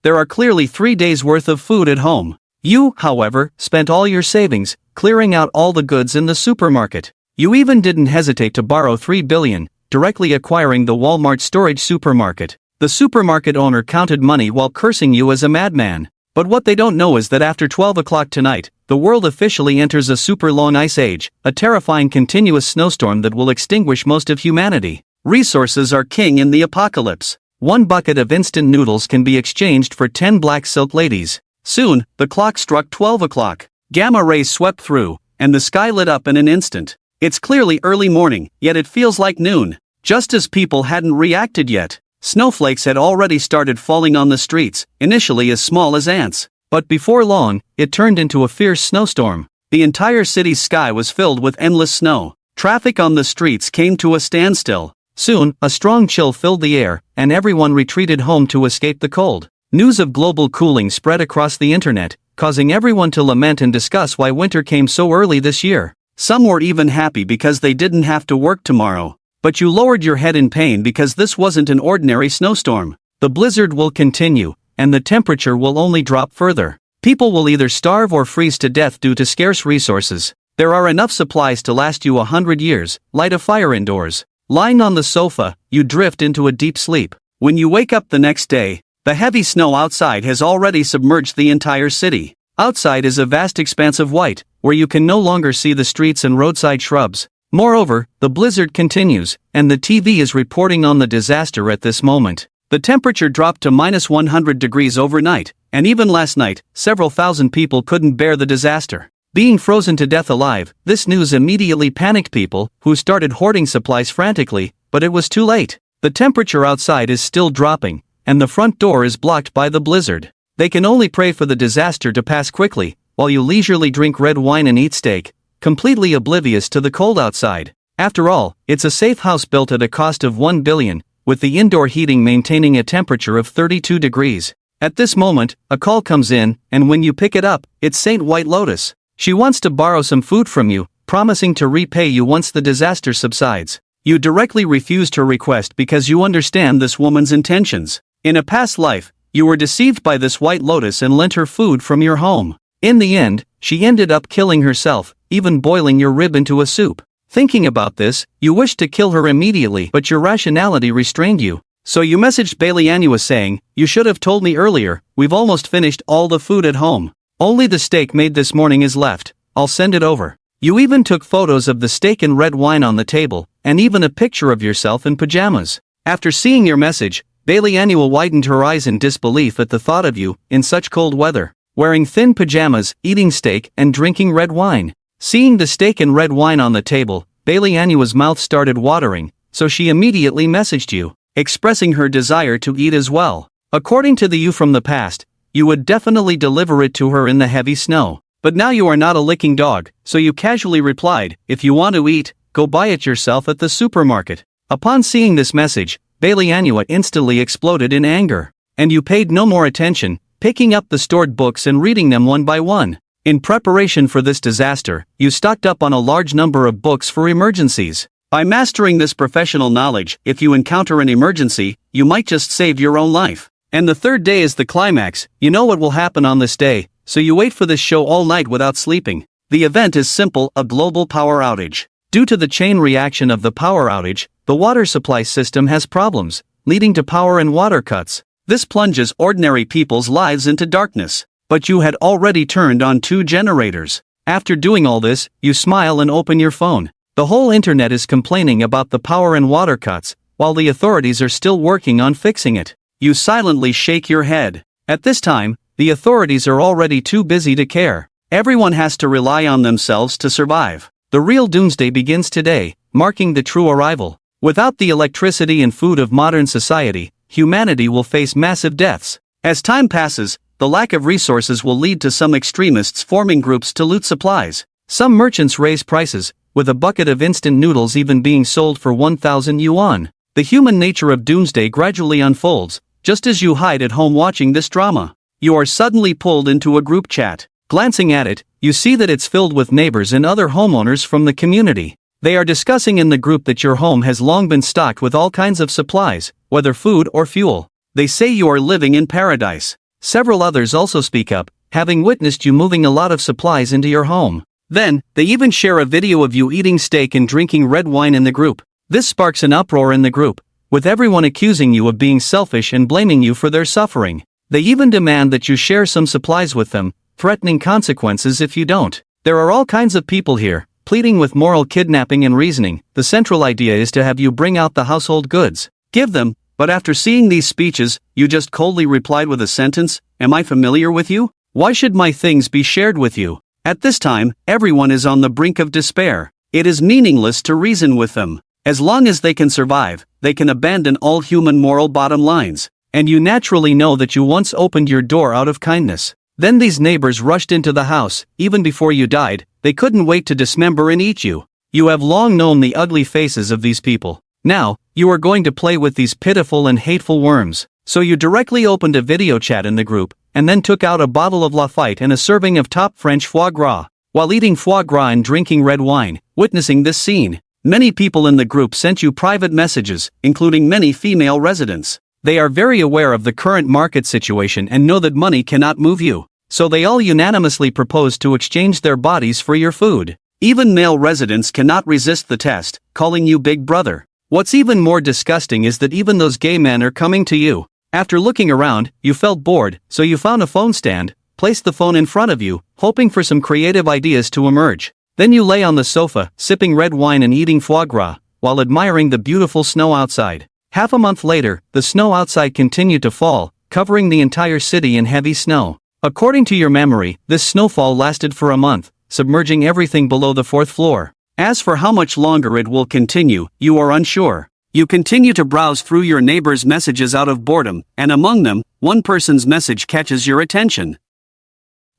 There are clearly 3 days' worth of food at home. You, however, spent all your savings, clearing out all the goods in the supermarket. You even didn't hesitate to borrow $3 billion, directly acquiring the Walmart storage supermarket. The supermarket owner counted money while cursing you as a madman. But what they don't know is that after 12 o'clock tonight, the world officially enters a super long ice age, a terrifying continuous snowstorm that will extinguish most of humanity. Resources are king in the apocalypse. 1 bucket of instant noodles can be exchanged for 10 black silk ladies. Soon, the clock struck 12 o'clock. Gamma rays swept through, and the sky lit up in an instant. It's clearly early morning, yet it feels like noon. Just as people hadn't reacted yet. Snowflakes had already started falling on the streets, initially as small as ants. But before long, it turned into a fierce snowstorm. The entire city's sky was filled with endless snow. Traffic on the streets came to a standstill. Soon, a strong chill filled the air, and everyone retreated home to escape the cold. News of global cooling spread across the internet, causing everyone to lament and discuss why winter came so early this year. Some were even happy because they didn't have to work tomorrow. But you lowered your head in pain because this wasn't an ordinary snowstorm. The blizzard will continue, and the temperature will only drop further. People will either starve or freeze to death due to scarce resources. There are enough supplies to last you 100 years. Light a fire indoors. Lying on the sofa, you drift into a deep sleep. When you wake up the next day, the heavy snow outside has already submerged the entire city. Outside is a vast expanse of white, where you can no longer see the streets and roadside shrubs. Moreover, the blizzard continues, and the TV is reporting on the disaster at this moment. The temperature dropped to -100 degrees overnight, and even last night, several thousand people couldn't bear the disaster. Being frozen to death alive, this news immediately panicked people, who started hoarding supplies frantically, but it was too late. The temperature outside is still dropping, and the front door is blocked by the blizzard. They can only pray for the disaster to pass quickly, while you leisurely drink red wine and eat steak, completely oblivious to the cold outside. After all, it's a safe house built at a cost of $1 billion, with the indoor heating maintaining a temperature of 32 degrees. At this moment, a call comes in, and when you pick it up, it's Saint White Lotus. She wants to borrow some food from you, promising to repay you once the disaster subsides. You directly refused her request because you understand this woman's intentions. In a past life, you were deceived by this White Lotus and lent her food from your home. In the end, she ended up killing herself, even boiling your rib into a soup. Thinking about this, you wished to kill her immediately, but your rationality restrained you. So you messaged Bailey Anua saying, "You should have told me earlier, we've almost finished all the food at home. Only the steak made this morning is left, I'll send it over." You even took photos of the steak and red wine on the table, and even a picture of yourself in pajamas. After seeing your message, Bailey Anua widened her eyes in disbelief at the thought of you, in such cold weather, wearing thin pajamas, eating steak, and drinking red wine. Seeing the steak and red wine on the table, Bailey Anua's mouth started watering, so she immediately messaged you, expressing her desire to eat as well. According to the you from the past, you would definitely deliver it to her in the heavy snow. But now you are not a licking dog, so you casually replied, "If you want to eat, go buy it yourself at the supermarket." Upon seeing this message, Bailey Anua instantly exploded in anger. And you paid no more attention, picking up the stored books and reading them one by one. In preparation for this disaster, you stocked up on a large number of books for emergencies. By mastering this professional knowledge, if you encounter an emergency, you might just save your own life. And the third day is the climax. You know what will happen on this day, so you wait for this show all night without sleeping. The event is simple: a global power outage. Due to the chain reaction of the power outage, the water supply system has problems, leading to power and water cuts. This plunges ordinary people's lives into darkness. But you had already turned on 2 generators. After doing all this, you smile and open your phone. The whole internet is complaining about the power and water cuts, while the authorities are still working on fixing it. You silently shake your head. At this time, the authorities are already too busy to care. Everyone has to rely on themselves to survive. The real doomsday begins today, marking the true arrival. Without the electricity and food of modern society, humanity will face massive deaths. As time passes, the lack of resources will lead to some extremists forming groups to loot supplies. Some merchants raise prices, with a bucket of instant noodles even being sold for 1,000 yuan. The human nature of doomsday gradually unfolds, just as you hide at home watching this drama. You are suddenly pulled into a group chat. Glancing at it, you see that it's filled with neighbors and other homeowners from the community. They are discussing in the group that your home has long been stocked with all kinds of supplies, whether food or fuel. They say you are living in paradise. Several others also speak up, having witnessed you moving a lot of supplies into your home. Then, they even share a video of you eating steak and drinking red wine in the group. This sparks an uproar in the group, with everyone accusing you of being selfish and blaming you for their suffering. They even demand that you share some supplies with them, threatening consequences if you don't. There are all kinds of people here, pleading with moral kidnapping and reasoning. The central idea is to have you bring out the household goods. Give them, but after seeing these speeches, you just coldly replied with a sentence, "Am I familiar with you? Why should my things be shared with you?" At this time, everyone is on the brink of despair. It is meaningless to reason with them. As long as they can survive, they can abandon all human moral bottom lines. And you naturally know that you once opened your door out of kindness. Then these neighbors rushed into the house. Even before you died, they couldn't wait to dismember and eat you. You have long known the ugly faces of these people. Now, you are going to play with these pitiful and hateful worms. So you directly opened a video chat in the group, and then took out a bottle of Lafite and a serving of top French foie gras. While eating foie gras and drinking red wine, witnessing this scene, many people in the group sent you private messages, including many female residents. They are very aware of the current market situation and know that money cannot move you. So they all unanimously propose to exchange their bodies for your food. Even male residents cannot resist the test, calling you Big Brother. What's even more disgusting is that even those gay men are coming to you. After looking around, you felt bored, so you found a phone stand, placed the phone in front of you, hoping for some creative ideas to emerge. Then you lay on the sofa, sipping red wine and eating foie gras, while admiring the beautiful snow outside. Half a month later, the snow outside continued to fall, covering the entire city in heavy snow. According to your memory, this snowfall lasted for a month, submerging everything below the 4th floor. As for how much longer it will continue, you are unsure. You continue to browse through your neighbors' messages out of boredom, and among them, one person's message catches your attention.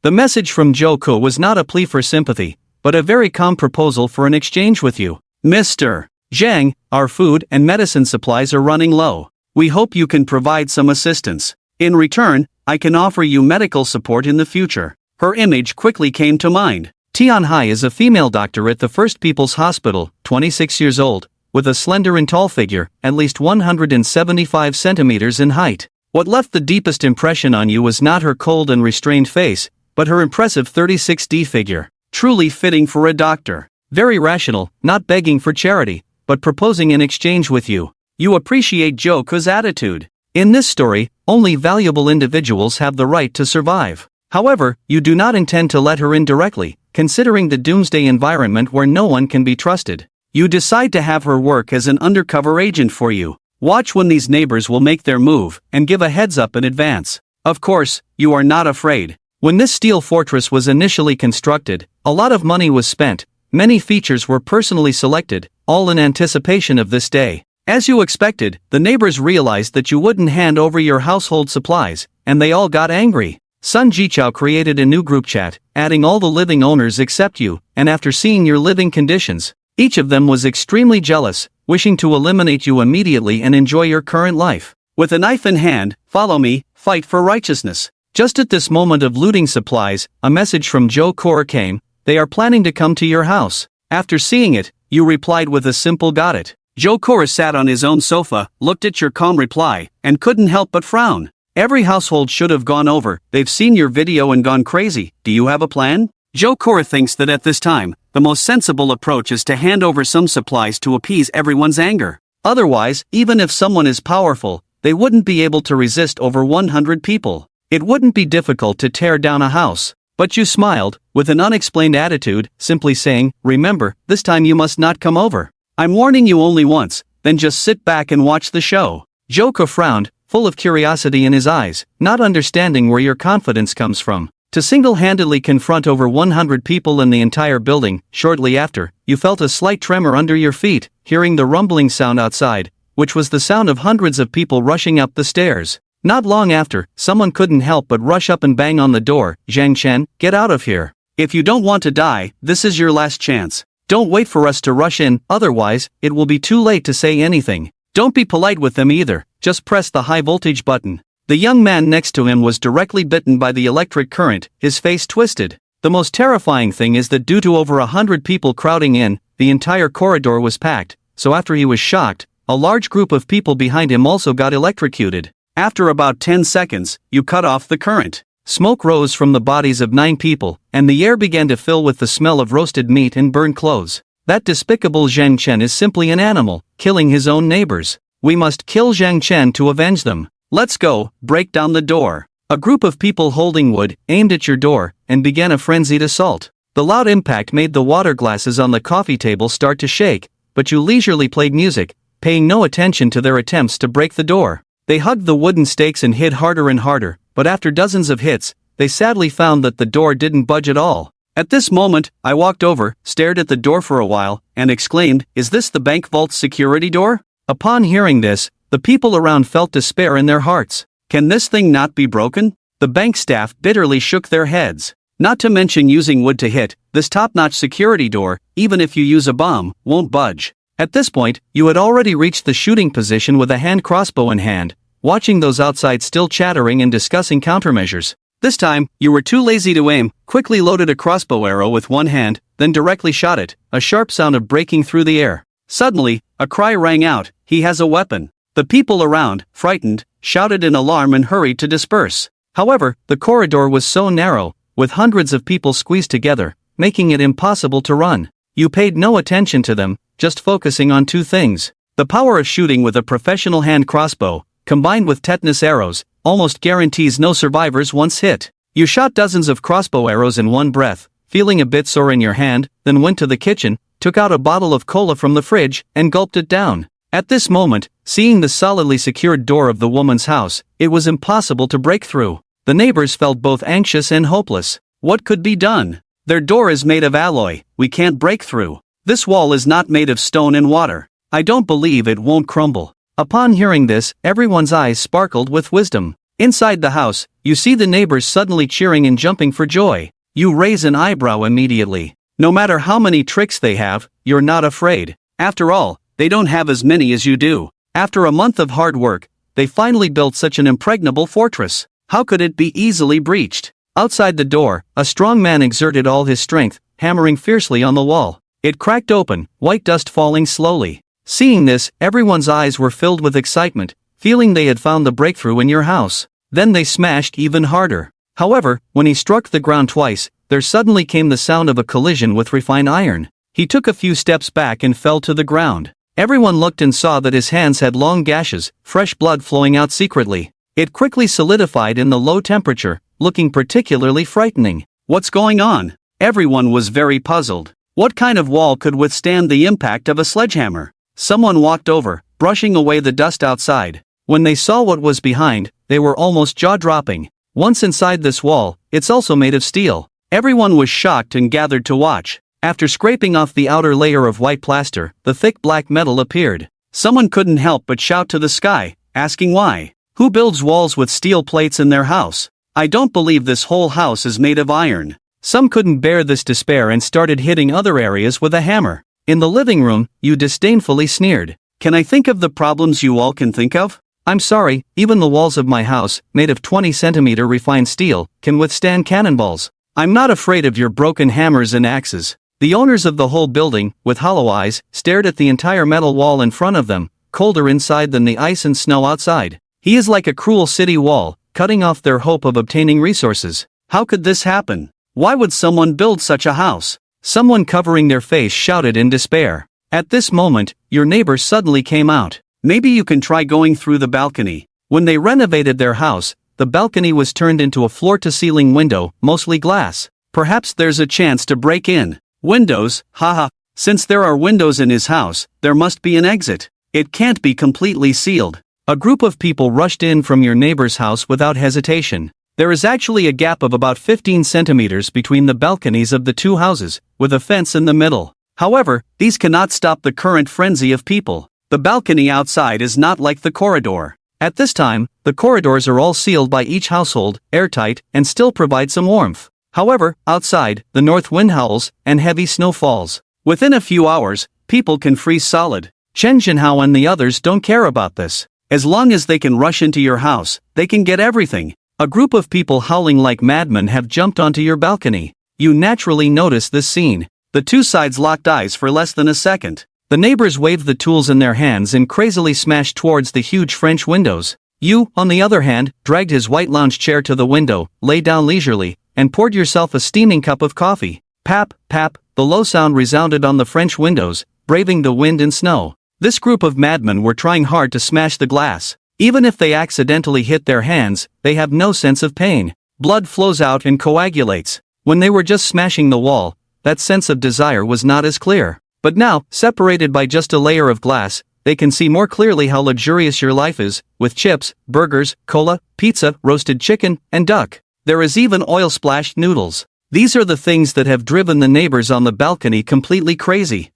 The message from Joko was not a plea for sympathy, but a very calm proposal for an exchange with you. Mr. Zhang, our food and medicine supplies are running low. We hope you can provide some assistance. In return, I can offer you medical support in the future. Her image quickly came to mind. Tianhai is a female doctor at the First People's Hospital, 26 years old, with a slender and tall figure, at least 175 centimeters in height. What left the deepest impression on you was not her cold and restrained face, but her impressive 36D figure. Truly fitting for a doctor. Very rational, not begging for charity, but proposing an exchange with you. You appreciate Joko's attitude. In this story, only valuable individuals have the right to survive. However, you do not intend to let her in directly, considering the Doomsday environment where no one can be trusted. You decide to have her work as an undercover agent for you. Watch when these neighbors will make their move, and give a heads up in advance. Of course, you are not afraid. When this steel fortress was initially constructed, a lot of money was spent, many features were personally selected, all in anticipation of this day. As you expected, the neighbors realized that you wouldn't hand over your household supplies, and they all got angry. Sun Jichao created a new group chat, adding all the living owners except you, and after seeing your living conditions, each of them was extremely jealous, wishing to eliminate you immediately and enjoy your current life. With a knife in hand, follow me, fight for righteousness. Just at this moment of looting supplies, a message from Joe Kor came. They are planning to come to your house. After seeing it, you replied with a simple got it. Joe Kor sat on his own sofa, looked at your calm reply, and couldn't help but frown. Every household should have gone over. They've seen your video and gone crazy. Do you have a plan? Joe Kor thinks that at this time, the most sensible approach is to hand over some supplies to appease everyone's anger. Otherwise, even if someone is powerful, they wouldn't be able to resist over 100 people. It wouldn't be difficult to tear down a house. But you smiled, with an unexplained attitude, simply saying, remember, this time you must not come over. I'm warning you only once, then just sit back and watch the show. Joko frowned, full of curiosity in his eyes, not understanding where your confidence comes from. To single-handedly confront over 100 people in the entire building. Shortly after, you felt a slight tremor under your feet, hearing the rumbling sound outside, which was the sound of hundreds of people rushing up the stairs. Not long after, someone couldn't help but rush up and bang on the door. Zhang Chen, get out of here. If you don't want to die, this is your last chance. Don't wait for us to rush in, otherwise, it will be too late to say anything. Don't be polite with them either, just press the high voltage button. The young man next to him was directly bitten by the electric current, his face twisted. The most terrifying thing is that due to over 100 people crowding in, the entire corridor was packed, so after he was shocked, a large group of people behind him also got electrocuted. After about 10 seconds, you cut off the current. Smoke rose from the bodies of 9 people, and the air began to fill with the smell of roasted meat and burned clothes. That despicable Zhang Chen is simply an animal, killing his own neighbors. We must kill Zhang Chen to avenge them. Let's go, break down the door. A group of people holding wood aimed at your door and began a frenzied assault. The loud impact made the water glasses on the coffee table start to shake, but you leisurely played music, paying no attention to their attempts to break the door. They hugged the wooden stakes and hit harder and harder, but after dozens of hits, they sadly found that the door didn't budge at all. At this moment, I walked over, stared at the door for a while, and exclaimed, "Is this the bank vault's security door?" Upon hearing this, the people around felt despair in their hearts. Can this thing not be broken? The bank staff bitterly shook their heads. Not to mention using wood to hit, this top-notch security door, even if you use a bomb, won't budge. At this point, you had already reached the shooting position with a hand crossbow in hand, watching those outside still chattering and discussing countermeasures. This time, you were too lazy to aim, quickly loaded a crossbow arrow with one hand, then directly shot it, a sharp sound of breaking through the air. Suddenly, a cry rang out, "He has a weapon." The people around, frightened, shouted in alarm and hurried to disperse. However, the corridor was so narrow, with hundreds of people squeezed together, making it impossible to run. You paid no attention to them, just focusing on 2 things. The power of shooting with a professional hand crossbow, combined with tetanus arrows, almost guarantees no survivors once hit. You shot dozens of crossbow arrows in one breath, feeling a bit sore in your hand, then went to the kitchen, took out a bottle of cola from the fridge, and gulped it down. At this moment, seeing the solidly secured door of the woman's house, it was impossible to break through. The neighbors felt both anxious and hopeless. What could be done? Their door is made of alloy, we can't break through. This wall is not made of stone and water. I don't believe it won't crumble. Upon hearing this, everyone's eyes sparkled with wisdom. Inside the house, you see the neighbors suddenly cheering and jumping for joy. You raise an eyebrow immediately. No matter how many tricks they have, you're not afraid. After all, they don't have as many as you do. After a month of hard work, they finally built such an impregnable fortress. How could it be easily breached? Outside the door, a strong man exerted all his strength, hammering fiercely on the wall. It cracked open, white dust falling slowly. Seeing this, everyone's eyes were filled with excitement, feeling they had found the breakthrough in your house. Then they smashed even harder. However, when he struck the ground twice, there suddenly came the sound of a collision with refined iron. He took a few steps back and fell to the ground. Everyone looked and saw that his hands had long gashes, fresh blood flowing out secretly. It quickly solidified in the low temperature, looking particularly frightening. What's going on? Everyone was very puzzled. What kind of wall could withstand the impact of a sledgehammer? Someone walked over, brushing away the dust outside. When they saw what was behind, they were almost jaw-dropping. Once inside this wall, it's also made of steel. Everyone was shocked and gathered to watch. After scraping off the outer layer of white plaster, the thick black metal appeared. Someone couldn't help but shout to the sky, asking why. Who builds walls with steel plates in their house? I don't believe this whole house is made of iron. Some couldn't bear this despair and started hitting other areas with a hammer. In the living room, you disdainfully sneered. Can I think of the problems you all can think of? I'm sorry, even the walls of my house, made of 20-centimeter refined steel, can withstand cannonballs. I'm not afraid of your broken hammers and axes. The owners of the whole building, with hollow eyes, stared at the entire metal wall in front of them, colder inside than the ice and snow outside. He is like a cruel city wall, cutting off their hope of obtaining resources. How could this happen? Why would someone build such a house? Someone covering their face shouted in despair. At this moment, your neighbor suddenly came out. Maybe you can try going through the balcony. When they renovated their house, the balcony was turned into a floor-to-ceiling window, mostly glass. Perhaps there's a chance to break in. Windows, haha. Since there are windows in his house, there must be an exit. It can't be completely sealed. A group of people rushed in from your neighbor's house without hesitation. There is actually a gap of about 15 centimeters between the balconies of the 2 houses, with a fence in the middle. However, these cannot stop the current frenzy of people. The balcony outside is not like the corridor. At this time, the corridors are all sealed by each household, airtight, and still provide some warmth. However, outside, the north wind howls, and heavy snow falls. Within a few hours, people can freeze solid. Chen Jinhao and the others don't care about this. As long as they can rush into your house, they can get everything. A group of people howling like madmen have jumped onto your balcony. You naturally notice this scene. The 2 sides locked eyes for less than a second. The neighbors waved the tools in their hands and crazily smashed towards the huge French windows. You, on the other hand, dragged his white lounge chair to the window, lay down leisurely, and poured yourself a steaming cup of coffee. Pap, pap, the low sound resounded on the French windows, braving the wind and snow. This group of madmen were trying hard to smash the glass. Even if they accidentally hit their hands, they have no sense of pain. Blood flows out and coagulates. When they were just smashing the wall, that sense of desire was not as clear. But now, separated by just a layer of glass, they can see more clearly how luxurious your life is, with chips, burgers, cola, pizza, roasted chicken, and duck. There is even oil-splashed noodles. These are the things that have driven the neighbors on the balcony completely crazy.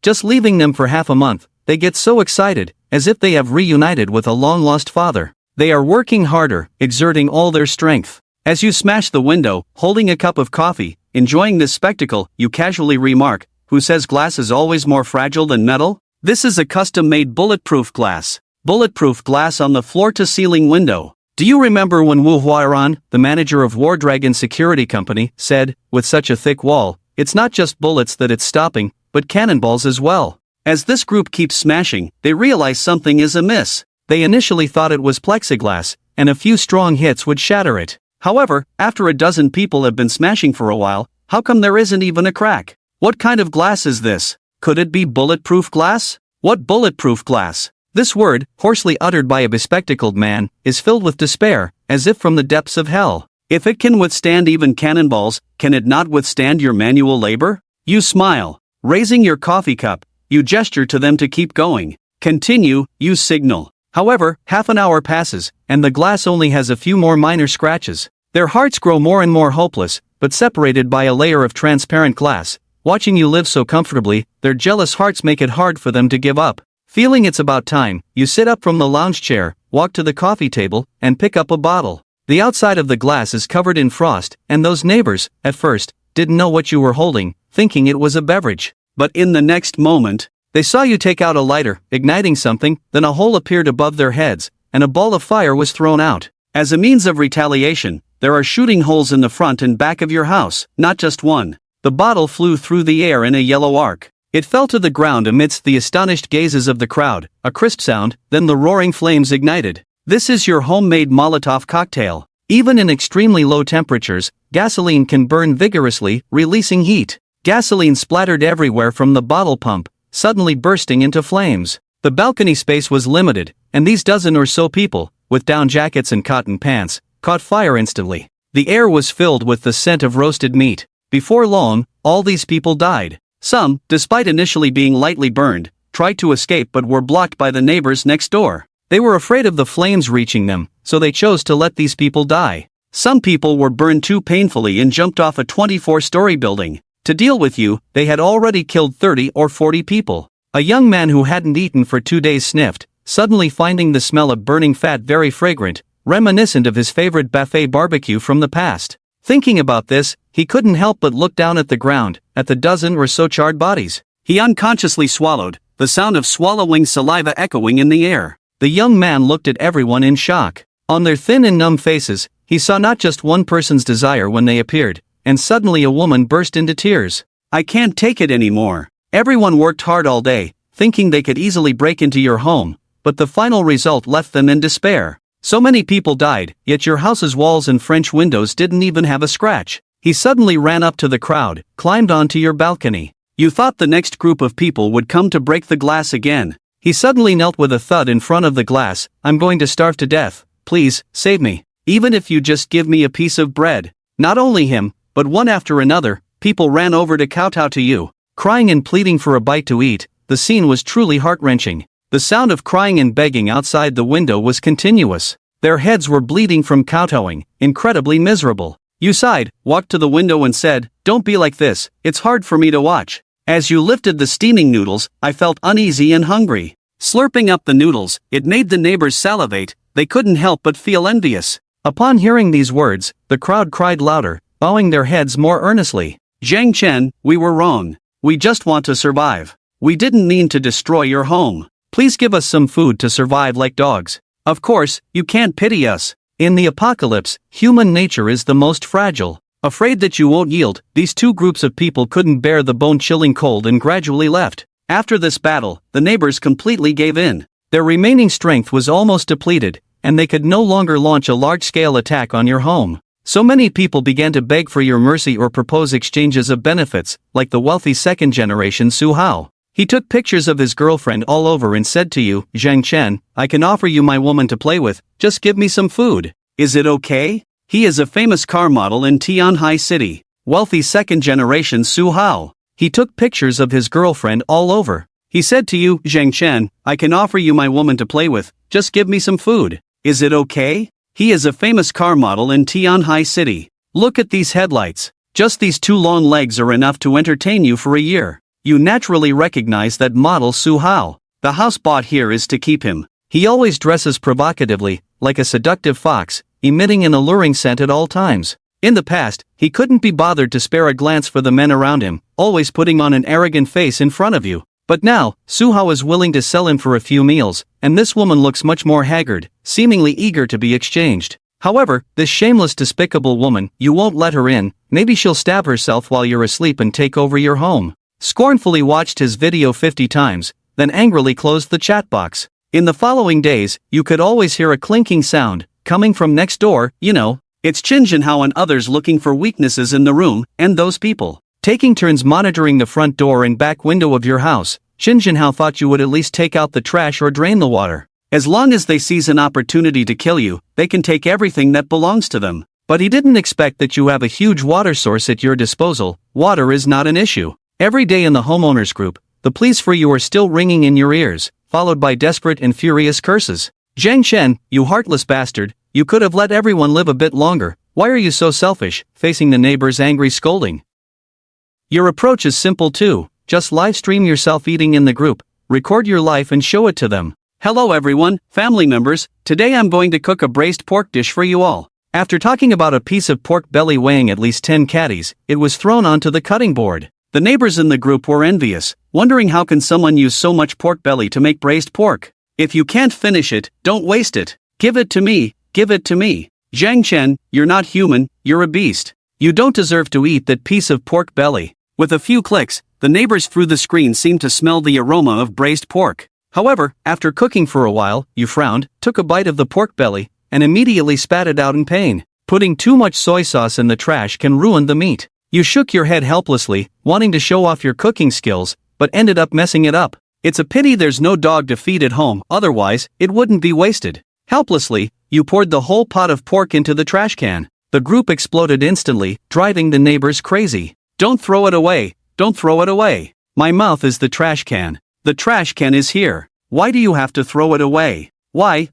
Just leaving them for half a month, they get so excited, as if they have reunited with a long-lost father. They are working harder, exerting all their strength. As you smash the window, holding a cup of coffee, enjoying this spectacle, you casually remark, "Who says glass is always more fragile than metal?" This is a custom-made bulletproof glass. Bulletproof glass on the floor-to-ceiling window. Do you remember when Wu Huairan, the manager of War Dragon Security Company, said, "With such a thick wall, it's not just bullets that it's stopping, but cannonballs as well"? As this group keeps smashing, they realize something is amiss. They initially thought it was plexiglass, and a few strong hits would shatter it. However, after a dozen people have been smashing for a while, how come there isn't even a crack? What kind of glass is this? Could it be bulletproof glass? What bulletproof glass? This word, hoarsely uttered by a bespectacled man, is filled with despair, as if from the depths of hell. If it can withstand even cannonballs, can it not withstand your manual labor? You smile. Raising your coffee cup, you gesture to them to keep going. Continue, you signal. However, half an hour passes, and the glass only has a few more minor scratches. Their hearts grow more and more hopeless, but separated by a layer of transparent glass. Watching you live so comfortably, their jealous hearts make it hard for them to give up. Feeling it's about time, you sit up from the lounge chair, walk to the coffee table, and pick up a bottle. The outside of the glass is covered in frost, and those neighbors, at first, didn't know what you were holding, thinking it was a beverage. But in the next moment, they saw you take out a lighter, igniting something, then a hole appeared above their heads, and a ball of fire was thrown out. As a means of retaliation, there are shooting holes in the front and back of your house, not just one. The bottle flew through the air in a yellow arc. It fell to the ground amidst the astonished gazes of the crowd, a crisp sound, then the roaring flames ignited. This is your homemade Molotov cocktail. Even in extremely low temperatures, gasoline can burn vigorously, releasing heat. Gasoline splattered everywhere from the bottle pump, suddenly bursting into flames. The balcony space was limited, and these dozen or so people, with down jackets and cotton pants, caught fire instantly. The air was filled with the scent of roasted meat. Before long, all these people died. Some, despite initially being lightly burned, tried to escape but were blocked by the neighbors next door. They were afraid of the flames reaching them, so they chose to let these people die. Some people were burned too painfully and jumped off a 24-story building. To deal with you, they had already killed 30 or 40 people. A young man who hadn't eaten for 2 days sniffed, suddenly finding the smell of burning fat very fragrant, reminiscent of his favorite buffet barbecue from the past. Thinking about this, he couldn't help but look down at the ground, at the dozen or so charred bodies. He unconsciously swallowed, the sound of swallowing saliva echoing in the air. The young man looked at everyone in shock. On their thin and numb faces, he saw not just one person's desire when they appeared, and suddenly a woman burst into tears. "I can't take it anymore." Everyone worked hard all day, thinking they could easily break into your home, but the final result left them in despair. So many people died, yet your house's walls and French windows didn't even have a scratch. He suddenly ran up to the crowd, climbed onto your balcony. You thought the next group of people would come to break the glass again. He suddenly knelt with a thud in front of the glass. "I'm going to starve to death. Please, save me. Even if you just give me a piece of bread." Not only him, but one after another, people ran over to kowtow to you, crying and pleading for a bite to eat. The scene was truly heart-wrenching. The sound of crying and begging outside the window was continuous. Their heads were bleeding from kowtowing, incredibly miserable. You sighed, walked to the window and said, "Don't be like this, it's hard for me to watch." As you lifted the steaming noodles, I felt uneasy and hungry. Slurping up the noodles, it made the neighbors salivate. They couldn't help but feel envious. Upon hearing these words, the crowd cried louder, bowing their heads more earnestly. "Zhang Chen, we were wrong. We just want to survive. We didn't mean to destroy your home. Please give us some food to survive like dogs. Of course, you can't pity us. In the apocalypse, human nature is the most fragile. Afraid that you won't yield, these two groups of people couldn't bear the bone-chilling cold and gradually left. After this battle, the neighbors completely gave in. Their remaining strength was almost depleted, and they could no longer launch a large-scale attack on your home. So many people began to beg for your mercy or propose exchanges of benefits, like the wealthy second-generation Su Hao. He took pictures of his girlfriend all over and said to you, Zhang Chen, I can offer you my woman to play with, just give me some food. Is it okay? He is a famous car model in Tianhai City. Wealthy second-generation Su Hao. He took pictures of his girlfriend all over. He said to you, Zhang Chen, I can offer you my woman to play with, just give me some food. Is it okay? He is a famous car model in Tianhai City. Look at these headlights. Just these 2 long legs are enough to entertain you for a year. You naturally recognize that model Su Hao. The house bought here is to keep him. He always dresses provocatively, like a seductive fox, emitting an alluring scent at all times. In the past, he couldn't be bothered to spare a glance for the men around him, always putting on an arrogant face in front of you. But now, Su Hao is willing to sell him for a few meals, and this woman looks much more haggard, seemingly eager to be exchanged. However, this shameless, despicable woman, you won't let her in, maybe she'll stab herself while you're asleep and take over your home. Scornfully watched his video 50 times, then angrily closed the chat box. In the following days, you could always hear a clinking sound, coming from next door, you know. It's Qin Jinhao and others looking for weaknesses in the room, and those people. Taking turns monitoring the front door and back window of your house, Qin Jinhao thought you would at least take out the trash or drain the water. As long as they seize an opportunity to kill you, they can take everything that belongs to them. But he didn't expect that you have a huge water source at your disposal. Water is not an issue. Every day in the homeowners group, the pleas for you are still ringing in your ears, followed by desperate and furious curses. Zhang Chen, you heartless bastard, you could have let everyone live a bit longer. Why are you so selfish? Facing the neighbor's angry scolding. Your approach is simple too. Just live stream yourself eating in the group, record your life and show it to them. Hello everyone, family members, today I'm going to cook a braised pork dish for you all. After talking about a piece of pork belly weighing at least 10 catties, it was thrown onto the cutting board. The neighbors in the group were envious, wondering how can someone use so much pork belly to make braised pork. If you can't finish it, don't waste it. Give it to me, give it to me. Zhang Chen, you're not human, you're a beast. You don't deserve to eat that piece of pork belly. With a few clicks, the neighbors through the screen seemed to smell the aroma of braised pork. However, after cooking for a while, you frowned, took a bite of the pork belly, and immediately spat it out in pain. Putting too much soy sauce in the trash can ruin the meat. You shook your head helplessly, wanting to show off your cooking skills, but ended up messing it up. It's a pity there's no dog to feed at home, otherwise, it wouldn't be wasted. Helplessly, you poured the whole pot of pork into the trash can. The group exploded instantly, driving the neighbors crazy. Don't throw it away, don't throw it away. My mouth is the trash can. The trash can is here. Why do you have to throw it away? Why?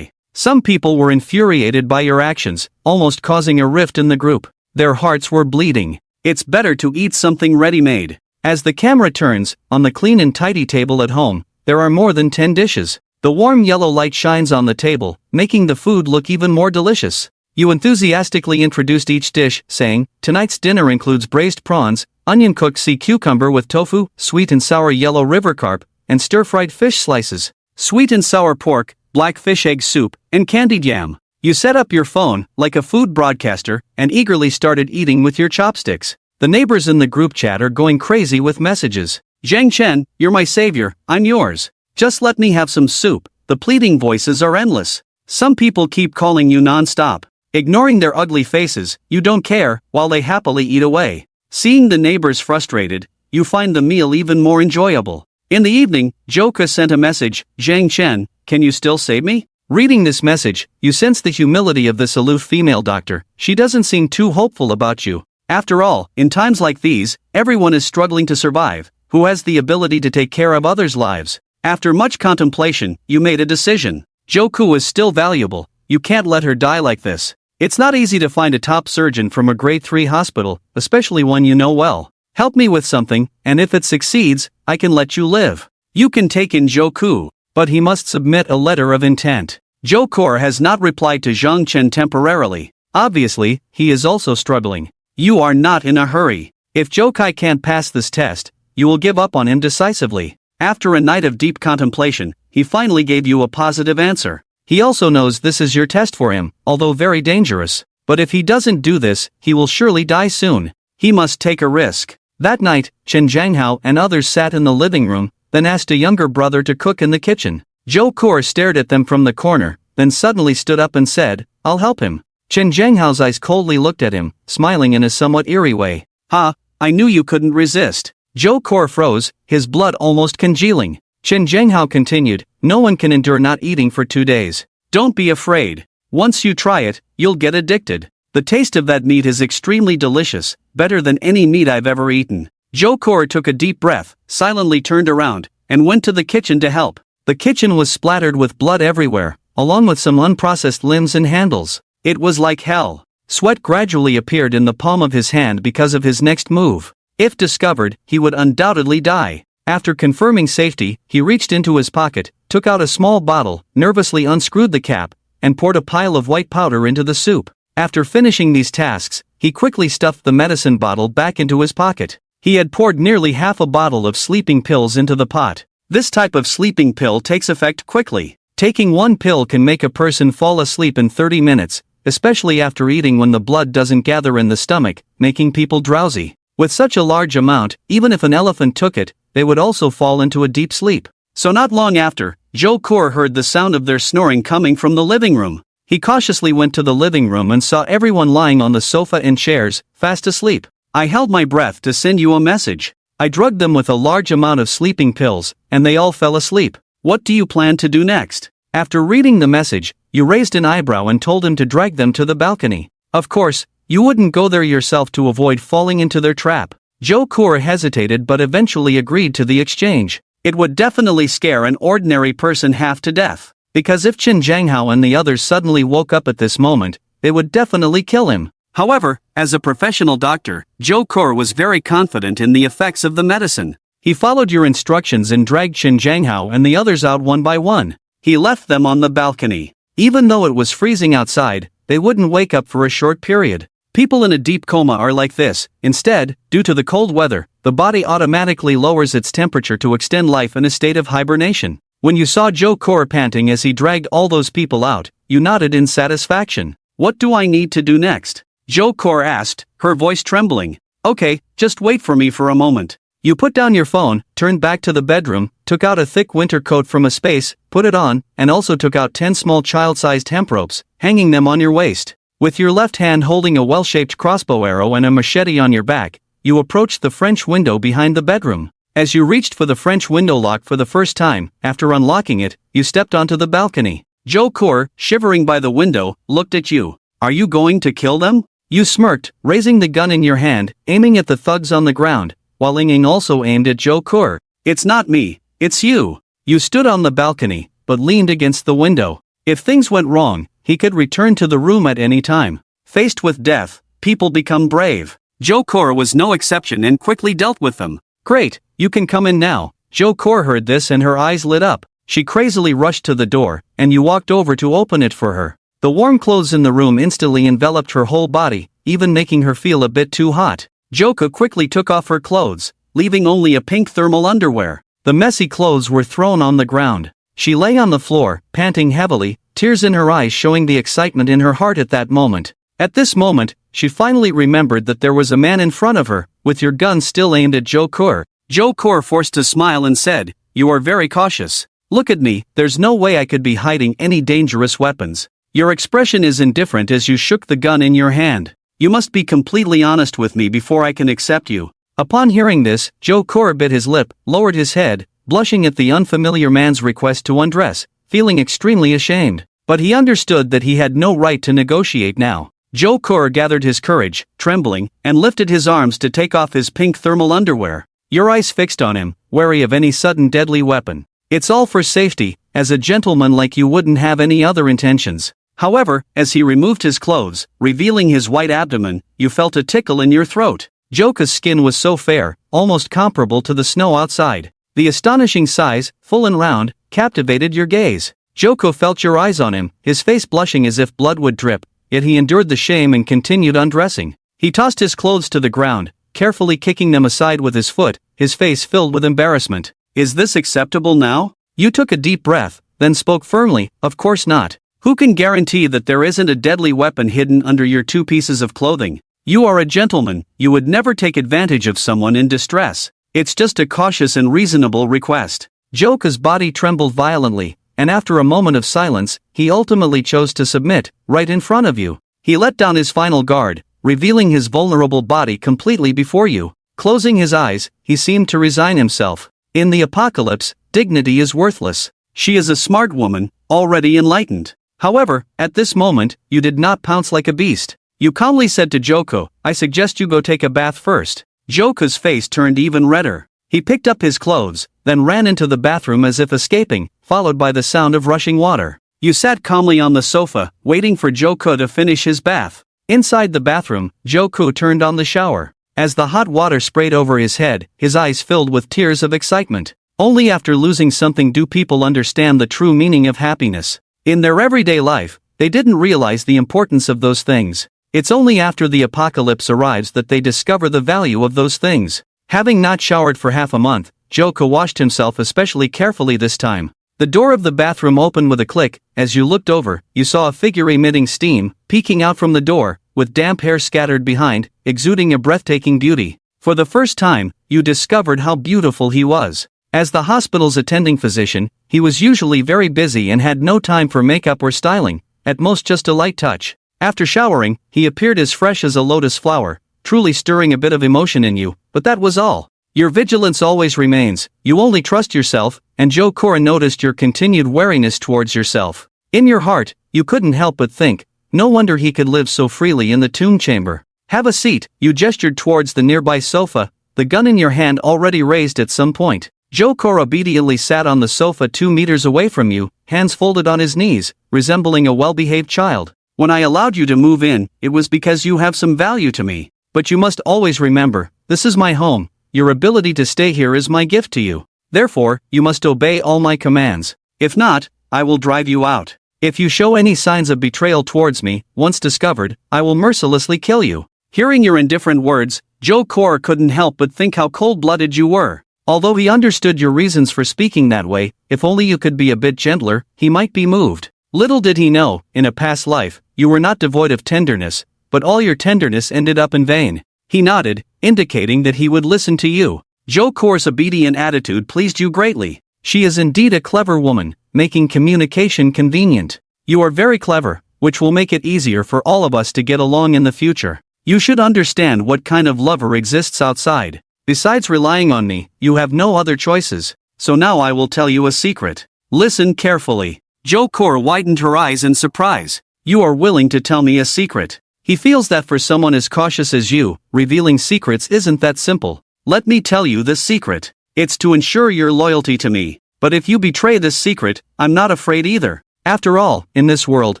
Some people were infuriated by your actions, almost causing a rift in the group. Their hearts were bleeding. It's better to eat something ready-made. As the camera turns, on the clean and tidy table at home, there are more than 10 dishes. The warm yellow light shines on the table, making the food look even more delicious. You enthusiastically introduced each dish, saying, tonight's dinner includes braised prawns, onion-cooked sea cucumber with tofu, sweet and sour yellow river carp, and stir-fried fish slices, sweet and sour pork, black fish egg soup, and candied yam. You set up your phone, like a food broadcaster, and eagerly started eating with your chopsticks. The neighbors in the group chat are going crazy with messages. Zhang Chen, you're my savior, I'm yours. Just let me have some soup. The pleading voices are endless. Some people keep calling you non-stop. Ignoring their ugly faces, you don't care, while they happily eat away. Seeing the neighbors frustrated, you find the meal even more enjoyable. In the evening, Joka sent a message, Zhang Chen, can you still save me? Reading this message, you sense the humility of this aloof female doctor. She doesn't seem too hopeful about you. After all, in times like these, everyone is struggling to survive. Who has the ability to take care of others' lives? After much contemplation, you made a decision. Joku is still valuable. You can't let her die like this. It's not easy to find a top surgeon from a grade 3 hospital, especially one you know well. Help me with something, and if it succeeds, I can let you live. You can take in Joku, but he must submit a letter of intent. Jokor has not replied to Zhang Chen temporarily. Obviously, he is also struggling. You are not in a hurry. If Jokai can't pass this test, you will give up on him decisively. After a night of deep contemplation, he finally gave you a positive answer. He also knows this is your test for him, although very dangerous. But if he doesn't do this, he will surely die soon. He must take a risk. That night, Chen Jianghao and others sat in the living room, then asked a younger brother to cook in the kitchen. Joker stared at them from the corner, then suddenly stood up and said, "I'll help him." Chen Zhanghao's eyes coldly looked at him, smiling in a somewhat eerie way. "Ha, I knew you couldn't resist." Joker froze, his blood almost congealing. Chen Zhanghao continued, "No one can endure not eating for 2 days. Don't be afraid. Once you try it, you'll get addicted. The taste of that meat is extremely delicious, better than any meat I've ever eaten." Joker took a deep breath, silently turned around, and went to the kitchen to help. The kitchen was splattered with blood everywhere, along with some unprocessed limbs and handles. It was like hell. Sweat gradually appeared in the palm of his hand because of his next move. If discovered, he would undoubtedly die. After confirming safety, he reached into his pocket, took out a small bottle, nervously unscrewed the cap, and poured a pile of white powder into the soup. After finishing these tasks, he quickly stuffed the medicine bottle back into his pocket. He had poured nearly half a bottle of sleeping pills into the pot. This type of sleeping pill takes effect quickly. Taking one pill can make a person fall asleep in 30 minutes, especially after eating when the blood doesn't gather in the stomach, making people drowsy. With such a large amount, even if an elephant took it, they would also fall into a deep sleep. So not long after, Joker heard the sound of their snoring coming from the living room. He cautiously went to the living room and saw everyone lying on the sofa and chairs, fast asleep. "I held my breath to send you a message. I drugged them with a large amount of sleeping pills, and they all fell asleep. What do you plan to do next?" After reading the message, you raised an eyebrow and told him to drag them to the balcony. Of course, you wouldn't go there yourself to avoid falling into their trap. Joker hesitated but eventually agreed to the exchange. It would definitely scare an ordinary person half to death. Because if Chen Zhanghao and the others suddenly woke up at this moment, they would definitely kill him. However, as a professional doctor, Joker was very confident in the effects of the medicine. He followed your instructions and dragged Chen Zhanghao and the others out one by one. He left them on the balcony. Even though it was freezing outside, they wouldn't wake up for a short period. People in a deep coma are like this. Instead, due to the cold weather, the body automatically lowers its temperature to extend life in a state of hibernation. When you saw Joker panting as he dragged all those people out, you nodded in satisfaction. "What do I need to do next?" Joker asked, her voice trembling. "Okay, just wait for me for a moment." You put down your phone, turned back to the bedroom, took out a thick winter coat from a space, put it on, and also took out 10 small child-sized hemp ropes, hanging them on your waist. With your left hand holding a well-shaped crossbow arrow and a machete on your back, you approached the French window behind the bedroom. As you reached for the French window lock for the first time, after unlocking it, you stepped onto the balcony. Joker, shivering by the window, looked at you. "Are you going to kill them?" You smirked, raising the gun in your hand, aiming at the thugs on the ground, while Ying also aimed at Joker. "It's not me, it's you." You stood on the balcony, but leaned against the window. If things went wrong, he could return to the room at any time. Faced with death, people become brave. Joker was no exception and quickly dealt with them. "Great, you can come in now." Joker heard this and her eyes lit up. She crazily rushed to the door, and you walked over to open it for her. The warm clothes in the room instantly enveloped her whole body, even making her feel a bit too hot. Joka quickly took off her clothes, leaving only a pink thermal underwear. The messy clothes were thrown on the ground. She lay on the floor, panting heavily, tears in her eyes showing the excitement in her heart at that moment. At this moment, she finally remembered that there was a man in front of her, with your gun still aimed at Joker. Joker forced a smile and said, "You are very cautious. Look at me, there's no way I could be hiding any dangerous weapons." Your expression is indifferent as you shook the gun in your hand. "You must be completely honest with me before I can accept you." Upon hearing this, Joker bit his lip, lowered his head, blushing at the unfamiliar man's request to undress, feeling extremely ashamed. But he understood that he had no right to negotiate now. Joker gathered his courage, trembling, and lifted his arms to take off his pink thermal underwear. Your eyes fixed on him, wary of any sudden deadly weapon. "It's all for safety, as a gentleman like you wouldn't have any other intentions." However, as he removed his clothes, revealing his white abdomen, you felt a tickle in your throat. Joka's skin was so fair, almost comparable to the snow outside. The astonishing size, full and round, captivated your gaze. Joka felt your eyes on him, his face blushing as if blood would drip, yet he endured the shame and continued undressing. He tossed his clothes to the ground, carefully kicking them aside with his foot, his face filled with embarrassment. "Is this acceptable now?" You took a deep breath, then spoke firmly, "Of course not. Who can guarantee that there isn't a deadly weapon hidden under your 2 pieces of clothing? You are a gentleman, you would never take advantage of someone in distress. It's just a cautious and reasonable request." Joka's body trembled violently, and after a moment of silence, he ultimately chose to submit, right in front of you. He let down his final guard, revealing his vulnerable body completely before you. Closing his eyes, he seemed to resign himself. In the apocalypse, dignity is worthless. She is a smart woman, already enlightened. However, at this moment, you did not pounce like a beast. You calmly said to Joko, "I suggest you go take a bath first." Joko's face turned even redder. He picked up his clothes, then ran into the bathroom as if escaping, followed by the sound of rushing water. You sat calmly on the sofa, waiting for Joko to finish his bath. Inside the bathroom, Joko turned on the shower. As the hot water sprayed over his head, his eyes filled with tears of excitement. Only after losing something do people understand the true meaning of happiness. In their everyday life, they didn't realize the importance of those things. It's only after the apocalypse arrives that they discover the value of those things. Having not showered for half a month, Joko washed himself especially carefully this time. The door of the bathroom opened with a click. As you looked over, you saw a figure emitting steam, peeking out from the door, with damp hair scattered behind, exuding a breathtaking beauty. For the first time, you discovered how beautiful he was. As the hospital's attending physician, he was usually very busy and had no time for makeup or styling, at most just a light touch. After showering, he appeared as fresh as a lotus flower, truly stirring a bit of emotion in you, but that was all. Your vigilance always remains, you only trust yourself, and Joko noticed your continued wariness towards yourself. In your heart, you couldn't help but think, no wonder he could live so freely in the tomb chamber. "Have a seat," you gestured towards the nearby sofa, the gun in your hand already raised at some point. Joko obediently sat on the sofa 2 meters away from you, hands folded on his knees, resembling a well-behaved child. "When I allowed you to move in, it was because you have some value to me. But you must always remember, this is my home, your ability to stay here is my gift to you. Therefore, you must obey all my commands. If not, I will drive you out. If you show any signs of betrayal towards me, once discovered, I will mercilessly kill you." Hearing your indifferent words, Joko couldn't help but think how cold-blooded you were. Although he understood your reasons for speaking that way, if only you could be a bit gentler, he might be moved. Little did he know, in a past life, you were not devoid of tenderness, but all your tenderness ended up in vain. He nodded, indicating that he would listen to you. Joko's obedient attitude pleased you greatly. She is indeed a clever woman, making communication convenient. You are very clever, which will make it easier for all of us to get along in the future. You should understand what kind of lover exists outside. Besides relying on me, you have no other choices. So now I will tell you a secret. Listen carefully. Joko widened her eyes in surprise. You are willing to tell me a secret. He feels that for someone as cautious as you, revealing secrets isn't that simple. Let me tell you this secret. It's to ensure your loyalty to me. But if you betray this secret, I'm not afraid either. After all, in this world,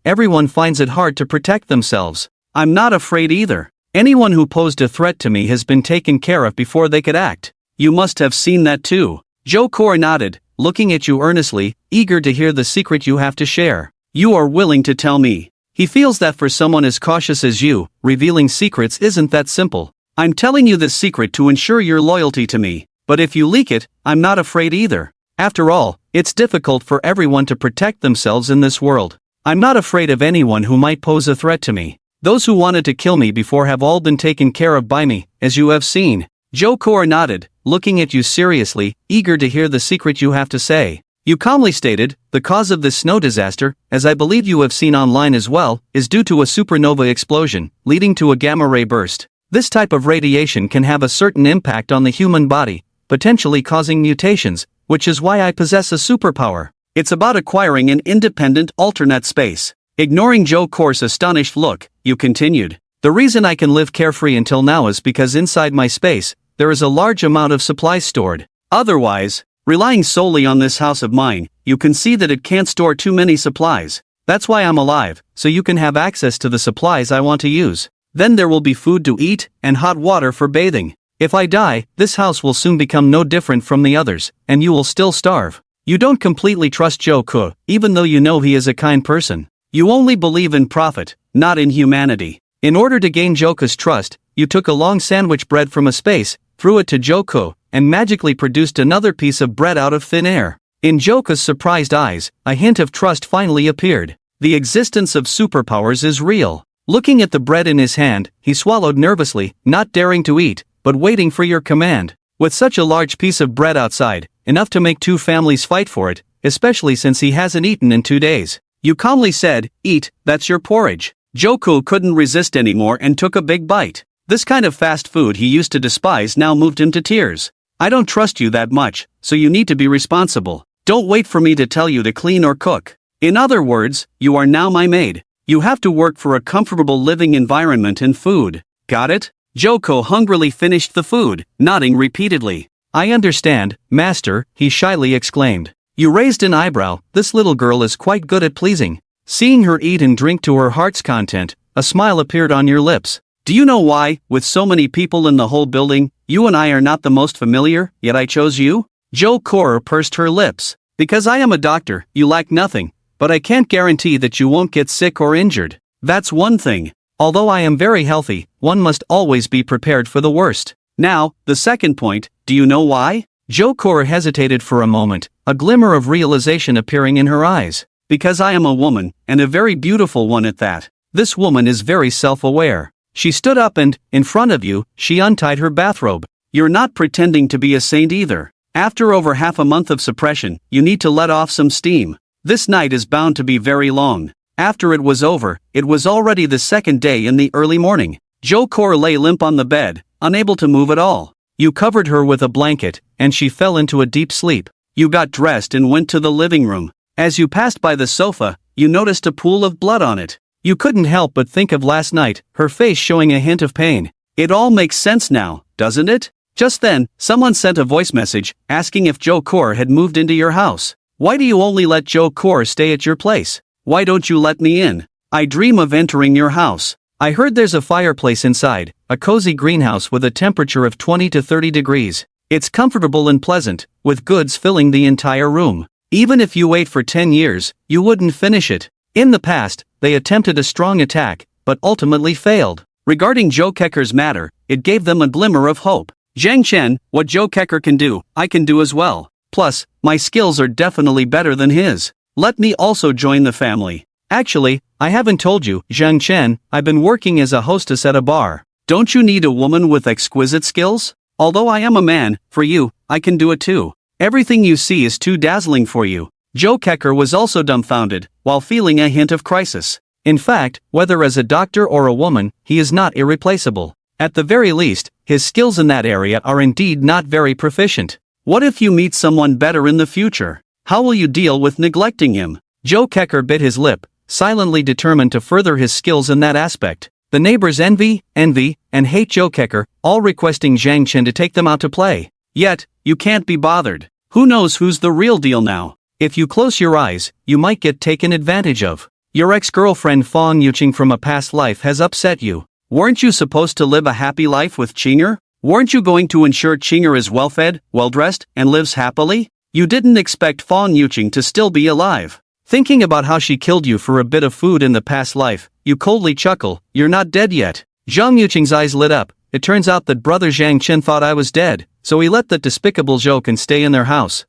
everyone finds it hard to protect themselves. I'm not afraid either. Anyone who posed a threat to me has been taken care of before they could act. You must have seen that too. Joko nodded, looking at you earnestly, eager to hear the secret you have to share. You are willing to tell me. He feels that for someone as cautious as you, revealing secrets isn't that simple. I'm telling you this secret to ensure your loyalty to me, but if you leak it, I'm not afraid either. After all, it's difficult for everyone to protect themselves in this world. I'm not afraid of anyone who might pose a threat to me. Those who wanted to kill me before have all been taken care of by me, as you have seen. Joko nodded, looking at you seriously, eager to hear the secret you have to say. You calmly stated, the cause of this snow disaster, as I believe you have seen online as well, is due to a supernova explosion, leading to a gamma-ray burst. This type of radiation can have a certain impact on the human body, potentially causing mutations, which is why I possess a superpower. It's about acquiring an independent alternate space. Ignoring Joko's astonished look, you continued. The reason I can live carefree until now is because inside my space, there is a large amount of supplies stored. Otherwise, relying solely on this house of mine, you can see that it can't store too many supplies. That's why I'm alive, so you can have access to the supplies I want to use. Then there will be food to eat, and hot water for bathing. If I die, this house will soon become no different from the others, and you will still starve. You don't completely trust Joko, even though you know he is a kind person. You only believe in profit, not in humanity. In order to gain Joko's trust, you took a long sandwich bread from a space, threw it to Joko, and magically produced another piece of bread out of thin air. In Joko's surprised eyes, a hint of trust finally appeared. The existence of superpowers is real. Looking at the bread in his hand, he swallowed nervously, not daring to eat, but waiting for your command. With such a large piece of bread outside, enough to make 2 families fight for it, especially since he hasn't eaten in 2 days. You calmly said, "Eat, that's your porridge." Joku couldn't resist anymore and took a big bite. This kind of fast food he used to despise now moved him to tears. "I don't trust you that much, so you need to be responsible. Don't wait for me to tell you to clean or cook. In other words, you are now my maid. You have to work for a comfortable living environment and food. Got it?" Joko hungrily finished the food, nodding repeatedly. "I understand, master," he shyly exclaimed. You raised an eyebrow. This little girl is quite good at pleasing. Seeing her eat and drink to her heart's content, a smile appeared on your lips. "Do you know why, with so many people in the whole building, you and I are not the most familiar, yet I chose you?" Joko pursed her lips. "Because I am a doctor, you lack nothing, but I can't guarantee that you won't get sick or injured. That's one thing. Although I am very healthy, one must always be prepared for the worst. Now, the second point, do you know why?" Joko hesitated for a moment, a glimmer of realization appearing in her eyes. "Because I am a woman, and a very beautiful one at that." This woman is very self-aware. She stood up and, in front of you, she untied her bathrobe. "You're not pretending to be a saint either. After over half a month of suppression, you need to let off some steam. This night is bound to be very long." After it was over, it was already the second day in the early morning. Joko lay limp on the bed, unable to move at all. You covered her with a blanket, and she fell into a deep sleep. You got dressed and went to the living room. As you passed by the sofa, you noticed a pool of blood on it. You couldn't help but think of last night, her face showing a hint of pain. It all makes sense now, doesn't it? Just then, someone sent a voice message, asking if Joko had moved into your house. "Why do you only let Joko stay at your place? Why don't you let me in? I dream of entering your house. I heard there's a fireplace inside, a cozy greenhouse with a temperature of 20 to 30 degrees. It's comfortable and pleasant, with goods filling the entire room. Even if you wait for 10 years, you wouldn't finish it." In the past, they attempted a strong attack, but ultimately failed. Regarding Jokeker's matter, it gave them a glimmer of hope. "Zhang Chen, what Jokeker can do, I can do as well. Plus, my skills are definitely better than his. Let me also join the family." "Actually, I haven't told you, Zhang Chen, I've been working as a hostess at a bar." "Don't you need a woman with exquisite skills? Although I am a man, for you, I can do it too. Everything you see is too dazzling for you." Jokeker was also dumbfounded, while feeling a hint of crisis. In fact, whether as a doctor or a woman, he is not irreplaceable. At the very least, his skills in that area are indeed not very proficient. What if you meet someone better in the future? How will you deal with neglecting him? Jokeker bit his lip, silently determined to further his skills in that aspect. The neighbors envy, and hate Jokeker, all requesting Zhang Chen to take them out to play. Yet, you can't be bothered. Who knows who's the real deal now? If you close your eyes, you might get taken advantage of. Your ex-girlfriend Fong Yuqing from a past life has upset you. Weren't you supposed to live a happy life with Qinger? Weren't you going to ensure Qinger is well-fed, well-dressed, and lives happily? You didn't expect Fong Yuqing to still be alive. Thinking about how she killed you for a bit of food in the past life, you coldly chuckle, "You're not dead yet." Zhang Yuqing's eyes lit up. It turns out that brother Zhang Chen thought I was dead, so he let that despicable Joken stay in their house.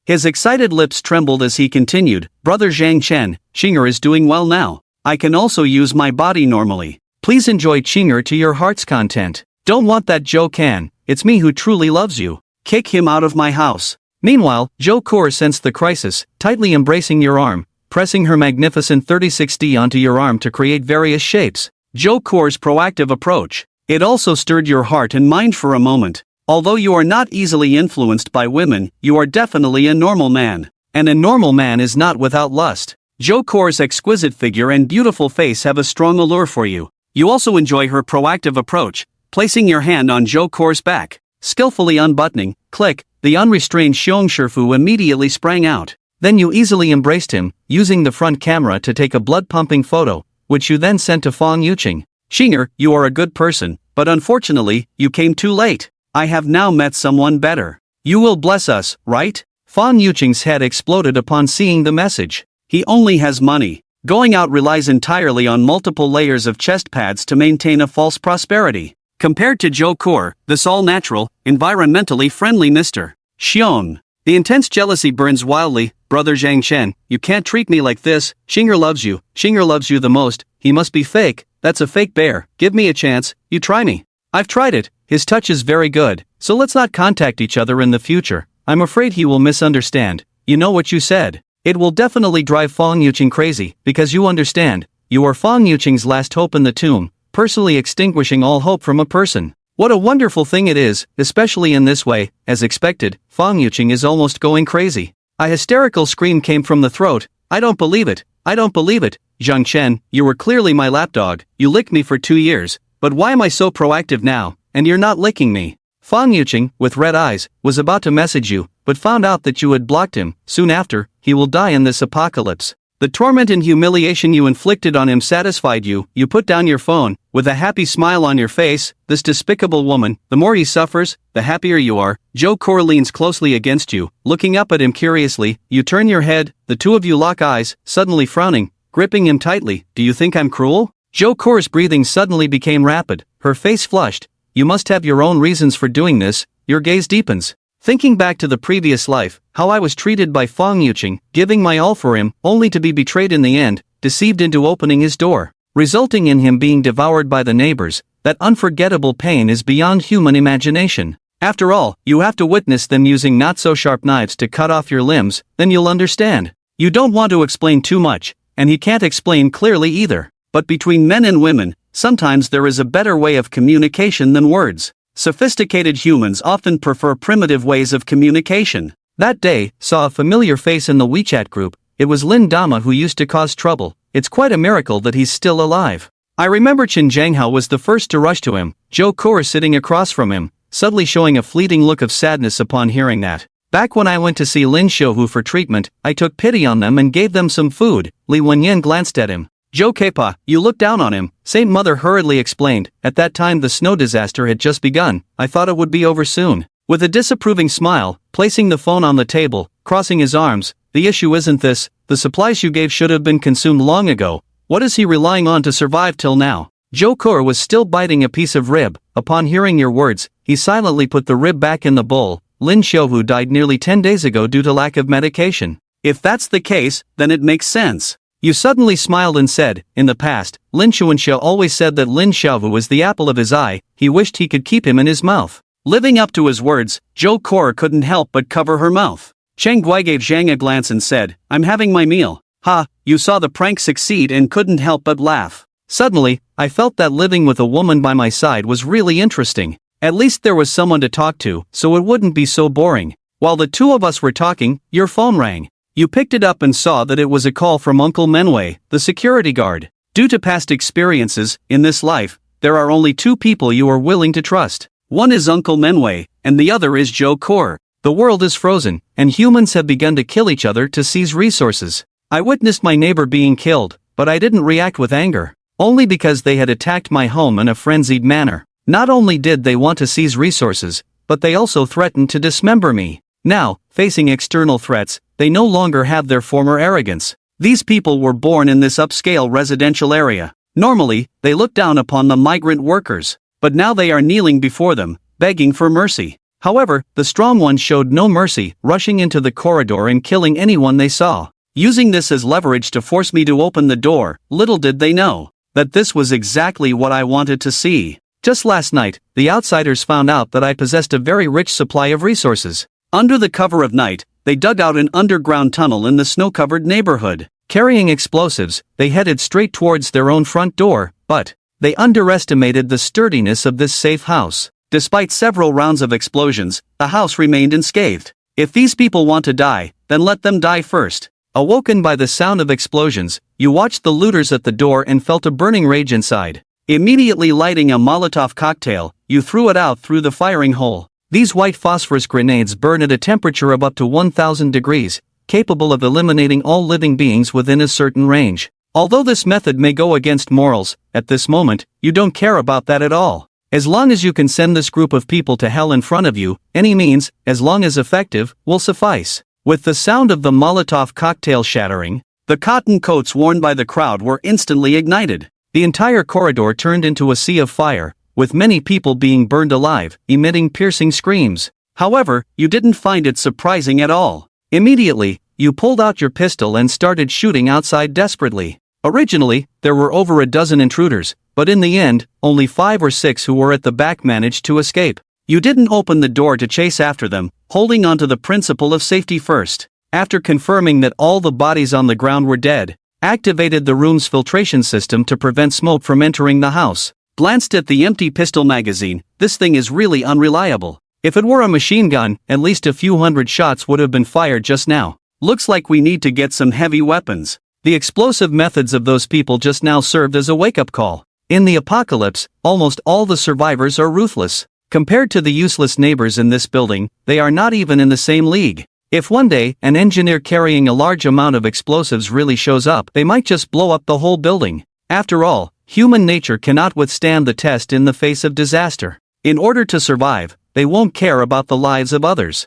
His excited lips trembled as he continued, "Brother Zhang Chen, Qinger is doing well now. I can also use my body normally. Please enjoy Qinger to your heart's content. Don't want that Joken, it's me who truly loves you. Kick him out of my house." Meanwhile, Joko sensed the crisis, tightly embracing your arm, pressing her magnificent 36D onto your arm to create various shapes. Joko's proactive approach. It also stirred your heart and mind for a moment. Although you are not easily influenced by women, you are definitely a normal man. And a normal man is not without lust. Joko's exquisite figure and beautiful face have a strong allure for you. You also enjoy her proactive approach, placing your hand on Joko's back. Skillfully unbuttoning, click, the unrestrained Xiong Shifu immediately sprang out. Then you easily embraced him, using the front camera to take a blood-pumping photo, which you then sent to Fong Yuqing. "Qinger, you are a good person, but unfortunately, you came too late. I have now met someone better. You will bless us, right?" Fong Yuqing's head exploded upon seeing the message. He only has money. Going out relies entirely on multiple layers of chest pads to maintain a false prosperity. Compared to Joko, this all-natural, environmentally friendly Mr. Xiong. The intense jealousy burns wildly. "Brother Zhang Chen, you can't treat me like this. Qinger loves you. Qinger loves you the most. He must be fake. That's a fake bear. Give me a chance. You try me." "I've tried it. His touch is very good, so let's not contact each other in the future. I'm afraid he will misunderstand. you know what you said. It will definitely drive Fong Yuqing crazy, because you understand, you are Fong Yuqing's last hope in the tomb, personally extinguishing all hope from a person. What a wonderful thing it is, especially in this way. As expected, Fong Yuqing is almost going crazy. A hysterical scream came from the throat. I don't believe it, I don't believe it. Zhang Chen, you were clearly my lapdog, you licked me for 2 years, but why am I so proactive now, and you're not licking me? Fong Yuqing, with red eyes, was about to message you, but found out that you had blocked him. Soon after, he will die in this apocalypse. The torment and humiliation you inflicted on him satisfied you. You put down your phone, with a happy smile on your face. This despicable woman, the more he suffers, the happier you are. Joe Kor leans closely against you, looking up at him curiously. You turn your head, the two of you lock eyes, suddenly frowning, gripping him tightly. Do you think I'm cruel? Joe Kor's breathing suddenly became rapid, her face flushed. You must have your own reasons for doing this. Your gaze deepens. Thinking back to the previous life, how I was treated by Fong Yuqing, giving my all for him, only to be betrayed in the end, deceived into opening his door, resulting in him being devoured by the neighbors. That unforgettable pain is beyond human imagination. After all, you have to witness them using not-so-sharp knives to cut off your limbs, then you'll understand. You don't want to explain too much, and he can't explain clearly either. But between men and women, sometimes there is a better way of communication than words. Sophisticated humans often prefer primitive ways of communication. That day, saw a familiar face in the WeChat group. It was Lin Dama who used to cause trouble. It's quite a miracle that he's still alive. I remember Chen Jianghao was the first to rush to him, Joe Kor sitting across from him, subtly showing a fleeting look of sadness upon hearing that. Back when I went to see Lin Xiaohu for treatment, I took pity on them and gave them some food. Li Wenyan glanced at him. Joe Kepa, you look down on him, Saint Mother hurriedly explained. At that time the snow disaster had just begun. I thought it would be over soon. With a disapproving smile, placing the phone on the table, crossing his arms, the issue isn't this, the supplies you gave should have been consumed long ago. What is he relying on to survive till now? Joe Kor was still biting a piece of rib. Upon hearing your words, he silently put the rib back in the bowl. Lin Xiaohu died nearly 10 days ago due to lack of medication. If that's the case, then it makes sense. You suddenly smiled and said, in the past, Lin Xuanxia always said that Lin Xiaohu was the apple of his eye. He wished he could keep him in his mouth. Living up to his words, Joe Kor couldn't help but cover her mouth. Cheng Guai gave Zhang a glance and said, I'm having my meal. Ha, you saw the prank succeed and couldn't help but laugh. Suddenly, I felt that living with a woman by my side was really interesting. At least there was someone to talk to, so it wouldn't be so boring. While the two of us were talking, your phone rang. You picked it up and saw that it was a call from Uncle Manhwa, the security guard. Due to past experiences, in this life, there are only two people you are willing to trust. One is Uncle Manhwa, and the other is Joe Kor. The world is frozen, and humans have begun to kill each other to seize resources. I witnessed my neighbor being killed, but I didn't react with anger. Only because they had attacked my home in a frenzied manner. Not only did they want to seize resources, but they also threatened to dismember me. Now, facing external threats, they no longer have their former arrogance. These people were born in this upscale residential area. Normally, they look down upon the migrant workers, but now they are kneeling before them, begging for mercy. However, the strong ones showed no mercy, rushing into the corridor and killing anyone they saw. Using this as leverage to force me to open the door, little did they know that this was exactly what I wanted to see. Just last night, the outsiders found out that I possessed a very rich supply of resources. Under the cover of night, they dug out an underground tunnel in the snow-covered neighborhood. Carrying explosives, they headed straight towards their own front door, but they underestimated the sturdiness of this safe house. Despite several rounds of explosions, the house remained unscathed. If these people want to die, then let them die first. Awoken by the sound of explosions, you watched the looters at the door and felt a burning rage inside. Immediately lighting a Molotov cocktail, you threw it out through the firing hole. These white phosphorus grenades burn at a temperature of up to 1000 degrees, capable of eliminating all living beings within a certain range. Although this method may go against morals, at this moment, you don't care about that at all. As long as you can send this group of people to hell in front of you, any means, as long as effective, will suffice. With the sound of the Molotov cocktail shattering, the cotton coats worn by the crowd were instantly ignited. The entire corridor turned into a sea of fire, with many people being burned alive, emitting piercing screams. However, you didn't find it surprising at all. Immediately, you pulled out your pistol and started shooting outside desperately. Originally, there were over a dozen intruders, but in the end, only 5 or 6 who were at the back managed to escape. You didn't open the door to chase after them, holding on to the principle of safety first. After confirming that all the bodies on the ground were dead, activated the room's filtration system to prevent smoke from entering the house. Glanced at the empty pistol magazine. This thing is really unreliable. If it were a machine gun, at least a few hundred shots would have been fired just now. Looks like we need to get some heavy weapons. The explosive methods of those people just now served as a wake-up call. In the apocalypse, almost all the survivors are ruthless. Compared to the useless neighbors in this building, they are not even in the same league. If one day, an engineer carrying a large amount of explosives really shows up, they might just blow up the whole building. After all, human nature cannot withstand the test in the face of disaster. In order to survive, they won't care about the lives of others.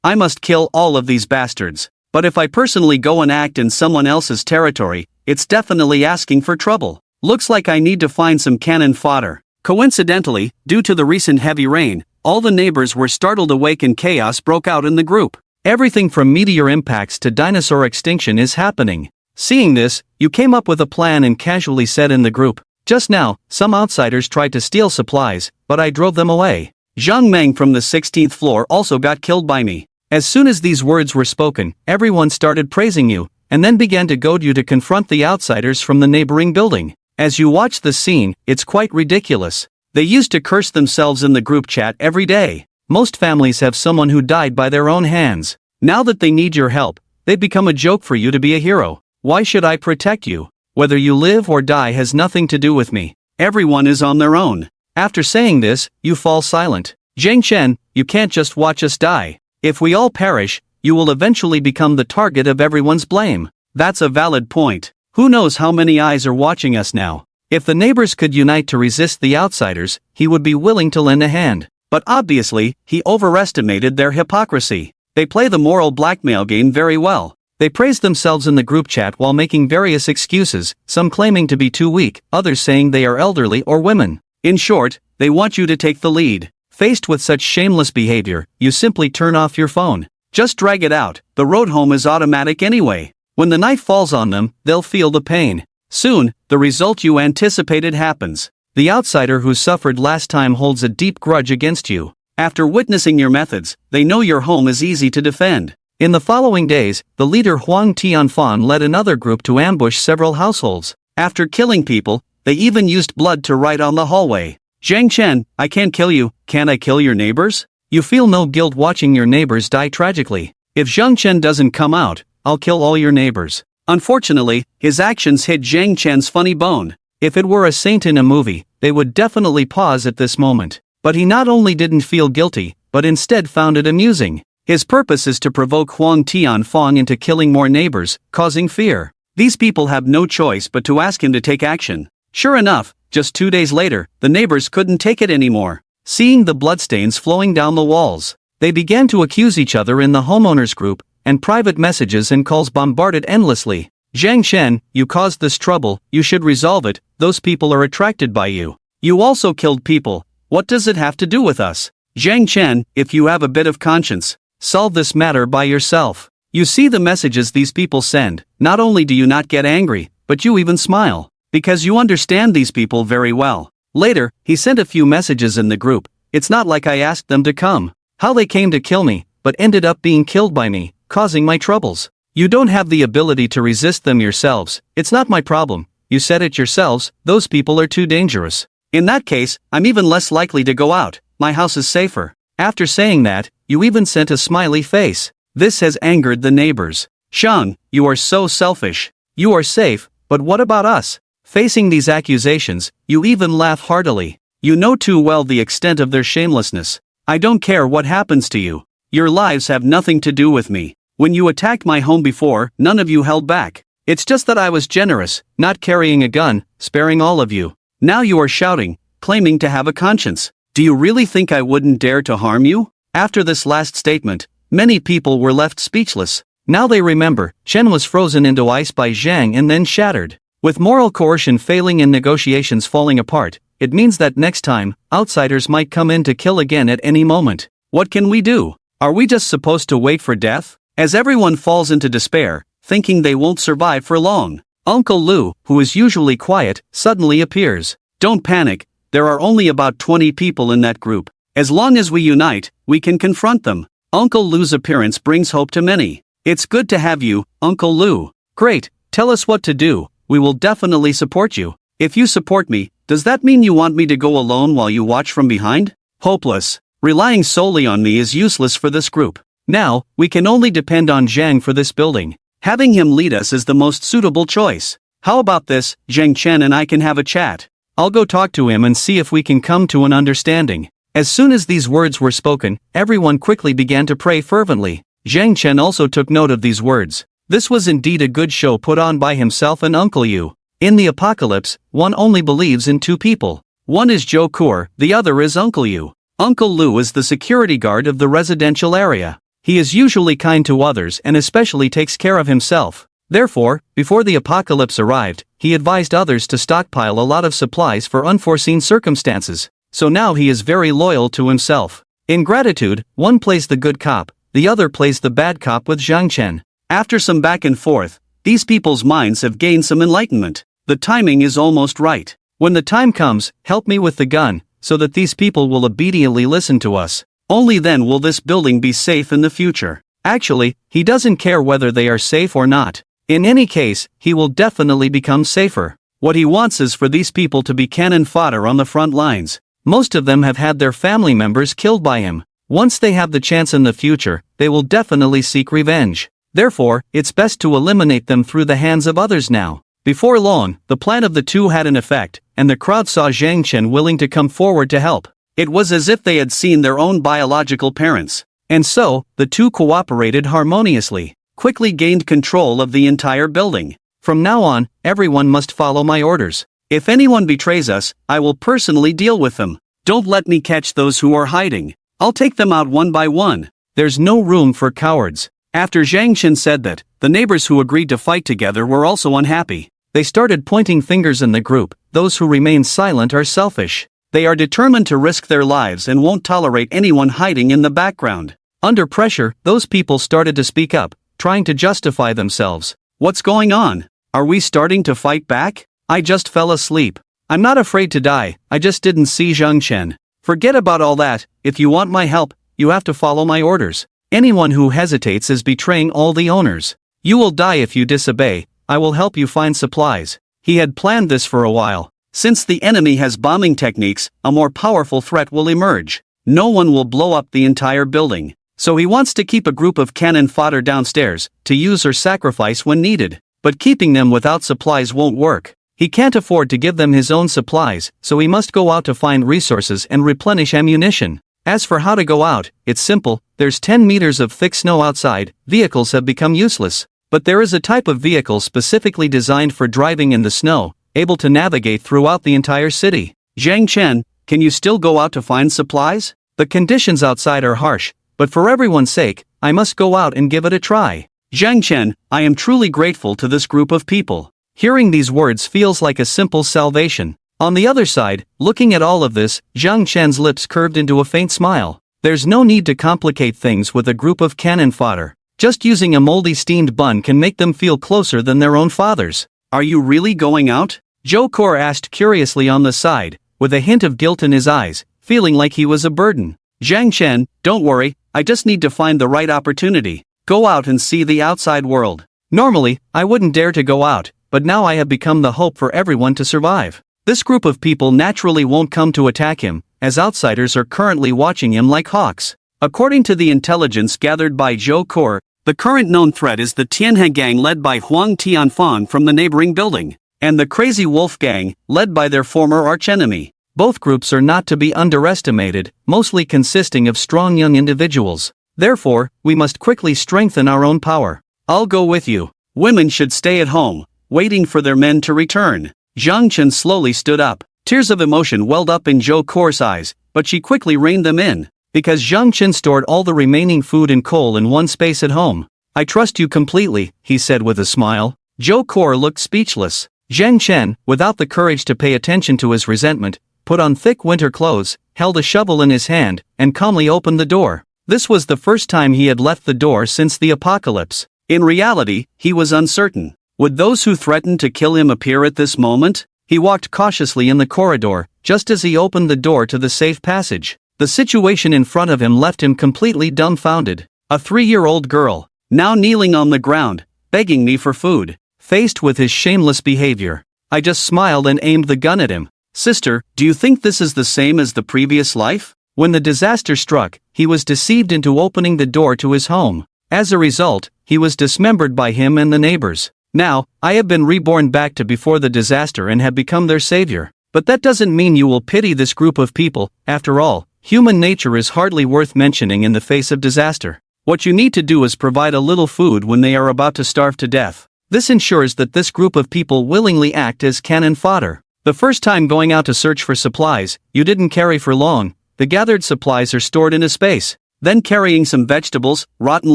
I must kill all of these bastards. But if I personally go and act in someone else's territory, it's definitely asking for trouble. Looks like I need to find some cannon fodder. Coincidentally, due to the recent heavy rain, all the neighbors were startled awake and chaos broke out in the group. Everything from meteor impacts to dinosaur extinction is happening. Seeing this, you came up with a plan and casually said in the group, "Just now, some outsiders tried to steal supplies, but I drove them away. Zhang Meng from the 16th floor also got killed by me." As soon as these words were spoken, everyone started praising you, and then began to goad you to confront the outsiders from the neighboring building. As you watch the scene, it's quite ridiculous. They used to curse themselves in the group chat every day. Most families have someone who died by their own hands. Now that they need your help, they've become a joke for you to be a hero. Why should I protect you? Whether you live or die has nothing to do with me. Everyone is on their own. After saying this, you fall silent. Zhang Chen, you can't just watch us die. If we all perish, you will eventually become the target of everyone's blame. That's a valid point. Who knows how many eyes are watching us now? If the neighbors could unite to resist the outsiders, he would be willing to lend a hand. But obviously, he overestimated their hypocrisy. They play the moral blackmail game very well. They praise themselves in the group chat while making various excuses, some claiming to be too weak, others saying they are elderly or women. In short, they want you to take the lead. Faced with such shameless behavior, you simply turn off your phone. Just drag it out, the road home is automatic anyway. When the knife falls on them, they'll feel the pain. Soon, the result you anticipated happens. The outsider who suffered last time holds a deep grudge against you. After witnessing your methods, they know your home is easy to defend. In the following days, the leader Huang Tianfan led another group to ambush several households. After killing people, they even used blood to write on the hallway. Zhang Chen, I can't kill you, can't I kill your neighbors? You feel no guilt watching your neighbors die tragically. If Zhang Chen doesn't come out, I'll kill all your neighbors. Unfortunately, his actions hit Zhang Chen's funny bone. If it were a saint in a movie, they would definitely pause at this moment. But he not only didn't feel guilty, but instead found it amusing. His purpose is to provoke Huang Tianfang into killing more neighbors, causing fear. These people have no choice but to ask him to take action. Sure enough, just 2 days later, the neighbors couldn't take it anymore. Seeing the bloodstains flowing down the walls, they began to accuse each other in the homeowners group, and private messages and calls bombarded endlessly. Zhang Chen, you caused this trouble, you should resolve it, those people are attracted by you. You also killed people, what does it have to do with us? Zhang Chen, if you have a bit of conscience, solve this matter by yourself. You see the messages these people send, not only do you not get angry, but you even smile. Because you understand these people very well. Later, he sent a few messages in the group. It's not like I asked them to come. How they came to kill me, but ended up being killed by me, causing my troubles. You don't have the ability to resist them yourselves. It's not my problem. You said it yourselves, those people are too dangerous. In that case, I'm even less likely to go out. My house is safer. After saying that, you even sent a smiley face. This has angered the neighbors. Shang, you are so selfish. You are safe, but what about us? Facing these accusations, you even laugh heartily. You know too well the extent of their shamelessness. I don't care what happens to you. Your lives have nothing to do with me. When you attacked my home before, none of you held back. It's just that I was generous, not carrying a gun, sparing all of you. Now you are shouting, claiming to have a conscience. Do you really think I wouldn't dare to harm you? After this last statement, many people were left speechless. Now they remember, Chen was frozen into ice by Zhang and then shattered. With moral coercion failing and negotiations falling apart, it means that next time, outsiders might come in to kill again at any moment. What can we do? Are we just supposed to wait for death? As everyone falls into despair, thinking they won't survive for long, Uncle Lu, who is usually quiet, suddenly appears. Don't panic, there are only about 20 people in that group. As long as we unite, we can confront them. Uncle Lu's appearance brings hope to many. It's good to have you, Uncle Lou. Great, tell us what to do, we will definitely support you. If you support me, does that mean you want me to go alone while you watch from behind? Hopeless. Relying solely on me is useless for this group. Now, we can only depend on Zhang for this building. Having him lead us is the most suitable choice. How about this, Zhang Chen and I can have a chat. I'll go talk to him and see if we can come to an understanding. As soon as these words were spoken, everyone quickly began to pray fervently. Zhang Chen also took note of these words. This was indeed a good show put on by himself and Uncle Yu. In the apocalypse, one only believes in two people. One is Zhou Kur, the other is Uncle Yu. Uncle Lu is the security guard of the residential area. He is usually kind to others and especially takes care of himself. Therefore, before the apocalypse arrived, he advised others to stockpile a lot of supplies for unforeseen circumstances. So now he is very loyal to himself. In gratitude, one plays the good cop, the other plays the bad cop with Zhang Chen. After some back and forth, these people's minds have gained some enlightenment. The timing is almost right. When the time comes, help me with the gun, so that these people will obediently listen to us. Only then will this building be safe in the future. Actually, he doesn't care whether they are safe or not. In any case, he will definitely become safer. What he wants is for these people to be cannon fodder on the front lines. Most of them have had their family members killed by him. Once they have the chance in the future, they will definitely seek revenge. Therefore, it's best to eliminate them through the hands of others now. Before long, the plan of the two had an effect, and the crowd saw Zhang Chen willing to come forward to help. It was as if they had seen their own biological parents. And so, the two cooperated harmoniously, quickly gained control of the entire building. From now on, everyone must follow my orders. If anyone betrays us, I will personally deal with them. Don't let me catch those who are hiding. I'll take them out one by one. There's no room for cowards. After Zhang Chen said that, the neighbors who agreed to fight together were also unhappy. They started pointing fingers in the group. Those who remain silent are selfish. They are determined to risk their lives and won't tolerate anyone hiding in the background. Under pressure, those people started to speak up, trying to justify themselves. What's going on? Are we starting to fight back? I just fell asleep. I'm not afraid to die, I just didn't see Zhang Chen. Forget about all that. If you want my help, you have to follow my orders. Anyone who hesitates is betraying all the owners. You will die if you disobey. I will help you find supplies. He had planned this for a while. Since the enemy has bombing techniques, a more powerful threat will emerge. No one will blow up the entire building. So he wants to keep a group of cannon fodder downstairs, to use or sacrifice when needed. But keeping them without supplies won't work. He can't afford to give them his own supplies, so he must go out to find resources and replenish ammunition. As for how to go out, it's simple. There's 10 meters of thick snow outside. Vehicles have become useless. But there is a type of vehicle specifically designed for driving in the snow, able to navigate throughout the entire city. Zhang Chen, can you still go out to find supplies? The conditions outside are harsh, but for everyone's sake, I must go out and give it a try. Zhang Chen, I am truly grateful to this group of people. Hearing these words feels like a simple salvation. On the other side, looking at all of this, Zhang Chen's lips curved into a faint smile. There's no need to complicate things with a group of cannon fodder. Just using a moldy steamed bun can make them feel closer than their own fathers. Are you really going out? Zhou Kor asked curiously on the side, with a hint of guilt in his eyes, feeling like he was a burden. Zhang Chen, don't worry, I just need to find the right opportunity. Go out and see the outside world. Normally, I wouldn't dare to go out, but now I have become the hope for everyone to survive. This group of people naturally won't come to attack him, as outsiders are currently watching him like hawks. According to the intelligence gathered by Zhou Kor, the current known threat is the Tianhe gang led by Huang Tianfang from the neighboring building, and the Crazy Wolf gang, led by their former archenemy. Both groups are not to be underestimated, mostly consisting of strong young individuals. Therefore, we must quickly strengthen our own power. I'll go with you. Women should stay at home, waiting for their men to return. Zhang Chen slowly stood up. Tears of emotion welled up in Zhou Kor's eyes, but she quickly reined them in. Because Zhang Chen stored all the remaining food and coal in one space at home. I trust you completely, he said with a smile. Zhou Kor looked speechless. Zhang Chen, without the courage to pay attention to his resentment, put on thick winter clothes, held a shovel in his hand, and calmly opened the door. This was the first time he had left the door since the apocalypse. In reality, he was uncertain. Would those who threatened to kill him appear at this moment? He walked cautiously in the corridor, just as he opened the door to the safe passage. The situation in front of him left him completely dumbfounded. A 3-year-old girl. now kneeling on the ground, begging me for food. Faced with his shameless behavior, I just smiled and aimed the gun at him. Sister, do you think this is the same as the previous life? When the disaster struck, he was deceived into opening the door to his home. As a result, he was dismembered by him and the neighbors. Now, I have been reborn back to before the disaster and have become their savior. But that doesn't mean you will pity this group of people. After all, human nature is hardly worth mentioning in the face of disaster. What you need to do is provide a little food when they are about to starve to death. This ensures that this group of people willingly act as cannon fodder. The first time going out to search for supplies, you didn't carry for long. The gathered supplies are stored in a space. Then carrying some vegetables, rotten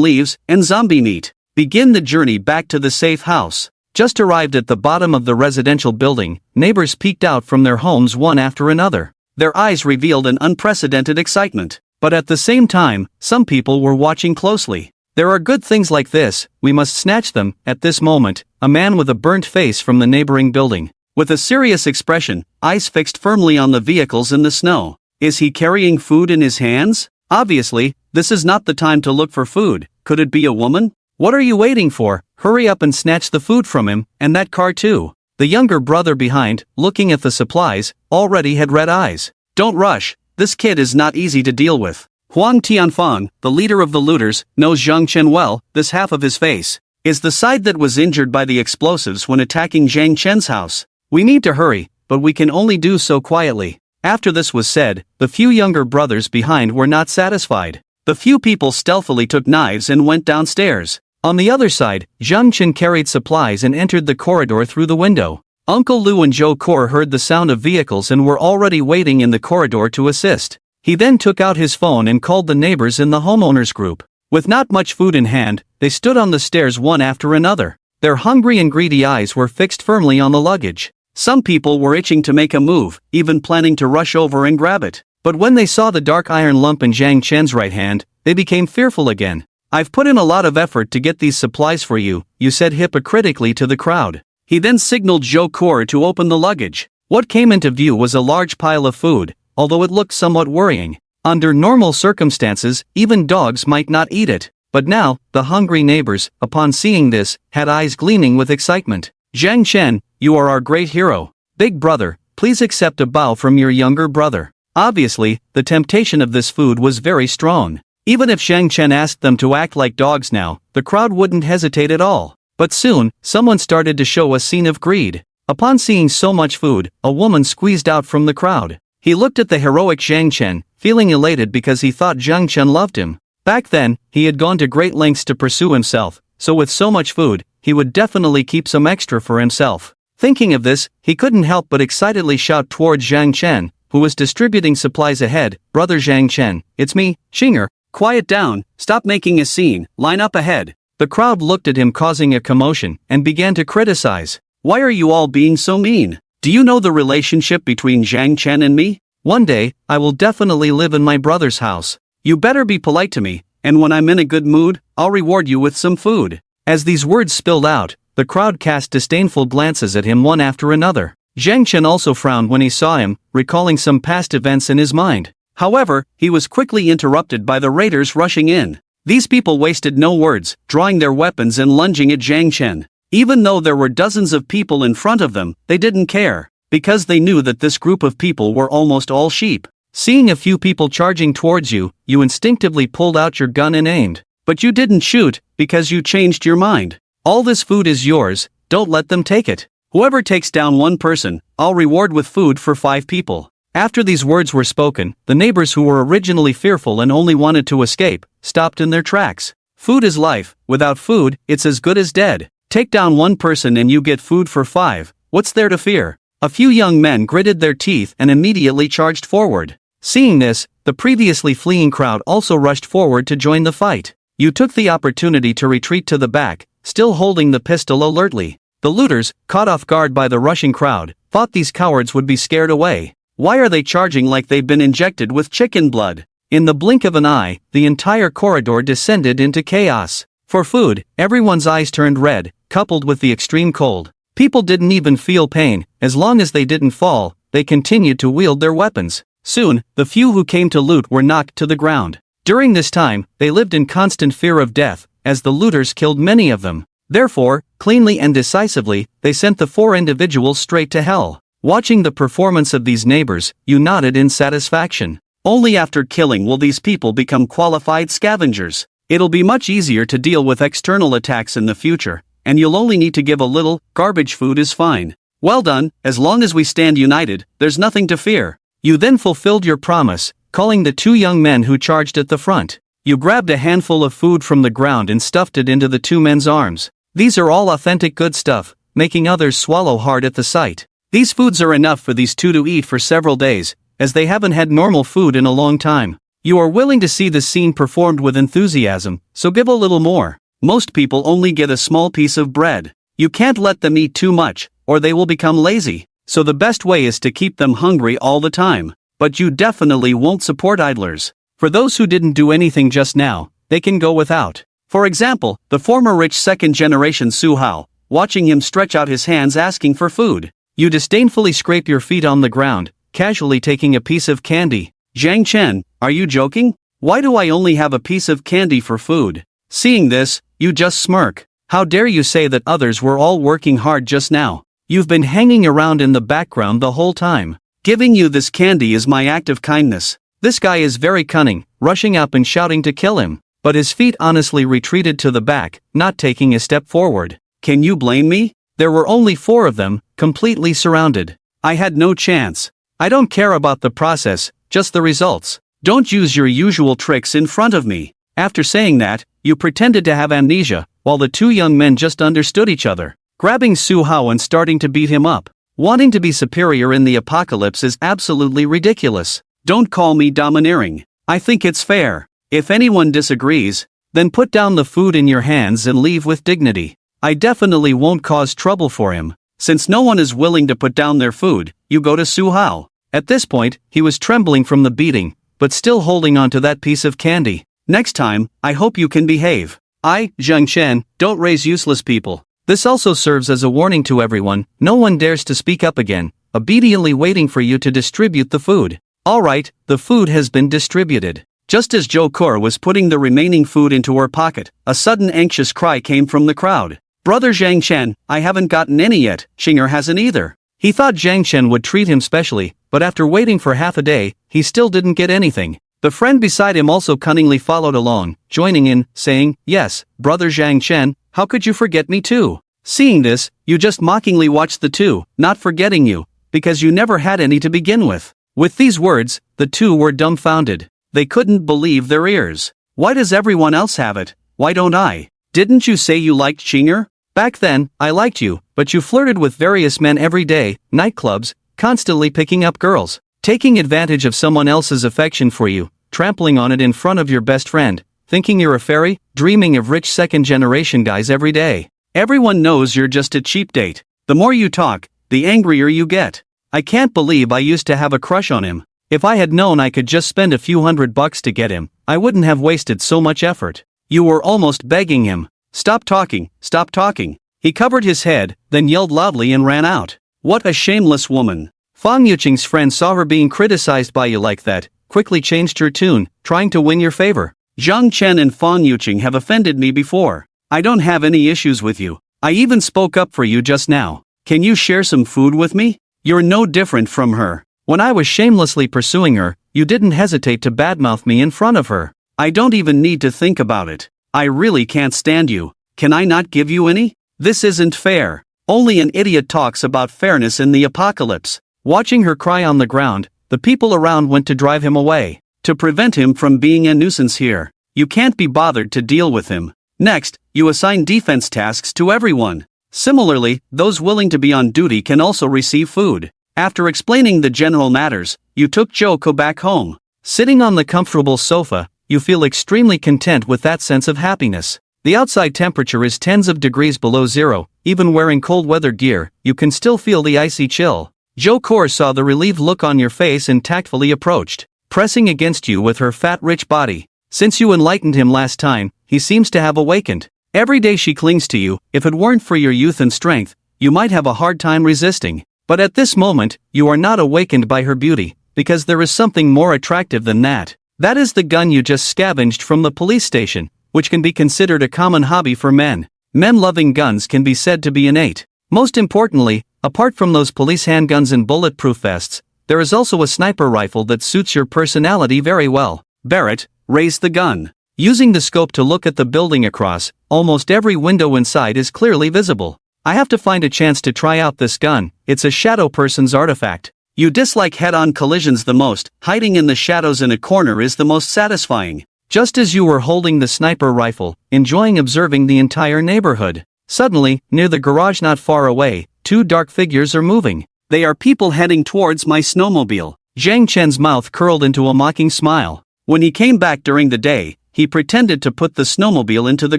leaves, and zombie meat. Begin the journey back to the safe house. Just arrived at the bottom of the residential building, neighbors peeked out from their homes one after another. Their eyes revealed an unprecedented excitement. But at the same time, some people were watching closely. There are good things like this, we must snatch them. At this moment, a man with a burnt face from the neighboring building, with a serious expression, eyes fixed firmly on the vehicles in the snow. Is he carrying food in his hands? Obviously, this is not the time to look for food. Could it be a woman? What are you waiting for? Hurry up and snatch the food from him, and that car too. The younger brother behind, looking at the supplies, already had red eyes. Don't rush, this kid is not easy to deal with. Huang Tianfang, the leader of the looters, knows Zhang Chen well. This half of his face is the side that was injured by the explosives when attacking Zhang Chen's house. We need to hurry, but we can only do so quietly. After this was said, the few younger brothers behind were not satisfied. The few people stealthily took knives and went downstairs. On the other side, Zhang Chen carried supplies and entered the corridor through the window. Uncle Lu and Zhou Kor heard the sound of vehicles and were already waiting in the corridor to assist. He then took out his phone and called the neighbors in the homeowners group. With not much food in hand, they stood on the stairs one after another. Their hungry and greedy eyes were fixed firmly on the luggage. Some people were itching to make a move, even planning to rush over and grab it. But when they saw the dark iron lump in Zhang Chen's right hand, they became fearful again. I've put in a lot of effort to get these supplies for you, you said hypocritically to the crowd. He then signaled Zhou Kor to open the luggage. What came into view was a large pile of food, although it looked somewhat worrying. Under normal circumstances, even dogs might not eat it. But now, the hungry neighbors, upon seeing this, had eyes gleaming with excitement. Zhang Chen, you are our great hero. Big brother, please accept a bow from your younger brother. Obviously, the temptation of this food was very strong. Even if Zhang Chen asked them to act like dogs now, the crowd wouldn't hesitate at all. But soon, someone started to show a scene of greed. Upon seeing so much food, a woman squeezed out from the crowd. He looked at the heroic Zhang Chen, feeling elated because he thought Zhang Chen loved him. Back then, he had gone to great lengths to pursue himself, so with so much food, he would definitely keep some extra for himself. Thinking of this, he couldn't help but excitedly shout towards Zhang Chen, who was distributing supplies ahead. Brother Zhang Chen, it's me, Xinger. Quiet down, stop making a scene, line up ahead. The crowd looked at him causing a commotion, and began to criticize. Why are you all being so mean? Do you know the relationship between Zhang Chen and me? One day, I will definitely live in my brother's house. You better be polite to me, and when I'm in a good mood, I'll reward you with some food. As these words spilled out, the crowd cast disdainful glances at him one after another. Zhang Chen also frowned when he saw him, recalling some past events in his mind. However, he was quickly interrupted by the raiders rushing in. These people wasted no words, drawing their weapons and lunging at Zhang Chen. Even though there were dozens of people in front of them, they didn't care, because they knew that this group of people were almost all sheep. Seeing a few people charging towards you, you instinctively pulled out your gun and aimed. But you didn't shoot, because you changed your mind. All this food is yours, don't let them take it. Whoever takes down one person, I'll reward with food for 5 people. After these words were spoken, the neighbors who were originally fearful and only wanted to escape, stopped in their tracks. Food is life, without food, it's as good as dead. Take down one person and you get food for 5, what's there to fear? A few young men gritted their teeth and immediately charged forward. Seeing this, the previously fleeing crowd also rushed forward to join the fight. You took the opportunity to retreat to the back, still holding the pistol alertly. The looters, caught off guard by the rushing crowd, thought these cowards would be scared away. Why are they charging like they've been injected with chicken blood? In the blink of an eye, the entire corridor descended into chaos. For food, everyone's eyes turned red, coupled with the extreme cold. People didn't even feel pain, as long as they didn't fall, they continued to wield their weapons. Soon, the few who came to loot were knocked to the ground. During this time, they lived in constant fear of death, as the looters killed many of them. Therefore, cleanly and decisively, they sent the 4 individuals straight to hell. Watching the performance of these neighbors, you nodded in satisfaction. Only after killing will these people become qualified scavengers. It'll be much easier to deal with external attacks in the future, and you'll only need to give a little. Garbage food is fine. Well done, as long as we stand united, there's nothing to fear. You then fulfilled your promise, calling the 2 young men who charged at the front. You grabbed a handful of food from the ground and stuffed it into the 2 men's arms. These are all authentic good stuff, making others swallow hard at the sight. These foods are enough for these 2 to eat for several days, as they haven't had normal food in a long time. You are willing to see the scene performed with enthusiasm, so give a little more. Most people only get a small piece of bread. You can't let them eat too much, or they will become lazy, so the best way is to keep them hungry all the time. But you definitely won't support idlers. For those who didn't do anything just now, they can go without. For example, the former rich 2nd-generation Su Hao, watching him stretch out his hands asking for food. You disdainfully scrape your feet on the ground, casually taking a piece of candy. Zhang Chen, are you joking? Why do I only have a piece of candy for food? Seeing this, you just smirk. How dare you say that others were all working hard just now? You've been hanging around in the background the whole time. Giving you this candy is my act of kindness. This guy is very cunning, rushing up and shouting to kill him. But his feet honestly retreated to the back, not taking a step forward. Can you blame me? There were only 4 of them, completely surrounded. I had no chance. I don't care about the process, just the results. Don't use your usual tricks in front of me. After saying that, you pretended to have amnesia, while the 2 young men just understood each other. Grabbing Su Hao and starting to beat him up. Wanting to be superior in the apocalypse is absolutely ridiculous. Don't call me domineering. I think it's fair. If anyone disagrees, then put down the food in your hands and leave with dignity. I definitely won't cause trouble for him. Since no one is willing to put down their food, you go to Su Hao. At this point, he was trembling from the beating, but still holding on to that piece of candy. Next time, I hope you can behave. Zhang Chen, don't raise useless people. This also serves as a warning to everyone. No one dares to speak up again, obediently waiting for you to distribute the food. Alright, the food has been distributed. Just as Zhou Kur was putting the remaining food into her pocket, a sudden anxious cry came from the crowd. Brother Zhang Chen, I haven't gotten any yet. Xinger hasn't either. He thought Zhang Chen would treat him specially, but after waiting for half a day, he still didn't get anything. The friend beside him also cunningly followed along, joining in, saying, Yes, brother Zhang Chen, how could you forget me too? Seeing this, you just mockingly watched the 2, not forgetting you, because you never had any to begin with. With these words, the 2 were dumbfounded. They couldn't believe their ears. Why does everyone else have it? Why don't I? Didn't you say you liked Xinger? Back then, I liked you, but you flirted with various men every day, nightclubs, constantly picking up girls, taking advantage of someone else's affection for you, trampling on it in front of your best friend, thinking you're a fairy, dreaming of rich 2nd-generation guys every day. Everyone knows you're just a cheap date. The more you talk, the angrier you get. I can't believe I used to have a crush on him. If I had known I could just spend a few $100 to get him, I wouldn't have wasted so much effort. You were almost begging him. Stop talking, stop talking. He covered his head, then yelled loudly and ran out. What a shameless woman. Fang Yuqing's friend saw her being criticized by you like that, quickly changed her tune, trying to win your favor. Zhang Chen and Fang Yuqing have offended me before. I don't have any issues with you. I even spoke up for you just now. Can you share some food with me? You're no different from her. When I was shamelessly pursuing her, you didn't hesitate to badmouth me in front of her. I don't even need to think about it. I really can't stand you. Can I not give you any? This isn't fair. Only an idiot talks about fairness in the apocalypse. Watching her cry on the ground, the people around went to drive him away. To prevent him from being a nuisance here, you can't be bothered to deal with him. Next, you assign defense tasks to everyone. Similarly, those willing to be on duty can also receive food. After explaining the general matters, you took Joko back home. Sitting on the comfortable sofa, you feel extremely content with that sense of happiness. The outside temperature is tens of degrees below zero. Even wearing cold weather gear, you can still feel the icy chill. Joko saw the relieved look on your face and tactfully approached, pressing against you with her fat rich body. Since you enlightened him last time, he seems to have awakened. Every day she clings to you. If it weren't for your youth and strength, you might have a hard time resisting. But at this moment, you are not awakened by her beauty, because there is something more attractive than that. That is the gun you just scavenged from the police station. which can be considered a common hobby for men. Men loving guns can be said to be innate. Most importantly, apart from those police handguns and bulletproof vests, there is also a sniper rifle that suits your personality very well. Barrett, raise the gun. Using the scope to look at the building across, almost every window inside is clearly visible. I have to find a chance to try out this gun, it's a shadow person's artifact. You dislike head-on collisions the most, hiding in the shadows in a corner is the most satisfying. Just as you were holding the sniper rifle, enjoying observing the entire neighborhood, suddenly, near the garage not far away, two dark figures are moving. They are people heading towards my snowmobile. Zhang Chen's mouth curled into a mocking smile. When he came back during the day, he pretended to put the snowmobile into the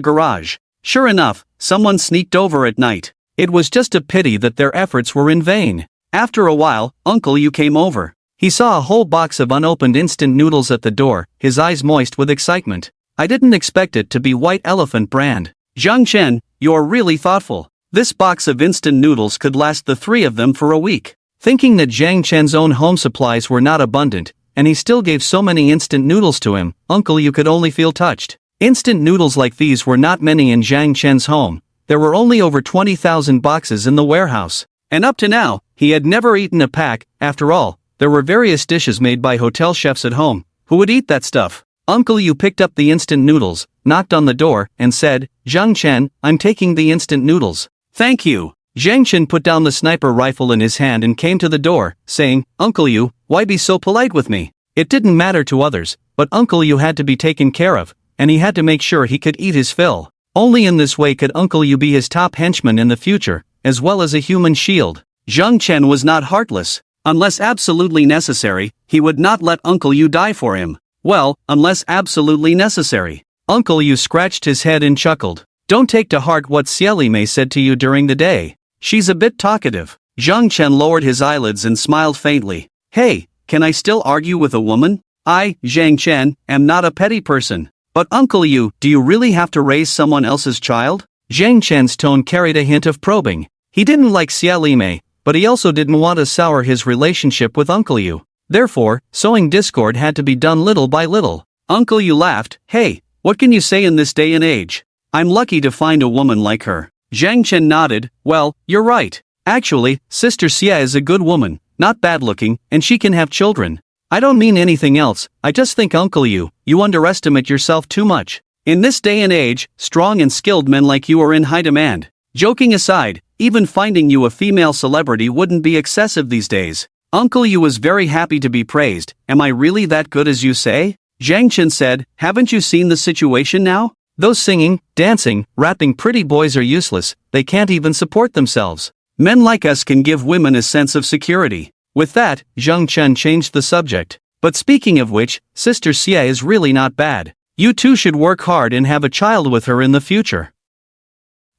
garage. Sure enough, someone sneaked over at night. It was just a pity that their efforts were in vain. After a while, Uncle Yu came over. He saw a whole box of unopened instant noodles at the door, his eyes moist with excitement. I didn't expect it to be White Elephant brand. Zhang Chen, you're really thoughtful. This box of instant noodles could last the three of them for a week. Thinking that Zhang Chen's own home supplies were not abundant, and he still gave so many instant noodles to him, Uncle Yu could only feel touched. Instant noodles like these were not many in Zhang Chen's home. There were only over 20,000 boxes in the warehouse. And up to now, he had never eaten a pack. After all, there were various dishes made by hotel chefs at home. Who would eat that stuff? Uncle Yu picked up the instant noodles, knocked on the door, and said, Zhang Chen, I'm taking the instant noodles. Thank you. Zhang Chen put down the sniper rifle in his hand and came to the door, saying, Uncle Yu, why be so polite with me? It didn't matter to others, but Uncle Yu had to be taken care of, and he had to make sure he could eat his fill. Only in this way could Uncle Yu be his top henchman in the future, as well as a human shield. Zhang Chen was not heartless. Unless absolutely necessary, he would not let Uncle Yu die for him. Well, unless absolutely necessary. Uncle Yu scratched his head and chuckled. Don't take to heart what Xieli Mei said to you during the day. She's a bit talkative. Zhang Chen lowered his eyelids and smiled faintly. Hey, can I still argue with a woman? I, Zhang Chen, am not a petty person. But Uncle Yu, do you really have to raise someone else's child? Zhang Chen's tone carried a hint of probing. He didn't like Xieli Mei, but he also didn't want to sour his relationship with Uncle Yu. Therefore, sowing discord had to be done little by little. Uncle Yu laughed. Hey, what can you say in this day and age? I'm lucky to find a woman like her. Zhang Chen nodded. Well, you're right. Actually, Sister Xia is a good woman, not bad-looking, and she can have children. I don't mean anything else, I just think Uncle Yu, you underestimate yourself too much. In this day and age, strong and skilled men like you are in high demand. Joking aside, even finding you a female celebrity wouldn't be excessive these days. Uncle Yu was very happy to be praised. Am I really that good as you say? Zhang Chen said, haven't you seen the situation now? Those singing, dancing, rapping pretty boys are useless, they can't even support themselves. Men like us can give women a sense of security. With that, Zhang Chen changed the subject. But speaking of which, Sister Xia is really not bad. You two should work hard and have a child with her in the future.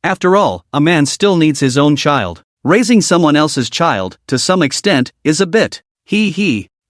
After all, a man still needs his own child. Raising someone else's child, to some extent, is a bit.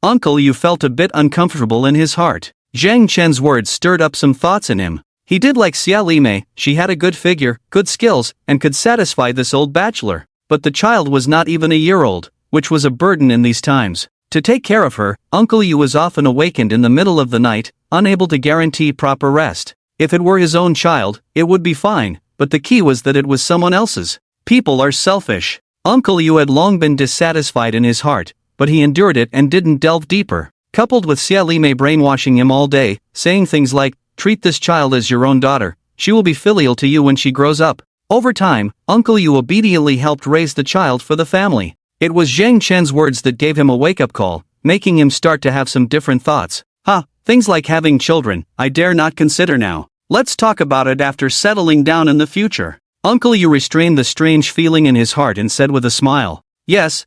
Uncle Yu felt a bit uncomfortable in his heart. Zhang Chen's words stirred up some thoughts in him. He did like Xieli Mei, she had a good figure, good skills, and could satisfy this old bachelor. But the child was not even a year old, which was a burden in these times. To take care of her, Uncle Yu was often awakened in the middle of the night, unable to guarantee proper rest. If it were his own child, it would be fine. But the key was that it was someone else's. People are selfish. Uncle Yu had long been dissatisfied in his heart, but he endured it and didn't delve deeper. Coupled with Xieli Mei brainwashing him all day, saying things like, treat this child as your own daughter, she will be filial to you when she grows up. Over time, Uncle Yu obediently helped raise the child for the family. It was Zhang Chen's words that gave him a wake-up call, making him start to have some different thoughts. Things like having children, I dare not consider now. Let's talk about it after settling down in the future. Uncle Yu restrained the strange feeling in his heart and said with a smile. Yes,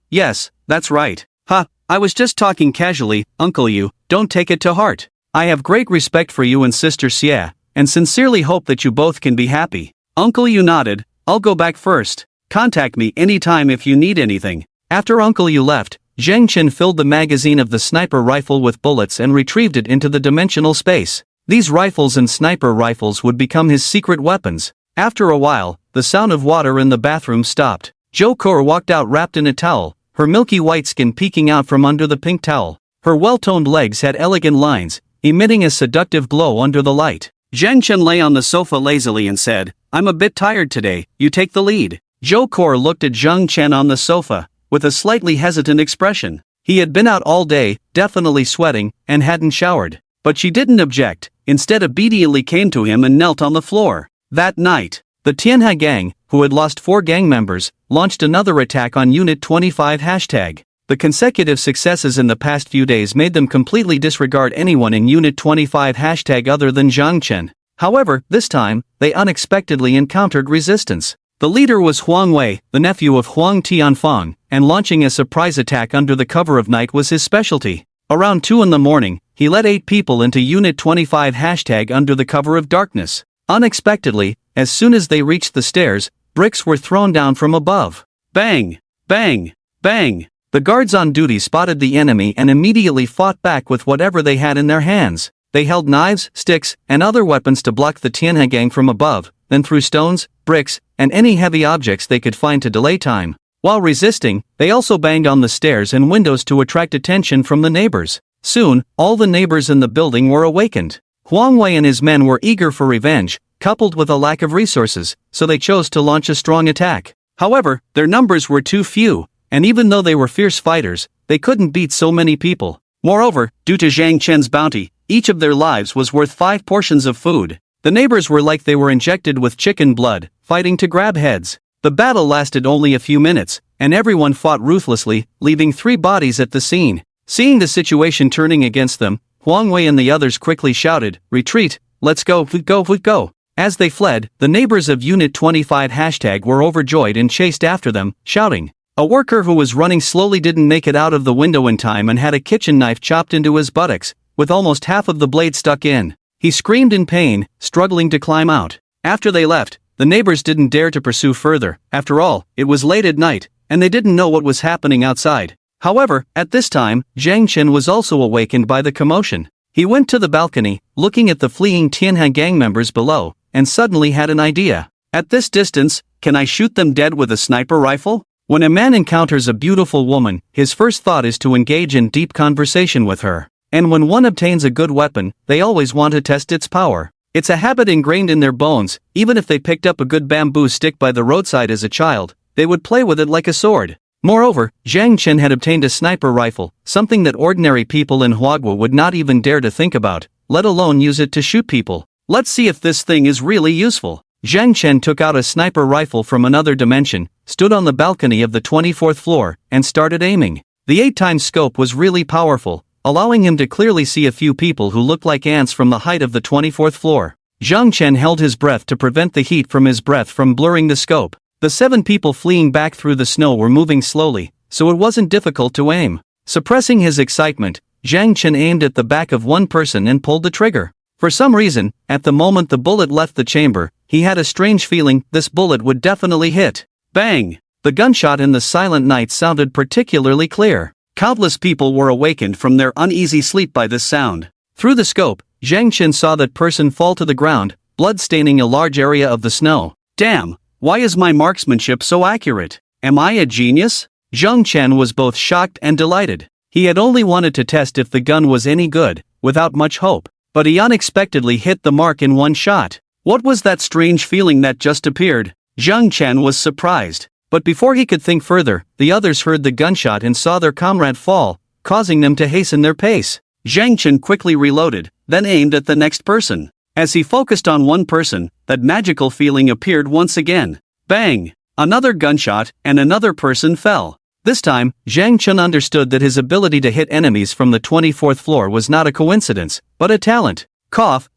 that's right. I was just talking casually, Uncle Yu, don't take it to heart. I have great respect for you and Sister Xia, and sincerely hope that you both can be happy. Uncle Yu nodded. I'll go back first. Contact me anytime if you need anything. After Uncle Yu left, Zhang Chen filled the magazine of the sniper rifle with bullets and retrieved it into the dimensional space. These rifles and sniper rifles would become his secret weapons. After a while, the sound of water in the bathroom stopped. Zhou Kor walked out wrapped in a towel, her milky white skin peeking out from under the pink towel. Her well-toned legs had elegant lines, emitting a seductive glow under the light. Zhang Chen lay on the sofa lazily and said, "I'm a bit tired today, you take the lead." Zhou Kor looked at Zhang Chen on the sofa, with a slightly hesitant expression. He had been out all day, definitely sweating, and hadn't showered. But she didn't object, instead obediently came to him and knelt on the floor. That night, the Tianhe gang, who had lost 4 gang members, launched another attack on Unit 25 #. The consecutive successes in the past few days made them completely disregard anyone in Unit 25 # other than Zhang Chen. However, this time, they unexpectedly encountered resistance. The leader was Huang Wei, the nephew of Huang Tianfang, and launching a surprise attack under the cover of night was his specialty. Around 2 in the morning, he led 8 people into Unit 25 # under the cover of darkness. Unexpectedly, as soon as they reached the stairs, bricks were thrown down from above. Bang! Bang! Bang! The guards on duty spotted the enemy and immediately fought back with whatever they had in their hands. They held knives, sticks, and other weapons to block the Tianhe gang from above, then threw stones, bricks, and any heavy objects they could find to delay time. While resisting, they also banged on the stairs and windows to attract attention from the neighbors. Soon, all the neighbors in the building were awakened. Huang Wei and his men were eager for revenge, coupled with a lack of resources, so they chose to launch a strong attack. However, their numbers were too few, and even though they were fierce fighters, they couldn't beat so many people. Moreover, due to Zhang Chen's bounty, each of their lives was worth 5 portions of food. The neighbors were like they were injected with chicken blood, fighting to grab heads. The battle lasted only a few minutes, and everyone fought ruthlessly, leaving 3 bodies at the scene. Seeing the situation turning against them, Huang Wei and the others quickly shouted, "Retreat, let's go, go." As they fled, the neighbors of Unit 25 # were overjoyed and chased after them, shouting. A worker who was running slowly didn't make it out of the window in time and had a kitchen knife chopped into his buttocks, with almost half of the blade stuck in. He screamed in pain, struggling to climb out. After they left, the neighbors didn't dare to pursue further. After all, it was late at night, and they didn't know what was happening outside. However, at this time, Zhang Chen was also awakened by the commotion. He went to the balcony, looking at the fleeing Tianhe gang members below, and suddenly had an idea. At this distance, can I shoot them dead with a sniper rifle? When a man encounters a beautiful woman, his first thought is to engage in deep conversation with her. And when one obtains a good weapon, they always want to test its power. It's a habit ingrained in their bones. Even if they picked up a good bamboo stick by the roadside as a child, they would play with it like a sword. Moreover, Zhang Chen had obtained a sniper rifle, something that ordinary people in Huagua would not even dare to think about, let alone use it to shoot people. Let's see if this thing is really useful. Zhang Chen took out a sniper rifle from another dimension, stood on the balcony of the 24th floor, and started aiming. The 8x scope was really powerful, allowing him to clearly see a few people who looked like ants from the height of the 24th floor. Zhang Chen held his breath to prevent the heat from his breath from blurring the scope. The 7 people fleeing back through the snow were moving slowly, so it wasn't difficult to aim. Suppressing his excitement, Zhang Chen aimed at the back of one person and pulled the trigger. For some reason, at the moment the bullet left the chamber, he had a strange feeling this bullet would definitely hit. Bang! The gunshot in the silent night sounded particularly clear. Countless people were awakened from their uneasy sleep by this sound. Through the scope, Zhang Chen saw that person fall to the ground, blood staining a large area of the snow. Damn! Why is my marksmanship so accurate? Am I a genius? Zhang Chen was both shocked and delighted. He had only wanted to test if the gun was any good, without much hope. But he unexpectedly hit the mark in one shot. What was that strange feeling that just appeared? Zhang Chen was surprised. But before he could think further, the others heard the gunshot and saw their comrade fall, causing them to hasten their pace. Zhang Chen quickly reloaded, then aimed at the next person. As he focused on one person, that magical feeling appeared once again. Bang! Another gunshot, and another person fell. This time, Zhang Chen understood that his ability to hit enemies from the 24th floor was not a coincidence, but a talent.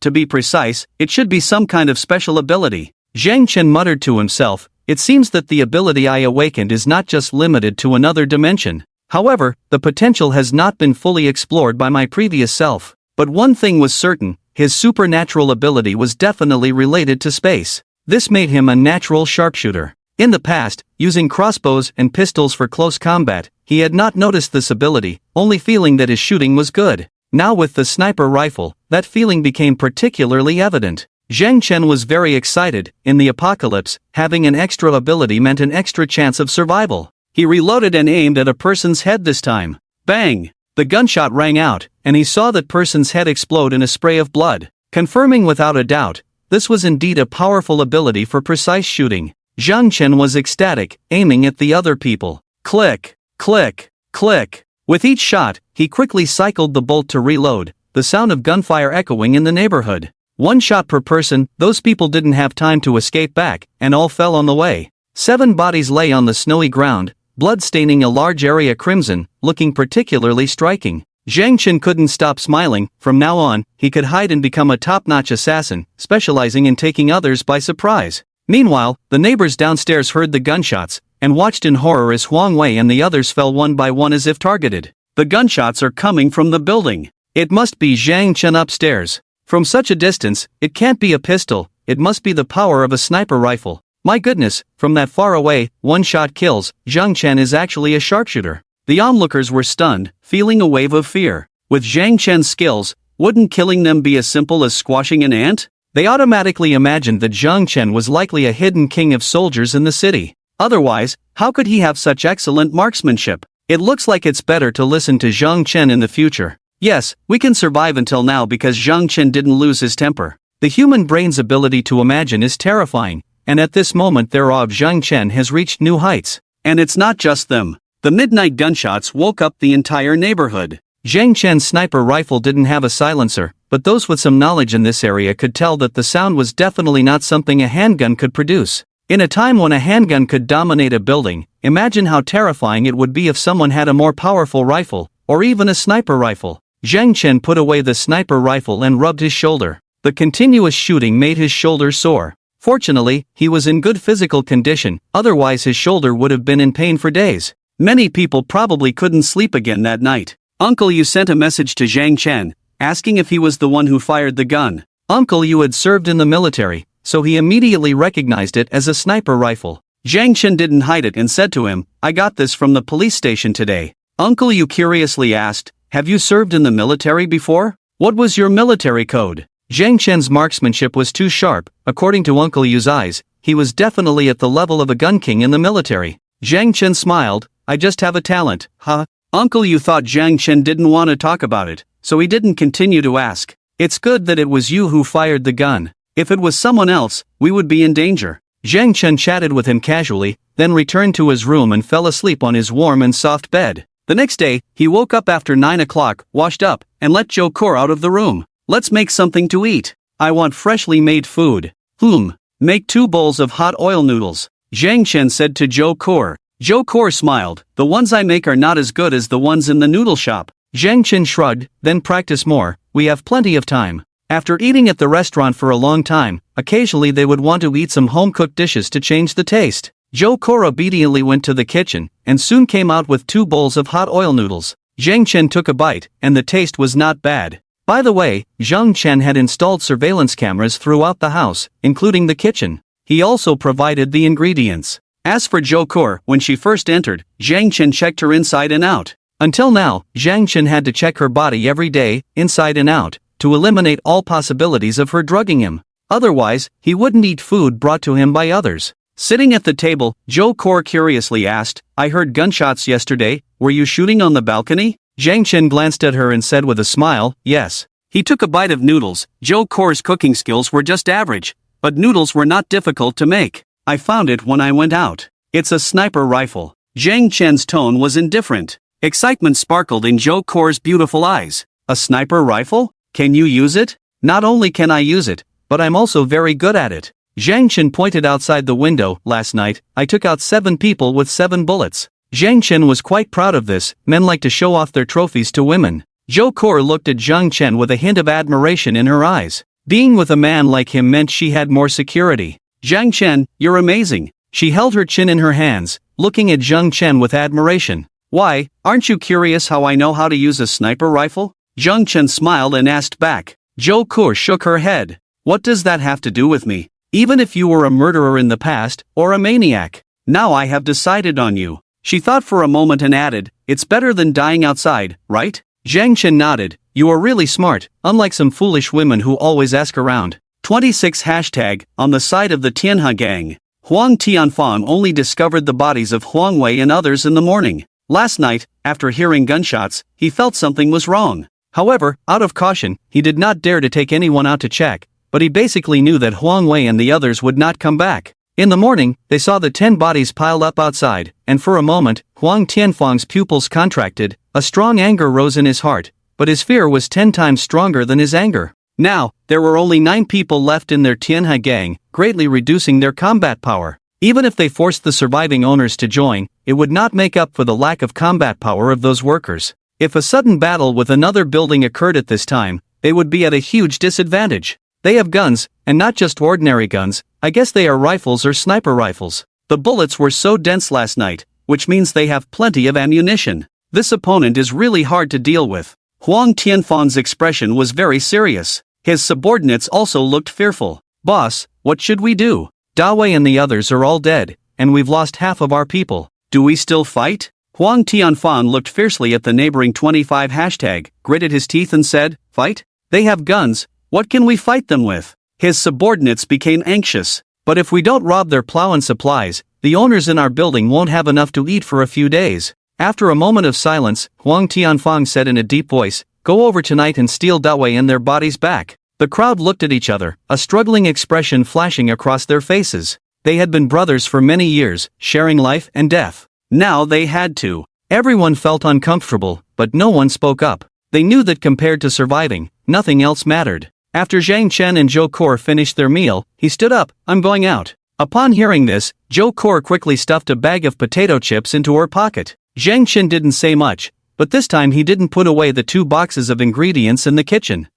To be precise, it should be some kind of special ability. Zhang Chen muttered to himself, it seems that the ability I awakened is not just limited to another dimension. However, the potential has not been fully explored by my previous self. But one thing was certain, his supernatural ability was definitely related to space. This made him a natural sharpshooter. In the past, using crossbows and pistols for close combat, he had not noticed this ability, only feeling that his shooting was good. Now with the sniper rifle, that feeling became particularly evident. Zhang Chen was very excited. In the apocalypse, having an extra ability meant an extra chance of survival. He reloaded and aimed at a person's head this time. Bang! The gunshot rang out, and he saw that person's head explode in a spray of blood. confirming without a doubt, this was indeed a powerful ability for precise shooting. Zhang Chen was ecstatic, aiming at the other people. Click, click, click. With each shot, he quickly cycled the bolt to reload, the sound of gunfire echoing in the neighborhood. One shot per person, those people didn't have time to escape back, and all fell on the way. 7 bodies lay on the snowy ground, blood staining a large area crimson, looking particularly striking. Zhang Chen couldn't stop smiling. From now on, he could hide and become a top-notch assassin, specializing in taking others by surprise. Meanwhile, the neighbors downstairs heard the gunshots, and watched in horror as Huang Wei and the others fell one by one as if targeted. The gunshots are coming from the building. It must be Zhang Chen upstairs. From such a distance, it can't be a pistol, it must be the power of a sniper rifle. My goodness, from that far away, one shot kills. Zhang Chen is actually a sharpshooter. The onlookers were stunned, feeling a wave of fear. With Zhang Chen's skills, wouldn't killing them be as simple as squashing an ant? They automatically imagined that Zhang Chen was likely a hidden king of soldiers in the city. Otherwise, how could he have such excellent marksmanship? It looks like it's better to listen to Zhang Chen in the future. Yes, we can survive until now because Zhang Chen didn't lose his temper. The human brain's ability to imagine is terrifying, and at this moment their awe of Zhang Chen has reached new heights. And it's not just them. The midnight gunshots woke up the entire neighborhood. Zhang Chen's sniper rifle didn't have a silencer, but those with some knowledge in this area could tell that the sound was definitely not something a handgun could produce. In a time when a handgun could dominate a building, imagine how terrifying it would be if someone had a more powerful rifle, or even a sniper rifle. Zhang Chen put away the sniper rifle and rubbed his shoulder. The continuous shooting made his shoulder sore. Fortunately, he was in good physical condition, otherwise his shoulder would have been in pain for days. Many people probably couldn't sleep again that night. Uncle Yu sent a message to Zhang Chen, asking if he was the one who fired the gun. Uncle Yu had served in the military, so he immediately recognized it as a sniper rifle. Zhang Chen didn't hide it and said to him, "I got this from the police station today." Uncle Yu curiously asked, "Have you served in the military before? What was your military code?" Zhang Chen's marksmanship was too sharp. According to Uncle Yu's eyes, he was definitely at the level of a gun king in the military. Zhang Chen smiled, "I just have a talent, huh?" Uncle Yu thought Zhang Chen didn't want to talk about it, so he didn't continue to ask. "It's good that it was you who fired the gun. If it was someone else, we would be in danger." Zhang Chen chatted with him casually, then returned to his room and fell asleep on his warm and soft bed. The next day, he woke up after 9 o'clock, washed up, and let Zhou Kor out of the room. "Let's make something to eat. I want freshly made food." Make 2 bowls of hot oil noodles," Zhang Chen said to Zhou Kor. Zhou Kor smiled, "The ones I make are not as good as the ones in the noodle shop." Zhang Chen shrugged, "Then practice more, we have plenty of time." After eating at the restaurant for a long time, occasionally they would want to eat some home-cooked dishes to change the taste. Zhou Kor obediently went to the kitchen, and soon came out with 2 bowls of hot oil noodles. Zhang Chen took a bite, and the taste was not bad. By the way, Zhang Chen had installed surveillance cameras throughout the house, including the kitchen. He also provided the ingredients. As for Zhou Kor, when she first entered, Zhang Chen checked her inside and out. Until now, Zhang Chen had to check her body every day, inside and out, to eliminate all possibilities of her drugging him. Otherwise, he wouldn't eat food brought to him by others. Sitting at the table, Zhou Kor curiously asked, "I heard gunshots yesterday, were you shooting on the balcony?" Zhang Chen glanced at her and said with a smile, "Yes." He took a bite of noodles. Zhou Kor's cooking skills were just average, but noodles were not difficult to make. "I found it when I went out. It's a sniper rifle." Zhang Chen's tone was indifferent. Excitement sparkled in Zhou Kor's beautiful eyes. "A sniper rifle? Can you use it?" "Not only can I use it, but I'm also very good at it." Zhang Chen pointed outside the window. "Last night, I took out 7 people with 7 bullets. Zhang Chen was quite proud of this. Men like to show off their trophies to women. Zhou Kor looked at Zhang Chen with a hint of admiration in her eyes. Being with a man like him meant she had more security. "Zhang Chen, you're amazing." She held her chin in her hands, looking at Zhang Chen with admiration. "Why, aren't you curious how I know how to use a sniper rifle?" Zhang Chen smiled and asked back. Zhou Kor shook her head. "What does that have to do with me? Even if you were a murderer in the past, or a maniac, now I have decided on you." She thought for a moment and added, "It's better than dying outside, right?" Zhang Chen nodded. "You are really smart, unlike some foolish women who always ask around." 26 Hashtag, on the side of the Tianhe gang. Huang Tianfang only discovered the bodies of Huang Wei and others in the morning. Last night, after hearing gunshots, he felt something was wrong. However, out of caution, he did not dare to take anyone out to check, but he basically knew that Huang Wei and the others would not come back. In the morning, they saw the 10 bodies piled up outside, and for a moment, Huang Tianfang's pupils contracted. A strong anger rose in his heart, but his fear was 10 times stronger than his anger. Now, there were only 9 people left in their Tianhe gang, greatly reducing their combat power. Even if they forced the surviving owners to join, it would not make up for the lack of combat power of those workers. If a sudden battle with another building occurred at this time, they would be at a huge disadvantage. They have guns, and not just ordinary guns. I guess they are rifles or sniper rifles. The bullets were so dense last night, which means they have plenty of ammunition. This opponent is really hard to deal with. Huang Tianfang's expression was very serious. His subordinates also looked fearful. Boss, what should we do? Dawei and the others are all dead, and we've lost half of our people. Do we still fight? Huang Tianfang looked fiercely at the neighboring 25 hashtag, gritted his teeth and said, fight? They have guns, what can we fight them with? His subordinates became anxious. But if we don't rob their plow and supplies, the owners in our building won't have enough to eat for a few days. After a moment of silence, Huang Tianfang said in a deep voice, go over tonight and steal Dawei and their bodies back. The crowd looked at each other, a struggling expression flashing across their faces. They had been brothers for many years, sharing life and death. Now they had to. Everyone felt uncomfortable, but no one spoke up. They knew that compared to surviving, nothing else mattered. After Zhang Chen and Zhou Kor finished their meal, he stood up, I'm going out. Upon hearing this, Zhou Kor quickly stuffed a bag of potato chips into her pocket. Zhang Chen didn't say much, but this time he didn't put away the 2 boxes of ingredients in the kitchen.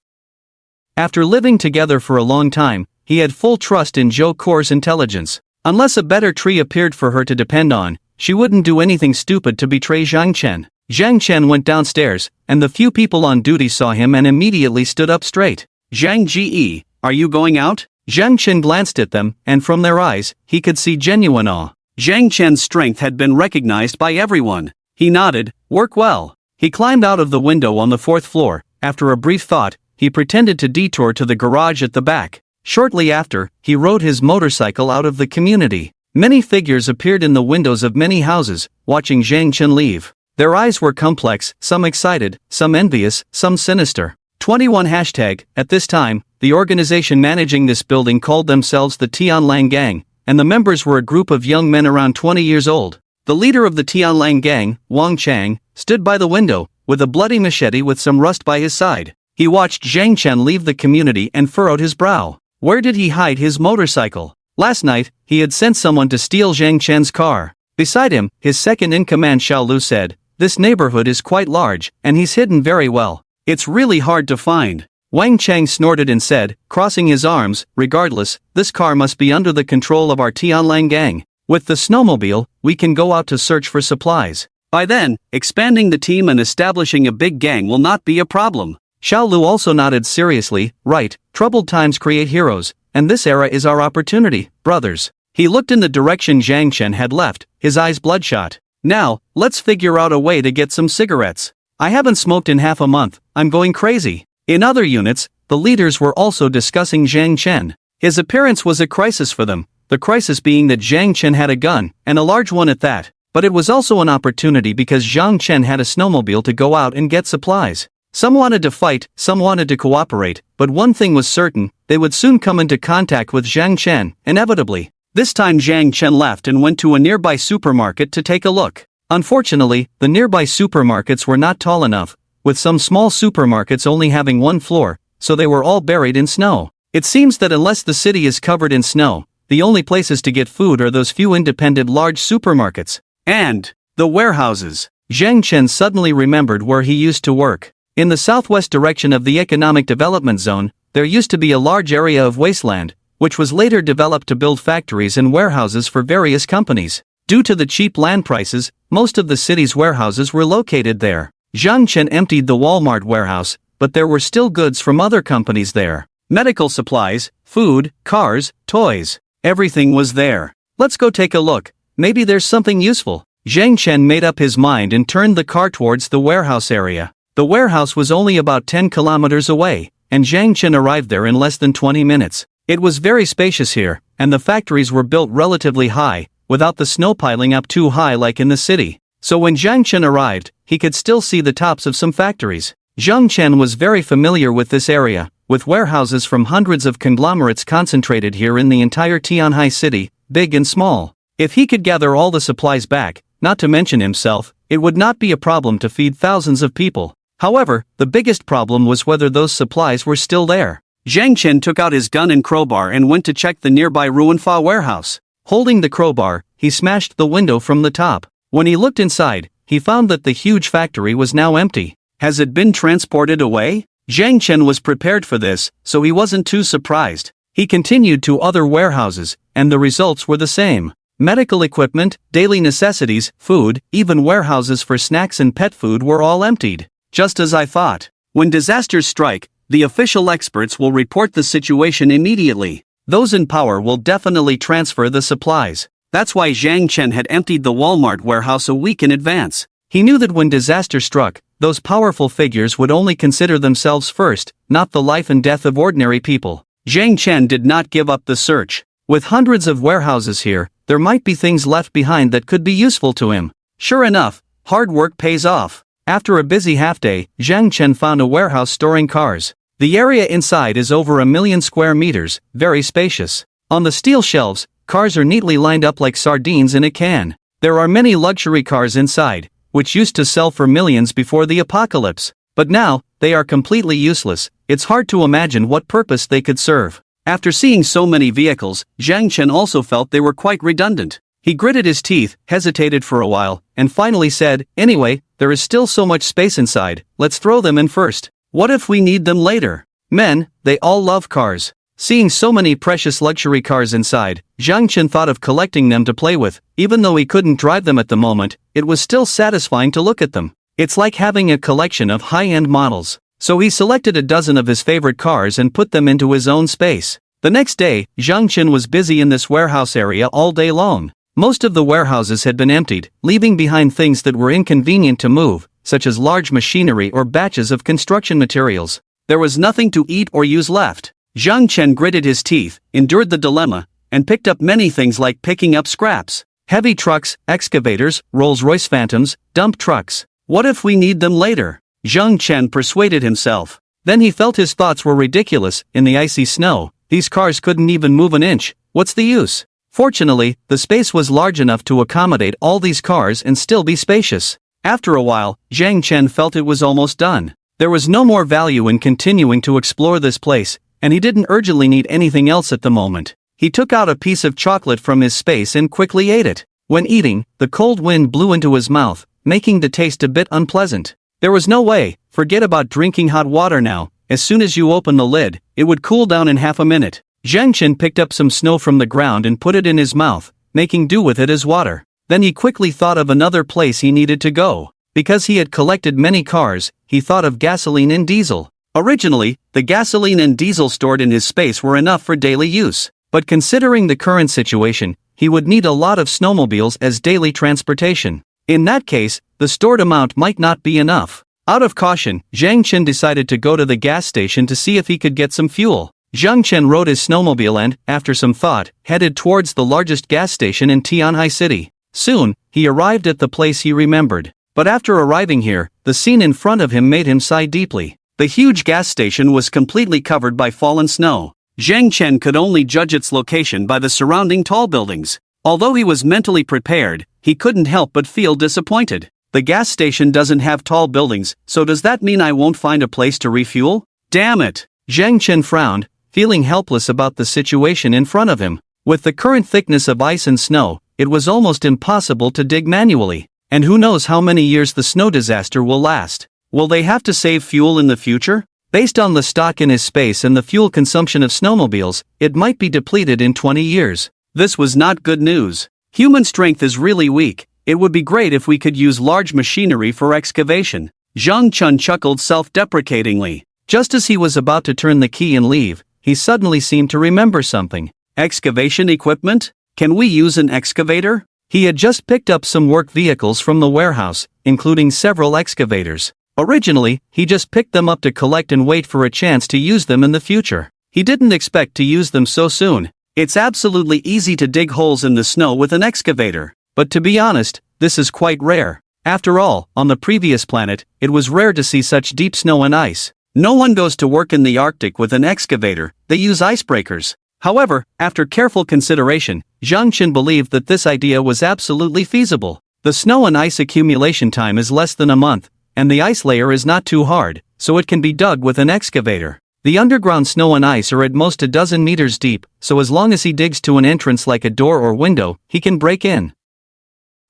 After living together for a long time, he had full trust in Zhou Kor's intelligence. Unless a better tree appeared for her to depend on, she wouldn't do anything stupid to betray Zhang Chen. Zhang Chen went downstairs, and the few people on duty saw him and immediately stood up straight. Zhang Ji, are you going out? Zhang Chen glanced at them, and from their eyes, he could see genuine awe. Zhang Chen's strength had been recognized by everyone. He nodded, work well. He climbed out of the window on the 4th floor. After a brief thought, he pretended to detour to the garage at the back. Shortly after, he rode his motorcycle out of the community. Many figures appeared in the windows of many houses, watching Zhang Chen leave. Their eyes were complex, some excited, some envious, some sinister. 21 hashtag, at this time, the organization managing this building called themselves the Tianlang Gang, and the members were a group of young men around 20 years old. The leader of the Tianlang Gang, Wang Chang, stood by the window, with a bloody machete with some rust by his side. He watched Zhang Chen leave the community and furrowed his brow. Where did he hide his motorcycle? Last night, he had sent someone to steal Zhang Chen's car. Beside him, his second-in-command Xiao Lu said, this neighborhood is quite large, and he's hidden very well. It's really hard to find. Wang Chang snorted and said, crossing his arms, regardless, this car must be under the control of our Tianlang Gang. With the snowmobile, we can go out to search for supplies. By then, expanding the team and establishing a big gang will not be a problem. Xiao Lu also nodded seriously, right, troubled times create heroes, and this era is our opportunity, brothers. He looked in the direction Zhang Chen had left, his eyes bloodshot. Now, let's figure out a way to get some cigarettes. I haven't smoked in half a month, I'm going crazy. In other units, the leaders were also discussing Zhang Chen. His appearance was a crisis for them, the crisis being that Zhang Chen had a gun, and a large one at that. But it was also an opportunity because Zhang Chen had a snowmobile to go out and get supplies. Some wanted to fight, some wanted to cooperate, but one thing was certain, they would soon come into contact with Zhang Chen, inevitably. This time Zhang Chen left and went to a nearby supermarket to take a look. Unfortunately, the nearby supermarkets were not tall enough, with some small supermarkets only having 1 floor, so they were all buried in snow. It seems that unless the city is covered in snow, the only places to get food are those few independent large supermarkets. And the warehouses. Zhang Chen suddenly remembered where he used to work. In the southwest direction of the economic development zone, there used to be a large area of wasteland, which was later developed to build factories and warehouses for various companies. Due to the cheap land prices, most of the city's warehouses were located there. Zhang Chen emptied the Walmart warehouse, but there were still goods from other companies there. Medical supplies, food, cars, toys. Everything was there. Let's go take a look, maybe there's something useful. Zhang Chen made up his mind and turned the car towards the warehouse area. The warehouse was only about 10 kilometers away, and Zhang Chen arrived there in less than 20 minutes. It was very spacious here, and the factories were built relatively high, without the snow piling up too high like in the city. So when Zhang Chen arrived, he could still see the tops of some factories. Zhang Chen was very familiar with this area, with warehouses from hundreds of conglomerates concentrated here in the entire Tianhai city, big and small. If he could gather all the supplies back, not to mention himself, it would not be a problem to feed thousands of people. However, the biggest problem was whether those supplies were still there. Zhang Chen took out his gun and crowbar and went to check the nearby Ruinfa warehouse. Holding the crowbar, he smashed the window from the top. When he looked inside, he found that the huge factory was now empty. Has it been transported away? Zhang Chen was prepared for this, so he wasn't too surprised. He continued to other warehouses, and the results were the same. Medical equipment, daily necessities, food, even warehouses for snacks and pet food were all emptied. Just as I thought. When disasters strike, the official experts will report the situation immediately. Those in power will definitely transfer the supplies. That's why Zhang Chen had emptied the Walmart warehouse a week in advance. He knew that when disaster struck, those powerful figures would only consider themselves first, not the life and death of ordinary people. Zhang Chen did not give up the search. With hundreds of warehouses here, there might be things left behind that could be useful to him. Sure enough, hard work pays off. After a busy half-day, Zhang Chen found a warehouse storing cars. The area inside is over 1 million square meters, very spacious. On the steel shelves, cars are neatly lined up like sardines in a can. There are many luxury cars inside, which used to sell for millions before the apocalypse. But now, they are completely useless. It's hard to imagine what purpose they could serve. After seeing so many vehicles, Zhang Chen also felt they were quite redundant. He gritted his teeth, hesitated for a while, and finally said, "Anyway, there is still so much space inside, let's throw them in first. What if we need them later?" Men, they all love cars. Seeing so many precious luxury cars inside, Zhang Chen thought of collecting them to play with. Even though he couldn't drive them at the moment, it was still satisfying to look at them. It's like having a collection of high-end models. So he selected a dozen of his favorite cars and put them into his own space. The next day, Zhang Chen was busy in this warehouse area all day long. Most of the warehouses had been emptied, leaving behind things that were inconvenient to move, such as large machinery or batches of construction materials. There was nothing to eat or use left. Zhang Chen gritted his teeth, endured the dilemma, and picked up many things like picking up scraps. Heavy trucks, excavators, Rolls-Royce Phantoms, dump trucks. What if we need them later? Zhang Chen persuaded himself. Then he felt his thoughts were ridiculous. In the icy snow, these cars couldn't even move an inch. What's the use? Fortunately, the space was large enough to accommodate all these cars and still be spacious. After a while, Zhang Chen felt it was almost done. There was no more value in continuing to explore this place, and he didn't urgently need anything else at the moment. He took out a piece of chocolate from his space and quickly ate it. When eating, the cold wind blew into his mouth, making the taste a bit unpleasant. There was no way. Forget about drinking hot water now. As soon as you open the lid, it would cool down in half a minute. Zhang Chen picked up some snow from the ground and put it in his mouth, making do with it as water. Then he quickly thought of another place he needed to go. Because he had collected many cars, he thought of gasoline and diesel. Originally, the gasoline and diesel stored in his space were enough for daily use. But considering the current situation, he would need a lot of snowmobiles as daily transportation. In that case, the stored amount might not be enough. Out of caution, Zhang Chen decided to go to the gas station to see if he could get some fuel. Zhang Chen rode his snowmobile and, after some thought, headed towards the largest gas station in Tianhai City. Soon, he arrived at the place he remembered. But after arriving here, the scene in front of him made him sigh deeply. The huge gas station was completely covered by fallen snow. Zhang Chen could only judge its location by the surrounding tall buildings. Although he was mentally prepared, he couldn't help but feel disappointed. The gas station doesn't have tall buildings, so does that mean I won't find a place to refuel? Damn it! Zhang Chen frowned, feeling helpless about the situation in front of him. With the current thickness of ice and snow, it was almost impossible to dig manually. And who knows how many years the snow disaster will last. Will they have to save fuel in the future? Based on the stock in his space and the fuel consumption of snowmobiles, it might be depleted in 20 years. This was not good news. Human strength is really weak. It would be great if we could use large machinery for excavation. Zhang Chen chuckled self-deprecatingly. Just as he was about to turn the key and leave, he suddenly seemed to remember something. Excavation equipment? Can we use an excavator? He had just picked up some work vehicles from the warehouse, including several excavators. Originally, he just picked them up to collect and wait for a chance to use them in the future. He didn't expect to use them so soon. It's absolutely easy to dig holes in the snow with an excavator. But to be honest, this is quite rare. After all, on the previous planet, it was rare to see such deep snow and ice. No one goes to work in the Arctic with an excavator, they use icebreakers. However, after careful consideration, Zhang Chen believed that this idea was absolutely feasible. The snow and ice accumulation time is less than a month, and the ice layer is not too hard, so it can be dug with an excavator. The underground snow and ice are at most a dozen meters deep, so as long as he digs to an entrance like a door or window, he can break in.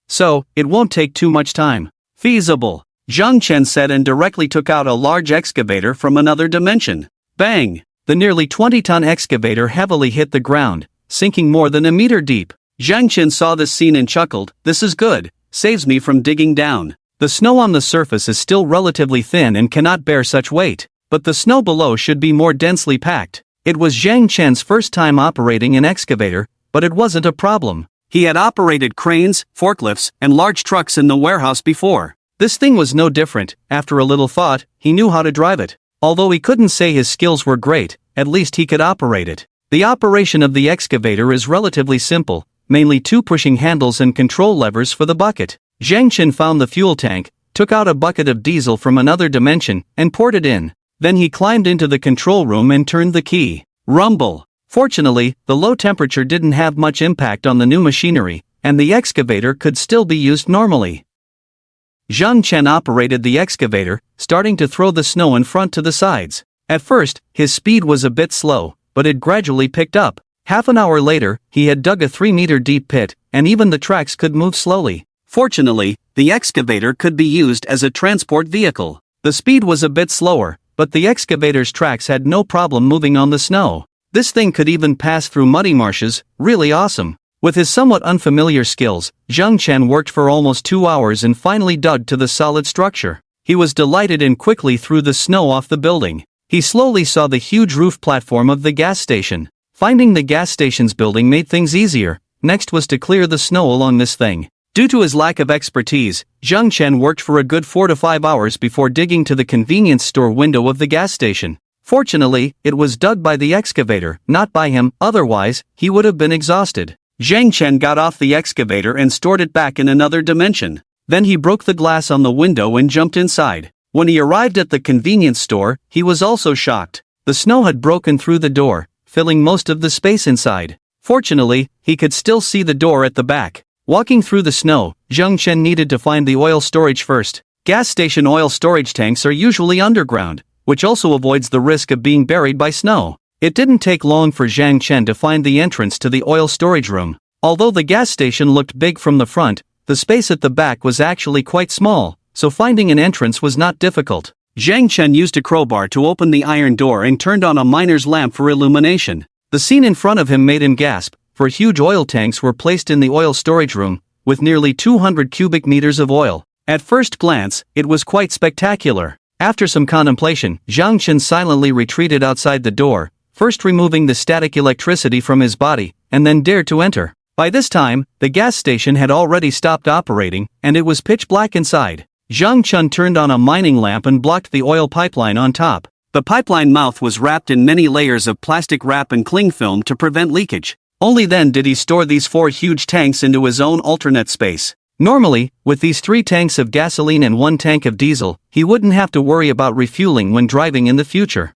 So, it won't take too much time. Feasible, Zhang Chen said and directly took out a large excavator from another dimension. Bang! The nearly 20-ton excavator heavily hit the ground, sinking more than a meter deep. Zhang Chen saw this scene and chuckled, "This is good, saves me from digging down. The snow on the surface is still relatively thin and cannot bear such weight, but the snow below should be more densely packed." It was Zhang Chen's first time operating an excavator, but it wasn't a problem. He had operated cranes, forklifts, and large trucks in the warehouse before. This thing was no different. After a little thought, he knew how to drive it. Although he couldn't say his skills were great, at least he could operate it. The operation of the excavator is relatively simple, mainly two pushing handles and control levers for the bucket. Zhang Chen found the fuel tank, took out a bucket of diesel from another dimension, and poured it in. Then he climbed into the control room and turned the key. Rumble! Fortunately, the low temperature didn't have much impact on the new machinery, and the excavator could still be used normally. Zhang Chen operated the excavator, starting to throw the snow in front to the sides. At first, his speed was a bit slow, but it gradually picked up. Half an hour later, he had dug a 3-meter deep pit, and even the tracks could move slowly. Fortunately, the excavator could be used as a transport vehicle. The speed was a bit slower, but the excavator's tracks had no problem moving on the snow. This thing could even pass through muddy marshes, really awesome. With his somewhat unfamiliar skills, Zhang Chen worked for almost 2 hours and finally dug to the solid structure. He was delighted and quickly threw the snow off the building. He slowly saw the huge roof platform of the gas station. Finding the gas station's building made things easier. Next was to clear the snow along this thing. Due to his lack of expertise, Zhang Chen worked for a good 4 to 5 hours before digging to the convenience store window of the gas station. Fortunately, it was dug by the excavator, not by him, otherwise, he would have been exhausted. Zhang Chen got off the excavator and stored it back in another dimension. Then he broke the glass on the window and jumped inside. When he arrived at the convenience store, he was also shocked. The snow had broken through the door, filling most of the space inside. Fortunately, he could still see the door at the back. Walking through the snow, Zhang Chen needed to find the oil storage first. Gas station oil storage tanks are usually underground, which also avoids the risk of being buried by snow. It didn't take long for Zhang Chen to find the entrance to the oil storage room. Although the gas station looked big from the front, the space at the back was actually quite small, so finding an entrance was not difficult. Zhang Chen used a crowbar to open the iron door and turned on a miner's lamp for illumination. The scene in front of him made him gasp, for huge oil tanks were placed in the oil storage room, with nearly 200 cubic meters of oil. At first glance, it was quite spectacular. After some contemplation, Zhang Chen silently retreated outside the door, first removing the static electricity from his body, and then dared to enter. By this time, the gas station had already stopped operating, and it was pitch black inside. Zhang Chen turned on a mining lamp and blocked the oil pipeline on top. The pipeline mouth was wrapped in many layers of plastic wrap and cling film to prevent leakage. Only then did he store these 4 huge tanks into his own alternate space. Normally, with these 3 tanks of gasoline and 1 tank of diesel, he wouldn't have to worry about refueling when driving in the future.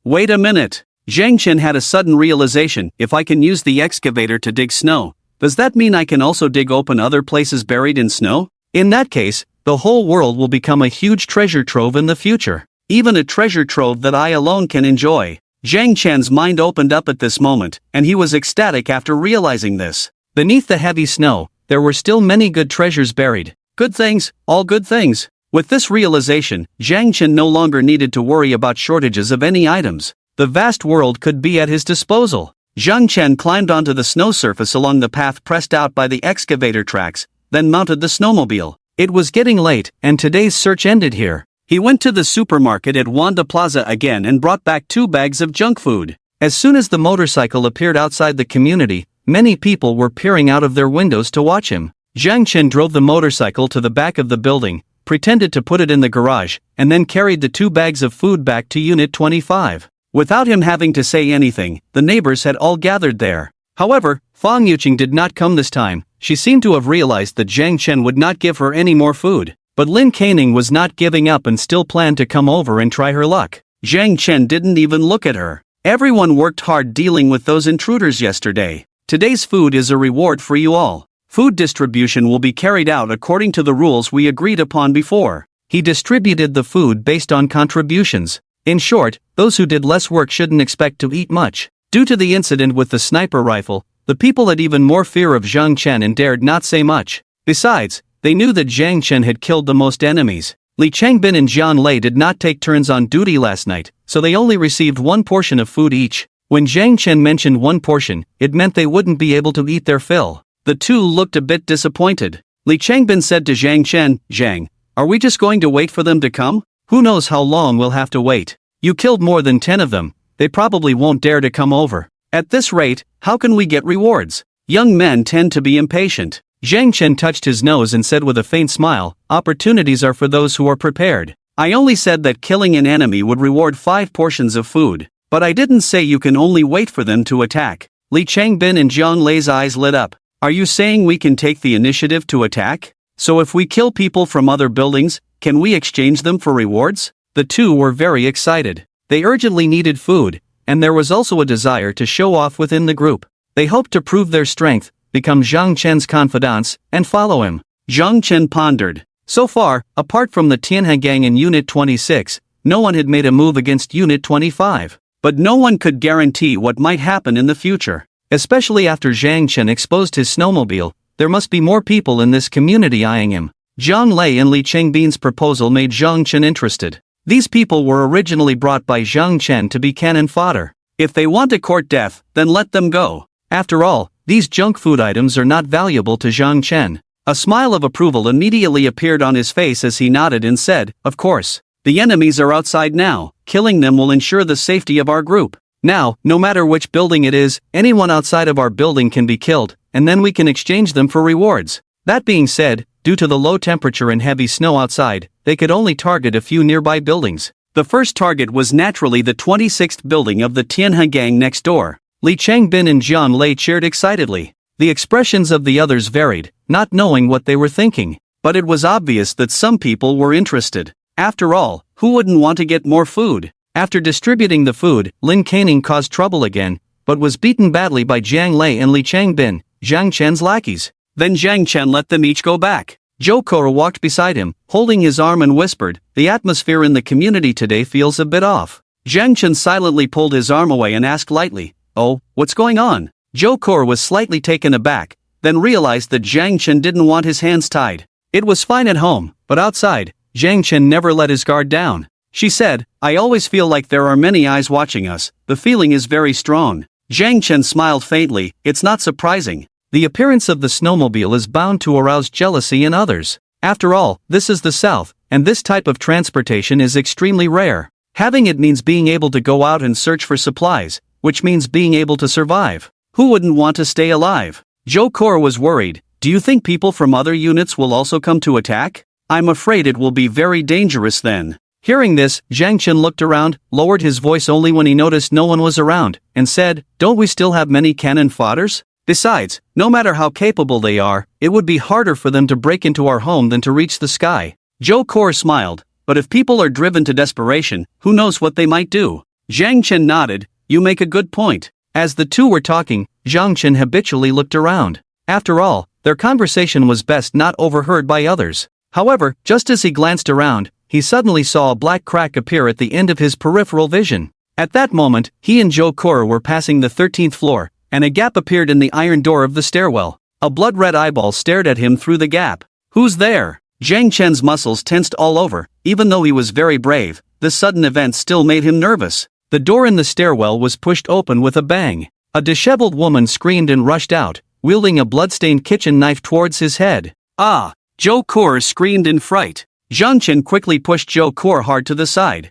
Wait a minute. Zhang Chen had a sudden realization. If I can use the excavator to dig snow, does that mean I can also dig open other places buried in snow? In that case, the whole world will become a huge treasure trove in the future. Even a treasure trove that I alone can enjoy. Zhang Chen's mind opened up at this moment, and he was ecstatic after realizing this. Beneath the heavy snow, there were still many good treasures buried. Good things, all good things. With this realization, Zhang Chen no longer needed to worry about shortages of any items. The vast world could be at his disposal. Zhang Chen climbed onto the snow surface along the path pressed out by the excavator tracks, then mounted the snowmobile. It was getting late, and today's search ended here. He went to the supermarket at Wanda Plaza again and brought back 2 bags of junk food. As soon as the motorcycle appeared outside the community, many people were peering out of their windows to watch him. Zhang Chen drove the motorcycle to the back of the building, pretended to put it in the garage, and then carried the 2 bags of food back to Unit 25. Without him having to say anything, the neighbors had all gathered there. However, Fang Yuqing did not come this time. She seemed to have realized that Zhang Chen would not give her any more food. But Lin Canning was not giving up and still planned to come over and try her luck. Zhang Chen didn't even look at her. Everyone worked hard dealing with those intruders yesterday. Today's food is a reward for you all. Food distribution will be carried out according to the rules we agreed upon before. He distributed the food based on contributions. In short, those who did less work shouldn't expect to eat much. Due to the incident with the sniper rifle, the people had even more fear of Zhang Chen and dared not say much. Besides, they knew that Zhang Chen had killed the most enemies. Li Changbin and Jian Lei did not take turns on duty last night, so they only received one portion of food each. When Zhang Chen mentioned one portion, it meant they wouldn't be able to eat their fill. The two looked a bit disappointed. Li Changbin said to Zhang Chen, "Zhang, are we just going to wait for them to come? Who knows how long we'll have to wait? You killed more than 10 of them, they probably won't dare to come over. At this rate, how can we get rewards?" Young men tend to be impatient. Zhang Chen touched his nose and said with a faint smile, "Opportunities are for those who are prepared. I only said that killing an enemy would reward 5 portions of food, but I didn't say you can only wait for them to attack." Li Changbin and Jiang Lei's eyes lit up. "Are you saying we can take the initiative to attack? So if we kill people from other buildings, can we exchange them for rewards?" The two were very excited. They urgently needed food, and there was also a desire to show off within the group. They hoped to prove their strength, become Zhang Chen's confidants, and follow him. Zhang Chen pondered. So far, apart from the Tianhe gang in Unit 26, no one had made a move against Unit 25. But no one could guarantee what might happen in the future. Especially after Zhang Chen exposed his snowmobile, there must be more people in this community eyeing him. Jiang Lei and Li Changbin's proposal made Zhang Chen interested. These people were originally brought by Zhang Chen to be cannon fodder. If they want to court death, then let them go. After all, these junk food items are not valuable to Zhang Chen. A smile of approval immediately appeared on his face as he nodded and said, "Of course. The enemies are outside now. Killing them will ensure the safety of our group. Now, no matter which building it is, anyone outside of our building can be killed, and then we can exchange them for rewards." That being said, due to the low temperature and heavy snow outside, they could only target a few nearby buildings. The first target was naturally the 26th building of the Tianhe gang next door. Li Changbin and Jian Lei cheered excitedly. The expressions of the others varied, not knowing what they were thinking. But it was obvious that some people were interested. After all, who wouldn't want to get more food? After distributing the food, Lin Canning caused trouble again, but was beaten badly by Jiang Lei and Li Changbin, Zhang Chen's lackeys. Then Zhang Chen let them each go back. Zhou Kora walked beside him, holding his arm and whispered, "The atmosphere in the community today feels a bit off." Zhang Chen silently pulled his arm away and asked lightly, "Oh, what's going on?" Zhou Kora was slightly taken aback, then realized that Zhang Chen didn't want his hands tied. It was fine at home, but outside, Zhang Chen never let his guard down. She said, "I always feel like there are many eyes watching us, the feeling is very strong." Zhang Chen smiled faintly. "It's not surprising. The appearance of the snowmobile is bound to arouse jealousy in others. After all, this is the South, and this type of transportation is extremely rare. Having it means being able to go out and search for supplies, which means being able to survive. Who wouldn't want to stay alive?" Zhou Kora was worried. "Do you think people from other units will also come to attack? I'm afraid it will be very dangerous then." Hearing this, Zhang Chen looked around, lowered his voice only when he noticed no one was around, and said, "Don't we still have many cannon fodders? Besides, no matter how capable they are, it would be harder for them to break into our home than to reach the sky." Zhou Kor smiled, "But if people are driven to desperation, who knows what they might do?" Zhang Chen nodded, "You make a good point." As the two were talking, Zhang Chen habitually looked around. After all, their conversation was best not overheard by others. However, just as he glanced around, he suddenly saw a black crack appear at the end of his peripheral vision. At that moment, he and Zhou Kor were passing the 13th floor, and a gap appeared in the iron door of the stairwell. A blood-red eyeball stared at him through the gap. "Who's there?" Zhang Chen's muscles tensed all over. Even though he was very brave, this sudden event still made him nervous. The door in the stairwell was pushed open with a bang. A disheveled woman screamed and rushed out, wielding a blood-stained kitchen knife towards his head. "Ah!" Zhou Kor screamed in fright. Zhang Chen quickly pushed Zhou Kor hard to the side.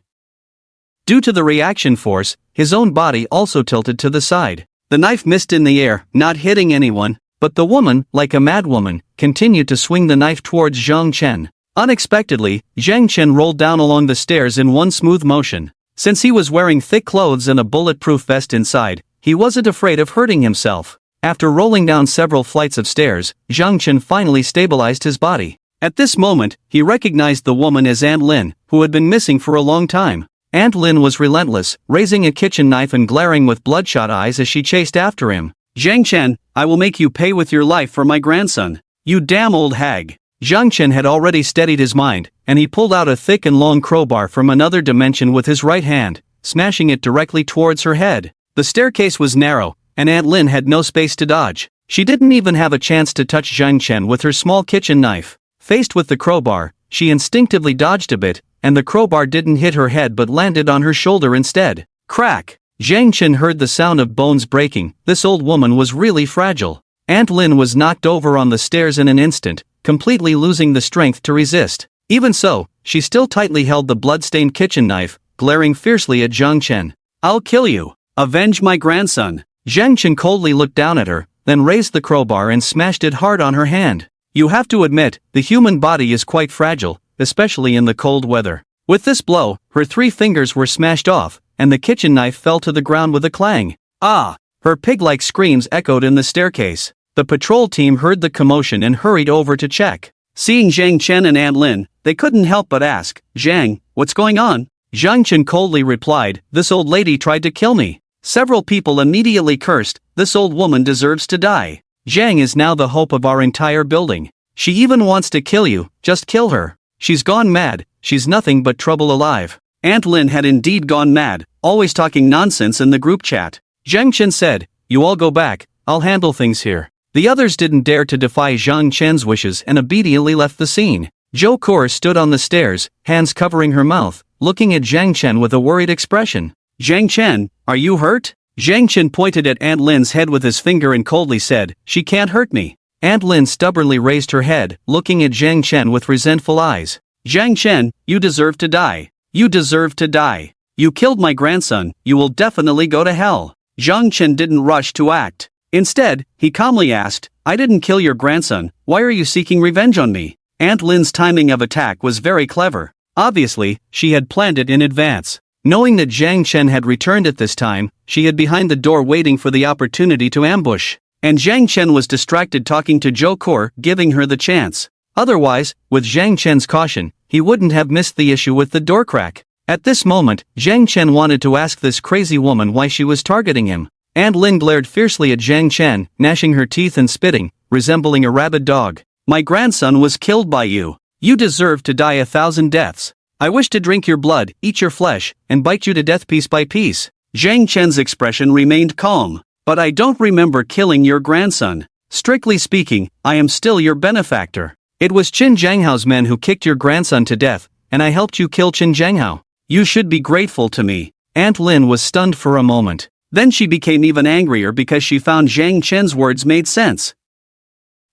Due to the reaction force, his own body also tilted to the side. The knife missed in the air, not hitting anyone, but the woman, like a madwoman, continued to swing the knife towards Zhang Chen. Unexpectedly, Zhang Chen rolled down along the stairs in one smooth motion. Since he was wearing thick clothes and a bulletproof vest inside, he wasn't afraid of hurting himself. After rolling down several flights of stairs, Zhang Chen finally stabilized his body. At this moment, he recognized the woman as Aunt Lin, who had been missing for a long time. Aunt Lin was relentless, raising a kitchen knife and glaring with bloodshot eyes as she chased after him. "Zhang Chen, I will make you pay with your life for my grandson. You damn old hag." Zhang Chen had already steadied his mind, and he pulled out a thick and long crowbar from another dimension with his right hand, smashing it directly towards her head. The staircase was narrow, and Aunt Lin had no space to dodge. She didn't even have a chance to touch Zhang Chen with her small kitchen knife. Faced with the crowbar, she instinctively dodged a bit, and the crowbar didn't hit her head but landed on her shoulder instead. Crack! Zhang Chen heard the sound of bones breaking. This old woman was really fragile. Aunt Lin was knocked over on the stairs in an instant, completely losing the strength to resist. Even so, she still tightly held the blood-stained kitchen knife, glaring fiercely at Zhang Chen. "I'll kill you! Avenge my grandson!" Zhang Chen coldly looked down at her, then raised the crowbar and smashed it hard on her hand. You have to admit, the human body is quite fragile, especially in the cold weather. With this blow, her 3 fingers were smashed off, and the kitchen knife fell to the ground with a clang. Ah! Her pig-like screams echoed in the staircase. The patrol team heard the commotion and hurried over to check. Seeing Zhang Chen and Aunt Lin, they couldn't help but ask, "Zhang, what's going on?" Zhang Chen coldly replied, "This old lady tried to kill me." Several people immediately cursed, "This old woman deserves to die. Zhang is now the hope of our entire building. She even wants to kill you, just kill her. She's gone mad, she's nothing but trouble alive." Aunt Lin had indeed gone mad, always talking nonsense in the group chat. Zhang Chen said, "You all go back, I'll handle things here." The others didn't dare to defy Zhang Chen's wishes and obediently left the scene. Zhou Kor stood on the stairs, hands covering her mouth, looking at Zhang Chen with a worried expression. "Zhang Chen, are you hurt?" Zhang Chen pointed at Aunt Lin's head with his finger and coldly said, "She can't hurt me." Aunt Lin stubbornly raised her head, looking at Zhang Chen with resentful eyes. "Zhang Chen, you deserve to die. You deserve to die. You killed my grandson, you will definitely go to hell." Zhang Chen didn't rush to act. Instead, he calmly asked, "I didn't kill your grandson, why are you seeking revenge on me?" Aunt Lin's timing of attack was very clever. Obviously, she had planned it in advance. Knowing that Zhang Chen had returned at this time, she hid behind the door waiting for the opportunity to ambush. And Zhang Chen was distracted talking to Zhou Kor, giving her the chance. Otherwise, with Zhang Chen's caution, he wouldn't have missed the issue with the door crack. At this moment, Zhang Chen wanted to ask this crazy woman why she was targeting him. Aunt Lin glared fiercely at Zhang Chen, gnashing her teeth and spitting, resembling a rabid dog. "My grandson was killed by you. You deserve to die 1,000 deaths. I wish to drink your blood, eat your flesh, and bite you to death piece by piece." Zhang Chen's expression remained calm. "But I don't remember killing your grandson. Strictly speaking, I am still your benefactor. It was Qin Zhanghao's men who kicked your grandson to death, and I helped you kill Qin Zhanghao. You should be grateful to me." Aunt Lin was stunned for a moment. Then she became even angrier because she found Zhang Chen's words made sense.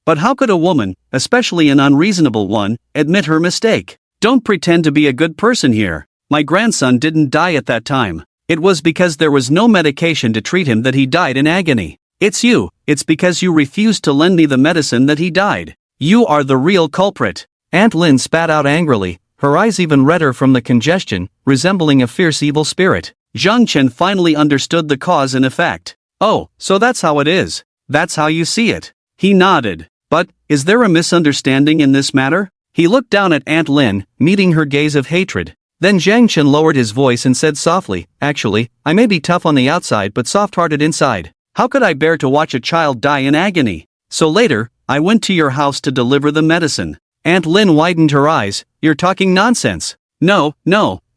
But how could a woman, especially an unreasonable one, admit her mistake? "Don't pretend to be a good person here. My grandson didn't die at that time. It was because there was no medication to treat him that he died in agony. It's you, it's because you refused to lend me the medicine that he died. You are the real culprit." Aunt Lin spat out angrily, her eyes even redder from the congestion, resembling a fierce evil spirit. Zhang Chen finally understood the cause and effect. "Oh, so that's how it is. That's how you see it." He nodded. "But, is there a misunderstanding in this matter?" He looked down at Aunt Lin, meeting her gaze of hatred. Then Zhang Chen lowered his voice and said softly, "Actually, I may be tough on the outside but soft-hearted inside. How could I bear to watch a child die in agony? So later, I went to your house to deliver the medicine." Aunt Lin widened her eyes. "You're talking nonsense." No,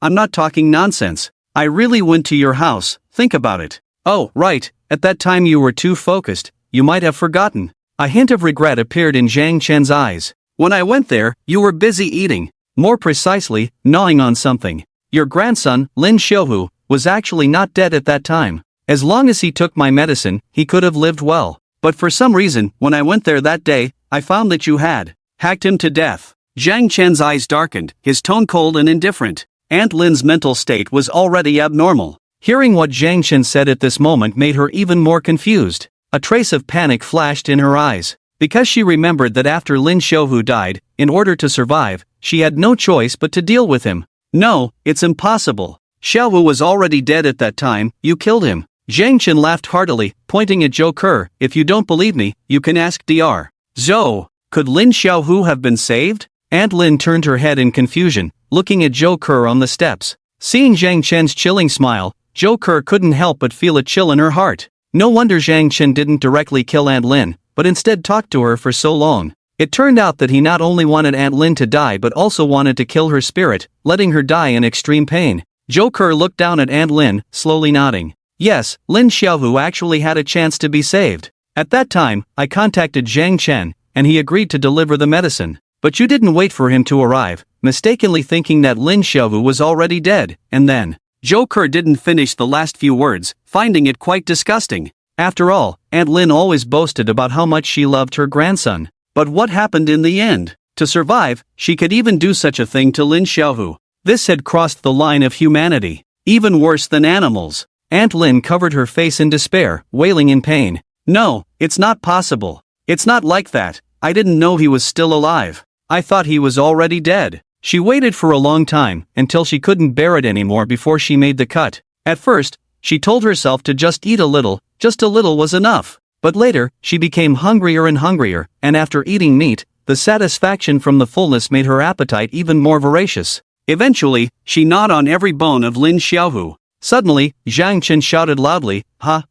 I'm not talking nonsense. I really went to your house, think about it." "Oh, right, at that time you were too focused, you might have forgotten." A hint of regret appeared in Zhang Chen's eyes. "When I went there, you were busy eating. More precisely, gnawing on something. Your grandson, Lin Xiuhu, was actually not dead at that time. As long as he took my medicine, he could have lived well. But for some reason, when I went there that day, I found that you had hacked him to death." Zhang Chen's eyes darkened, his tone cold and indifferent. Aunt Lin's mental state was already abnormal. Hearing what Zhang Chen said at this moment made her even more confused. A trace of panic flashed in her eyes. Because she remembered that after Lin Xiuhu died, in order to survive, she had no choice but to deal with him. "No, it's impossible. Xiaowu was already dead at that time, you killed him. Zhang Chen laughed heartily, pointing at Zhou Ke. If you don't believe me, you can ask Dr. Zhou. Could Lin Xiaohu have been saved? Aunt Lin turned her head in confusion, looking at Zhou Ke on the steps. Seeing Zhang Chen's chilling smile, Zhou Ke couldn't help but feel a chill in her heart. No wonder Zhang Chen didn't directly kill Aunt Lin, but instead talked to her for so long. It turned out that he not only wanted Aunt Lin to die but also wanted to kill her spirit, letting her die in extreme pain. Zhou Ke looked down at Aunt Lin, slowly nodding. Yes, Lin Xiaohu actually had a chance to be saved. At that time, I contacted Zhang Chen, and he agreed to deliver the medicine. But you didn't wait for him to arrive, mistakenly thinking that Lin Xiaohu was already dead, and then. Zhou Ke didn't finish the last few words, finding it quite disgusting. After all, Aunt Lin always boasted about how much she loved her grandson. But what happened in the end? To survive, she could even do such a thing to Lin Xiaohu. This had crossed the line of humanity. Even worse than animals. Aunt Lin covered her face in despair, wailing in pain. No, it's not possible. It's not like that. I didn't know he was still alive. I thought he was already dead. She waited for a long time, until she couldn't bear it anymore before she made the cut. At first, she told herself to just eat a little, just a little was enough. But later, she became hungrier and hungrier, and after eating meat, the satisfaction from the fullness made her appetite even more voracious. Eventually, she gnawed on every bone of Lin Xiaohu. Suddenly, Zhang Chen shouted loudly,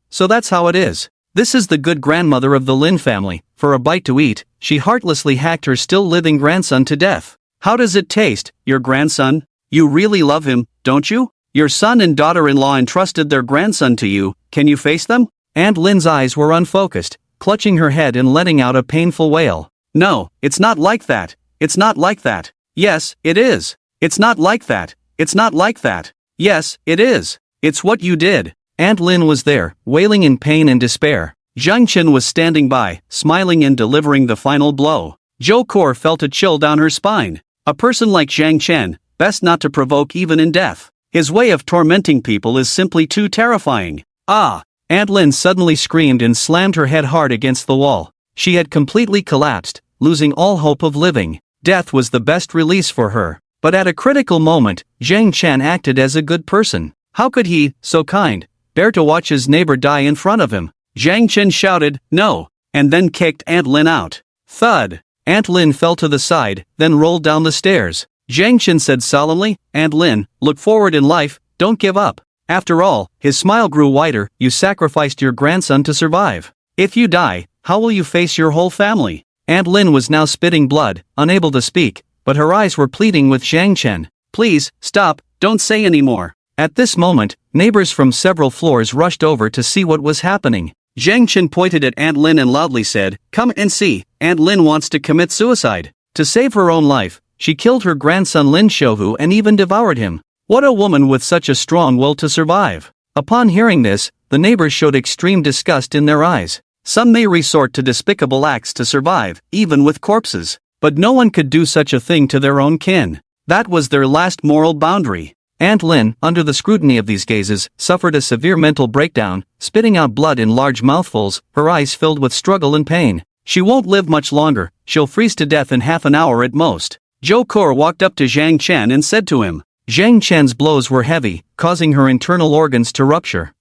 so that's how it is. This is the good grandmother of the Lin family. For a bite to eat, she heartlessly hacked her still-living grandson to death. How does it taste, your grandson? You really love him, don't you? Your son and daughter-in-law entrusted their grandson to you, can you face them? Aunt Lin's eyes were unfocused, clutching her head and letting out a painful wail. No, it's not like that. It's not like that. Yes, it is. It's not like that. It's not like that. Yes, it is. It's what you did. Aunt Lin was there, wailing in pain and despair. Zhang Chen was standing by, smiling and delivering the final blow. Zhou Ke felt a chill down her spine. A person like Zhang Chen, best not to provoke even in death. His way of tormenting people is simply too terrifying. Aunt Lin suddenly screamed and slammed her head hard against the wall. She had completely collapsed, losing all hope of living. Death was the best release for her. But at a critical moment, Zhang Chen acted as a good person. How could he, so kind, bear to watch his neighbor die in front of him? Zhang Chen shouted, no, and then kicked Aunt Lin out. Thud! Aunt Lin fell to the side, then rolled down the stairs. Zhang Chen said solemnly, Aunt Lin, look forward in life, don't give up. After all, his smile grew wider, you sacrificed your grandson to survive. If you die, how will you face your whole family? Aunt Lin was now spitting blood, unable to speak, but her eyes were pleading with Zhang Chen. Please, stop, don't say any more. At this moment, neighbors from several floors rushed over to see what was happening. Zhang Chen pointed at Aunt Lin and loudly said, come and see, Aunt Lin wants to commit suicide. To save her own life, she killed her grandson Lin Xiaohu and even devoured him. What a woman with such a strong will to survive. Upon hearing this, the neighbors showed extreme disgust in their eyes. Some may resort to despicable acts to survive, even with corpses. But no one could do such a thing to their own kin. That was their last moral boundary. Aunt Lin, under the scrutiny of these gazes, suffered a severe mental breakdown, spitting out blood in large mouthfuls, her eyes filled with struggle and pain. She won't live much longer, she'll freeze to death in half an hour at most. Zhou Ke walked up to Zhang Chen and said to him. Zhang Chen's blows were heavy, causing her internal organs to rupture.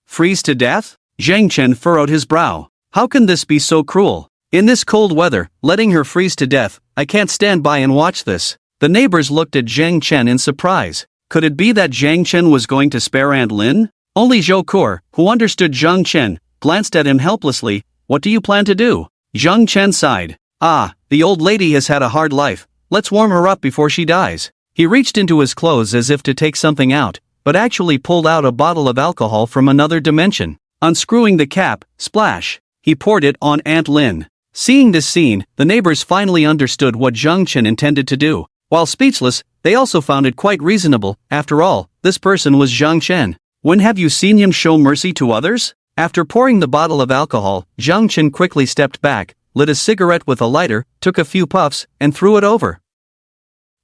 Freeze to death? Zhang Chen furrowed his brow. How can this be so cruel? In this cold weather, letting her freeze to death, I can't stand by and watch this. The neighbors looked at Zhang Chen in surprise. Could it be that Zhang Chen was going to spare Aunt Lin? Only Zhou Ke, who understood Zhang Chen, glanced at him helplessly. What do you plan to do? Zhang Chen sighed. The old lady has had a hard life. Let's warm her up before she dies. He reached into his clothes as if to take something out, but actually pulled out a bottle of alcohol from another dimension. Unscrewing the cap, splash, he poured it on Aunt Lin. Seeing this scene, the neighbors finally understood what Zhang Chen intended to do. While speechless, they also found it quite reasonable. After all, this person was Zhang Chen. When have you seen him show mercy to others? After pouring the bottle of alcohol, Zhang Chen quickly stepped back, lit a cigarette with a lighter, took a few puffs, and threw it over.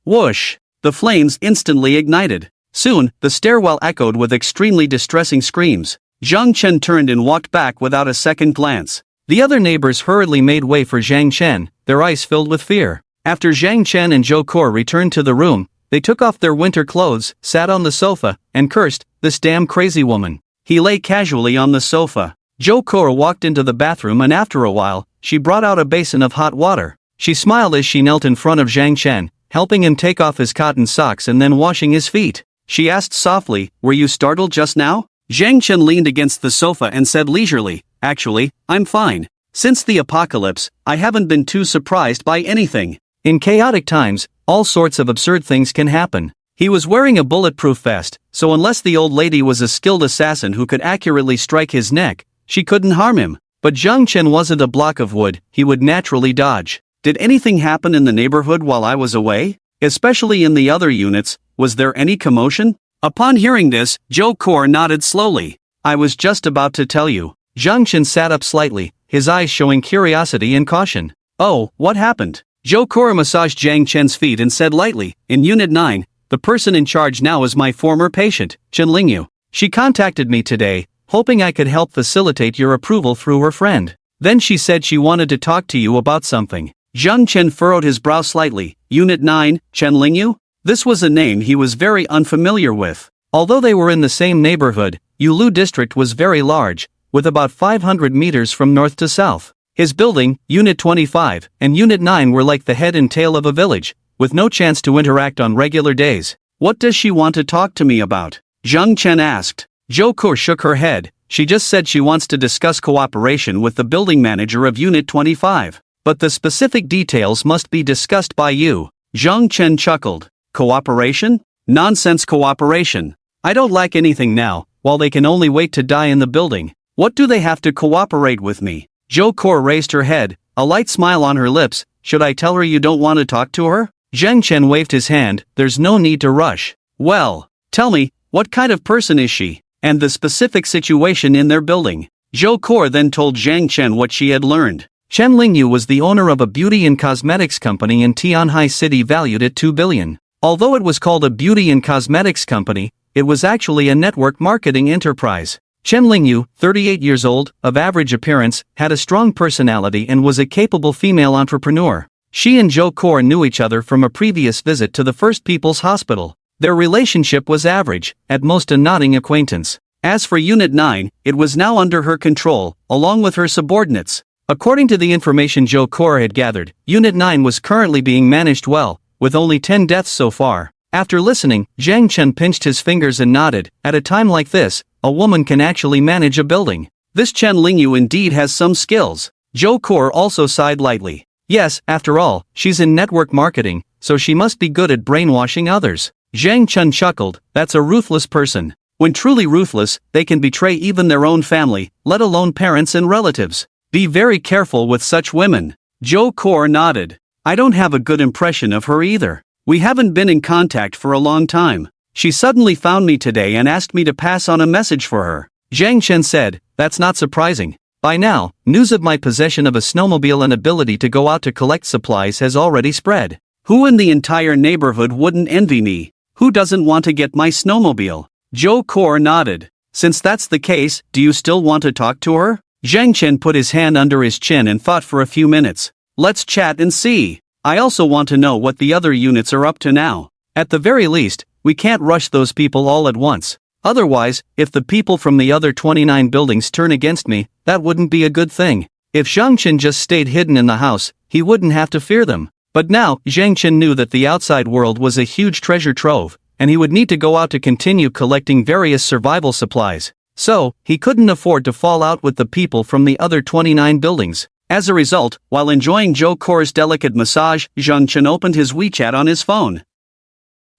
Whoosh! The flames instantly ignited. Soon, the stairwell echoed with extremely distressing screams. Zhang Chen turned and walked back without a second glance. The other neighbors hurriedly made way for Zhang Chen, their eyes filled with fear. After Zhang Chen and Zhou Ke returned to the room, they took off their winter clothes, sat on the sofa, and cursed, this damn crazy woman. He lay casually on the sofa. Jo Kor walked into the bathroom and after a while, she brought out a basin of hot water. She smiled as she knelt in front of Zhang Chen, helping him take off his cotton socks and then washing his feet. She asked softly, "Were you startled just now?" Zhang Chen leaned against the sofa and said leisurely, "Actually, I'm fine. Since the apocalypse, I haven't been too surprised by anything." In chaotic times, all sorts of absurd things can happen. He was wearing a bulletproof vest, so unless the old lady was a skilled assassin who could accurately strike his neck, she couldn't harm him. But Zhang Chen wasn't a block of wood, he would naturally dodge. "Did anything happen in the neighborhood while I was away? Especially in the other units, was there any commotion?" Upon hearing this, Jo Kor nodded slowly. "I was just about to tell you." Zhang Chen sat up slightly, his eyes showing curiosity and caution. "Oh, what happened?" Jo Kor massaged Zhang Chen's feet and said lightly, "In Unit 9, the person in charge now is my former patient, Chen Lingyu. She contacted me today, hoping I could help facilitate your approval through her friend. Then she said she wanted to talk to you about something." Zhang Chen furrowed his brow slightly. Unit 9, Chen Lingyu? This was a name he was very unfamiliar with. Although they were in the same neighborhood, Yulu district was very large, with about 500 meters from north to south. His building, Unit 25, and Unit 9 were like the head and tail of a village, with no chance to interact on regular days. "What does she want to talk to me about?" Zhang Chen asked. Jo Kor shook her head. "She just said she wants to discuss cooperation with the building manager of Unit 25. But the specific details must be discussed by you." Zhang Chen chuckled. "Cooperation? Nonsense cooperation. I don't like anything now, while they can only wait to die in the building. What do they have to cooperate with me?" Jo Kor raised her head, a light smile on her lips. "Should I tell her you don't want to talk to her?" Zhang Chen waved his hand. "There's no need to rush." "Well, tell me, what kind of person is she, and the specific situation in their building?" Jo Kor then told Zhang Chen what she had learned. Chen Lingyu was the owner of a beauty and cosmetics company in Tianhai City valued at 2 billion. Although it was called a beauty and cosmetics company, it was actually a network marketing enterprise. Chen Lingyu, 38 years old, of average appearance, had a strong personality and was a capable female entrepreneur. She and Jo Kor knew each other from a previous visit to the First People's Hospital. Their relationship was average, at most a nodding acquaintance. As for Unit 9, it was now under her control, along with her subordinates. According to the information Jo Kor had gathered, Unit 9 was currently being managed well, with only 10 deaths so far. After listening, Zhang Chen pinched his fingers and nodded. At a time like this, a woman can actually manage a building. This Chen Lingyu indeed has some skills. Jo Kor also sighed lightly. Yes, after all, she's in network marketing, so she must be good at brainwashing others. Zhang Chen chuckled. That's a ruthless person. When truly ruthless, they can betray even their own family, let alone parents and relatives. Be very careful with such women. Jo Kor nodded. I don't have a good impression of her either. We haven't been in contact for a long time. She suddenly found me today and asked me to pass on a message for her. Zhang Chen said, that's not surprising. By now, news of my possession of a snowmobile and ability to go out to collect supplies has already spread. Who in the entire neighborhood wouldn't envy me? Who doesn't want to get my snowmobile? Jo Kor nodded. Since that's the case, do you still want to talk to her? Zhang Chen put his hand under his chin and thought for a few minutes. Let's chat and see. I also want to know what the other units are up to now. At the very least, we can't rush those people all at once. Otherwise, if the people from the other 29 buildings turn against me, that wouldn't be a good thing. If Zhang Chen just stayed hidden in the house, he wouldn't have to fear them. But now, Zhang Chen knew that the outside world was a huge treasure trove, and he would need to go out to continue collecting various survival supplies. So, he couldn't afford to fall out with the people from the other 29 buildings. As a result, while enjoying Jo Kor's delicate massage, Zhang Chen opened his WeChat on his phone.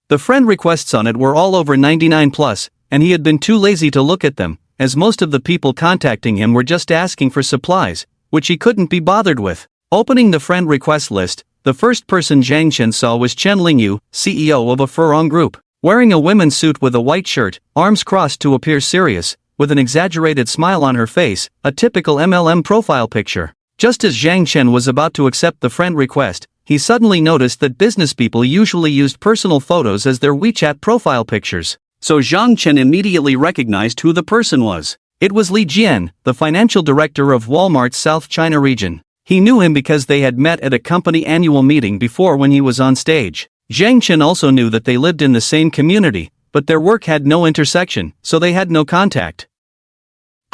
The friend requests on it were all over 99 plus, and he had been too lazy to look at them, as most of the people contacting him were just asking for supplies, which he couldn't be bothered with. Opening the friend request list, the first person Zhang Chen saw was Chen Lingyu, CEO of a Furong group. Wearing a women's suit with a white shirt, arms crossed to appear serious, with an exaggerated smile on her face, a typical MLM profile picture. Just as Zhang Chen was about to accept the friend request, he suddenly noticed that business people usually used personal photos as their WeChat profile pictures. So Zhang Chen immediately recognized who the person was. It was Li Jian, the financial director of Walmart's South China region. He knew him because they had met at a company annual meeting before when he was on stage. Zhang Chen also knew that they lived in the same community, but their work had no intersection, so they had no contact.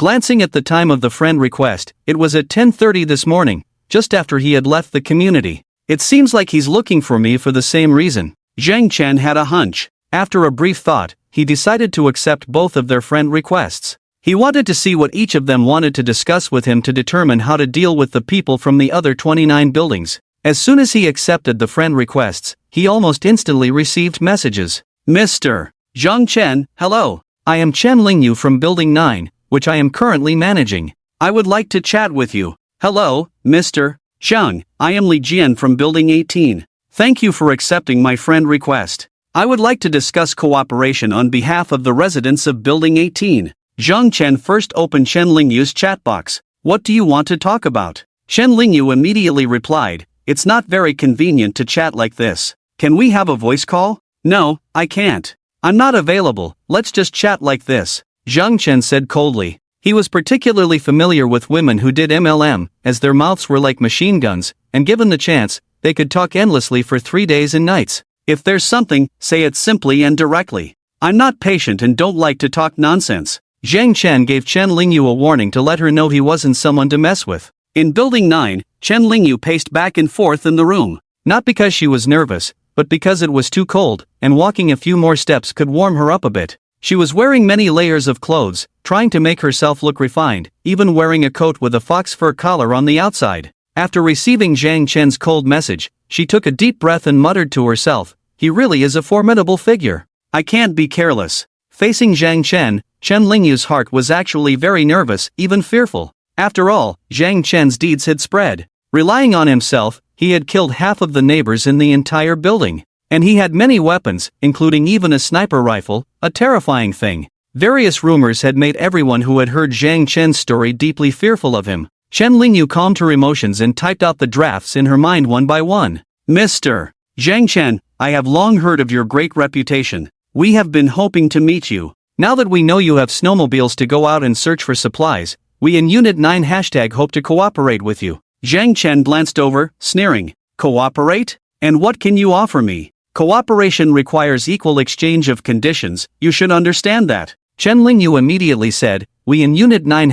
Glancing at the time of the friend request, it was at 10:30 this morning, just after he had left the community. It seems like he's looking for me for the same reason. Zhang Chen had a hunch. After a brief thought, he decided to accept both of their friend requests. He wanted to see what each of them wanted to discuss with him to determine how to deal with the people from the other 29 buildings. As soon as he accepted the friend requests, he almost instantly received messages. Mr. Zhang Chen, hello. I am Chen Lingyu from Building 9, which I am currently managing. I would like to chat with you. Hello, Mr. Zhang, I am Li Jian from Building 18. Thank you for accepting my friend request. I would like to discuss cooperation on behalf of the residents of Building 18. Zhang Chen first opened Chen Lingyu's chat box. What do you want to talk about? Chen Lingyu immediately replied, it's not very convenient to chat like this. Can we have a voice call? No, I can't. I'm not available, let's just chat like this. Zhang Chen said coldly. He was particularly familiar with women who did MLM, as their mouths were like machine guns, and given the chance, they could talk endlessly for 3 days and nights. If there's something, say it simply and directly. I'm not patient and don't like to talk nonsense. Zhang Chen gave Chen Lingyu a warning to let her know he wasn't someone to mess with. In Building 9, Chen Lingyu paced back and forth in the room. Not because she was nervous, but because it was too cold, and walking a few more steps could warm her up a bit. She was wearing many layers of clothes, trying to make herself look refined, even wearing a coat with a fox fur collar on the outside. After receiving Zhang Chen's cold message, she took a deep breath and muttered to herself, he really is a formidable figure. I can't be careless. Facing Zhang Chen, Chen Lingyu's heart was actually very nervous, even fearful. After all, Zhang Chen's deeds had spread. Relying on himself, he had killed half of the neighbors in the entire building. And he had many weapons, including even a sniper rifle, a terrifying thing. Various rumors had made everyone who had heard Zhang Chen's story deeply fearful of him. Chen Lingyu calmed her emotions and typed out the drafts in her mind one by one. Mr. Zhang Chen, I have long heard of your great reputation. We have been hoping to meet you. Now that we know you have snowmobiles to go out and search for supplies, we in Unit 9 hope to cooperate with you. Zhang Chen glanced over, sneering. Cooperate? And what can you offer me? Cooperation requires equal exchange of conditions, you should understand that. Chen Lingyu immediately said, we in Unit 9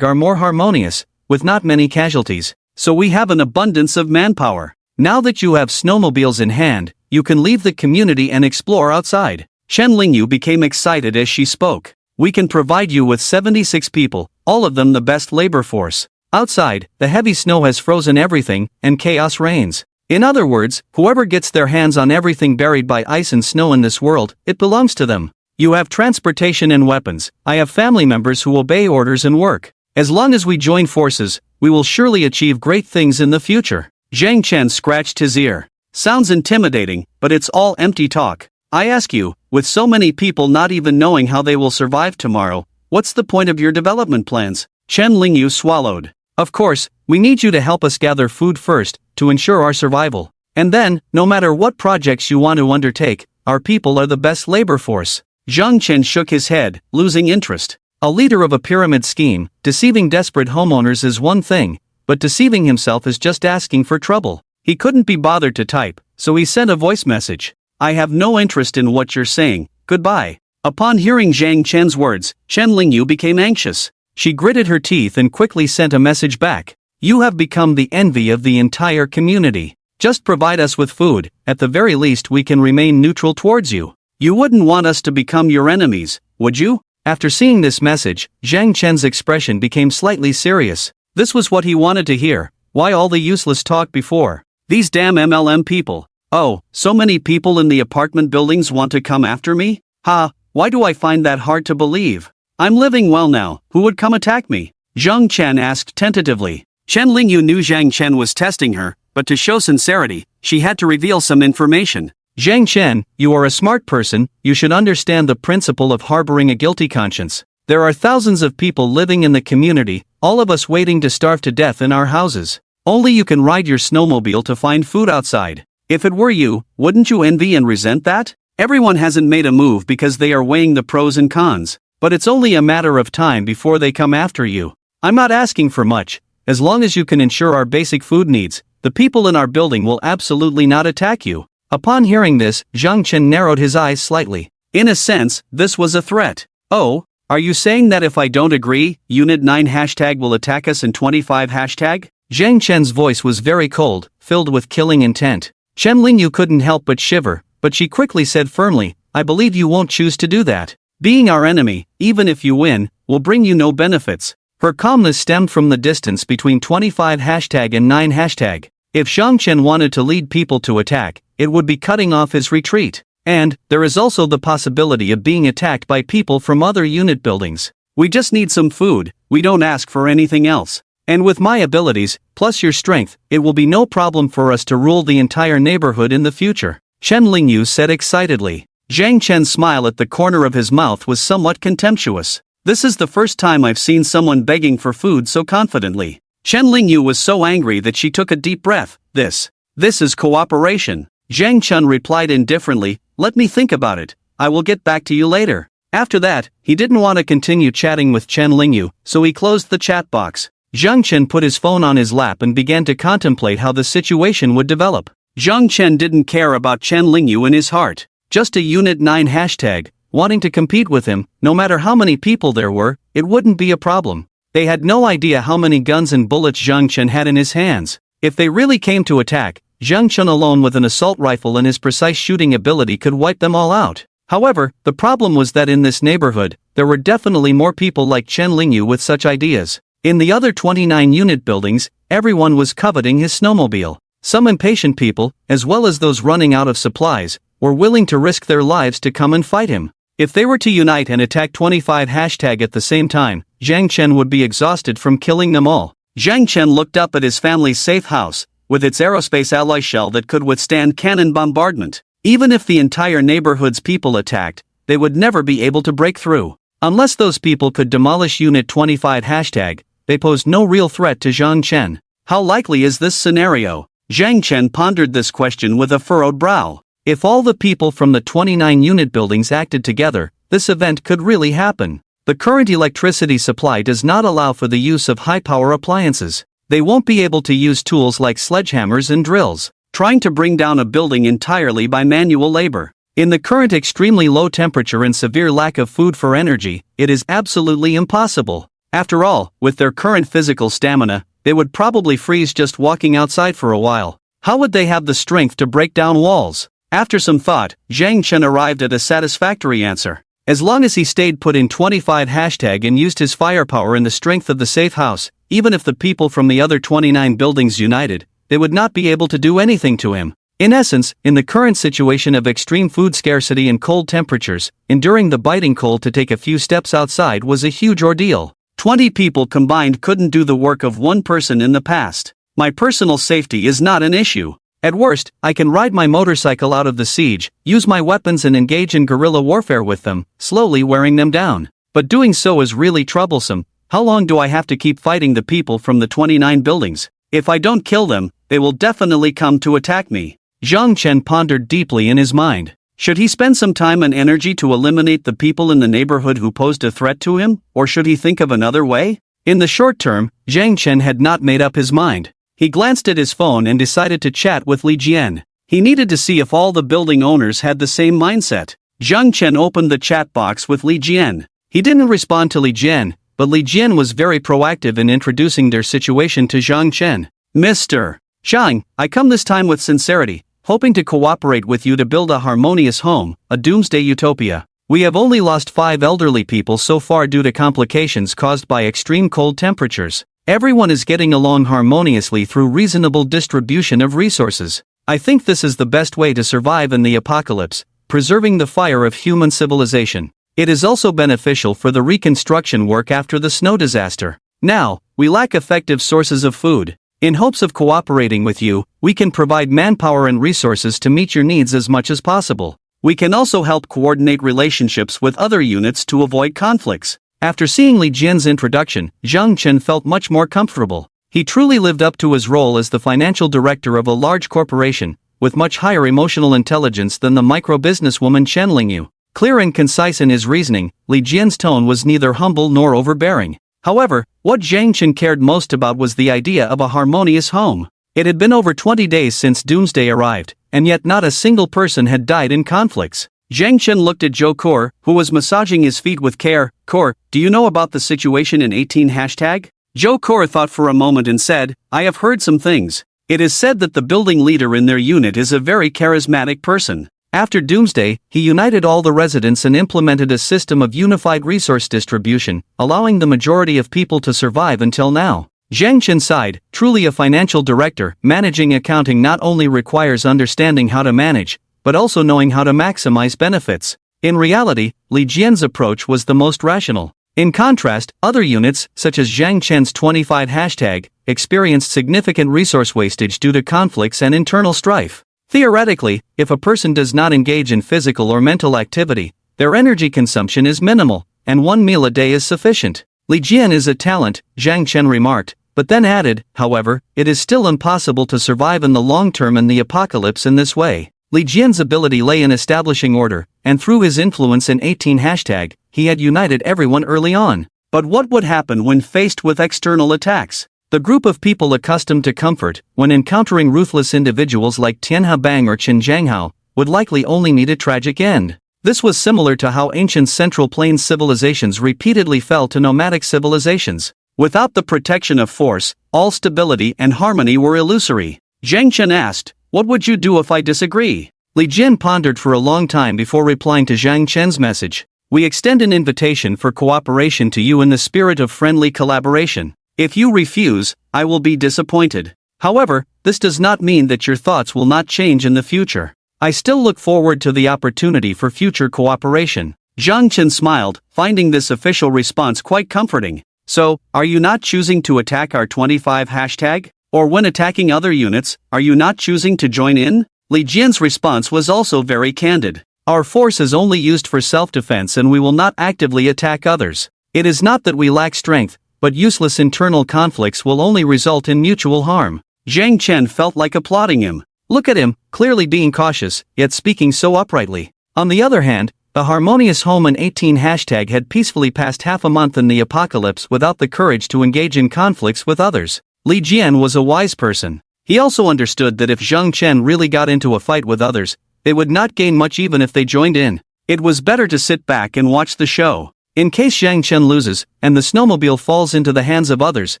are more harmonious, with not many casualties, so we have an abundance of manpower. Now that you have snowmobiles in hand, you can leave the community and explore outside. Chen Lingyu became excited as she spoke. We can provide you with 76 people, all of them the best labor force. Outside, the heavy snow has frozen everything, and chaos reigns. In other words, whoever gets their hands on everything buried by ice and snow in this world, it belongs to them. You have transportation and weapons, I have family members who obey orders and work. As long as we join forces, we will surely achieve great things in the future. Zhang Chen scratched his ear. Sounds intimidating, but it's all empty talk. I ask you, with so many people not even knowing how they will survive tomorrow, what's the point of your development plans? Chen Lingyu swallowed. Of course, we need you to help us gather food first, to ensure our survival. And then, no matter what projects you want to undertake, our people are the best labor force. Zhang Chen shook his head, losing interest. A leader of a pyramid scheme, deceiving desperate homeowners is one thing, but deceiving himself is just asking for trouble. He couldn't be bothered to type, so he sent a voice message. I have no interest in what you're saying, goodbye. Upon hearing Zhang Chen's words, Chen Lingyu became anxious. She gritted her teeth and quickly sent a message back. You have become the envy of the entire community. Just provide us with food, at the very least we can remain neutral towards you. You wouldn't want us to become your enemies, would you? After seeing this message, Zhang Chen's expression became slightly serious. This was what he wanted to hear. Why all the useless talk before? These damn MLM people. Oh, so many people in the apartment buildings want to come after me? Ha, why do I find that hard to believe? I'm living well now, who would come attack me? Zhang Chen asked tentatively. Chen Lingyu knew Zhang Chen was testing her, but to show sincerity, she had to reveal some information. Zhang Chen, you are a smart person, you should understand the principle of harboring a guilty conscience. There are thousands of people living in the community, all of us waiting to starve to death in our houses. Only you can ride your snowmobile to find food outside. If it were you, wouldn't you envy and resent that? Everyone hasn't made a move because they are weighing the pros and cons, but it's only a matter of time before they come after you. I'm not asking for much. As long as you can ensure our basic food needs, the people in our building will absolutely not attack you. Upon hearing this, Zhang Chen narrowed his eyes slightly. In a sense, this was a threat. Oh, Are you saying that if I don't agree, Unit 9 hashtag will attack us in 25 hashtag? Zhang Chen's voice was very cold, filled with killing intent. Chen Lingyu couldn't help but shiver, but she quickly said firmly, I believe you won't choose to do that. Being our enemy, even if you win, will bring you no benefits. Her calmness stemmed from the distance between 25 hashtag and 9 hashtag. If Zhang Chen wanted to lead people to attack, it would be cutting off his retreat. And, there is also the possibility of being attacked by people from other unit buildings. We just need some food, we don't ask for anything else. And with my abilities, plus your strength, it will be no problem for us to rule the entire neighborhood in the future, Chen Lingyu said excitedly. Zhang Chen's smile at the corner of his mouth was somewhat contemptuous. This is the first time I've seen someone begging for food so confidently. Chen Lingyu was so angry that she took a deep breath. This is cooperation. Zhang Chen replied indifferently, let me think about it, I will get back to you later. After that, he didn't want to continue chatting with Chen Lingyu, so he closed the chat box. Zhang Chen put his phone on his lap and began to contemplate how the situation would develop. Zhang Chen didn't care about Chen Lingyu in his heart. Just a Unit 9 hashtag, wanting to compete with him, no matter how many people there were, it wouldn't be a problem. They had no idea how many guns and bullets Zhang Chen had in his hands. If they really came to attack, Zhang Chen alone with an assault rifle and his precise shooting ability could wipe them all out. However, the problem was that in this neighborhood, there were definitely more people like Chen Lingyu with such ideas. In the other 29 unit buildings, everyone was coveting his snowmobile. Some impatient people, as well as those running out of supplies, were willing to risk their lives to come and fight him. If they were to unite and attack 25 hashtag at the same time, Zhang Chen would be exhausted from killing them all. Zhang Chen looked up at his family's safe house, with its aerospace alloy shell that could withstand cannon bombardment. Even if the entire neighborhood's people attacked, they would never be able to break through. Unless those people could demolish Unit 25 hashtag, they posed no real threat to Zhang Chen. How likely is this scenario? Zhang Chen pondered this question with a furrowed brow. If all the people from the 29 unit buildings acted together, this event could really happen. The current electricity supply does not allow for the use of high-power appliances. They won't be able to use tools like sledgehammers and drills, trying to bring down a building entirely by manual labor. In the current extremely low temperature and severe lack of food for energy, it is absolutely impossible. After all, with their current physical stamina, they would probably freeze just walking outside for a while. How would they have the strength to break down walls? After some thought, Zhang Chen arrived at a satisfactory answer. As long as he stayed put in 25 hashtag and used his firepower and the strength of the safe house, even if the people from the other 29 buildings united, they would not be able to do anything to him. In essence, in the current situation of extreme food scarcity and cold temperatures, enduring the biting cold to take a few steps outside was a huge ordeal. 20 people combined couldn't do the work of one person in the past. My personal safety is not an issue. At worst, I can ride my motorcycle out of the siege, use my weapons and engage in guerrilla warfare with them, slowly wearing them down. But doing so is really troublesome. How long do I have to keep fighting the people from the 29 buildings? If I don't kill them, they will definitely come to attack me. Zhang Chen pondered deeply in his mind. Should he spend some time and energy to eliminate the people in the neighborhood who posed a threat to him, or should he think of another way? In the short term, Zhang Chen had not made up his mind. He glanced at his phone and decided to chat with Li Jian. He needed to see if all the building owners had the same mindset. Zhang Chen opened the chat box with Li Jian. He didn't respond to Li Jian, but Li Jian was very proactive in introducing their situation to Zhang Chen. Mr. Zhang, I come this time with sincerity, hoping to cooperate with you to build a harmonious home, a doomsday utopia. We have only lost 5 elderly people so far due to complications caused by extreme cold temperatures. Everyone is getting along harmoniously through reasonable distribution of resources. I think this is the best way to survive in the apocalypse, preserving the fire of human civilization. It is also beneficial for the reconstruction work after the snow disaster. Now, we lack effective sources of food. In hopes of cooperating with you, we can provide manpower and resources to meet your needs as much as possible. We can also help coordinate relationships with other units to avoid conflicts. After seeing Li Jian's introduction, Zhang Chen felt much more comfortable. He truly lived up to his role as the financial director of a large corporation, with much higher emotional intelligence than the micro-businesswoman Chen Lingyu. Clear and concise in his reasoning, Li Jian's tone was neither humble nor overbearing. However, what Zhang Chen cared most about was the idea of a harmonious home. It had been over 20 days since Doomsday arrived, and yet not a single person had died in conflicts. Zhang Chen looked at Zhou Kor, who was massaging his feet with care. Kor, do you know about the situation in 18 hashtag? Zhou Kor thought for a moment and said, I have heard some things. It is said that the building leader in their unit is a very charismatic person. After Doomsday, he united all the residents and implemented a system of unified resource distribution, allowing the majority of people to survive until now. Zhang Chen sighed, truly a financial director, managing accounting not only requires understanding how to manage, but also knowing how to maximize benefits. In reality, Li Jian's approach was the most rational. In contrast, other units, such as Zhang Chen's 25 hashtag, experienced significant resource wastage due to conflicts and internal strife. Theoretically, if a person does not engage in physical or mental activity, their energy consumption is minimal, and one meal a day is sufficient. Li Jian is a talent, Zhang Chen remarked, but then added, however, it is still impossible to survive in the long term in the apocalypse in this way. Li Jian's ability lay in establishing order, and through his influence in 18 hashtag, he had united everyone early on. But what would happen when faced with external attacks? The group of people accustomed to comfort, when encountering ruthless individuals like Tianhe Bang or Qin Zhanghao, would likely only meet a tragic end. This was similar to how ancient Central Plains civilizations repeatedly fell to nomadic civilizations. Without the protection of force, all stability and harmony were illusory. Zhang Chen asked, what would you do if I disagree? Li Jian pondered for a long time before replying to Zhang Chen's message. We extend an invitation for cooperation to you in the spirit of friendly collaboration. If you refuse, I will be disappointed. However, this does not mean that your thoughts will not change in the future. I still look forward to the opportunity for future cooperation. Zhang Chen smiled, finding this official response quite comforting. So, are you not choosing to attack our 25 hashtag? Or when attacking other units, are you not choosing to join in? Li Jian's response was also very candid. Our force is only used for self-defense and we will not actively attack others. It is not that we lack strength, but useless internal conflicts will only result in mutual harm. Zhang Chen felt like applauding him. Look at him, clearly being cautious, yet speaking so uprightly. On the other hand, the harmonious home in 18 hashtag had peacefully passed half a month in the apocalypse without the courage to engage in conflicts with others. Li Jian was a wise person. He also understood that if Zhang Chen really got into a fight with others, they would not gain much even if they joined in. It was better to sit back and watch the show. In case Zhang Chen loses, and the snowmobile falls into the hands of others,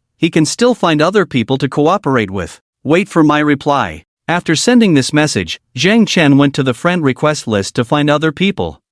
he can still find other people to cooperate with. Wait for my reply. After sending this message, Zhang Chen went to the friend request list to find other people.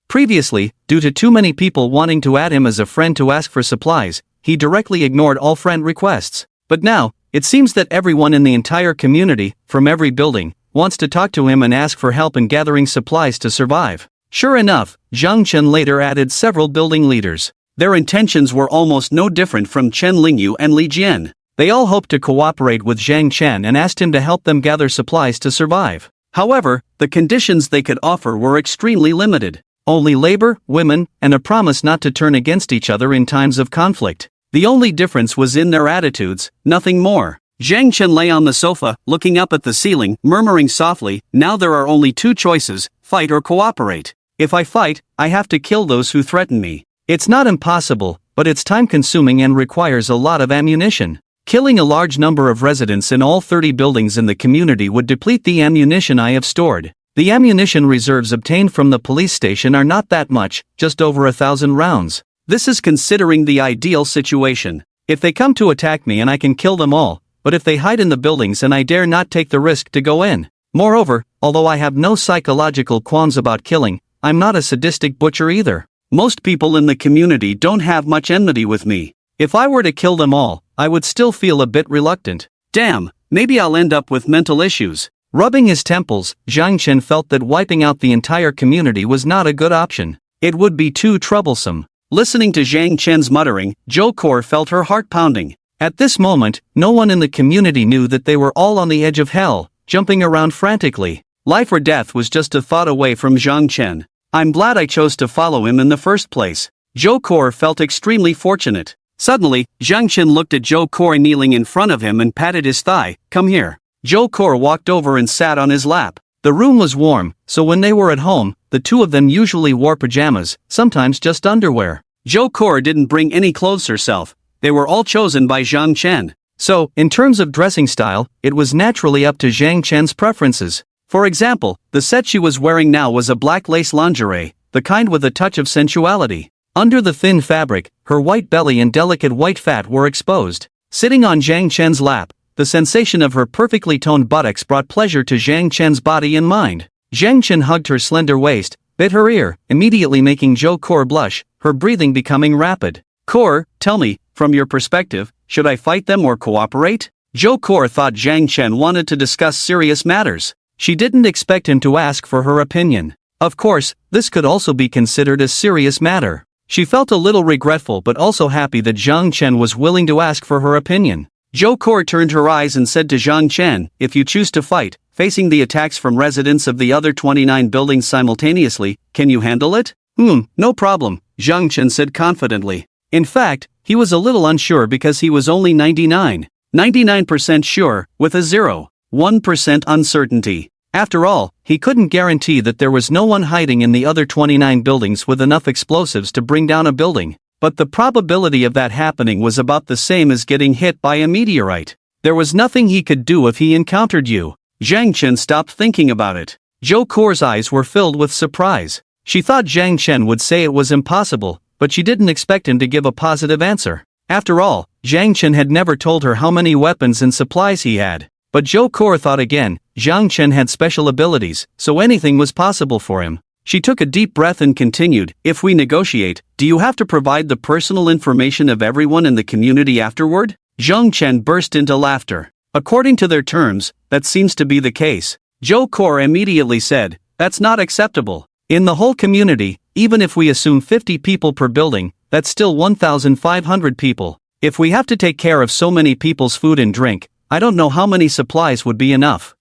Previously, due to too many people wanting to add him as a friend to ask for supplies, he directly ignored all friend requests. But now, it seems that everyone in the entire community, from every building, wants to talk to him and ask for help in gathering supplies to survive. Sure enough, Zhang Chen later added several building leaders. Their intentions were almost no different from Chen Lingyu and Li Jian. They all hoped to cooperate with Zhang Chen and asked him to help them gather supplies to survive. However, the conditions they could offer were extremely limited. Only labor, women, and a promise not to turn against each other in times of conflict. The only difference was in their attitudes, nothing more. Zhang Chen lay on the sofa, looking up at the ceiling, murmuring softly, now there are only two choices, fight or cooperate. If I fight, I have to kill those who threaten me. It's not impossible, but it's time-consuming and requires a lot of ammunition. Killing a large number of residents in all 30 buildings in the community would deplete the ammunition I have stored. The ammunition reserves obtained from the police station are not that much, just over 1,000 rounds. This is considering the ideal situation. If they come to attack me and I can kill them all, but if they hide in the buildings and I dare not take the risk to go in. Moreover, although I have no psychological qualms about killing, I'm not a sadistic butcher either. Most people in the community don't have much enmity with me. If I were to kill them all, I would still feel a bit reluctant. Damn, maybe I'll end up with mental issues. Rubbing his temples, Zhang Chen felt that wiping out the entire community was not a good option. It would be too troublesome. Listening to Zhang Chen's muttering, Zhou Kor felt her heart pounding. At this moment, no one in the community knew that they were all on the edge of hell, jumping around frantically. Life or death was just a thought away from Zhang Chen. I'm glad I chose to follow him in the first place. Zhou Kor felt extremely fortunate. Suddenly, Zhang Chen looked at Zhou Kor kneeling in front of him and patted his thigh. Come here. Zhou Kor walked over and sat on his lap. The room was warm, so when they were at home, the two of them usually wore pajamas, sometimes just underwear. Zhou Kor didn't bring any clothes herself. They were all chosen by Zhang Chen. So, in terms of dressing style, it was naturally up to Zhang Chen's preferences. For example, the set she was wearing now was a black lace lingerie, the kind with a touch of sensuality. Under the thin fabric, her white belly and delicate white fat were exposed. Sitting on Zhang Chen's lap, the sensation of her perfectly toned buttocks brought pleasure to Zhang Chen's body and mind. Zhang Chen hugged her slender waist, bit her ear, immediately making Zhou Kor blush, her breathing becoming rapid. Kor, tell me, from your perspective, should I fight them or cooperate? Zhou Kor thought Zhang Chen wanted to discuss serious matters. She didn't expect him to ask for her opinion. Of course, this could also be considered a serious matter. She felt a little regretful but also happy that Zhang Chen was willing to ask for her opinion. Zhou Kor turned her eyes and said to Zhang Chen, if you choose to fight, facing the attacks from residents of the other 29 buildings simultaneously, can you handle it? No problem, Zhang Chen said confidently. In fact, he was a little unsure because he was only 99% sure, with a 0.1% uncertainty. After all, he couldn't guarantee that there was no one hiding in the other 29 buildings with enough explosives to bring down a building, but the probability of that happening was about the same as getting hit by a meteorite. There was nothing he could do if he encountered you. Zhang Chen stopped thinking about it. Zhou Kor's eyes were filled with surprise. She thought Zhang Chen would say it was impossible, but she didn't expect him to give a positive answer. After all, Zhang Chen had never told her how many weapons and supplies he had. But Zhou Kor thought again, Zhang Chen had special abilities, so anything was possible for him. She took a deep breath and continued, if we negotiate, do you have to provide the personal information of everyone in the community afterward? Zhang Chen burst into laughter. According to their terms, that seems to be the case. Zhou Kor immediately said, that's not acceptable. In the whole community, even if we assume 50 people per building, that's still 1,500 people. If we have to take care of so many people's food and drink, I don't know how many supplies would be enough.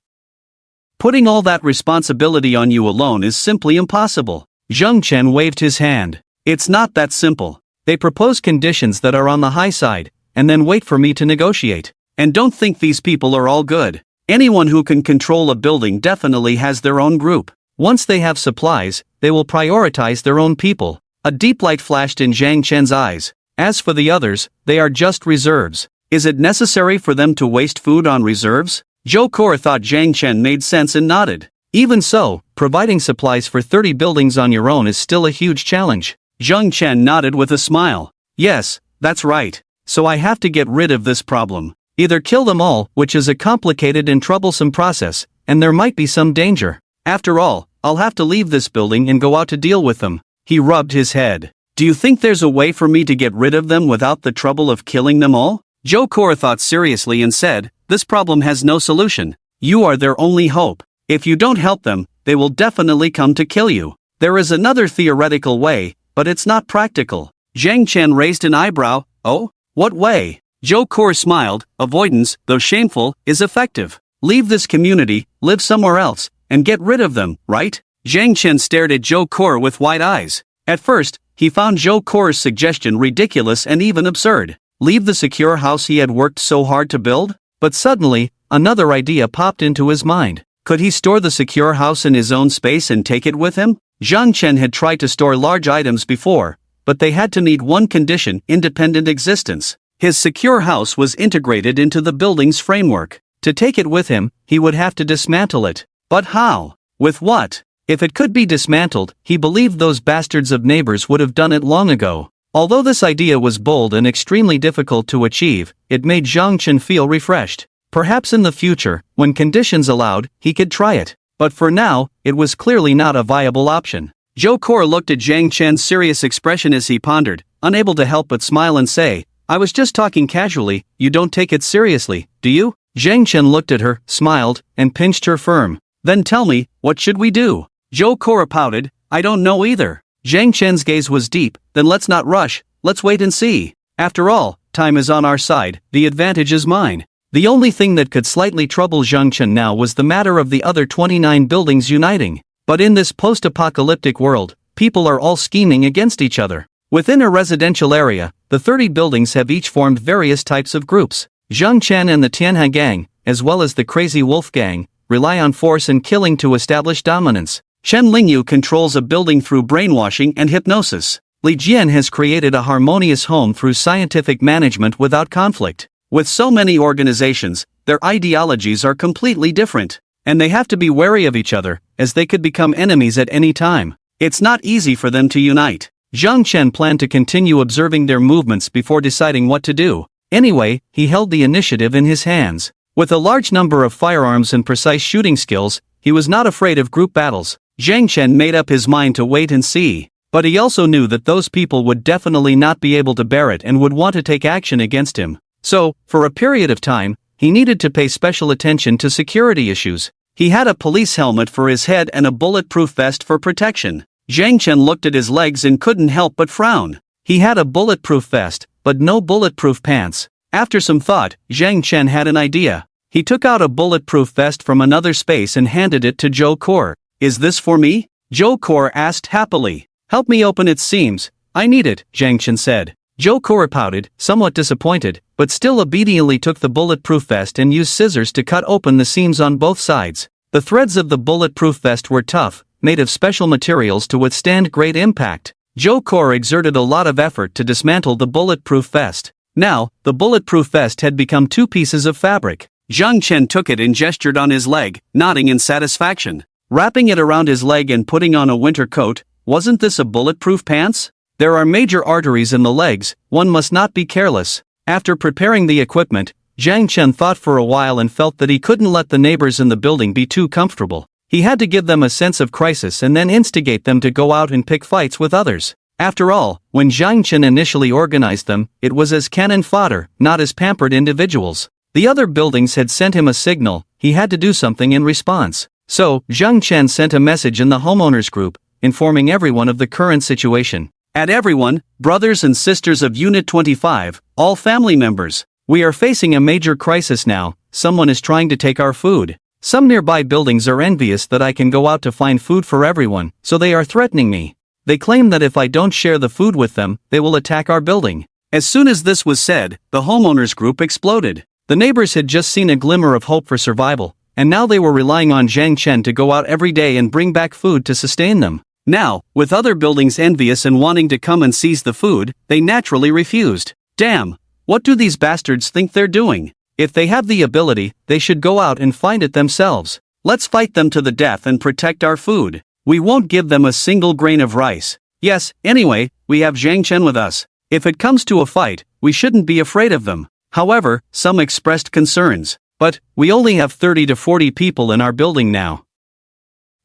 Putting all that responsibility on you alone is simply impossible. Zhang Chen waved his hand. It's not that simple. They propose conditions that are on the high side, and then wait for me to negotiate. And don't think these people are all good. Anyone who can control a building definitely has their own group. Once they have supplies, they will prioritize their own people. A deep light flashed in Zhang Chen's eyes. As for the others, they are just reserves. Is it necessary for them to waste food on reserves? Zhou Kor thought Zhang Chen made sense and nodded. Even so, providing supplies for 30 buildings on your own is still a huge challenge. Zhang Chen nodded with a smile. Yes, that's right. So I have to get rid of this problem. Either kill them all, which is a complicated and troublesome process, and there might be some danger. After all, I'll have to leave this building and go out to deal with them. He rubbed his head. Do you think there's a way for me to get rid of them without the trouble of killing them all? Zhou Kor thought seriously and said, this problem has no solution. You are their only hope. If you don't help them, they will definitely come to kill you. There is another theoretical way, but it's not practical. Zhang Chen raised an eyebrow. Oh? What way? Zhou Kor smiled. Avoidance, though shameful, is effective. Leave this community, live somewhere else, and get rid of them, right? Zhang Chen stared at Zhou Kor with wide eyes. At first, he found Zhou Kor's suggestion ridiculous and even absurd. Leave the secure house he had worked so hard to build? But suddenly, another idea popped into his mind. Could he store the secure house in his own space and take it with him? Zhang Chen had tried to store large items before, but they had to meet one condition: independent existence. His secure house was integrated into the building's framework. To take it with him, he would have to dismantle it. But how? With what? If it could be dismantled, he believed those bastards of neighbors would have done it long ago. Although this idea was bold and extremely difficult to achieve, it made Zhang Chen feel refreshed. Perhaps in the future, when conditions allowed, he could try it. But for now, it was clearly not a viable option. Zhou Kor looked at Zhang Chen's serious expression as he pondered, unable to help but smile and say, I was just talking casually, you don't take it seriously, do you? Zhang Chen looked at her, smiled, and pinched her firm. Then tell me, what should we do? Zhou Kor pouted, I don't know either. Zhang Chen's gaze was deep. Then let's not rush, let's wait and see. After all, time is on our side, the advantage is mine. The only thing that could slightly trouble Zhang Chen now was the matter of the other 29 buildings uniting. But in this post-apocalyptic world, people are all scheming against each other. Within a residential area, the 30 buildings have each formed various types of groups. Zhang Chen and the Tianhe gang, as well as the Crazy Wolf gang, rely on force and killing to establish dominance. Shen Lingyu controls a building through brainwashing and hypnosis. Li Jian has created a harmonious home through scientific management without conflict. With so many organizations, their ideologies are completely different. and they have to be wary of each other, as they could become enemies at any time. It's not easy for them to unite. Zhang Chen planned to continue observing their movements before deciding what to do. Anyway, he held the initiative in his hands. With a large number of firearms and precise shooting skills, he was not afraid of group battles. Zhang Chen made up his mind to wait and see. But he also knew that those people would definitely not be able to bear it and would want to take action against him. So, for a period of time, he needed to pay special attention to security issues. He had a police helmet for his head and a bulletproof vest for protection. Zhang Chen looked at his legs and couldn't help but frown. He had a bulletproof vest, but no bulletproof pants. After some thought, Zhang Chen had an idea. He took out a bulletproof vest from another space and handed it to Zhou Kor. "Is this for me?" Zhou Kor asked happily. "Help me open its seams. I need it," Zhang Chen said. Zhou Kor pouted, somewhat disappointed, but still obediently took the bulletproof vest and used scissors to cut open the seams on both sides. The threads of the bulletproof vest were tough, made of special materials to withstand great impact. Zhou Kor exerted a lot of effort to dismantle the bulletproof vest. Now, the bulletproof vest had become two pieces of fabric. Zhang Chen took it and gestured on his leg, nodding in satisfaction. Wrapping it around his leg and putting on a winter coat, wasn't this a bulletproof pants? There are major arteries in the legs, one must not be careless. After preparing the equipment, Zhang Chen thought for a while and felt that he couldn't let the neighbors in the building be too comfortable. He had to give them a sense of crisis and then instigate them to go out and pick fights with others. After all, when Zhang Chen initially organized them, it was as cannon fodder, not as pampered individuals. The other buildings had sent him a signal, he had to do something in response. So, Zhang Chen sent a message in the homeowners group, informing everyone of the current situation. "At everyone, brothers and sisters of Unit 25, all family members, we are facing a major crisis now. Someone is trying to take our food. Some nearby buildings are envious that I can go out to find food for everyone, so they are threatening me. They claim that if I don't share the food with them, they will attack our building." As soon as this was said, the homeowners group exploded. The neighbors had just seen a glimmer of hope for survival, and now they were relying on Zhang Chen to go out every day and bring back food to sustain them. Now, with other buildings envious and wanting to come and seize the food, they naturally refused. Damn! What do these bastards think they're doing? If they have the ability, they should go out and find it themselves. Let's fight them to the death and protect our food. We won't give them a single grain of rice. Yes, anyway, we have Zhang Chen with us. If it comes to a fight, we shouldn't be afraid of them. However, some expressed concerns. But, we only have 30 to 40 people in our building now.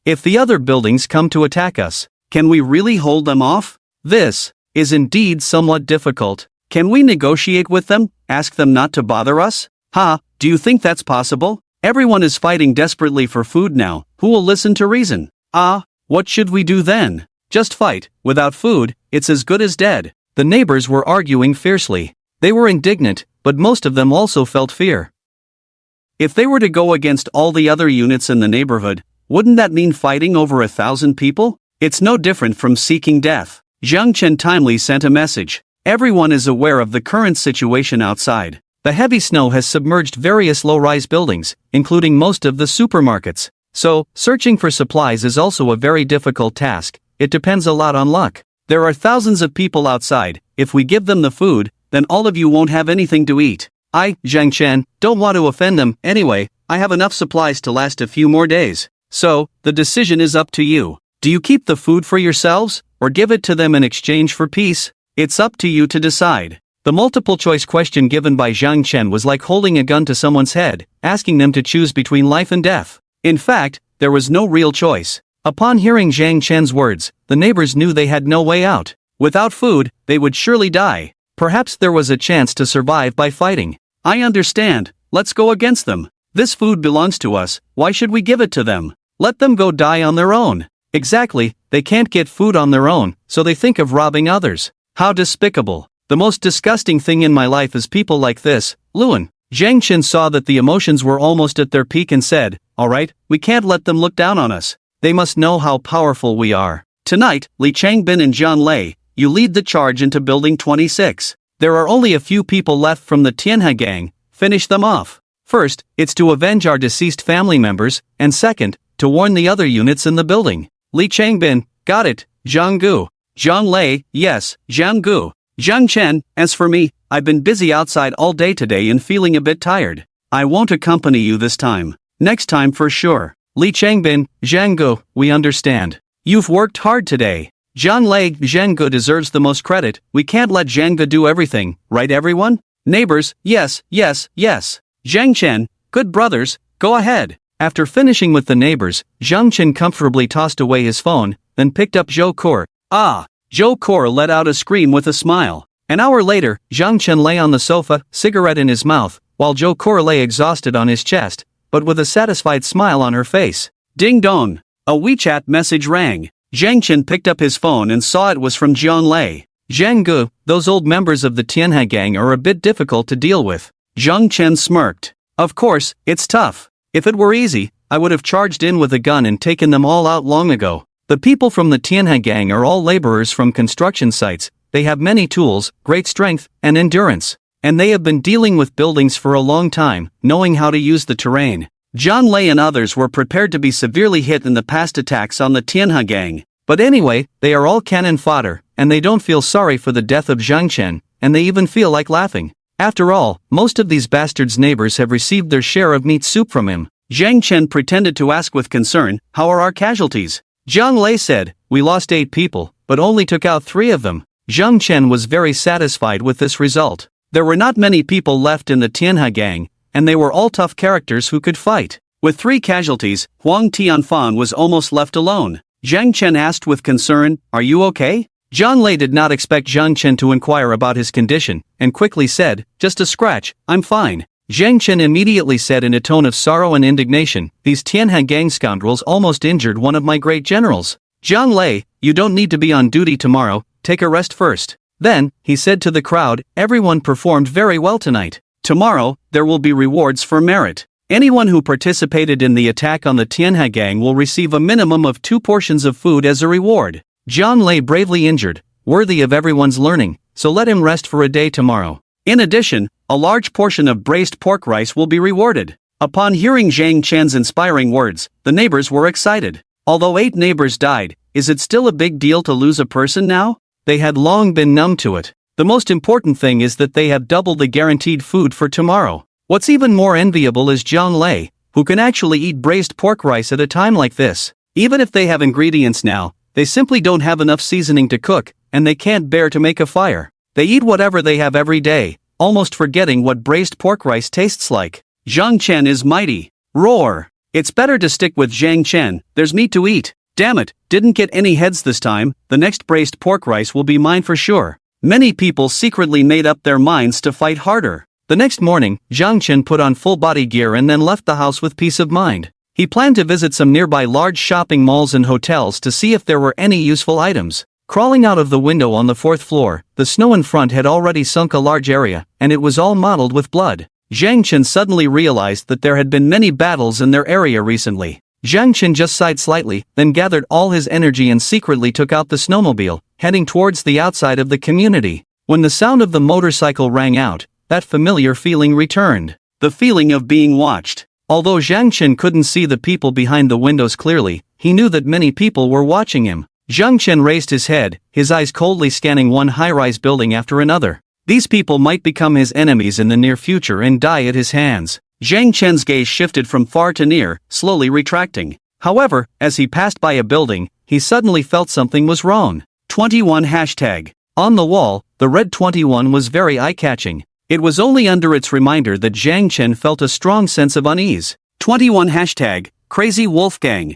If the other buildings come to attack us, can we really hold them off? This is indeed somewhat difficult. Can we negotiate with them, ask them not to bother us? Do you think that's possible? Everyone is fighting desperately for food now, who will listen to reason? What should we do then? Just fight. Without food, it's as good as dead. The neighbors were arguing fiercely. They were indignant, but most of them also felt fear. If they were to go against all the other units in the neighborhood, wouldn't that mean fighting over 1,000 people? It's no different from seeking death. Zhang Chen timely sent a message. Everyone is aware of the current situation outside. The heavy snow has submerged various low-rise buildings, including most of the supermarkets. So, searching for supplies is also a very difficult task. It depends a lot on luck. There are thousands of people outside. If we give them the food, then all of you won't have anything to eat. I, Zhang Chen, don't want to offend them. Anyway, I have enough supplies to last a few more days. So, the decision is up to you. Do you keep the food for yourselves, or give it to them in exchange for peace? It's up to you to decide. The multiple-choice question given by Zhang Chen was like holding a gun to someone's head, asking them to choose between life and death. In fact, there was no real choice. Upon hearing Zhang Chen's words, the neighbors knew they had no way out. Without food, they would surely die. Perhaps there was a chance to survive by fighting. I understand. Let's go against them. This food belongs to us. Why should we give it to them? Let them go die on their own. Exactly, they can't get food on their own, so they think of robbing others. How despicable. The most disgusting thing in my life is people like this. Luan. Zhang Chen saw that the emotions were almost at their peak and said, "Alright, we can't let them look down on us. They must know how powerful we are. Tonight, Li Changbin and Zhang Lei, you lead the charge into Building 26. There are only a few people left from the Tianhe gang. Finish them off. First, it's to avenge our deceased family members, and second, to warn the other units in the building." Li Changbin, got it. Zhang Gu. Zhang Lei, yes, Zhang Gu. Zhang Chen, as for me, I've been busy outside all day today and feeling a bit tired. I won't accompany you this time. Next time for sure. Li Changbin, Zhanggu, we understand. You've worked hard today. Zhang Lei, Zhanggu deserves the most credit. We can't let Zhanggu do everything, right everyone? Neighbors, yes, yes, yes. Zhang Chen, good brothers, go ahead. After finishing with the neighbors, Zhang Chen comfortably tossed away his phone, then picked up Zhou Core. Ah! Zhou Core let out a scream with a smile. An hour later, Zhang Chen lay on the sofa, cigarette in his mouth, while Zhou Core lay exhausted on his chest, but with a satisfied smile on her face. Ding dong! A WeChat message rang. Zhang Chen picked up his phone and saw it was from Jiang Lei. Zhanggu, those old members of the Tianhe gang are a bit difficult to deal with. Zhang Chen smirked. Of course, it's tough. If it were easy, I would have charged in with a gun and taken them all out long ago. The people from the Tianhe gang are all laborers from construction sites. They have many tools, great strength, and endurance. And they have been dealing with buildings for a long time, knowing how to use the terrain. Jiang Lei and others were prepared to be severely hit in the past attacks on the Tianhe gang. But anyway, they are all cannon fodder, and they don't feel sorry for the death of Zhang Chen, and they even feel like laughing. After all, most of these bastards' neighbors have received their share of meat soup from him. Zhang Chen pretended to ask with concern, how are our casualties? Jiang Lei said, we lost 8 people, but only took out 3 of them. Zhang Chen was very satisfied with this result. There were not many people left in the Tianhe gang, and they were all tough characters who could fight. With 3 casualties, Huang Tianfan was almost left alone. Zhang Chen asked with concern, are you okay? Jiang Lei did not expect Zhang Chen to inquire about his condition, and quickly said, just a scratch, I'm fine. Zhang Chen immediately said in a tone of sorrow and indignation, these Tianhe gang scoundrels almost injured one of my great generals. Jiang Lei, you don't need to be on duty tomorrow, take a rest first. Then, he said to the crowd, everyone performed very well tonight. Tomorrow, there will be rewards for merit. Anyone who participated in the attack on the Tianhe gang will receive a minimum of 2 portions of food as a reward. Jiang Lei bravely injured, worthy of everyone's learning, so let him rest for a day tomorrow. In addition, a large portion of braised pork rice will be rewarded. Upon hearing Zhang Chen's inspiring words, the neighbors were excited. Although 8 neighbors died, is it still a big deal to lose a person now? They had long been numb to it. The most important thing is that they have doubled the guaranteed food for tomorrow. What's even more enviable is Jiang Lei, who can actually eat braised pork rice at a time like this. Even if they have ingredients now, they simply don't have enough seasoning to cook, and they can't bear to make a fire. They eat whatever they have every day, almost forgetting what braised pork rice tastes like. Zhang Chen is mighty. Roar! It's better to stick with Zhang Chen, there's meat to eat. Damn it, didn't get any heads this time, the next braised pork rice will be mine for sure. Many people secretly made up their minds to fight harder. The next morning, Zhang Chen put on full body gear and then left the house with peace of mind. He planned to visit some nearby large shopping malls and hotels to see if there were any useful items. Crawling out of the window on the 4th floor, the snow in front had already sunk a large area, and it was all mottled with blood. Zhang Chen suddenly realized that there had been many battles in their area recently. Zhang Chen just sighed slightly, then gathered all his energy and secretly took out the snowmobile, heading towards the outside of the community. When the sound of the motorcycle rang out, that familiar feeling returned. The feeling of being watched. Although Zhang Chen couldn't see the people behind the windows clearly, he knew that many people were watching him. Zhang Chen raised his head, his eyes coldly scanning one high-rise building after another. These people might become his enemies in the near future and die at his hands. Zhang Chen's gaze shifted from far to near, slowly retracting. However, as he passed by a building, he suddenly felt something was wrong. 21 hashtag. On the wall, the red 21 was very eye-catching. It was only under its reminder that Zhang Chen felt a strong sense of unease. 21 hashtag, Crazy Wolfgang.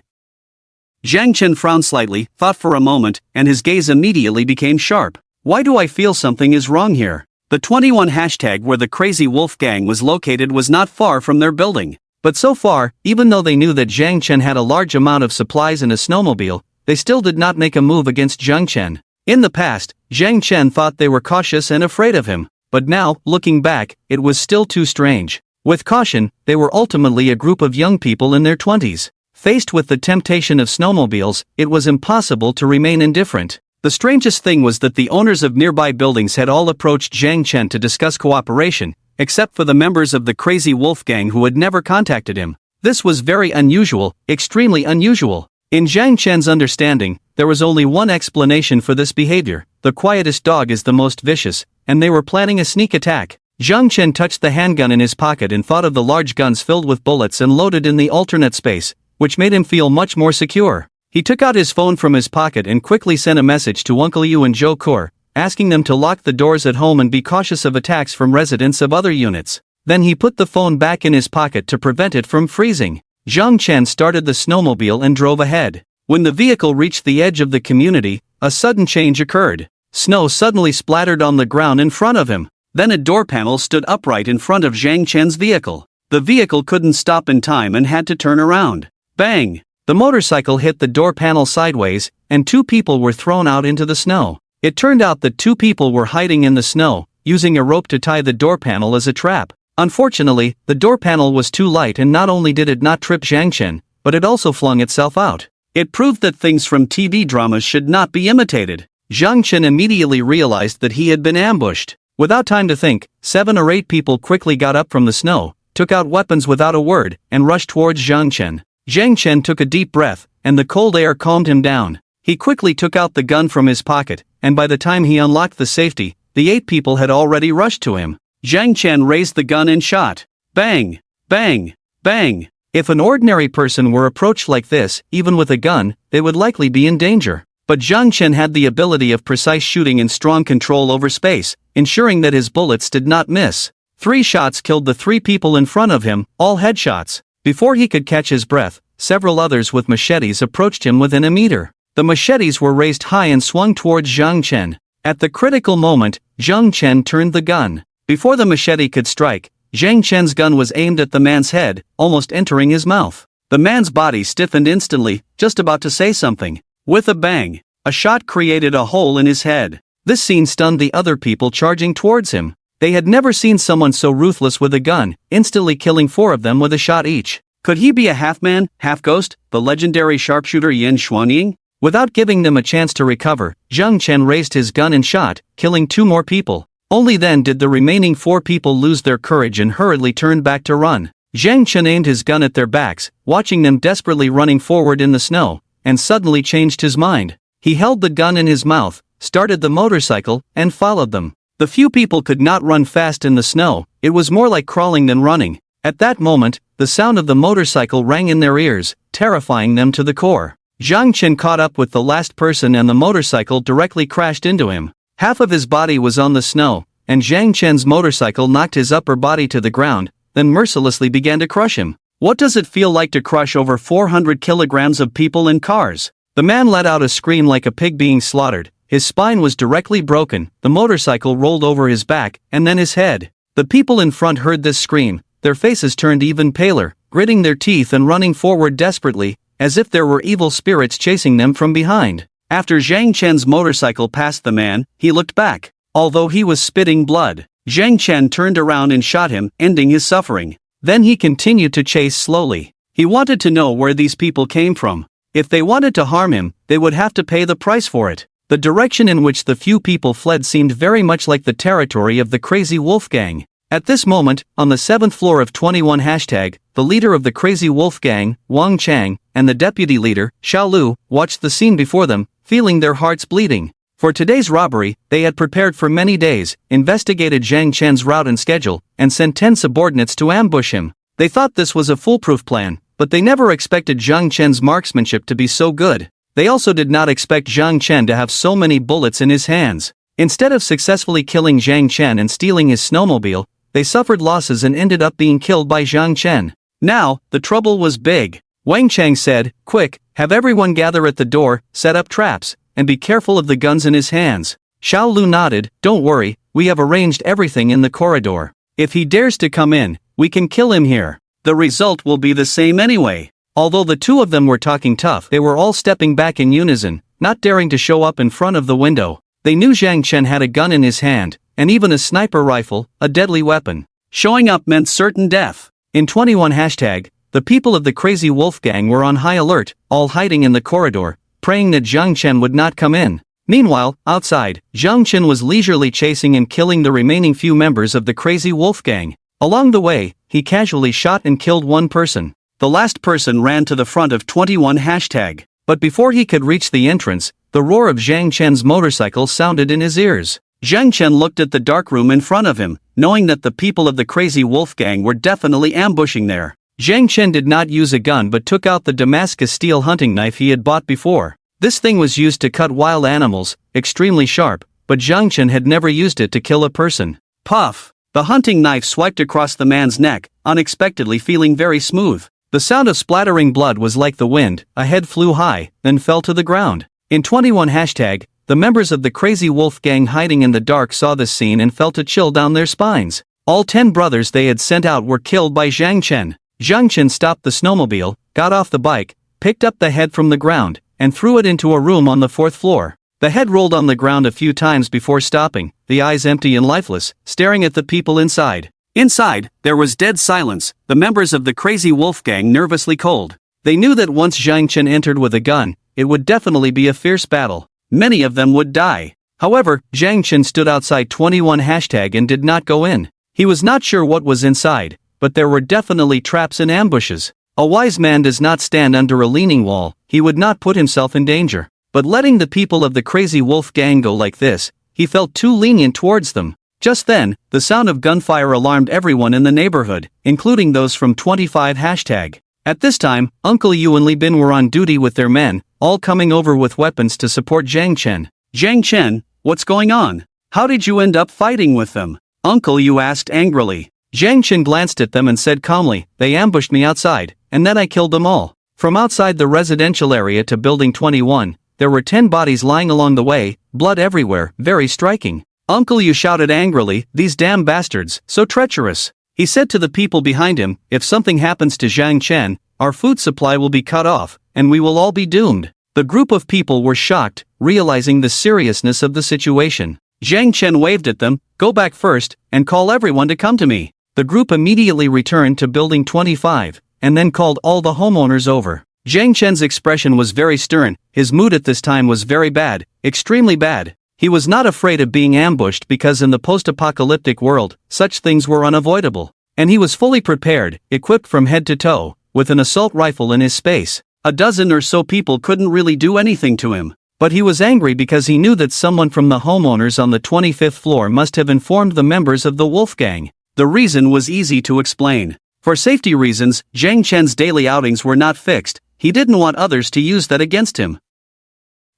Zhang Chen frowned slightly, thought for a moment, and his gaze immediately became sharp. Why do I feel something is wrong here? The 21 hashtag where the Crazy Wolfgang was located was not far from their building. But so far, even though they knew that Zhang Chen had a large amount of supplies and a snowmobile, they still did not make a move against Zhang Chen. In the past, Zhang Chen thought they were cautious and afraid of him. But now, looking back, it was still too strange. With caution, they were ultimately a group of young people in their 20s. Faced with the temptation of snowmobiles, it was impossible to remain indifferent. The strangest thing was that the owners of nearby buildings had all approached Zhang Chen to discuss cooperation, except for the members of the Crazy Wolf Gang who had never contacted him. This was very unusual, extremely unusual. In Zhang Chen's understanding, there was only one explanation for this behavior. The quietest dog is the most vicious, and they were planning a sneak attack. Zhang Chen touched the handgun in his pocket and thought of the large guns filled with bullets and loaded in the alternate space, which made him feel much more secure. He took out his phone from his pocket and quickly sent a message to Uncle Yu and Zhou Kur, asking them to lock the doors at home and be cautious of attacks from residents of other units. Then he put the phone back in his pocket to prevent it from freezing. Zhang Chen started the snowmobile and drove ahead. When the vehicle reached the edge of the community, a sudden change occurred. Snow suddenly splattered on the ground in front of him. Then a door panel stood upright in front of Zhang Chen's vehicle. The vehicle couldn't stop in time and had to turn around. Bang! The motorcycle hit the door panel sideways, and 2 people were thrown out into the snow. It turned out that 2 people were hiding in the snow, using a rope to tie the door panel as a trap. Unfortunately, the door panel was too light and not only did it not trip Zhang Chen, but it also flung itself out. It proved that things from TV dramas should not be imitated. Zhang Chen immediately realized that he had been ambushed. Without time to think, 7 or 8 people quickly got up from the snow, took out weapons without a word, and rushed towards Zhang Chen. Zhang Chen took a deep breath, and the cold air calmed him down. He quickly took out the gun from his pocket, and by the time he unlocked the safety, the 8 people had already rushed to him. Zhang Chen raised the gun and shot. Bang! Bang! Bang! If an ordinary person were approached like this, even with a gun, they would likely be in danger. But Zhang Chen had the ability of precise shooting and strong control over space, ensuring that his bullets did not miss. 3 shots killed the 3 people in front of him, all headshots. Before he could catch his breath, several others with machetes approached him within a meter. The machetes were raised high and swung towards Zhang Chen. At the critical moment, Zhang Chen turned the gun. Before the machete could strike, Zhang Chen's gun was aimed at the man's head, almost entering his mouth. The man's body stiffened instantly, just about to say something. With a bang, a shot created a hole in his head. This scene stunned the other people charging towards him. They had never seen someone so ruthless with a gun, instantly killing 4 of them with a shot each. Could he be a half-man, half-ghost, the legendary sharpshooter Yin Xuanying? Without giving them a chance to recover, Zhang Chen raised his gun and shot, killing 2 more people. Only then did the remaining 4 people lose their courage and hurriedly turned back to run. Zhang Chen aimed his gun at their backs, watching them desperately running forward in the snow, and suddenly changed his mind. He held the gun in his mouth, started the motorcycle, and followed them. The few people could not run fast in the snow, it was more like crawling than running. At that moment, the sound of the motorcycle rang in their ears, terrifying them to the core. Zhang Chen caught up with the last person and the motorcycle directly crashed into him. Half of his body was on the snow, and Zhang Chen's motorcycle knocked his upper body to the ground, then mercilessly began to crush him. What does it feel like to crush over 400 kilograms of people and cars? The man let out a scream like a pig being slaughtered. His spine was directly broken, the motorcycle rolled over his back, and then his head. The people in front heard this scream, their faces turned even paler, gritting their teeth and running forward desperately, as if there were evil spirits chasing them from behind. After Zhang Chen's motorcycle passed the man, he looked back. Although he was spitting blood, Zhang Chen turned around and shot him, ending his suffering. Then he continued to chase slowly. He wanted to know where these people came from. If they wanted to harm him, they would have to pay the price for it. The direction in which the few people fled seemed very much like the territory of the Crazy Wolf Gang. At this moment, on the 7th floor of 21 #, the leader of the Crazy Wolf Gang, Wang Chang, and the deputy leader, Xiao Lu, watched the scene before them, feeling their hearts bleeding. For today's robbery, they had prepared for many days, investigated Zhang Chen's route and schedule, and sent 10 subordinates to ambush him. They thought this was a foolproof plan, but they never expected Zhang Chen's marksmanship to be so good. They also did not expect Zhang Chen to have so many bullets in his hands. Instead of successfully killing Zhang Chen and stealing his snowmobile, they suffered losses and ended up being killed by Zhang Chen. Now, the trouble was big. Wang Chang said, "Quick, have everyone gather at the door, set up traps, and be careful of the guns in his hands." Xiao Lu nodded, "Don't worry, we have arranged everything in the corridor. If he dares to come in, we can kill him here. The result will be the same anyway." Although the 2 of them were talking tough, they were all stepping back in unison, not daring to show up in front of the window. They knew Zhang Chen had a gun in his hand, and even a sniper rifle, a deadly weapon. Showing up meant certain death. In 21 #, the people of the Crazy Wolf Gang were on high alert, all hiding in the corridor, praying that Zhang Chen would not come in. Meanwhile, outside, Zhang Chen was leisurely chasing and killing the remaining few members of the Crazy Wolf Gang. Along the way, he casually shot and killed 1 person. The last person ran to the front of 21 #, but before he could reach the entrance, the roar of Zhang Chen's motorcycle sounded in his ears. Zhang Chen looked at the dark room in front of him, knowing that the people of the Crazy Wolf Gang were definitely ambushing there. Zhang Chen did not use a gun but took out the Damascus steel hunting knife he had bought before. This thing was used to cut wild animals, extremely sharp, but Zhang Chen had never used it to kill a person. Puff! The hunting knife swiped across the man's neck, unexpectedly feeling very smooth. The sound of splattering blood was like the wind. A head flew high, then fell to the ground. In 21 hashtag, the members of the Crazy Wolf Gang hiding in the dark saw this scene and felt a chill down their spines. All 10 brothers they had sent out were killed by Zhang Chen. Zhang Chen stopped the snowmobile, got off the bike, picked up the head from the ground, and threw it into a room on the 4th floor. The head rolled on the ground a few times before stopping, the eyes empty and lifeless, staring at the people inside. Inside, there was dead silence, the members of the Crazy Wolf Gang nervously cold. They knew that once Zhang Chen entered with a gun, it would definitely be a fierce battle. Many of them would die. However, Zhang Chen stood outside 21 hashtag and did not go in. He was not sure what was inside, but there were definitely traps and ambushes. A wise man does not stand under a leaning wall, he would not put himself in danger. But letting the people of the Crazy Wolf Gang go like this, he felt too lenient towards them. Just then, the sound of gunfire alarmed everyone in the neighborhood, including those from 25 hashtag. At this time, Uncle Yu and Li Bin were on duty with their men, all coming over with weapons to support Zhang Chen. Zhang Chen, what's going on? How did you end up fighting with them? Uncle Yu asked angrily. Zhang Chen glanced at them and said calmly, they ambushed me outside, and then I killed them all. From outside the residential area to Building 21, there were 10 bodies lying along the way, blood everywhere, very striking. Uncle Yu shouted angrily, these damn bastards, so treacherous. He said to the people behind him, if something happens to Zhang Chen, our food supply will be cut off, and we will all be doomed. The group of people were shocked, realizing the seriousness of the situation. Zhang Chen waved at them, go back first, and call everyone to come to me. The group immediately returned to Building 25, and then called all the homeowners over. Zhang Chen's expression was very stern, his mood at this time was very bad, extremely bad. He was not afraid of being ambushed because in the post-apocalyptic world, such things were unavoidable. And he was fully prepared, equipped from head to toe, with an assault rifle in his space. A dozen or so people couldn't really do anything to him. But he was angry because he knew that someone from the homeowners on the 25th floor must have informed the members of the Wolf Gang. The reason was easy to explain. For safety reasons, Zhang Chen's daily outings were not fixed. He didn't want others to use that against him.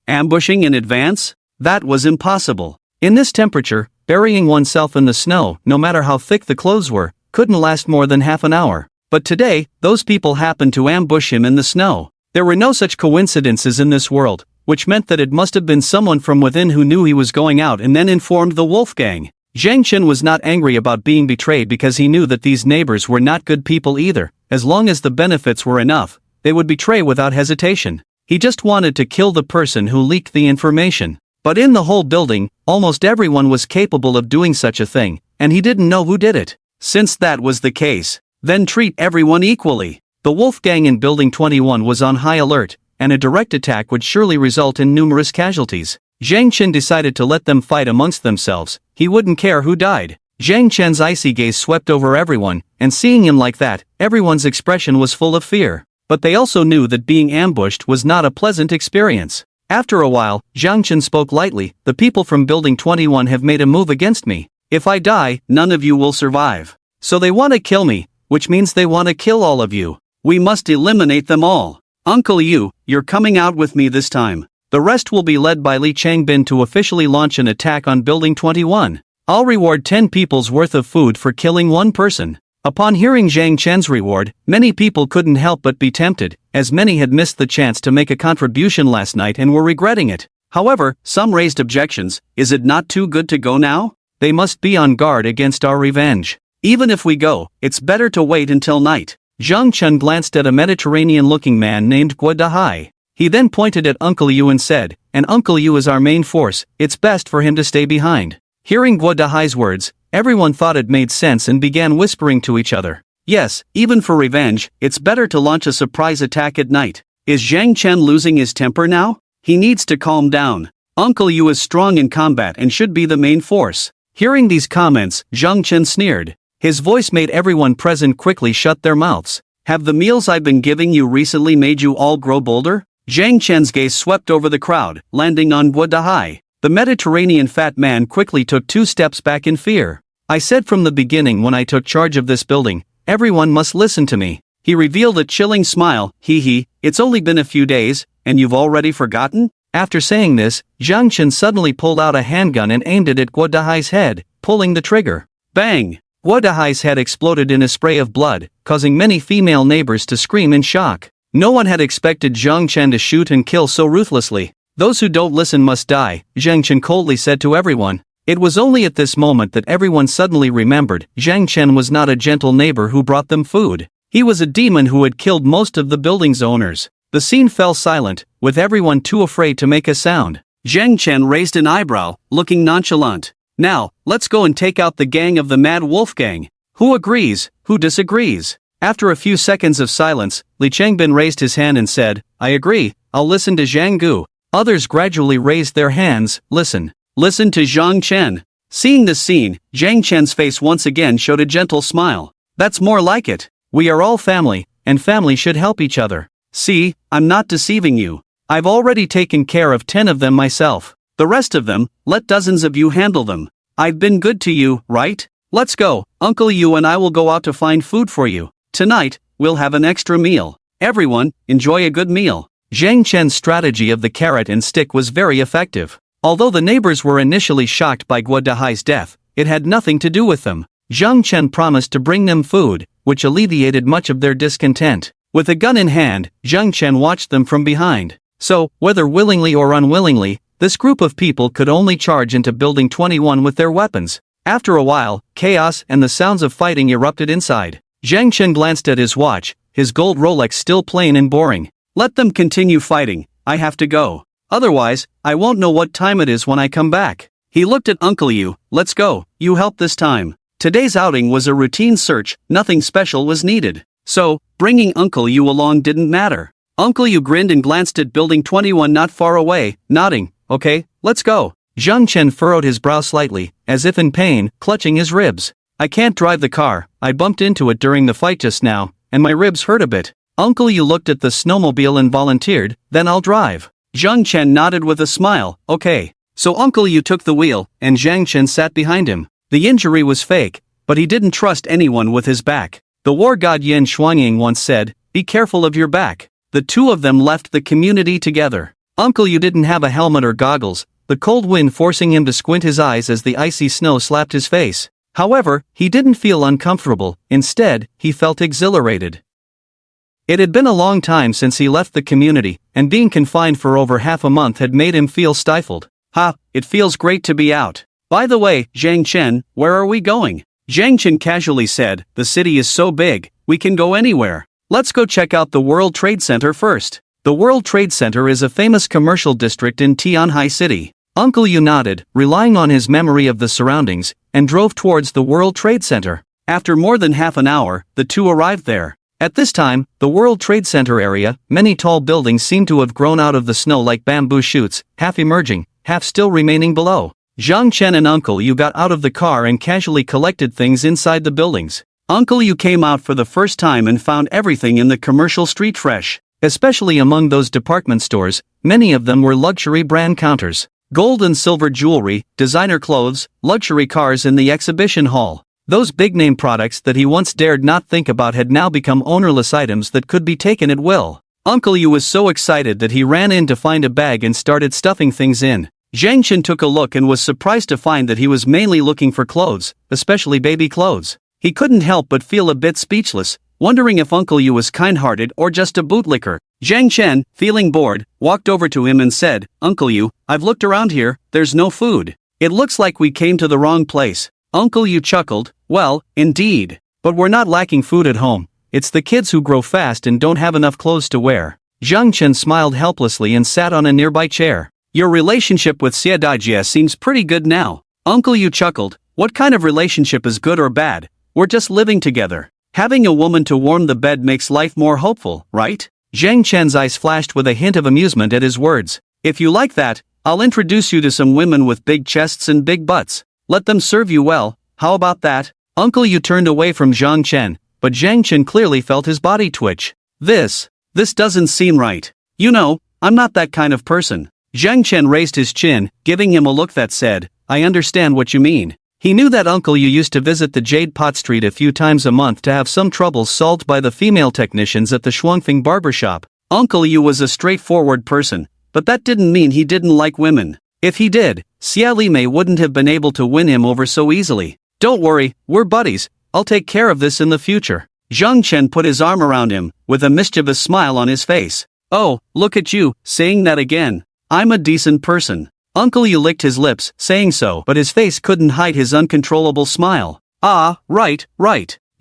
Ambushing in advance? That was impossible. In this temperature, burying oneself in the snow, no matter how thick the clothes were, couldn't last more than half an hour. But today, those people happened to ambush him in the snow. There were no such coincidences in this world, which meant that it must have been someone from within who knew he was going out and then informed the Wolf Gang. Zhang Chen was not angry about being betrayed because he knew that these neighbors were not good people either. As long as the benefits were enough, they would betray without hesitation. He just wanted to kill the person who leaked the information. But in the whole building, almost everyone was capable of doing such a thing, and he didn't know who did it. Since that was the case, then treat everyone equally. The Wolf Gang in Building 21 was on high alert, and a direct attack would surely result in numerous casualties. Zhang Chen decided to let them fight amongst themselves. He wouldn't care who died. Zhang Chen's icy gaze swept over everyone, and seeing him like that, everyone's expression was full of fear. But they also knew that being ambushed was not a pleasant experience. After a while, Zhang Chen spoke lightly, the people from Building 21 have made a move against me. If I die, none of you will survive. So they want to kill me, which means they want to kill all of you. We must eliminate them all. Uncle Yu, you're coming out with me this time. The rest will be led by Li Changbin to officially launch an attack on Building 21. I'll reward 10 people's worth of food for killing one person. Upon hearing Zhang Chen's reward, many people couldn't help but be tempted, as many had missed the chance to make a contribution last night and were regretting it. However, some raised objections. Is it not too good to go now? They must be on guard against our revenge. Even if we go, it's better to wait until night. Zhang Chen glanced at a Mediterranean-looking man named Guo Dahai. He then pointed at Uncle Yu and said, and Uncle Yu is our main force, it's best for him to stay behind. Hearing Guo Dahai's words, everyone thought it made sense and began whispering to each other. Yes, even for revenge, it's better to launch a surprise attack at night. Is Zhang Chen losing his temper now? He needs to calm down. Uncle Yu is strong in combat and should be the main force. Hearing these comments, Zhang Chen sneered. His voice made everyone present quickly shut their mouths. Have the meals I've been giving you recently made you all grow bolder? Zhang Chen's gaze swept over the crowd, landing on Guo Dahai. The Mediterranean fat man quickly took 2 steps back in fear. I said from the beginning when I took charge of this building, everyone must listen to me. He revealed a chilling smile, hee, it's only been a few days, and you've already forgotten? After saying this, Zhang Chen suddenly pulled out a handgun and aimed it at Guo Dahai's head, pulling the trigger. Bang! Guo Dahai's head exploded in a spray of blood, causing many female neighbors to scream in shock. No one had expected Zhang Chen to shoot and kill so ruthlessly. Those who don't listen must die, Zhang Chen coldly said to everyone. It was only at this moment that everyone suddenly remembered Zhang Chen was not a gentle neighbor who brought them food. He was a demon who had killed most of the building's owners. The scene fell silent, with everyone too afraid to make a sound. Zhang Chen raised an eyebrow, looking nonchalant. Now, let's go and take out the gang of the Mad Wolf Gang. Who agrees, who disagrees? After a few seconds of silence, Li Changbin raised his hand and said, I agree, I'll listen to Zhang Gu. Others gradually raised their hands, listen to Zhang Chen. Seeing this scene, Zhang Chen's face once again showed a gentle smile. That's more like it. We are all family, and family should help each other. See, I'm not deceiving you. I've already taken care of 10 of them myself. The rest of them, let dozens of you handle them. I've been good to you, right? Let's go, Uncle Yu and I will go out to find food for you. Tonight, we'll have an extra meal. Everyone, enjoy a good meal. Zhang Chen's strategy of the carrot and stick was very effective. Although the neighbors were initially shocked by Guo Dahai's death, it had nothing to do with them. Zhang Chen promised to bring them food, which alleviated much of their discontent. With a gun in hand, Zhang Chen watched them from behind. So, whether willingly or unwillingly, this group of people could only charge into Building 21 with their weapons. After a while, chaos and the sounds of fighting erupted inside. Zhang Chen glanced at his watch, his gold Rolex still plain and boring. Let them continue fighting, I have to go. Otherwise, I won't know what time it is when I come back. He looked at Uncle Yu, let's go, you help this time. Today's outing was a routine search, nothing special was needed. So, bringing Uncle Yu along didn't matter. Uncle Yu grinned and glanced at Building 21 not far away, nodding, okay, let's go. Zhang Chen furrowed his brow slightly, as if in pain, clutching his ribs. I can't drive the car, I bumped into it during the fight just now, and my ribs hurt a bit. Uncle Yu looked at the snowmobile and volunteered, then I'll drive. Zhang Chen nodded with a smile, okay. So Uncle Yu took the wheel, and Zhang Chen sat behind him. The injury was fake, but he didn't trust anyone with his back. The war god Yan Xuanying once said, be careful of your back. The two of them left the community together. Uncle Yu didn't have a helmet or goggles, the cold wind forcing him to squint his eyes as the icy snow slapped his face. However, he didn't feel uncomfortable, instead, he felt exhilarated. It had been a long time since he left the community, and being confined for over half a month had made him feel stifled. Ha, it feels great to be out. By the way, Zhang Chen, where are we going? Zhang Chen casually said, the city is so big, we can go anywhere. Let's go check out the World Trade Center first. The World Trade Center is a famous commercial district in Tianhai City. Uncle Yu nodded, relying on his memory of the surroundings, and drove towards the World Trade Center. After more than half an hour, the two arrived there. At this time, the World Trade Center area, many tall buildings seemed to have grown out of the snow like bamboo shoots, half emerging, half still remaining below. Zhang Chen and Uncle Yu got out of the car and casually collected things inside the buildings. Uncle Yu came out for the first time and found everything in the commercial street fresh. Especially among those department stores, many of them were luxury brand counters. Gold and silver jewelry, designer clothes, luxury cars in the exhibition hall. Those big-name products that he once dared not think about had now become ownerless items that could be taken at will. Uncle Yu was so excited that he ran in to find a bag and started stuffing things in. Zhang Chen took a look and was surprised to find that he was mainly looking for clothes, especially baby clothes. He couldn't help but feel a bit speechless, wondering if Uncle Yu was kind-hearted or just a bootlicker. Zhang Chen, feeling bored, walked over to him and said, Uncle Yu, I've looked around here, there's no food. It looks like we came to the wrong place. Uncle Yu chuckled, well, indeed. But we're not lacking food at home. It's the kids who grow fast and don't have enough clothes to wear. Zhang Chen smiled helplessly and sat on a nearby chair. Your relationship with Xie Daijie seems pretty good now. Uncle Yu chuckled, what kind of relationship is good or bad? We're just living together. Having a woman to warm the bed makes life more hopeful, right? Zhang Chen's eyes flashed with a hint of amusement at his words. If you like that, I'll introduce you to some women with big chests and big butts. Let them serve you well, how about that? Uncle Yu turned away from Zhang Chen, but Zhang Chen clearly felt his body twitch. This doesn't seem right. You know, I'm not that kind of person. Zhang Chen raised his chin, giving him a look that said, I understand what you mean. He knew that Uncle Yu used to visit the Jade Pot Street a few times a month to have some troubles solved by the female technicians at the Shuangfeng barbershop. Uncle Yu was a straightforward person, but that didn't mean he didn't like women. If he did, Xia Limei wouldn't have been able to win him over so easily. Don't worry, we're buddies, I'll take care of this in the future. Zhang Chen put his arm around him, with a mischievous smile on his face. Oh, look at you, saying that again. I'm a decent person. Uncle Yu licked his lips, saying so, but his face couldn't hide his uncontrollable smile. Ah, right.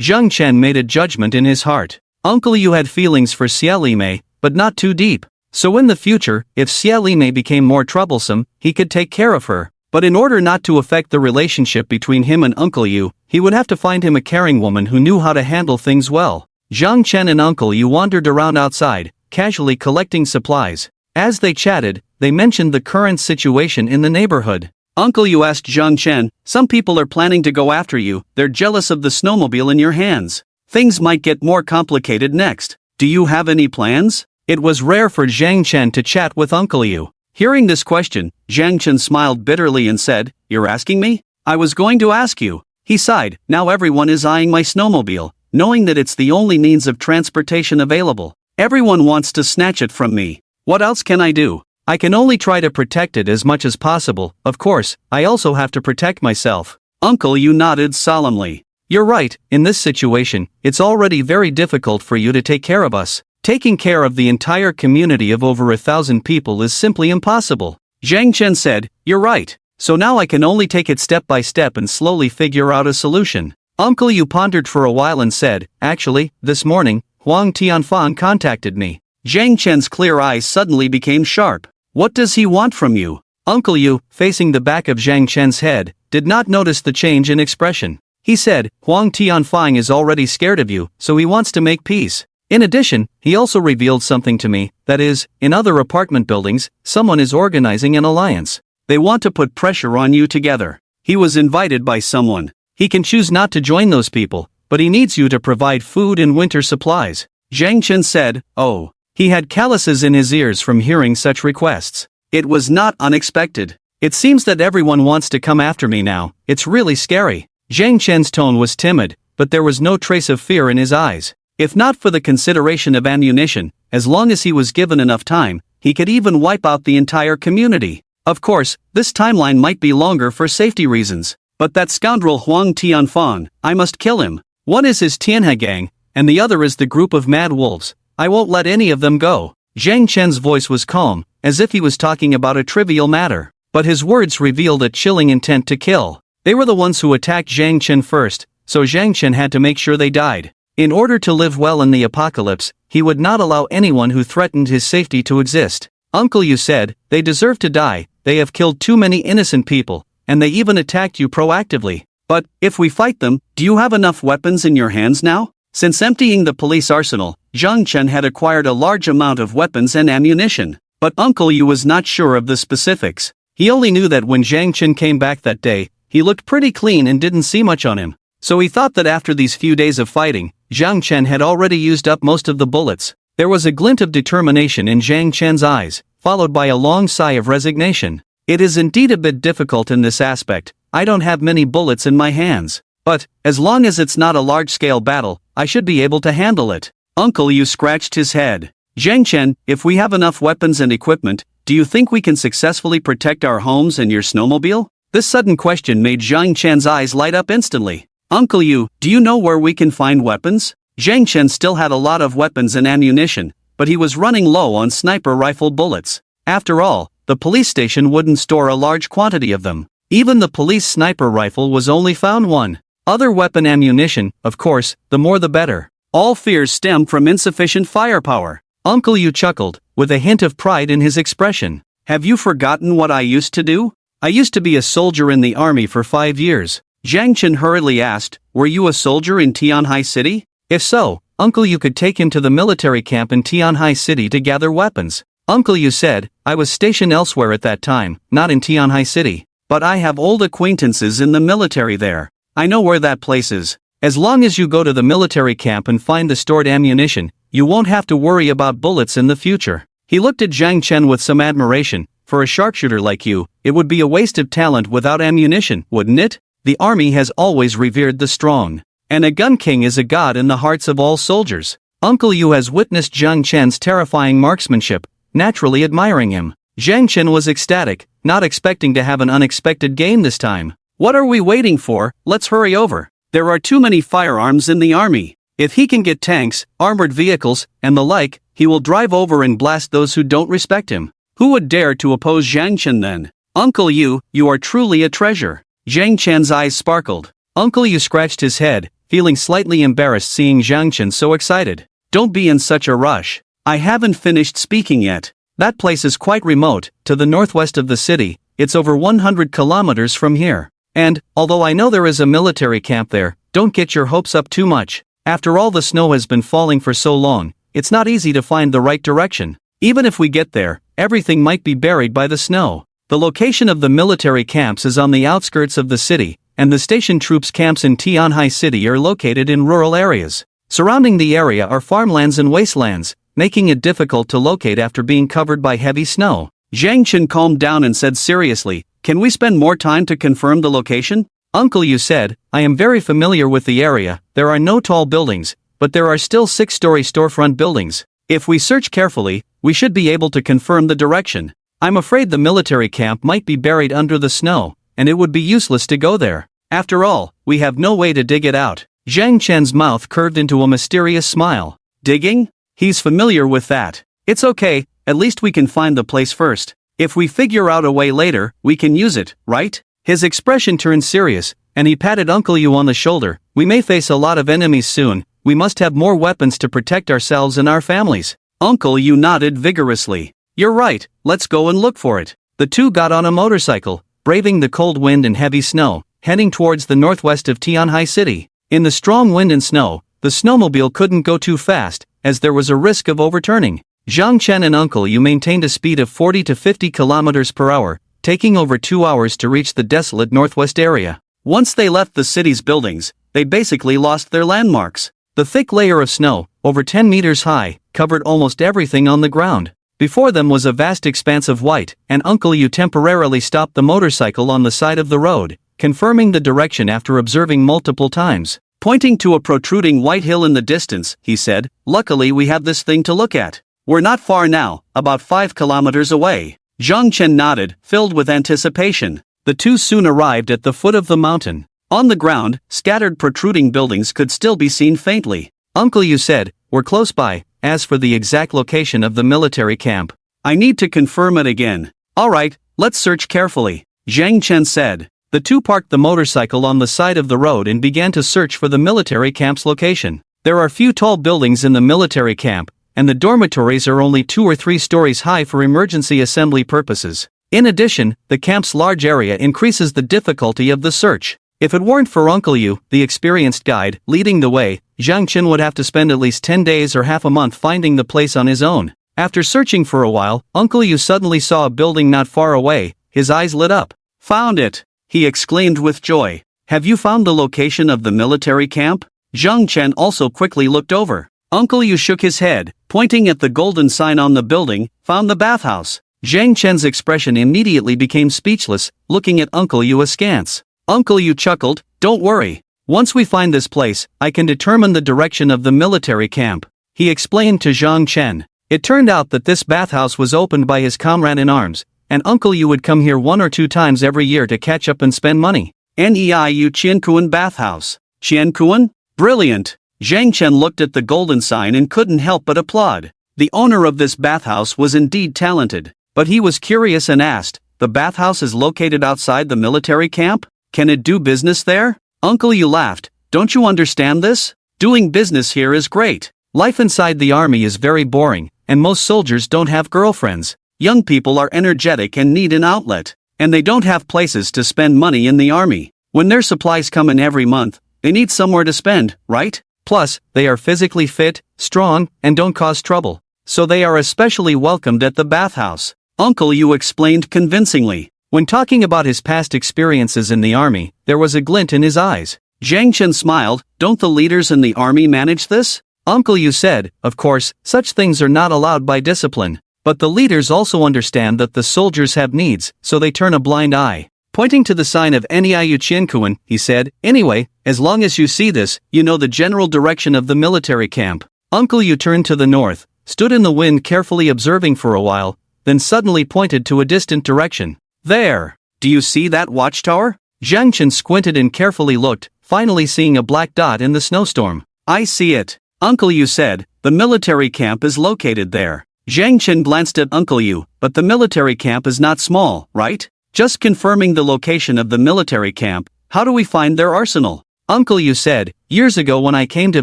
Zhang Chen made a judgment in his heart. Uncle Yu had feelings for Xia Limei, but not too deep. So in the future, if Xia Limei became more troublesome, he could take care of her. But in order not to affect the relationship between him and Uncle Yu, he would have to find him a caring woman who knew how to handle things well. Zhang Chen and Uncle Yu wandered around outside, casually collecting supplies. As they chatted, they mentioned the current situation in the neighborhood. Uncle Yu asked Zhang Chen, some people are planning to go after you, they're jealous of the snowmobile in your hands. Things might get more complicated next. Do you have any plans? It was rare for Zhang Chen to chat with Uncle Yu. Hearing this question, Zhang Chen smiled bitterly and said, "You're asking me? I was going to ask you." He sighed, now everyone is eyeing my snowmobile, knowing that it's the only means of transportation available. Everyone wants to snatch it from me. What else can I do? I can only try to protect it as much as possible. Of course, I also have to protect myself. Uncle Yu nodded solemnly. You're right, in this situation, it's already very difficult for you to take care of us. Taking care of the entire community of over 1,000 people is simply impossible. Zhang Chen said, you're right. So now I can only take it step by step and slowly figure out a solution. Uncle Yu pondered for a while and said, actually, this morning, Huang Tianfan contacted me. Zhang Chen's clear eyes suddenly became sharp. What does he want from you? Uncle Yu, facing the back of Zhang Chen's head, did not notice the change in expression. He said, Huang Tianfang is already scared of you, so he wants to make peace. In addition, he also revealed something to me, that is, in other apartment buildings, someone is organizing an alliance. They want to put pressure on you together. He was invited by someone. He can choose not to join those people, but he needs you to provide food and winter supplies. Zhang Chen said, oh. He had calluses in his ears from hearing such requests. It was not unexpected. It seems that everyone wants to come after me now, it's really scary. Zhang Chen's tone was timid, but there was no trace of fear in his eyes. If not for the consideration of ammunition, as long as he was given enough time, he could even wipe out the entire community. Of course, this timeline might be longer for safety reasons. But that scoundrel Huang Tianfan, I must kill him. One is his Tianhe gang, and the other is the group of mad wolves. I won't let any of them go. Zhang Chen's voice was calm, as if he was talking about a trivial matter. But his words revealed a chilling intent to kill. They were the ones who attacked Zhang Chen first, so Zhang Chen had to make sure they died. In order to live well in the apocalypse, he would not allow anyone who threatened his safety to exist. Uncle Yu said, they deserve to die, they have killed too many innocent people, and they even attacked you proactively. But, if we fight them, do you have enough weapons in your hands now? Since emptying the police arsenal, Zhang Chen had acquired a large amount of weapons and ammunition. But Uncle Yu was not sure of the specifics. He only knew that when Zhang Chen came back that day, he looked pretty clean and didn't see much on him. So he thought that after these few days of fighting, Zhang Chen had already used up most of the bullets. There was a glint of determination in Zhang Chen's eyes, followed by a long sigh of resignation. It is indeed a bit difficult in this aspect, I don't have many bullets in my hands. But, as long as it's not a large-scale battle, I should be able to handle it. Uncle Yu scratched his head. Zhang Chen, if we have enough weapons and equipment, do you think we can successfully protect our homes and your snowmobile? This sudden question made Zhang Chen's eyes light up instantly. Uncle Yu, do you know where we can find weapons? Zhang Chen still had a lot of weapons and ammunition, but he was running low on sniper rifle bullets. After all, the police station wouldn't store a large quantity of them. Even the police sniper rifle was only found one. Other weapon ammunition, of course, the more the better. All fears stem from insufficient firepower. Uncle Yu chuckled, with a hint of pride in his expression. Have you forgotten what I used to do? I used to be a soldier in the army for 5 years. Zhang Chen hurriedly asked, were you a soldier in Tianhai City? If so, Uncle Yu could take him to the military camp in Tianhai City to gather weapons. Uncle Yu said, I was stationed elsewhere at that time, not in Tianhai City. But I have old acquaintances in the military there. I know where that place is. As long as you go to the military camp and find the stored ammunition, you won't have to worry about bullets in the future. He looked at Zhang Chen with some admiration. For a sharpshooter like you, it would be a waste of talent without ammunition, wouldn't it? the army has always revered the strong. And a gun king is a god in the hearts of all soldiers. Uncle Yu has witnessed Zhang Chen's terrifying marksmanship, naturally admiring him. Zhang Chen was ecstatic, not expecting to have an unexpected gain this time. What are we waiting for? Let's hurry over. There are too many firearms in the army. If he can get tanks, armored vehicles, and the like, he will drive over and blast those who don't respect him. Who would dare to oppose Zhang Chen then? Uncle Yu, you are truly a treasure. Zhang Chen's eyes sparkled. Uncle Yu scratched his head, feeling slightly embarrassed seeing Zhang Chen so excited. Don't be in such a rush. I haven't finished speaking yet. That place is quite remote, to the northwest of the city. It's over 100 kilometers from here. And, although I know there is a military camp there, don't get your hopes up too much. After all, the snow has been falling for so long, it's not easy to find the right direction. Even if we get there, everything might be buried by the snow. The location of the military camps is on the outskirts of the city, and the station troops camps in Tianhai City are located in rural areas. Surrounding the area are farmlands and wastelands, making it difficult to locate after being covered by heavy snow. Zhang Chen calmed down and said seriously, "Can we spend more time to confirm the location?" Uncle Yu said, "I am very familiar with the area. There are no tall buildings, but there are still 6-story storefront buildings. If we search carefully, we should be able to confirm the direction. I'm afraid the military camp might be buried under the snow, and it would be useless to go there. After all, we have no way to dig it out." Zhang Chen's mouth curved into a mysterious smile. Digging? He's familiar with that. It's okay, at least we can find the place first. If we figure out a way later, we can use it, right? His expression turned serious, and he patted Uncle Yu on the shoulder. "We may face a lot of enemies soon. We must have more weapons to protect ourselves and our families." Uncle Yu nodded vigorously. "You're right, let's go and look for it." The two got on a motorcycle, braving the cold wind and heavy snow, heading towards the northwest of Tianhai City. In the strong wind and snow, the snowmobile couldn't go too fast, as there was a risk of overturning. Zhang Chen and Uncle Yu maintained a speed of 40 to 50 kilometers per hour, taking over 2 hours to reach the desolate northwest area. Once they left the city's buildings, they basically lost their landmarks. The thick layer of snow, over 10 meters high, covered almost everything on the ground. Before them was a vast expanse of white, and Uncle Yu temporarily stopped the motorcycle on the side of the road, confirming the direction after observing multiple times. Pointing to a protruding white hill in the distance, he said, "Luckily we have this thing to look at. We're not far now, about 5 kilometers away." Zhang Chen nodded, filled with anticipation. The two soon arrived at the foot of the mountain. On the ground, scattered protruding buildings could still be seen faintly. Uncle Yu said, "We're close by. As for the exact location of the military camp, I need to confirm it again." "All right, let's search carefully," Zhang Chen said. The two parked the motorcycle on the side of the road and began to search for the military camp's location. There are few tall buildings in the military camp, and the dormitories are only 2 or 3 stories high for emergency assembly purposes. In addition, the camp's large area increases the difficulty of the search. If it weren't for Uncle Yu, the experienced guide, leading the way, Zhang Chen would have to spend at least 10 days or half a month finding the place on his own. After searching for a while, Uncle Yu suddenly saw a building not far away. His eyes lit up. "Found it!" he exclaimed with joy. "Have you found the location of the military camp?" Zhang Chen also quickly looked over. Uncle Yu shook his head, pointing at the golden sign on the building. "Found the bathhouse." Zhang Chen's expression immediately became speechless, looking at Uncle Yu askance. Uncle Yu chuckled, "Don't worry. Once we find this place, I can determine the direction of the military camp," he explained to Zhang Chen. It turned out that this bathhouse was opened by his comrade in arms, and Uncle Yu would come here 1 or 2 times every year to catch up and spend money. Neiu Qiankuan Bathhouse. Qiankuan? Brilliant! Zhang Chen looked at the golden sign and couldn't help but applaud. The owner of this bathhouse was indeed talented, but he was curious and asked, "The bathhouse is located outside the military camp? Can it do business there?" Uncle Yu laughed. "Don't you understand this? Doing business here is great. Life inside the army is very boring, and most soldiers don't have girlfriends. Young people are energetic and need an outlet, and they don't have places to spend money in the army. When their supplies come in every month, they need somewhere to spend, right? Plus, they are physically fit, strong, and don't cause trouble, so they are especially welcomed at the bathhouse." Uncle Yu explained convincingly. When talking about his past experiences in the army, there was a glint in his eyes. Zhang Chen smiled. "Don't the leaders in the army manage this?" Uncle Yu said, "Of course, such things are not allowed by discipline. But the leaders also understand that the soldiers have needs, so they turn a blind eye. Pointing to the sign of Niu Qiankuan, he said, "Anyway, as long as you see this, you know the general direction of the military camp." Uncle Yu turned to the north, stood in the wind carefully observing for a while, then suddenly pointed to a distant direction. "There! Do you see that watchtower?" Zhang Chen squinted and carefully looked, finally seeing a black dot in the snowstorm. "I see it," Uncle Yu said, "the military camp is located there." Zhang Chen glanced at Uncle Yu, "But the military camp is not small, right?" "Just confirming the location of the military camp, how do we find their arsenal?" Uncle Yu said, "Years ago when I came to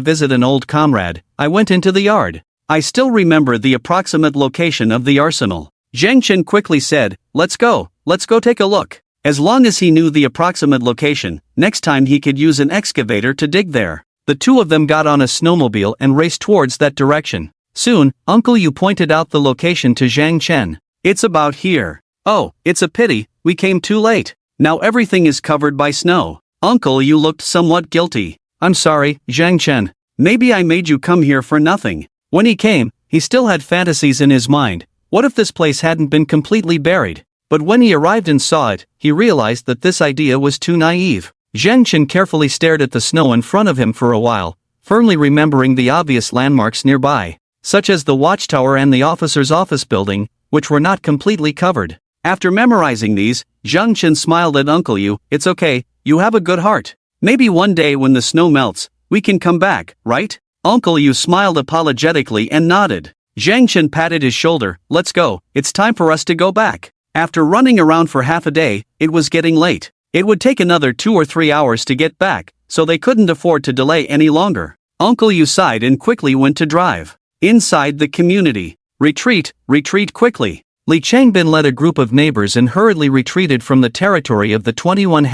visit an old comrade, I went into the yard. I still remember the approximate location of the arsenal." Zhang Chen quickly said, let's go take a look." As long as he knew the approximate location, next time he could use an excavator to dig there. The two of them got on a snowmobile and raced towards that direction. Soon, Uncle Yu pointed out the location to Zhang Chen. "It's about here." "Oh, it's a pity, we came too late. Now everything is covered by snow." Uncle Yu looked somewhat guilty. "I'm sorry, Zhang Chen. Maybe I made you come here for nothing." When he came, he still had fantasies in his mind. What if this place hadn't been completely buried? But when he arrived and saw it, he realized that this idea was too naive. Zhang Chen carefully stared at the snow in front of him for a while, firmly remembering the obvious landmarks nearby, such as the watchtower and the officer's office building, which were not completely covered. After memorizing these, Zhang Chen smiled at Uncle Yu. "It's okay, you have a good heart. Maybe one day when the snow melts, we can come back, right?" Uncle Yu smiled apologetically and nodded. Zhang Chen patted his shoulder. "Let's go, it's time for us to go back." After running around for half a day, it was getting late. It would take another 2 or 3 hours to get back, so they couldn't afford to delay any longer. Uncle Yu sighed and quickly went to drive. Inside the community. "Retreat, retreat quickly." Li Changbin led a group of neighbors and hurriedly retreated from the territory of the 21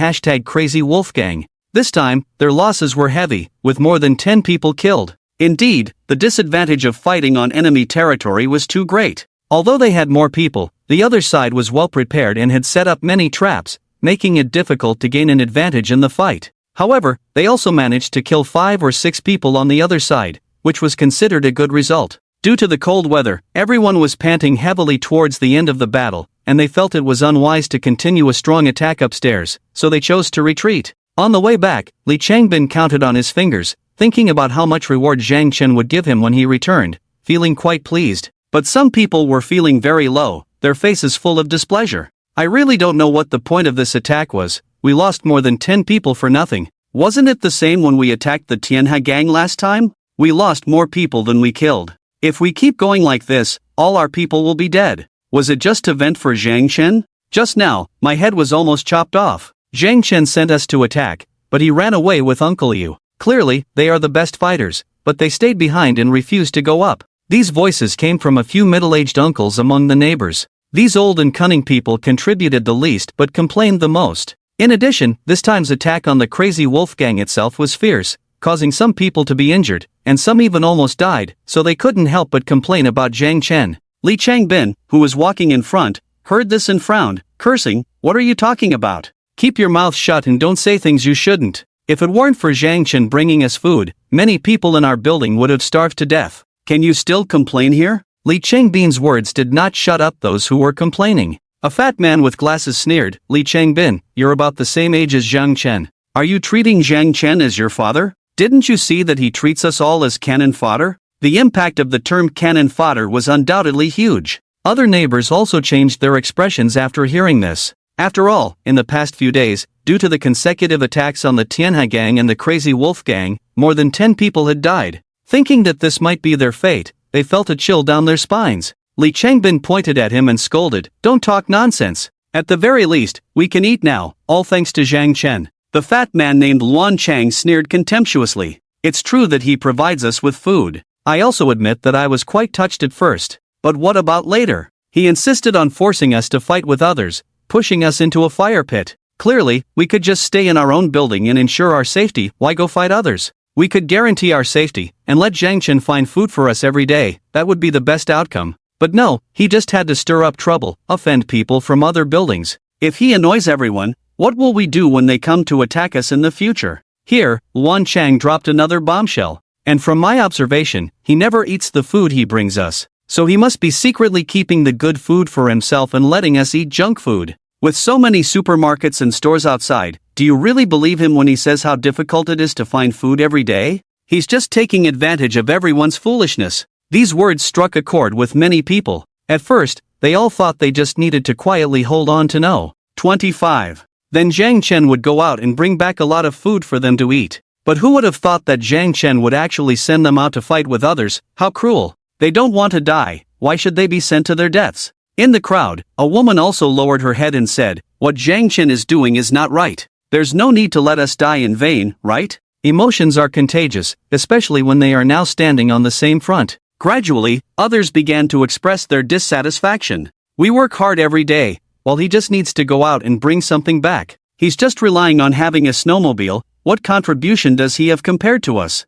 Crazy Wolf Gang. This time, their losses were heavy, with more than 10 people killed. Indeed, the disadvantage of fighting on enemy territory was too great. Although they had more people, the other side was well prepared and had set up many traps, making it difficult to gain an advantage in the fight. However, they also managed to kill 5 or 6 people on the other side, which was considered a good result. Due to the cold weather, everyone was panting heavily towards the end of the battle, and they felt it was unwise to continue a strong attack upstairs, so they chose to retreat. On the way back, Li Changbin counted on his fingers, thinking about how much reward Zhang Chen would give him when he returned, feeling quite pleased. But some people were feeling very low, their faces full of displeasure. "I really don't know what the point of this attack was. We lost more than 10 people for nothing. Wasn't it the same when we attacked the Tianhe gang last time? We lost more people than we killed. If we keep going like this, all our people will be dead. Was it just to vent for Zhang Chen? Just now, my head was almost chopped off. Zhang Chen sent us to attack, but he ran away with Uncle Yu. Clearly, they are the best fighters, but they stayed behind and refused to go up." These voices came from a few middle-aged uncles among the neighbors. These old and cunning people contributed the least but complained the most. In addition, this time's attack on the Crazy Wolf Gang itself was fierce, causing some people to be injured, and some even almost died, so they couldn't help but complain about Zhang Chen. Li Changbin, who was walking in front, heard this and frowned, cursing, "What are you talking about? Keep your mouth shut and don't say things you shouldn't. If it weren't for Zhang Chen bringing us food, many people in our building would have starved to death. Can you still complain here?" Li Changbin's words did not shut up those who were complaining. A fat man with glasses sneered, "Li Changbin, you're about the same age as Zhang Chen. Are you treating Zhang Chen as your father? Didn't you see that he treats us all as cannon fodder?" The impact of the term cannon fodder was undoubtedly huge. Other neighbors also changed their expressions after hearing this. After all, in the past few days, due to the consecutive attacks on the Tianhe Gang and the Crazy Wolf Gang, more than 10 people had died. Thinking that this might be their fate, they felt a chill down their spines. Li Changbin pointed at him and scolded, "Don't talk nonsense. At the very least, we can eat now, all thanks to Zhang Chen." The fat man named Luan Chang sneered contemptuously. "It's true that he provides us with food. I also admit that I was quite touched at first. But what about later? He insisted on forcing us to fight with others, pushing us into a fire pit. Clearly, we could just stay in our own building and ensure our safety. Why go fight others? We could guarantee our safety, and let Zhang Chen find food for us every day. That would be the best outcome. But no, he just had to stir up trouble, offend people from other buildings. If he annoys everyone, what will we do when they come to attack us in the future?" Here, Luan Chang dropped another bombshell. "And from my observation, he never eats the food he brings us. So he must be secretly keeping the good food for himself and letting us eat junk food. With so many supermarkets and stores outside, do you really believe him when he says how difficult it is to find food every day? He's just taking advantage of everyone's foolishness. These words struck a chord with many people. At first, they all thought they just needed to quietly hold on to no. 25. Then Zhang Chen would go out and bring back a lot of food for them to eat. But who would have thought that Zhang Chen would actually send them out to fight with others? How cruel. They don't want to die, why should they be sent to their deaths? In the crowd, a woman also lowered her head and said, "What Zhang Chen is doing is not right. There's no need to let us die in vain, right?" Emotions are contagious, especially when they are now standing on the same front. Gradually, others began to express their dissatisfaction. "We work hard every day, while he just needs to go out and bring something back. He's just relying on having a snowmobile. What contribution does he have compared to us?"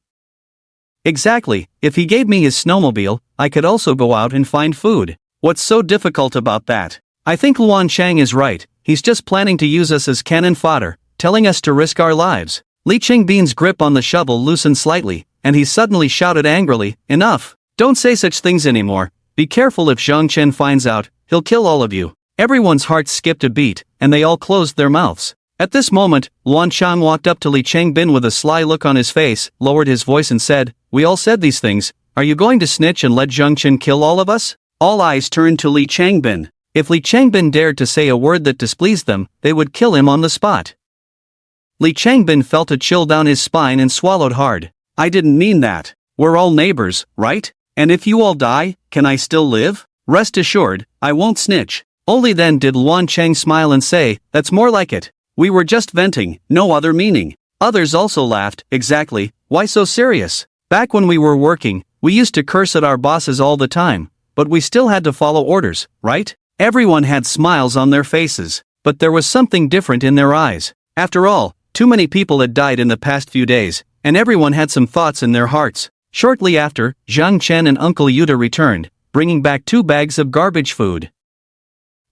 Exactly, if he gave me his snowmobile, I could also go out and find food. What's so difficult about that? I think Luan Chang is right, he's just planning to use us as cannon fodder, telling us to risk our lives. Li Qingbin's grip on the shovel loosened slightly, and he suddenly shouted angrily, "Enough! Don't say such things anymore. Be careful if Zhang Chen finds out, he'll kill all of you." Everyone's hearts skipped a beat, and they all closed their mouths. At this moment, Luan Chang walked up to Li Qingbin with a sly look on his face, lowered his voice and said, "We all said these things. Are you going to snitch and let Zhang Chen kill all of us?" All eyes turned to Li Qingbin. If Li Qingbin dared to say a word that displeased them, they would kill him on the spot. Li Qingbin felt a chill down his spine and swallowed hard. "I didn't mean that. We're all neighbors, right? And if you all die, can I still live? Rest assured, I won't snitch." Only then did Luan Chang smile and say, "That's more like it. We were just venting, no other meaning." Others also laughed. "Exactly, why so serious? Back when we were working, we used to curse at our bosses all the time, but we still had to follow orders, right?" Everyone had smiles on their faces, but there was something different in their eyes. After all, too many people had died in the past few days, and everyone had some thoughts in their hearts. Shortly after, Zhang Chen and Uncle Yuta returned, bringing back 2 bags of garbage food.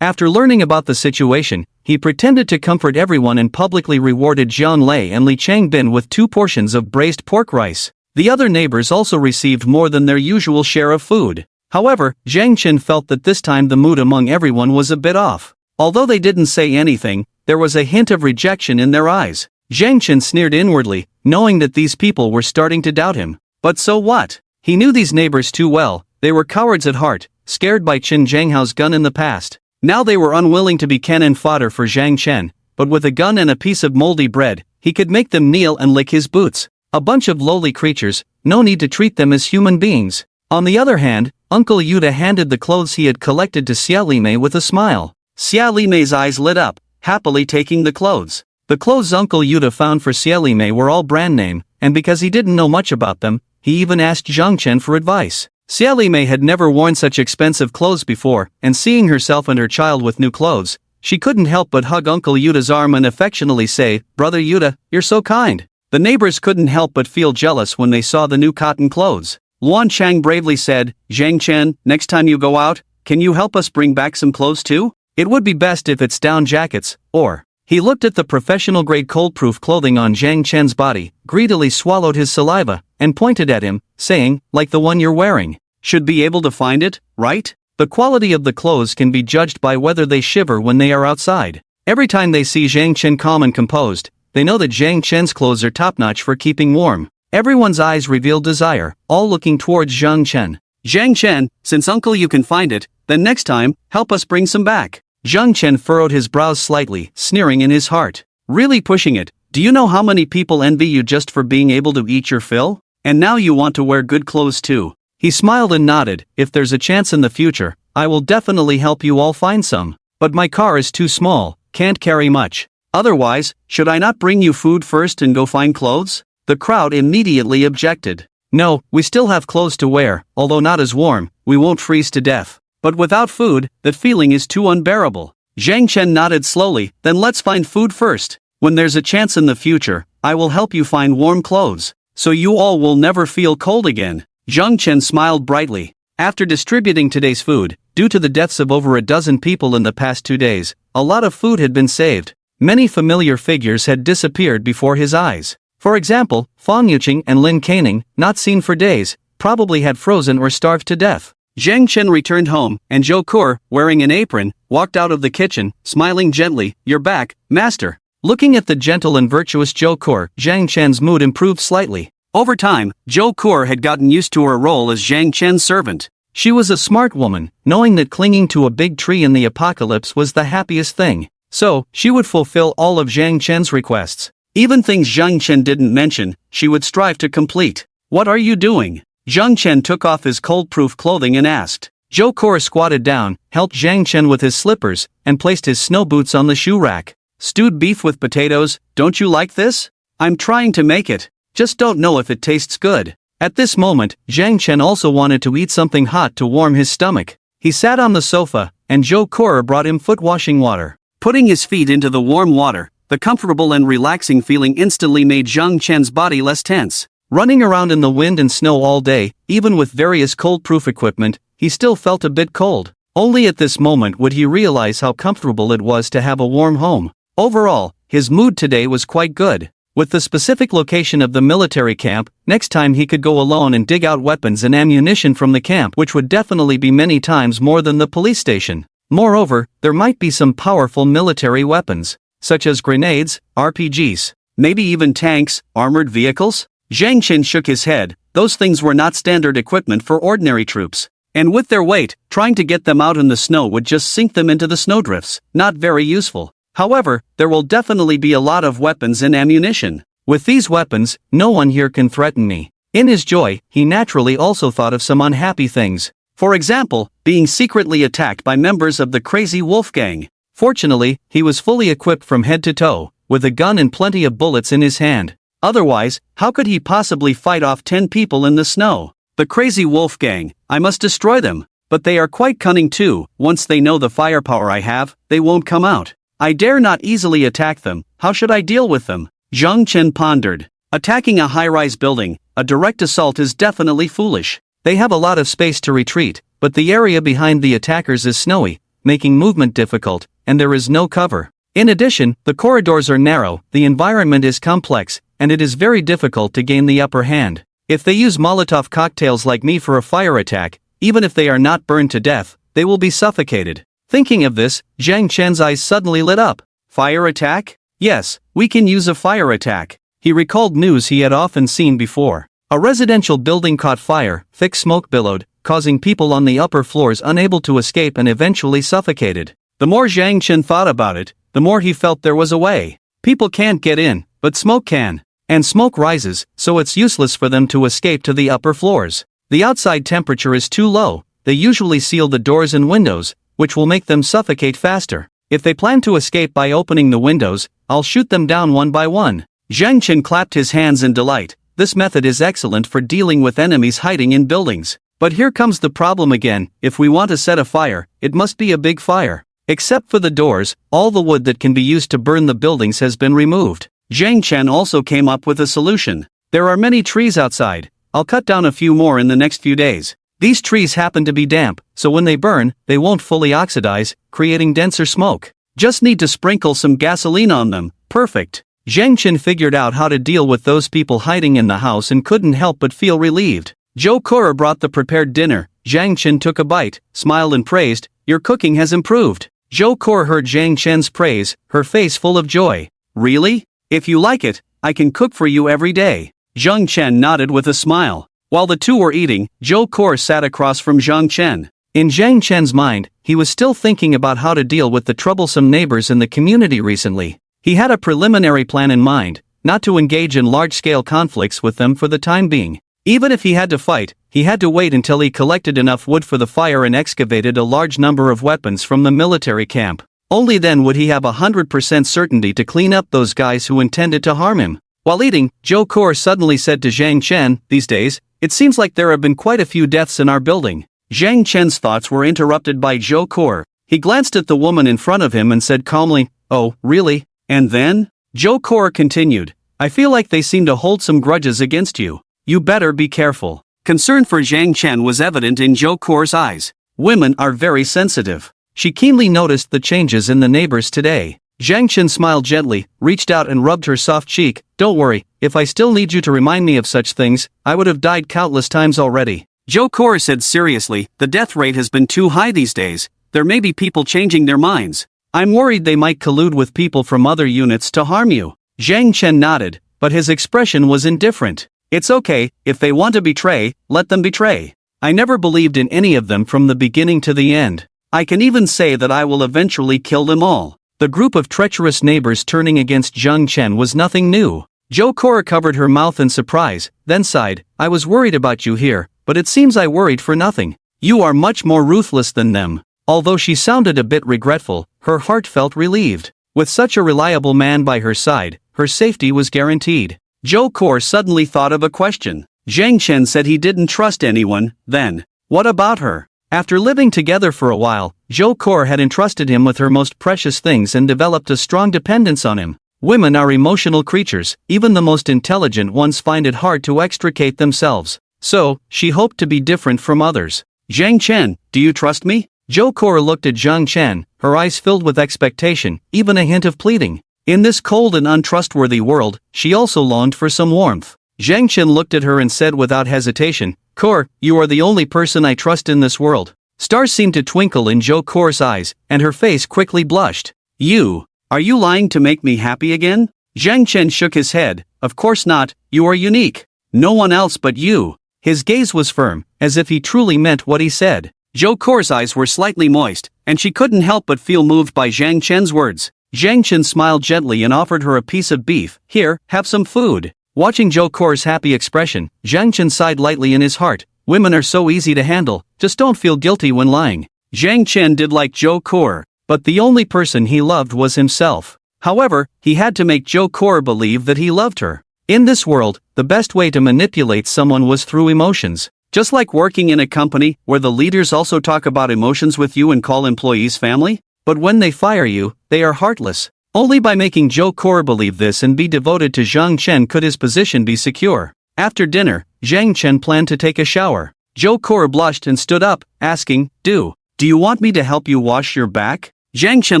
After learning about the situation, he pretended to comfort everyone and publicly rewarded Jian Lei and Li Qingbin with 2 portions of braised pork rice. The other neighbors also received more than their usual share of food. However, Zhang Chen felt that this time the mood among everyone was a bit off. Although they didn't say anything, there was a hint of rejection in their eyes. Zhang Chen sneered inwardly, knowing that these people were starting to doubt him. But so what? He knew these neighbors too well. They were cowards at heart, scared by Qin Zhanghao's gun in the past. Now they were unwilling to be cannon fodder for Zhang Chen, but with a gun and a piece of moldy bread, he could make them kneel and lick his boots. A bunch of lowly creatures, no need to treat them as human beings. On the other hand, Uncle Yuta handed the clothes he had collected to Xia Limei with a smile. Xia Limei's eyes lit up, happily taking the clothes. The clothes Uncle Yuta found for Xia Limei were all brand name, and because he didn't know much about them, he even asked Zhang Chen for advice. Xia Limei had never worn such expensive clothes before, and seeing herself and her child with new clothes, she couldn't help but hug Uncle Yuta's arm and affectionately say, "Brother Yuta, you're so kind." The neighbors couldn't help but feel jealous when they saw the new cotton clothes. Luan Chang bravely said, "Zhang Chen, next time you go out, can you help us bring back some clothes too? It would be best if it's down jackets, or..." He looked at the professional-grade cold-proof clothing on Zhang Chen's body, greedily swallowed his saliva, and pointed at him, saying, "Like the one you're wearing. Should be able to find it, right? The quality of the clothes can be judged by whether they shiver when they are outside." Every time they see Zhang Chen calm and composed, they know that Zhang Chen's clothes are top-notch for keeping warm. Everyone's eyes revealed desire, all looking towards Zhang Chen. "Zhang Chen, since uncle you can find it, then next time, help us bring some back." Zhang Chen furrowed his brows slightly, sneering in his heart. "Really pushing it. Do you know how many people envy you just for being able to eat your fill? And now you want to wear good clothes too." He smiled and nodded. "If there's a chance in the future, I will definitely help you all find some. But my car is too small, can't carry much. Otherwise, should I not bring you food first and go find clothes?" The crowd immediately objected. "No, we still have clothes to wear, although not as warm, we won't freeze to death. But without food, that feeling is too unbearable." Zhang Chen nodded slowly. "Then let's find food first. When there's a chance in the future, I will help you find warm clothes, so you all will never feel cold again." Zhang Chen smiled brightly. After distributing today's food, due to the deaths of over a dozen people in the past 2 days, a lot of food had been saved. Many familiar figures had disappeared before his eyes. For example, Fang Yuqing and Lin Caning, not seen for days, probably had frozen or starved to death. Zhang Chen returned home, and Zhou Kur, wearing an apron, walked out of the kitchen, smiling gently. "You're back, master." Looking at the gentle and virtuous Zhou Kur, Zhang Chen's mood improved slightly. Over time, Zhou Kur had gotten used to her role as Zhang Chen's servant. She was a smart woman, knowing that clinging to a big tree in the apocalypse was the happiest thing. So, she would fulfill all of Zhang Chen's requests. Even things Zhang Chen didn't mention, she would strive to complete. "What are you doing?" Zhang Chen took off his cold-proof clothing and asked. Zhou Kur squatted down, helped Zhang Chen with his slippers, and placed his snow boots on the shoe rack. "Stewed beef with potatoes, don't you like this?" "I'm trying to make it. Just don't know if it tastes good." At this moment, Zhang Chen also wanted to eat something hot to warm his stomach. He sat on the sofa, and Zhou Kur brought him foot-washing water. Putting his feet into the warm water, the comfortable and relaxing feeling instantly made Zhang Chen's body less tense. Running around in the wind and snow all day, even with various cold-proof equipment, he still felt a bit cold. Only at this moment would he realize how comfortable it was to have a warm home. Overall, his mood today was quite good. With the specific location of the military camp, next time he could go alone and dig out weapons and ammunition from the camp, which would definitely be many times more than the police station. Moreover, there might be some powerful military weapons, such as grenades, RPGs, maybe even tanks, armored vehicles? Zhang Chen shook his head. Those things were not standard equipment for ordinary troops. And with their weight, trying to get them out in the snow would just sink them into the snowdrifts, not very useful. However, there will definitely be a lot of weapons and ammunition. With these weapons, no one here can threaten me. In his joy, he naturally also thought of some unhappy things. For example, being secretly attacked by members of the Crazy Wolf Gang. Fortunately, he was fully equipped from head to toe, with a gun and plenty of bullets in his hand. Otherwise, how could he possibly fight off 10 people in the snow? The Crazy Wolf Gang, I must destroy them. But they are quite cunning too. Once they know the firepower I have, they won't come out. I dare not easily attack them. How should I deal with them? Zhang Chen pondered. Attacking a high-rise building, a direct assault is definitely foolish. They have a lot of space to retreat, but the area behind the attackers is snowy, making movement difficult, and there is no cover. In addition, the corridors are narrow, the environment is complex, and it is very difficult to gain the upper hand. If they use Molotov cocktails like me for a fire attack, even if they are not burned to death, they will be suffocated. Thinking of this, Zhang Chen's eyes suddenly lit up. Fire attack? Yes, we can use a fire attack. He recalled news he had often seen before. A residential building caught fire, thick smoke billowed, causing people on the upper floors unable to escape and eventually suffocated. The more Zhang Chen thought about it, the more he felt there was a way. People can't get in, but smoke can. And smoke rises, so it's useless for them to escape to the upper floors. The outside temperature is too low. They usually seal the doors and windows, which will make them suffocate faster. If they plan to escape by opening the windows, I'll shoot them down one by one. Zhang Chen clapped his hands in delight. This method is excellent for dealing with enemies hiding in buildings. But here comes the problem again. If we want to set a fire, it must be a big fire. Except for the doors, all the wood that can be used to burn the buildings has been removed. Zhang Chen also came up with a solution. There are many trees outside. I'll cut down a few more in the next few days. These trees happen to be damp, so when they burn, they won't fully oxidize, creating denser smoke. Just need to sprinkle some gasoline on them. Perfect. Zhang Chen figured out how to deal with those people hiding in the house and couldn't help but feel relieved. Zhou Kur brought the prepared dinner. Zhang Chen took a bite, smiled and praised. Your cooking has improved. Zhou Kur heard Zhang Chen's praise, her face full of joy. Really? If you like it, I can cook for you every day. Zhang Chen nodded with a smile. While the two were eating, Zhou Kur sat across from Zhang Chen. In Zhang Chen's mind, he was still thinking about how to deal with the troublesome neighbors in the community recently. He had a preliminary plan in mind, not to engage in large-scale conflicts with them for the time being. Even if he had to fight, he had to wait until he collected enough wood for the fire and excavated a large number of weapons from the military camp. Only then would he have 100% certainty to clean up those guys who intended to harm him. While eating, Zhou Kur suddenly said to Zhang Chen, "These days, it seems like there have been quite a few deaths in our building." Zhang Chen's thoughts were interrupted by Zhou Kur. He glanced at the woman in front of him and said calmly, "Oh, really? And then?" Zhou Kur continued, "I feel like they seem to hold some grudges against you. You better be careful." Concern for Zhang Chen was evident in Zhou Kur's eyes. Women are very sensitive. She keenly noticed the changes in the neighbors today. Zhang Chen smiled gently, reached out and rubbed her soft cheek. "Don't worry, if I still need you to remind me of such things, I would have died countless times already." Joe Kor said seriously, the death rate has been too high these days. There may be people changing their minds. I'm worried they might collude with people from other units to harm you. Zhang Chen nodded, but his expression was indifferent. It's okay, if they want to betray, let them betray. I never believed in any of them from the beginning to the end. I can even say that I will eventually kill them all. The group of treacherous neighbors turning against Zhang Chen was nothing new. Joe Kor covered her mouth in surprise, then sighed, I was worried about you here, but it seems I worried for nothing. You are much more ruthless than them. Although she sounded a bit regretful, her heart felt relieved. With such a reliable man by her side, her safety was guaranteed. Joe Kor suddenly thought of a question. Zhang Chen said he didn't trust anyone, then. What about her? After living together for a while, Joe Kor had entrusted him with her most precious things and developed a strong dependence on him. Women are emotional creatures, even the most intelligent ones find it hard to extricate themselves. So, she hoped to be different from others. Zhang Chen, do you trust me? Joe Kor looked at Zhang Chen, her eyes filled with expectation, even a hint of pleading. In this cold and untrustworthy world, she also longed for some warmth. Zhang Chen looked at her and said without hesitation, Kor, you are the only person I trust in this world. Stars seemed to twinkle in Joe Kor's eyes, and her face quickly blushed. Are you lying to make me happy again? Zhang Chen shook his head, of course not, you are unique. No one else but you. His gaze was firm, as if he truly meant what he said. Joe Kor's eyes were slightly moist, and she couldn't help but feel moved by Zhang Chen's words. Zhang Chen smiled gently and offered her a piece of beef. Here, have some food. Watching Joe Kor's happy expression, Zhang Chen sighed lightly in his heart. Women are so easy to handle, just don't feel guilty when lying. Zhang Chen did like Joe Kor, but the only person he loved was himself. However, he had to make Joe Kor believe that he loved her. In this world, the best way to manipulate someone was through emotions. Just like working in a company where the leaders also talk about emotions with you and call employees family? But when they fire you, they are heartless. Only by making Joe Kor believe this and be devoted to Zhang Chen could his position be secure. After dinner, Zhang Chen planned to take a shower. Joe Kor blushed and stood up, asking, Do you want me to help you wash your back? Zhang Chen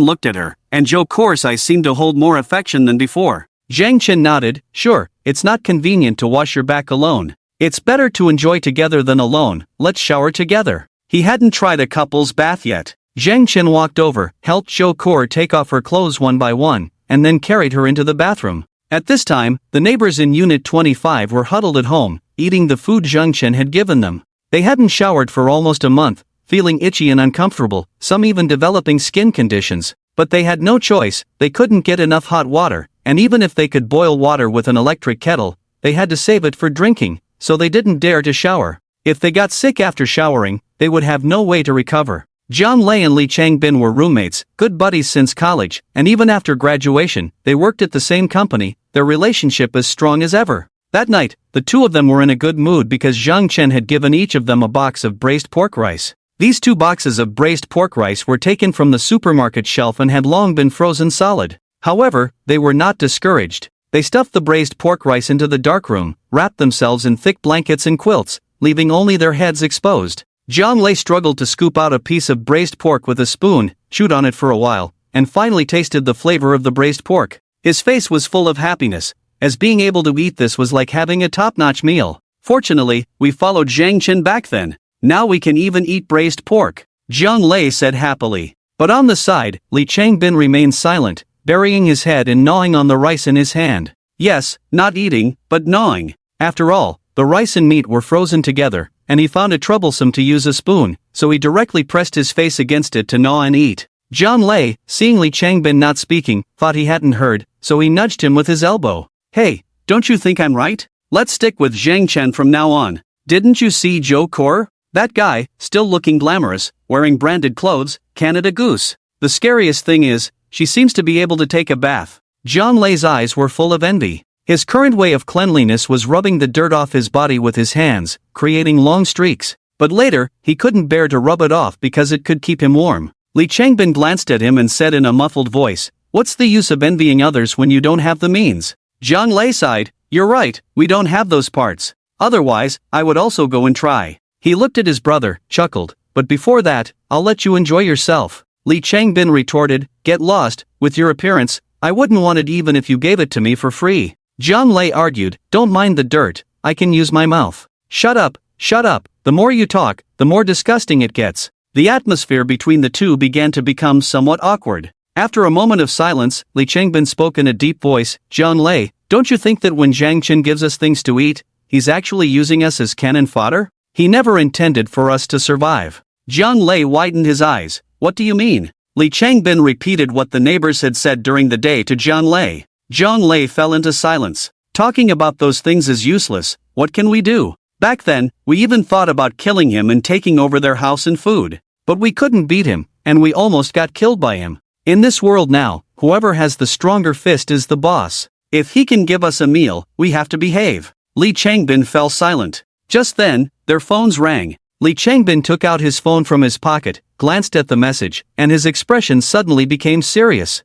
looked at her, and Joe Kor's eyes seemed to hold more affection than before. Zhang Chen nodded, sure, it's not convenient to wash your back alone. It's better to enjoy together than alone, let's shower together. He hadn't tried a couple's bath yet. Zhang Chen walked over, helped Joe Kor take off her clothes one by one, and then carried her into the bathroom. At this time, the neighbors in Unit 25 were huddled at home, eating the food Zhang Chen had given them. They hadn't showered for almost a month, feeling itchy and uncomfortable, some even developing skin conditions. But they had no choice, they couldn't get enough hot water, and even if they could boil water with an electric kettle, they had to save it for drinking, so they didn't dare to shower. If they got sick after showering, they would have no way to recover. John Lei and Li Changbin were roommates, good buddies since college, and even after graduation, they worked at the same company, their relationship as strong as ever. That night, the two of them were in a good mood because Zhang Chen had given each of them a box of braised pork rice. These 2 boxes of braised pork rice were taken from the supermarket shelf and had long been frozen solid. However, they were not discouraged. They stuffed the braised pork rice into the darkroom, wrapped themselves in thick blankets and quilts, leaving only their heads exposed. John Lei struggled to scoop out a piece of braised pork with a spoon, chewed on it for a while, and finally tasted the flavor of the braised pork. His face was full of happiness, as being able to eat this was like having a top-notch meal. Fortunately, we followed Zhang Chen back then. Now we can even eat braised pork, Zhang Lei said happily. But on the side, Li Changbin remained silent, burying his head and gnawing on the rice in his hand. Yes, not eating, but gnawing. After all, the rice and meat were frozen together, and he found it troublesome to use a spoon, so he directly pressed his face against it to gnaw and eat. John Lei, seeing Li Changbin not speaking, thought he hadn't heard, so he nudged him with his elbow. Hey, don't you think I'm right? Let's stick with Zhang Chen from now on. Didn't you see Joe Kor? That guy, still looking glamorous, wearing branded clothes, Canada Goose. The scariest thing is, she seems to be able to take a bath. John Lei's eyes were full of envy. His current way of cleanliness was rubbing the dirt off his body with his hands, creating long streaks. But later, he couldn't bear to rub it off because it could keep him warm. Li Changbin glanced at him and said in a muffled voice, What's the use of envying others when you don't have the means? Zhang Lei sighed, You're right, we don't have those parts. Otherwise, I would also go and try. He looked at his brother, chuckled, But before that, I'll let you enjoy yourself. Li Changbin retorted, Get lost, with your appearance, I wouldn't want it even if you gave it to me for free. Zhang Lei argued, Don't mind the dirt, I can use my mouth. Shut up, Shut up, the more you talk, the more disgusting it gets. The atmosphere between the two began to become somewhat awkward. After a moment of silence, Li Changbin spoke in a deep voice, Zhang Lei, don't you think that when Zhang Chen gives us things to eat, he's actually using us as cannon fodder? He never intended for us to survive. Zhang Lei widened his eyes. What do you mean? Li Changbin repeated what the neighbors had said during the day to Zhang Lei. Zhang Lei fell into silence. Talking about those things is useless, what can we do? Back then, we even thought about killing him and taking over their house and food. But we couldn't beat him, and we almost got killed by him. In this world now, whoever has the stronger fist is the boss. If he can give us a meal, we have to behave. Li Changbin fell silent. Just then, their phones rang. Li Changbin took out his phone from his pocket, glanced at the message, and his expression suddenly became serious.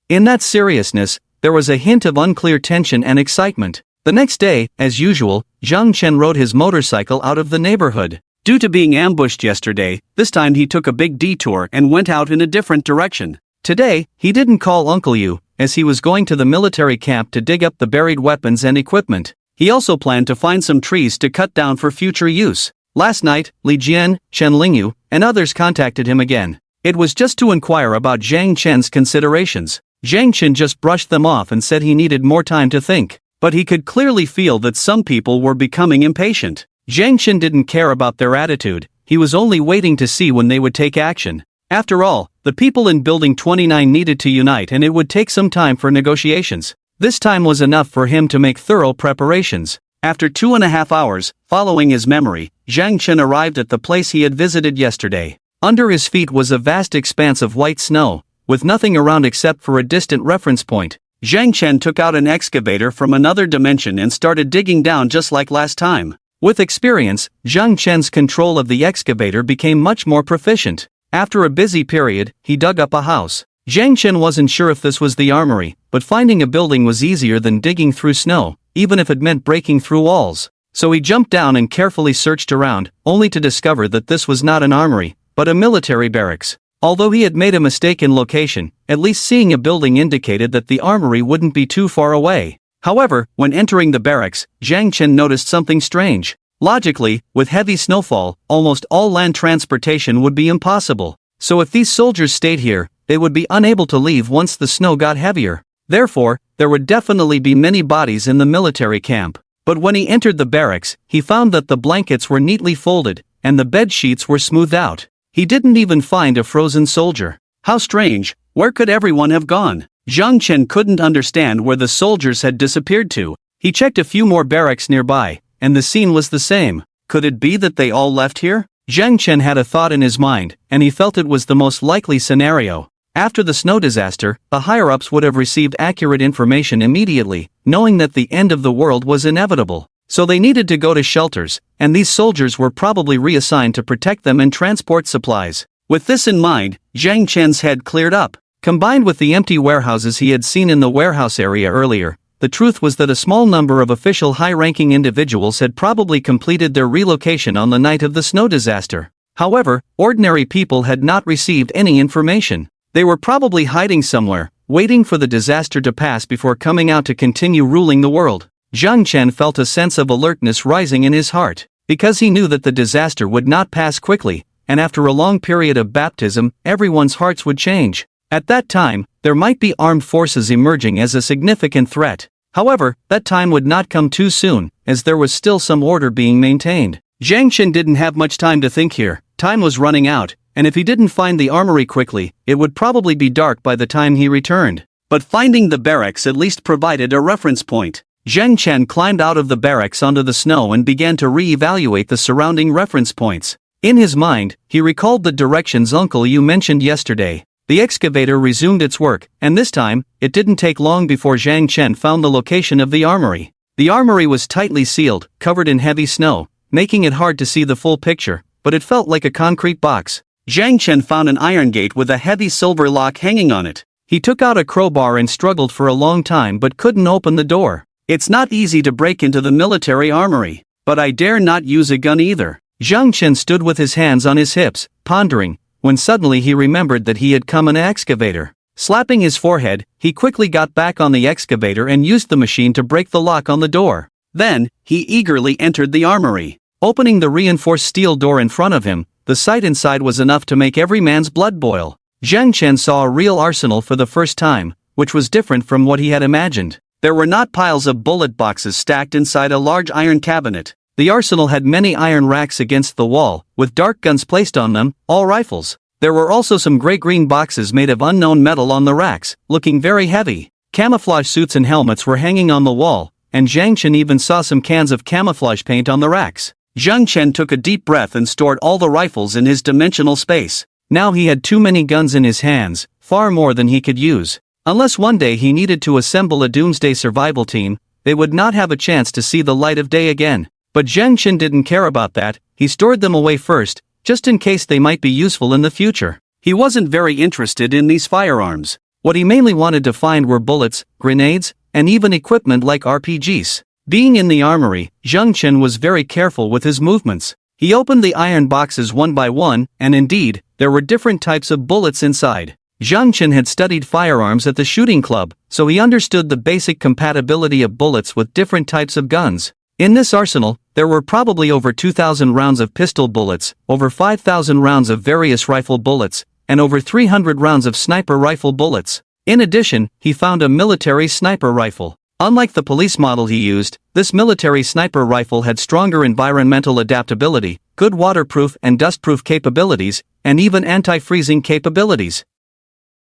In that seriousness, there was a hint of unclear tension and excitement. The next day, as usual, Zhang Chen rode his motorcycle out of the neighborhood. Due to being ambushed yesterday, this time he took a big detour and went out in a different direction. Today, he didn't call Uncle Yu, as he was going to the military camp to dig up the buried weapons and equipment. He also planned to find some trees to cut down for future use. Last night, Li Jian, Chen Lingyu, and others contacted him again. It was just to inquire about Zhang Chen's considerations. Zhang Chen just brushed them off and said he needed more time to think. But he could clearly feel that some people were becoming impatient. Zhang Chen didn't care about their attitude, he was only waiting to see when they would take action. After all, the people in Building 29 needed to unite and it would take some time for negotiations. This time was enough for him to make thorough preparations. After 2.5 hours, following his memory, Zhang Chen arrived at the place he had visited yesterday. Under his feet was a vast expanse of white snow, with nothing around except for a distant reference point. Zhang Chen took out an excavator from another dimension and started digging down just like last time. With experience, Zhang Chen's control of the excavator became much more proficient. After a busy period, he dug up a house. Zhang Chen wasn't sure if this was the armory, but finding a building was easier than digging through snow, even if it meant breaking through walls. So he jumped down and carefully searched around, only to discover that this was not an armory, but a military barracks. Although he had made a mistake in location, at least seeing a building indicated that the armory wouldn't be too far away. However, when entering the barracks, Zhang Chen noticed something strange. Logically, with heavy snowfall, almost all land transportation would be impossible. So if these soldiers stayed here, they would be unable to leave once the snow got heavier. Therefore, there would definitely be many bodies in the military camp. But when he entered the barracks, he found that the blankets were neatly folded, and the bed sheets were smoothed out. He didn't even find a frozen soldier. How strange, where could everyone have gone? Zhang Chen couldn't understand where the soldiers had disappeared to. He checked a few more barracks nearby, and the scene was the same. Could it be that they all left here? Zhang Chen had a thought in his mind, and he felt it was the most likely scenario. After the snow disaster, the higher-ups would have received accurate information immediately, knowing that the end of the world was inevitable. So they needed to go to shelters, and these soldiers were probably reassigned to protect them and transport supplies. With this in mind, Zhang Chen's head cleared up. Combined with the empty warehouses he had seen in the warehouse area earlier, the truth was that a small number of official high-ranking individuals had probably completed their relocation on the night of the snow disaster. However, ordinary people had not received any information. They were probably hiding somewhere, waiting for the disaster to pass before coming out to continue ruling the world. Zhang Chen felt a sense of alertness rising in his heart, because he knew that the disaster would not pass quickly, and after a long period of baptism, everyone's hearts would change. At that time, there might be armed forces emerging as a significant threat. However, that time would not come too soon, as there was still some order being maintained. Zhang Chen didn't have much time to think here. Time was running out, and if he didn't find the armory quickly, it would probably be dark by the time he returned. But finding the barracks at least provided a reference point. Zhang Chen climbed out of the barracks onto the snow and began to re-evaluate the surrounding reference points. In his mind, he recalled the directions Uncle Yu mentioned yesterday. The excavator resumed its work, and this time, it didn't take long before Zhang Chen found the location of the armory. The armory was tightly sealed, covered in heavy snow, making it hard to see the full picture, but it felt like a concrete box. Zhang Chen found an iron gate with a heavy silver lock hanging on it. He took out a crowbar and struggled for a long time but couldn't open the door. It's not easy to break into the military armory, but I dare not use a gun either. Zhang Chen stood with his hands on his hips, pondering, when suddenly he remembered that he had come in an excavator. Slapping his forehead, he quickly got back on the excavator and used the machine to break the lock on the door. Then, he eagerly entered the armory. Opening the reinforced steel door in front of him, the sight inside was enough to make every man's blood boil. Zhang Chen saw a real arsenal for the first time, which was different from what he had imagined. There were not piles of bullet boxes stacked inside a large iron cabinet. The arsenal had many iron racks against the wall, with dark guns placed on them, all rifles. There were also some gray-green boxes made of unknown metal on the racks, looking very heavy. Camouflage suits and helmets were hanging on the wall, and Zhang Chen even saw some cans of camouflage paint on the racks. Zhang Chen took a deep breath and stored all the rifles in his dimensional space. Now he had too many guns in his hands, far more than he could use. Unless one day he needed to assemble a Doomsday survival team, they would not have a chance to see the light of day again. But Zhang Chen didn't care about that. He stored them away first, just in case they might be useful in the future. He wasn't very interested in these firearms. What he mainly wanted to find were bullets, grenades, and even equipment like RPGs. Being in the armory, Zhang Chen was very careful with his movements. He opened the iron boxes one by one, and indeed, there were different types of bullets inside. Zhang Chen had studied firearms at the shooting club, so he understood the basic compatibility of bullets with different types of guns. In this arsenal, there were probably over 2,000 rounds of pistol bullets, over 5,000 rounds of various rifle bullets, and over 300 rounds of sniper rifle bullets. In addition, he found a military sniper rifle. Unlike the police model he used, this military sniper rifle had stronger environmental adaptability, good waterproof and dustproof capabilities, and even anti-freezing capabilities.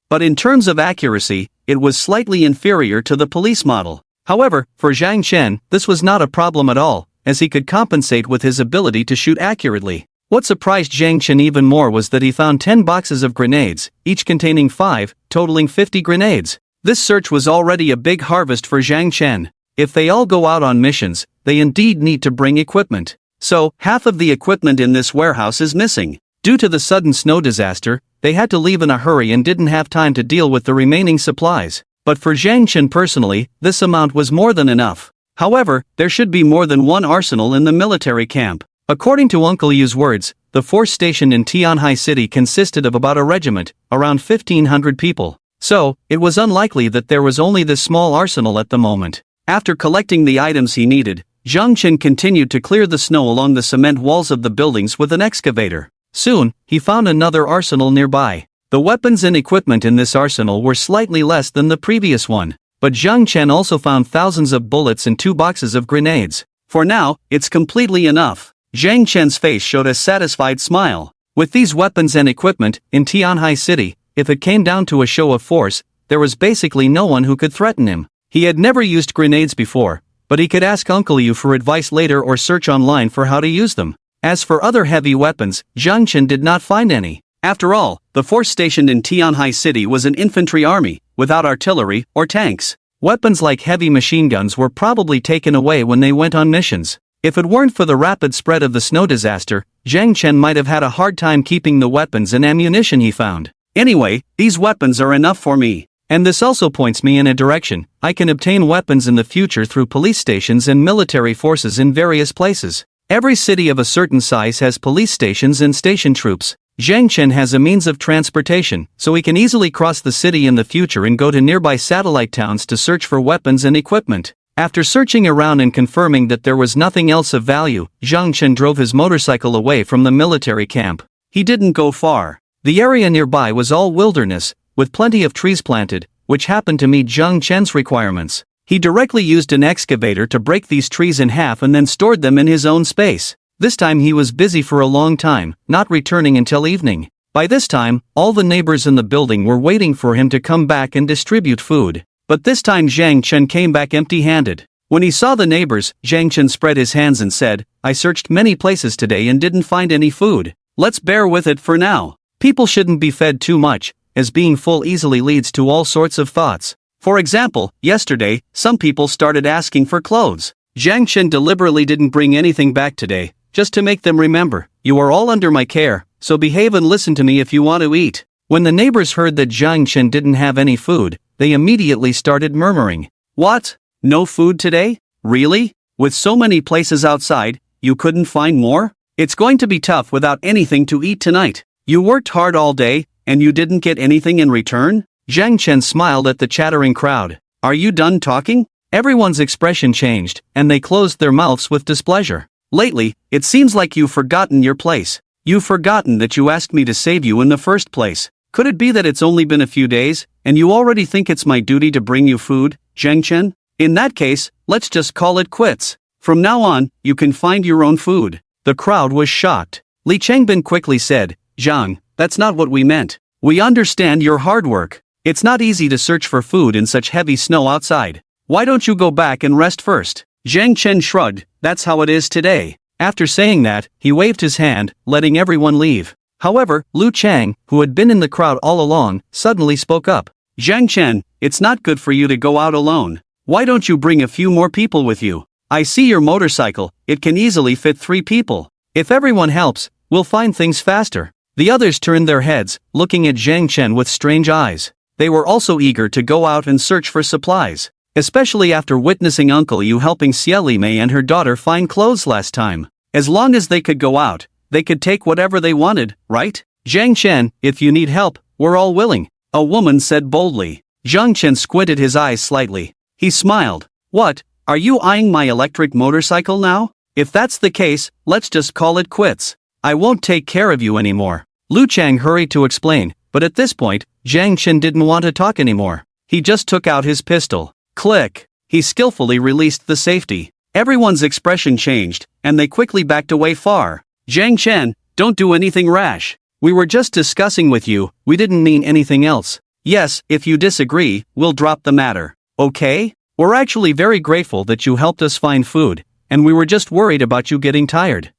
But in terms of accuracy, it was slightly inferior to the police model. However, for Zhang Chen, this was not a problem at all, as he could compensate with his ability to shoot accurately. What surprised Zhang Chen even more was that he found 10 boxes of grenades, each containing 5, totaling 50 grenades. This search was already a big harvest for Zhang Chen. If they all go out on missions, they indeed need to bring equipment. So, half of the equipment in this warehouse is missing. Due to the sudden snow disaster, they had to leave in a hurry and didn't have time to deal with the remaining supplies. But for Zhang Chen personally, this amount was more than enough. However, there should be more than one arsenal in the military camp. According to Uncle Yu's words, the force stationed in Tianhai City consisted of about a regiment, around 1,500 people. So, it was unlikely that there was only this small arsenal at the moment. After collecting the items he needed, Zhang Chen continued to clear the snow along the cement walls of the buildings with an excavator. Soon, he found another arsenal nearby. The weapons and equipment in this arsenal were slightly less than the previous one, but Zhang Chen also found thousands of bullets and 2 boxes of grenades. For now, it's completely enough. Zhang Chen's face showed a satisfied smile. With these weapons and equipment, in Tianhai City, if it came down to a show of force, there was basically no one who could threaten him. He had never used grenades before, but he could ask Uncle Yu for advice later or search online for how to use them. As for other heavy weapons, Zhang Chen did not find any. After all, the force stationed in Tianhai City was an infantry army, without artillery or tanks. Weapons like heavy machine guns were probably taken away when they went on missions. If it weren't for the rapid spread of the snow disaster, Zhang Chen might have had a hard time keeping the weapons and ammunition he found. Anyway, these weapons are enough for me. And this also points me in a direction. I can obtain weapons in the future through police stations and military forces in various places. Every city of a certain size has police stations and station troops. Zhang Chen has a means of transportation, so he can easily cross the city in the future and go to nearby satellite towns to search for weapons and equipment. After searching around and confirming that there was nothing else of value, Zhang Chen drove his motorcycle away from the military camp. He didn't go far. The area nearby was all wilderness, with plenty of trees planted, which happened to meet Zhang Chen's requirements. He directly used an excavator to break these trees in half and then stored them in his own space. This time he was busy for a long time, not returning until evening. By this time, all the neighbors in the building were waiting for him to come back and distribute food. But this time Zhang Chen came back empty-handed. When he saw the neighbors, Zhang Chen spread his hands and said, "I searched many places today and didn't find any food. Let's bear with it for now. People shouldn't be fed too much, as being full easily leads to all sorts of thoughts. For example, yesterday, some people started asking for clothes. Zhang Chen deliberately didn't bring anything back today, just to make them remember, you are all under my care, so behave and listen to me if you want to eat." When the neighbors heard that Zhang Chen didn't have any food, they immediately started murmuring. "What? No food today? Really? With so many places outside, you couldn't find more? It's going to be tough without anything to eat tonight. You worked hard all day, and you didn't get anything in return?" Zhang Chen smiled at the chattering crowd. "Are you done talking?" Everyone's expression changed, and they closed their mouths with displeasure. Lately, it seems like you've forgotten your place. You've forgotten that you asked me to save you in the first place. Could it be that it's only been a few days, and you already think it's my duty to bring you food, Zhang Chen? In that case, let's just call it quits. From now on, you can find your own food. The crowd was shocked. Li Changbin quickly said, Zhang, that's not what we meant. We understand your hard work. It's not easy to search for food in such heavy snow outside. Why don't you go back and rest first? Zhang Chen shrugged, that's how it is today. After saying that, he waved his hand, letting everyone leave. However, Lu Chang, who had been in the crowd all along, suddenly spoke up. Zhang Chen, it's not good for you to go out alone. Why don't you bring a few more people with you? I see your motorcycle, it can easily fit 3 people. If everyone helps, we'll find things faster. The others turned their heads, looking at Zhang Chen with strange eyes. They were also eager to go out and search for supplies. Especially after witnessing Uncle Yu helping Xia Limei and her daughter find clothes last time. As long as they could go out, they could take whatever they wanted, right? Zhang Chen, if you need help, we're all willing, a woman said boldly. Zhang Chen squinted his eyes slightly. He smiled. What, are you eyeing my electric motorcycle now? If that's the case, let's just call it quits. I won't take care of you anymore. Lu Chang hurried to explain, but at this point, Zhang Chen didn't want to talk anymore. He just took out his pistol. Click! He skillfully released the safety. Everyone's expression changed, and they quickly backed away far. Zhang Chen, don't do anything rash. We were just discussing with you, we didn't mean anything else. Yes, if you disagree, we'll drop the matter. Okay? We're actually very grateful that you helped us find food, and we were just worried about you getting tired.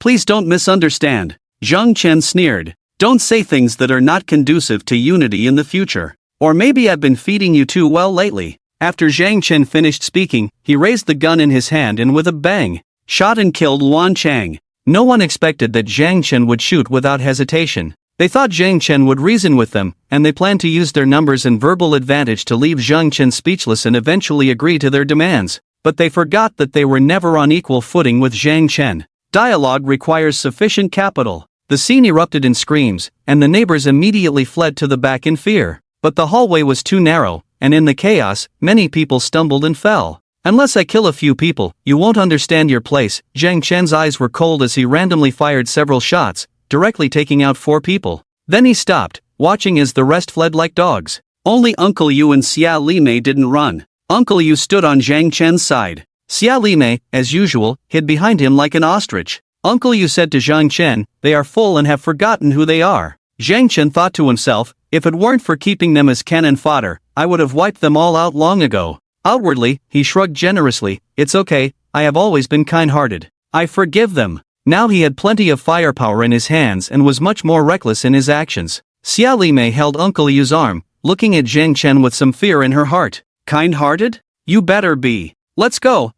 Please don't misunderstand. Zhang Chen sneered. Don't say things that are not conducive to unity in the future. Or maybe I've been feeding you too well lately. After Zhang Chen finished speaking, he raised the gun in his hand and with a bang, shot and killed Luan Chang. No one expected that Zhang Chen would shoot without hesitation. They thought Zhang Chen would reason with them, and they planned to use their numbers and verbal advantage to leave Zhang Chen speechless and eventually agree to their demands. But they forgot that they were never on equal footing with Zhang Chen. Dialogue requires sufficient capital. The scene erupted in screams, and the neighbors immediately fled to the back in fear. But the hallway was too narrow, and in the chaos, many people stumbled and fell. Unless I kill a few people, you won't understand your place. Zhang Chen's eyes were cold as he randomly fired several shots, directly taking out 4 people. Then he stopped, watching as the rest fled like dogs. Only Uncle Yu and Xia Limei didn't run. Uncle Yu stood on Zhang Chen's side. Xia Limei, as usual, hid behind him like an ostrich. Uncle Yu said to Zhang Chen, they are full and have forgotten who they are. Zhang Chen thought to himself, if it weren't for keeping them as cannon fodder, I would have wiped them all out long ago. Outwardly, he shrugged generously, it's okay, I have always been kind-hearted. I forgive them. Now he had plenty of firepower in his hands and was much more reckless in his actions. Xia Limei held Uncle Yu's arm, looking at Zhang Chen with some fear in her heart. Kind-hearted? You better be. Let's go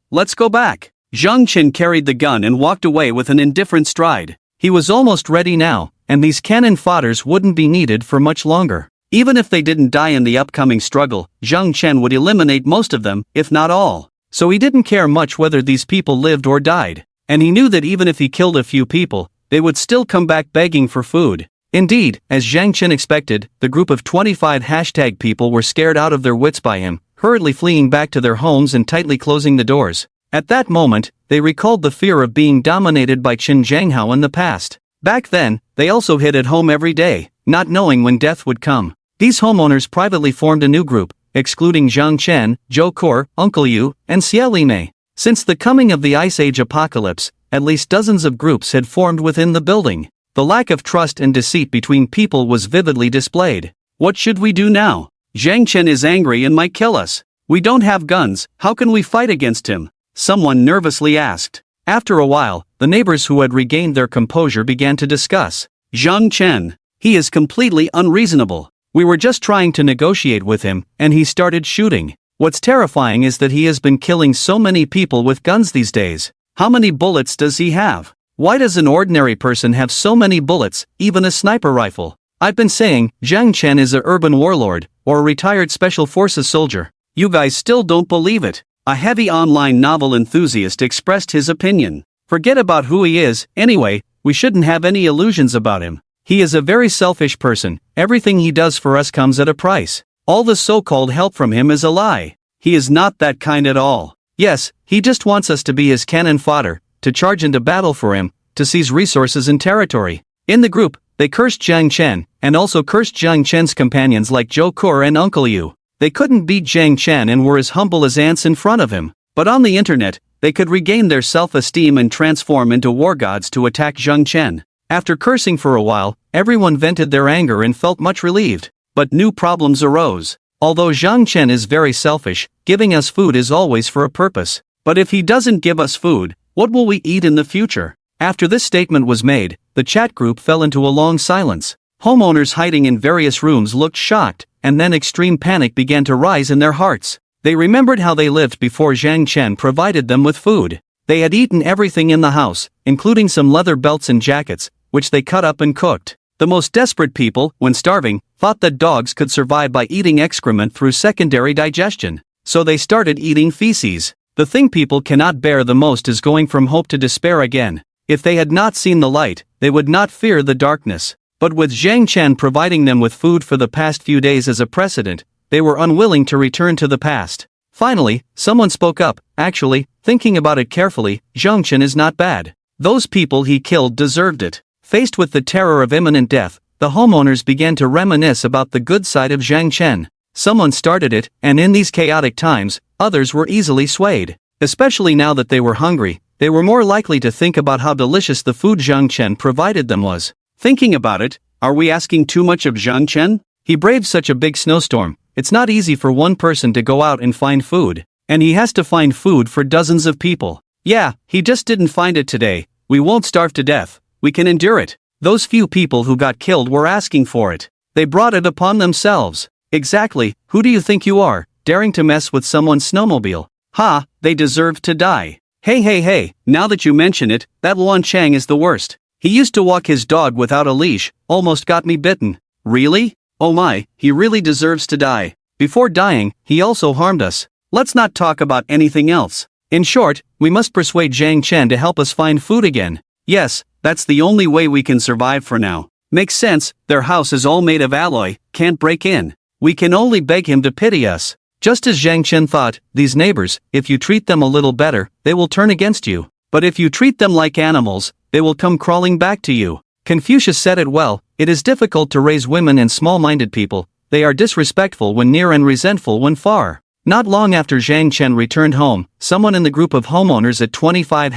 back. Zhang Chen carried the gun and walked away with an indifferent stride. He was almost ready now, and these cannon fodders wouldn't be needed for much longer. Even if they didn't die in the upcoming struggle, Zhang Chen would eliminate most of them, if not all. So he didn't care much whether these people lived or died. And he knew that even if he killed a few people, they would still come back begging for food. Indeed, as Zhang Chen expected, the group of 25 hashtag people were scared out of their wits by him, hurriedly fleeing back to their homes and tightly closing the doors. At that moment, they recalled the fear of being dominated by Qin Zhanghao in the past. Back then, they also hid at home every day, not knowing when death would come. These homeowners privately formed a new group, excluding Zhang Chen, Zhou Kor, Uncle Yu, and Xia Limei. Since the coming of the Ice Age apocalypse, at least dozens of groups had formed within the building. The lack of trust and deceit between people was vividly displayed. What should we do now? Zhang Chen is angry and might kill us. We don't have guns, how can we fight against him? Someone nervously asked. After a while, the neighbors who had regained their composure began to discuss. Zhang Chen. He is completely unreasonable. We were just trying to negotiate with him, and he started shooting. What's terrifying is that he has been killing so many people with guns these days. How many bullets does he have? Why does an ordinary person have so many bullets, even a sniper rifle? I've been saying, Zhang Chen is a urban warlord, or a retired special forces soldier. You guys still don't believe it. A heavy online novel enthusiast expressed his opinion. Forget about who he is, anyway, we shouldn't have any illusions about him. He is a very selfish person, everything he does for us comes at a price. All the so-called help from him is a lie. He is not that kind at all. Yes, he just wants us to be his cannon fodder, to charge into battle for him, to seize resources and territory. In the group, they cursed Jiang Chen, and also cursed Jiang Chen's companions like Zhou Kur and Uncle Yu. They couldn't beat Jiang Chen and were as humble as ants in front of him. But on the internet, they could regain their self-esteem and transform into war gods to attack Jiang Chen. After cursing for a while, everyone vented their anger and felt much relieved. But new problems arose. Although Jiang Chen is very selfish, giving us food is always for a purpose. But if he doesn't give us food, what will we eat in the future? After this statement was made, the chat group fell into a long silence. Homeowners hiding in various rooms looked shocked, and then extreme panic began to rise in their hearts. They remembered how they lived before Jiang Chen provided them with food. They had eaten everything in the house, including some leather belts and jackets, which they cut up and cooked. The most desperate people, when starving, thought that dogs could survive by eating excrement through secondary digestion. So they started eating feces. The thing people cannot bear the most is going from hope to despair again. If they had not seen the light, they would not fear the darkness. But with Jiang Chen providing them with food for the past few days as a precedent, they were unwilling to return to the past. Finally, someone spoke up. Actually, thinking about it carefully, Jiang Chen is not bad. Those people he killed deserved it. Faced with the terror of imminent death, the homeowners began to reminisce about the good side of Jiang Chen. Someone started it, and in these chaotic times, others were easily swayed. Especially now that they were hungry, they were more likely to think about how delicious the food Jiang Chen provided them was. Thinking about it, are we asking too much of Jiang Chen? He braved such a big snowstorm. It's not easy for one person to go out and find food, and he has to find food for dozens of people. Yeah, he just didn't find it today. We won't starve to death. We can endure it. Those few people who got killed were asking for it. They brought it upon themselves. Exactly, who do you think you are, daring to mess with someone's snowmobile? Ha, they deserve to die. Hey, now that you mention it, that Luan Chang is the worst. He used to walk his dog without a leash, almost got me bitten. Really? Oh my, he really deserves to die. Before dying, he also harmed us. Let's not talk about anything else. In short, we must persuade Jiang Chen to help us find food again. Yes, that's the only way we can survive for now. Makes sense, their house is all made of alloy, can't break in. We can only beg him to pity us. Just as Jiang Chen thought, these neighbors, if you treat them a little better, they will turn against you. But if you treat them like animals, they will come crawling back to you. Confucius said it well, it is difficult to raise women and small-minded people. They are disrespectful when near and resentful when far. Not long after Jiang Chen returned home, someone in the group of homeowners at 25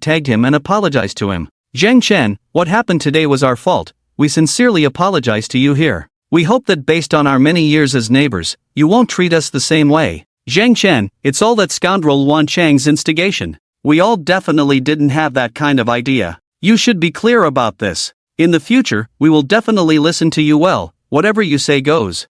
tagged him and apologized to him. Jiang Chen, what happened today was our fault. We sincerely apologize to you here. We hope that based on our many years as neighbors, you won't treat us the same way. Jiang Chen, it's all that scoundrel Luan Chang's instigation. We all definitely didn't have that kind of idea. You should be clear about this. In the future, we will definitely listen to you well, whatever you say goes.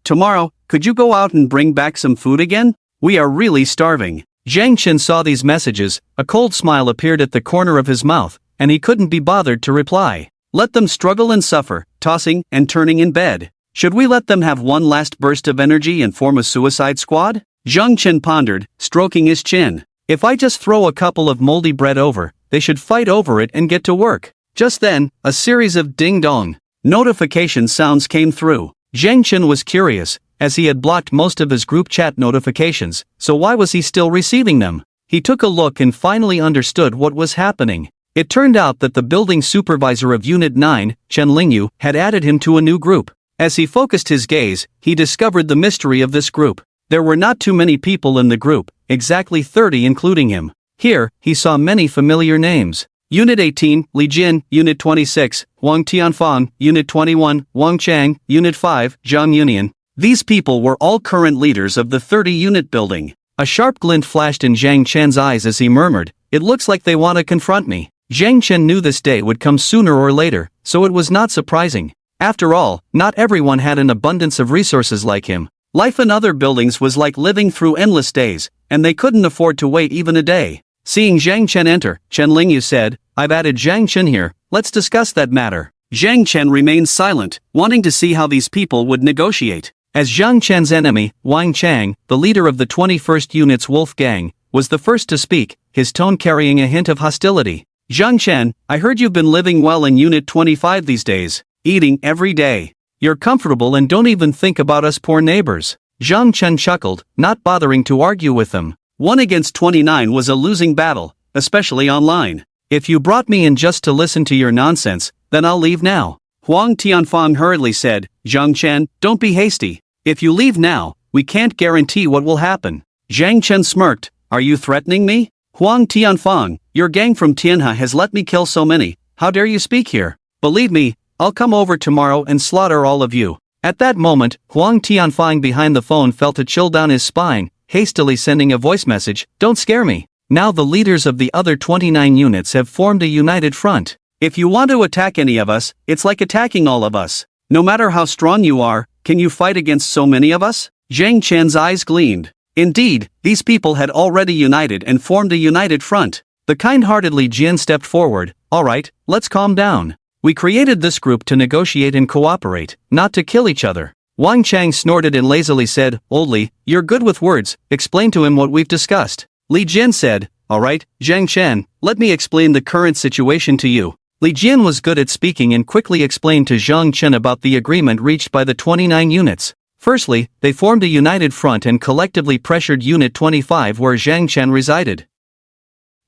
Tomorrow, could you go out and bring back some food again? We are really starving. Jiang Chen saw these messages, a cold smile appeared at the corner of his mouth, and he couldn't be bothered to reply. Let them struggle and suffer, tossing and turning in bed. Should we let them have one last burst of energy and form a suicide squad? Jiang Chen pondered, stroking his chin. If I just throw a couple of moldy bread over, they should fight over it and get to work. Just then, a series of ding-dong notification sounds came through. Jiang Chen was curious, as he had blocked most of his group chat notifications, so why was he still receiving them? He took a look and finally understood what was happening. It turned out that the building supervisor of Unit 9, Chen Lingyu, had added him to a new group. As he focused his gaze, he discovered the mystery of this group. There were not too many people in the group, exactly 30 including him. Here, he saw many familiar names. Unit 18, Li Jin, Unit 26, Wang Tianfang, Unit 21, Wang Chang, Unit 5, Zhang Yunian. These people were all current leaders of the 30-unit building. A sharp glint flashed in Jiang Chen's eyes as he murmured, "It looks like they want to confront me." Jiang Chen knew this day would come sooner or later, so it was not surprising. After all, not everyone had an abundance of resources like him. Life in other buildings was like living through endless days, and they couldn't afford to wait even a day. Seeing Jiang Chen enter, Chen Lingyu said, "I've added Jiang Chen here, let's discuss that matter." Jiang Chen remained silent, wanting to see how these people would negotiate. As Jiang Chen's enemy, Wang Chang, the leader of the 21st Unit's Wolf Gang, was the first to speak, his tone carrying a hint of hostility. "Jiang Chen, I heard you've been living well in Unit 25 these days, eating every day. You're comfortable and don't even think about us poor neighbors." Jiang Chen chuckled, not bothering to argue with them. 1 against 29 was a losing battle, especially online. If you brought me in just to listen to your nonsense, then I'll leave now. Huang Tianfang hurriedly said, Zhang Chen, don't be hasty. If you leave now, we can't guarantee what will happen. Zhang Chen smirked, are you threatening me? Huang Tianfang, your gang from Tianhe has let me kill so many, how dare you speak here? Believe me, I'll come over tomorrow and slaughter all of you. At that moment, Huang Tianfang behind the phone felt a chill down his spine, hastily sending a voice message, don't scare me. Now the leaders of the other 29 units have formed a united front. If you want to attack any of us, it's like attacking all of us. No matter how strong you are, can you fight against so many of us? Zhang Chen's eyes gleamed. Indeed, these people had already united and formed a united front. The kind-heartedly Jian stepped forward, alright, let's calm down. We created this group to negotiate and cooperate, not to kill each other. Wang Chang snorted and lazily said, Oldly, you're good with words, explain to him what we've discussed. Li Jian said, alright, Zhang Chen, let me explain the current situation to you. Li Jian was good at speaking and quickly explained to Zhang Chen about the agreement reached by the 29 units. Firstly, they formed a united front and collectively pressured Unit 25 where Zhang Chen resided.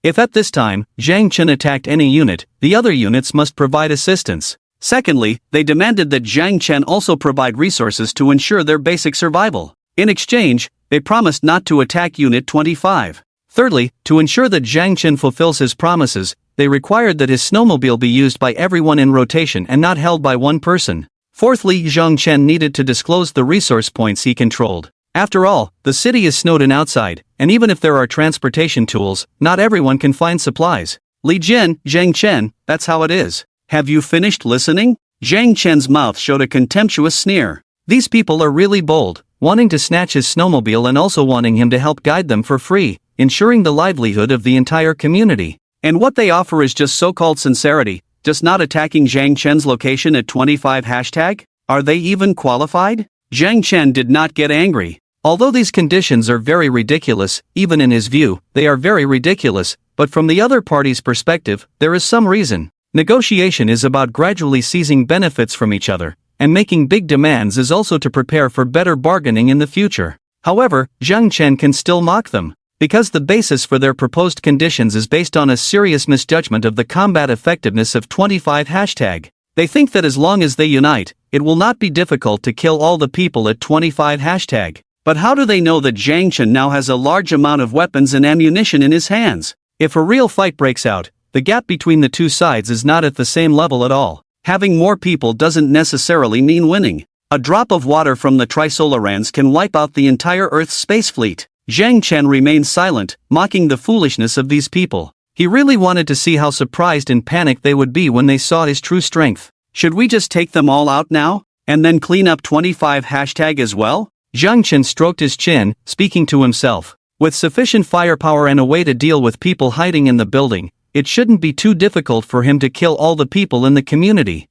If at this time, Zhang Chen attacked any unit, the other units must provide assistance. Secondly, they demanded that Zhang Chen also provide resources to ensure their basic survival. In exchange, they promised not to attack Unit 25. Thirdly, to ensure that Zhang Chen fulfills his promises, they required that his snowmobile be used by everyone in rotation and not held by one person. Fourthly, Zhang Chen needed to disclose the resource points he controlled. After all, the city is snowed in outside, and even if there are transportation tools, not everyone can find supplies. Li Jian, Zhang Chen, that's how it is. Have you finished listening? Zhang Chen's mouth showed a contemptuous sneer. These people are really bold, wanting to snatch his snowmobile and also wanting him to help guide them for free, ensuring the livelihood of the entire community. And what they offer is just so-called sincerity, just not attacking Zhang Chen's location at 25 hashtag? Are they even qualified? Zhang Chen did not get angry. Although these conditions are very ridiculous, even in his view, they are very ridiculous, but from the other party's perspective, there is some reason. Negotiation is about gradually seizing benefits from each other, and making big demands is also to prepare for better bargaining in the future. However, Zhang Chen can still mock them. Because the basis for their proposed conditions is based on a serious misjudgment of the combat effectiveness of 25 hashtag. They think that as long as they unite, it will not be difficult to kill all the people at 25 hashtag. But how do they know that Zhang Chen now has a large amount of weapons and ammunition in his hands? If a real fight breaks out, the gap between the two sides is not at the same level at all. Having more people doesn't necessarily mean winning. A drop of water from the Trisolarans can wipe out the entire Earth's space fleet. Zhang Chen remained silent, mocking the foolishness of these people. He really wanted to see how surprised and panicked they would be when they saw his true strength. Should we just take them all out now, and then clean up 25 hashtag as well? Zhang Chen stroked his chin, speaking to himself. With sufficient firepower and a way to deal with people hiding in the building, it shouldn't be too difficult for him to kill all the people in the community.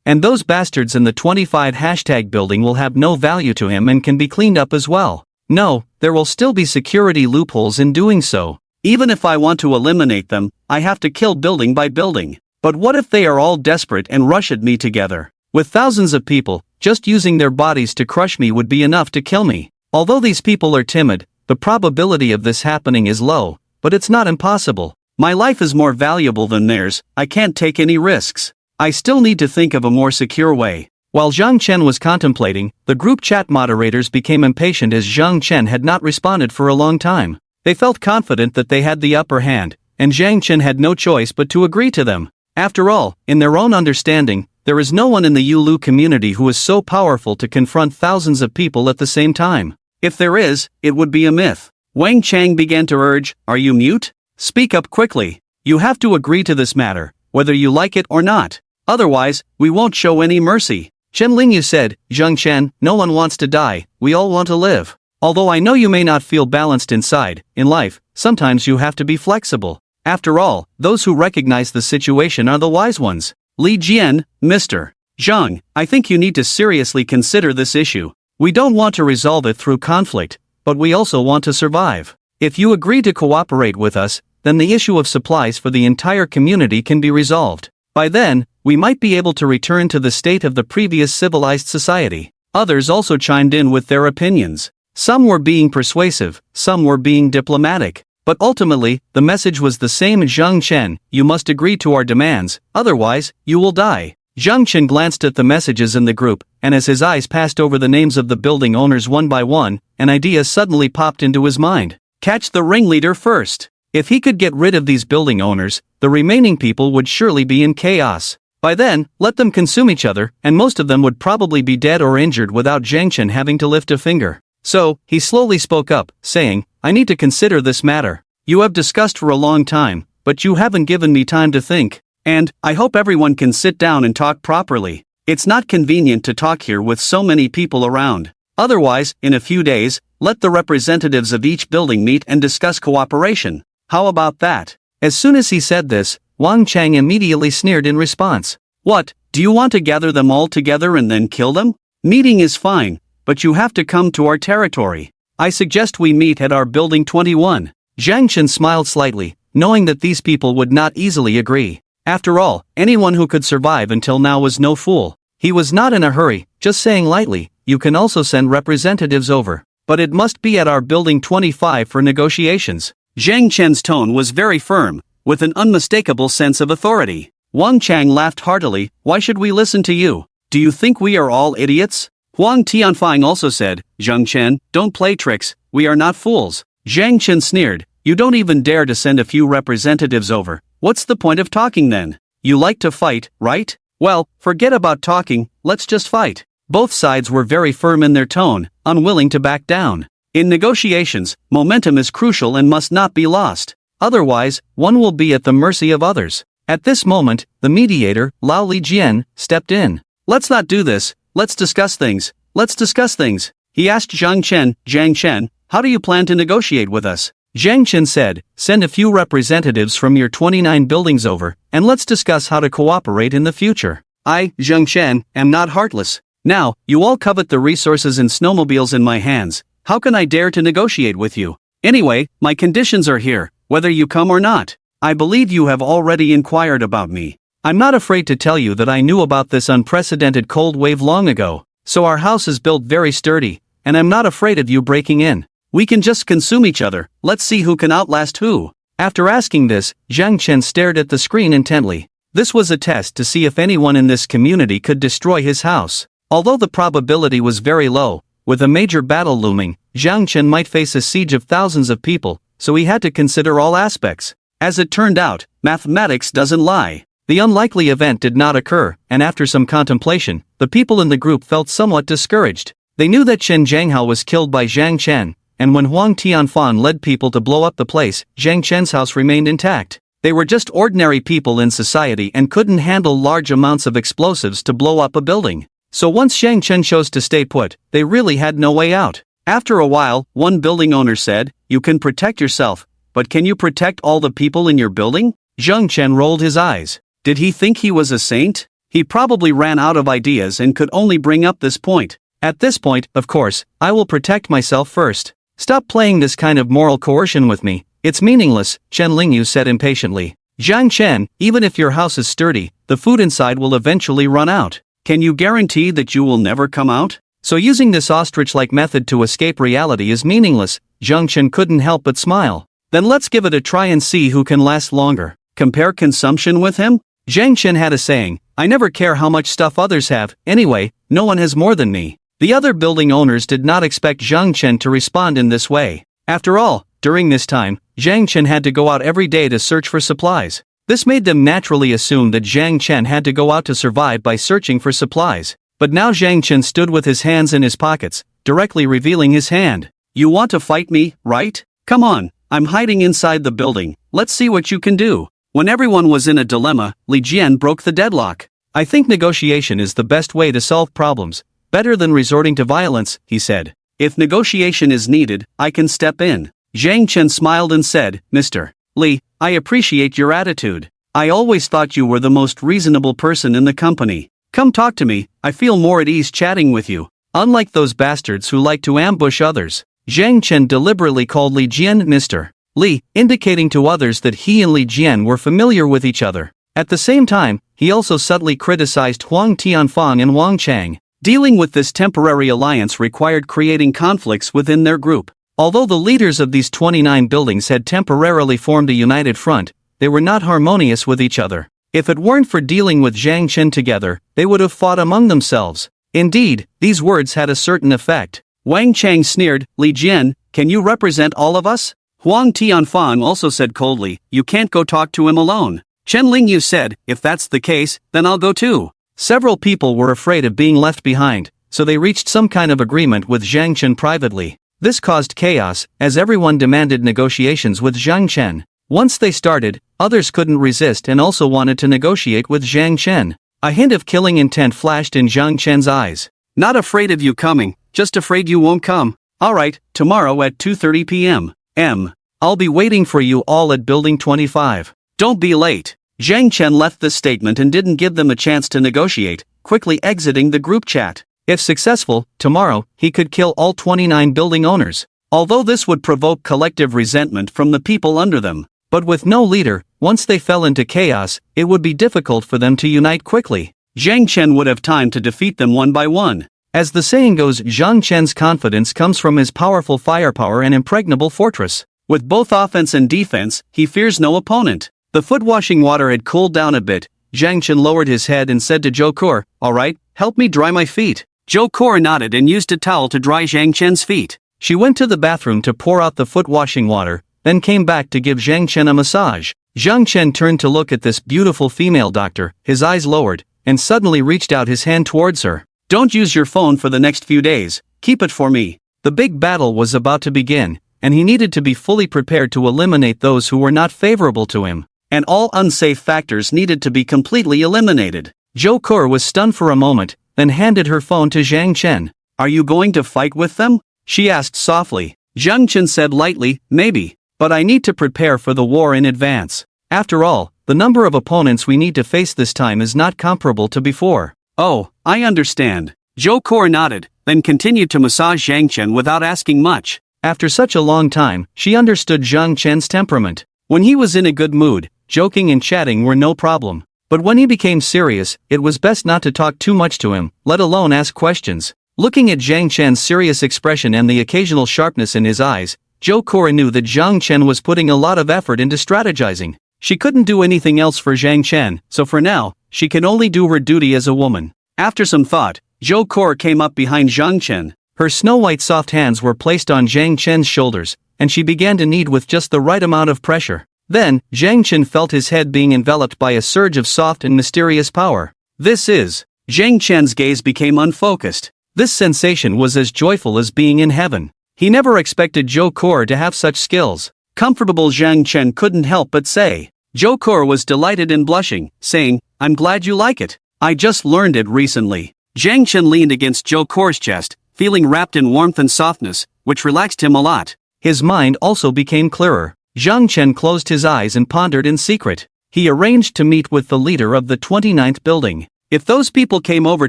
And those bastards in the 25 hashtag building will have no value to him and can be cleaned up as well. No, there will still be security loopholes in doing so. Even if I want to eliminate them, I have to kill building by building. But what if they are all desperate and rush at me together? With thousands of people, just using their bodies to crush me would be enough to kill me. Although these people are timid, the probability of this happening is low, but it's not impossible. My life is more valuable than theirs, I can't take any risks. I still need to think of a more secure way. While Zhang Chen was contemplating, the group chat moderators became impatient as Zhang Chen had not responded for a long time. They felt confident that they had the upper hand, and Zhang Chen had no choice but to agree to them. After all, in their own understanding, there is no one in the Yulu community who is so powerful to confront thousands of people at the same time. If there is, it would be a myth. Wang Chang began to urge, are you mute? Speak up quickly. You have to agree to this matter, whether you like it or not. Otherwise, we won't show any mercy. Chen Lingyu said, Zhang Chen, no one wants to die, we all want to live. Although I know you may not feel balanced inside, in life, sometimes you have to be flexible. After all, those who recognize the situation are the wise ones. Li Jian, Mr. Zhang, I think you need to seriously consider this issue. We don't want to resolve it through conflict, but we also want to survive. If you agree to cooperate with us, then the issue of supplies for the entire community can be resolved. By then, we might be able to return to the state of the previous civilized society. Others also chimed in with their opinions. Some were being persuasive, some were being diplomatic. But ultimately, the message was the same: Zhang Chen, you must agree to our demands, otherwise, you will die. Zhang Chen glanced at the messages in the group, and as his eyes passed over the names of the building owners one by one, an idea suddenly popped into his mind. Catch the ringleader first. If he could get rid of these building owners, the remaining people would surely be in chaos. By then, let them consume each other, and most of them would probably be dead or injured without Zhang Chen having to lift a finger. So, he slowly spoke up, saying, I need to consider this matter. You have discussed for a long time, but you haven't given me time to think. And, I hope everyone can sit down and talk properly. It's not convenient to talk here with so many people around. Otherwise, in a few days, let the representatives of each building meet and discuss cooperation. How about that? As soon as he said this, Wang Chang immediately sneered in response. What, do you want to gather them all together and then kill them? Meeting is fine, but you have to come to our territory. I suggest we meet at our building 21. Zhang Chen smiled slightly, knowing that these people would not easily agree. After all, anyone who could survive until now was no fool. He was not in a hurry, just saying lightly, you can also send representatives over. But it must be at our building 25 for negotiations. Zhang Chen's tone was very firm, with an unmistakable sense of authority. Wang Chang laughed heartily, why should we listen to you? Do you think we are all idiots? Huang Tianfang also said, Zhang Chen, don't play tricks, we are not fools. Zhang Chen sneered, you don't even dare to send a few representatives over. What's the point of talking then? You like to fight, right? Well, forget about talking, let's just fight. Both sides were very firm in their tone, unwilling to back down. In negotiations, momentum is crucial and must not be lost. Otherwise, one will be at the mercy of others. At this moment, the mediator, Lao Lijian, stepped in. Let's not do this, let's discuss things. He asked Zhang Chen, how do you plan to negotiate with us? Zhang Chen said, send a few representatives from your 29 buildings over, and let's discuss how to cooperate in the future. I, Zhang Chen, am not heartless. Now, you all covet the resources and snowmobiles in my hands. How can I dare to negotiate with you? Anyway, my conditions are here, whether you come or not. I believe you have already inquired about me. I'm not afraid to tell you that I knew about this unprecedented cold wave long ago, so our house is built very sturdy, and I'm not afraid of you breaking in. We can just consume each other, let's see who can outlast who. After asking this, Zhang Chen stared at the screen intently. This was a test to see if anyone in this community could destroy his house. Although the probability was very low, with a major battle looming, Zhang Chen might face a siege of thousands of people, so he had to consider all aspects. As it turned out, mathematics doesn't lie. The unlikely event did not occur, and after some contemplation, the people in the group felt somewhat discouraged. They knew that Chen Zhanghao was killed by Zhang Chen, and when Huang Tianfan led people to blow up the place, Zhang Chen's house remained intact. They were just ordinary people in society and couldn't handle large amounts of explosives to blow up a building. So once Zhang Chen chose to stay put, they really had no way out. After a while, one building owner said, you can protect yourself, but can you protect all the people in your building? Zhang Chen rolled his eyes. Did he think he was a saint? He probably ran out of ideas and could only bring up this point. At this point, of course, I will protect myself first. Stop playing this kind of moral coercion with me, it's meaningless, Chen Lingyu said impatiently. Zhang Chen, even if your house is sturdy, the food inside will eventually run out. Can you guarantee that you will never come out? So using this ostrich-like method to escape reality is meaningless, Zhang Chen couldn't help but smile. Then let's give it a try and see who can last longer. Compare consumption with him? Zhang Chen had a saying, I never care how much stuff others have, anyway, no one has more than me. The other building owners did not expect Zhang Chen to respond in this way. After all, during this time, Zhang Chen had to go out every day to search for supplies. This made them naturally assume that Zhang Chen had to go out to survive by searching for supplies. But now Zhang Chen stood with his hands in his pockets, directly revealing his hand. You want to fight me, right? Come on, I'm hiding inside the building, let's see what you can do. When everyone was in a dilemma, Li Jian broke the deadlock. I think negotiation is the best way to solve problems. Better than resorting to violence, he said. If negotiation is needed, I can step in. Zhang Chen smiled and said, Mr. Li, I appreciate your attitude. I always thought you were the most reasonable person in the company. Come talk to me, I feel more at ease chatting with you. Unlike those bastards who like to ambush others. Zhang Chen deliberately called Li Jian Mr. Li, indicating to others that he and Li Jian were familiar with each other. At the same time, he also subtly criticized Huang Tianfang and Wang Chang. Dealing with this temporary alliance required creating conflicts within their group. Although the leaders of these 29 buildings had temporarily formed a united front, they were not harmonious with each other. If it weren't for dealing with Zhang Chen together, they would have fought among themselves. Indeed, these words had a certain effect. Wang Chang sneered, Li Jian, can you represent all of us? Huang Tianfang also said coldly, you can't go talk to him alone. Chen Lingyu said, if that's the case, then I'll go too. Several people were afraid of being left behind, so they reached some kind of agreement with Zhang Chen privately. This caused chaos, as everyone demanded negotiations with Zhang Chen. Once they started, others couldn't resist and also wanted to negotiate with Zhang Chen. A hint of killing intent flashed in Zhang Chen's eyes. Not afraid of you coming, just afraid you won't come. Alright, tomorrow at 2:30 p.m. I'll be waiting for you all at Building 25. Don't be late. Zhang Chen left this statement and didn't give them a chance to negotiate, quickly exiting the group chat. If successful, tomorrow, he could kill all 29 building owners. Although this would provoke collective resentment from the people under them. But with no leader, once they fell into chaos, it would be difficult for them to unite quickly. Zhang Chen would have time to defeat them one by one. As the saying goes, Zhang Chen's confidence comes from his powerful firepower and impregnable fortress. With both offense and defense, he fears no opponent. The foot-washing water had cooled down a bit. Zhang Chen lowered his head and said to Zhou Kur, alright, help me dry my feet. Zhou Kur nodded and used a towel to dry Zhang Chen's feet. She went to the bathroom to pour out the foot-washing water, then came back to give Zhang Chen a massage. Zhang Chen turned to look at this beautiful female doctor, his eyes lowered, and suddenly reached out his hand towards her. Don't use your phone for the next few days, keep it for me. The big battle was about to begin, and he needed to be fully prepared to eliminate those who were not favorable to him. And all unsafe factors needed to be completely eliminated. Zhou Kur was stunned for a moment, then handed her phone to Zhang Chen. Are you going to fight with them? She asked softly. Zhang Chen said lightly, maybe, but I need to prepare for the war in advance. After all, the number of opponents we need to face this time is not comparable to before. Oh, I understand. Zhou Kur nodded, then continued to massage Zhang Chen without asking much. After such a long time, she understood Zhang Chen's temperament. When he was in a good mood, joking and chatting were no problem. But when he became serious, it was best not to talk too much to him, let alone ask questions. Looking at Zhang Chen's serious expression and the occasional sharpness in his eyes, Zhou Kur knew that Zhang Chen was putting a lot of effort into strategizing. She couldn't do anything else for Zhang Chen, so for now, she can only do her duty as a woman. After some thought, Zhou Kur came up behind Zhang Chen. Her snow-white soft hands were placed on Zhang Chen's shoulders, and she began to knead with just the right amount of pressure. Then, Zhang Chen felt his head being enveloped by a surge of soft and mysterious power. Zhang Chen's gaze became unfocused. This sensation was as joyful as being in heaven. He never expected Zhou Kur to have such skills. Comfortable Zhang Chen couldn't help but say. Zhou Kur was delighted and blushing, saying, I'm glad you like it. I just learned it recently. Zhang Chen leaned against Zhou Kur's chest, feeling wrapped in warmth and softness, which relaxed him a lot. His mind also became clearer. Zhang Chen closed his eyes and pondered in secret. He arranged to meet with the leader of the 29th building. If those people came over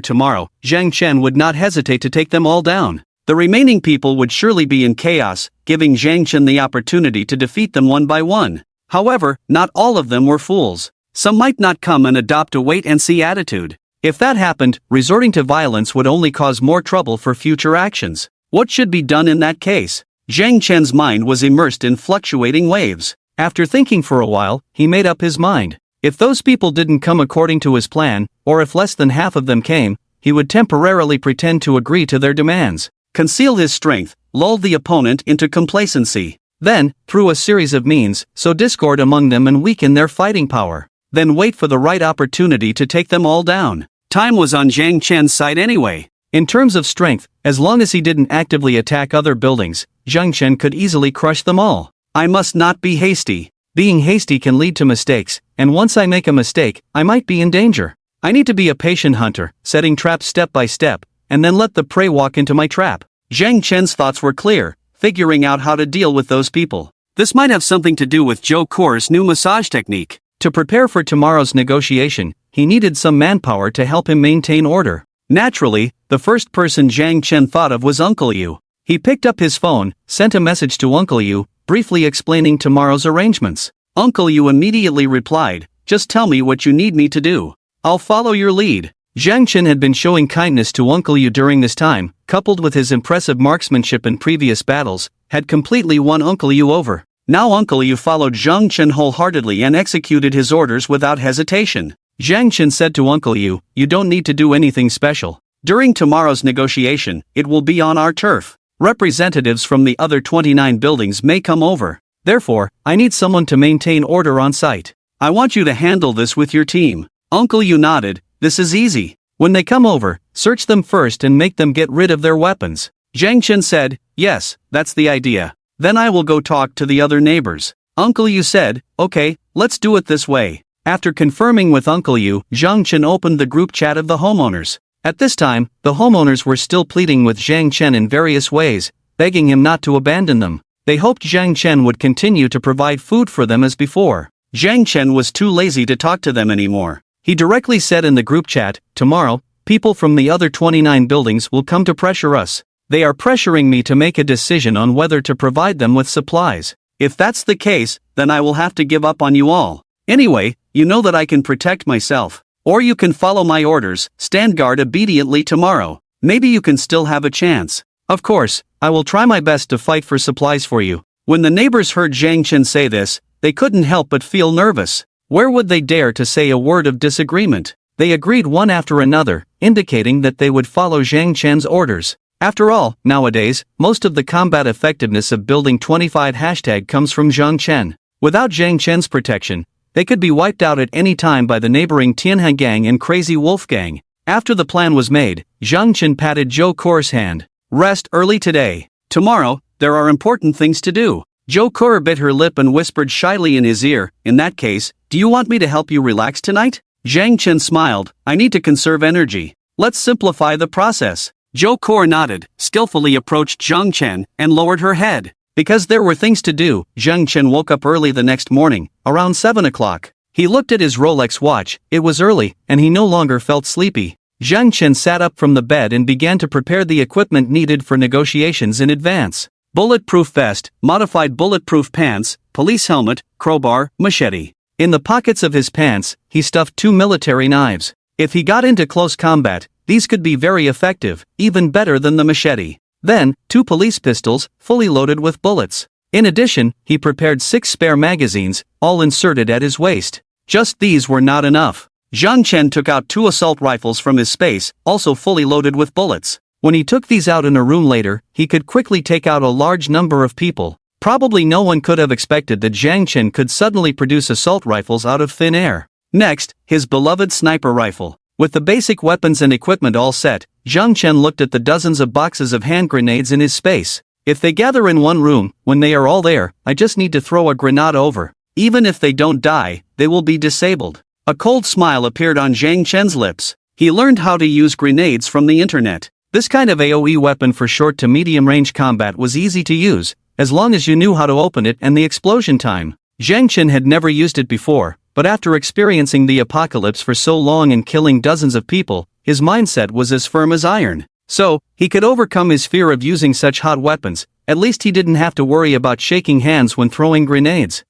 tomorrow, Zhang Chen would not hesitate to take them all down. The remaining people would surely be in chaos, giving Zhang Chen the opportunity to defeat them one by one. However, not all of them were fools. Some might not come and adopt a wait-and-see attitude. If that happened, resorting to violence would only cause more trouble for future actions. What should be done in that case? Zhang Chen's mind was immersed in fluctuating waves. After thinking for a while, he made up his mind. If those people didn't come according to his plan, or if less than half of them came, he would temporarily pretend to agree to their demands. Conceal his strength, lull the opponent into complacency. Then, through a series of means, sow discord among them and weaken their fighting power. Then wait for the right opportunity to take them all down. Time was on Zhang Chen's side anyway. In terms of strength, as long as he didn't actively attack other buildings, Zhang Chen could easily crush them all. I must not be hasty. Being hasty can lead to mistakes, and once I make a mistake, I might be in danger. I need to be a patient hunter, setting traps step by step, and then let the prey walk into my trap. Zhang Chen's thoughts were clear, figuring out how to deal with those people. This might have something to do with Zhou Kur's new massage technique. To prepare for tomorrow's negotiation, he needed some manpower to help him maintain order. Naturally, the first person Zhang Chen thought of was Uncle Yu. He picked up his phone, sent a message to Uncle Yu, briefly explaining tomorrow's arrangements. Uncle Yu immediately replied, just tell me what you need me to do. I'll follow your lead. Zhang Chen had been showing kindness to Uncle Yu during this time, coupled with his impressive marksmanship in previous battles, had completely won Uncle Yu over. Now Uncle Yu followed Zhang Chen wholeheartedly and executed his orders without hesitation. Zhang Chen said to Uncle Yu, "You don't need to do anything special. During tomorrow's negotiation, it will be on our turf. Representatives from the other 29 buildings may come over. Therefore, I need someone to maintain order on site. I want you to handle this with your team." Uncle Yu nodded. "This is easy. When they come over, search them first and make them get rid of their weapons." Zhang Chen said, "Yes, that's the idea. Then I will go talk to the other neighbors." Uncle Yu said, "Okay, let's do it this way." After confirming with Uncle Yu, Zhang Chen opened the group chat of the homeowners. At this time, the homeowners were still pleading with Zhang Chen in various ways, begging him not to abandon them. They hoped Zhang Chen would continue to provide food for them as before. Zhang Chen was too lazy to talk to them anymore. He directly said in the group chat, "Tomorrow, people from the other 29 buildings will come to pressure us. They are pressuring me to make a decision on whether to provide them with supplies. If that's the case, then I will have to give up on you all. Anyway, you know that I can protect myself. Or you can follow my orders, stand guard obediently tomorrow. Maybe you can still have a chance. Of course, I will try my best to fight for supplies for you." When the neighbors heard Zhang Chen say this, they couldn't help but feel nervous. Where would they dare to say a word of disagreement? They agreed one after another, indicating that they would follow Zhang Chen's orders. After all, nowadays, most of the combat effectiveness of Building 25 hashtag comes from Zhang Chen. Without Zhang Chen's protection, they could be wiped out at any time by the neighboring Tianhan Gang and Crazy Wolf Gang. After the plan was made, Zhang Chen patted Zhou Kor's hand. "Rest early today. Tomorrow, there are important things to do." Zhou Kor bit her lip and whispered shyly in his ear, "In that case, do you want me to help you relax tonight?" Zhang Chen smiled, "I need to conserve energy. Let's simplify the process." Zhou Kor nodded, skillfully approached Zhang Chen, and lowered her head. Because there were things to do, Zhang Chen woke up early the next morning, around 7 o'clock. He looked at his Rolex watch, it was early, and he no longer felt sleepy. Zhang Chen sat up from the bed and began to prepare the equipment needed for negotiations in advance. Bulletproof vest, modified bulletproof pants, police helmet, crowbar, machete. In the pockets of his pants, he stuffed 2 military knives. If he got into close combat, these could be very effective, even better than the machete. Then, 2 police pistols, fully loaded with bullets. In addition, he prepared 6 spare magazines, all inserted at his waist. Just these were not enough. Zhang Chen took out 2 assault rifles from his space, also fully loaded with bullets. When he took these out in a room later, he could quickly take out a large number of people. Probably no one could have expected that Zhang Chen could suddenly produce assault rifles out of thin air. Next, his beloved sniper rifle. With the basic weapons and equipment all set, Zhang Chen looked at the dozens of boxes of hand grenades in his space. If they gather in one room, when they are all there, I just need to throw a grenade over. Even if they don't die, they will be disabled. A cold smile appeared on Zhang Chen's lips. He learned how to use grenades from the internet. This kind of AoE weapon for short to medium range combat was easy to use, as long as you knew how to open it and the explosion time. Zhang Chen had never used it before, but after experiencing the apocalypse for so long and killing dozens of people, his mindset was as firm as iron. So, he could overcome his fear of using such hot weapons. At least he didn't have to worry about shaking hands when throwing grenades.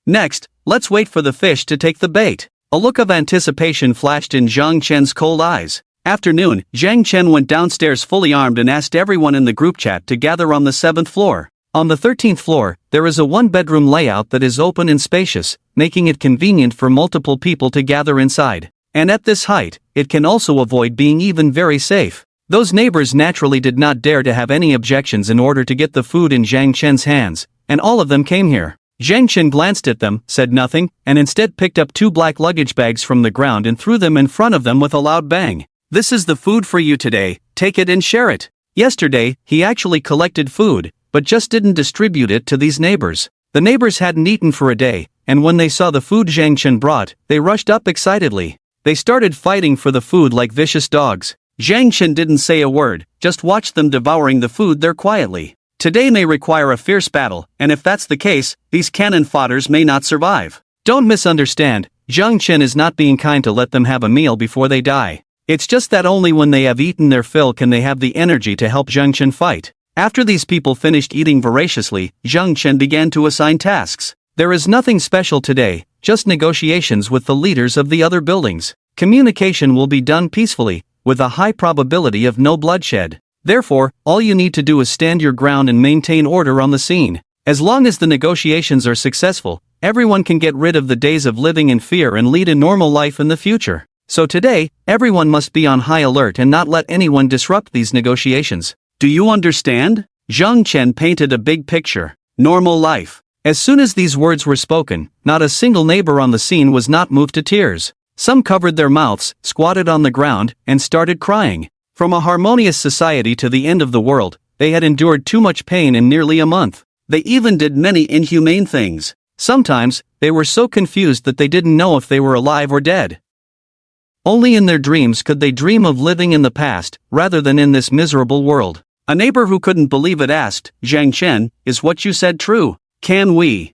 Next, let's wait for the fish to take the bait. A look of anticipation flashed in Zhang Chen's cold eyes. After noon, Zhang Chen went downstairs fully armed and asked everyone in the group chat to gather on the 7th floor. On the 13th floor, there is a 1-bedroom layout that is open and spacious, making it convenient for multiple people to gather inside. And at this height, it can also avoid being even very safe. Those neighbors naturally did not dare to have any objections in order to get the food in Zhang Chen's hands, and all of them came here. Zhang Chen glanced at them, said nothing, and instead picked up 2 black luggage bags from the ground and threw them in front of them with a loud bang. "This is the food for you today, take it and share it." Yesterday, he actually collected food, but just didn't distribute it to these neighbors. The neighbors hadn't eaten for a day, and when they saw the food Zhang Chen brought, they rushed up excitedly. They started fighting for the food like vicious dogs. Zhang Chen didn't say a word, just watched them devouring the food there quietly. Today may require a fierce battle, and if that's the case, these cannon fodders may not survive. Don't misunderstand, Zhang Chen is not being kind to let them have a meal before they die. It's just that only when they have eaten their fill can they have the energy to help Zhang Chen fight. After these people finished eating voraciously, Zhang Chen began to assign tasks. There is nothing special today, just negotiations with the leaders of the other buildings. Communication will be done peacefully, with a high probability of no bloodshed. Therefore, all you need to do is stand your ground and maintain order on the scene. As long as the negotiations are successful, everyone can get rid of the days of living in fear and lead a normal life in the future. So today, everyone must be on high alert and not let anyone disrupt these negotiations. Do you understand? Zhang Chen painted a big picture. Normal life. As soon as these words were spoken, not a single neighbor on the scene was not moved to tears. Some covered their mouths, squatted on the ground, and started crying. From a harmonious society to the end of the world, they had endured too much pain in nearly a month. They even did many inhumane things. Sometimes, they were so confused that they didn't know if they were alive or dead. Only in their dreams could they dream of living in the past, rather than in this miserable world. A neighbor who couldn't believe it asked, Zhang Chen, is what you said true? Can we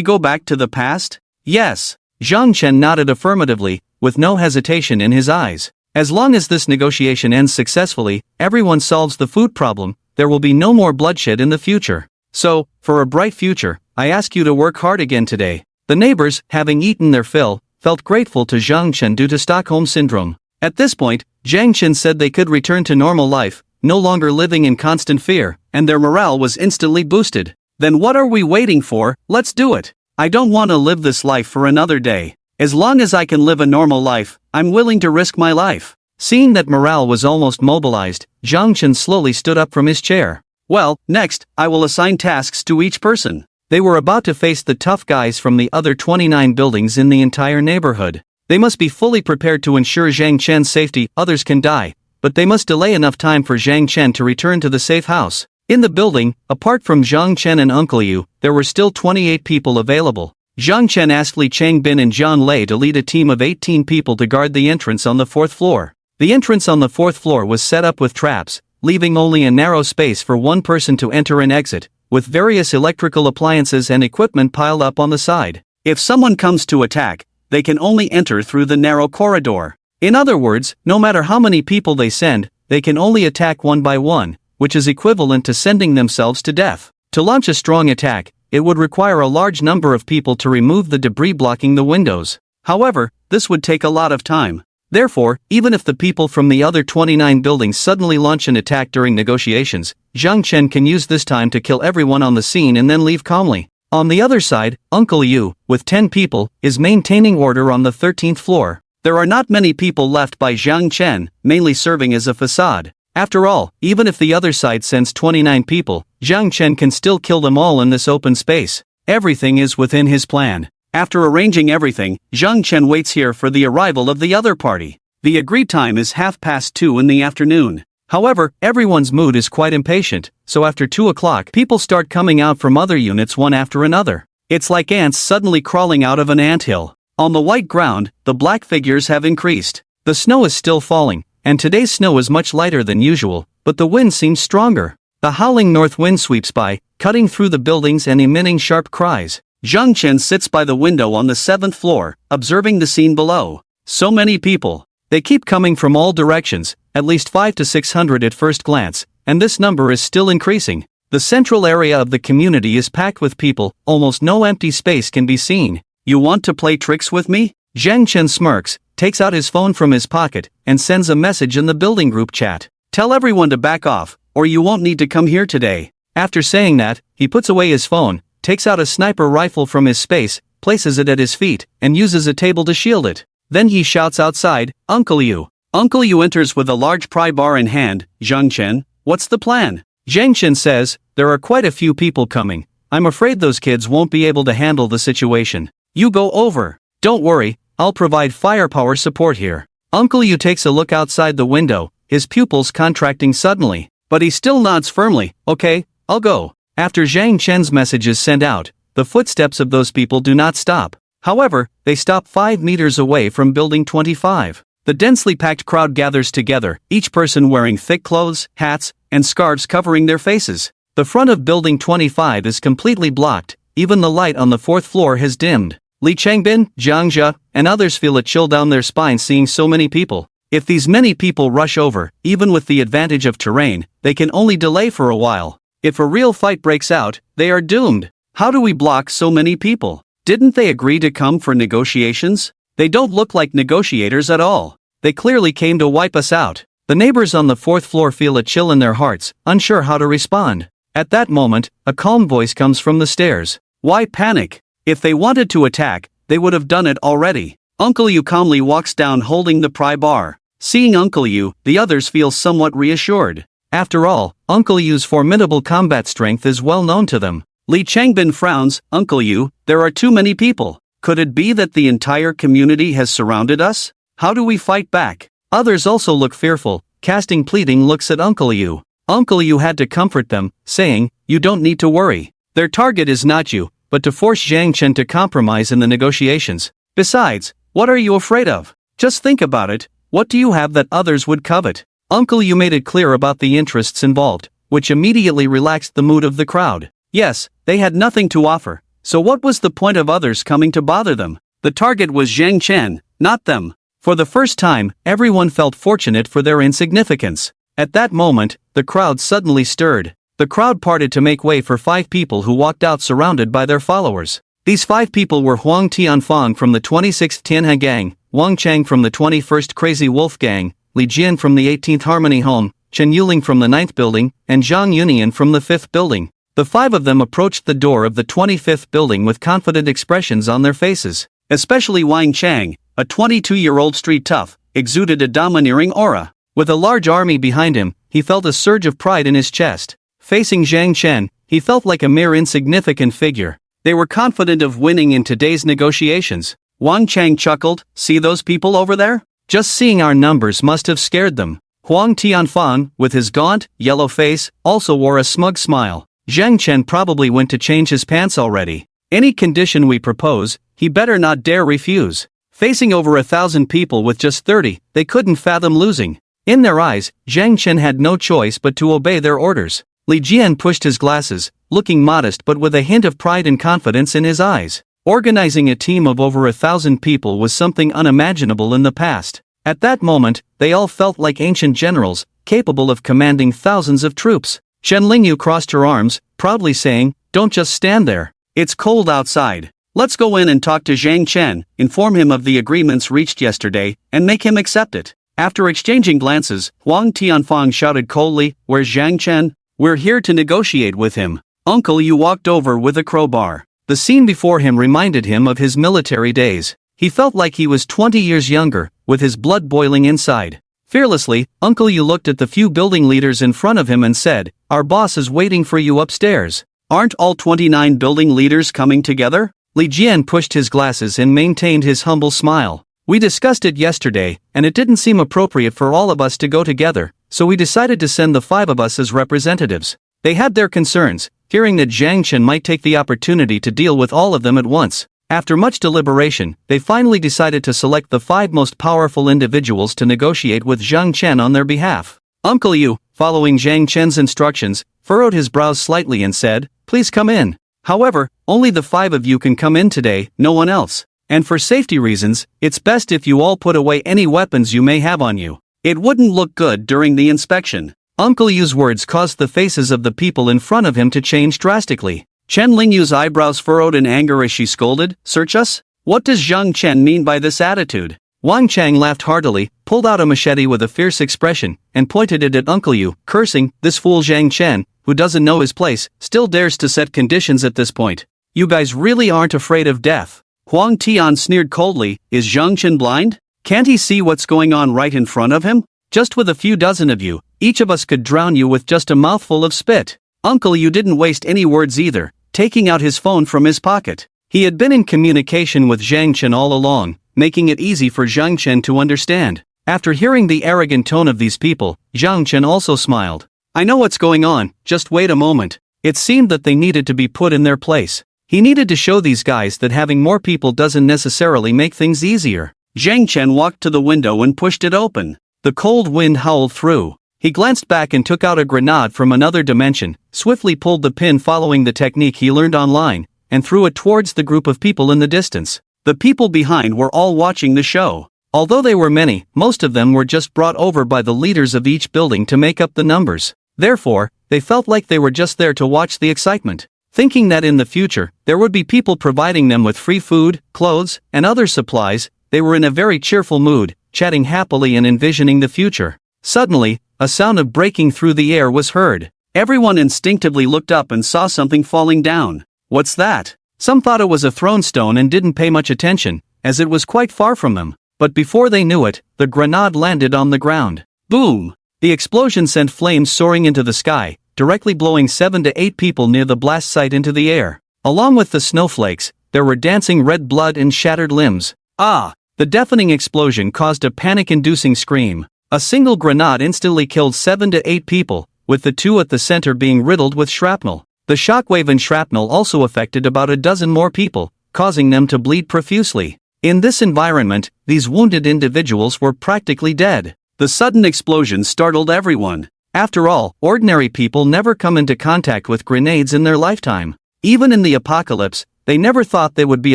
go back to the past? Yes. Zhang Chen nodded affirmatively, with no hesitation in his eyes. As long as this negotiation ends successfully, everyone solves the food problem, there will be no more bloodshed in the future. So, for a bright future, I ask you to work hard again today. The neighbors, having eaten their fill, felt grateful to Zhang Chen due to Stockholm Syndrome. At this point, Zhang Chen said they could return to normal life, no longer living in constant fear, and their morale was instantly boosted. Then what are we waiting for? Let's do it. I don't want to live this life for another day. As long as I can live a normal life, I'm willing to risk my life. Seeing that morale was almost mobilized, Zhang Chen slowly stood up from his chair. Well, next, I will assign tasks to each person. They were about to face the tough guys from the other 29 buildings in the entire neighborhood. They must be fully prepared to ensure Zhang Chen's safety. Others can die, but they must delay enough time for Zhang Chen to return to the safe house. In the building, apart from Zhang Chen and Uncle Yu, there were still 28 people available. Zhang Chen asked Li Changbin and Zhang Lei to lead a team of 18 people to guard the entrance on the 4th floor. The entrance on the 4th floor was set up with traps, leaving only a narrow space for one person to enter and exit, with various electrical appliances and equipment piled up on the side. If someone comes to attack, they can only enter through the narrow corridor. In other words, no matter how many people they send, they can only attack one by one, which is equivalent to sending themselves to death. To launch a strong attack, it would require a large number of people to remove the debris blocking the windows. However, this would take a lot of time. Therefore, even if the people from the other 29 buildings suddenly launch an attack during negotiations, Zhang Chen can use this time to kill everyone on the scene and then leave calmly. On the other side, Uncle Yu, with 10 people, is maintaining order on the 13th floor. There are not many people left by Zhang Chen, mainly serving as a facade. After all, even if the other side sends 29 people, Zhang Chen can still kill them all in this open space. Everything is within his plan. After arranging everything, Zhang Chen waits here for the arrival of the other party. The agreed time is 2:30 in the afternoon. However, everyone's mood is quite impatient, so after 2 o'clock people start coming out from other units one after another. It's like ants suddenly crawling out of an anthill. On the white ground, the black figures have increased. The snow is still falling, and today's snow is much lighter than usual, but the wind seems stronger. The howling north wind sweeps by, cutting through the buildings and emitting sharp cries. Zhang Chen sits by the window on the 7th floor, observing the scene below. So many people. They keep coming from all directions, at least 500 to 600 at first glance, and this number is still increasing. The central area of the community is packed with people, almost no empty space can be seen. You want to play tricks with me? Zhang Chen smirks, takes out his phone from his pocket, and sends a message in the building group chat. Tell everyone to back off, or you won't need to come here today. After saying that, he puts away his phone, takes out a sniper rifle from his space, places it at his feet, and uses a table to shield it. Then he shouts outside, Uncle Yu. Uncle Yu enters with a large pry bar in hand. Zhang Chen, what's the plan? Zhang Chen says, there are quite a few people coming. I'm afraid those kids won't be able to handle the situation. You go over. Don't worry, I'll provide firepower support here. Uncle Yu takes a look outside the window, his pupils contracting suddenly, but he still nods firmly. Okay, I'll go. After Zhang Chen's message is sent out, the footsteps of those people do not stop. However, they stop 5 meters away from Building 25. The densely packed crowd gathers together, each person wearing thick clothes, hats, and scarves covering their faces. The front of Building 25 is completely blocked, even the light on the 4th floor has dimmed. Li Changbin, Zhang Jia, and others feel a chill down their spines seeing so many people. If these many people rush over, even with the advantage of terrain, they can only delay for a while. If a real fight breaks out, they are doomed. How do we block so many people? Didn't they agree to come for negotiations? They don't look like negotiators at all. They clearly came to wipe us out. The neighbors on the fourth floor feel a chill in their hearts, unsure how to respond. At that moment, a calm voice comes from the stairs. Why panic? If they wanted to attack, they would have done it already. Uncle Yu calmly walks down holding the pry bar. Seeing Uncle Yu, the others feel somewhat reassured. After all, Uncle Yu's formidable combat strength is well known to them. Li Changbin frowns. Uncle Yu, there are too many people. Could it be that the entire community has surrounded us? How do we fight back? Others also look fearful, casting pleading looks at Uncle Yu. Uncle Yu had to comfort them, saying, "You don't need to worry. Their target is not you, but to force Zhang Chen to compromise in the negotiations. Besides, what are you afraid of? Just think about it, what do you have that others would covet?" Uncle Yu made it clear about the interests involved, which immediately relaxed the mood of the crowd. Yes, they had nothing to offer, so what was the point of others coming to bother them? The target was Zhang Chen, not them. For the first time, everyone felt fortunate for their insignificance. At that moment, the crowd suddenly stirred. The crowd parted to make way for 5 people who walked out surrounded by their followers. These 5 people were Huang Tianfang from the 26th Tianhe Gang, Wang Chang from the 21st Crazy Wolf Gang, Li Jian from the 18th Harmony Home, Chen Yuling from the 9th building, and Zhang Yunian from the 5th building. The 5 of them approached the door of the 25th building with confident expressions on their faces. Especially Wang Chang, a 22-year-old street tough, exuded a domineering aura. With a large army behind him, he felt a surge of pride in his chest. Facing Zhang Chen, he felt like a mere insignificant figure. They were confident of winning in today's negotiations. Wang Chang chuckled, "See those people over there? Just seeing our numbers must have scared them." Huang Tianfang, with his gaunt, yellow face, also wore a smug smile. Zhang Chen probably went to change his pants already. Any condition we propose, he better not dare refuse. Facing over 1,000 people with just 30, they couldn't fathom losing. In their eyes, Zhang Chen had no choice but to obey their orders. Li Jian pushed his glasses, looking modest but with a hint of pride and confidence in his eyes. Organizing a team of over 1,000 people was something unimaginable in the past. At that moment, they all felt like ancient generals, capable of commanding thousands of troops. Shen Lingyu crossed her arms, proudly saying, "Don't just stand there. It's cold outside. Let's go in and talk to Zhang Chen, inform him of the agreements reached yesterday, and make him accept it." After exchanging glances, Huang Tianfang shouted coldly, "Where's Zhang Chen? We're here to negotiate with him." Uncle Yu walked over with a crowbar. The scene before him reminded him of his military days. He felt like he was 20 years younger, with his blood boiling inside. Fearlessly, Uncle Yu looked at the few building leaders in front of him and said, "Our boss is waiting for you upstairs." Aren't all 29 building leaders coming together? Li Jian pushed his glasses and maintained his humble smile. "We discussed it yesterday, and it didn't seem appropriate for all of us to go together, so we decided to send the 5 of us as representatives." They had their concerns, fearing that Zhang Chen might take the opportunity to deal with all of them at once. After much deliberation, they finally decided to select the 5 most powerful individuals to negotiate with Zhang Chen on their behalf. Uncle Yu, following Zhang Chen's instructions, furrowed his brows slightly and said, "Please come in. However, only the 5 of you can come in today, no one else. And for safety reasons, it's best if you all put away any weapons you may have on you. It wouldn't look good during the inspection." Uncle Yu's words caused the faces of the people in front of him to change drastically. Chen Lingyu's eyebrows furrowed in anger as she scolded, "Search us? What does Zhang Chen mean by this attitude?" Wang Chang laughed heartily, pulled out a machete with a fierce expression, and pointed it at Uncle Yu, cursing, "This fool Zhang Chen, who doesn't know his place, still dares to set conditions at this point. You guys really aren't afraid of death." Huang Tian sneered coldly, "Is Zhang Chen blind? Can't he see what's going on right in front of him? Just with a few dozen of you, each of us could drown you with just a mouthful of spit." Uncle Yu didn't waste any words either, taking out his phone from his pocket. He had been in communication with Zhang Chen all along, making it easy for Zhang Chen to understand. After hearing the arrogant tone of these people, Zhang Chen also smiled. "I know what's going on, just wait a moment." It seemed that they needed to be put in their place. He needed to show these guys that having more people doesn't necessarily make things easier. Zhang Chen walked to the window and pushed it open. The cold wind howled through. He glanced back and took out a grenade from another dimension, swiftly pulled the pin following the technique he learned online, and threw it towards the group of people in the distance. The people behind were all watching the show. Although they were many, most of them were just brought over by the leaders of each building to make up the numbers. Therefore, they felt like they were just there to watch the excitement. Thinking that in the future, there would be people providing them with free food, clothes, and other supplies, they were in a very cheerful mood, chatting happily and envisioning the future. Suddenly, a sound of breaking through the air was heard. Everyone instinctively looked up and saw something falling down. What's that? Some thought it was a thrown stone and didn't pay much attention, as it was quite far from them. But before they knew it, the grenade landed on the ground. Boom! The explosion sent flames soaring into the sky, directly blowing 7 to 8 people near the blast site into the air. Along with the snowflakes, there were dancing red blood and shattered limbs. Ah! The deafening explosion caused a panic-inducing scream. A single grenade instantly killed 7 to 8 people, with the 2 at the center being riddled with shrapnel. The shockwave and shrapnel also affected about a dozen more people, causing them to bleed profusely. In this environment, these wounded individuals were practically dead. The sudden explosion startled everyone. After all, ordinary people never come into contact with grenades in their lifetime. Even in the apocalypse, they never thought they would be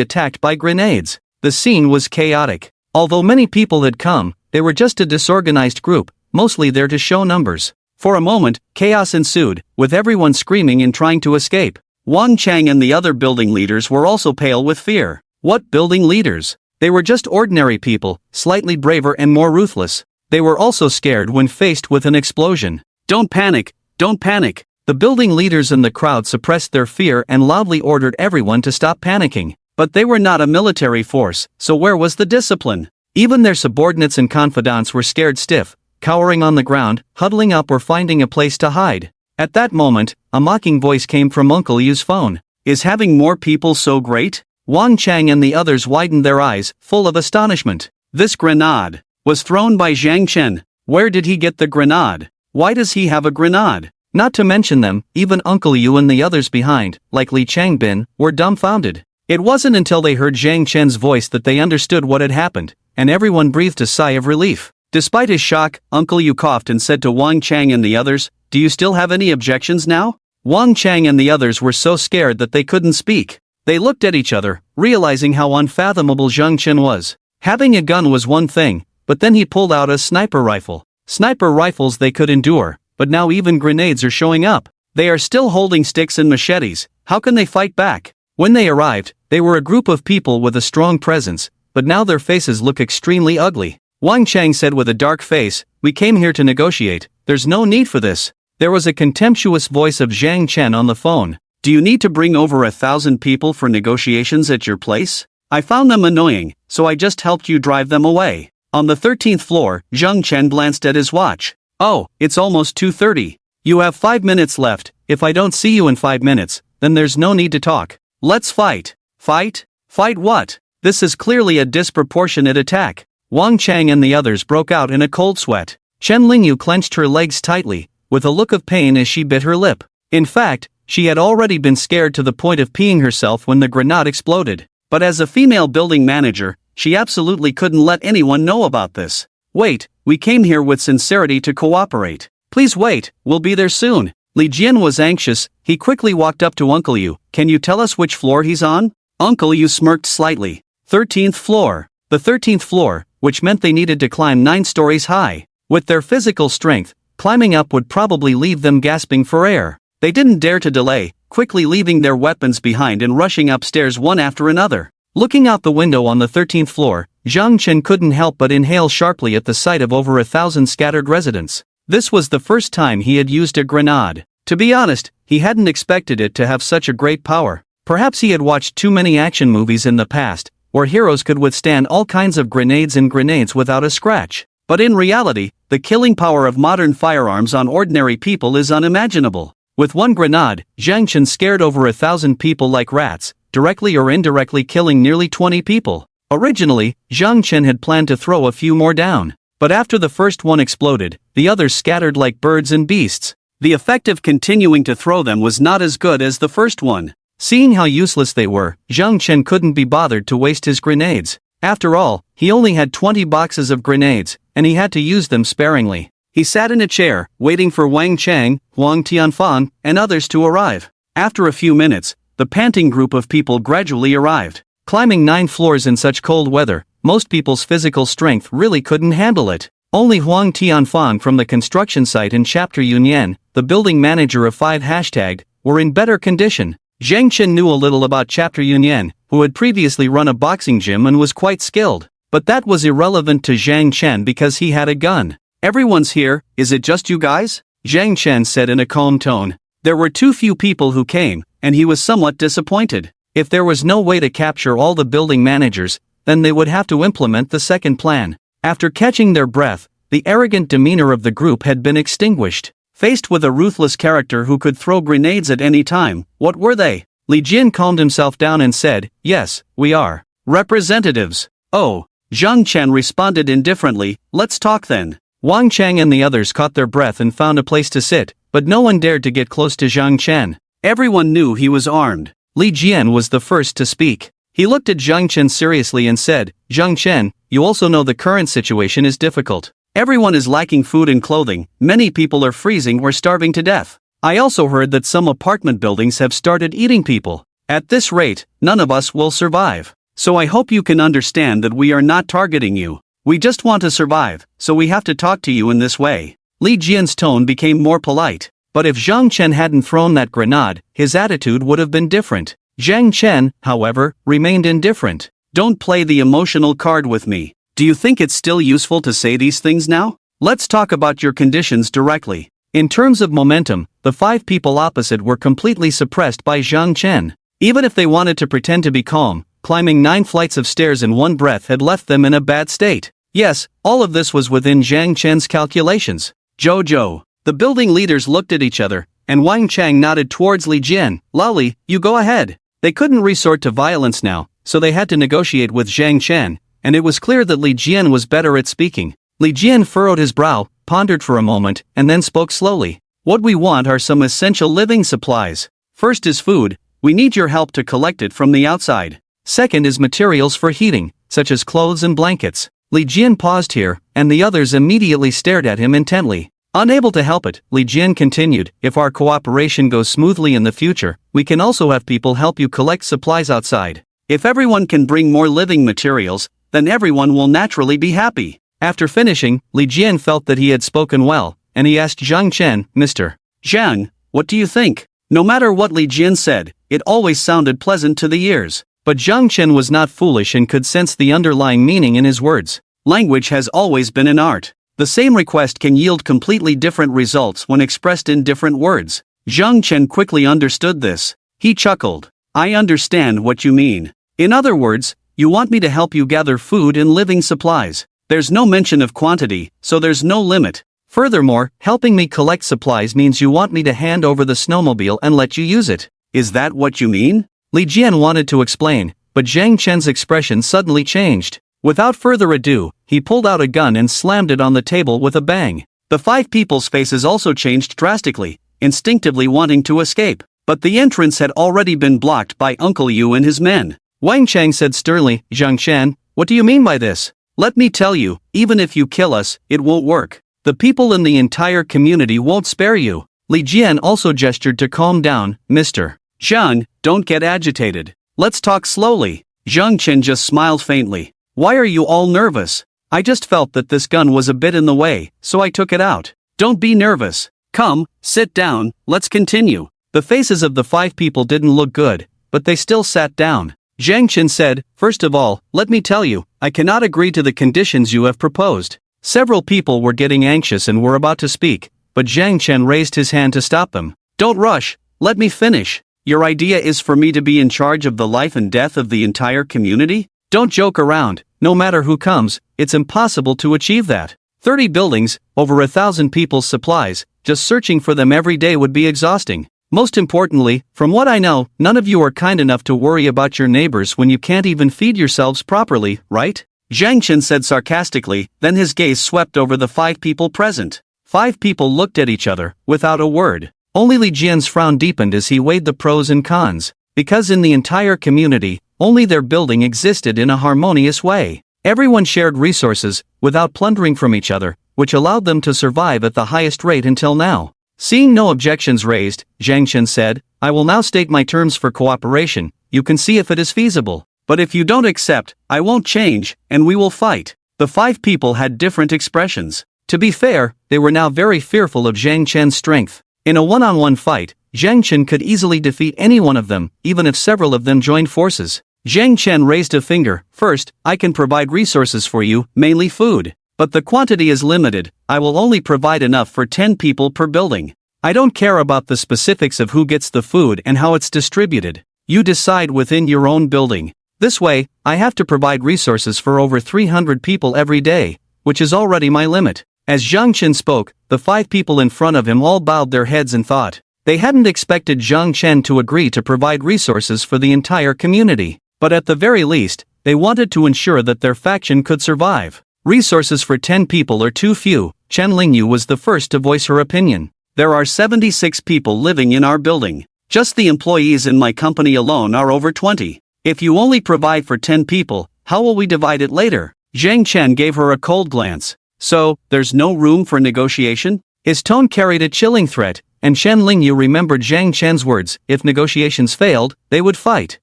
attacked by grenades. The scene was chaotic. Although many people had come, they were just a disorganized group, mostly there to show numbers. For a moment, chaos ensued, with everyone screaming and trying to escape. Wang Chang and the other building leaders were also pale with fear. What building leaders? They were just ordinary people, slightly braver and more ruthless. They were also scared when faced with an explosion. Don't panic, don't panic. The building leaders in the crowd suppressed their fear and loudly ordered everyone to stop panicking. But they were not a military force, so where was the discipline? Even their subordinates and confidants were scared stiff, cowering on the ground, huddling up or finding a place to hide. At that moment, a mocking voice came from Uncle Yu's phone. Is having more people so great? Wang Chang and the others widened their eyes, full of astonishment. This grenade was thrown by Zhang Chen. Where did he get the grenade? Why does he have a grenade? Not to mention them, even Uncle Yu and the others behind, like Li Changbin, were dumbfounded. It wasn't until they heard Zhang Chen's voice that they understood what had happened, and everyone breathed a sigh of relief. Despite his shock, Uncle Yu coughed and said to Wang Chang and the others, "Do you still have any objections now?" Wang Chang and the others were so scared that they couldn't speak. They looked at each other, realizing how unfathomable Zhang Chen was. Having a gun was one thing, but then he pulled out a sniper rifle. Sniper rifles they could endure, but now even grenades are showing up. They are still holding sticks and machetes. How can they fight back? When they arrived, they were a group of people with a strong presence, but now their faces look extremely ugly. Wang Chang said with a dark face, "We came here to negotiate, there's no need for this." There was a contemptuous voice of Zhang Chen on the phone. "Do you need to bring over 1,000 people for negotiations at your place? I found them annoying, so I just helped you drive them away." On the 13th floor, Zhang Chen glanced at his watch. "Oh, it's almost 2:30. You have 5 minutes left. If I don't see you in 5 minutes, then there's no need to talk. Let's fight." "Fight? Fight what? This is clearly a disproportionate attack." Wang Chang and the others broke out in a cold sweat. Chen Lingyu clenched her legs tightly, with a look of pain as she bit her lip. In fact, she had already been scared to the point of peeing herself when the grenade exploded. But as a female building manager, she absolutely couldn't let anyone know about this. "Wait, we came here with sincerity to cooperate. Please wait, we'll be there soon." Li Jian was anxious. He quickly walked up to Uncle Yu. "Can you tell us which floor he's on?" Uncle Yu smirked slightly. 13th floor. The 13th floor, which meant they needed to climb 9 stories high. With their physical strength, climbing up would probably leave them gasping for air. They didn't dare to delay, quickly leaving their weapons behind and rushing upstairs one after another. Looking out the window on the 13th floor, Zhang Chen couldn't help but inhale sharply at the sight of over 1,000 scattered residents. This was the first time he had used a grenade. To be honest, he hadn't expected it to have such a great power. Perhaps he had watched too many action movies in the past, where heroes could withstand all kinds of grenades without a scratch. But in reality, the killing power of modern firearms on ordinary people is unimaginable. With one grenade, Zhang Chen scared over 1,000 people like rats, directly or indirectly killing nearly 20 people. Originally, Zhang Chen had planned to throw a few more down. But after the first one exploded, the others scattered like birds and beasts. The effect of continuing to throw them was not as good as the first one. Seeing how useless they were, Zhang Chen couldn't be bothered to waste his grenades. After all, he only had 20 boxes of grenades, and he had to use them sparingly. He sat in a chair, waiting for Wang Chang, Huang Tianfan, and others to arrive. After a few minutes, the panting group of people gradually arrived. Climbing 9 floors in such cold weather, most people's physical strength really couldn't handle it. Only Huang Tianfan from the construction site and Chapter Yunyan, the building manager of 5 #, were in better condition. Zhang Chen knew a little about Chapter Yunyan, who had previously run a boxing gym and was quite skilled. But that was irrelevant to Zhang Chen because he had a gun. Everyone's here, is it just you guys? Zhang Chen said in a calm tone. There were too few people who came, and he was somewhat disappointed. If there was no way to capture all the building managers, then they would have to implement the second plan. After catching their breath, the arrogant demeanor of the group had been extinguished. Faced with a ruthless character who could throw grenades at any time, what were they? Li Jin calmed himself down and said, yes, we are representatives. Oh. Zhang Chen responded indifferently, let's talk then. Wang Chang and the others caught their breath and found a place to sit, but no one dared to get close to Zhang Chen. Everyone knew he was armed. Li Jian was the first to speak. He looked at Zhang Chen seriously and said, Zhang Chen, you also know the current situation is difficult. Everyone is lacking food and clothing, many people are freezing or starving to death. I also heard that some apartment buildings have started eating people. At this rate, none of us will survive. So I hope you can understand that we are not targeting you. We just want to survive, so we have to talk to you in this way. Li Jian's tone became more polite. But if Zhang Chen hadn't thrown that grenade, his attitude would have been different. Zhang Chen, however, remained indifferent. Don't play the emotional card with me. Do you think it's still useful to say these things now? Let's talk about your conditions directly. In terms of momentum, the 5 people opposite were completely suppressed by Zhang Chen. Even if they wanted to pretend to be calm, climbing 9 flights of stairs in one breath had left them in a bad state. Yes, all of this was within Zhang Chen's calculations. Jojo. The building leaders looked at each other, and Wang Chang nodded towards Li Jian. Lali, you go ahead. They couldn't resort to violence now, so they had to negotiate with Zhang Chen, and it was clear that Li Jian was better at speaking. Li Jian furrowed his brow, pondered for a moment, and then spoke slowly. What we want are some essential living supplies. First is food, we need your help to collect it from the outside. Second is materials for heating, such as clothes and blankets. Li Jian paused here, and the others immediately stared at him intently. Unable to help it, Li Jian continued, if our cooperation goes smoothly in the future, we can also have people help you collect supplies outside. If everyone can bring more living materials, then everyone will naturally be happy. After finishing, Li Jian felt that he had spoken well, and he asked Zhang Chen, Mr. Zhang, what do you think? No matter what Li Jian said, it always sounded pleasant to the ears. But Zhang Chen was not foolish and could sense the underlying meaning in his words. Language has always been an art. The same request can yield completely different results when expressed in different words. Zhang Chen quickly understood this. He chuckled. I understand what you mean. In other words, you want me to help you gather food and living supplies. There's no mention of quantity, so there's no limit. Furthermore, helping me collect supplies means you want me to hand over the snowmobile and let you use it. Is that what you mean? Li Jian wanted to explain, but Zhang Chen's expression suddenly changed. Without further ado, he pulled out a gun and slammed it on the table with a bang. The 5 people's faces also changed drastically, instinctively wanting to escape. But the entrance had already been blocked by Uncle Yu and his men. Wang Chang said sternly, Zhang Chen, what do you mean by this? Let me tell you, even if you kill us, it won't work. The people in the entire community won't spare you. Li Jian also gestured to calm down, Mr. Zhang, don't get agitated. Let's talk slowly. Zhang Chen just smiled faintly. Why are you all nervous? I just felt that this gun was a bit in the way, so I took it out. Don't be nervous. Come, sit down, let's continue. The faces of the 5 people didn't look good, but they still sat down. Zhang Chen said, first of all, let me tell you, I cannot agree to the conditions you have proposed. Several people were getting anxious and were about to speak, but Zhang Chen raised his hand to stop them. Don't rush, let me finish. Your idea is for me to be in charge of the life and death of the entire community? Don't joke around, no matter who comes, it's impossible to achieve that. 30 buildings, over 1,000 people's supplies, just searching for them every day would be exhausting. Most importantly, from what I know, none of you are kind enough to worry about your neighbors when you can't even feed yourselves properly, right? Zhang Chen said sarcastically, then his gaze swept over the 5 people present. 5 people looked at each other, without a word. Only Li Jian's frown deepened as he weighed the pros and cons. Because in the entire community, only their building existed in a harmonious way. Everyone shared resources, without plundering from each other, which allowed them to survive at the highest rate until now. Seeing no objections raised, Zhang Chen said, I will now state my terms for cooperation, you can see if it is feasible. But if you don't accept, I won't change, and we will fight. The 5 people had different expressions. To be fair, they were now very fearful of Zhang Chen's strength. In a one-on-one fight, Zhang Chen could easily defeat any one of them, even if several of them joined forces. Zhang Chen raised a finger. First, I can provide resources for you, mainly food. But the quantity is limited, I will only provide enough for 10 people per building. I don't care about the specifics of who gets the food and how it's distributed. You decide within your own building. This way, I have to provide resources for over 300 people every day, which is already my limit." As Zhang Chen spoke, the 5 people in front of him all bowed their heads in thought. They hadn't expected Zhang Chen to agree to provide resources for the entire community, but at the very least, they wanted to ensure that their faction could survive. Resources for 10 people are too few. Chen Lingyu was the first to voice her opinion. "There are 76 people living in our building. Just the employees in my company alone are over 20. If you only provide for 10 people, how will we divide it later?" Zhang Chen gave her a cold glance. "So, there's no room for negotiation?" His tone carried a chilling threat, and Chen Lingyu remembered Zhang Chen's words: if negotiations failed, they would fight.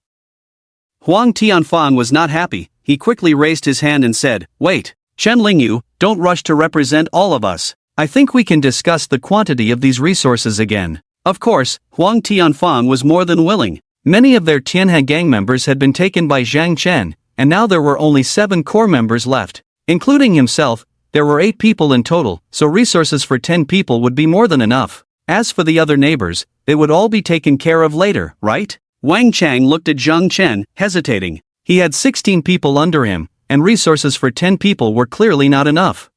Huang Tianfang was not happy. He quickly raised his hand and said, "Wait, Chen Lingyu, don't rush to represent all of us. I think we can discuss the quantity of these resources again." Of course, Huang Tianfang was more than willing. Many of their Tianhe gang members had been taken by Zhang Chen, and now there were only 7 core members left. Including himself, there were 8 people in total, so resources for 10 people would be more than enough. As for the other neighbors, they would all be taken care of later, right? Wang Chang looked at Zhang Chen, hesitating. He had 16 people under him, and resources for 10 people were clearly not enough.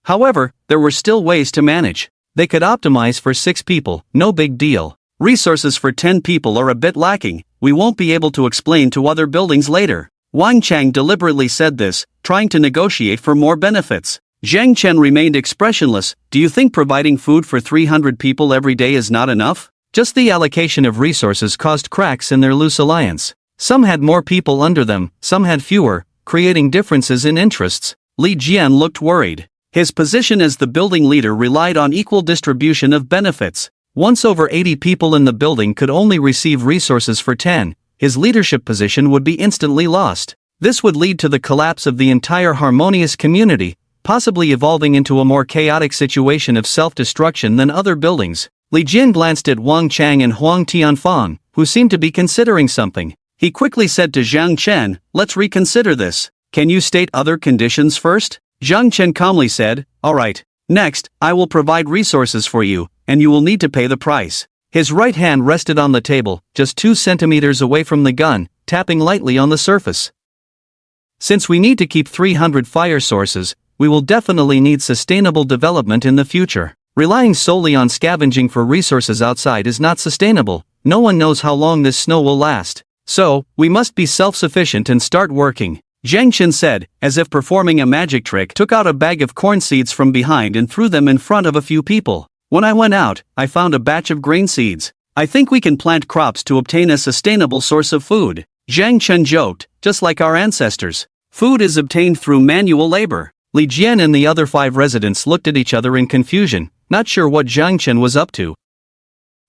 However, there were still ways to manage. They could optimize for 6 people, no big deal. Resources for 10 people are a bit lacking, we won't be able to explain to other buildings later. Wang Chang deliberately said this, trying to negotiate for more benefits. Zhang Chen remained expressionless. "Do you think providing food for 300 people every day is not enough?" Just the allocation of resources caused cracks in their loose alliance. Some had more people under them, some had fewer, creating differences in interests. Li Jian looked worried. His position as the building leader relied on equal distribution of benefits. Once over 80 people in the building could only receive resources for 10, his leadership position would be instantly lost. This would lead to the collapse of the entire harmonious community, possibly evolving into a more chaotic situation of self-destruction than other buildings. Li Jin glanced at Wang Chang and Huang Tianfang, who seemed to be considering something. He quickly said to Zhang Chen, "Let's reconsider this. Can you state other conditions first?" Zhang Chen calmly said, "Alright. Next, I will provide resources for you, and you will need to pay the price." His right hand rested on the table, just 2 centimeters away from the gun, tapping lightly on the surface. "Since we need to keep 300 fire sources, we will definitely need sustainable development in the future. Relying solely on scavenging for resources outside is not sustainable. No one knows how long this snow will last. So, we must be self-sufficient and start working." Zhang Chen said, as if performing a magic trick, took out a bag of corn seeds from behind and threw them in front of a few people. "When I went out, I found a batch of grain seeds. I think we can plant crops to obtain a sustainable source of food." Zhang Chen joked, "Just like our ancestors. Food is obtained through manual labor." Li Jian and the other 5 residents looked at each other in confusion, not sure what Zhang Chen was up to.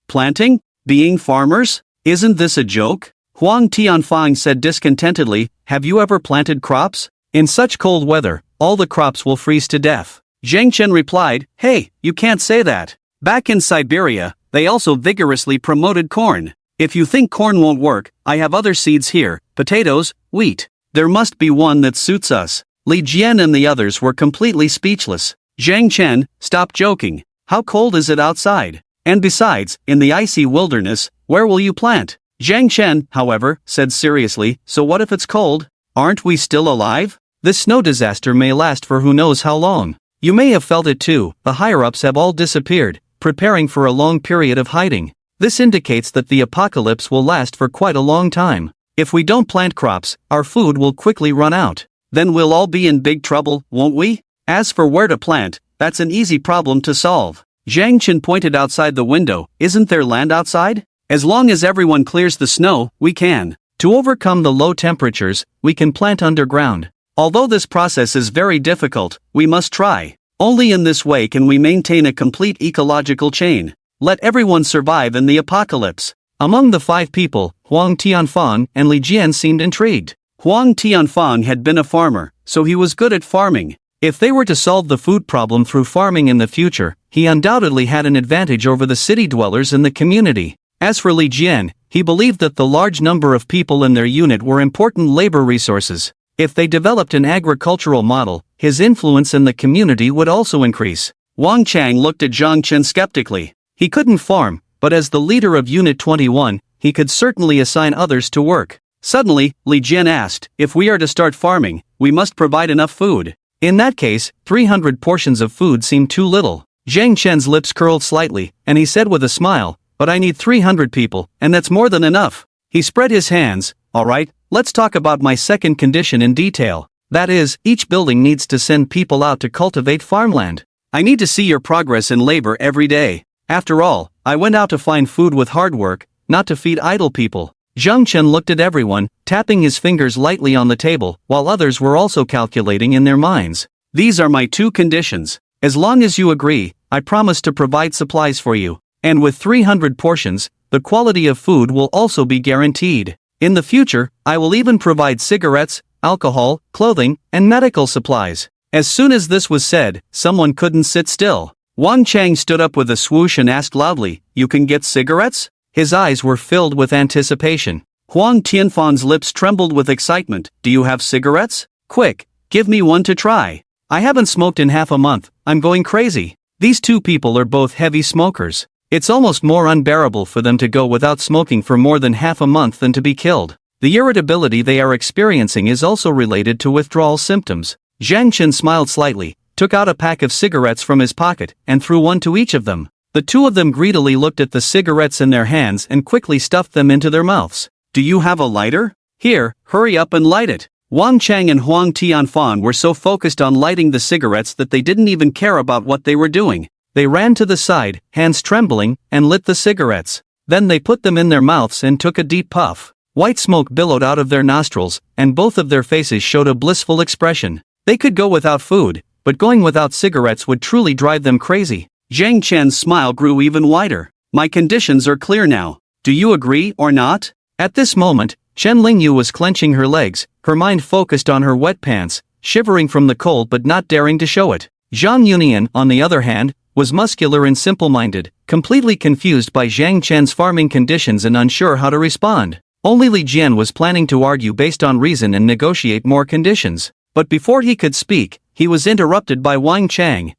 "Planting? Being farmers? Isn't this a joke?" Huang Tianfang said discontentedly, "Have you ever planted crops? In such cold weather, all the crops will freeze to death." Zhang Chen replied, "Hey, you can't say that. Back in Siberia, they also vigorously promoted corn. If you think corn won't work, I have other seeds here, potatoes, wheat. There must be one that suits us." Li Jian and the others were completely speechless. Zhang Chen, stop joking. How cold is it outside? And besides, in the icy wilderness, where will you plant? Zhang Chen, however, said seriously, "So what if it's cold? Aren't we still alive? This snow disaster may last for who knows how long. You may have felt it too, the higher-ups have all disappeared, preparing for a long period of hiding. This indicates that the apocalypse will last for quite a long time. If we don't plant crops, our food will quickly run out. Then we'll all be in big trouble, won't we? As for where to plant, that's an easy problem to solve." Zhang Chen pointed outside the window. "Isn't there land outside? As long as everyone clears the snow, we can. To overcome the low temperatures, we can plant underground. Although this process is very difficult, we must try. Only in this way can we maintain a complete ecological chain. Let everyone survive in the apocalypse." Among the 5 people, Huang Tianfang and Li Jian seemed intrigued. Huang Tianfang had been a farmer, so he was good at farming. If they were to solve the food problem through farming in the future, he undoubtedly had an advantage over the city dwellers in the community. As for Li Jian, he believed that the large number of people in their unit were important labor resources. If they developed an agricultural model, his influence in the community would also increase. Wang Chang looked at Zhang Chen skeptically. He couldn't farm, but as the leader of Unit 21, he could certainly assign others to work. Suddenly, Li Jian asked, if we are to start farming, we must provide enough food. In that case, 300 portions of food seemed too little. Zhang Chen's lips curled slightly, and he said with a smile, but I need 300 people, and that's more than enough. He spread his hands. All right, let's talk about my second condition in detail. That is, each building needs to send people out to cultivate farmland. I need to see your progress in labor every day. After all, I went out to find food with hard work, not to feed idle people. Zhang Chen looked at everyone, tapping his fingers lightly on the table, while others were also calculating in their minds. These are my 2 conditions. As long as you agree, I promise to provide supplies for you. And with 300 portions, the quality of food will also be guaranteed. In the future, I will even provide cigarettes, alcohol, clothing, and medical supplies. As soon as this was said, someone couldn't sit still. Wang Chang stood up with a swoosh and asked loudly, you can get cigarettes? His eyes were filled with anticipation. Huang Tianfan's lips trembled with excitement. Do you have cigarettes? Quick, give me one to try. I haven't smoked in half a month, I'm going crazy. These 2 people are both heavy smokers. It's almost more unbearable for them to go without smoking for more than half a month than to be killed. The irritability they are experiencing is also related to withdrawal symptoms. Zhang Chen smiled slightly, took out a pack of cigarettes from his pocket, and threw one to each of them. The 2 of them greedily looked at the cigarettes in their hands and quickly stuffed them into their mouths. Do you have a lighter? Here, hurry up and light it. Wang Chang and Huang Tianfan were so focused on lighting the cigarettes that they didn't even care about what they were doing. They ran to the side, hands trembling, and lit the cigarettes. Then they put them in their mouths and took a deep puff. White smoke billowed out of their nostrils, and both of their faces showed a blissful expression. They could go without food, but going without cigarettes would truly drive them crazy. Zhang Chen's smile grew even wider. My conditions are clear now. Do you agree or not? At this moment, Chen Lingyu was clenching her legs, her mind focused on her wet pants, shivering from the cold but not daring to show it. Zhang Yunian, on the other hand, was muscular and simple-minded, completely confused by Zhang Chen's farming conditions and unsure how to respond. Only Li Jian was planning to argue based on reason and negotiate more conditions. But before he could speak, he was interrupted by Wang Chang.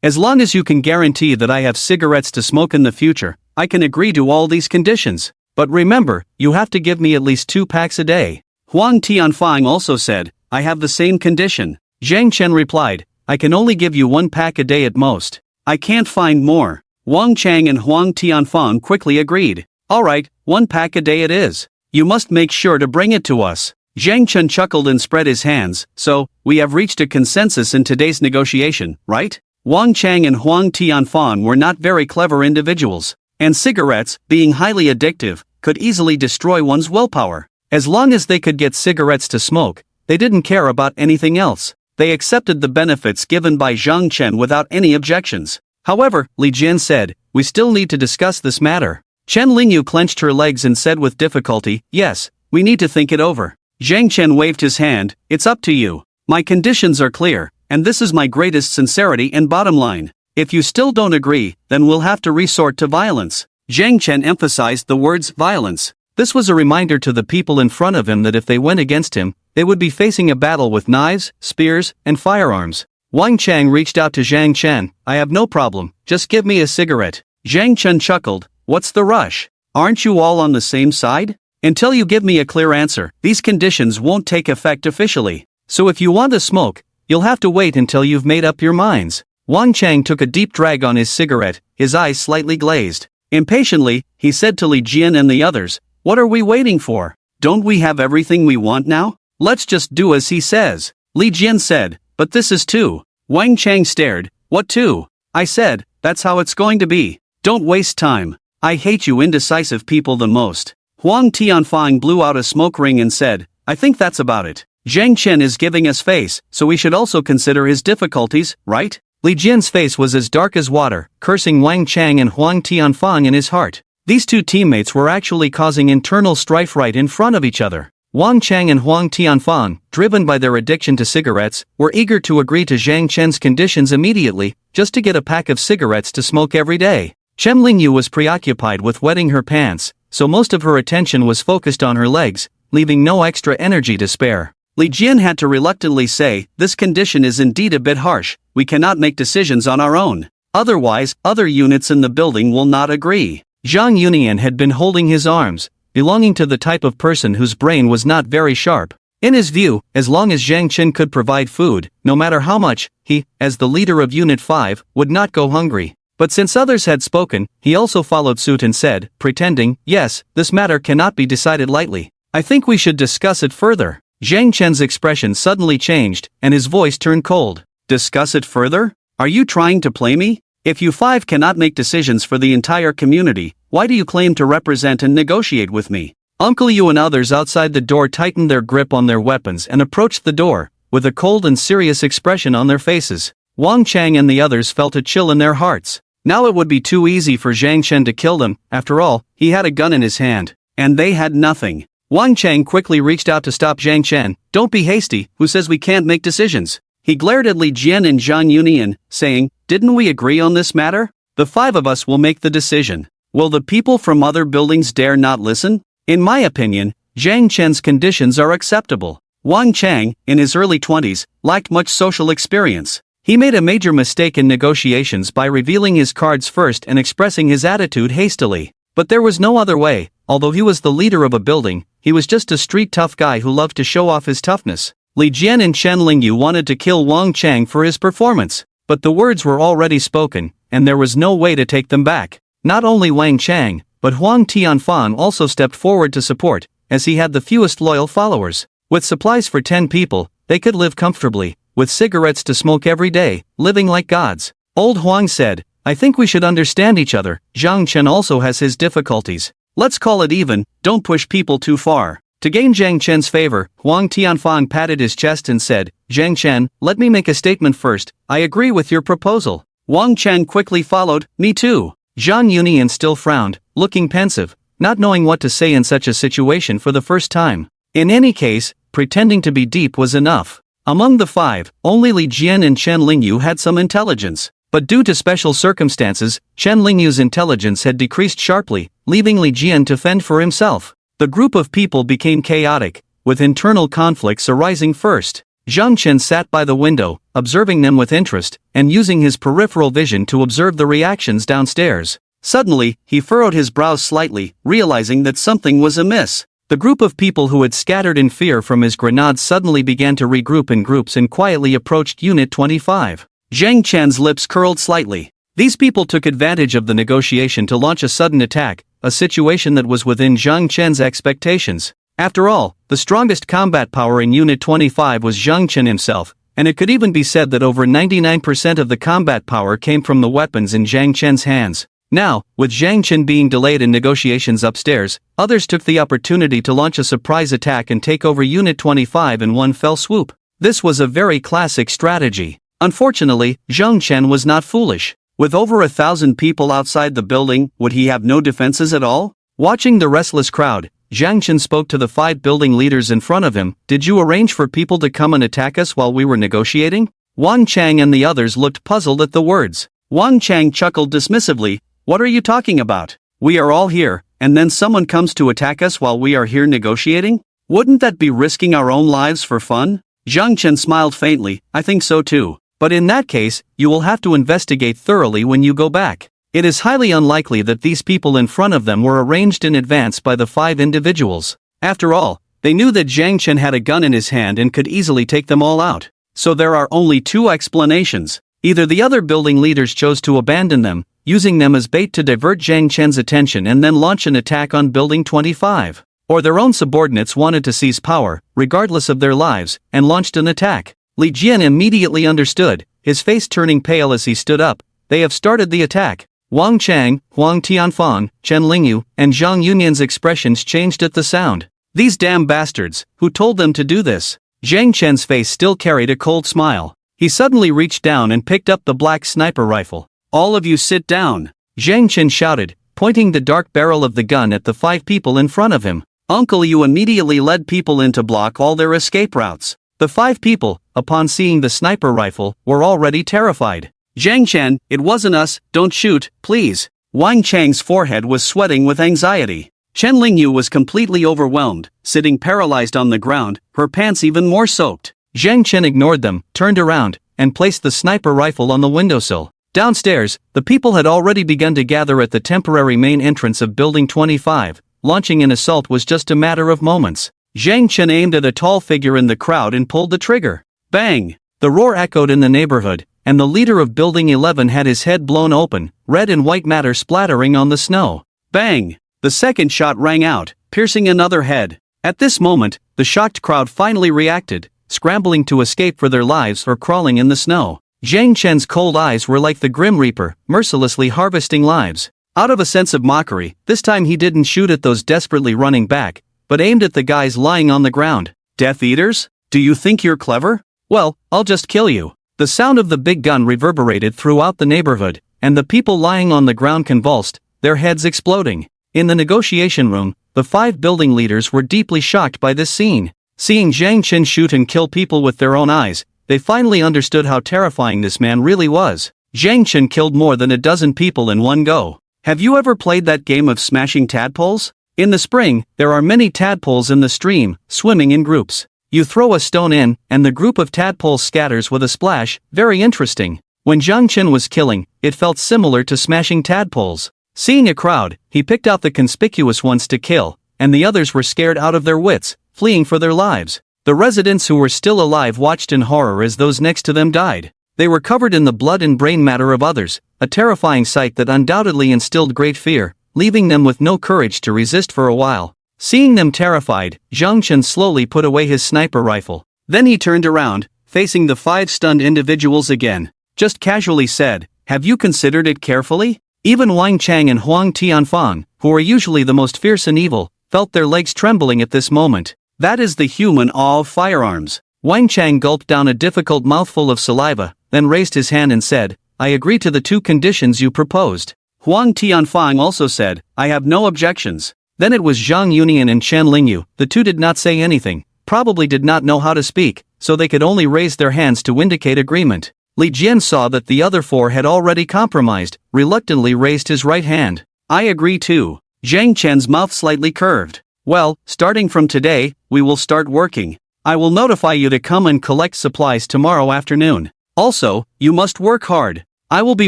As long as you can guarantee that I have cigarettes to smoke in the future, I can agree to all these conditions. But remember, you have to give me at least 2 packs a day. Huang Tianfang also said, I have the same condition. Zhang Chen replied, I can only give you 1 pack a day at most. I can't find more. Wang Chang and Huang Tianfang quickly agreed. All right, 1 pack a day it is. You must make sure to bring it to us. Zhang Chen chuckled and spread his hands. So, we have reached a consensus in today's negotiation, right? Wang Chang and Huang Tianfan were not very clever individuals. And cigarettes, being highly addictive, could easily destroy one's willpower. As long as they could get cigarettes to smoke, they didn't care about anything else. They accepted the benefits given by Zhang Chen without any objections. However, Li Jian said, we still need to discuss this matter. Chen Lingyu clenched her legs and said with difficulty, yes, we need to think it over. Zhang Chen waved his hand, it's up to you. My conditions are clear, and this is my greatest sincerity and bottom line. If you still don't agree, then we'll have to resort to violence. Zhang Chen emphasized the words violence. This was a reminder to the people in front of him that if they went against him, they would be facing a battle with knives, spears, and firearms. Wang Chang reached out to Zhang Chen, I have no problem, just give me a cigarette. Zhang Chen chuckled, what's the rush? Aren't you all on the same side? Until you give me a clear answer, these conditions won't take effect officially. So if you want to smoke, you'll have to wait until you've made up your minds. Wang Chang took a deep drag on his cigarette, his eyes slightly glazed. Impatiently, he said to Li Jian and the others, what are we waiting for? Don't we have everything we want now? Let's just do as he says. Li Jian said, but this is 2. Wang Chang stared, what 2? I said, that's how it's going to be. Don't waste time. I hate you indecisive people the most. Huang Tianfang blew out a smoke ring and said, I think that's about it. Zhang Chen is giving us face, so we should also consider his difficulties, right? Li Jian's face was as dark as water, cursing Wang Chang and Huang Tianfang in his heart. These 2 teammates were actually causing internal strife right in front of each other. Wang Chang and Huang Tianfang, driven by their addiction to cigarettes, were eager to agree to Zhang Chen's conditions immediately, just to get a pack of cigarettes to smoke every day. Chen Lingyu was preoccupied with wetting her pants, so most of her attention was focused on her legs, leaving no extra energy to spare. Li Jian had to reluctantly say, "This condition is indeed a bit harsh, we cannot make decisions on our own. Otherwise, other units in the building will not agree." Zhang Yunian had been holding his arms, belonging to the type of person whose brain was not very sharp. In his view, as long as Zhang Chen could provide food, no matter how much, he, as the leader of Unit 5, would not go hungry. But since others had spoken, he also followed suit and said, pretending, "Yes, this matter cannot be decided lightly. I think we should discuss it further." Zhang Chen's expression suddenly changed, and his voice turned cold. "Discuss it further? Are you trying to play me? If you 5 cannot make decisions for the entire community, why do you claim to represent and negotiate with me?" Uncle Yu and others outside the door tightened their grip on their weapons and approached the door, with a cold and serious expression on their faces. Wang Chang and the others felt a chill in their hearts. Now it would be too easy for Zhang Chen to kill them. After all, he had a gun in his hand. And they had nothing. Wang Chang quickly reached out to stop Zhang Chen. "Don't be hasty, who says we can't make decisions?" He glared at Li Jian and Zhang Yunian, saying, "Didn't we agree on this matter? The 5 of us will make the decision. Will the people from other buildings dare not listen? In my opinion, Zhang Chen's conditions are acceptable." Wang Chang, in his early 20s, lacked much social experience. He made a major mistake in negotiations by revealing his cards first and expressing his attitude hastily. But there was no other way. Although he was the leader of a building, he was just a street tough guy who loved to show off his toughness. Li Jian and Chen Lingyu wanted to kill Wang Chang for his performance, but the words were already spoken, and there was no way to take them back. Not only Wang Chang, but Huang Tianfan also stepped forward to support, as he had the fewest loyal followers. With supplies for 10 people, they could live comfortably, with cigarettes to smoke every day, living like gods. Old Huang said, "I think we should understand each other. Zhang Chen also has his difficulties. Let's call it even, don't push people too far." To gain Zhang Chen's favor, Huang Tianfan patted his chest and said, "Zhang Chen, let me make a statement first. I agree with your proposal." Wang Chang quickly followed, "Me too." Zhang Yunian still frowned, looking pensive, not knowing what to say in such a situation for the first time. In any case, pretending to be deep was enough. Among the 5, only Li Jian and Chen Lingyu had some intelligence. But due to special circumstances, Chen Lingyu's intelligence had decreased sharply, leaving Li Jian to fend for himself. The group of people became chaotic, with internal conflicts arising first. Zhang Chen sat by the window, observing them with interest, and using his peripheral vision to observe the reactions downstairs. Suddenly, he furrowed his brows slightly, realizing that something was amiss. The group of people who had scattered in fear from his grenades suddenly began to regroup in groups and quietly approached Unit 25. Zhang Chen's lips curled slightly. These people took advantage of the negotiation to launch a sudden attack, a situation that was within Zhang Chen's expectations. After all, the strongest combat power in Unit 25 was Zhang Chen himself, and it could even be said that over 99% of the combat power came from the weapons in Zhang Chen's hands. Now, with Zhang Chen being delayed in negotiations upstairs, others took the opportunity to launch a surprise attack and take over Unit 25 in one fell swoop. This was a very classic strategy. Unfortunately, Zhang Chen was not foolish. With over 1,000 people outside the building, would he have no defenses at all? Watching the restless crowd, Zhang Chen spoke to the 5 building leaders in front of him. "Did you arrange for people to come and attack us while we were negotiating?" Wang Chang and the others looked puzzled at the words. Wang Chang chuckled dismissively. "What are you talking about? We are all here, and then someone comes to attack us while we are here negotiating? Wouldn't that be risking our own lives for fun?" Zhang Chen smiled faintly. "I think so too. But in that case, you will have to investigate thoroughly when you go back. It is highly unlikely that these people in front of them were arranged in advance by the 5 individuals. After all, they knew that Zhang Chen had a gun in his hand and could easily take them all out. So there are only 2 explanations. Either the other building leaders chose to abandon them, using them as bait to divert Zhang Chen's attention and then launch an attack on Building 25. Or their own subordinates wanted to seize power, regardless of their lives, and launched an attack. Li Jian immediately understood, his face turning pale as he stood up. They have started the attack. Wang Chang, Huang Tianfan, Chen Lingyu, and Zhang Yunian's expressions changed at the sound. These damn bastards, who told them to do this? Zhang Chen's face still carried a cold smile. He suddenly reached down and picked up the black sniper rifle. "All of you sit down," Zhang Chen shouted, pointing the dark barrel of the gun at the 5 people in front of him. Uncle Yu immediately led people in to block all their escape routes. The 5 people, upon seeing the sniper rifle, were already terrified. "Zhang Chen, it wasn't us, don't shoot, please." Wang Chang's forehead was sweating with anxiety. Chen Lingyu was completely overwhelmed, sitting paralyzed on the ground, her pants even more soaked. Zhang Chen ignored them, turned around, and placed the sniper rifle on the windowsill. Downstairs, the people had already begun to gather at the temporary main entrance of Building 25. Launching an assault was just a matter of moments. Zhang Chen aimed at a tall figure in the crowd and pulled the trigger. Bang! The roar echoed in the neighborhood, and the leader of Building 11 had his head blown open, red and white matter splattering on the snow. Bang! The second shot rang out, piercing another head. At this moment, the shocked crowd finally reacted, scrambling to escape for their lives or crawling in the snow. Zhang Chen's cold eyes were like the Grim Reaper, mercilessly harvesting lives. Out of a sense of mockery, this time he didn't shoot at those desperately running back, but aimed at the guys lying on the ground. Death Eaters? Do you think you're clever? Well, I'll just kill you. The sound of the big gun reverberated throughout the neighborhood, and the people lying on the ground convulsed, their heads exploding. In the negotiation room, the 5 building leaders were deeply shocked by this scene. Seeing Zhang Chen shoot and kill people with their own eyes, they finally understood how terrifying this man really was. Zhang Chen killed more than a dozen people in one go. Have you ever played that game of smashing tadpoles? In the spring, there are many tadpoles in the stream, swimming in groups. You throw a stone in, and the group of tadpoles scatters with a splash. Very interesting. When Zhang Chen was killing, it felt similar to smashing tadpoles. Seeing a crowd, he picked out the conspicuous ones to kill, and the others were scared out of their wits, fleeing for their lives. The residents who were still alive watched in horror as those next to them died. They were covered in the blood and brain matter of others, a terrifying sight that undoubtedly instilled great fear, leaving them with no courage to resist for a while. Seeing them terrified, Zhang Chen slowly put away his sniper rifle. Then he turned around, facing the 5 stunned individuals again. Just casually said, "Have you considered it carefully?" Even Wang Chang and Huang Tianfang, who are usually the most fierce and evil, felt their legs trembling at this moment. That is the human awe of firearms. Wang Chang gulped down a difficult mouthful of saliva, then raised his hand and said, "I agree to the 2 conditions you proposed." Huang Tianfang also said, "I have no objections." Then it was Zhang Yunian and Chen Lingyu. The 2 did not say anything, probably did not know how to speak, so they could only raise their hands to indicate agreement. Li Jian saw that the other 4 had already compromised, reluctantly raised his right hand. "I agree too." Zhang Chen's mouth slightly curved. "Well, starting from today, we will start working. I will notify you to come and collect supplies tomorrow afternoon. Also, you must work hard. I will be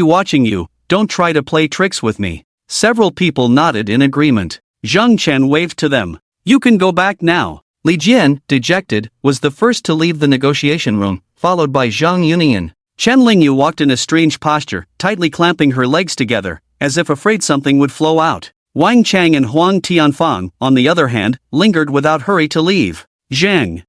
watching you, don't try to play tricks with me." Several people nodded in agreement. Zhang Chen waved to them. "You can go back now." Li Jian, dejected, was the first to leave the negotiation room, followed by Zhang Yunian. Chen Lingyu walked in a strange posture, tightly clamping her legs together, as if afraid something would flow out. Wang Chang and Huang Tianfang, on the other hand, lingered without hurry to leave. Zhang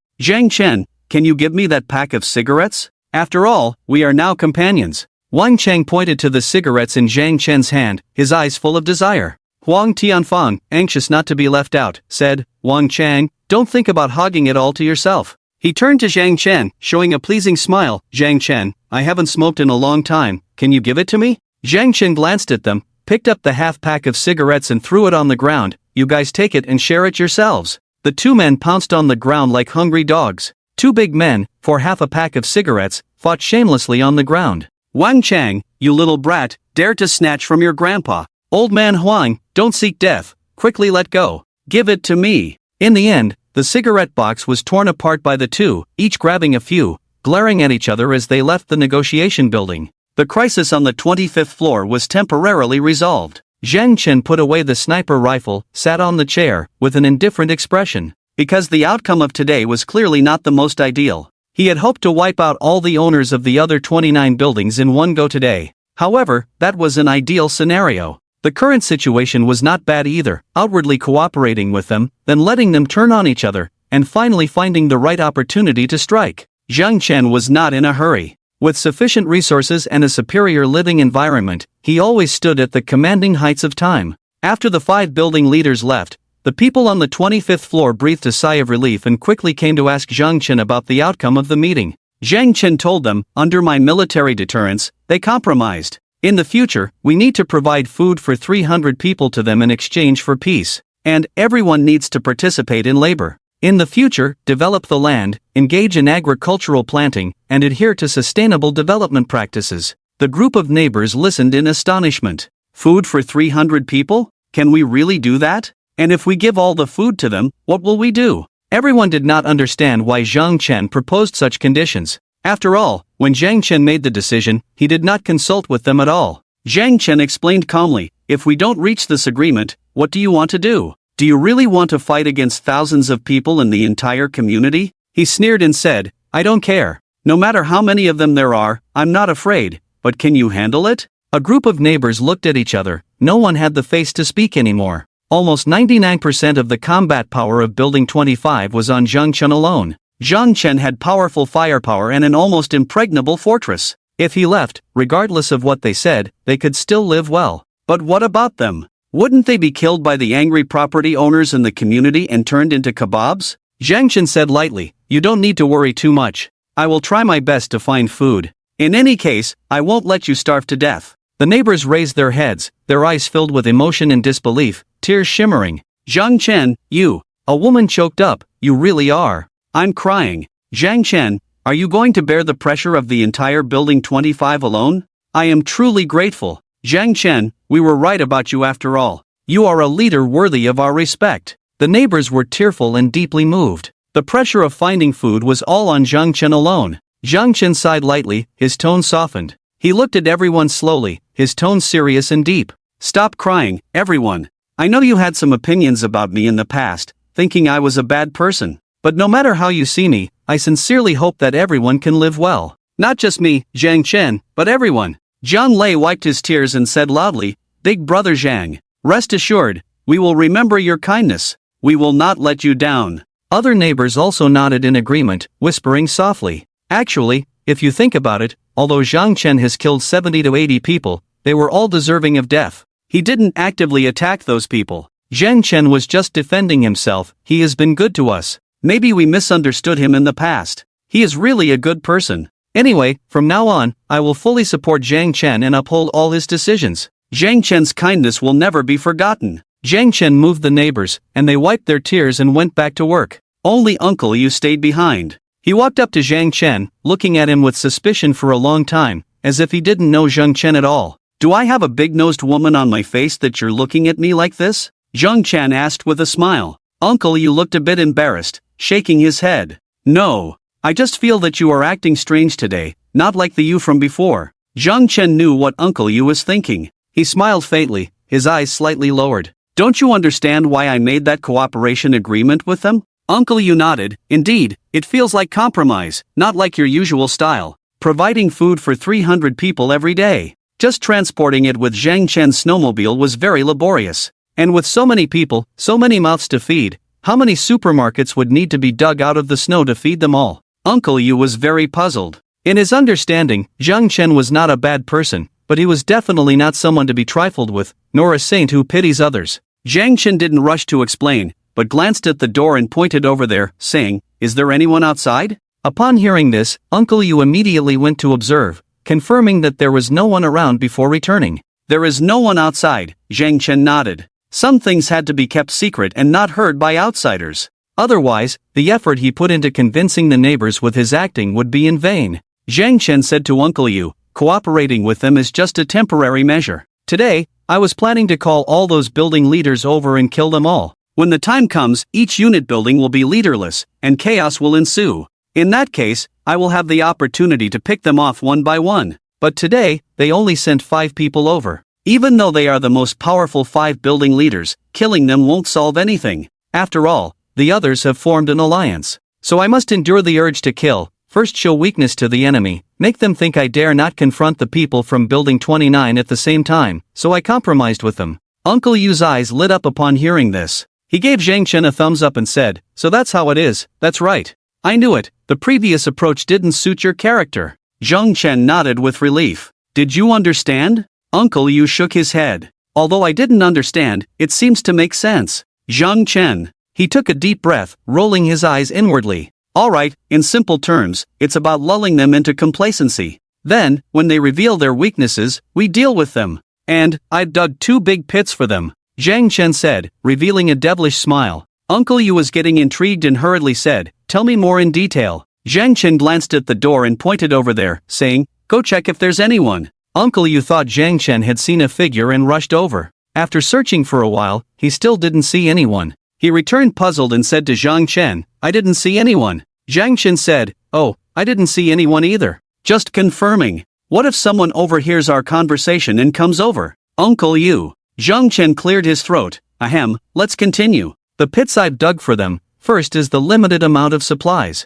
Chen, can you give me that pack of cigarettes? After all, we are now companions." Wang Chang pointed to the cigarettes in Zhang Chen's hand, his eyes full of desire. Huang Tianfang, anxious not to be left out, said, "Wang Chang, don't think about hogging it all to yourself." He turned to Zhang Chen, showing a pleasing smile. "Zhang Chen, I haven't smoked in a long time, can you give it to me?" Zhang Chen glanced at them, picked up the half pack of cigarettes and threw it on the ground. "You guys take it and share it yourselves." The 2 men pounced on the ground like hungry dogs. 2 big men, for half a pack of cigarettes, fought shamelessly on the ground. "Wang Chang, you little brat, dare to snatch from your grandpa. Old man Huang, don't seek death, quickly let go. Give it to me." In the end, the cigarette box was torn apart by the 2, each grabbing a few, glaring at each other as they left the negotiation building. The crisis on the 25th floor was temporarily resolved. Zhang Chen put away the sniper rifle, sat on the chair, with an indifferent expression. Because the outcome of today was clearly not the most ideal. He had hoped to wipe out all the owners of the other 29 buildings in one go today. However, that was an ideal scenario. The current situation was not bad either, outwardly cooperating with them, then letting them turn on each other, and finally finding the right opportunity to strike. Zhang Chen was not in a hurry. With sufficient resources and a superior living environment, he always stood at the commanding heights of time. After the 5 building leaders left, the people on the 25th floor breathed a sigh of relief and quickly came to ask Zhang Chen about the outcome of the meeting. Zhang Chen told them, "Under my military deterrence, they compromised. In the future, we need to provide food for 300 people to them in exchange for peace. And everyone needs to participate in labor. In the future, develop the land, engage in agricultural planting, and adhere to sustainable development practices." The group of neighbors listened in astonishment. "Food for 300 people? Can we really do that?" And if we give all the food to them, what will we do? Everyone did not understand why Zhang Chen proposed such conditions. After all, when Zhang Chen made the decision, he did not consult with them at all. Zhang Chen explained calmly, if we don't reach this agreement, what do you want to do? Do you really want to fight against thousands of people in the entire community? He sneered and said, I don't care. No matter how many of them there are, I'm not afraid, but can you handle it? A group of neighbors looked at each other. No one had the face to speak anymore. Almost 99% of the combat power of Building 25 was on Zhang Chen alone. Zhang Chen had powerful firepower and an almost impregnable fortress. If he left, regardless of what they said, they could still live well. But what about them? Wouldn't they be killed by the angry property owners in the community and turned into kebabs? Zhang Chen said lightly, you don't need to worry too much. I will try my best to find food. In any case, I won't let you starve to death. The neighbors raised their heads, their eyes filled with emotion and disbelief, tears shimmering. Zhang Chen, you. A woman choked up, you really are. I'm crying. Zhang Chen, are you going to bear the pressure of the entire Building 25 alone? I am truly grateful. Zhang Chen, we were right about you after all. You are a leader worthy of our respect. The neighbors were tearful and deeply moved. The pressure of finding food was all on Zhang Chen alone. Zhang Chen sighed lightly, his tone softened. He looked at everyone slowly, his tone serious and deep. Stop crying, everyone. I know you had some opinions about me in the past, thinking I was a bad person. But no matter how you see me, I sincerely hope that everyone can live well. Not just me, Zhang Chen, but everyone. Zhang Lei wiped his tears and said loudly, Big brother Zhang, rest assured, we will remember your kindness. We will not let you down. Other neighbors also nodded in agreement, whispering softly. Actually, if you think about it, although Zhang Chen has killed 70 to 80 people, they were all deserving of death. He didn't actively attack those people. Zhang Chen was just defending himself. He has been good to us. Maybe we misunderstood him in the past. He is really a good person. Anyway, from now on, I will fully support Zhang Chen and uphold all his decisions. Zhang Chen's kindness will never be forgotten. Zhang Chen moved the neighbors, and they wiped their tears and went back to work. Only Uncle Yu stayed behind. He walked up to Zhang Chen, looking at him with suspicion for a long time, as if he didn't know Zhang Chen at all. Do I have a big-nosed woman on my face that you're looking at me like this? Zhang Chen asked with a smile. Uncle Yu looked a bit embarrassed, shaking his head. No. I just feel that you are acting strange today, not like the you from before. Zhang Chen knew what Uncle Yu was thinking. He smiled faintly, his eyes slightly lowered. Don't you understand why I made that cooperation agreement with them? Uncle Yu nodded. Indeed, it feels like compromise, not like your usual style. Providing food for 300 people every day. Just transporting it with Zhang Chen's snowmobile was very laborious. And with so many people, so many mouths to feed, how many supermarkets would need to be dug out of the snow to feed them all? Uncle Yu was very puzzled. In his understanding, Zhang Chen was not a bad person, but he was definitely not someone to be trifled with, nor a saint who pities others. Zhang Chen didn't rush to explain, but glanced at the door and pointed over there, saying, Is there anyone outside? Upon hearing this, Uncle Yu immediately went to observe, confirming that there was no one around before returning. There is no one outside, Zhang Chen nodded. Some things had to be kept secret and not heard by outsiders. Otherwise, the effort he put into convincing the neighbors with his acting would be in vain. Zhang Chen said to Uncle Yu, cooperating with them is just a temporary measure. Today, I was planning to call all those building leaders over and kill them all. When the time comes, each unit building will be leaderless, and chaos will ensue. In that case, I will have the opportunity to pick them off one by one. But today, they only sent 5 people over. Even though they are the most powerful 5 building leaders, killing them won't solve anything. After all, the others have formed an alliance. So I must endure the urge to kill, first show weakness to the enemy, make them think I dare not confront the people from Building 29 at the same time, so I compromised with them. Uncle Yu's eyes lit up upon hearing this. He gave Zhang Chen a thumbs up and said, So that's how it is, that's right. I knew it, the previous approach didn't suit your character. Zhang Chen nodded with relief. Did you understand? Uncle Yu shook his head. Although I didn't understand, it seems to make sense. Zhang Chen. He took a deep breath, rolling his eyes inwardly. Alright, in simple terms, it's about lulling them into complacency. Then, when they reveal their weaknesses, we deal with them. And, I've dug 2 big pits for them. Zhang Chen said, revealing a devilish smile. Uncle Yu was getting intrigued and hurriedly said, Tell me more in detail. Zhang Chen glanced at the door and pointed over there, saying, Go check if there's anyone. Uncle Yu thought Zhang Chen had seen a figure and rushed over. After searching for a while, he still didn't see anyone. He returned puzzled and said to Zhang Chen, "I didn't see anyone." Zhang Chen said, "Oh, I didn't see anyone either. Just confirming. What if someone overhears our conversation and comes over? Uncle Yu." Zhang Chen cleared his throat. "Ahem, let's continue. The pits I've dug for them, first is the limited amount of supplies.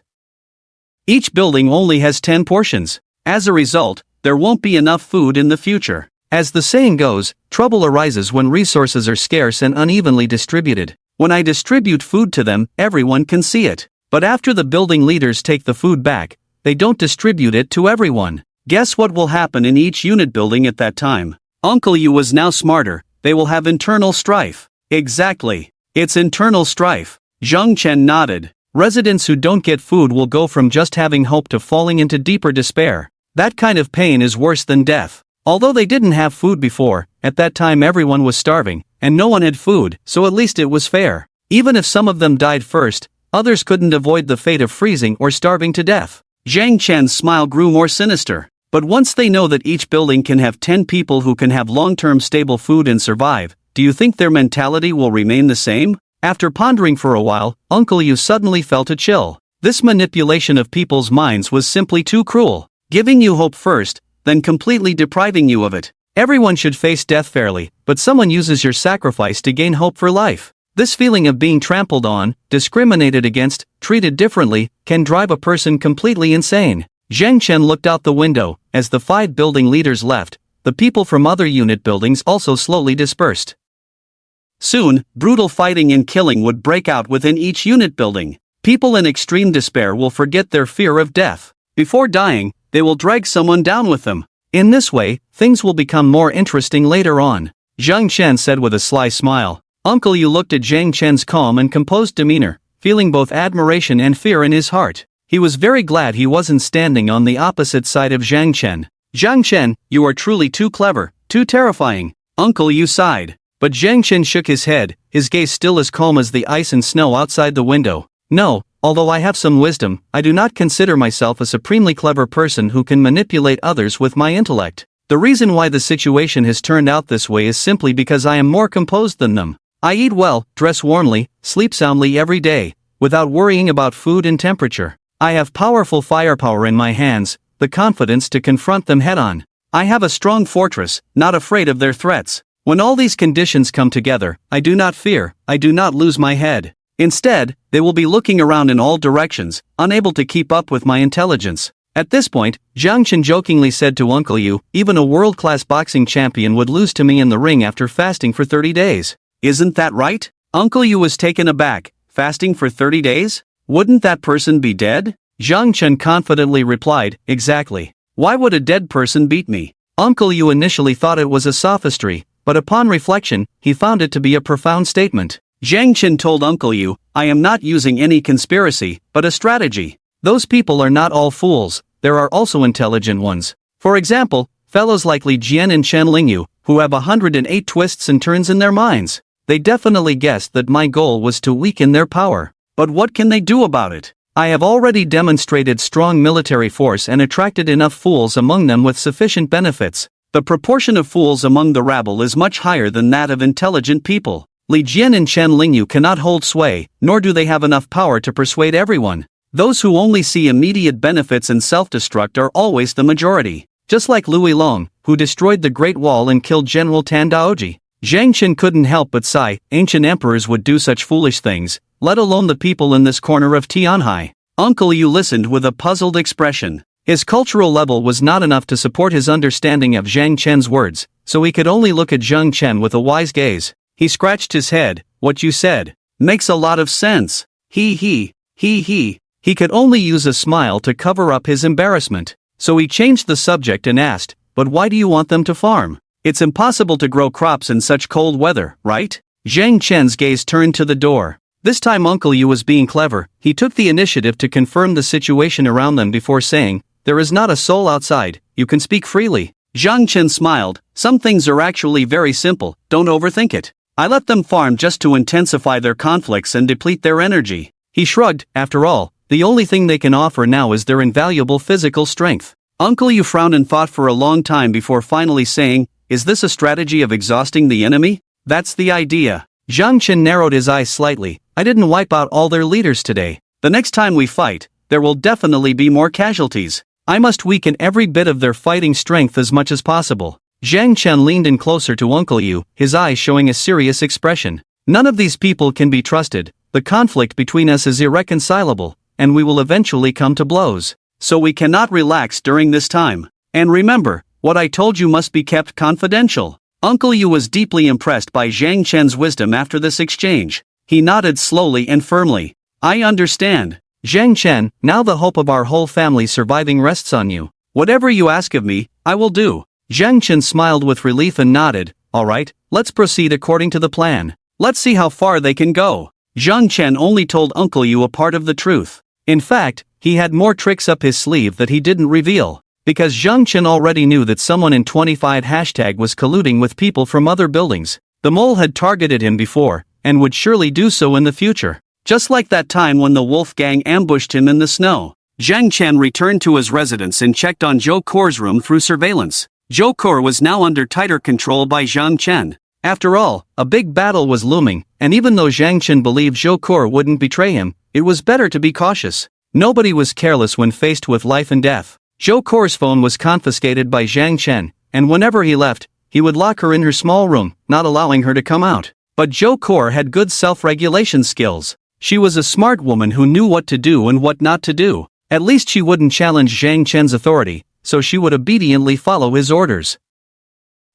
Each building only has 10 portions. As a result, there won't be enough food in the future. As the saying goes, trouble arises when resources are scarce and unevenly distributed. When I distribute food to them, everyone can see it. But after the building leaders take the food back, they don't distribute it to everyone. Guess what will happen in each unit building at that time?" Uncle Yu was now smarter. "They will have internal strife." "Exactly. It's internal strife." Zhang Chen nodded. "Residents who don't get food will go from just having hope to falling into deeper despair. That kind of pain is worse than death. Although they didn't have food before, at that time everyone was starving, and no one had food, so at least it was fair. Even if some of them died first, others couldn't avoid the fate of freezing or starving to death." Zhang Chen's smile grew more sinister. "But once they know that each building can have 10 people who can have long-term stable food and survive, do you think their mentality will remain the same?" After pondering for a while, Uncle Yu suddenly felt a chill. This manipulation of people's minds was simply too cruel. Giving you hope first, then completely depriving you of it. Everyone should face death fairly, but someone uses your sacrifice to gain hope for life. This feeling of being trampled on, discriminated against, treated differently, can drive a person completely insane. Zhang Chen looked out the window. As the 5 building leaders left, the people from other unit buildings also slowly dispersed. Soon, brutal fighting and killing would break out within each unit building. People in extreme despair will forget their fear of death. Before dying, they will drag someone down with them. In this way, things will become more interesting later on, Zhang Chen said with a sly smile. Uncle Yu looked at Zhang Chen's calm and composed demeanor, feeling both admiration and fear in his heart. He was very glad he wasn't standing on the opposite side of Zhang Chen. "Zhang Chen, you are truly too clever, too terrifying." Uncle Yu sighed. But Zhang Chen shook his head, his gaze still as calm as the ice and snow outside the window. "No, although I have some wisdom, I do not consider myself a supremely clever person who can manipulate others with my intellect. The reason why the situation has turned out this way is simply because I am more composed than them. I eat well, dress warmly, sleep soundly every day, without worrying about food and temperature. I have powerful firepower in my hands, the confidence to confront them head-on. I have a strong fortress, not afraid of their threats. When all these conditions come together, I do not fear, I do not lose my head. Instead, they will be looking around in all directions, unable to keep up with my intelligence." At this point, Zhang Chen jokingly said to Uncle Yu, "Even a world-class boxing champion would lose to me in the ring after fasting for 30 days. Isn't that right?" Uncle Yu was taken aback. "Fasting for 30 days? Wouldn't that person be dead?" Zhang Chen confidently replied, "Exactly. Why would a dead person beat me?" Uncle Yu initially thought it was a sophistry, but upon reflection, he found it to be a profound statement. Zhang Chen told Uncle Yu, "I am not using any conspiracy, but a strategy. Those people are not all fools, there are also intelligent ones. For example, fellows like Li Jian and Chen Lingyu, who have 108 twists and turns in their minds. They definitely guessed that my goal was to weaken their power. But what can they do about it? I have already demonstrated strong military force and attracted enough fools among them with sufficient benefits. The proportion of fools among the rabble is much higher than that of intelligent people. Li Jian and Chen Lingyu cannot hold sway, nor do they have enough power to persuade everyone. Those who only see immediate benefits and self-destruct are always the majority. Just like Louis Long, who destroyed the Great Wall and killed General Tan Daoji." Zhang Chen couldn't help but sigh. Ancient emperors would do such foolish things, let alone the people in this corner of Tianhai. Uncle Yu listened with a puzzled expression. His cultural level was not enough to support his understanding of Zhang Chen's words, so he could only look at Zhang Chen with a wise gaze. He scratched his head. "What you said makes a lot of sense. He could only use a smile to cover up his embarrassment. So he changed the subject and asked, "But why do you want them to farm? It's impossible to grow crops in such cold weather, right?" Zhang Chen's gaze turned to the door. This time Uncle Yu was being clever. He took the initiative to confirm the situation around them before saying, "There is not a soul outside, you can speak freely." Zhang Chen smiled. "Some things are actually very simple, don't overthink it. I let them farm just to intensify their conflicts and deplete their energy." He shrugged. "After all, the only thing they can offer now is their invaluable physical strength." Uncle Yu frowned and thought for a long time before finally saying, "Is this a strategy of exhausting the enemy? That's the idea. Zhang Chen narrowed his eyes slightly. I didn't wipe out all their leaders today. The next time we fight, there will definitely be more casualties. I must weaken every bit of their fighting strength as much as possible. Zhang Chen leaned in closer to Uncle Yu, his eyes showing a serious expression. None of these people can be trusted. The conflict between us is irreconcilable, and we will eventually come to blows. So we cannot relax during this time. And remember, what I told you must be kept confidential. Uncle Yu was deeply impressed by Zhang Chen's wisdom after this exchange. He nodded slowly and firmly. I understand. Zhang Chen, now the hope of our whole family surviving rests on you. Whatever you ask of me, I will do. Zhang Chen smiled with relief and nodded. Alright, let's proceed according to the plan. Let's see how far they can go. Zhang Chen only told Uncle Yu a part of the truth. In fact, he had more tricks up his sleeve that he didn't reveal. Because Zhang Chen already knew that someone in 25 hashtag was colluding with people from other buildings. The mole had targeted him before, and would surely do so in the future. Just like that time when the wolf gang ambushed him in the snow. Zhang Chen returned to his residence and checked on Zhou Kor's room through surveillance. Zhou Kor was now under tighter control by Zhang Chen. After all, a big battle was looming, and even though Zhang Chen believed Zhou Kor wouldn't betray him, it was better to be cautious. Nobody was careless when faced with life and death. Zhou Kor's phone was confiscated by Zhang Chen, and whenever he left, he would lock her in her small room, not allowing her to come out. But Zhou Kor had good self-regulation skills. She was a smart woman who knew what to do and what not to do. At least she wouldn't challenge Zhang Chen's authority, so she would obediently follow his orders.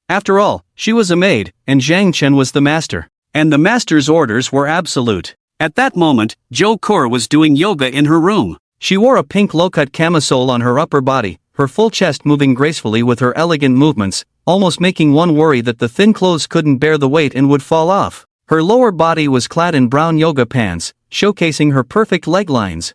After all, she was a maid, and Zhang Chen was the master. And the master's orders were absolute. At that moment, Zhou Kor was doing yoga in her room. She wore a pink low-cut camisole on her upper body, her full chest moving gracefully with her elegant movements, almost making one worry that the thin clothes couldn't bear the weight and would fall off. Her lower body was clad in brown yoga pants, showcasing her perfect leg lines.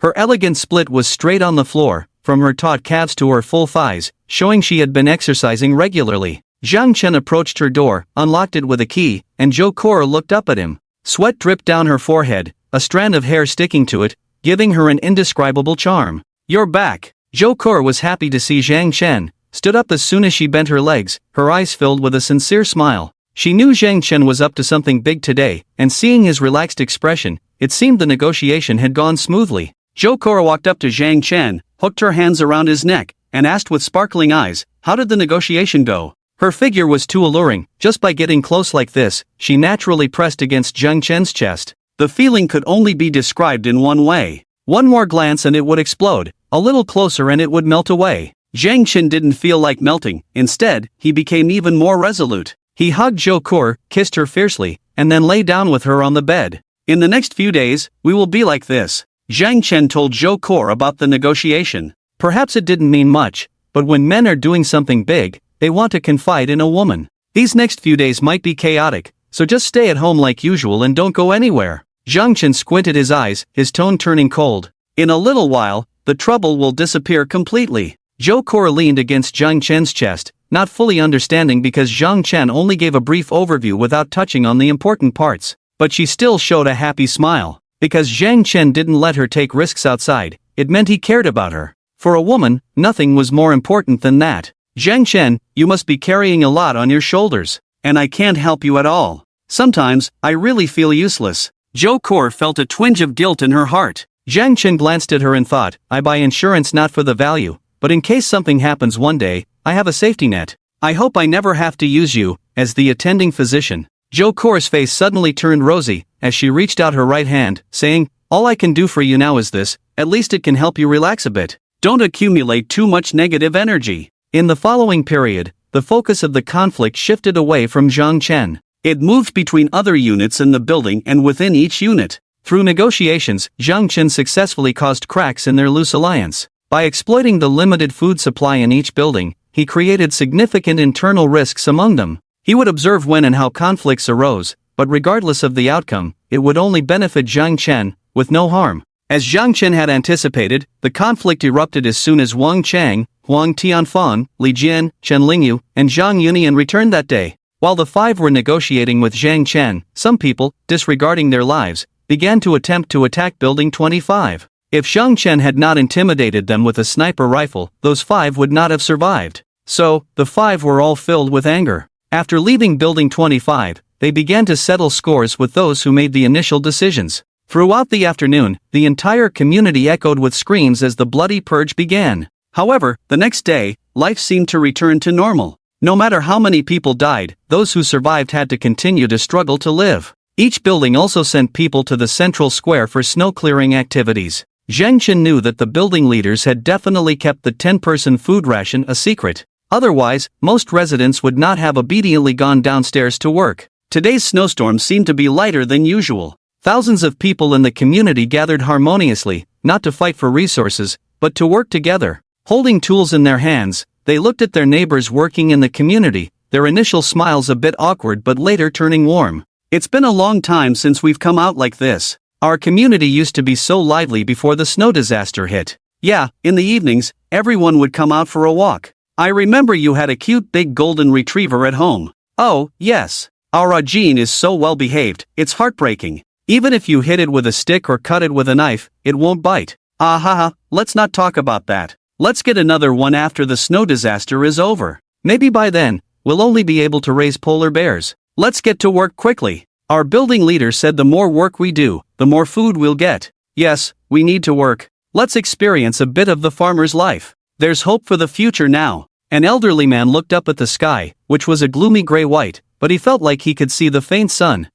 Her elegant split was straight on the floor, from her taut calves to her full thighs, showing she had been exercising regularly. Zhang Chen approached her door, unlocked it with a key, and Zhou Kor looked up at him. Sweat dripped down her forehead, a strand of hair sticking to it, giving her an indescribable charm. You're back. Zhou Kor was happy to see Zhang Chen, stood up as soon as she bent her legs, her eyes filled with a sincere smile. She knew Zhang Chen was up to something big today, and seeing his relaxed expression, it seemed the negotiation had gone smoothly. Zhou Kor walked up to Zhang Chen, hooked her hands around his neck, and asked with sparkling eyes, how did the negotiation go? Her figure was too alluring. Just by getting close like this, she naturally pressed against Zhang Chen's chest. The feeling could only be described in one way. One more glance and it would explode, a little closer and it would melt away. Zhang Chen didn't feel like melting, instead, he became even more resolute. He hugged Zhou Kor, kissed her fiercely, and then lay down with her on the bed. In the next few days, we will be like this. Zhang Chen told Zhou Kor about the negotiation. Perhaps it didn't mean much, but when men are doing something big, they want to confide in a woman. These next few days might be chaotic, so just stay at home like usual and don't go anywhere. Zhang Chen squinted his eyes, his tone turning cold. In a little while, the trouble will disappear completely. Zhou Kor leaned against Zhang Chen's chest, not fully understanding because Zhang Chen only gave a brief overview without touching on the important parts. But she still showed a happy smile. Because Zhang Chen didn't let her take risks outside, it meant he cared about her. For a woman, nothing was more important than that. Zhang Chen, you must be carrying a lot on your shoulders, and I can't help you at all. Sometimes, I really feel useless. Zhou Kor felt a twinge of guilt in her heart. Zhang Chen glanced at her and thought, I buy insurance not for the value, but in case something happens one day, I have a safety net. I hope I never have to use you, as the attending physician. Zhou Kor's face suddenly turned rosy, as she reached out her right hand, saying, all I can do for you now is this, at least it can help you relax a bit. Don't accumulate too much negative energy. In the following period, the focus of the conflict shifted away from Zhang Chen. It moved between other units in the building and within each unit. Through negotiations, Zhang Chen successfully caused cracks in their loose alliance. By exploiting the limited food supply in each building, he created significant internal risks among them. He would observe when and how conflicts arose, but regardless of the outcome, it would only benefit Zhang Chen, with no harm. As Zhang Chen had anticipated, the conflict erupted as soon as Wang Chang, Huang Tianfan, Li Jian, Chen Lingyu, and Zhang Yunian returned that day. While the five were negotiating with Zhang Chen, some people, disregarding their lives, began to attempt to attack Building 25. If Zhang Chen had not intimidated them with a sniper rifle, those five would not have survived. So, the five were all filled with anger. After leaving Building 25, they began to settle scores with those who made the initial decisions. Throughout the afternoon, the entire community echoed with screams as the bloody purge began. However, the next day, life seemed to return to normal. No matter how many people died, those who survived had to continue to struggle to live. Each building also sent people to the central square for snow clearing activities. Zhang Chen knew that the building leaders had definitely kept the 10-person food ration a secret. Otherwise, most residents would not have obediently gone downstairs to work. Today's snowstorm seemed to be lighter than usual. Thousands of people in the community gathered harmoniously, not to fight for resources, but to work together. Holding tools in their hands, they looked at their neighbors working in the community, their initial smiles a bit awkward but later turning warm. It's been a long time since we've come out like this. Our community used to be so lively before the snow disaster hit. Yeah, in the evenings, everyone would come out for a walk. I remember you had a cute big golden retriever at home. Oh, yes. Our Ajin is so well behaved, it's heartbreaking. Even if you hit it with a stick or cut it with a knife, it won't bite. Let's not talk about that. Let's get another one after the snow disaster is over. Maybe by then, we'll only be able to raise polar bears. Let's get to work quickly. Our building leader said the more work we do, the more food we'll get. Yes, we need to work. Let's experience a bit of the farmer's life. There's hope for the future now. An elderly man looked up at the sky, which was a gloomy gray-white, but he felt like he could see the faint sun.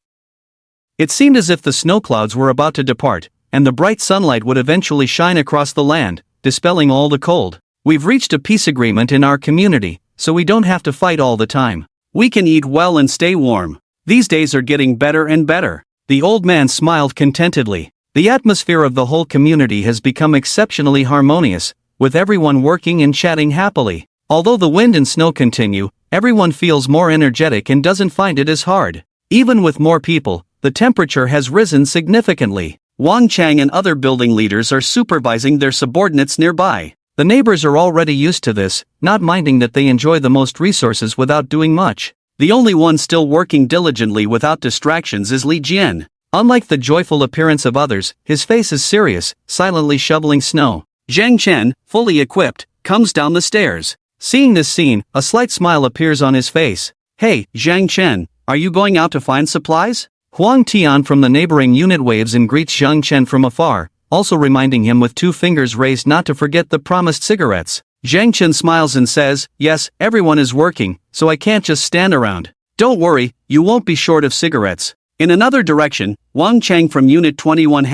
It seemed as if the snow clouds were about to depart, and the bright sunlight would eventually shine across the land, dispelling all the cold. We've reached a peace agreement in our community, so we don't have to fight all the time. We can eat well and stay warm. These days are getting better and better. The old man smiled contentedly. The atmosphere of the whole community has become exceptionally harmonious, with everyone working and chatting happily. Although the wind and snow continue, everyone feels more energetic and doesn't find it as hard. Even with more people, the temperature has risen significantly. Wang Chang and other building leaders are supervising their subordinates nearby. The neighbors are already used to this, not minding that they enjoy the most resources without doing much. The only one still working diligently without distractions is Li Jian. Unlike the joyful appearance of others, his face is serious, silently shoveling snow. Zhang Chen, fully equipped, comes down the stairs. Seeing this scene, a slight smile appears on his face. Hey, Zhang Chen, are you going out to find supplies? Huang Tian from the neighboring unit waves and greets Zhang Chen from afar, also reminding him with 2 fingers raised not to forget the promised cigarettes. Zhang Chen smiles and says, yes, everyone is working, so I can't just stand around. Don't worry, you won't be short of cigarettes. In another direction, Wang Chang from Unit 21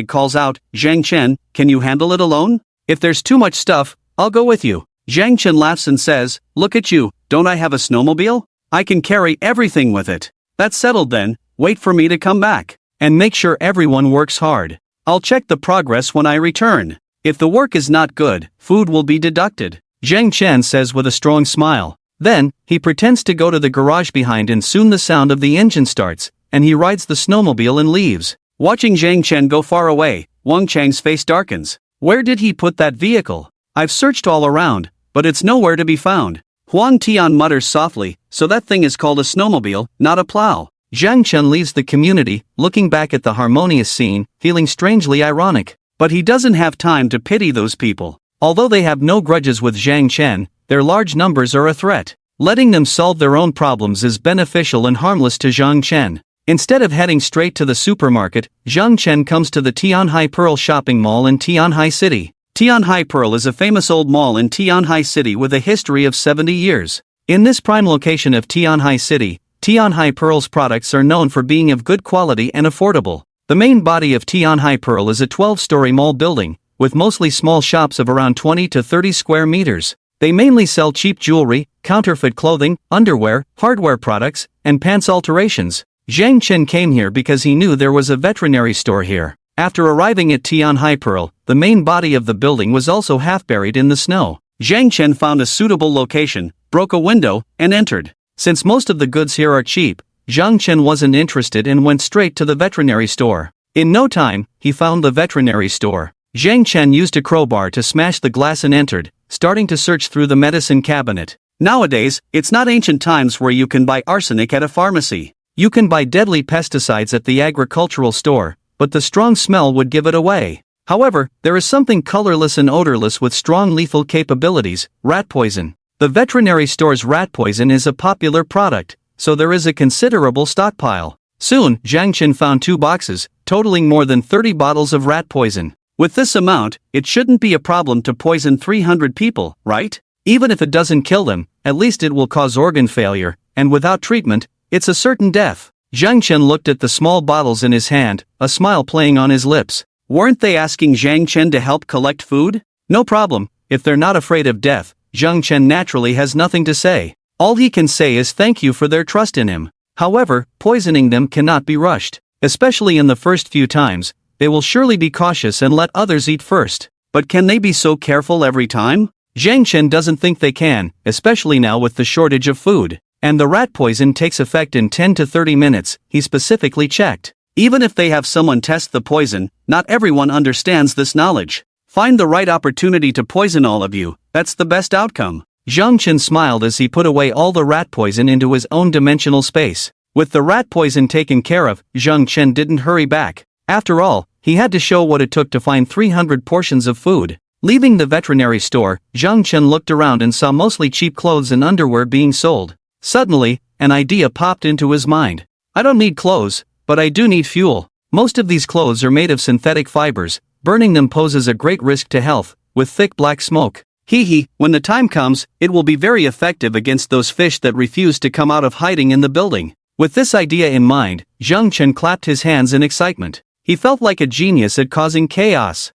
calls out, Zhang Chen, can you handle it alone? If there's too much stuff, I'll go with you. Zhang Chen laughs and says, look at you, don't I have a snowmobile? I can carry everything with it. That's settled then, wait for me to come back. And make sure everyone works hard. I'll check the progress when I return. If the work is not good, food will be deducted. Zhang Chen says with a strong smile. Then, he pretends to go to the garage behind and soon the sound of the engine starts, and he rides the snowmobile and leaves. Watching Zhang Chen go far away, Wang Chang's face darkens. Where did he put that vehicle? I've searched all around, but it's nowhere to be found. Huang Tian mutters softly, so that thing is called a snowmobile, not a plow. Zhang Chen leaves the community, looking back at the harmonious scene, feeling strangely ironic. But he doesn't have time to pity those people. Although they have no grudges with Zhang Chen, their large numbers are a threat. Letting them solve their own problems is beneficial and harmless to Zhang Chen. Instead of heading straight to the supermarket, Zhang Chen comes to the Tianhai Pearl shopping mall in Tianhai City. Tianhai Pearl is a famous old mall in Tianhai City with a history of 70 years. In this prime location of Tianhai City, Tianhai Pearl's products are known for being of good quality and affordable. The main body of Tianhai Pearl is a 12-story mall building, with mostly small shops of around 20 to 30 square meters. They mainly sell cheap jewelry, counterfeit clothing, underwear, hardware products, and pants alterations. Zhang Chen came here because he knew there was a veterinary store here. After arriving at Tianhai Pearl, the main body of the building was also half buried in the snow. Zhang Chen found a suitable location, broke a window, and entered. Since most of the goods here are cheap, Zhang Chen wasn't interested and went straight to the veterinary store. In no time, he found the veterinary store. Zhang Chen used a crowbar to smash the glass and entered, starting to search through the medicine cabinet. Nowadays, it's not ancient times where you can buy arsenic at a pharmacy. You can buy deadly pesticides at the agricultural store, but the strong smell would give it away. However, there is something colorless and odorless with strong lethal capabilities, rat poison. The veterinary store's rat poison is a popular product, so there is a considerable stockpile. Soon, Zhang Chen found 2 boxes, totaling more than 30 bottles of rat poison. With this amount, it shouldn't be a problem to poison 300 people, right? Even if it doesn't kill them, at least it will cause organ failure, and without treatment, it's a certain death. Zhang Chen looked at the small bottles in his hand, a smile playing on his lips. Weren't they asking Zhang Chen to help collect food? No problem, if they're not afraid of death, Zhang Chen naturally has nothing to say. All he can say is thank you for their trust in him. However, poisoning them cannot be rushed. Especially in the first few times, they will surely be cautious and let others eat first. But can they be so careful every time? Zhang Chen doesn't think they can, especially now with the shortage of food. And the rat poison takes effect in 10 to 30 minutes, he specifically checked. Even if they have someone test the poison, not everyone understands this knowledge. Find the right opportunity to poison all of you, that's the best outcome. Zhang Chen smiled as he put away all the rat poison into his own dimensional space. With the rat poison taken care of, Zhang Chen didn't hurry back. After all, he had to show what it took to find 300 portions of food. Leaving the veterinary store, Zhang Chen looked around and saw mostly cheap clothes and underwear being sold. Suddenly, an idea popped into his mind. I don't need clothes, but I do need fuel. Most of these clothes are made of synthetic fibers. Burning them poses a great risk to health, with thick black smoke. When the time comes, it will be very effective against those fish that refuse to come out of hiding in the building. With this idea in mind, Zhang Chen clapped his hands in excitement. He felt like a genius at causing chaos.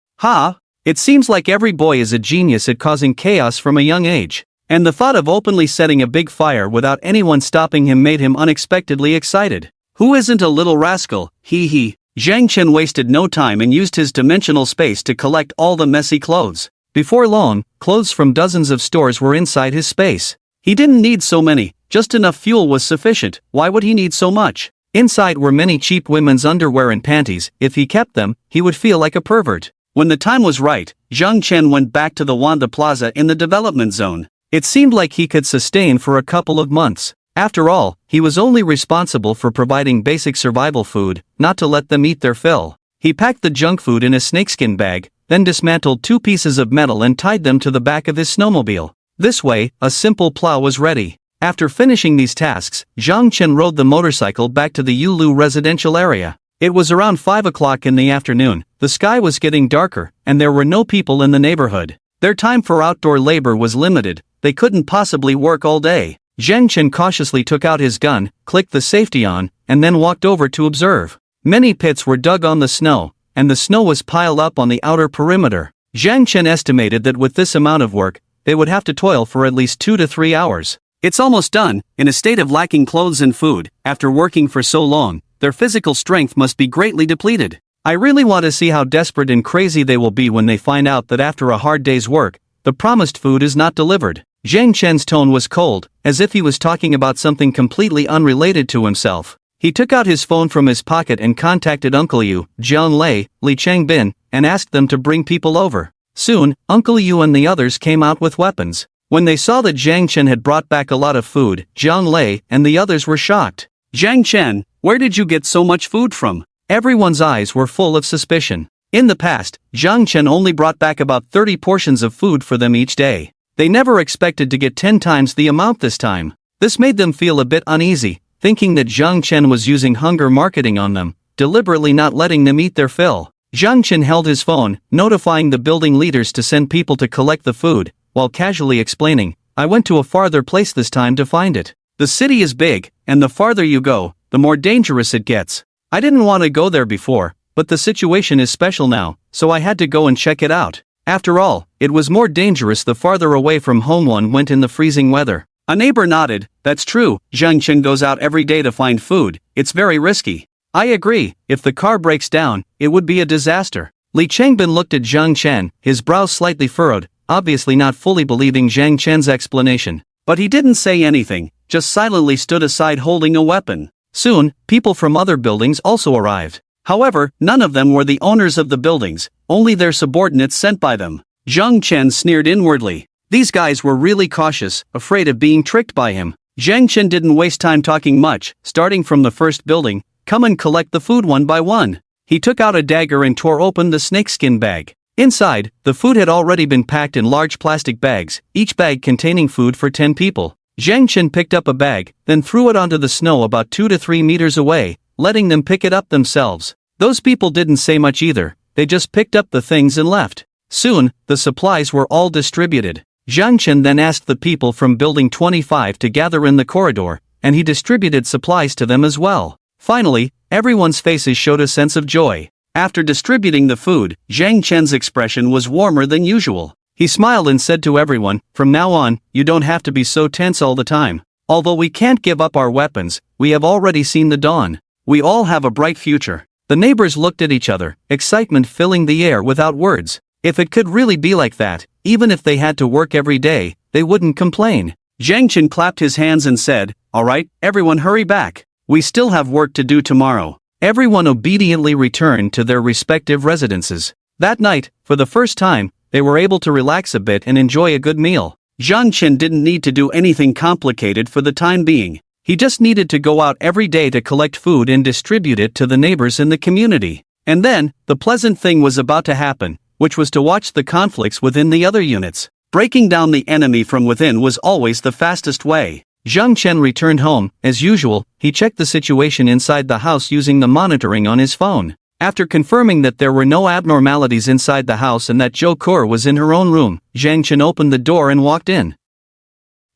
It seems like every boy is a genius at causing chaos from a young age. And the thought of openly setting a big fire without anyone stopping him made him unexpectedly excited. Who isn't a little rascal? Zhang Chen wasted no time and used his dimensional space to collect all the messy clothes. Before long, clothes from dozens of stores were inside his space. He didn't need so many, just enough fuel was sufficient. Why would he need so much? Inside were many cheap women's underwear and panties. If he kept them, he would feel like a pervert. When the time was right, Zhang Chen went back to the Wanda Plaza in the development zone. It seemed like he could sustain for a couple of months. After all, he was only responsible for providing basic survival food, not to let them eat their fill. He packed the junk food in a snakeskin bag, then dismantled 2 pieces of metal and tied them to the back of his snowmobile. This way, a simple plow was ready. After finishing these tasks, Zhang Chen rode the motorcycle back to the Yulu residential area. It was around 5 o'clock in the afternoon, the sky was getting darker, and there were no people in the neighborhood. Their time for outdoor labor was limited, they couldn't possibly work all day. Zhang Chen cautiously took out his gun, clicked the safety on, and then walked over to observe. Many pits were dug on the snow, and the snow was piled up on the outer perimeter. Zhang Chen estimated that with this amount of work, they would have to toil for at least 2 to 3 hours. It's almost done. In a state of lacking clothes and food, after working for so long, their physical strength must be greatly depleted. I really want to see how desperate and crazy they will be when they find out that after a hard day's work, the promised food is not delivered. Zhang Chen's tone was cold, as if he was talking about something completely unrelated to himself. He took out his phone from his pocket and contacted Uncle Yu, Jian Lei, Li Changbin, and asked them to bring people over. Soon, Uncle Yu and the others came out with weapons. When they saw that Zhang Chen had brought back a lot of food, Jian Lei and the others were shocked. Zhang Chen, where did you get so much food from? Everyone's eyes were full of suspicion. In the past, Zhang Chen only brought back about 30 portions of food for them each day. They never expected to get 10 times the amount this time. This made them feel a bit uneasy, thinking that Zhang Chen was using hunger marketing on them, deliberately not letting them eat their fill. Zhang Chen held his phone, notifying the building leaders to send people to collect the food, while casually explaining, I went to a farther place this time to find it. The city is big, and the farther you go, the more dangerous it gets. I didn't want to go there before, but the situation is special now, so I had to go and check it out. After all, it was more dangerous the farther away from home one went in the freezing weather. A neighbor nodded, that's true, Zhang Chen goes out every day to find food, it's very risky. I agree, if the car breaks down, it would be a disaster. Li Changbin looked at Zhang Chen, his brows slightly furrowed, obviously not fully believing Zhang Chen's explanation. But he didn't say anything, just silently stood aside holding a weapon. Soon, people from other buildings also arrived. However, none of them were the owners of the buildings, only their subordinates sent by them. Zhang Chen sneered inwardly. These guys were really cautious, afraid of being tricked by him. Zhang Chen didn't waste time talking much, starting from the first building, come and collect the food one by one. He took out a dagger and tore open the snakeskin bag. Inside, the food had already been packed in large plastic bags, each bag containing food for 10 people. Zhang Chen picked up a bag, then threw it onto the snow about 2 to 3 meters away, letting them pick it up themselves. Those people didn't say much either, they just picked up the things and left. Soon, the supplies were all distributed. Zhang Chen then asked the people from Building 25 to gather in the corridor, and he distributed supplies to them as well. Finally, everyone's faces showed a sense of joy. After distributing the food, Zhang Chen's expression was warmer than usual. He smiled and said to everyone, "From now on, you don't have to be so tense all the time. Although we can't give up our weapons, we have already seen the dawn. We all have a bright future." The neighbors looked at each other, excitement filling the air without words. If it could really be like that, even if they had to work every day, they wouldn't complain. Zhang Chen clapped his hands and said, "All right, everyone hurry back. We still have work to do tomorrow." Everyone obediently returned to their respective residences. That night, for the first time, they were able to relax a bit and enjoy a good meal. Zhang Chen didn't need to do anything complicated for the time being. He just needed to go out every day to collect food and distribute it to the neighbors in the community. And then, the pleasant thing was about to happen, which was to watch the conflicts within the other units. Breaking down the enemy from within was always the fastest way. Zhang Chen returned home. As usual, he checked the situation inside the house using the monitoring on his phone. After confirming that there were no abnormalities inside the house and that Zhou Kur was in her own room, Zhang Chen opened the door and walked in.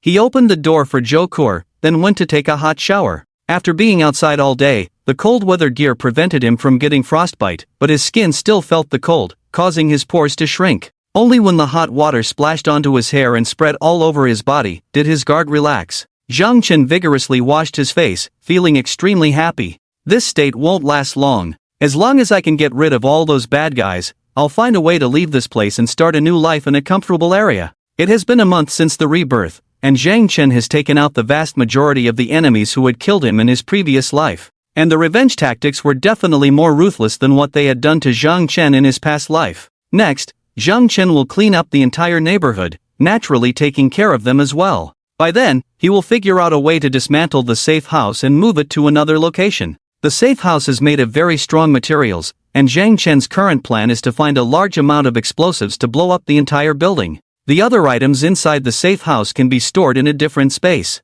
He opened the door for Zhou Kur, then went to take a hot shower. After being outside all day, the cold weather gear prevented him from getting frostbite, but his skin still felt the cold, causing his pores to shrink. Only when the hot water splashed onto his hair and spread all over his body did his guard relax. Zhang Chen vigorously washed his face, feeling extremely happy. This state won't last long. As long as I can get rid of all those bad guys, I'll find a way to leave this place and start a new life in a comfortable area. It has been a month since the rebirth, and Zhang Chen has taken out the vast majority of the enemies who had killed him in his previous life. And the revenge tactics were definitely more ruthless than what they had done to Zhang Chen in his past life. Next, Zhang Chen will clean up the entire neighborhood, naturally taking care of them as well. By then, he will figure out a way to dismantle the safe house and move it to another location. The safe house is made of very strong materials, and Zhang Chen's current plan is to find a large amount of explosives to blow up the entire building. The other items inside the safe house can be stored in a different space.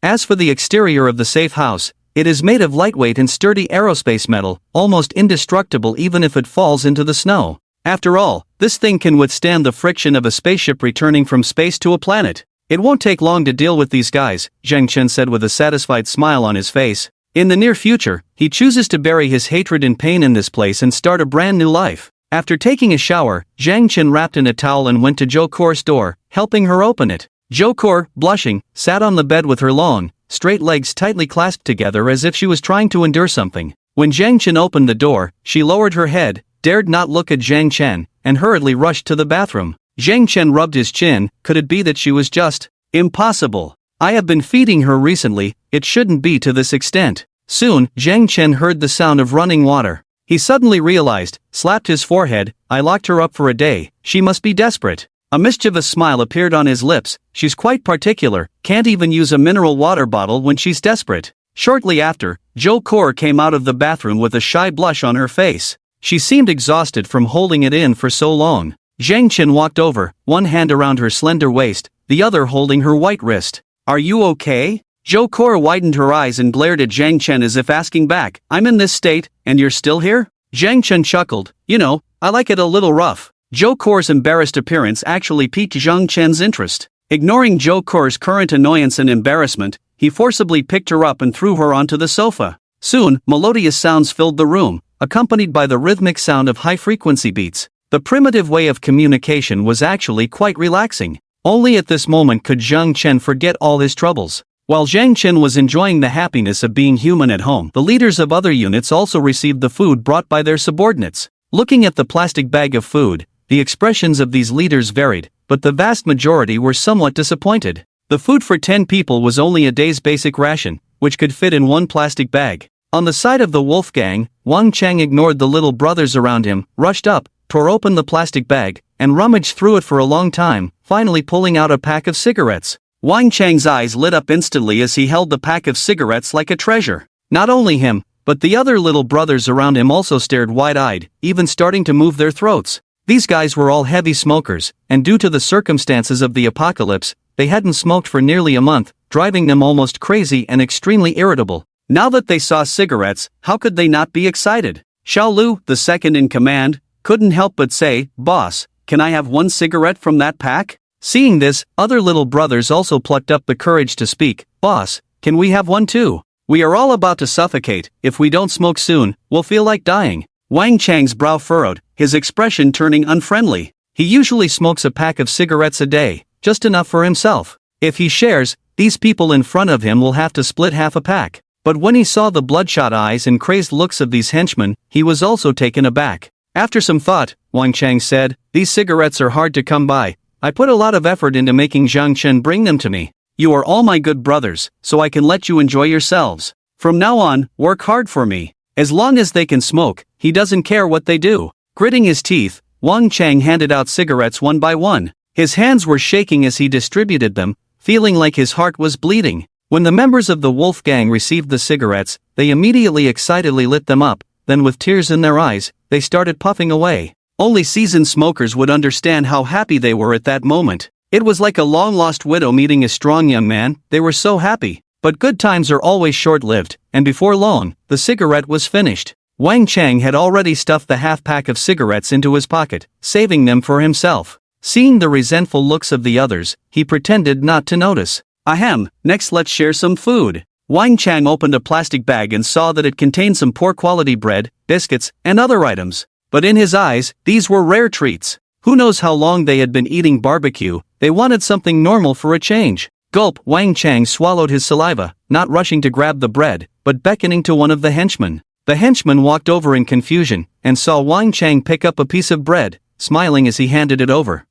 As for the exterior of the safe house, it is made of lightweight and sturdy aerospace metal, almost indestructible even if it falls into the snow. After all, this thing can withstand the friction of a spaceship returning from space to a planet. It won't take long to deal with these guys, Zhang Chen said with a satisfied smile on his face. In the near future, he chooses to bury his hatred and pain in this place and start a brand new life. After taking a shower, Zhang Chen wrapped in a towel and went to Zhou Kur's door, helping her open it. Zhou Kur, blushing, sat on the bed with her long, straight legs tightly clasped together as if she was trying to endure something. When Zhang Chen opened the door, she lowered her head, dared not look at Zhang Chen, and hurriedly rushed to the bathroom. Zhang Chen rubbed his chin. Could it be that she was just impossible? I have been feeding her recently, it shouldn't be to this extent. Soon, Zhang Chen heard the sound of running water. He suddenly realized, slapped his forehead, I locked her up for a day, she must be desperate. A mischievous smile appeared on his lips. She's quite particular, can't even use a mineral water bottle when she's desperate. Shortly after, Zhou Kur came out of the bathroom with a shy blush on her face. She seemed exhausted from holding it in for so long. Zhang Chen walked over, one hand around her slender waist, the other holding her white wrist. Are you okay? Zhou Kur widened her eyes and glared at Zhang Chen as if asking back, I'm in this state, and you're still here? Zhang Chen chuckled, you know, I like it a little rough. Zhou Kur's embarrassed appearance actually piqued Zhang Chen's interest. Ignoring Zhou Kur's current annoyance and embarrassment, he forcibly picked her up and threw her onto the sofa. Soon, melodious sounds filled the room, accompanied by the rhythmic sound of high-frequency beats. The primitive way of communication was actually quite relaxing. Only at this moment could Zhang Chen forget all his troubles. While Zhang Chen was enjoying the happiness of being human at home, the leaders of other units also received the food brought by their subordinates. Looking at the plastic bag of food, the expressions of these leaders varied, but the vast majority were somewhat disappointed. The food for 10 people was only a day's basic ration, which could fit in one plastic bag. On the side of the Wolfgang, Wang Chang ignored the little brothers around him, rushed up, tore open the plastic bag, and rummaged through it for a long time, finally pulling out a pack of cigarettes. Wang Chang's eyes lit up instantly as he held the pack of cigarettes like a treasure. Not only him, but the other little brothers around him also stared wide-eyed, even starting to move their throats. These guys were all heavy smokers, and due to the circumstances of the apocalypse, they hadn't smoked for nearly a month, driving them almost crazy and extremely irritable. Now that they saw cigarettes, how could they not be excited? Xiao Lu, the second in command, couldn't help but say, "Boss, can I have one cigarette from that pack?" Seeing this, other little brothers also plucked up the courage to speak. "Boss, can we have one too? We are all about to suffocate. If we don't smoke soon, we'll feel like dying." Wang Chang's brow furrowed, his expression turning unfriendly. He usually smokes a pack of cigarettes a day, just enough for himself. If he shares, these people in front of him will have to split half a pack. But when he saw the bloodshot eyes and crazed looks of these henchmen, he was also taken aback. After some thought, Wang Chang said, "These cigarettes are hard to come by. I put a lot of effort into making Zhang Chen bring them to me. You are all my good brothers, so I can let you enjoy yourselves. From now on, work hard for me. As long as they can smoke, he doesn't care what they do." Gritting his teeth, Wang Chang handed out cigarettes one by one. His hands were shaking as he distributed them, feeling like his heart was bleeding. When the members of the wolf gang received the cigarettes, they immediately excitedly lit them up, then with tears in their eyes, they started puffing away. Only seasoned smokers would understand how happy they were at that moment. It was like a long-lost widow meeting a strong young man. They were so happy. But good times are always short-lived, and before long, the cigarette was finished. Wang Chang had already stuffed the half-pack of cigarettes into his pocket, saving them for himself. Seeing the resentful looks of the others, he pretended not to notice. "Ahem, next let's share some food." Wang Chang opened a plastic bag and saw that it contained some poor-quality bread, biscuits, and other items. But in his eyes, these were rare treats. Who knows how long they had been eating barbecue, they wanted something normal for a change. Gulp, Wang Chang swallowed his saliva, not rushing to grab the bread, but beckoning to one of the henchmen. The henchman walked over in confusion, and saw Wang Chang pick up a piece of bread, smiling as he handed it over.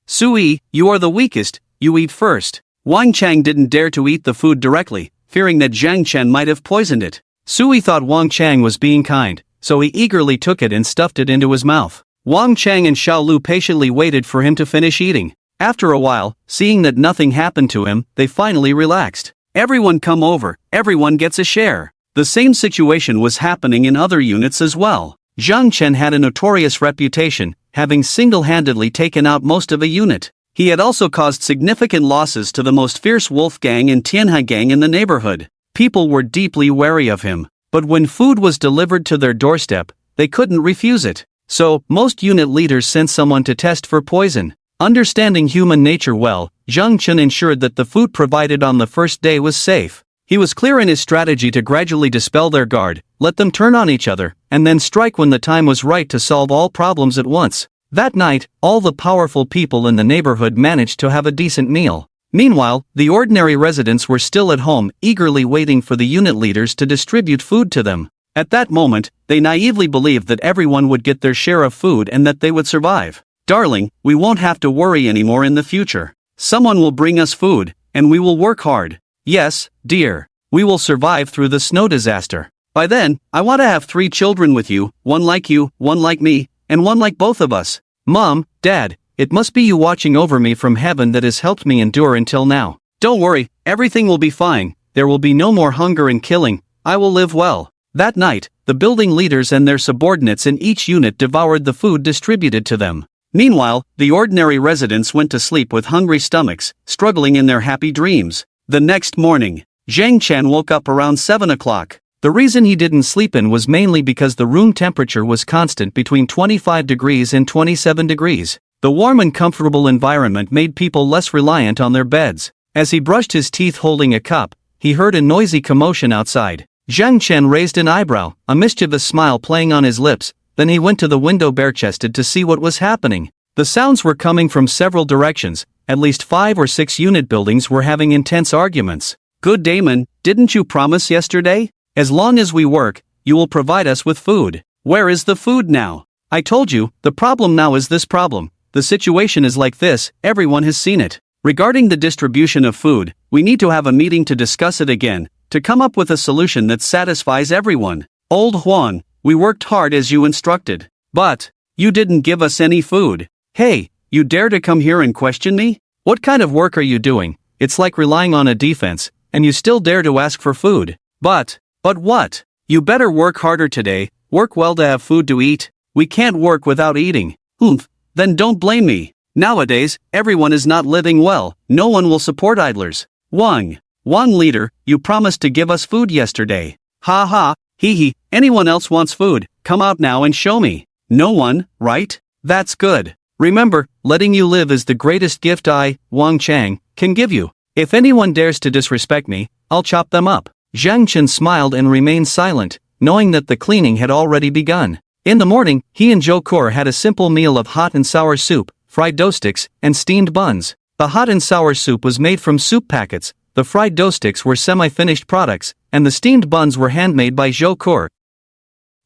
"Sui, you are the weakest, you eat first." Wang Chang didn't dare to eat the food directly, fearing that Zhang Chen might have poisoned it. Sui thought Wang Chang was being kind, so he eagerly took it and stuffed it into his mouth. Wang Chang and Xiao Lu patiently waited for him to finish eating. After a while, seeing that nothing happened to him, they finally relaxed. "Everyone come over, everyone gets a share." The same situation was happening in other units as well. Zhang Chen had a notorious reputation, having single-handedly taken out most of a unit. He had also caused significant losses to the most fierce wolf gang and Tianhai gang in the neighborhood. People were deeply wary of him, but when food was delivered to their doorstep, they couldn't refuse it. So, most unit leaders sent someone to test for poison. Understanding human nature well, Zhang Chen ensured that the food provided on the first day was safe. He was clear in his strategy to gradually dispel their guard, let them turn on each other, and then strike when the time was right to solve all problems at once. That night, all the powerful people in the neighborhood managed to have a decent meal. Meanwhile, the ordinary residents were still at home, eagerly waiting for the unit leaders to distribute food to them. At that moment, they naively believed that everyone would get their share of food and that they would survive. "Darling, we won't have to worry anymore in the future. Someone will bring us food, and we will work hard. Yes, dear. We will survive through the snow disaster. By then, I want to have 3 children with you, one like you, one like me, and one like both of us. Mom, Dad, it must be you watching over me from heaven that has helped me endure until now. Don't worry, everything will be fine. There will be no more hunger and killing. I will live well." That night, the building leaders and their subordinates in each unit devoured the food distributed to them. Meanwhile, the ordinary residents went to sleep with hungry stomachs, struggling in their happy dreams. The next morning, Zhang Chen woke up around 7 o'clock. The reason he didn't sleep in was mainly because the room temperature was constant between 25 degrees and 27 degrees. The warm and comfortable environment made people less reliant on their beds. As he brushed his teeth holding a cup, he heard a noisy commotion outside. Zhang Chen raised an eyebrow, a mischievous smile playing on his lips, then he went to the window bare-chested to see what was happening. The sounds were coming from several directions. At least 5 or 6 unit buildings were having intense arguments. "Good Damon, didn't you promise yesterday? As long as we work, you will provide us with food. Where is the food now? I told you, the problem now is this problem. The situation is like this, everyone has seen it. Regarding the distribution of food, we need to have a meeting to discuss it again, to come up with a solution that satisfies everyone. Old Huan, we worked hard as you instructed. But, you didn't give us any food. Hey, you dare to come here and question me? What kind of work are you doing? It's like relying on a defense, and you still dare to ask for food. But what? You better work harder today, work well to have food to eat. We can't work without eating. Then don't blame me. Nowadays, everyone is not living well, no one will support idlers. Wang leader, you promised to give us food yesterday. Ha ha, hee hee, anyone else wants food, come out now and show me. No one, right? That's good. Remember, letting you live is the greatest gift I, Wang Chang, can give you. If anyone dares to disrespect me, I'll chop them up. Zhang Chen smiled and remained silent, knowing that the cleaning had already begun. In the morning, he and Zhou Kor had a simple meal of hot and sour soup, fried dough sticks, and steamed buns. The hot and sour soup was made from soup packets, the fried dough sticks were semi-finished products, and the steamed buns were handmade by Zhou Kor.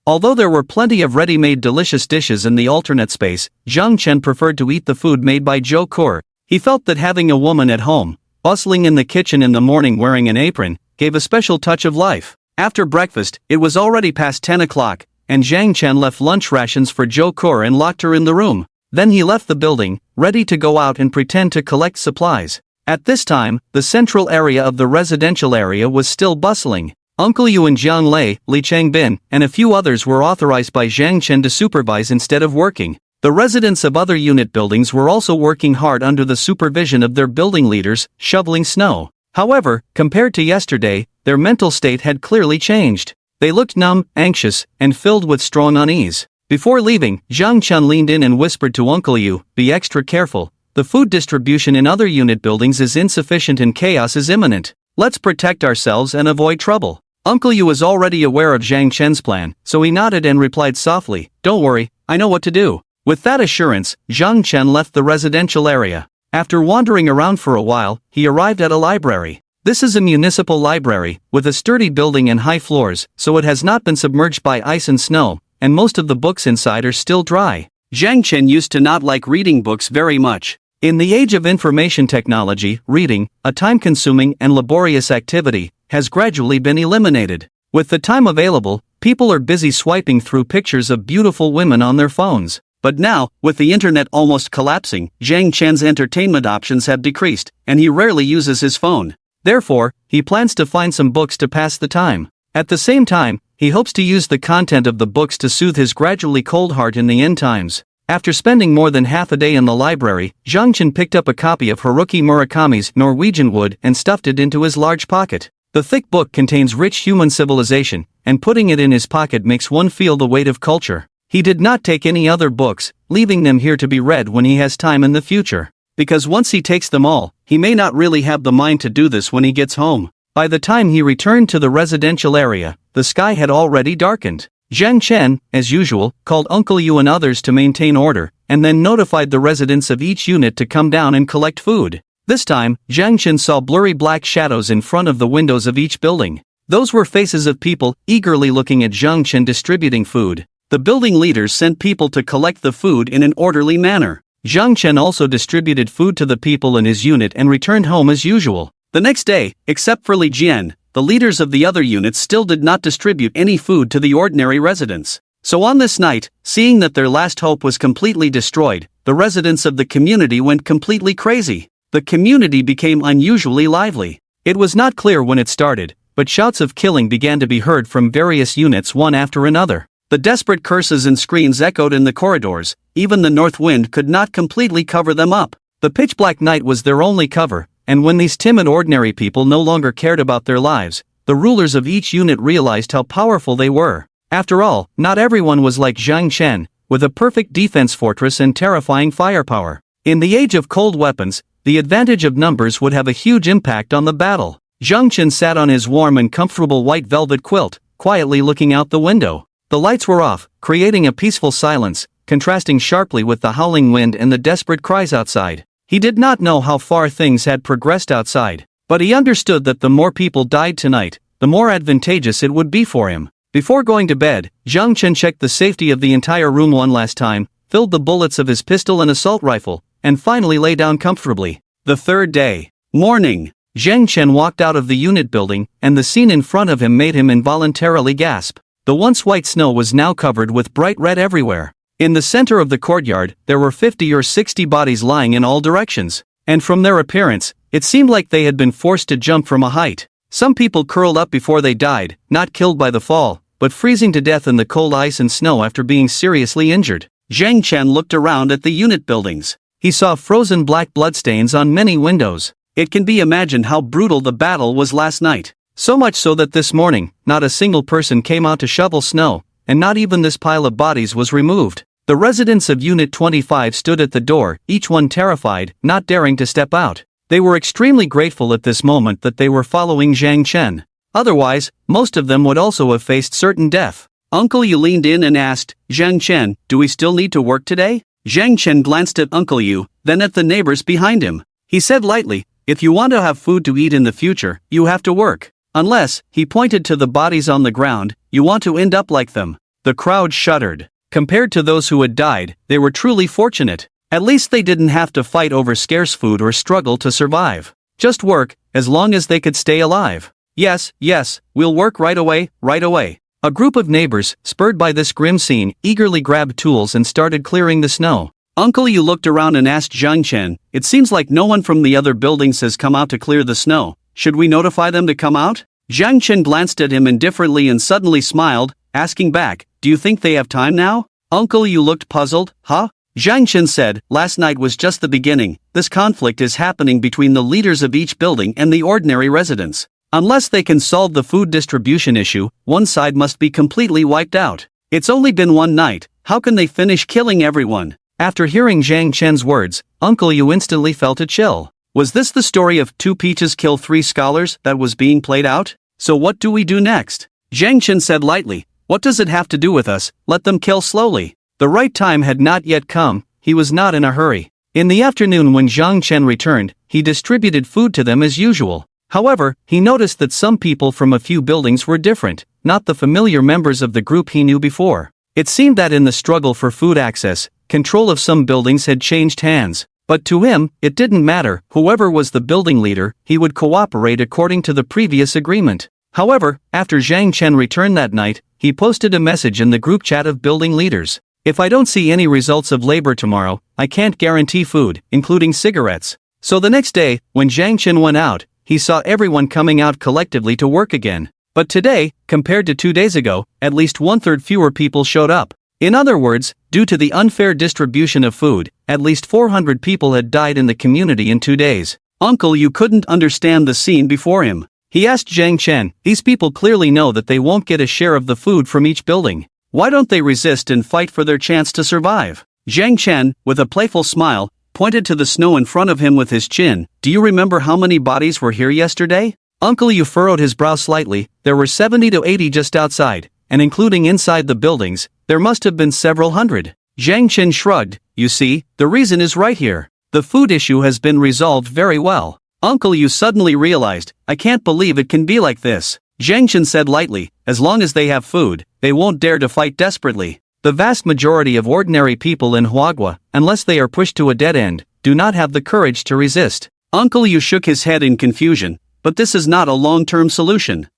Although there were plenty of ready-made delicious dishes in the alternate space, Zhang Chen preferred to eat the food made by Zhou Kor. He felt that having a woman at home, bustling in the kitchen in the morning wearing an apron, gave a special touch of life. After breakfast, it was already past 10 o'clock, and Zhang Chen left lunch rations for Zhou Kor and locked her in the room. Then he left the building, ready to go out and pretend to collect supplies. At this time, the central area of the residential area was still bustling. Uncle Yu and Jiang Lei, Li Changbin, and a few others were authorized by Zhang Chen to supervise instead of working. The residents of other unit buildings were also working hard under the supervision of their building leaders, shoveling snow. However, compared to yesterday, their mental state had clearly changed. They looked numb, anxious, and filled with strong unease. Before leaving, Zhang Chen leaned in and whispered to Uncle Yu, "Be extra careful. The food distribution in other unit buildings is insufficient and chaos is imminent. Let's protect ourselves and avoid trouble." Uncle Yu was already aware of Zhang Chen's plan, so he nodded and replied softly, "Don't worry, I know what to do." With that assurance, Zhang Chen left the residential area. After wandering around for a while, he arrived at a library. This is a municipal library, with a sturdy building and high floors, so it has not been submerged by ice and snow, and most of the books inside are still dry. Zhang Chen used to not like reading books very much. In the age of information technology, reading, a time-consuming and laborious activity, has gradually been eliminated. With the time available, people are busy swiping through pictures of beautiful women on their phones. But now, with the internet almost collapsing, Zhang Chen's entertainment options have decreased, and he rarely uses his phone. Therefore, he plans to find some books to pass the time. At the same time, he hopes to use the content of the books to soothe his gradually cold heart in the end times. After spending more than half a day in the library, Zhang Chen picked up a copy of Haruki Murakami's Norwegian Wood and stuffed it into his large pocket. The thick book contains rich human civilization, and putting it in his pocket makes one feel the weight of culture. He did not take any other books, leaving them here to be read when he has time in the future. Because once he takes them all, he may not really have the mind to do this when he gets home. By the time he returned to the residential area, the sky had already darkened. Zhang Chen, as usual, called Uncle Yu and others to maintain order, and then notified the residents of each unit to come down and collect food. This time, Zhang Chen saw blurry black shadows in front of the windows of each building. Those were faces of people, eagerly looking at Zhang Chen distributing food. The building leaders sent people to collect the food in an orderly manner. Zhang Chen also distributed food to the people in his unit and returned home as usual. The next day, except for Li Jian, the leaders of the other units still did not distribute any food to the ordinary residents. So on this night, seeing that their last hope was completely destroyed, the residents of the community went completely crazy. The community became unusually lively. It was not clear when it started, but shouts of killing began to be heard from various units one after another. The desperate curses and screams echoed in the corridors, even the north wind could not completely cover them up. The pitch-black night was their only cover, and when these timid ordinary people no longer cared about their lives, the rulers of each unit realized how powerful they were. After all, not everyone was like Zhang Chen, with a perfect defense fortress and terrifying firepower. In the age of cold weapons, the advantage of numbers would have a huge impact on the battle. Zhang Chen sat on his warm and comfortable white velvet quilt, quietly looking out the window. The lights were off, creating a peaceful silence, contrasting sharply with the howling wind and the desperate cries outside. He did not know how far things had progressed outside, but he understood that the more people died tonight, the more advantageous it would be for him. Before going to bed, Zhang Chen checked the safety of the entire room one last time, filled the bullets of his pistol and assault rifle, and finally lay down comfortably. The third day. Morning. Zhang Chen walked out of the unit building, and the scene in front of him made him involuntarily gasp. The once white snow was now covered with bright red everywhere. In the center of the courtyard, there were 50 or 60 bodies lying in all directions, and from their appearance, it seemed like they had been forced to jump from a height. Some people curled up before they died, not killed by the fall, but freezing to death in the cold ice and snow after being seriously injured. Zhang Chen looked around at the unit buildings. He saw frozen black bloodstains on many windows. It can be imagined how brutal the battle was last night. So much so that this morning, not a single person came out to shovel snow, and not even this pile of bodies was removed. The residents of Unit 25 stood at the door, each one terrified, not daring to step out. They were extremely grateful at this moment that they were following Zhang Chen. Otherwise, most of them would also have faced certain death. Uncle Yu leaned in and asked, "Zhang Chen, do we still need to work today?" Zhang Chen glanced at Uncle Yu, then at the neighbors behind him. He said lightly, "If you want to have food to eat in the future, you have to work. Unless," he pointed to the bodies on the ground, "you want to end up like them." The crowd shuddered. Compared to those who had died, they were truly fortunate. At least they didn't have to fight over scarce food or struggle to survive. Just work, as long as they could stay alive. "Yes, yes, we'll work right away, right away." A group of neighbors, spurred by this grim scene, eagerly grabbed tools and started clearing the snow. Uncle Yu looked around and asked Zhang Chen, "It seems like no one from the other buildings has come out to clear the snow. Should we notify them to come out?" Zhang Chen glanced at him indifferently and suddenly smiled, asking back, "Do you think they have time now?" Uncle Yu looked puzzled. "Huh?" Zhang Chen said, "Last night was just the beginning. This conflict is happening between the leaders of each building and the ordinary residents. Unless they can solve the food distribution issue, one side must be completely wiped out. It's only been one night, how can they finish killing everyone?" After hearing Zhang Chen's words, Uncle Yu instantly felt a chill. Was this the story of 2 peaches kill 3 scholars that was being played out? So what do we do next? Zhang Chen said lightly, "What does it have to do with us? Let them kill slowly." The right time had not yet come. He was not in a hurry. In the afternoon when Zhang Chen returned, he distributed food to them as usual. However, he noticed that some people from a few buildings were different, not the familiar members of the group he knew before. It seemed that in the struggle for food access, control of some buildings had changed hands. But to him, it didn't matter. Whoever was the building leader, he would cooperate according to the previous agreement. However, after Zhang Chen returned that night, he posted a message in the group chat of building leaders. "If I don't see any results of labor tomorrow, I can't guarantee food, including cigarettes." So the next day, when Zhang Chen went out, he saw everyone coming out collectively to work again. But today, compared to 2 days ago, at least 1/3 fewer people showed up. In other words, due to the unfair distribution of food, at least 400 people had died in the community in 2 days. Uncle Yu couldn't understand the scene before him. He asked Zhang Chen, "These people clearly know that they won't get a share of the food from each building. Why don't they resist and fight for their chance to survive?" Zhang Chen, with a playful smile, pointed to the snow in front of him with his chin. "Do you remember how many bodies were here yesterday?" Uncle Yu furrowed his brow slightly. There were 70 to 80 just outside, and including inside the buildings, there must have been several hundred. Zhang Chen shrugged. "You see, the reason is right here. The food issue has been resolved very well." Uncle Yu suddenly realized, "I can't believe it can be like this." Zhang Chen said lightly, "As long as they have food, they won't dare to fight desperately. The vast majority of ordinary people in Huagua, unless they are pushed to a dead end, do not have the courage to resist." Uncle Yu shook his head in confusion, "But this is not a long-term solution.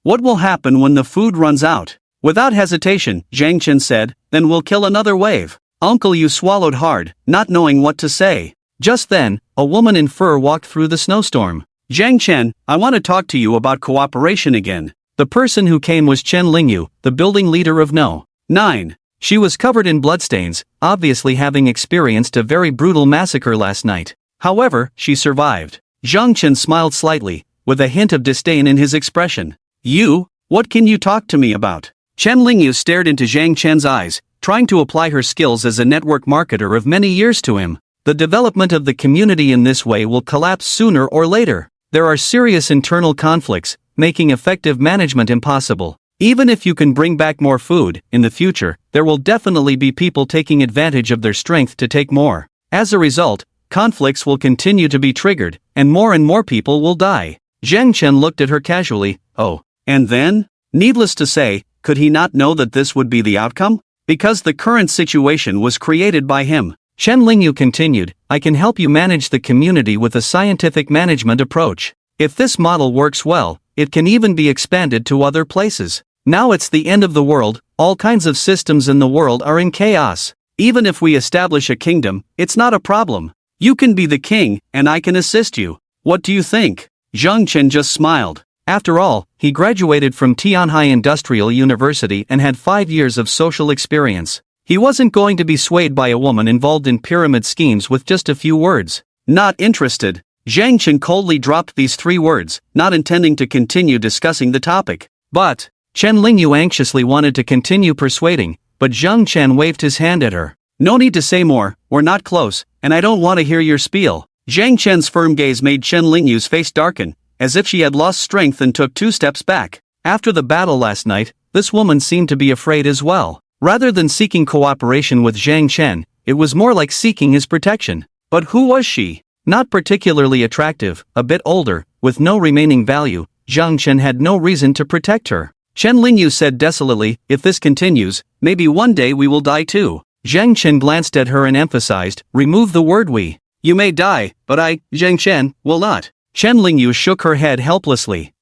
What will happen when the food runs out?" Without hesitation, Zhang Chen said, "Then we'll kill another wave." Uncle Yu swallowed hard, not knowing what to say. Just then, a woman in fur walked through the snowstorm. "Zhang Chen, I want to talk to you about cooperation again." The person who came was Chen Lingyu, the building leader of No. 9. She was covered in bloodstains, obviously having experienced a very brutal massacre last night. However, she survived. Zhang Chen smiled slightly, with a hint of disdain in his expression. "You? What can you talk to me about?" Chen Lingyu stared into Zhang Chen's eyes, trying to apply her skills as a network marketer of many years to him. The development of the community in this way will collapse sooner or later. There are serious internal conflicts, making effective management impossible. Even if you can bring back more food, in the future, there will definitely be people taking advantage of their strength to take more. As a result, conflicts will continue to be triggered, and more people will die. Zhang Chen looked at her casually. "Oh. And then?" Needless to say, could he not know that this would be the outcome? Because the current situation was created by him. Chen Lingyu continued, "I can help you manage the community with a scientific management approach. If this model works well, it can even be expanded to other places. Now it's the end of the world, all kinds of systems in the world are in chaos. Even if we establish a kingdom, it's not a problem. You can be the king, and I can assist you. What do you think?" Zhang Chen just smiled. After all, he graduated from Tianhai Industrial University and had 5 years of social experience. He wasn't going to be swayed by a woman involved in pyramid schemes with just a few words. Not interested. Zhang Chen coldly dropped these 3 words, not intending to continue discussing the topic. But Chen Lingyu anxiously wanted to continue persuading, but Zhang Chen waved his hand at her. No need to say more, we're not close, and I don't want to hear your spiel. Zhang Chen's firm gaze made Chen Lingyu's face darken, as if she had lost strength and took 2 steps back. After the battle last night, this woman seemed to be afraid as well. Rather than seeking cooperation with Zhang Chen, it was more like seeking his protection. But who was she? Not particularly attractive, a bit older, with no remaining value, Zhang Chen had no reason to protect her. Chen Lingyu said desolately, if this continues, maybe one day we will die too. Zhang Chen glanced at her and emphasized, remove the word we. You may die, but I, Zhang Chen, will not. Chen Lingyu shook her head helplessly.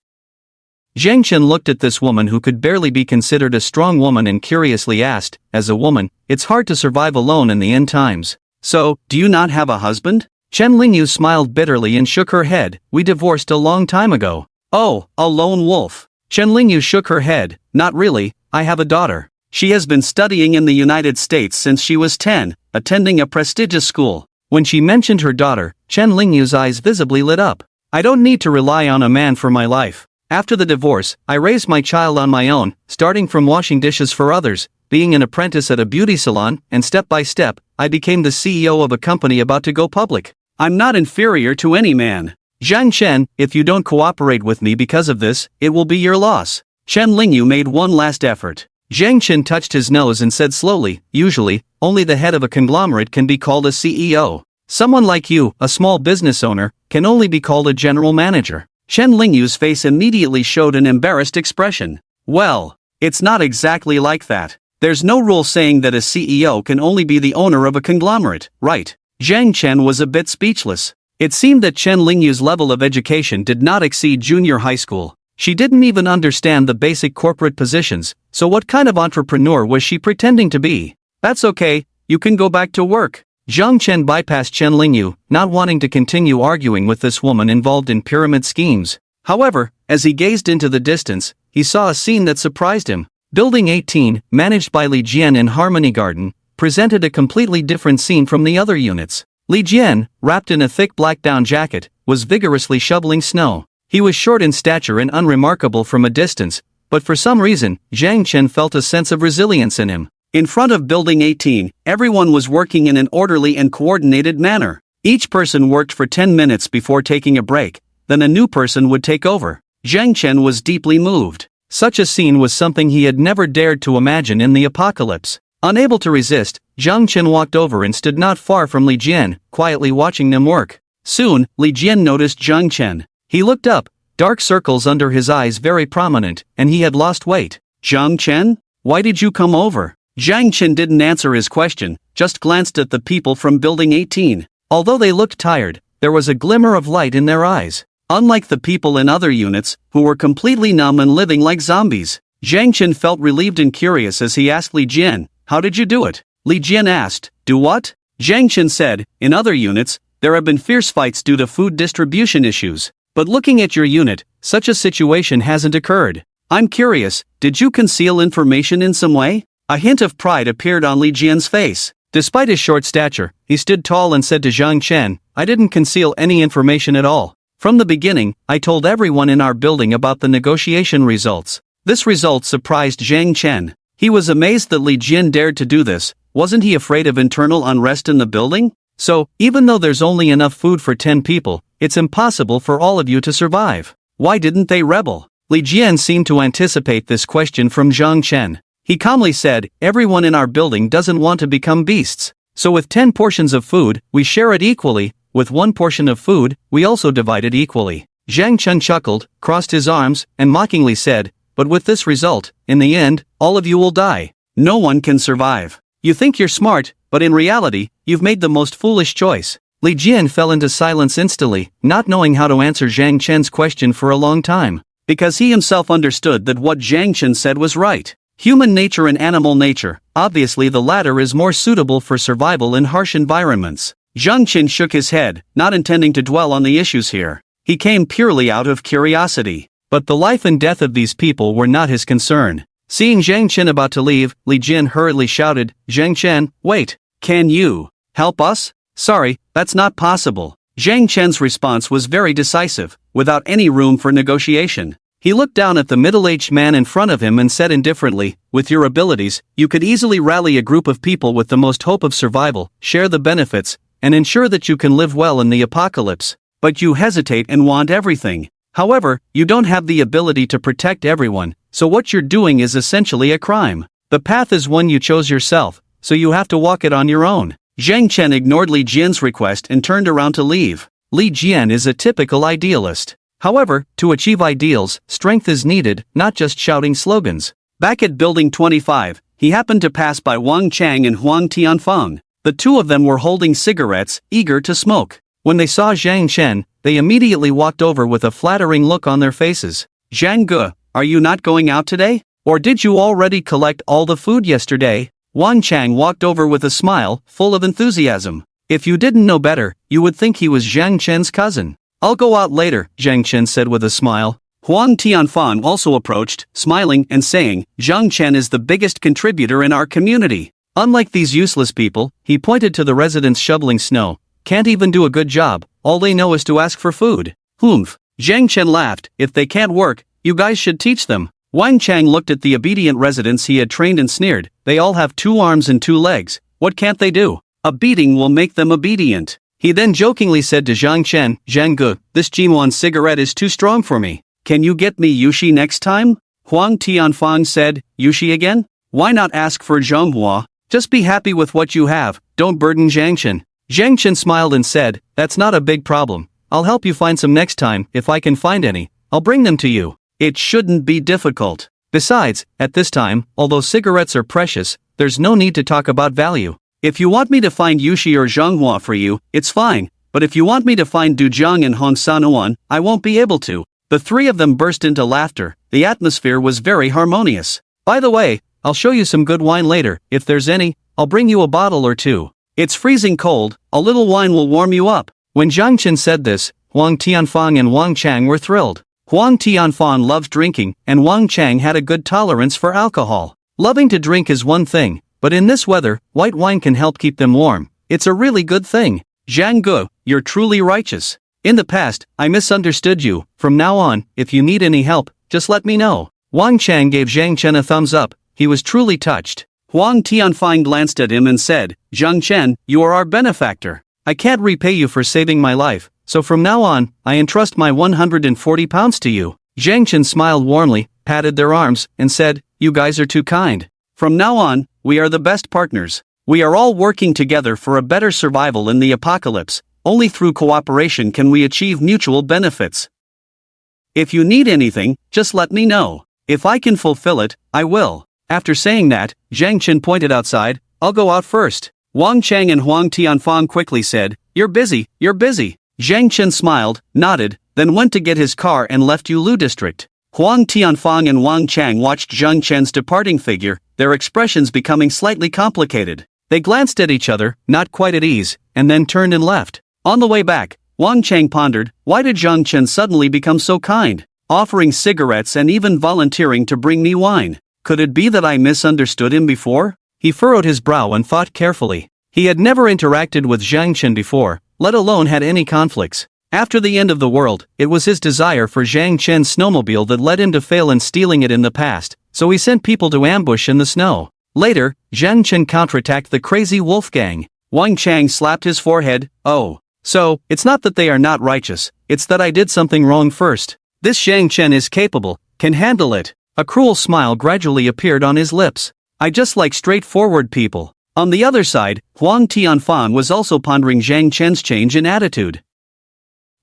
Zhang Chen looked at this woman who could barely be considered a strong woman and curiously asked, as a woman, it's hard to survive alone in the end times. So, do you not have a husband? Chen Lingyu smiled bitterly and shook her head, we divorced a long time ago. Oh, a lone wolf. Chen Lingyu shook her head, not really, I have a daughter. She has been studying in the United States since she was 10, attending a prestigious school. When she mentioned her daughter, Chen Lingyu's eyes visibly lit up. I don't need to rely on a man for my life. After the divorce, I raised my child on my own, starting from washing dishes for others, being an apprentice at a beauty salon, and step by step, I became the CEO of a company about to go public. I'm not inferior to any man. Zhang Chen, if you don't cooperate with me because of this, it will be your loss. Chen Lingyu made one last effort. Zhang Chen touched his nose and said slowly, usually, only the head of a conglomerate can be called a CEO. Someone like you, a small business owner, can only be called a general manager. Chen Lingyu's face immediately showed an embarrassed expression. Well, it's not exactly like that. There's no rule saying that a CEO can only be the owner of a conglomerate, right? Zhang Chen was a bit speechless. It seemed that Chen Lingyu's level of education did not exceed junior high school. She didn't even understand the basic corporate positions, so what kind of entrepreneur was she pretending to be? That's okay, you can go back to work. Zhang Chen bypassed Chen Lingyu, not wanting to continue arguing with this woman involved in pyramid schemes. However, as he gazed into the distance, he saw a scene that surprised him. Building 18, managed by Li Jian in Harmony Garden, presented a completely different scene from the other units. Li Jian, wrapped in a thick black down jacket, was vigorously shoveling snow. He was short in stature and unremarkable from a distance, but for some reason, Zhang Chen felt a sense of resilience in him. In front of Building 18, everyone was working in an orderly and coordinated manner. Each person worked for 10 minutes before taking a break, then a new person would take over. Zhang Chen was deeply moved. Such a scene was something he had never dared to imagine in the apocalypse. Unable to resist, Zhang Chen walked over and stood not far from Li Jian, quietly watching them work. Soon, Li Jian noticed Zhang Chen. He looked up, dark circles under his eyes very prominent, and he had lost weight. Zhang Chen? Why did you come over? Zhang Chen didn't answer his question, just glanced at the people from Building 18. Although they looked tired, there was a glimmer of light in their eyes. Unlike the people in other units, who were completely numb and living like zombies, Zhang Chen felt relieved and curious as he asked Li Jian, how did you do it? Li Jian asked, do what? Zhang Chen said, in other units, there have been fierce fights due to food distribution issues. But looking at your unit, such a situation hasn't occurred. I'm curious, did you conceal information in some way? A hint of pride appeared on Li Jian's face. Despite his short stature, he stood tall and said to Zhang Chen, I didn't conceal any information at all. From the beginning, I told everyone in our building about the negotiation results. This result surprised Zhang Chen. He was amazed that Li Jian dared to do this. Wasn't he afraid of internal unrest in the building? So, even though there's only enough food for 10 people, it's impossible for all of you to survive. Why didn't they rebel? Li Jian seemed to anticipate this question from Zhang Chen. He calmly said, everyone in our building doesn't want to become beasts. So with 10 portions of food, we share it equally. With 1 portion of food, we also divide it equally. Zhang Chen chuckled, crossed his arms, and mockingly said, but with this result, in the end, all of you will die. No one can survive. You think you're smart, but in reality, you've made the most foolish choice. Li Jian fell into silence instantly, not knowing how to answer Zhang Chen's question for a long time. Because he himself understood that what Zhang Chen said was right. Human nature and animal nature, obviously the latter is more suitable for survival in harsh environments. Zhang Chen shook his head, not intending to dwell on the issues here. He came purely out of curiosity. But the life and death of these people were not his concern. Seeing Zhang Chen about to leave, Li Jin hurriedly shouted, "Zhang Chen, wait. Can you help us?" "Sorry, that's not possible." Zhang Chen's response was very decisive, without any room for negotiation. He looked down at the middle-aged man in front of him and said indifferently, "With your abilities, you could easily rally a group of people with the most hope of survival, share the benefits, and ensure that you can live well in the apocalypse. But you hesitate and want everything. However, you don't have the ability to protect everyone, so what you're doing is essentially a crime. The path is one you chose yourself, so you have to walk it on your own." Zhang Chen ignored Li Jian's request and turned around to leave. Li Jian is a typical idealist. However, to achieve ideals, strength is needed, not just shouting slogans. Back at Building 25, he happened to pass by Wang Chang and Huang Tianfang. The two of them were holding cigarettes, eager to smoke. When they saw Zhang Chen, they immediately walked over with a flattering look on their faces. "Zhang Ge, are you not going out today? Or did you already collect all the food yesterday?" Wang Chang walked over with a smile, full of enthusiasm. "If you didn't know better, you would think he was Zhang Chen's cousin." "I'll go out later," Zhang Chen said with a smile. Huang Tianfang also approached, smiling and saying, "Zhang Chen is the biggest contributor in our community. Unlike these useless people," he pointed to the residents shoveling snow, "can't even do a good job, all they know is to ask for food." "Humph." Zhang Chen laughed, "If they can't work, you guys should teach them." Wang Chang looked at the obedient residents he had trained and sneered, "They all have 2 arms and 2 legs, what can't they do? A beating will make them obedient." He then jokingly said to Zhang Chen, "Zhang Ge, this Jimuan cigarette is too strong for me. Can you get me Yushi next time?" Huang Tianfang said, "Yushi again? Why not ask for Zhonghua? Just be happy with what you have, don't burden Zhang Chen." Zhang Chen smiled and said, "That's not a big problem. I'll help you find some next time. If I can find any, I'll bring them to you. It shouldn't be difficult. Besides, at this time, although cigarettes are precious, there's no need to talk about value. If you want me to find Yushi or Zhonghua for you, it's fine, but if you want me to find Duzhang and Hong Sanuan, I won't be able to." The three of them burst into laughter. The atmosphere was very harmonious. "By the way, I'll show you some good wine later. If there's any, I'll bring you a bottle or two. It's freezing cold, a little wine will warm you up." When Zhang Chen said this, Huang Tianfang and Wang Chang were thrilled. Huang Tianfang loved drinking, and Wang Chang had a good tolerance for alcohol. Loving to drink is one thing, but in this weather, white wine can help keep them warm. It's a really good thing. "Zhang Ge, you're truly righteous. In the past, I misunderstood you. From now on, if you need any help, just let me know." Wang Chang gave Zhang Chen a thumbs up. He was truly touched. Huang Tianfang glanced at him and said, "Zhang Chen, you are our benefactor. I can't repay you for saving my life, so from now on, I entrust my 140 pounds to you." Zhang Chen smiled warmly, patted their arms, and said, "You guys are too kind. From now on, we are the best partners. We are all working together for a better survival in the apocalypse. Only through cooperation can we achieve mutual benefits. If you need anything, just let me know. If I can fulfill it, I will." After saying that, Zhang Chen pointed outside, "I'll go out first." Wang Chang and Huang Tianfang quickly said, "You're busy, you're busy." Zhang Chen smiled, nodded, then went to get his car and left Yulu district. Huang Tianfang and Wang Chang watched Zhang Chen's departing figure, their expressions becoming slightly complicated. They glanced at each other, not quite at ease, and then turned and left. On the way back, Wang Chang pondered, why did Zhang Chen suddenly become so kind, offering cigarettes and even volunteering to bring me wine? Could it be that I misunderstood him before? He furrowed his brow and thought carefully. He had never interacted with Zhang Chen before, let alone had any conflicts. After the end of the world, it was his desire for Zhang Chen's snowmobile that led him to fail in stealing it in the past, so he sent people to ambush in the snow. Later, Zhang Chen counterattacked the crazy wolf gang. Wang Chang slapped his forehead, "Oh. So, it's not that they are not righteous, it's that I did something wrong first. This Zhang Chen is capable, can handle it." A cruel smile gradually appeared on his lips. "I just like straightforward people." On the other side, Huang Tianfang was also pondering Zhang Chen's change in attitude.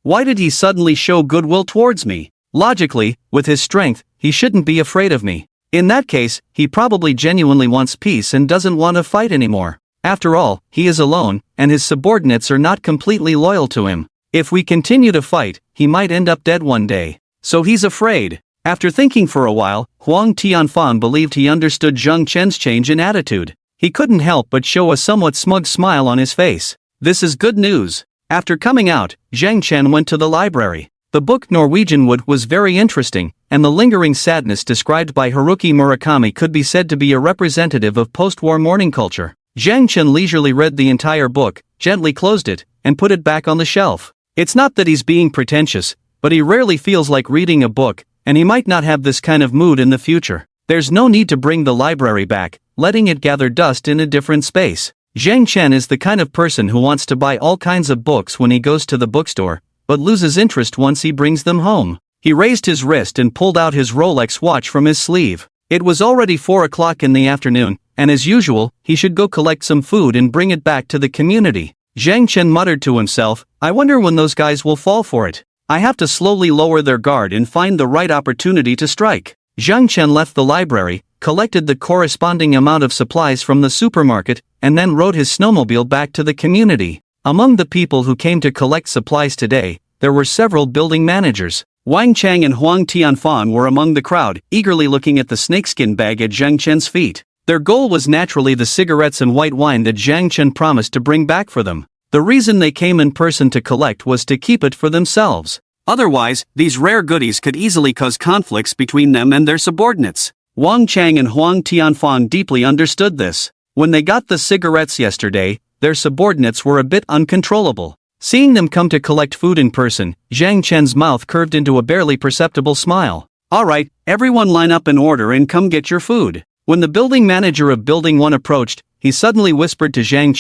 Why did he suddenly show goodwill towards me? Logically, with his strength, he shouldn't be afraid of me. In that case, he probably genuinely wants peace and doesn't want to fight anymore. After all, he is alone, and his subordinates are not completely loyal to him. If we continue to fight, he might end up dead one day. So he's afraid. After thinking for a while, Huang Tianfang believed he understood Zhang Chen's change in attitude. He couldn't help but show a somewhat smug smile on his face. This is good news. After coming out, Zhang Chen went to the library. The book Norwegian Wood was very interesting, and the lingering sadness described by Haruki Murakami could be said to be a representative of post-war mourning culture. Zhang Chen leisurely read the entire book, gently closed it, and put it back on the shelf. It's not that he's being pretentious, but he rarely feels like reading a book, and he might not have this kind of mood in the future. There's no need to bring the library back, letting it gather dust in a different space. Zhang Chen is the kind of person who wants to buy all kinds of books when he goes to the bookstore, but loses interest once he brings them home. He raised his wrist and pulled out his Rolex watch from his sleeve. It was already 4 o'clock in the afternoon, and as usual, he should go collect some food and bring it back to the community. Zhang Chen muttered to himself, I wonder when those guys will fall for it. I have to slowly lower their guard and find the right opportunity to strike. Zhang Chen left the library, collected the corresponding amount of supplies from the supermarket, and then rode his snowmobile back to the community. Among the people who came to collect supplies today, there were several building managers. Wang Chang and Huang Tianfan were among the crowd, eagerly looking at the snakeskin bag at Zhang Chen's feet. Their goal was naturally the cigarettes and white wine that Zhang Chen promised to bring back for them. The reason they came in person to collect was to keep it for themselves. Otherwise, these rare goodies could easily cause conflicts between them and their subordinates. Wang Chang and Huang Tianfan deeply understood this. When they got the cigarettes yesterday, their subordinates were a bit uncontrollable. Seeing them come to collect food in person, Zhang Chen's mouth curved into a barely perceptible smile. Alright, everyone line up in order and come get your food. When the building manager of Building 1 approached, he suddenly whispered to Zhang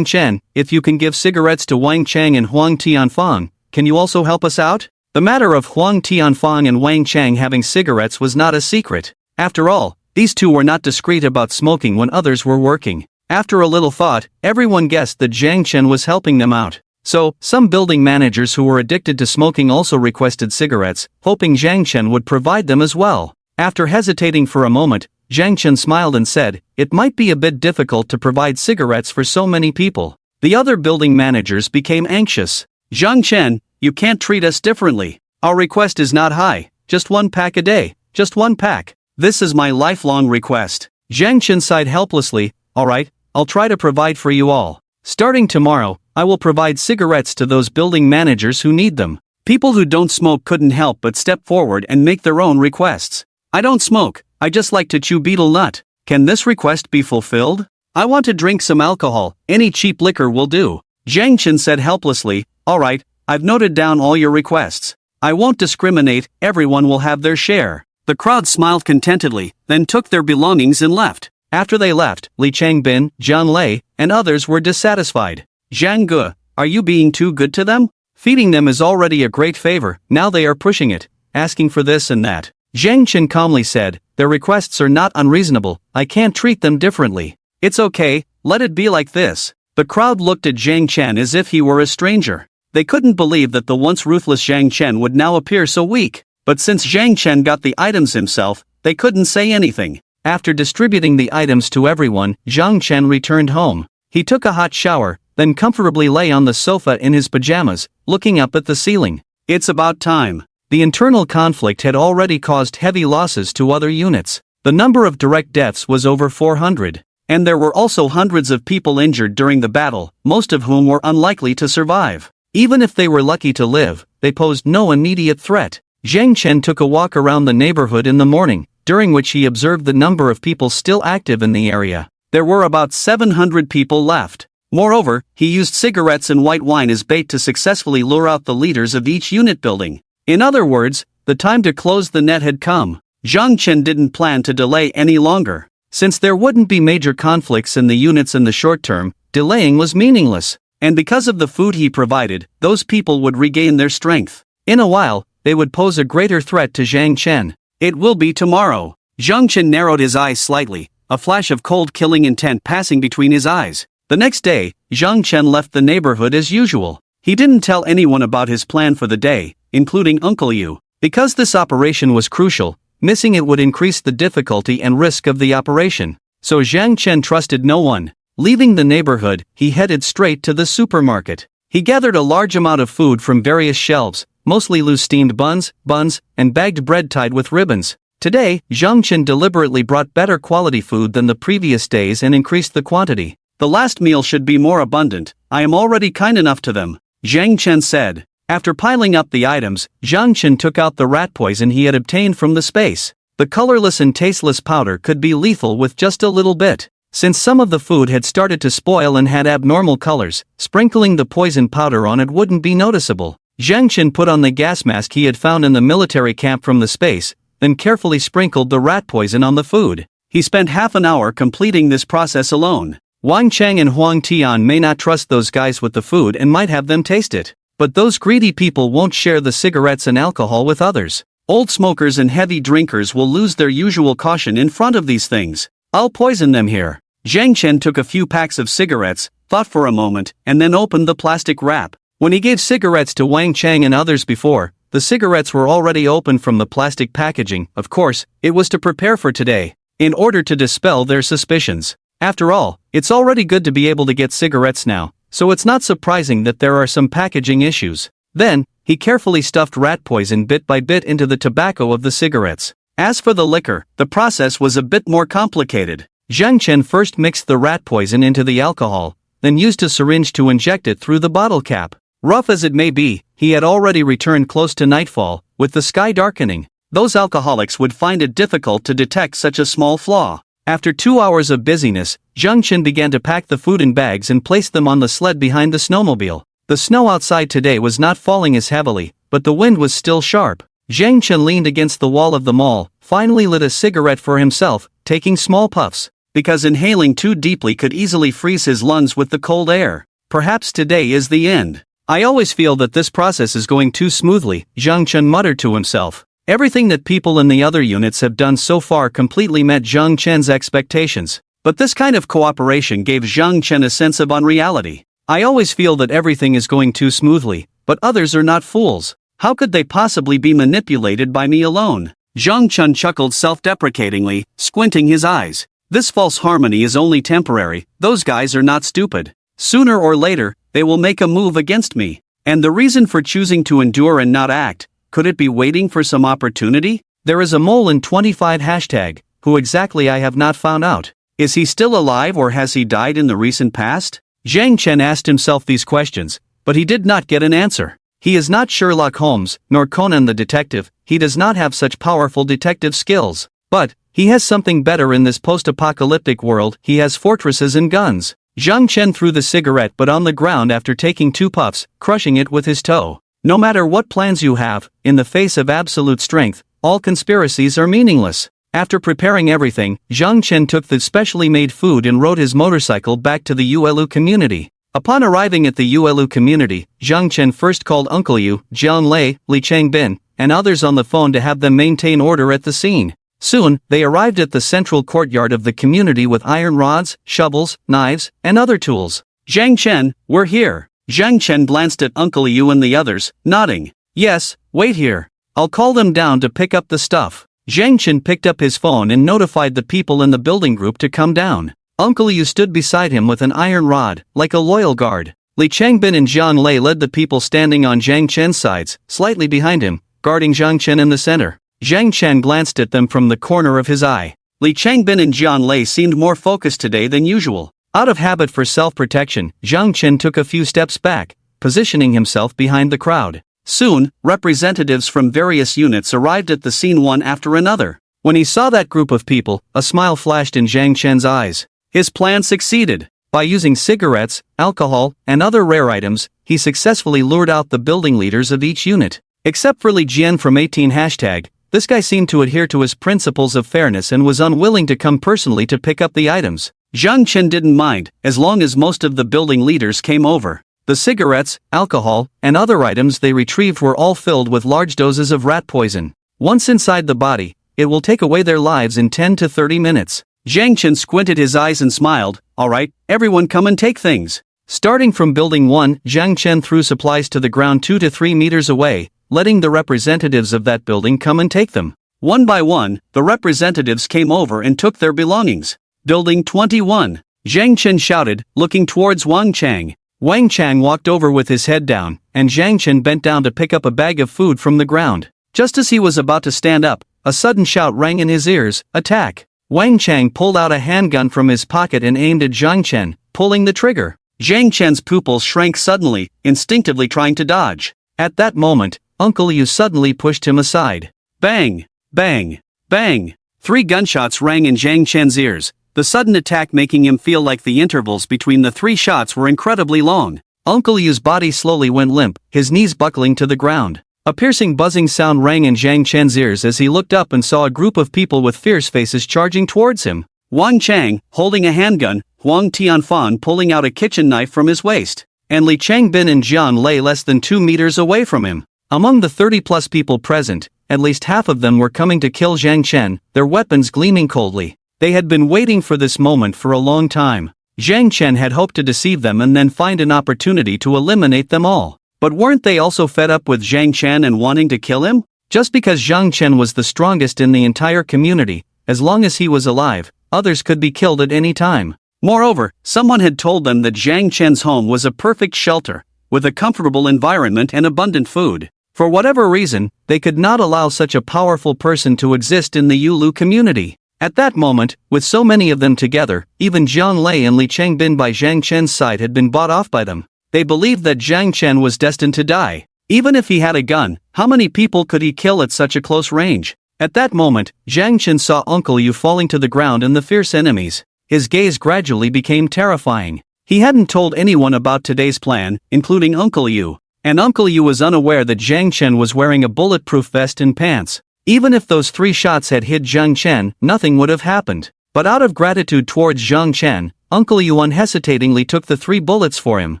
Chen, if you can give cigarettes to Wang Chang and Huang Tianfang, can you also help us out? The matter of Huang Tianfang and Wang Chang having cigarettes was not a secret. After all, these two were not discreet about smoking when others were working. After a little thought, everyone guessed that Zhang Chen was helping them out. So, some building managers who were addicted to smoking also requested cigarettes, hoping Zhang Chen would provide them as well. After hesitating for a moment, Zhang Chen smiled and said, it might be a bit difficult to provide cigarettes for so many people. The other building managers became anxious. Zhang Chen, you can't treat us differently. Our request is not high, just 1 pack a day, just 1 pack. This is my lifelong request. Zhang Chen sighed helplessly, alright, I'll try to provide for you all. Starting tomorrow, I will provide cigarettes to those building managers who need them. People who don't smoke couldn't help but step forward and make their own requests. I don't smoke, I just like to chew betel nut. Can this request be fulfilled? I want to drink some alcohol, any cheap liquor will do. Zhang Chen said helplessly, alright, I've noted down all your requests. I won't discriminate, everyone will have their share. The crowd smiled contentedly, then took their belongings and left. After they left, Li Changbin, Zhang Lei, and others were dissatisfied. Zhang Ge, are you being too good to them? Feeding them is already a great favor, now they are pushing it, asking for this and that. Zhang Chen calmly said, their requests are not unreasonable, I can't treat them differently. It's okay, let it be like this. The crowd looked at Zhang Chen as if he were a stranger. They couldn't believe that the once ruthless Zhang Chen would now appear so weak. But since Zhang Chen got the items himself, they couldn't say anything. After distributing the items to everyone, Zhang Chen returned home. He took a hot shower, then comfortably lay on the sofa in his pajamas, looking up at the ceiling. It's about time. The internal conflict had already caused heavy losses to other units. The number of direct deaths was over 400. And there were also hundreds of people injured during the battle, most of whom were unlikely to survive. Even if they were lucky to live, they posed no immediate threat. Zhang Chen took a walk around the neighborhood in the morning, during which he observed the number of people still active in the area. There were about 700 people left. Moreover, he used cigarettes and white wine as bait to successfully lure out the leaders of each unit building. In other words, the time to close the net had come. Zhang Chen didn't plan to delay any longer. Since there wouldn't be major conflicts in the units in the short term, delaying was meaningless. And because of the food he provided, those people would regain their strength. In a while, they would pose a greater threat to Zhang Chen. It will be tomorrow. Zhang Chen narrowed his eyes slightly, a flash of cold killing intent passing between his eyes. The next day, Zhang Chen left the neighborhood as usual. He didn't tell anyone about his plan for the day, including Uncle Yu. Because this operation was crucial, missing it would increase the difficulty and risk of the operation. So Zhang Chen trusted no one. Leaving the neighborhood, he headed straight to the supermarket. He gathered a large amount of food from various shelves, mostly loose steamed buns, and bagged bread tied with ribbons. Today, Zhang Chen deliberately brought better quality food than the previous days and increased the quantity. The last meal should be more abundant, I am already kind enough to them, Zhang Chen said. After piling up the items, Zhang Chen took out the rat poison he had obtained from the space. The colorless and tasteless powder could be lethal with just a little bit. Since some of the food had started to spoil and had abnormal colors, sprinkling the poison powder on it wouldn't be noticeable. Zhang Chen put on the gas mask he had found in the military camp from the space, then carefully sprinkled the rat poison on the food. He spent half an hour completing this process alone. Wang Chang and Huang Tian may not trust those guys with the food and might have them taste it. But those greedy people won't share the cigarettes and alcohol with others. Old smokers and heavy drinkers will lose their usual caution in front of these things. I'll poison them here. Zhang Chen took a few packs of cigarettes, thought for a moment, and then opened the plastic wrap. When he gave cigarettes to Wang Chang and others before, the cigarettes were already opened from the plastic packaging. Of course, it was to prepare for today, in order to dispel their suspicions. After all, it's already good to be able to get cigarettes now, so it's not surprising that there are some packaging issues. Then, he carefully stuffed rat poison bit by bit into the tobacco of the cigarettes. As for the liquor, the process was a bit more complicated. Zhang Chen first mixed the rat poison into the alcohol, then used a syringe to inject it through the bottle cap. Rough as it may be, he had already returned close to nightfall, with the sky darkening. Those alcoholics would find it difficult to detect such a small flaw. After 2 hours of busyness, Zhang Chen began to pack the food in bags and place them on the sled behind the snowmobile. The snow outside today was not falling as heavily, but the wind was still sharp. Zhang Chen leaned against the wall of the mall, finally lit a cigarette for himself, taking small puffs, because inhaling too deeply could easily freeze his lungs with the cold air. Perhaps today is the end. I always feel that this process is going too smoothly, Zhang Chen muttered to himself. Everything that people in the other units have done so far completely met Zhang Chen's expectations. But this kind of cooperation gave Zhang Chen a sense of unreality. I always feel that everything is going too smoothly, but others are not fools. How could they possibly be manipulated by me alone? Zhang Chen chuckled self-deprecatingly, squinting his eyes. This false harmony is only temporary. Those guys are not stupid. Sooner or later, they will make a move against me. And the reason for choosing to endure and not act, could it be waiting for some opportunity? There is a mole in 25 hashtag, who exactly I have not found out. Is he still alive or has he died in the recent past? Zhang Chen asked himself these questions, but he did not get an answer. He is not Sherlock Holmes, nor Conan the detective. He does not have such powerful detective skills. But, he has something better in this post-apocalyptic world. He has fortresses and guns. Zhang Chen threw the cigarette but on the ground after taking 2 puffs, crushing it with his toe. No matter what plans you have, in the face of absolute strength, all conspiracies are meaningless. After preparing everything, Zhang Chen took the specially made food and rode his motorcycle back to the Yuelu community. Upon arriving at the Yuelu community, Zhang Chen first called Uncle Yu, Jian Lei, Li Changbin, and others on the phone to have them maintain order at the scene. Soon, they arrived at the central courtyard of the community with iron rods, shovels, knives, and other tools. Zhang Chen, we're here. Zhang Chen glanced at Uncle Yu and the others, nodding. Yes, wait here. I'll call them down to pick up the stuff. Zhang Chen picked up his phone and notified the people in the building group to come down. Uncle Yu stood beside him with an iron rod, like a loyal guard. Li Changbin and Jian Lei led the people standing on Zhang Chen's sides, slightly behind him, guarding Zhang Chen in the center. Zhang Chen glanced at them from the corner of his eye. Li Changbin and Jian Lei seemed more focused today than usual. Out of habit for self-protection, Zhang Chen took a few steps back, positioning himself behind the crowd. Soon, representatives from various units arrived at the scene one after another. When he saw that group of people, a smile flashed in Zhang Chen's eyes. His plan succeeded. By using cigarettes, alcohol, and other rare items, he successfully lured out the building leaders of each unit. Except for Li Jian from 18 hashtag, this guy seemed to adhere to his principles of fairness and was unwilling to come personally to pick up the items. Zhang Chen didn't mind, as long as most of the building leaders came over. The cigarettes, alcohol, and other items they retrieved were all filled with large doses of rat poison. Once inside the body, it will take away their lives in 10 to 30 minutes. Zhang Chen squinted his eyes and smiled. Alright, everyone come and take things. Starting from building 1, Zhang Chen threw supplies to the ground 2 to 3 meters away, letting the representatives of that building come and take them. One by one, the representatives came over and took their belongings. Building 21. Zhang Chen shouted, looking towards Wang Chang. Wang Chang walked over with his head down, and Zhang Chen bent down to pick up a bag of food from the ground. Just as he was about to stand up, a sudden shout rang in his ears, "Attack!" Wang Chang pulled out a handgun from his pocket and aimed at Zhang Chen, pulling the trigger. Zhang Chen's pupils shrank suddenly, instinctively trying to dodge. At that moment, Uncle Yu suddenly pushed him aside. Bang! Bang! Bang! 3 gunshots rang in Zhang Chen's ears, the sudden attack making him feel like the intervals between the 3 shots were incredibly long. Uncle Yu's body slowly went limp, his knees buckling to the ground. A piercing buzzing sound rang in Zhang Chen's ears as he looked up and saw a group of people with fierce faces charging towards him. Wang Chang, holding a handgun, Huang Tianfan pulling out a kitchen knife from his waist, and Li Changbin and Jian lay less than 2 meters away from him. Among the 30-plus people present, at least half of them were coming to kill Zhang Chen, their weapons gleaming coldly. They had been waiting for this moment for a long time. Zhang Chen had hoped to deceive them and then find an opportunity to eliminate them all. But weren't they also fed up with Zhang Chen and wanting to kill him? Just because Zhang Chen was the strongest in the entire community, as long as he was alive, others could be killed at any time. Moreover, someone had told them that Zhang Chen's home was a perfect shelter, with a comfortable environment and abundant food. For whatever reason, they could not allow such a powerful person to exist in the Yulu community. At that moment, with so many of them together, even Jiang Lei and Li Changbin by Zhang Chen's side had been bought off by them. They believed that Zhang Chen was destined to die. Even if he had a gun, how many people could he kill at such a close range? At that moment, Zhang Chen saw Uncle Yu falling to the ground and the fierce enemies. His gaze gradually became terrifying. He hadn't told anyone about today's plan, including Uncle Yu. And Uncle Yu was unaware that Zhang Chen was wearing a bulletproof vest and pants. Even if those 3 shots had hit Zhang Chen, nothing would have happened. But out of gratitude towards Zhang Chen, Uncle Yu unhesitatingly took the 3 bullets for him.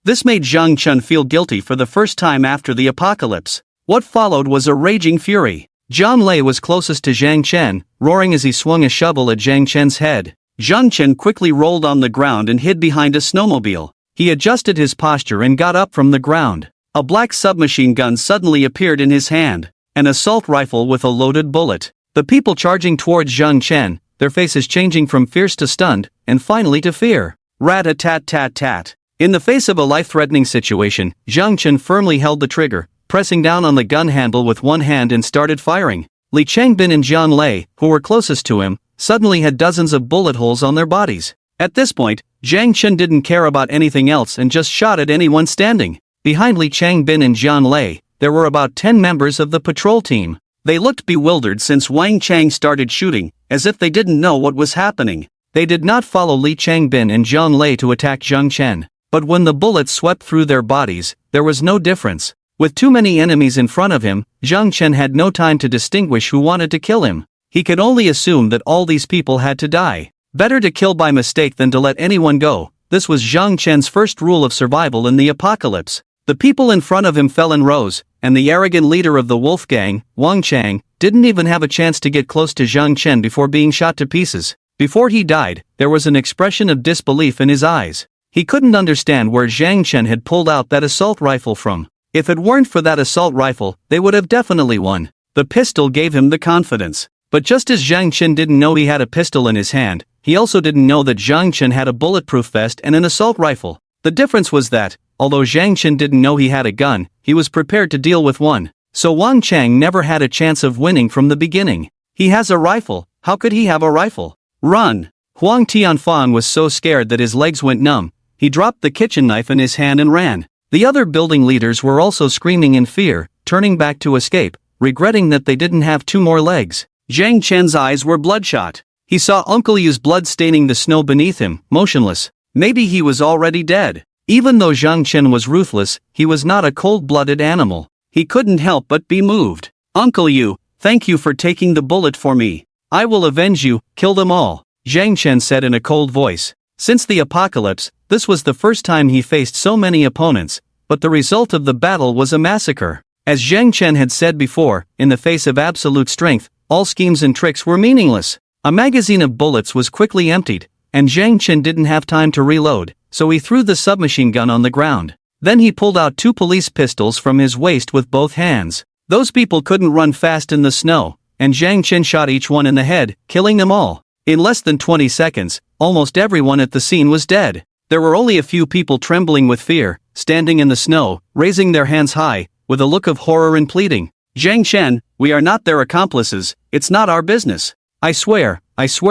This made Zhang Chen feel guilty for the first time after the apocalypse. What followed was a raging fury. Jian Lei was closest to Zhang Chen, roaring as he swung a shovel at Zhang Chen's head. Zhang Chen quickly rolled on the ground and hid behind a snowmobile. He adjusted his posture and got up from the ground. A black submachine gun suddenly appeared in his hand, an assault rifle with a loaded bullet. The people charging towards Zhang Chen, their faces changing from fierce to stunned, and finally to fear. Rat-a-tat-tat-tat. In the face of a life-threatening situation, Zhang Chen firmly held the trigger, pressing down on the gun handle with one hand and started firing. Li Changbin and Jian Lei, who were closest to him, suddenly had dozens of bullet holes on their bodies. At this point, Zhang Chen didn't care about anything else and just shot at anyone standing. Behind Li Changbin and Jian Lei, there were about 10 members of the patrol team. They looked bewildered since Wang Chang started shooting, as if they didn't know what was happening. They did not follow Li Changbin and Jian Lei to attack Zhang Chen. But when the bullets swept through their bodies, there was no difference. With too many enemies in front of him, Zhang Chen had no time to distinguish who wanted to kill him. He could only assume that all these people had to die. Better to kill by mistake than to let anyone go. This was Zhang Chen's first rule of survival in the apocalypse. The people in front of him fell in rows, and the arrogant leader of the wolf gang, Wang Chang, didn't even have a chance to get close to Zhang Chen before being shot to pieces. Before he died, there was an expression of disbelief in his eyes. He couldn't understand where Zhang Chen had pulled out that assault rifle from. If it weren't for that assault rifle, they would have definitely won. The pistol gave him the confidence. But just as Zhang Chen didn't know he had a pistol in his hand, he also didn't know that Zhang Chen had a bulletproof vest and an assault rifle. The difference was that, although Zhang Chen didn't know he had a gun, he was prepared to deal with one. So Wang Chang never had a chance of winning from the beginning. He has a rifle, how could he have a rifle? Run! Huang Tianfan was so scared that his legs went numb. He dropped the kitchen knife in his hand and ran. The other building leaders were also screaming in fear, turning back to escape, regretting that they didn't have 2 more legs. Zhang Chen's eyes were bloodshot. He saw Uncle Yu's blood staining the snow beneath him, motionless. Maybe he was already dead. Even though Zhang Chen was ruthless, he was not a cold-blooded animal. He couldn't help but be moved. Uncle Yu, thank you for taking the bullet for me. I will avenge you, kill them all, Zhang Chen said in a cold voice. Since the apocalypse, this was the first time he faced so many opponents, but the result of the battle was a massacre. As Zhang Chen had said before, in the face of absolute strength, all schemes and tricks were meaningless. A magazine of bullets was quickly emptied, and Zhang Chen didn't have time to reload, so he threw the submachine gun on the ground. Then he pulled out 2 police pistols from his waist with both hands. Those people couldn't run fast in the snow, and Zhang Chen shot each one in the head, killing them all. In less than 20 seconds, almost everyone at the scene was dead. There were only a few people trembling with fear, standing in the snow, raising their hands high, with a look of horror and pleading. Zhang Chen, we are not their accomplices, it's not our business. I swear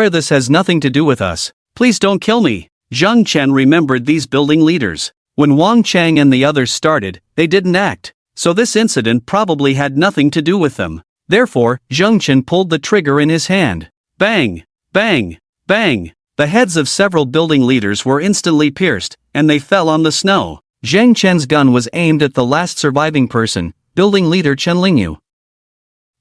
this has nothing to do with us. Please don't kill me. Zhang Chen remembered these building leaders. When Wang Chang and the others started, they didn't act. so this incident probably had nothing to do with them. Therefore, Zheng Chen pulled the trigger in his hand. Bang! Bang! Bang! The heads of several building leaders were instantly pierced, and they fell on the snow. Zhang Chen's gun was aimed at the last surviving person, building leader Chen Lingyu.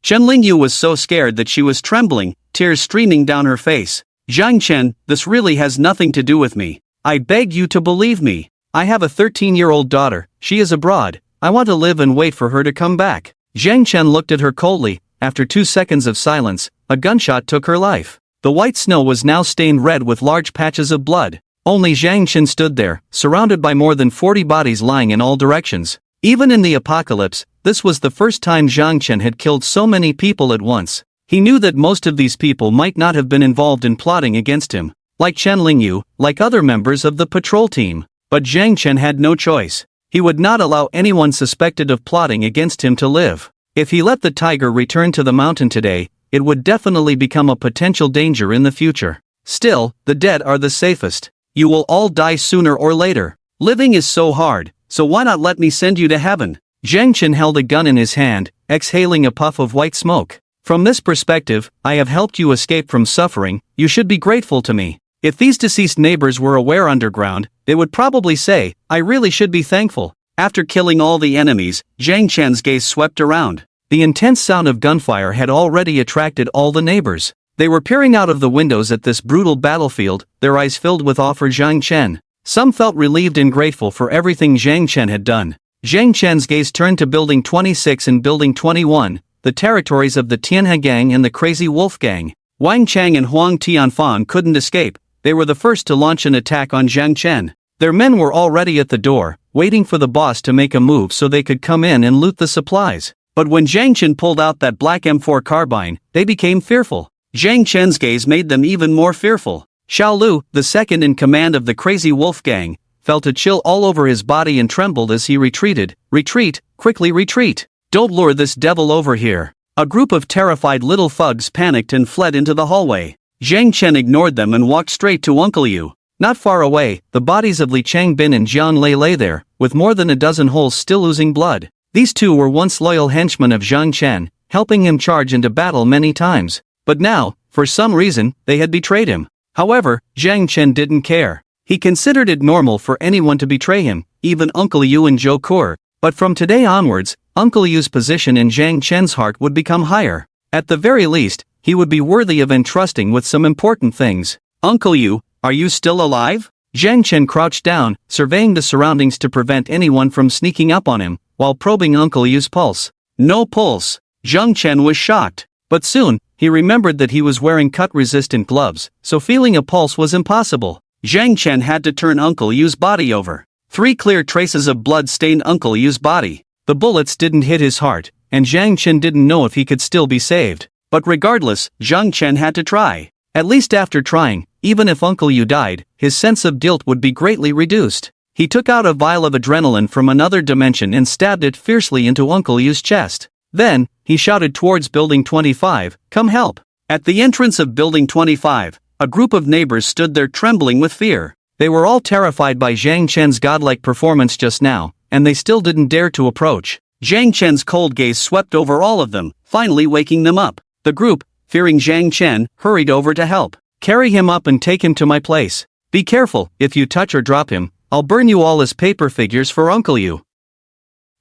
Chen Lingyu was so scared that she was trembling, tears streaming down her face. Zhang Chen, this really has nothing to do with me. I beg you to believe me. I have a 13-year-old daughter, she is abroad, I want to live and wait for her to come back. Zhang Chen looked at her coldly. After 2 seconds of silence, a gunshot took her life. The white snow was now stained red with large patches of blood. Only Zhang Chen stood there, surrounded by more than 40 bodies lying in all directions. Even in the apocalypse, this was the first time Zhang Chen had killed so many people at once. He knew that most of these people might not have been involved in plotting against him, like Chen Lingyu, like other members of the patrol team. But Zhang Chen had no choice. He would not allow anyone suspected of plotting against him to live. If he let the tiger return to the mountain today, it would definitely become a potential danger in the future. Still, the dead are the safest. You will all die sooner or later. Living is so hard, so why not let me send you to heaven? Zhang Chen held a gun in his hand, exhaling a puff of white smoke. From this perspective, I have helped you escape from suffering, you should be grateful to me. If these deceased neighbors were aware underground, they would probably say, I really should be thankful. After killing all the enemies, Zhang Chen's gaze swept around. The intense sound of gunfire had already attracted all the neighbors. They were peering out of the windows at this brutal battlefield, their eyes filled with awe for Zhang Chen. Some felt relieved and grateful for everything Zhang Chen had done. Zhang Chen's gaze turned to Building 26 and Building 21, the territories of the Tianhe Gang and the Crazy Wolf Gang. Wang Chang and Huang Tianfan couldn't escape. They were the first to launch an attack on Zhang Chen. Their men were already at the door, waiting for the boss to make a move so they could come in and loot the supplies. But when Zhang Chen pulled out that black M4 carbine, they became fearful. Zhang Chen's gaze made them even more fearful. Xiao Lu, the second in command of the Crazy Wolf Gang, felt a chill all over his body and trembled as he retreated. Retreat, quickly retreat. Don't lure this devil over here. A group of terrified little thugs panicked and fled into the hallway. Zhang Chen ignored them and walked straight to Uncle Yu. Not far away, the bodies of Li Changbin and Jian Lei lay there, with more than a dozen holes still oozing blood. These two were once loyal henchmen of Zhang Chen, helping him charge into battle many times. But now, for some reason, they had betrayed him. However, Zhang Chen didn't care. He considered it normal for anyone to betray him, even Uncle Yu and Zhou Kur. But from today onwards, Uncle Yu's position in Zhang Chen's heart would become higher. At the very least, he would be worthy of entrusting with some important things. Uncle Yu, are you still alive? Zhang Chen crouched down, surveying the surroundings to prevent anyone from sneaking up on him, while probing Uncle Yu's pulse. No pulse. Zhang Chen was shocked. But soon, he remembered that he was wearing cut-resistant gloves, so feeling a pulse was impossible. Zhang Chen had to turn Uncle Yu's body over. 3 clear traces of blood stained Uncle Yu's body. The bullets didn't hit his heart, and Zhang Chen didn't know if he could still be saved. But regardless, Zhang Chen had to try. At least after trying, even if Uncle Yu died, his sense of guilt would be greatly reduced. He took out a vial of adrenaline from another dimension and stabbed it fiercely into Uncle Yu's chest. Then, he shouted towards Building 25, come help. At the entrance of Building 25, a group of neighbors stood there trembling with fear. They were all terrified by Zhang Chen's godlike performance just now, and they still didn't dare to approach. Zhang Chen's cold gaze swept over all of them, finally waking them up. The group, fearing Zhang Chen, hurried over to help. Carry him up and take him to my place. Be careful, if you touch or drop him, I'll burn you all as paper figures for Uncle Yu.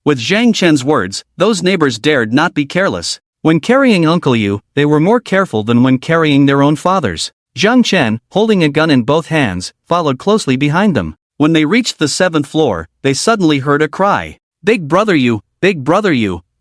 With Zhang Chen's words, those neighbors dared not be careless. When carrying Uncle Yu, they were more careful than when carrying their own fathers. Zhang Chen, holding a gun in both hands, followed closely behind them. When they reached the 7th floor, they suddenly heard a cry. Big brother Yu,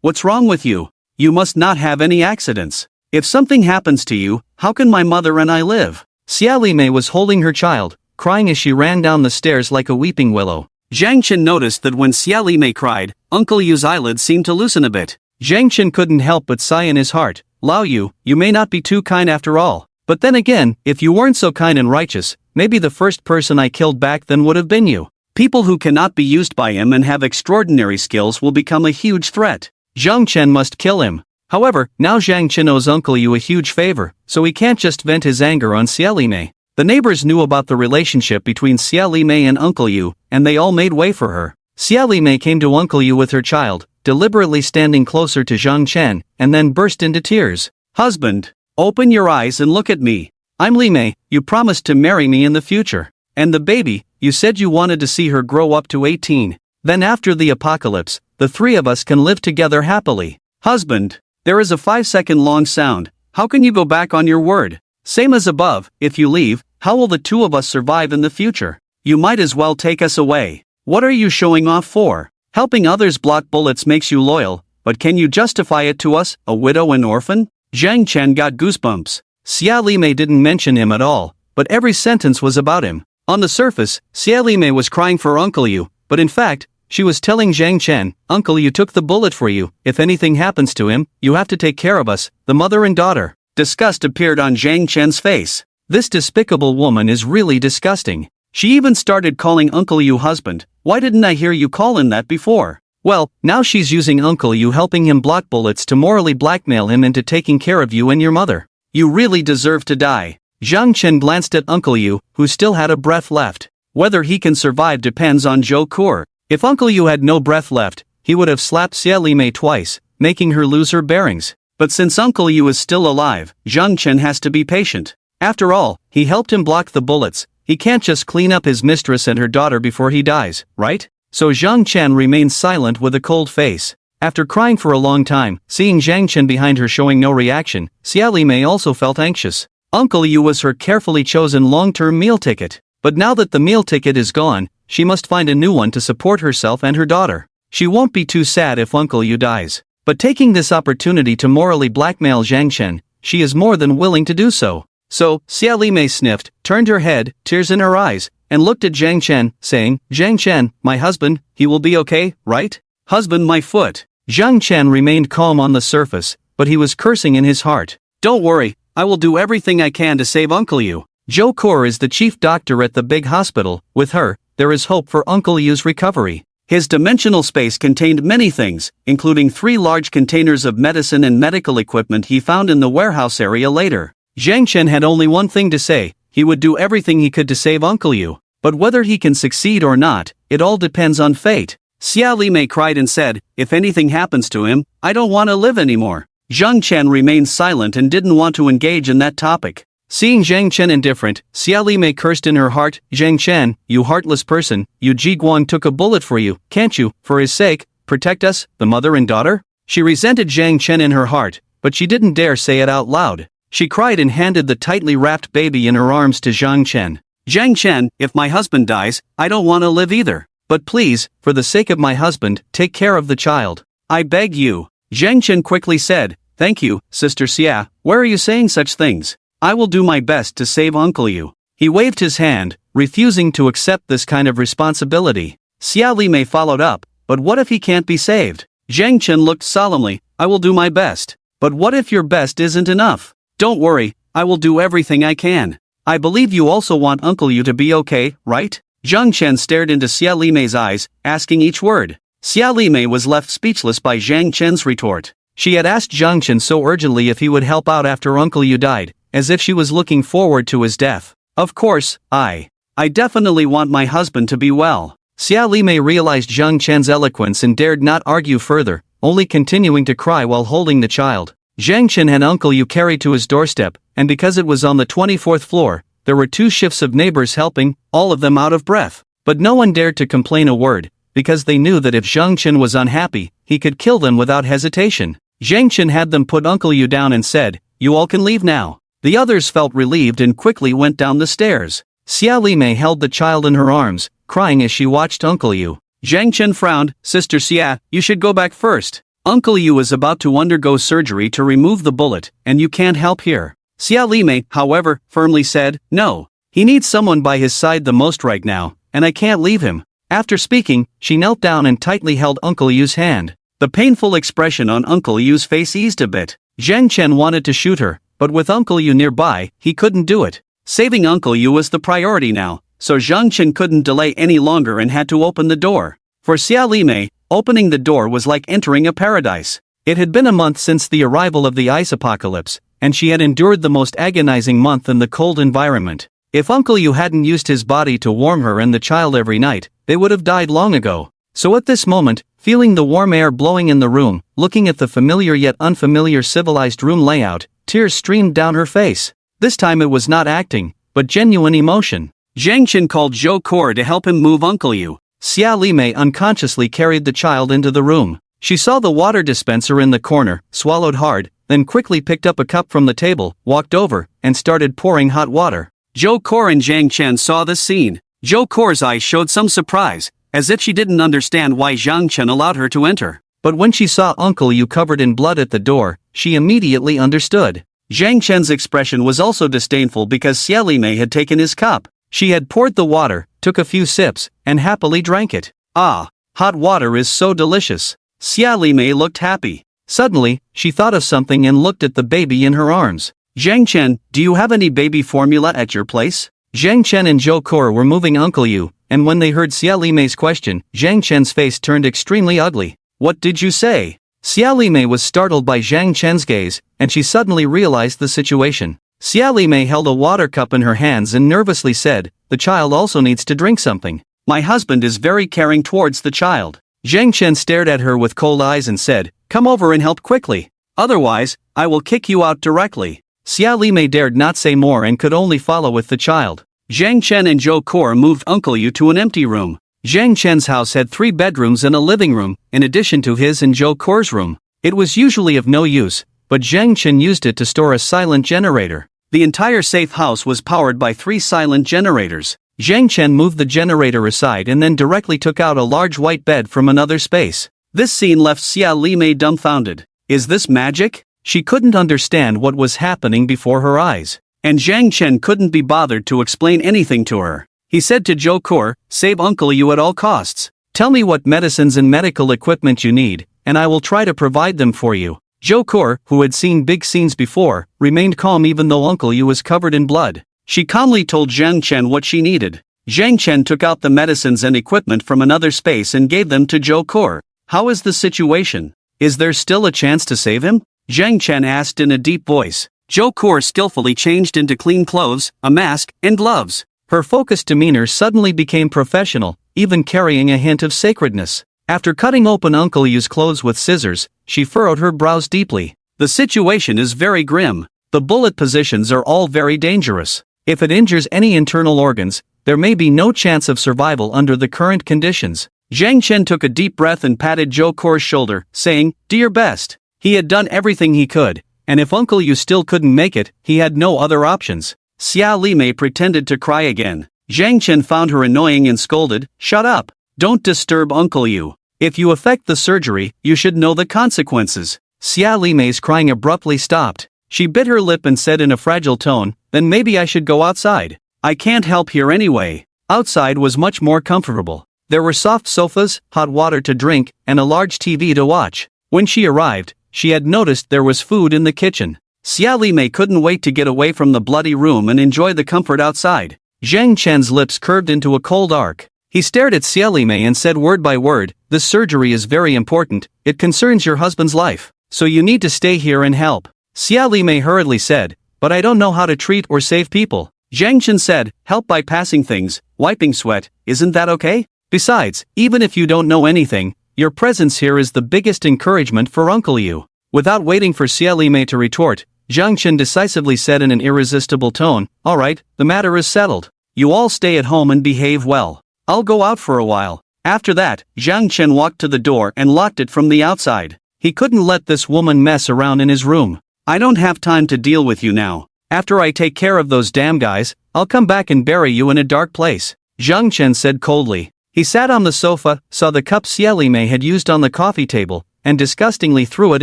what's wrong with you? You must not have any accidents. If something happens to you, how can my mother and I live? Xia Limei was holding her child, crying as she ran down the stairs like a weeping willow. Zhang Chen noticed that when Xia Limei cried, Uncle Yu's eyelids seemed to loosen a bit. Zhang Chen couldn't help but sigh in his heart. Lao Yu, you may not be too kind after all. But then again, if you weren't so kind and righteous, maybe the first person I killed back then would have been you. People who cannot be used by him and have extraordinary skills will become a huge threat. Zhang Chen must kill him. However, now Zhang Chen owes Uncle Yu a huge favor, so he can't just vent his anger on Xia Limei. The neighbors knew about the relationship between Xia Limei and Uncle Yu, and they all made way for her. Xia Limei came to Uncle Yu with her child, deliberately standing closer to Zhang Chen, and then burst into tears. Husband, open your eyes and look at me. I'm Li Mei, you promised to marry me in the future. And the baby, you said you wanted to see her grow up to 18. Then after the apocalypse, the three of us can live together happily. Husband, there is a 5-second long sound. How can you go back on your word? Same as above, if you leave, how will the two of us survive in the future? You might as well take us away. What are you showing off for? Helping others block bullets makes you loyal, but can you justify it to us, a widow and orphan? Zhang Chen got goosebumps. Xia Limei didn't mention him at all, but every sentence was about him. On the surface, Xia Limei was crying for Uncle Yu, but in fact, she was telling Zhang Chen, Uncle Yu took the bullet for you, if anything happens to him, you have to take care of us, the mother and daughter. Disgust appeared on Zhang Chen's face. This despicable woman is really disgusting. She even started calling Uncle Yu husband. Why didn't I hear you call him that before? Well, now she's using Uncle Yu helping him block bullets to morally blackmail him into taking care of you and your mother. You really deserve to die. Zhang Chen glanced at Uncle Yu, who still had a breath left. Whether he can survive depends on Zhou Kur. If Uncle Yu had no breath left, he would have slapped Xia Limei twice, making her lose her bearings. But since Uncle Yu is still alive, Zhang Chen has to be patient. After all, he helped him block the bullets. He can't just clean up his mistress and her daughter before he dies, right? So Zhang Chen remained silent with a cold face. After crying for a long time, seeing Zhang Chen behind her showing no reaction, Xia Limei also felt anxious. Uncle Yu was her carefully chosen long-term meal ticket. But now that the meal ticket is gone, she must find a new one to support herself and her daughter. She won't be too sad if Uncle Yu dies. But taking this opportunity to morally blackmail Zhang Chen, she is more than willing to do so. So, Xia Limei sniffed, turned her head, tears in her eyes, and looked at Zhang Chen, saying, Zhang Chen, my husband, he will be okay, right? Husband, my foot. Zhang Chen remained calm on the surface, but he was cursing in his heart. Don't worry, I will do everything I can to save Uncle Yu. Zhou Kur is the chief doctor at the big hospital. With her, there is hope for Uncle Yu's recovery. His dimensional space contained many things, including 3 large containers of medicine and medical equipment he found in the warehouse area later. Zhang Chen had only one thing to say, he would do everything he could to save Uncle Yu. But whether he can succeed or not, it all depends on fate. Xia Limei cried and said, if anything happens to him, I don't want to live anymore. Zhang Chen remained silent and didn't want to engage in that topic. Seeing Zhang Chen indifferent, Xia Limei cursed in her heart, Zhang Chen, you heartless person, Yu Jiguang took a bullet for you, can't you, for his sake, protect us, the mother and daughter? She resented Zhang Chen in her heart, but she didn't dare say it out loud. She cried and handed the tightly wrapped baby in her arms to Zhang Chen. Zhang Chen, if my husband dies, I don't want to live either. But please, for the sake of my husband, take care of the child. I beg you. Zhang Chen quickly said, thank you, Sister Xia, where are you saying such things? I will do my best to save Uncle Yu. He waved his hand, refusing to accept this kind of responsibility. Xia Limei followed up, but what if he can't be saved? Zhang Chen looked solemnly, I will do my best. But what if your best isn't enough? Don't worry, I will do everything I can. I believe you also want Uncle Yu to be okay, right? Zhang Chen stared into Xia Limei's eyes, asking each word. Xia Limei was left speechless by Zhang Chen's retort. She had asked Zhang Chen so urgently if he would help out after Uncle Yu died, as if she was looking forward to his death. Of course, I definitely want my husband to be well. Xia Limei realized Zhang Chen's eloquence and dared not argue further, only continuing to cry while holding the child. Zhang Chen had Uncle Yu carried to his doorstep, and because it was on the 24th floor, there were 2 shifts of neighbors helping, all of them out of breath. But no one dared to complain a word, because they knew that if Zhang Chen was unhappy, he could kill them without hesitation. Zhang Chen had them put Uncle Yu down and said, you all can leave now. The others felt relieved and quickly went down the stairs. Xia Limei held the child in her arms, crying as she watched Uncle Yu. Zhang Chen frowned, Sister Xia, you should go back first. Uncle Yu is about to undergo surgery to remove the bullet, and you can't help here. Xia Limei, however, firmly said, no. He needs someone by his side the most right now, and I can't leave him. After speaking, she knelt down and tightly held Uncle Yu's hand. The painful expression on Uncle Yu's face eased a bit. Zhang Chen wanted to shoot her, but with Uncle Yu nearby, he couldn't do it. Saving Uncle Yu was the priority now, so Zhang Chen couldn't delay any longer and had to open the door. For Xia Limei, opening the door was like entering a paradise. It had been a month since the arrival of the ice apocalypse, and she had endured the most agonizing month in the cold environment. If Uncle Yu hadn't used his body to warm her and the child every night, they would have died long ago. So at this moment, Feeling the warm air blowing in the room, looking at the familiar yet unfamiliar civilized room layout, tears streamed down her face. This time it was not acting, but genuine emotion. Zhang Chen called Zhou Kor to help him move Uncle Yu. Xia Limei unconsciously carried the child into the room. She saw the water dispenser in the corner, swallowed hard, then quickly picked up a cup from the table, walked over, and started pouring hot water. Zhou Kor and Zhang Chen saw this scene. Zhou Kor's eyes showed some surprise, as if she didn't understand why Zhang Chen allowed her to enter. But when she saw Uncle Yu covered in blood at the door, she immediately understood. Zhang Chen's expression was also disdainful because Xia Limei had taken his cup. She had poured the water, took a few sips, and happily drank it. Ah, hot water is so delicious. Xia Limei looked happy. Suddenly, she thought of something and looked at the baby in her arms. Zhang Chen, do you have any baby formula at your place? Zhang Chen and Zhou Kor were moving Uncle Yu, and when they heard Xia Limei's question, Zhang Chen's face turned extremely ugly. What did you say? Xia Limei was startled by Zhang Chen's gaze, and she suddenly realized the situation. Xia Limei held a water cup in her hands and nervously said, "The child also needs to drink something. My husband is very caring towards the child." Zhang Chen stared at her with cold eyes and said, "Come over and help quickly. Otherwise, I will kick you out directly." Xia Limei dared not say more and could only follow with the child. Zhang Chen and Zhou Kor moved Uncle Yu to an empty room. Zhang Chen's house had 3 bedrooms and a living room, in addition to his and Zhou Kor's room. It was usually of no use, but Zhang Chen used it to store a silent generator. The entire safe house was powered by 3 silent generators. Zhang Chen moved the generator aside and then directly took out a large white bed from another space. This scene left Xia Limei dumbfounded. Is this magic? She couldn't understand what was happening before her eyes. And Zhang Chen couldn't be bothered to explain anything to her. He said to Zhou Kor, "Save Uncle Yu at all costs. Tell me what medicines and medical equipment you need, and I will try to provide them for you." Zhou Kor, who had seen big scenes before, remained calm even though Uncle Yu was covered in blood. She calmly told Zhang Chen what she needed. Zhang Chen took out the medicines and equipment from another space and gave them to Zhou Kor. "How is the situation? Is there still a chance to save him?" Zhang Chen asked in a deep voice. Zhou Kor skillfully changed into clean clothes, a mask, and gloves. Her focused demeanor suddenly became professional, even carrying a hint of sacredness. After cutting open Uncle Yu's clothes with scissors, she furrowed her brows deeply. The situation is very grim. The bullet positions are all very dangerous. If it injures any internal organs, there may be no chance of survival under the current conditions. Zhang Chen took a deep breath and patted Zhou Kor's shoulder, saying, "Do your best." He had done everything he could, and if Uncle Yu still couldn't make it, he had no other options. Xia Limei pretended to cry again. Zhang Chen found her annoying and scolded, "Shut up. Don't disturb Uncle Yu. If you affect the surgery, you should know the consequences." Xia Limei's crying abruptly stopped. She bit her lip and said in a fragile tone, "Then maybe I should go outside. I can't help here anyway." Outside was much more comfortable. There were soft sofas, hot water to drink, and a large TV to watch. When she arrived, she had noticed there was food in the kitchen. Xia Limei couldn't wait to get away from the bloody room and enjoy the comfort outside. Zhang Chen's lips curved into a cold arc. He stared at Xia Limei and said word by word, "This surgery is very important, it concerns your husband's life, so you need to stay here and help." Xia Limei hurriedly said, "But I don't know how to treat or save people." Zhang Chen said, "Help by passing things, wiping sweat, isn't that okay? Besides, even if you don't know anything, your presence here is the biggest encouragement for Uncle Yu." Without waiting for Xia Limei to retort, Zhang Chen decisively said in an irresistible tone, "All right, the matter is settled. You all stay at home and behave well. I'll go out for a while." After that, Zhang Chen walked to the door and locked it from the outside. He couldn't let this woman mess around in his room. "I don't have time to deal with you now. After I take care of those damn guys, I'll come back and bury you in a dark place," Zhang Chen said coldly. He sat on the sofa, saw the cup Xia Limei had used on the coffee table, and disgustingly threw it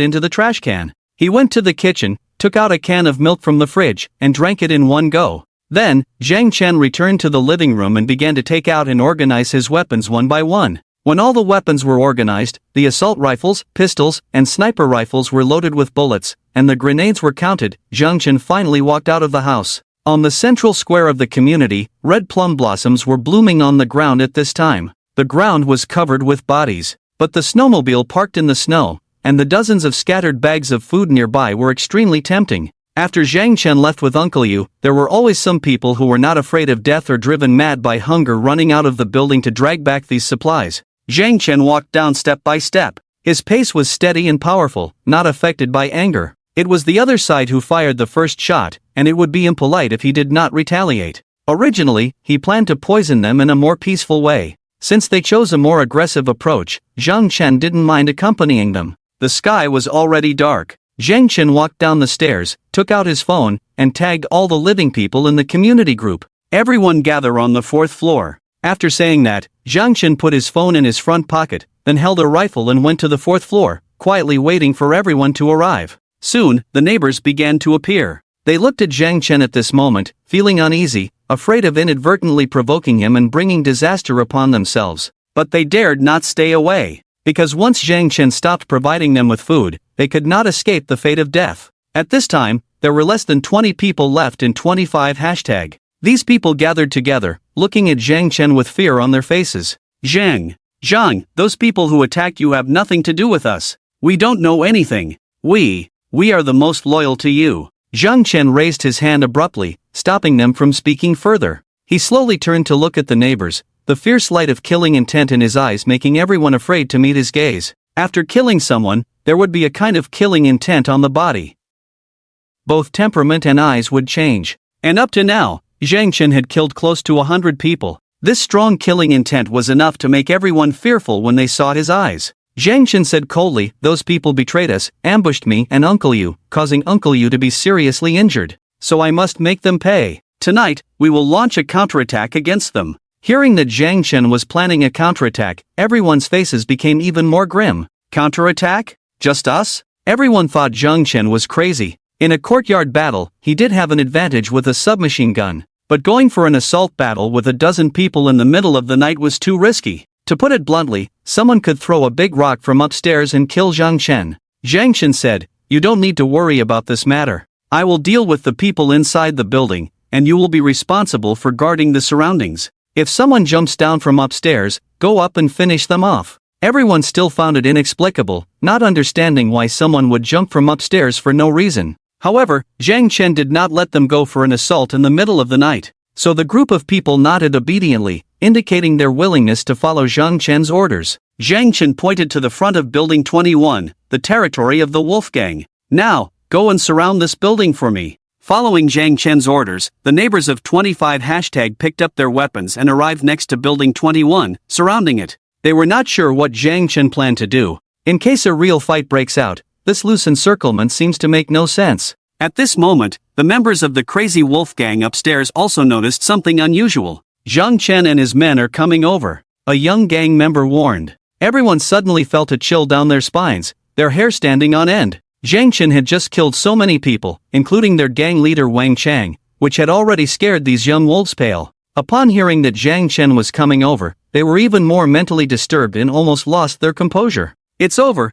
into the trash can. He went to the kitchen, took out a can of milk from the fridge, and drank it in one go. Then, Zhang Chen returned to the living room and began to take out and organize his weapons one by one. When all the weapons were organized, the assault rifles, pistols, and sniper rifles were loaded with bullets, and the grenades were counted, Zhang Chen finally walked out of the house. On the central square of the community, red plum blossoms were blooming on the ground at this time. The ground was covered with bodies, but the snowmobile parked in the snow, and the dozens of scattered bags of food nearby were extremely tempting. After Zhang Chen left with Uncle Yu, there were always some people who were not afraid of death or driven mad by hunger running out of the building to drag back these supplies. Zhang Chen walked down step by step. His pace was steady and powerful, not affected by anger. It was the other side who fired the first shot, and it would be impolite if he did not retaliate. Originally, he planned to poison them in a more peaceful way. Since they chose a more aggressive approach, Zhang Chen didn't mind accompanying them. The sky was already dark. Zhang Chen walked down the stairs, took out his phone, and tagged all the living people in the community group. Everyone gather on the 4th floor. After saying that, Zhang Chen put his phone in his front pocket, then held a rifle and went to the 4th floor, quietly waiting for everyone to arrive. Soon, the neighbors began to appear. They looked at Zhang Chen at this moment, feeling uneasy, afraid of inadvertently provoking him and bringing disaster upon themselves. But they dared not stay away, because once Zhang Chen stopped providing them with food, they could not escape the fate of death. At this time, there were less than 20 people left in 25 hashtag. These people gathered together, looking at Zhang Chen with fear on their faces. Zhang, those people who attacked you have nothing to do with us. We don't know anything. We are the most loyal to you. Zhang Chen raised his hand abruptly, stopping them from speaking further. He slowly turned to look at the neighbors, the fierce light of killing intent in his eyes making everyone afraid to meet his gaze. After killing someone, there would be a kind of killing intent on the body. Both temperament and eyes would change. And up to now, Zhang Chen had killed close to 100 people. This strong killing intent was enough to make everyone fearful when they saw his eyes. Zhang Chen said coldly, "Those people betrayed us, ambushed me and Uncle Yu, causing Uncle Yu to be seriously injured. So I must make them pay. Tonight, we will launch a counterattack against them." Hearing that Zhang Chen was planning a counterattack, everyone's faces became even more grim. Counterattack? Just us? Everyone thought Zhang Chen was crazy. In a courtyard battle, he did have an advantage with a submachine gun. But going for an assault battle with a dozen people in the middle of the night was too risky. To put it bluntly, someone could throw a big rock from upstairs and kill Zhang Chen. Zhang Chen said, "You don't need to worry about this matter. I will deal with the people inside the building, and you will be responsible for guarding the surroundings. If someone jumps down from upstairs, go up and finish them off." Everyone still found it inexplicable, not understanding why someone would jump from upstairs for no reason. However, Zhang Chen did not let them go for an assault in the middle of the night. So the group of people nodded obediently, indicating their willingness to follow Zhang Chen's orders. Zhang Chen pointed to the front of Building 21, the territory of the Wolf Gang. "Now, go and surround this building for me." Following Zhang Chen's orders, the neighbors of 25 hashtag picked up their weapons and arrived next to Building 21, surrounding it. They were not sure what Zhang Chen planned to do. In case a real fight breaks out, this loose encirclement seems to make no sense. At this moment, the members of the crazy wolf gang upstairs also noticed something unusual. Zhang Chen and his men are coming over, a young gang member warned. Everyone suddenly felt a chill down their spines, their hair standing on end. Zhang Chen had just killed so many people, including their gang leader Wang Chang, which had already scared these young wolves pale. Upon hearing that Zhang Chen was coming over, they were even more mentally disturbed and almost lost their composure. It's over,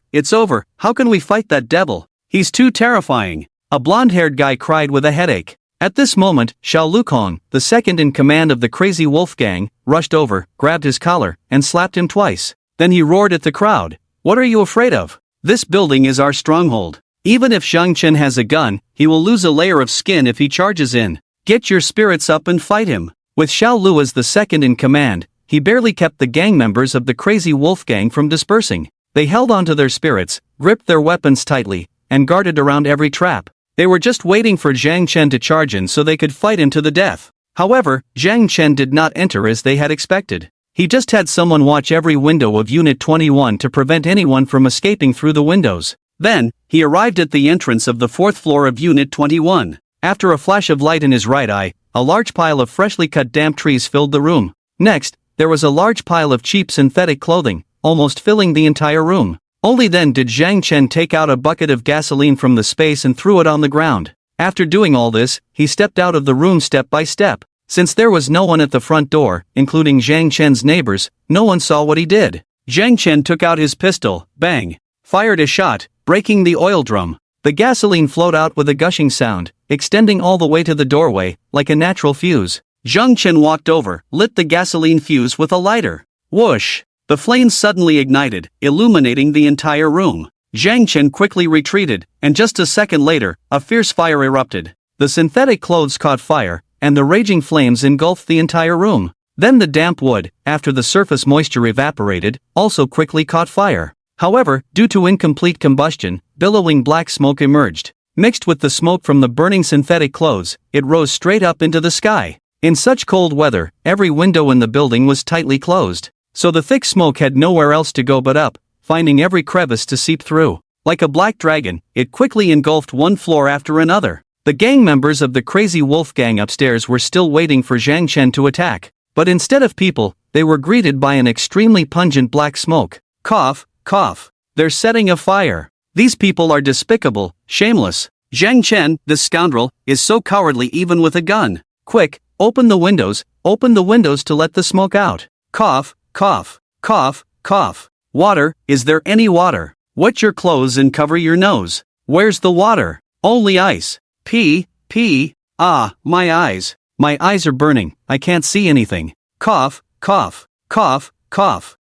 how can we fight that devil? He's too terrifying. A blonde-haired guy cried with a headache. At this moment, Xiao Lukong, the second in command of the crazy wolf gang, rushed over, grabbed his collar, and slapped him twice. Then he roared at the crowd. "What are you afraid of? This building is our stronghold. Even if Zhang Chen has a gun, he will lose a layer of skin if he charges in. Get your spirits up and fight him." With Xiao Lu as the second in command, he barely kept the gang members of the crazy wolf gang from dispersing. They held onto their spirits, gripped their weapons tightly, and guarded around every trap. They were just waiting for Zhang Chen to charge in so they could fight him to the death. However, Zhang Chen did not enter as they had expected. He just had someone watch every window of Unit 21 to prevent anyone from escaping through the windows. Then, he arrived at the entrance of the 4th floor of Unit 21. After a flash of light in his right eye, a large pile of freshly cut damp trees filled the room. Next, there was a large pile of cheap synthetic clothing, almost filling the entire room. Only then did Zhang Chen take out a bucket of gasoline from the space and threw it on the ground. After doing all this, he stepped out of the room step by step. Since there was no one at the front door, including Zhang Chen's neighbors, no one saw what he did. Zhang Chen took out his pistol, bang, fired a shot, breaking the oil drum. The gasoline flowed out with a gushing sound, extending all the way to the doorway, like a natural fuse. Zhang Chen walked over, lit the gasoline fuse with a lighter. Whoosh! The flames suddenly ignited, illuminating the entire room. Zhang Chen quickly retreated, and just a second later, a fierce fire erupted. The synthetic clothes caught fire, and the raging flames engulfed the entire room. Then the damp wood, after the surface moisture evaporated, also quickly caught fire. However, due to incomplete combustion, billowing black smoke emerged. Mixed with the smoke from the burning synthetic clothes, it rose straight up into the sky. In such cold weather, every window in the building was tightly closed. So the thick smoke had nowhere else to go but up, finding every crevice to seep through. Like a black dragon, it quickly engulfed one floor after another. The gang members of the crazy wolf gang upstairs were still waiting for Zhang Chen to attack. But instead of people, they were greeted by an extremely pungent black smoke. Cough, cough. They're setting a fire. These people are despicable, shameless. Zhang Chen, this scoundrel, is so cowardly even with a gun. Quick, open the windows to let the smoke out. Cough, cough, cough, cough. Water, is there any water? Wet your clothes and cover your nose. Where's the water? Only ice. Pee, pee. Ah, my eyes. My eyes are burning, I can't see anything. Cough, cough, cough, cough.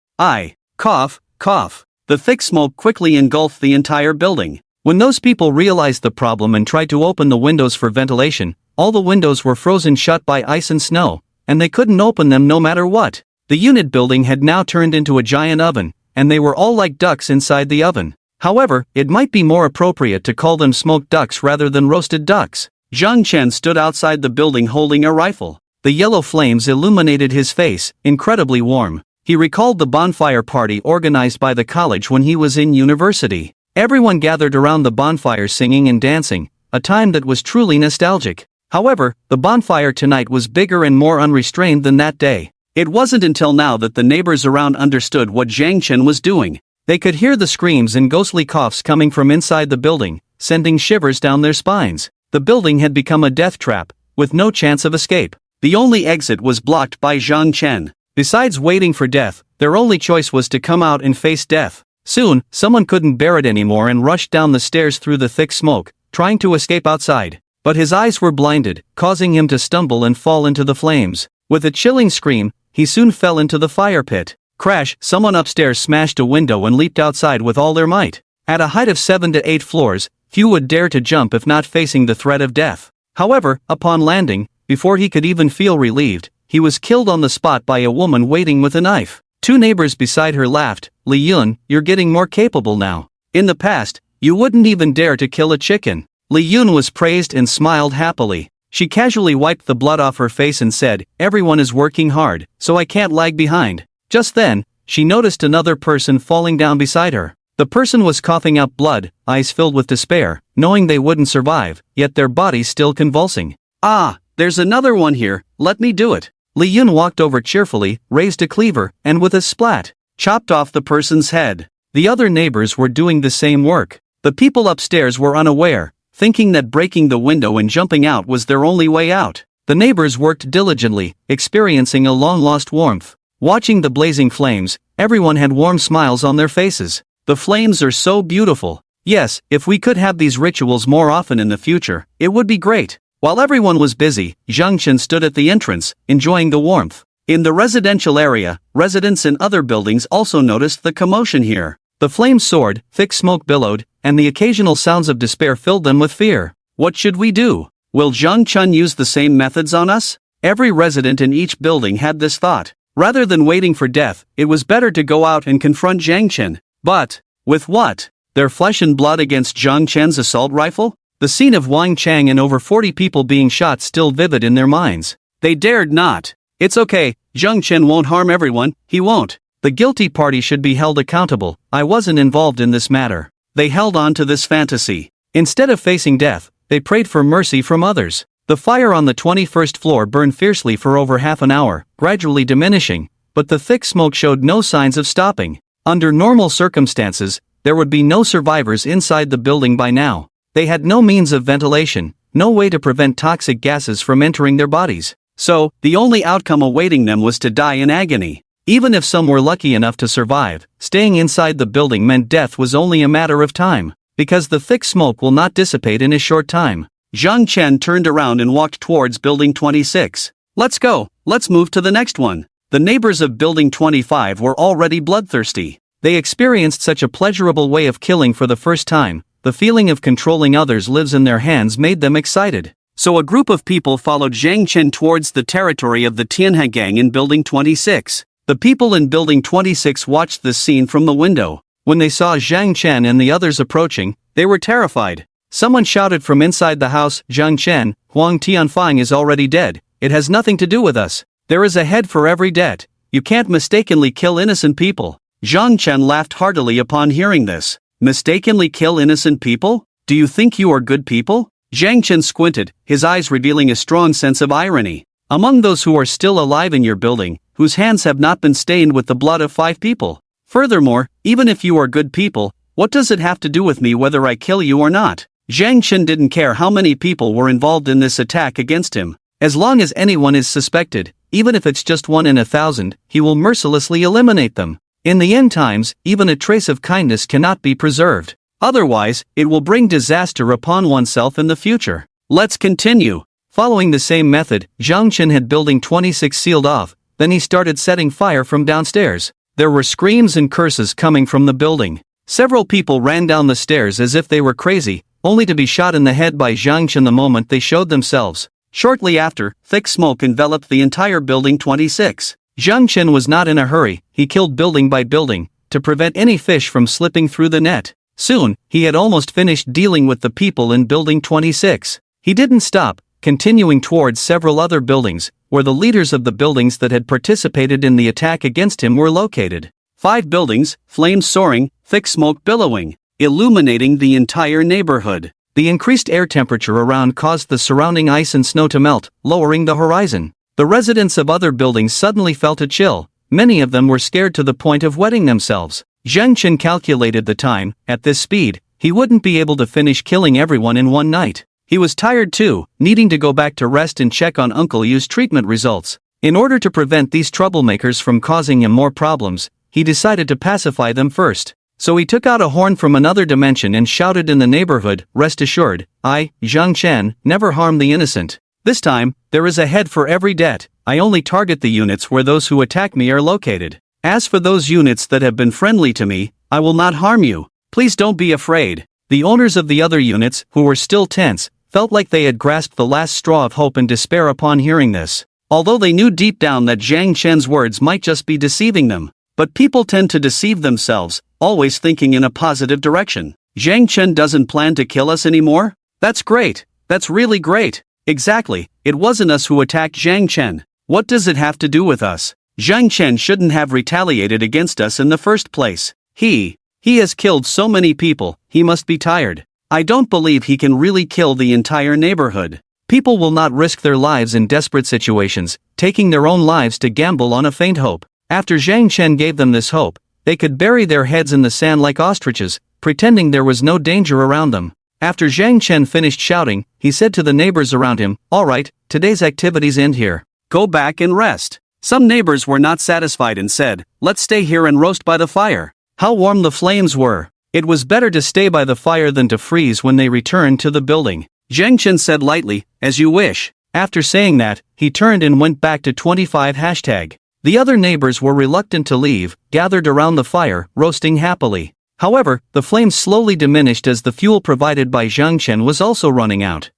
Cough, cough. The thick smoke quickly engulfed the entire building. When those people realized the problem and tried to open the windows for ventilation, all the windows were frozen shut by ice and snow, and they couldn't open them no matter what. The unit building had now turned into a giant oven, and they were all like ducks inside the oven. However, it might be more appropriate to call them smoked ducks rather than roasted ducks. Zhang Chen stood outside the building holding a rifle. The yellow flames illuminated his face, incredibly warm. He recalled the bonfire party organized by the college when he was in university. Everyone gathered around the bonfire singing and dancing, a time that was truly nostalgic. However, the bonfire tonight was bigger and more unrestrained than that day. It wasn't until now that the neighbors around understood what Zhang Chen was doing. They could hear the screams and ghostly coughs coming from inside the building, sending shivers down their spines. The building had become a death trap, with no chance of escape. The only exit was blocked by Zhang Chen. Besides waiting for death, their only choice was to come out and face death. Soon, someone couldn't bear it anymore and rushed down the stairs through the thick smoke, trying to escape outside. But his eyes were blinded, causing him to stumble and fall into the flames. With a chilling scream, he soon fell into the fire pit. Crash! Someone upstairs smashed a window and leaped outside with all their might. At a height of 7 to 8 floors, few would dare to jump if not facing the threat of death. However, upon landing, before he could even feel relieved, he was killed on the spot by a woman waiting with a knife. Two neighbors beside her laughed. Li Yun, you're getting more capable now. In the past, you wouldn't even dare to kill a chicken. Li Yun was praised and smiled happily. She casually wiped the blood off her face and said, everyone is working hard, so I can't lag behind. Just then, she noticed another person falling down beside her. The person was coughing up blood, eyes filled with despair, knowing they wouldn't survive, yet their bodies still convulsing. Ah, there's another one here, let me do it. Li Yun walked over cheerfully, raised a cleaver, and with a splat, chopped off the person's head. The other neighbors were doing the same work. The people upstairs were unaware, thinking that breaking the window and jumping out was their only way out. The neighbors worked diligently, experiencing a long-lost warmth. Watching the blazing flames, everyone had warm smiles on their faces. The flames are so beautiful. Yes, if we could have these rituals more often in the future, it would be great. While everyone was busy, Zhang Chen stood at the entrance, enjoying the warmth. In the residential area, residents in other buildings also noticed the commotion here. The flames soared, thick smoke billowed, and the occasional sounds of despair filled them with fear. What should we do? Will Zhang Chen use the same methods on us? Every resident in each building had this thought. Rather than waiting for death, it was better to go out and confront Zhang Chen. But, with what? Their flesh and blood against Zhang Chen's assault rifle? The scene of Wang Chang and over 40 people being shot still vivid in their minds. They dared not. It's okay, Zhang Chen won't harm everyone, he won't. The guilty party should be held accountable. I wasn't involved in this matter. They held on to this fantasy. Instead of facing death, they prayed for mercy from others. The fire on the 21st floor burned fiercely for over half an hour, gradually diminishing, but the thick smoke showed no signs of stopping. Under normal circumstances, there would be no survivors inside the building by now. They had no means of ventilation, no way to prevent toxic gases from entering their bodies. So, the only outcome awaiting them was to die in agony. Even if some were lucky enough to survive, staying inside the building meant death was only a matter of time, because the thick smoke will not dissipate in a short time. Zhang Chen turned around and walked towards Building 26. Let's go, let's move to the next one. The neighbors of Building 25 were already bloodthirsty. They experienced such a pleasurable way of killing for the first time. The feeling of controlling others' lives in their hands made them excited. So a group of people followed Zhang Chen towards the territory of the Tianhe gang in Building 26. The people in Building 26 watched this scene from the window. When they saw Zhang Chen and the others approaching, they were terrified. Someone shouted from inside the house, "Zhang Chen, Huang Tianfang is already dead. It has nothing to do with us. There is a head for every debt. You can't mistakenly kill innocent people." Zhang Chen laughed heartily upon hearing this. Mistakenly kill innocent people? Do you think you are good people? Zhang Chen squinted, his eyes revealing a strong sense of irony. Among those who are still alive in your building, whose hands have not been stained with the blood of 5 people. Furthermore, even if you are good people, what does it have to do with me whether I kill you or not? Zhang Chen didn't care how many people were involved in this attack against him. As long as anyone is suspected, even if it's just 1 in 1,000, he will mercilessly eliminate them. In the end times, even a trace of kindness cannot be preserved. Otherwise, it will bring disaster upon oneself in the future. Let's continue. Following the same method, Zhang Chen had Building 26 sealed off, then he started setting fire from downstairs. There were screams and curses coming from the building. Several people ran down the stairs as if they were crazy, only to be shot in the head by Zhang Chen the moment they showed themselves. Shortly after, thick smoke enveloped the entire Building 26. Zhang Chen was not in a hurry, he killed building by building, to prevent any fish from slipping through the net. Soon, he had almost finished dealing with the people in Building 26. He didn't stop, continuing towards several other buildings, where the leaders of the buildings that had participated in the attack against him were located. 5 buildings, flames soaring, thick smoke billowing, illuminating the entire neighborhood. The increased air temperature around caused the surrounding ice and snow to melt, lowering the horizon. The residents of other buildings suddenly felt a chill. Many of them were scared to the point of wetting themselves. Zhang Chen calculated the time. At this speed, he wouldn't be able to finish killing everyone in one night. He was tired too, needing to go back to rest and check on Uncle Yu's treatment results. In order to prevent these troublemakers from causing him more problems, he decided to pacify them first. So he took out a horn from another dimension and shouted in the neighborhood, "Rest assured, I, Zhang Chen, never harm the innocent. This time, there is a head for every debt. I only target the units where those who attack me are located. As for those units that have been friendly to me, I will not harm you. Please don't be afraid." The owners of the other units, who were still tense, felt like they had grasped the last straw of hope and despair upon hearing this. Although they knew deep down that Zhang Chen's words might just be deceiving them. But people tend to deceive themselves, always thinking in a positive direction. Zhang Chen doesn't plan to kill us anymore? That's great. That's really great. Exactly, it wasn't us who attacked Zhang Chen. What does it have to do with us? Zhang Chen shouldn't have retaliated against us in the first place. He has killed so many people, he must be tired. I don't believe he can really kill the entire neighborhood. People will not risk their lives in desperate situations, taking their own lives to gamble on a faint hope. After Zhang Chen gave them this hope, they could bury their heads in the sand like ostriches, pretending there was no danger around them. After Zhang Chen finished shouting, he said to the neighbors around him, "All right, today's activities end here. Go back and rest." Some neighbors were not satisfied and said, "Let's stay here and roast by the fire." How warm the flames were. It was better to stay by the fire than to freeze when they returned to the building. Zhang Chen said lightly, "As you wish." After saying that, he turned and went back to 25 hashtag. The other neighbors were reluctant to leave, gathered around the fire, roasting happily. However, the flames slowly diminished as the fuel provided by Zhang Chen was also running out.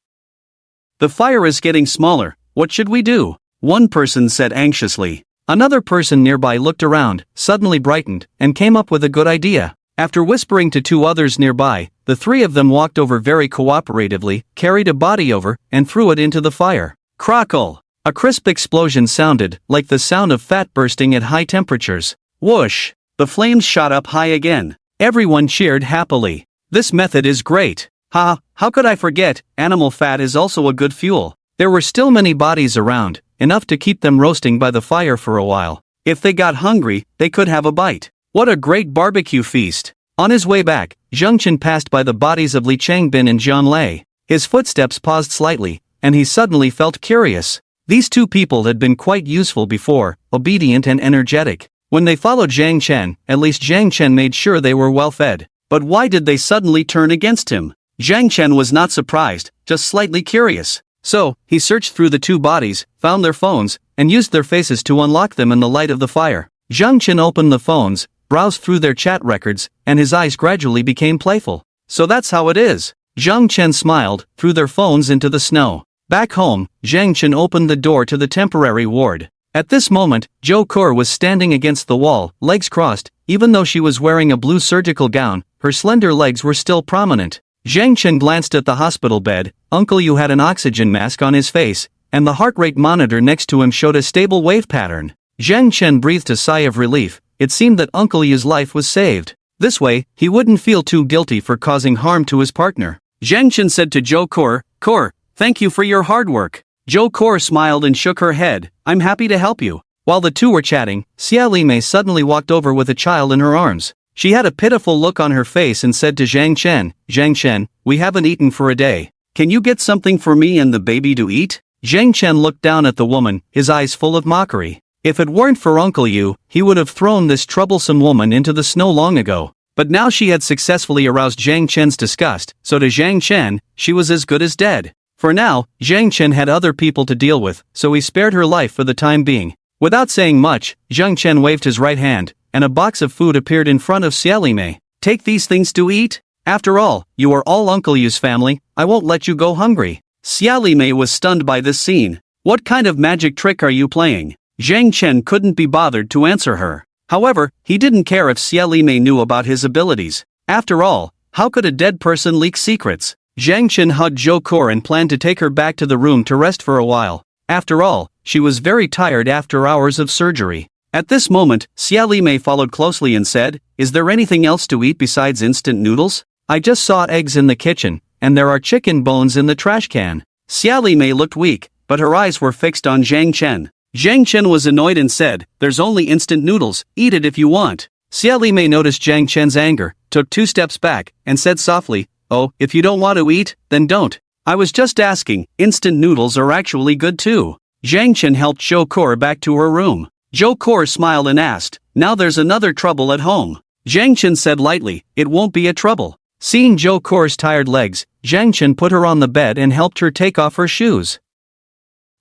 "The fire is getting smaller, what should we do?" one person said anxiously. Another person nearby looked around, suddenly brightened, and came up with a good idea. After whispering to 2 others nearby, the 3 of them walked over very cooperatively, carried a body over, and threw it into the fire. Crackle! A crisp explosion sounded, like the sound of fat bursting at high temperatures. Whoosh! The flames shot up high again. Everyone cheered happily. This method is great. Ha, how could I forget, animal fat is also a good fuel. There were still many bodies around, enough to keep them roasting by the fire for a while. If they got hungry, they could have a bite. What a great barbecue feast. On his way back, Zhang Chen passed by the bodies of Li Changbin and Jian Lei. His footsteps paused slightly, and he suddenly felt curious. These 2 people had been quite useful before, obedient and energetic. When they followed Zhang Chen, at least Zhang Chen made sure they were well fed. But why did they suddenly turn against him? Zhang Chen was not surprised, just slightly curious. So, he searched through the 2 bodies, found their phones, and used their faces to unlock them in the light of the fire. Zhang Chen opened the phones, browsed through their chat records, and his eyes gradually became playful. So that's how it is. Zhang Chen smiled, threw their phones into the snow. Back home, Zhang Chen opened the door to the temporary ward. At this moment, Zhou Ker was standing against the wall, legs crossed. Even though she was wearing a blue surgical gown, her slender legs were still prominent. Zhang Chen glanced at the hospital bed. Uncle Yu had an oxygen mask on his face, and the heart rate monitor next to him showed a stable wave pattern. Zhang Chen breathed a sigh of relief. It seemed that Uncle Yu's life was saved. This way, he wouldn't feel too guilty for causing harm to his partner. Zhang Chen said to Zhou Ker, thank you for your hard work. Zhou Ker smiled and shook her head. I'm happy to help you. While the two were chatting, Xia Limei suddenly walked over with a child in her arms. She had a pitiful look on her face and said to Zhang Chen, we haven't eaten for a day. Can you get something for me and the baby to eat? Zhang Chen looked down at the woman, his eyes full of mockery. If it weren't for Uncle Yu, he would have thrown this troublesome woman into the snow long ago. But now she had successfully aroused Zhang Chen's disgust, so to Zhang Chen, she was as good as dead. For now, Zhang Chen had other people to deal with, so he spared her life for the time being. Without saying much, Zhang Chen waved his right hand, and a box of food appeared in front of Xia Limei. Take these things to eat? After all, you are all Uncle Yu's family, I won't let you go hungry. Xia Limei was stunned by this scene. What kind of magic trick are you playing? Zhang Chen couldn't be bothered to answer her. However, he didn't care if Xia Limei knew about his abilities. After all, how could a dead person leak secrets? Zhang Chen hugged Zhou Ker and planned to take her back to the room to rest for a while. After all, she was very tired after hours of surgery. At this moment, Xia Limei followed closely and said, is there anything else to eat besides instant noodles? I just saw eggs in the kitchen, and there are chicken bones in the trash can. Xia Limei looked weak, but her eyes were fixed on Zhang Chen. Zhang Chen was annoyed and said, there's only instant noodles, eat it if you want. Xia Limei noticed Zhang Chen's anger, took 2 steps back, and said softly, oh, if you don't want to eat, then don't. I was just asking, instant noodles are actually good too. Zhang Chen helped Zhou Ker back to her room. Zhou Ker smiled and asked, now there's another trouble at home. Zhang Chen said lightly, it won't be a trouble. Seeing Zhou Ker's tired legs, Zhang Chen put her on the bed and helped her take off her shoes.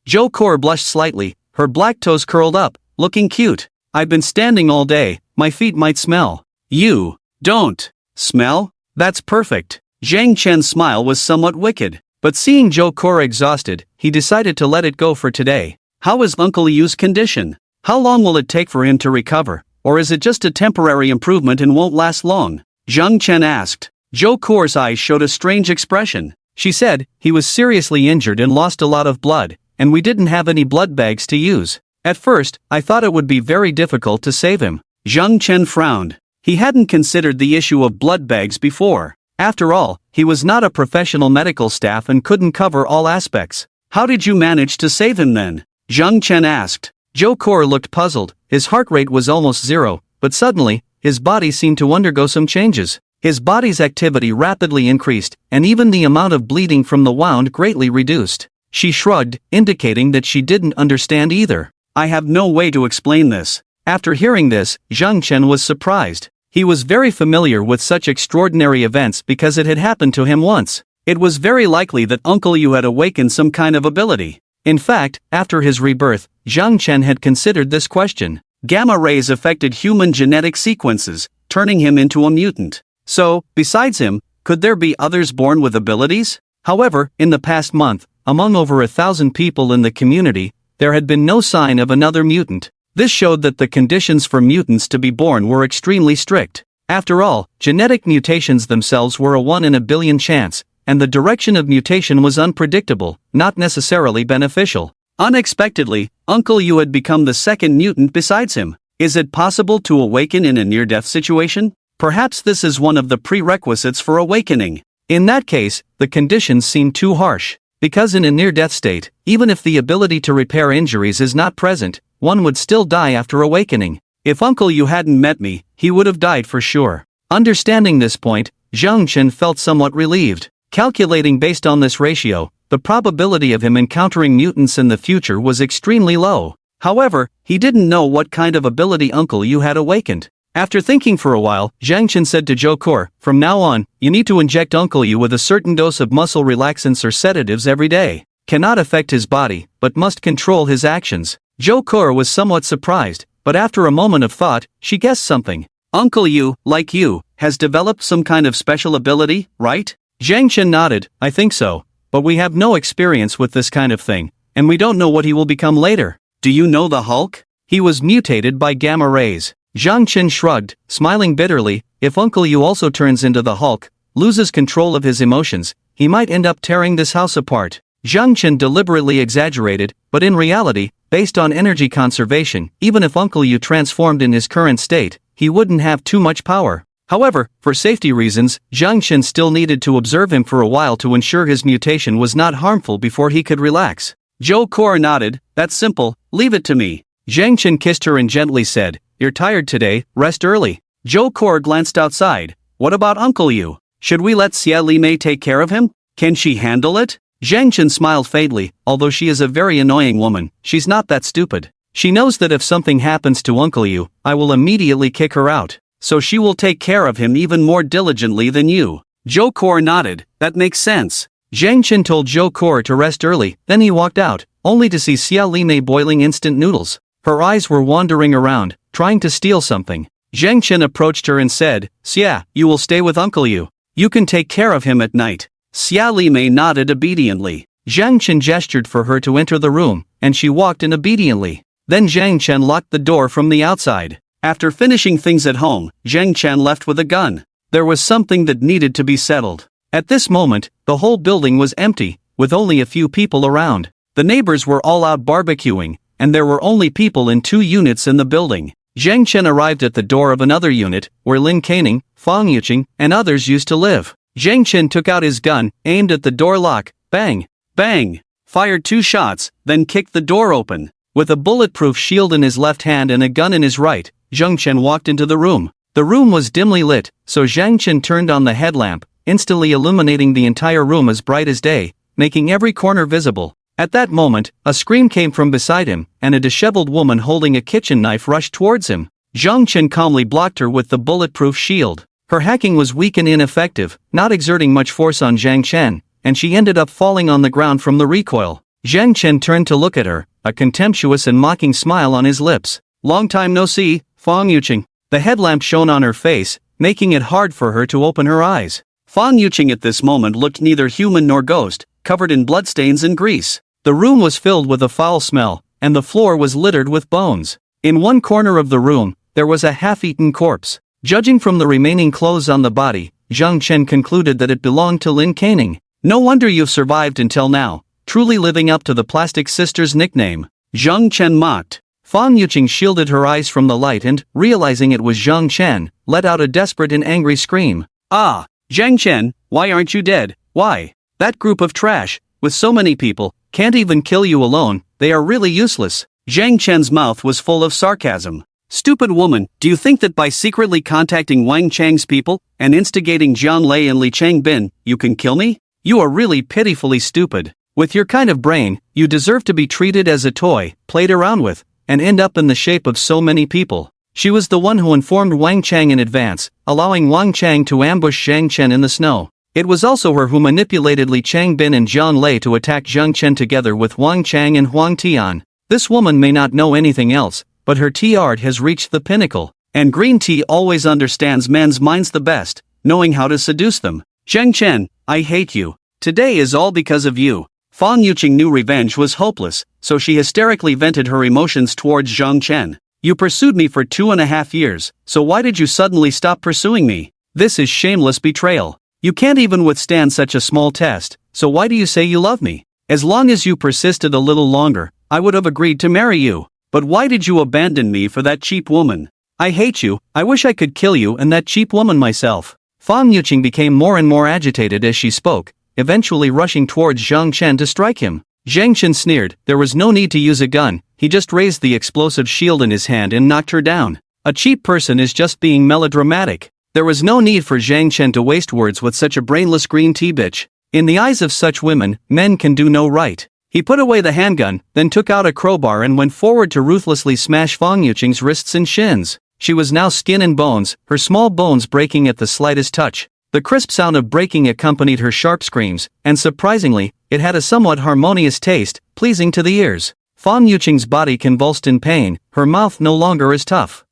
Zhou Ker blushed slightly, her black toes curled up, looking cute. I've been standing all day, my feet might smell. You don't smell? That's perfect. Zhang Chen's smile was somewhat wicked. But seeing Zhou Ker exhausted, he decided to let it go for today. How is Uncle Yu's condition? How long will it take for him to recover? Or is it just a temporary improvement and won't last long? Zhang Chen asked. Zhou Ker's eyes showed a strange expression. She said, he was seriously injured and lost a lot of blood, and we didn't have any blood bags to use. At first, I thought it would be very difficult to save him. Zhang Chen frowned. He hadn't considered the issue of blood bags before. After all, he was not a professional medical staff and couldn't cover all aspects. How did you manage to save him then? Zhang Chen asked. Zhou Ker looked puzzled. His heart rate was almost 0, but suddenly, his body seemed to undergo some changes. His body's activity rapidly increased, and even the amount of bleeding from the wound greatly reduced. She shrugged, indicating that she didn't understand either. I have no way to explain this. After hearing this, Zhang Chen was surprised. He was very familiar with such extraordinary events because it had happened to him once. It was very likely that Uncle Yu had awakened some kind of ability. In fact, after his rebirth, Zhang Chen had considered this question. Gamma rays affected human genetic sequences, turning him into a mutant. So, besides him, could there be others born with abilities? However, in the past month, among over 1,000 people in the community, there had been no sign of another mutant. This showed that the conditions for mutants to be born were extremely strict. After all, genetic mutations themselves were a 1 in a billion chance, and the direction of mutation was unpredictable, not necessarily beneficial. Unexpectedly, Uncle Yu had become the second mutant besides him. Is it possible to awaken in a near-death situation? Perhaps this is one of the prerequisites for awakening. In that case, the conditions seem too harsh. Because in a near-death state, even if the ability to repair injuries is not present, one would still die after awakening. If Uncle Yu hadn't met me, he would have died for sure. Understanding this point, Zhang Chen felt somewhat relieved. Calculating based on this ratio, the probability of him encountering mutants in the future was extremely low. However, he didn't know what kind of ability Uncle Yu had awakened. After thinking for a while, Zhang Chen said to Zhou Ker, from now on, you need to inject Uncle Yu with a certain dose of muscle relaxants or sedatives every day. Cannot affect his body, but must control his actions. Zhou Ker was somewhat surprised, but after a moment of thought, she guessed something. Uncle Yu, like you, has developed some kind of special ability, right? Zhang Chen nodded, I think so. but we have no experience with this kind of thing, and we don't know what he will become later. Do you know the Hulk? He was mutated by gamma rays. Zhang Chen shrugged, smiling bitterly. If Uncle Yu also turns into the Hulk, loses control of his emotions, he might end up tearing this house apart. Zhang Chen deliberately exaggerated, but in reality, based on energy conservation, even if Uncle Yu transformed in his current state, he wouldn't have too much power. However, for safety reasons, Zhang Chen still needed to observe him for a while to ensure his mutation was not harmful before he could relax. Zhou Kor nodded. That's simple, leave it to me. Zhang Chen kissed her and gently said, "You're tired today, rest early." Zhou Kor glanced outside. What about Uncle Yu? Should we let Xia Li Mei take care of him? Can she handle it? Zhang Chen smiled faintly. Although she is a very annoying woman, she's not that stupid. She knows that if something happens to Uncle Yu, I will immediately kick her out. So she will take care of him even more diligently than you. Zhou Kor nodded. That makes sense. Zhang Chen told Zhou Kor to rest early, then he walked out, only to see Xia Li Mei boiling instant noodles. Her eyes were wandering around, trying to steal something. Zhang Chen approached her and said, "Xia, you will stay with Uncle Yu. You can take care of him at night." Xia Li Mei nodded obediently. Zhang Chen gestured for her to enter the room, and she walked in obediently. Then Zhang Chen locked the door from the outside. After finishing things at home, Zhang Chen left with a gun. There was something that needed to be settled. At this moment, the whole building was empty, with only a few people around. The neighbors were all out barbecuing, and there were only people in 2 units in the building. Zhang Chen arrived at the door of another unit, where Lin Caning, Fang Yuqing, and others used to live. Zhang Chen took out his gun, aimed at the door lock, bang, bang, fired 2 shots, then kicked the door open. With a bulletproof shield in his left hand and a gun in his right, Zhang Chen walked into the room. The room was dimly lit, so Zhang Chen turned on the headlamp, instantly illuminating the entire room as bright as day, making every corner visible. At that moment, a scream came from beside him, and a disheveled woman holding a kitchen knife rushed towards him. Zhang Chen calmly blocked her with the bulletproof shield. Her hacking was weak and ineffective, not exerting much force on Zhang Chen, and she ended up falling on the ground from the recoil. Zhang Chen turned to look at her, a contemptuous and mocking smile on his lips. "Long time no see, Fang Yuqing." The headlamp shone on her face, making it hard for her to open her eyes. Fang Yuqing at this moment looked neither human nor ghost, covered in bloodstains and grease. The room was filled with a foul smell, and the floor was littered with bones. In one corner of the room, there was a half-eaten corpse. Judging from the remaining clothes on the body, Zhang Chen concluded that it belonged to Lin Caning. "No wonder you've survived until now, truly living up to the Plastic Sisters nickname," Zhang Chen mocked. Fang Yuqing shielded her eyes from the light and, realizing it was Zhang Chen, let out a desperate and angry scream. "Ah, Zhang Chen, why aren't you dead? Why? That group of trash, with so many people, can't even kill you alone, they are really useless." Zhang Chen's mouth was full of sarcasm. "Stupid woman, do you think that by secretly contacting Wang Chang's people, and instigating Jiang Lei and Li Changbin, you can kill me? You are really pitifully stupid. With your kind of brain, you deserve to be treated as a toy, played around with, and end up in the shape of so many people." She was the one who informed Wang Chang in advance, allowing Wang Chang to ambush Zhang Chen in the snow. It was also her who manipulated Li Changbin and Jiang Lei to attack Zhang Chen together with Wang Chang and Huang Tian. This woman may not know anything else, but her tea art has reached the pinnacle. And green tea always understands men's minds the best, knowing how to seduce them. "Zhang Chen, I hate you. Today is all because of you." Fang Yuqing knew revenge was hopeless, so she hysterically vented her emotions towards Zhang Chen. "You pursued me for 2.5 years, so why did you suddenly stop pursuing me? This is shameless betrayal. You can't even withstand such a small test, so why do you say you love me? As long as you persisted a little longer, I would have agreed to marry you. But why did you abandon me for that cheap woman? I hate you, I wish I could kill you and that cheap woman myself." Fang Yuqing became more and more agitated as she spoke, eventually rushing towards Zhang Chen to strike him. Zhang Chen sneered. There was no need to use a gun, he just raised the explosive shield in his hand and knocked her down. A cheap person is just being melodramatic. There was no need for Zhang Chen to waste words with such a brainless green tea bitch. In the eyes of such women, men can do no right. He put away the handgun, then took out a crowbar and went forward to ruthlessly smash Fang Yuqing's wrists and shins. She was now skin and bones, her small bones breaking at the slightest touch. The crisp sound of breaking accompanied her sharp screams, and surprisingly, it had a somewhat harmonious taste, pleasing to the ears. Fang Yuqing's body convulsed in pain, her mouth no longer as tough.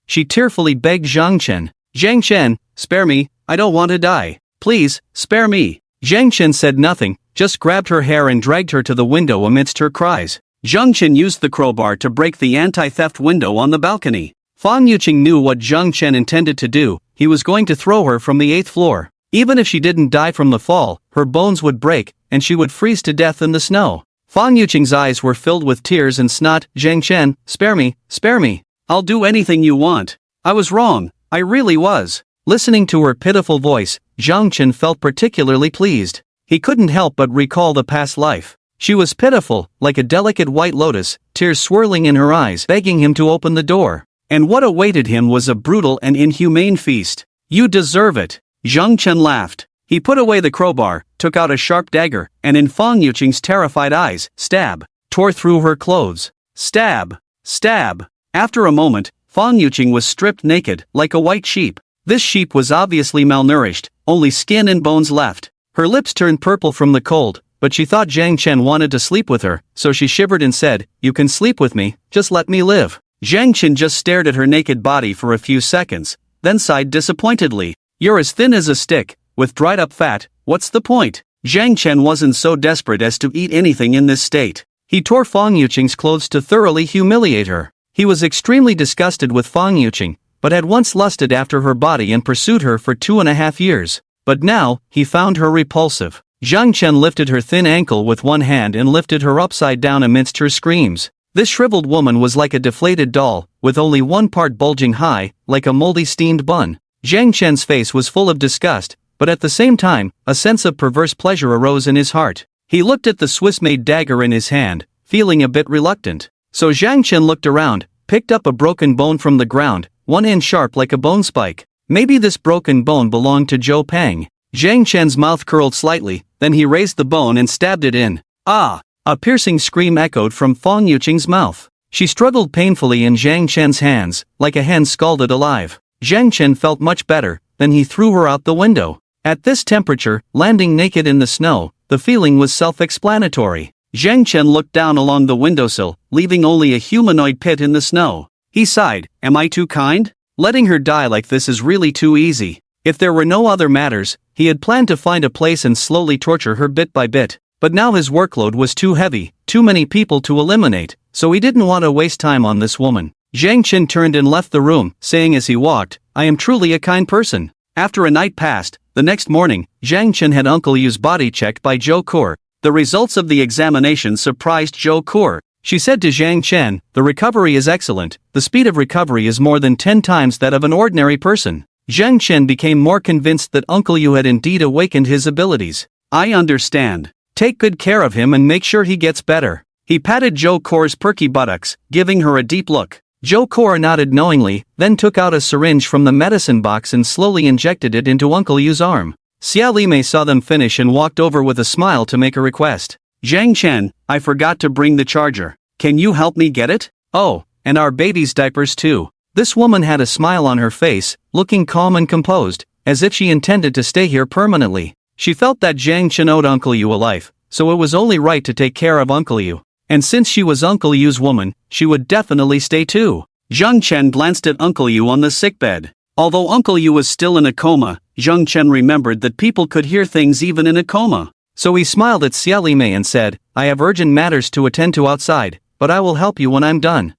She tearfully begged Zhang Chen, "Zhang Chen, spare me, I don't want to die. Please, spare me." Zhang Chen said nothing, just grabbed her hair and dragged her to the window amidst her cries. Zhang Chen used the crowbar to break the anti-theft window on the balcony. Fan Yuqing knew what Zhang Chen intended to do. He was going to throw her from the 8th floor. Even if she didn't die from the fall, her bones would break, and she would freeze to death in the snow. Fan Yuqing's eyes were filled with tears and snot. Zhang Chen, spare me, spare me. I'll do anything you want. I was wrong, I really was. Listening to her pitiful voice, Zhang Chen felt particularly pleased. He couldn't help but recall the past life. She was pitiful, like a delicate white lotus, tears swirling in her eyes, begging him to open the door. And what awaited him was a brutal and inhumane feast. You deserve it. Zhang Chen laughed. He put away the crowbar, took out a sharp dagger, and in Fan Yuqing's terrified eyes, stab, tore through her clothes. Stab, stab. After a moment, Fan Yuqing was stripped naked, like a white sheep. This sheep was obviously malnourished, only skin and bones left. Her lips turned purple from the cold, but she thought Zhang Chen wanted to sleep with her, so she shivered and said, "You can sleep with me, just let me live." Zhang Chen just stared at her naked body for a few seconds, then sighed disappointedly. You're as thin as a stick, with dried up fat, what's the point? Zhang Chen wasn't so desperate as to eat anything in this state. He tore Fan Yuqing's clothes to thoroughly humiliate her. He was extremely disgusted with Fan Yuqing, but had once lusted after her body and pursued her for 2.5 years. But now, he found her repulsive. Zhang Chen lifted her thin ankle with one hand and lifted her upside down amidst her screams. This shriveled woman was like a deflated doll, with only one part bulging high, like a moldy steamed bun. Zhang Chen's face was full of disgust, but at the same time, a sense of perverse pleasure arose in his heart. He looked at the Swiss-made dagger in his hand, feeling a bit reluctant. So Zhang Chen looked around, picked up a broken bone from the ground, one end sharp like a bone spike. Maybe this broken bone belonged to Zhou Peng. Zhang Chen's mouth curled slightly, then he raised the bone and stabbed it in. Ah! A piercing scream echoed from Fan Yuqing's mouth. She struggled painfully in Zhang Chen's hands, like a hen scalded alive. Zhang Chen felt much better, then he threw her out the window. At this temperature, landing naked in the snow, the feeling was self-explanatory. Zhang Chen looked down along the windowsill, leaving only a humanoid pit in the snow. He sighed, am I too kind? Letting her die like this is really too easy. If there were no other matters, he had planned to find a place and slowly torture her bit by bit. But now his workload was too heavy, too many people to eliminate, so he didn't want to waste time on this woman. Zhang Chen turned and left the room, saying as he walked, I am truly a kind person. After a night passed, the next morning, Zhang Chen had Uncle Yu's body checked by Zhou Core. The results of the examination surprised Zhou Core. She said to Zhang Chen, the recovery is excellent, the speed of recovery is more than 10 times that of an ordinary person. Zhang Chen became more convinced that Uncle Yu had indeed awakened his abilities. I understand. Take good care of him and make sure he gets better. He patted Zhou Core's perky buttocks, giving her a deep look. Zhou Core nodded knowingly, then took out a syringe from the medicine box and slowly injected it into Uncle Yu's arm. Xia Limei saw them finish and walked over with a smile to make a request. Zhang Chen, I forgot to bring the charger. Can you help me get it? Oh, and our baby's diapers too. This woman had a smile on her face, looking calm and composed, as if she intended to stay here permanently. She felt that Zhang Chen owed Uncle Yu a life, so it was only right to take care of Uncle Yu. And since she was Uncle Yu's woman, she would definitely stay too. Zhang Chen glanced at Uncle Yu on the sickbed. Although Uncle Yu was still in a coma, Zhang Chen remembered that people could hear things even in a coma. So he smiled at Xia Limei and said, I have urgent matters to attend to outside, but I will help you when I'm done.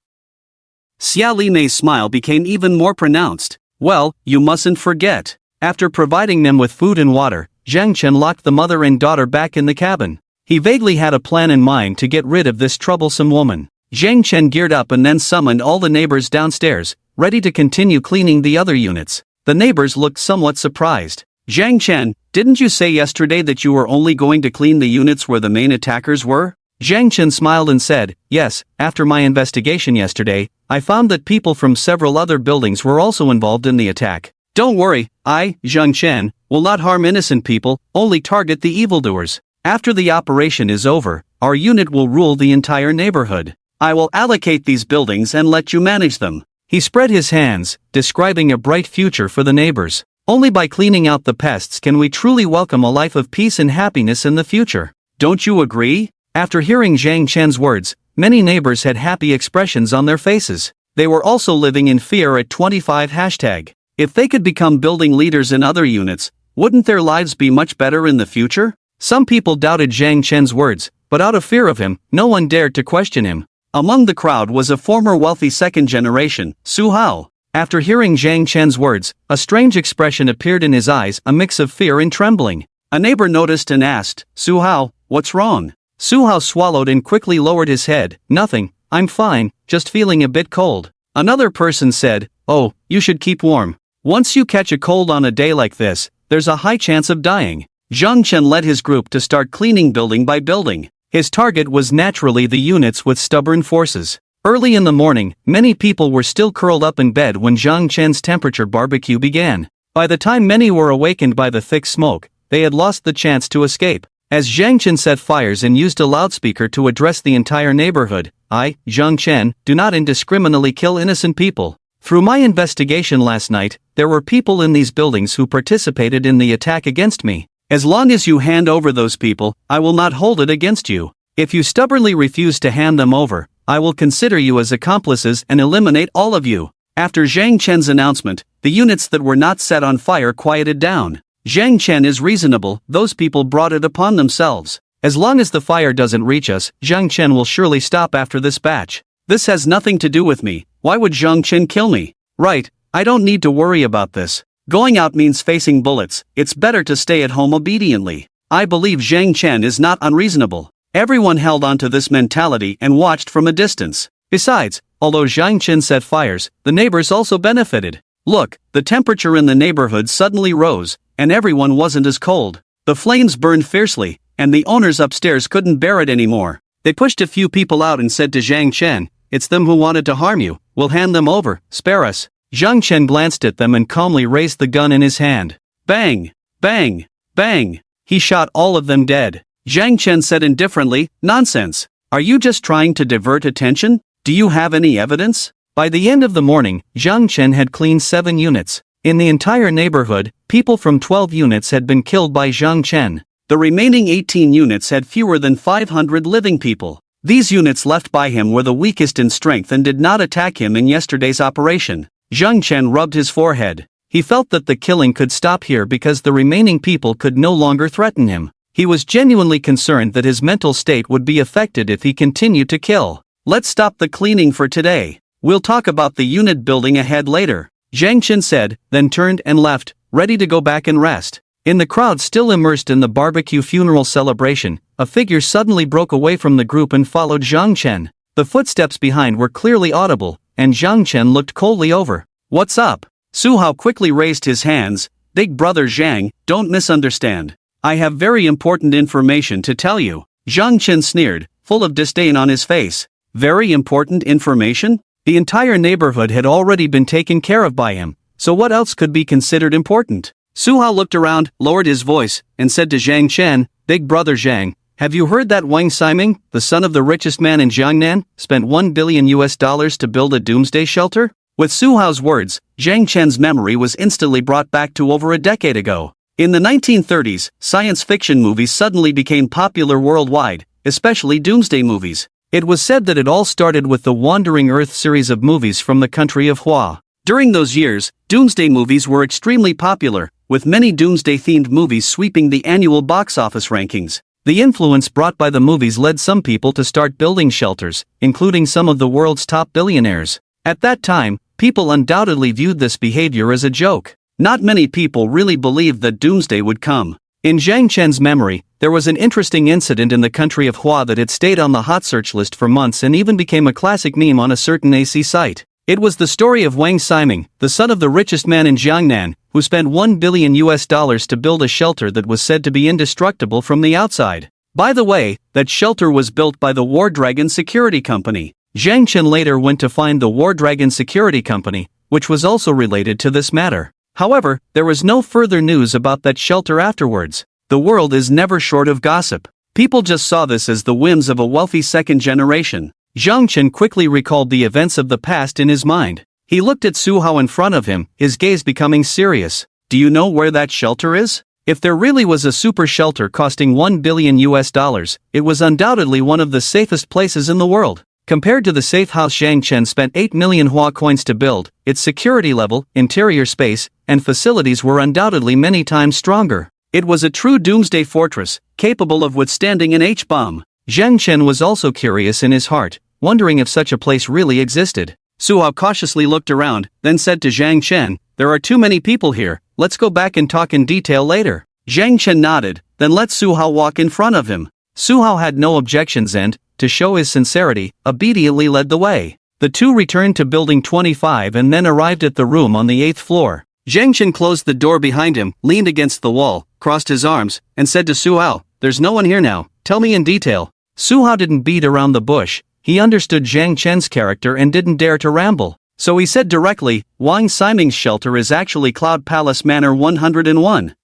Xia Limei's smile became even more pronounced. Well, you mustn't forget. After providing them with food and water, Zhang Chen locked the mother and daughter back in the cabin. He vaguely had a plan in mind to get rid of this troublesome woman. Zhang Chen geared up and then summoned all the neighbors downstairs, ready to continue cleaning the other units. The neighbors looked somewhat surprised. Zhang Chen, didn't you say yesterday that you were only going to clean the units where the main attackers were? Zhang Chen smiled and said, yes, after my investigation yesterday, I found that people from several other buildings were also involved in the attack. Don't worry, I, Zhang Chen, will not harm innocent people, only target the evildoers. After the operation is over, our unit will rule the entire neighborhood. I will allocate these buildings and let you manage them. He spread his hands, describing a bright future for the neighbors. Only by cleaning out the pests can we truly welcome a life of peace and happiness in the future. Don't you agree? After hearing Zhang Chen's words, many neighbors had happy expressions on their faces. They were also living in fear at 25 hashtag. If they could become building leaders in other units, wouldn't their lives be much better in the future? Some people doubted Zhang Chen's words, but out of fear of him, no one dared to question him. Among the crowd was a former wealthy second generation, Su Hao. After hearing Zhang Chen's words, a strange expression appeared in his eyes, a mix of fear and trembling. A neighbor noticed and asked, Su Hao, what's wrong? Su Hao swallowed and quickly lowered his head. Nothing, I'm fine, just feeling a bit cold. Another person said, oh, you should keep warm. Once you catch a cold on a day like this, there's a high chance of dying. Zhang Chen led his group to start cleaning building by building. His target was naturally the units with stubborn forces. Early in the morning, many people were still curled up in bed when Zhang Chen's temperature barbecue began. By the time many were awakened by the thick smoke, they had lost the chance to escape. As Zhang Chen set fires and used a loudspeaker to address the entire neighborhood, I, Zhang Chen, do not indiscriminately kill innocent people. Through my investigation last night, there were people in these buildings who participated in the attack against me. As long as you hand over those people, I will not hold it against you. If you stubbornly refuse to hand them over, I will consider you as accomplices and eliminate all of you. After Zhang Chen's announcement, the units that were not set on fire quieted down. Zhang Chen is reasonable, those people brought it upon themselves. As long as the fire doesn't reach us, Zhang Chen will surely stop after this batch. This has nothing to do with me. Why would Zhang Chen kill me? Right, I don't need to worry about this. Going out means facing bullets, it's better to stay at home obediently. I believe Zhang Chen is not unreasonable. Everyone held on to this mentality and watched from a distance. Besides, although Zhang Chen set fires, the neighbors also benefited. Look, the temperature in the neighborhood suddenly rose, and everyone wasn't as cold. The flames burned fiercely, and the owners upstairs couldn't bear it anymore. They pushed a few people out and said to Zhang Chen, it's them who wanted to harm you, we'll hand them over, spare us. Zhang Chen glanced at them and calmly raised the gun in his hand. Bang! Bang! Bang! He shot all of them dead. Zhang Chen said indifferently, nonsense. Are you just trying to divert attention? Do you have any evidence? By the end of the morning, Zhang Chen had cleaned 7 units. In the entire neighborhood, people from 12 units had been killed by Zhang Chen. The remaining 18 units had fewer than 500 living people. These units left by him were the weakest in strength and did not attack him in yesterday's operation. Zhang Chen rubbed his forehead. He felt that the killing could stop here because the remaining people could no longer threaten him. He was genuinely concerned that his mental state would be affected if he continued to kill. Let's stop the cleaning for today. We'll talk about the unit building ahead later, Zhang Chen said, then turned and left, ready to go back and rest. In the crowd still immersed in the barbecue funeral celebration, a figure suddenly broke away from the group and followed Zhang Chen. The footsteps behind were clearly audible, and Zhang Chen looked coldly over. What's up? Su Hao quickly raised his hands. Big brother Zhang, don't misunderstand. I have very important information to tell you. Zhang Chen sneered, full of disdain on his face. Very important information? The entire neighborhood had already been taken care of by him, so what else could be considered important? Su Hao looked around, lowered his voice, and said to Zhang Chen, Big brother Zhang, have you heard that Wang Ximing, the son of the richest man in Jiangnan, spent $1 billion to build a Doomsday shelter? With Su Hao's words, Zhang Chen's memory was instantly brought back to over a decade ago. In the 1930s, science fiction movies suddenly became popular worldwide, especially Doomsday movies. It was said that it all started with the Wandering Earth series of movies from the country of Hua. During those years, Doomsday movies were extremely popular, with many Doomsday-themed movies sweeping the annual box office rankings. The influence brought by the movies led some people to start building shelters, including some of the world's top billionaires. At that time, people undoubtedly viewed this behavior as a joke. Not many people really believed that Doomsday would come. In Zhang Chen's memory, there was an interesting incident in the country of Hua that had stayed on the hot search list for months and even became a classic meme on a certain AC site. It was the story of Wang Ximing, the son of the richest man in Jiangnan, who spent $1 billion to build a shelter that was said to be indestructible from the outside. By the way, that shelter was built by the War Dragon Security Company. Zhang Chen later went to find the War Dragon Security Company, which was also related to this matter. However, there was no further news about that shelter afterwards. The world is never short of gossip. People just saw this as the whims of a wealthy second generation. Zhang Chen quickly recalled the events of the past in his mind. He looked at Su Hao in front of him, his gaze becoming serious. Do you know where that shelter is? If there really was a super shelter costing $1 billion, it was undoubtedly one of the safest places in the world. Compared to the safe house Zhang Chen spent 8 million Hua coins to build, its security level, interior space, and facilities were undoubtedly many times stronger. It was a true doomsday fortress, capable of withstanding an H-bomb. Zhang Chen was also curious in his heart, wondering if such a place really existed. Su Hao cautiously looked around, then said to Zhang Chen, "There are too many people here, let's go back and talk in detail later." Zhang Chen nodded, then let Su Hao walk in front of him. Su Hao had no objections and, to show his sincerity, obediently led the way. The two returned to Building 25 and then arrived at the room on the 8th floor. Zhang Chen closed the door behind him, leaned against the wall, crossed his arms, and said to Su Hao, "There's no one here now, tell me in detail." Su Hao didn't beat around the bush, he understood Zhang Chen's character and didn't dare to ramble. So he said directly, Wang Ximing's shelter is actually Cloud Palace Manor 101.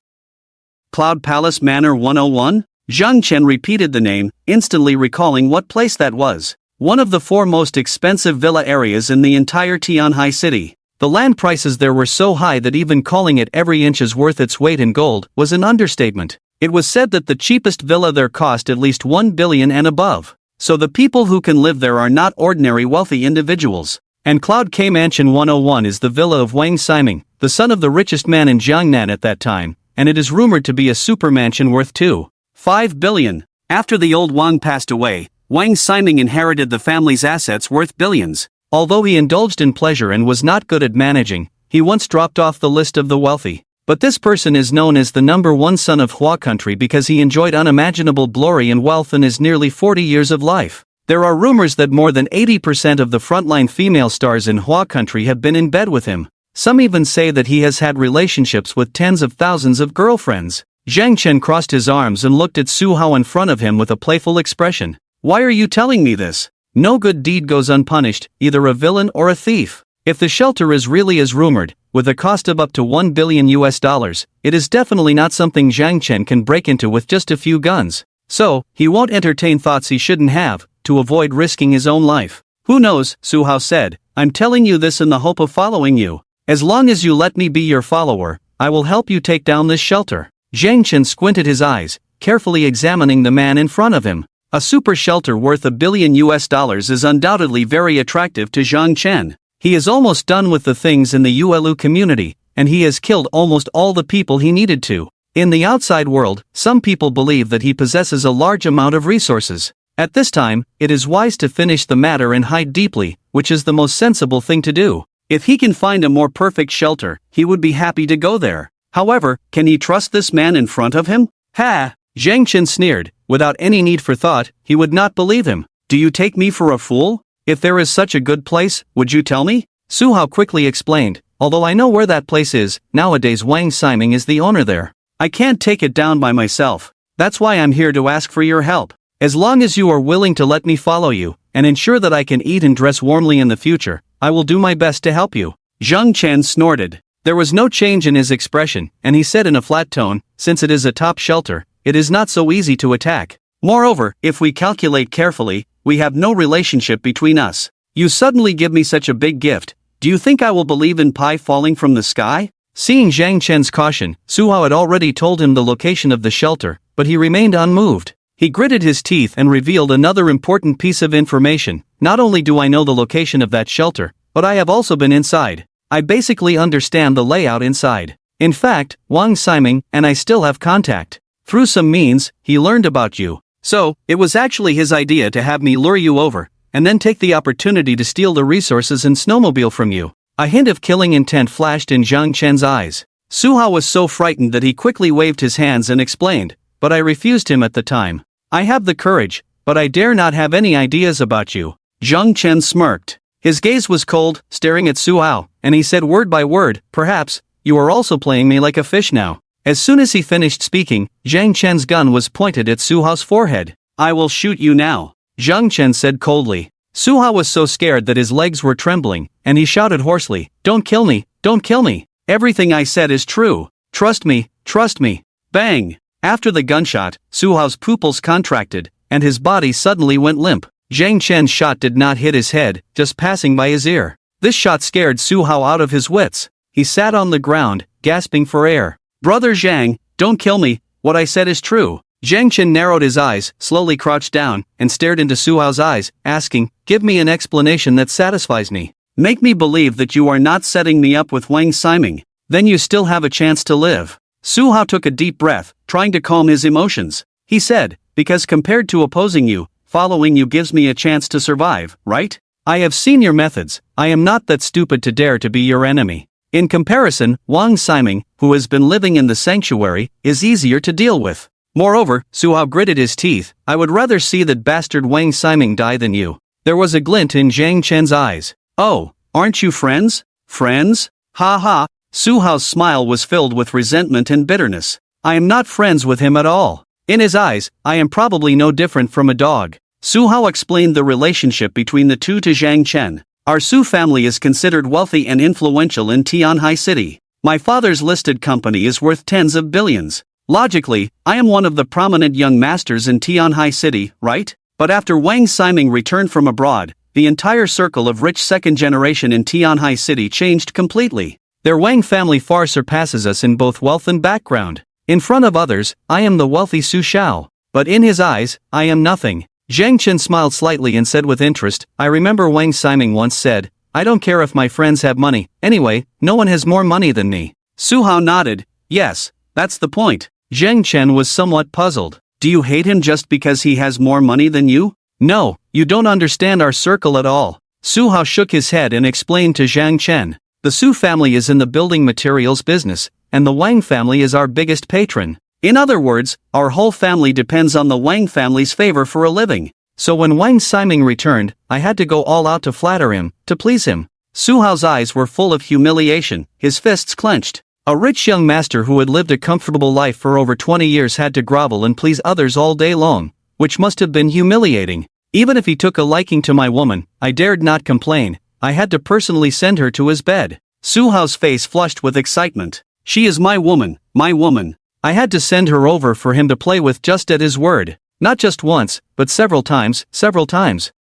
Cloud Palace Manor 101? Zhang Chen repeated the name, instantly recalling what place that was. One of the 4 most expensive villa areas in the entire Tianhai city. The land prices there were so high that even calling it every inch is worth its weight in gold was an understatement. It was said that the cheapest villa there cost at least 1 billion and above. So the people who can live there are not ordinary wealthy individuals. And Cloud K Mansion 101 is the villa of Wang Ximing, the son of the richest man in Jiangnan at that time, and it is rumored to be a super mansion worth 2.5 billion. After the old Wang passed away, Wang Ximing inherited the family's assets worth billions. Although he indulged in pleasure and was not good at managing, he once dropped off the list of the wealthy. But this person is known as the #1 son of Hua country because he enjoyed unimaginable glory and wealth in his nearly 40 years of life. There are rumors that more than 80% of the frontline female stars in Hua country have been in bed with him. Some even say that he has had relationships with tens of thousands of girlfriends. Zhang Chen crossed his arms and looked at Su Hao in front of him with a playful expression. "Why are you telling me this? No good deed goes unpunished, either a villain or a thief. If the shelter is really as rumored, with a cost of up to $1 billion, it is definitely not something Zhang Chen can break into with just a few guns. So, he won't entertain thoughts he shouldn't have, to avoid risking his own life." "Who knows," Su Hao said, "I'm telling you this in the hope of following you. As long as you let me be your follower, I will help you take down this shelter." Zhang Chen squinted his eyes, carefully examining the man in front of him. A super shelter worth $1 billion is undoubtedly very attractive to Zhang Chen. He is almost done with the things in the Yuelu community, and he has killed almost all the people he needed to. In the outside world, some people believe that he possesses a large amount of resources. At this time, it is wise to finish the matter and hide deeply, which is the most sensible thing to do. If he can find a more perfect shelter, he would be happy to go there. However, can he trust this man in front of him? Ha! Zhang Chen sneered. Without any need for thought, he would not believe him. "Do you take me for a fool? If there is such a good place, would you tell me?" Su Hao quickly explained. "Although I know where that place is, nowadays Wang Ximing is the owner there. I can't take it down by myself. That's why I'm here to ask for your help. As long as you are willing to let me follow you, and ensure that I can eat and dress warmly in the future, I will do my best to help you." Zhang Chen snorted. There was no change in his expression, and he said in a flat tone, "Since it is a top shelter, it is not so easy to attack. Moreover, if we calculate carefully, we have no relationship between us. You suddenly give me such a big gift. Do you think I will believe in pie falling from the sky?" Seeing Zhang Chen's caution, Su Hao had already told him the location of the shelter, but he remained unmoved. He gritted his teeth and revealed another important piece of information. "Not only do I know the location of that shelter, but I have also been inside. I basically understand the layout inside. In fact, Wang Ximing and I still have contact. Through some means, he learned about you. So, it was actually his idea to have me lure you over, and then take the opportunity to steal the resources and snowmobile from you." A hint of killing intent flashed in Zhang Chen's eyes. Su Hao was so frightened that he quickly waved his hands and explained, "But I refused him at the time. I have the courage, but I dare not have any ideas about you." Zhang Chen smirked. His gaze was cold, staring at Su Hao, and he said word by word, "Perhaps, you are also playing me like a fish now." As soon as he finished speaking, Zhang Chen's gun was pointed at Su Hao's forehead. "I will shoot you now," Zhang Chen said coldly. Su Hao was so scared that his legs were trembling, and he shouted hoarsely, "Don't kill me, don't kill me. Everything I said is true. Trust me, trust me." Bang! After the gunshot, Su Hao's pupils contracted, and his body suddenly went limp. Zhang Chen's shot did not hit his head, just passing by his ear. This shot scared Su Hao out of his wits. He sat on the ground, gasping for air. "Brother Zhang, don't kill me, what I said is true." Zhang Chen narrowed his eyes, slowly crouched down, and stared into Su Hao's eyes, asking, "Give me an explanation that satisfies me. Make me believe that you are not setting me up with Wang Ximing. Then you still have a chance to live." Su Hao took a deep breath, trying to calm his emotions. He said, because compared to opposing you, following you gives me a chance to survive, right? I have seen your methods. I am not that stupid to dare to be your enemy. In comparison, Wang Siming, who has been living in the sanctuary, is easier to deal with. Moreover, Su Hao gritted his teeth, I would rather see that bastard Wang Siming die than you. There was a glint in Zhang Chen's eyes. Oh, aren't you friends? Friends? Ha ha. Su Hao's smile was filled with resentment and bitterness. I am not friends with him at all. In his eyes, I am probably no different from a dog. Su Hao explained the relationship between the two to Zhang Chen. Our Su family is considered wealthy and influential in Tianhai City. My father's listed company is worth tens of billions. Logically, I am one of the prominent young masters in Tianhai City, right? But after Wang Siming returned from abroad, the entire circle of rich second generation in Tianhai City changed completely. Their Wang family far surpasses us in both wealth and background. In front of others, I am the wealthy Su Xiao. But in his eyes, I am nothing. Zhang Chen smiled slightly and said with interest, I remember Wang Siming once said, I don't care if my friends have money, anyway, no one has more money than me. Su Hao nodded, yes, that's the point. Zhang Chen was somewhat puzzled. Do you hate him just because he has more money than you? No, you don't understand our circle at all. Su Hao shook his head and explained to Zhang Chen. The Su family is in the building materials business, and the Wang family is our biggest patron. In other words, our whole family depends on the Wang family's favor for a living. So when Wang Siming returned, I had to go all out to flatter him, to please him. Su Hao's eyes were full of humiliation, his fists clenched. A rich young master who had lived a comfortable life for over 20 years had to grovel and please others all day long, which must have been humiliating. Even if he took a liking to my woman, I dared not complain. I had to personally send her to his bed. Su Hao's face flushed with excitement. She is my woman, my woman. I had to send her over for him to play with just at his word. Not just once, but several times.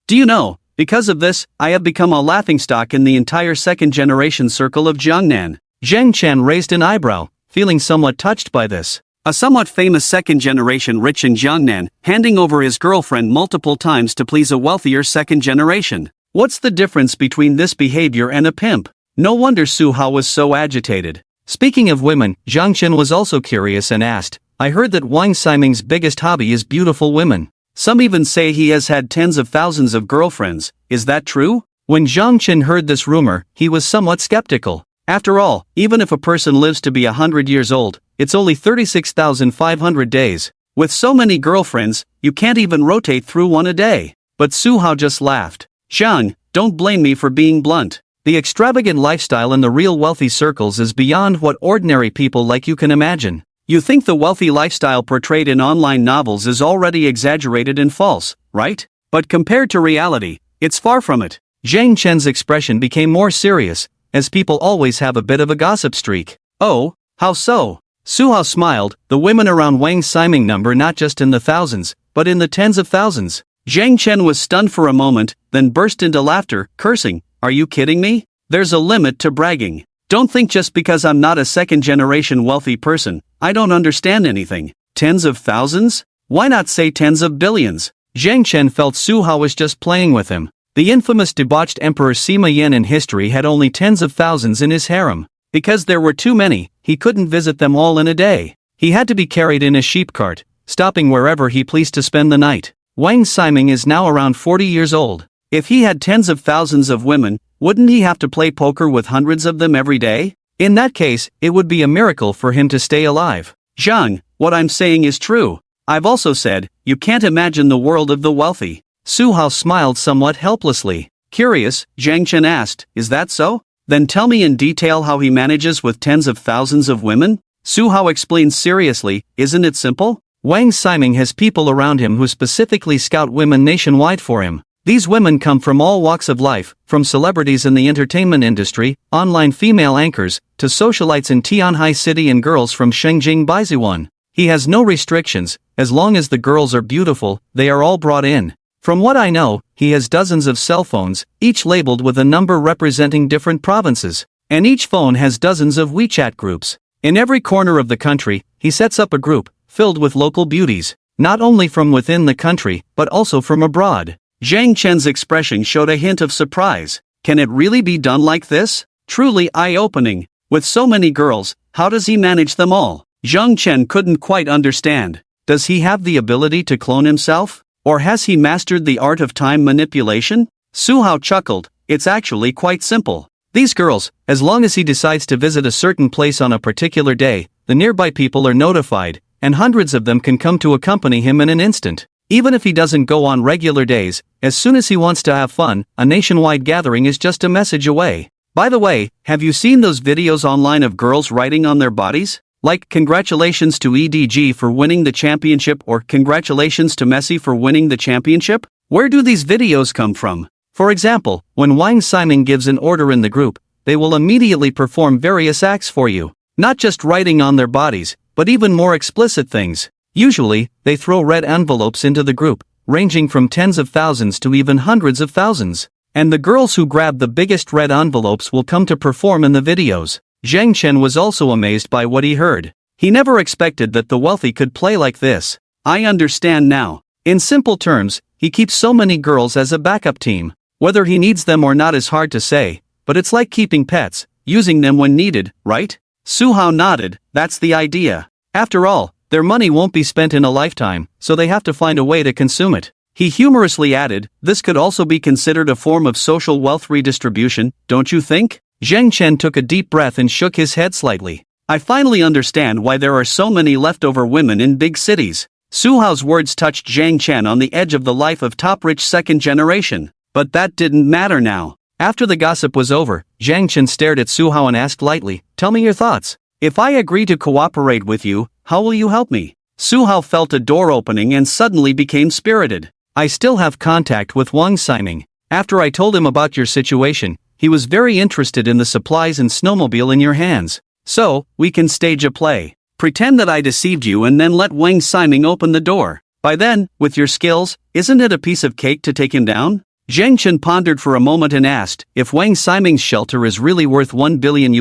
Do you know, because of this, I have become a laughingstock in the entire second-generation circle of Jiangnan. Zhang Chen raised an eyebrow, feeling somewhat touched by this. A somewhat famous second-generation rich in Jiangnan, handing over his girlfriend multiple times to please a wealthier second generation. What's the difference between this behavior and a pimp? No wonder Su Hao was so agitated. Speaking of women, Zhang Chen was also curious and asked, I heard that Wang Siming's biggest hobby is beautiful women. Some even say he has had tens of thousands of girlfriends, is that true? When Zhang Chen heard this rumor, he was somewhat skeptical. After all, even if a person lives to be 100 years old, it's only 36,500 days. With so many girlfriends, you can't even rotate through one a day. But Su Hao just laughed. Zhang, don't blame me for being blunt. The extravagant lifestyle in the real wealthy circles is beyond what ordinary people like you can imagine. You think the wealthy lifestyle portrayed in online novels is already exaggerated and false, right? But compared to reality, it's far from it. Zhang Chen's expression became more serious, as people always have a bit of a gossip streak. Oh, how so? Su Hao smiled, the women around Wang Siming number not just in the thousands, but in the tens of thousands. Zhang Chen was stunned for a moment, then burst into laughter, cursing, Are you kidding me? There's a limit to bragging. Don't think just because I'm not a second-generation wealthy person, I don't understand anything. Tens of thousands? Why not say tens of billions? Zhang Chen felt Su Hao was just playing with him. The infamous debauched Emperor Sima Yan in history had only tens of thousands in his harem. Because there were too many, he couldn't visit them all in a day. He had to be carried in a sheep cart, stopping wherever he pleased to spend the night. Wang Siming is now around 40 years old. If he had tens of thousands of women, wouldn't he have to play poker with hundreds of them every day? In that case, it would be a miracle for him to stay alive. Zhang, what I'm saying is true. I've also said, you can't imagine the world of the wealthy. Su Hao smiled somewhat helplessly. Curious, Zhang Chen asked, is that so? Then tell me in detail how he manages with tens of thousands of women? Su Hao explained seriously, isn't it simple? Wang Siming has people around him who specifically scout women nationwide for him. These women come from all walks of life, from celebrities in the entertainment industry, online female anchors, to socialites in Tianhai City and girls from Shengjing Baizuan. He has no restrictions, as long as the girls are beautiful, they are all brought in. From what I know, he has dozens of cell phones, each labeled with a number representing different provinces, and each phone has dozens of WeChat groups. In every corner of the country, he sets up a group, filled with local beauties, not only from within the country, but also from abroad. Zhang Chen's expression showed a hint of surprise. Can it really be done like this? Truly eye-opening. With so many girls, how does he manage them all? Zhang Chen couldn't quite understand. Does he have the ability to clone himself? Or has he mastered the art of time manipulation? Su Hao chuckled, it's actually quite simple. These girls, as long as he decides to visit a certain place on a particular day, the nearby people are notified, and hundreds of them can come to accompany him in an instant. Even if he doesn't go on regular days, as soon as he wants to have fun, a nationwide gathering is just a message away. By the way, have you seen those videos online of girls writing on their bodies? Like, congratulations to EDG for winning the championship or congratulations to Messi for winning the championship? Where do these videos come from? For example, when Wang Ximing gives an order in the group, they will immediately perform various acts for you. Not just writing on their bodies, but even more explicit things. Usually, they throw red envelopes into the group, ranging from tens of thousands to even hundreds of thousands. And the girls who grab the biggest red envelopes will come to perform in the videos. Zhang Chen was also amazed by what he heard. He never expected that the wealthy could play like this. I understand now. In simple terms, he keeps so many girls as a backup team. Whether he needs them or not is hard to say, but it's like keeping pets, using them when needed, right? Su Hao nodded, that's the idea. After all, their money won't be spent in a lifetime, so they have to find a way to consume it. He humorously added, this could also be considered a form of social wealth redistribution, don't you think? Zhang Chen took a deep breath and shook his head slightly. I finally understand why there are so many leftover women in big cities. Su Hao's words touched Zhang Chen on the edge of the life of top-rich second generation. But that didn't matter now. After the gossip was over, Zhang Chen stared at Su Hao and asked lightly, tell me your thoughts. If I agree to cooperate with you, how will you help me? Su Hao felt a door opening and suddenly became spirited. I still have contact with Wang Ximing. After I told him about your situation, he was very interested in the supplies and snowmobile in your hands. So, we can stage a play. Pretend that I deceived you and then let Wang Ximing open the door. By then, with your skills, isn't it a piece of cake to take him down? Zhang Chen pondered for a moment and asked, if Wang Ximing's shelter is really worth $1 billion,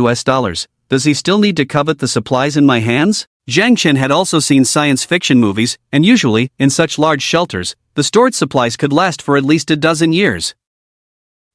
does he still need to covet the supplies in my hands? Zhang Chen had also seen science fiction movies, and usually, in such large shelters, the stored supplies could last for at least a dozen years.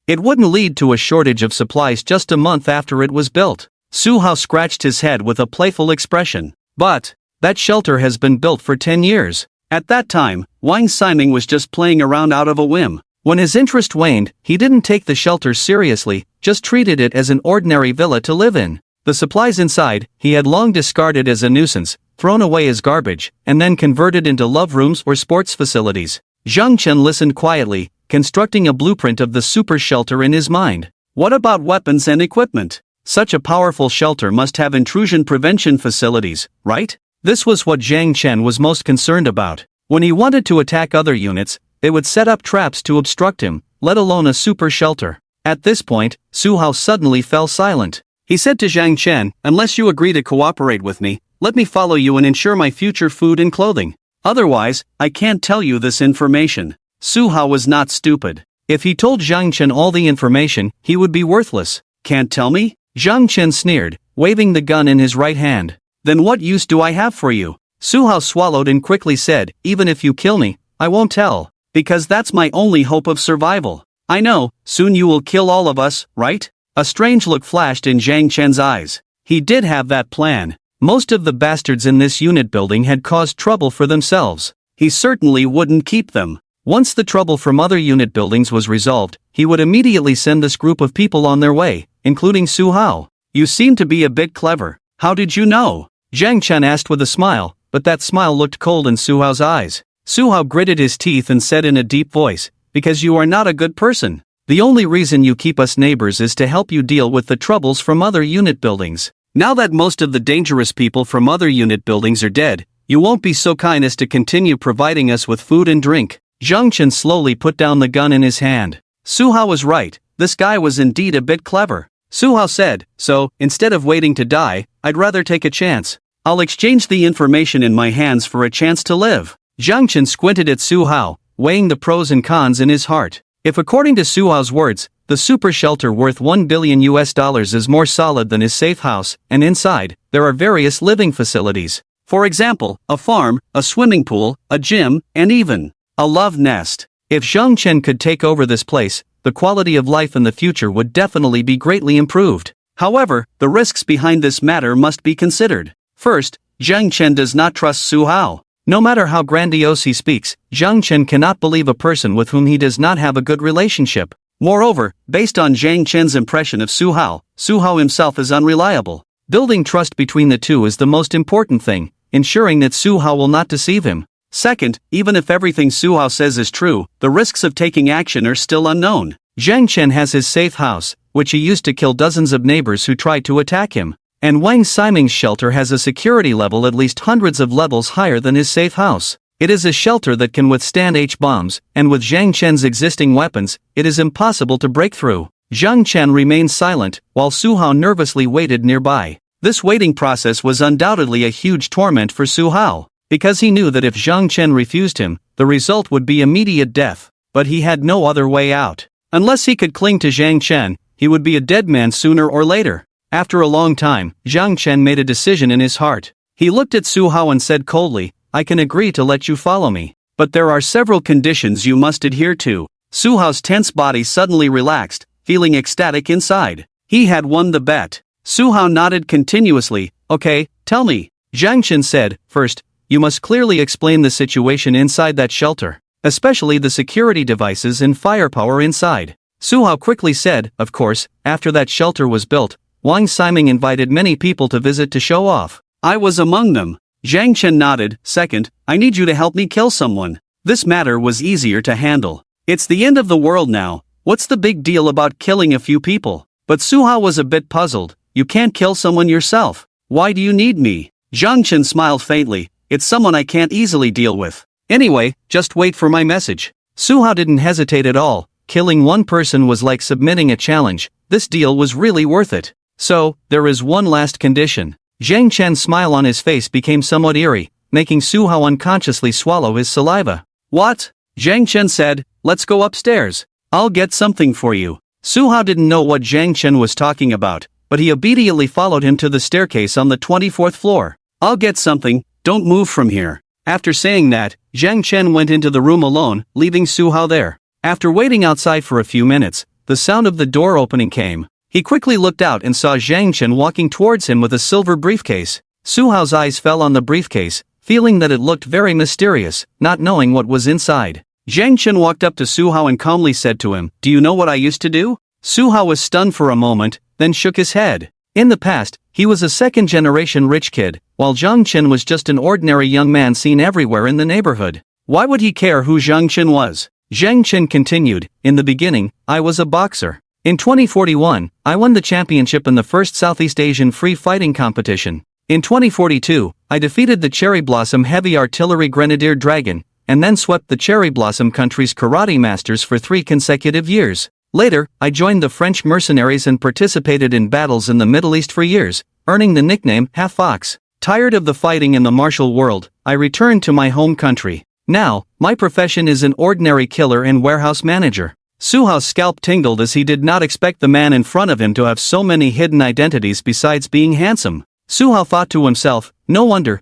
It wouldn't lead to a shortage of supplies just a month after it was built. Su Hao scratched his head with a playful expression. But that shelter has been built for 10 years. At that time, Wang Ximing was just playing around out of a whim. When his interest waned, he didn't take the shelter seriously, just treated it as an ordinary villa to live in. The supplies inside, he had long discarded as a nuisance, thrown away as garbage, and then converted into love rooms or sports facilities. Zhang Chen listened quietly, constructing a blueprint of the super shelter in his mind. What about weapons and equipment? Such a powerful shelter must have intrusion prevention facilities, right? This was what Zhang Chen was most concerned about. When he wanted to attack other units, they would set up traps to obstruct him, let alone a super shelter. At this point, Su Hao suddenly fell silent. He said to Zhang Chen, unless you agree to cooperate with me, let me follow you and ensure my future food and clothing. Otherwise, I can't tell you this information. Su Hao was not stupid. If he told Zhang Chen all the information, he would be worthless. Can't tell me? Zhang Chen sneered, waving the gun in his right hand. Then what use do I have for you? Su Hao swallowed and quickly said, even if you kill me, I won't tell. Because that's my only hope of survival. I know, soon you will kill all of us, right? A strange look flashed in Zhang Chen's eyes. He did have that plan. Most of the bastards in this unit building had caused trouble for themselves. He certainly wouldn't keep them. Once the trouble from other unit buildings was resolved, he would immediately send this group of people on their way, including Su Hao. You seem to be a bit clever. How did you know? Zhang Chen asked with a smile, but that smile looked cold in Su Hao's eyes. Su Hao gritted his teeth and said in a deep voice, because you are not a good person. The only reason you keep us neighbors is to help you deal with the troubles from other unit buildings. Now that most of the dangerous people from other unit buildings are dead, you won't be so kind as to continue providing us with food and drink. Zhang Chen slowly put down the gun in his hand. Su Hao was right, this guy was indeed a bit clever. Su Hao said, so, instead of waiting to die, I'd rather take a chance. I'll exchange the information in my hands for a chance to live. Zhang Chen squinted at Su Hao, weighing the pros and cons in his heart. If according to Su Hao's words, the super shelter worth $1 billion is more solid than his safe house, and inside, there are various living facilities. For example, a farm, a swimming pool, a gym, and even a love nest. If Zhang Chen could take over this place, the quality of life in the future would definitely be greatly improved. However, the risks behind this matter must be considered. First, Zhang Chen does not trust Su Hao. No matter how grandiose he speaks, Zhang Chen cannot believe a person with whom he does not have a good relationship. Moreover, based on Zhang Chen's impression of Su Hao himself is unreliable. Building trust between the two is the most important thing, ensuring that Su Hao will not deceive him. Second, even if everything Su Hao says is true, the risks of taking action are still unknown. Zhang Chen has his safe house, which he used to kill dozens of neighbors who tried to attack him. And Wang Ximing's shelter has a security level at least hundreds of levels higher than his safe house. It is a shelter that can withstand H-bombs, and with Zhang Chen's existing weapons, it is impossible to break through. Zhang Chen remained silent, while Su Hao nervously waited nearby. This waiting process was undoubtedly a huge torment for Su Hao, because he knew that if Zhang Chen refused him, the result would be immediate death. But he had no other way out. Unless he could cling to Zhang Chen, he would be a dead man sooner or later. After a long time, Zhang Chen made a decision in his heart. He looked at Su Hao and said coldly, "I can agree to let you follow me. But there are several conditions you must adhere to." Su Hao's tense body suddenly relaxed, feeling ecstatic inside. He had won the bet. Su Hao nodded continuously. "Okay, tell me." Zhang Chen said, "First, you must clearly explain the situation inside that shelter, especially the security devices and firepower inside." Su Hao quickly said, "Of course, after that shelter was built, Wang Ximing invited many people to visit to show off. I was among them." Zhang Chen nodded. "Second, I need you to help me kill someone." This matter was easier to handle. It's the end of the world now. What's the big deal about killing a few people? But Su Hao was a bit puzzled. "You can't kill someone yourself. Why do you need me?" Zhang Chen smiled faintly. "It's someone I can't easily deal with. Anyway, just wait for my message." Su Hao didn't hesitate at all. Killing one person was like submitting a challenge. This deal was really worth it. "So, there is one last condition." Zhang Chen's smile on his face became somewhat eerie, making Su Hao unconsciously swallow his saliva. "What?" Zhang Chen said. "Let's go upstairs. I'll get something for you." Su Hao didn't know what Zhang Chen was talking about, but he obediently followed him to the staircase on the 24th floor. "I'll get something, don't move from here." After saying that, Zhang Chen went into the room alone, leaving Su Hao there. After waiting outside for a few minutes, the sound of the door opening came. He quickly looked out and saw Zhang Chen walking towards him with a silver briefcase. Su Hao's eyes fell on the briefcase, feeling that it looked very mysterious, not knowing what was inside. Zhang Chen walked up to Su Hao and calmly said to him, "Do you know what I used to do?" Su Hao was stunned for a moment, then shook his head. In the past, he was a second-generation rich kid, while Zhang Chen was just an ordinary young man seen everywhere in the neighborhood. Why would he care who Zhang Chen was? Zhang Chen continued, "In the beginning, I was a boxer. In 2041, I won the championship in the first Southeast Asian free fighting competition. In 2042, I defeated the Cherry Blossom Heavy Artillery Grenadier Dragon, and then swept the Cherry Blossom country's karate masters for 3 consecutive years. Later, I joined the French mercenaries and participated in battles in the Middle East for years, earning the nickname Half Fox. Tired of the fighting in the martial world, I returned to my home country. Now, my profession is an ordinary killer and warehouse manager." Su Hao's scalp tingled as he did not expect the man in front of him to have so many hidden identities besides being handsome. Su Hao thought to himself, no wonder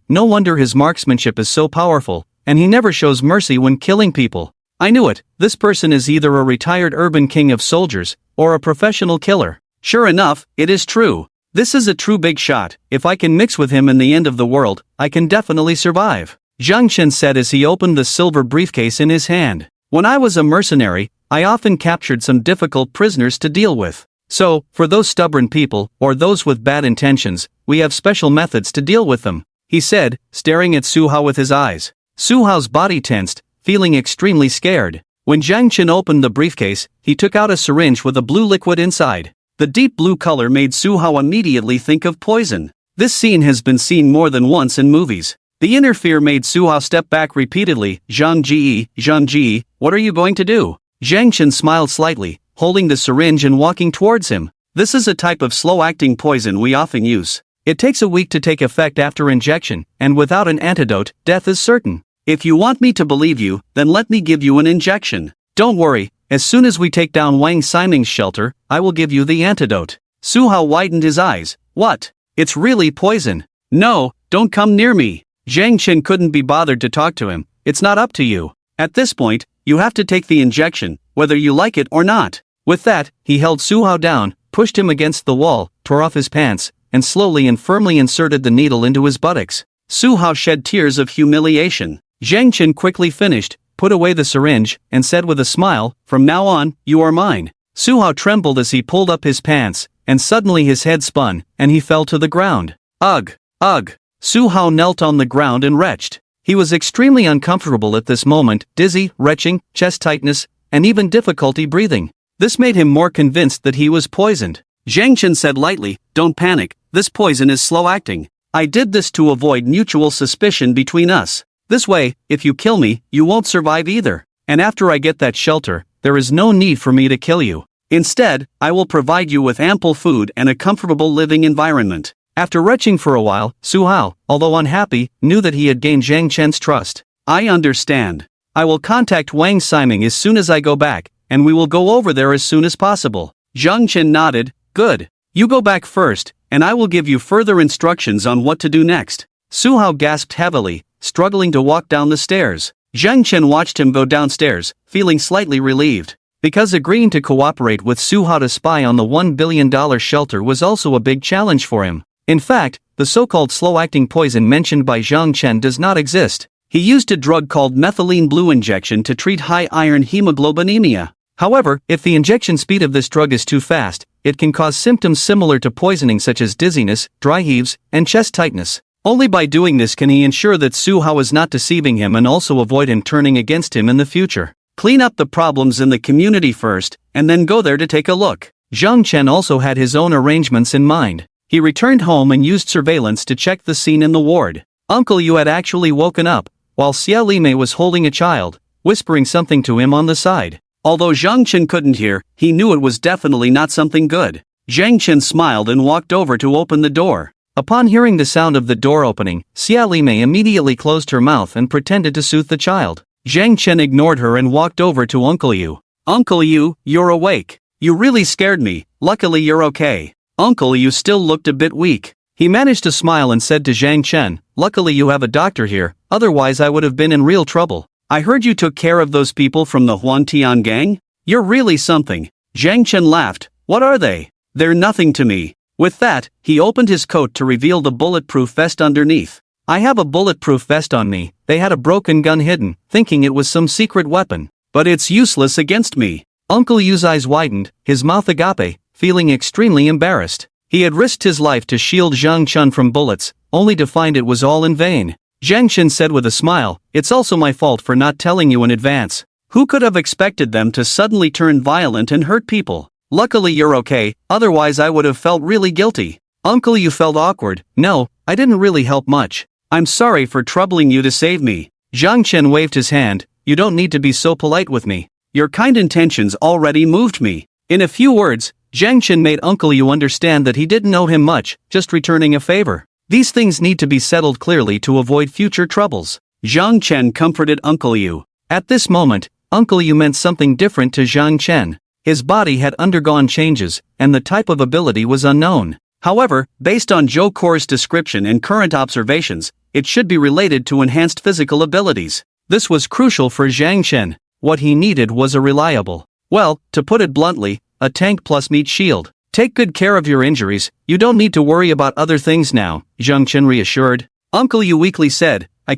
his marksmanship is so powerful, and he never shows mercy when killing people. I knew it, this person is either a retired urban king of soldiers, or a professional killer. Sure enough, it is true. This is a true big shot. If I can mix with him in the end of the world, I can definitely survive. Zhang Chen said as he opened the silver briefcase in his hand. When I was a mercenary, I often captured some difficult prisoners to deal with. So, for those stubborn people, or those with bad intentions, we have special methods to deal with them, he said, staring at Su Hao with his eyes. Su Hao's body tensed, feeling extremely scared. When Zhang Chen opened the briefcase, he took out a syringe with a blue liquid inside. The deep blue color made Su Hao immediately think of poison. This scene has been seen more than once in movies. The inner fear made Su Hao step back repeatedly. Zhang Ji, what are you going to do?" Zhang Chen smiled slightly, holding the syringe and walking towards him. "This is a type of slow-acting poison we often use. It takes a week to take effect after injection, and without an antidote, death is certain. If you want me to believe you, then let me give you an injection. Don't worry, as soon as we take down Wang Ximing's shelter, I will give you the antidote." Su Hao widened his eyes. "What? It's really poison. No, don't come near me." Zhang Chen couldn't be bothered to talk to him. "It's not up to you. At this point, you have to take the injection, whether you like it or not." With that, he held Su Hao down, pushed him against the wall, tore off his pants, and slowly and firmly inserted the needle into his buttocks. Su Hao shed tears of humiliation. Zhang Chen quickly finished, put away the syringe, and said with a smile, "From now on, you are mine." Su Hao trembled as he pulled up his pants, and suddenly his head spun, and he fell to the ground. Ugh! Ugh! Su Hao knelt on the ground and retched. He was extremely uncomfortable at this moment, dizzy, retching, chest tightness, and even difficulty breathing. This made him more convinced that he was poisoned. Zhang Chen said lightly, "Don't panic, this poison is slow-acting. I did this to avoid mutual suspicion between us. This way, if you kill me, you won't survive either. And after I get that shelter, there is no need for me to kill you. Instead, I will provide you with ample food and a comfortable living environment." After retching for a while, Su Hao, although unhappy, knew that he had gained Zhang Chen's trust. "I understand. I will contact Wang Ximing as soon as I go back, and we will go over there as soon as possible." Zhang Chen nodded. "Good. You go back first, and I will give you further instructions on what to do next." Su Hao gasped heavily, struggling to walk down the stairs. Zhang Chen watched him go downstairs, feeling slightly relieved. Because agreeing to cooperate with Su Hao to spy on the $1 billion shelter was also a big challenge for him. In fact, the so-called slow-acting poison mentioned by Zhang Chen does not exist. He used a drug called methylene blue injection to treat high iron hemoglobinemia. However, if the injection speed of this drug is too fast, it can cause symptoms similar to poisoning such as dizziness, dry heaves, and chest tightness. Only by doing this can he ensure that Su Hao is not deceiving him and also avoid him turning against him in the future. Clean up the problems in the community first, and then go there to take a look. Zhang Chen also had his own arrangements in mind. He returned home and used surveillance to check the scene in the ward. Uncle Yu had actually woken up, while Xia Lime was holding a child, whispering something to him on the side. Although Zhang Chen couldn't hear, he knew it was definitely not something good. Zhang Chen smiled and walked over to open the door. Upon hearing the sound of the door opening, Xia Lime immediately closed her mouth and pretended to soothe the child. Zhang Chen ignored her and walked over to Uncle Yu. "Uncle Yu, you're awake. You really scared me, luckily you're okay." Uncle Yu still looked a bit weak. He managed to smile and said to Zhang Chen, "Luckily you have a doctor here, otherwise I would have been in real trouble. I heard you took care of those people from the Huantian gang? You're really something." Zhang Chen laughed. "What are they? They're nothing to me." With that, he opened his coat to reveal the bulletproof vest underneath. "I have a bulletproof vest on me." They had a broken gun hidden, thinking it was some secret weapon. "But it's useless against me." Uncle Yu's eyes widened, his mouth agape, feeling extremely embarrassed. He had risked his life to shield Zhang Chen from bullets, only to find it was all in vain. Zhang Chen said with a smile, "It's also my fault for not telling you in advance. Who could have expected them to suddenly turn violent and hurt people? Luckily you're okay, otherwise I would have felt really guilty." Uncle Yu felt awkward. "No, I didn't really help much. I'm sorry for troubling you to save me." Zhang Chen waved his hand. "You don't need to be so polite with me. Your kind intentions already moved me." In a few words, Zhang Chen made Uncle Yu understand that he didn't owe him much, just returning a favor. These things need to be settled clearly to avoid future troubles. Zhang Chen comforted Uncle Yu. At this moment, Uncle Yu meant something different to Zhang Chen. His body had undergone changes, and the type of ability was unknown. However, based on Zhou Kor's description and current observations, it should be related to enhanced physical abilities. This was crucial for Zhang Chen. What he needed was a reliable, well, to put it bluntly, a tank plus meat shield. "Take good care of your injuries, you don't need to worry about other things now," Zhang Chen reassured. Uncle Yu weakly said, I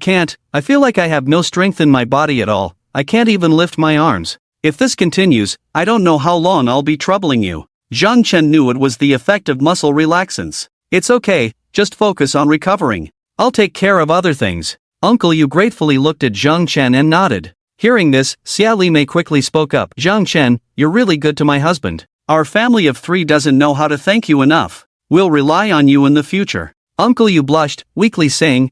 feel like I have no strength in my body at all, I can't even lift my arms. If this continues, I don't know how long I'll be troubling you." Zhang Chen knew it was the effect of muscle relaxants. "It's okay, just focus on recovering. I'll take care of other things." Uncle Yu gratefully looked at Zhang Chen and nodded. Hearing this, Xia Lime quickly spoke up. "Zhang Chen, you're really good to my husband. Our family of 3 doesn't know how to thank you enough. We'll rely on you in the future." Uncle Yu blushed, weakly saying,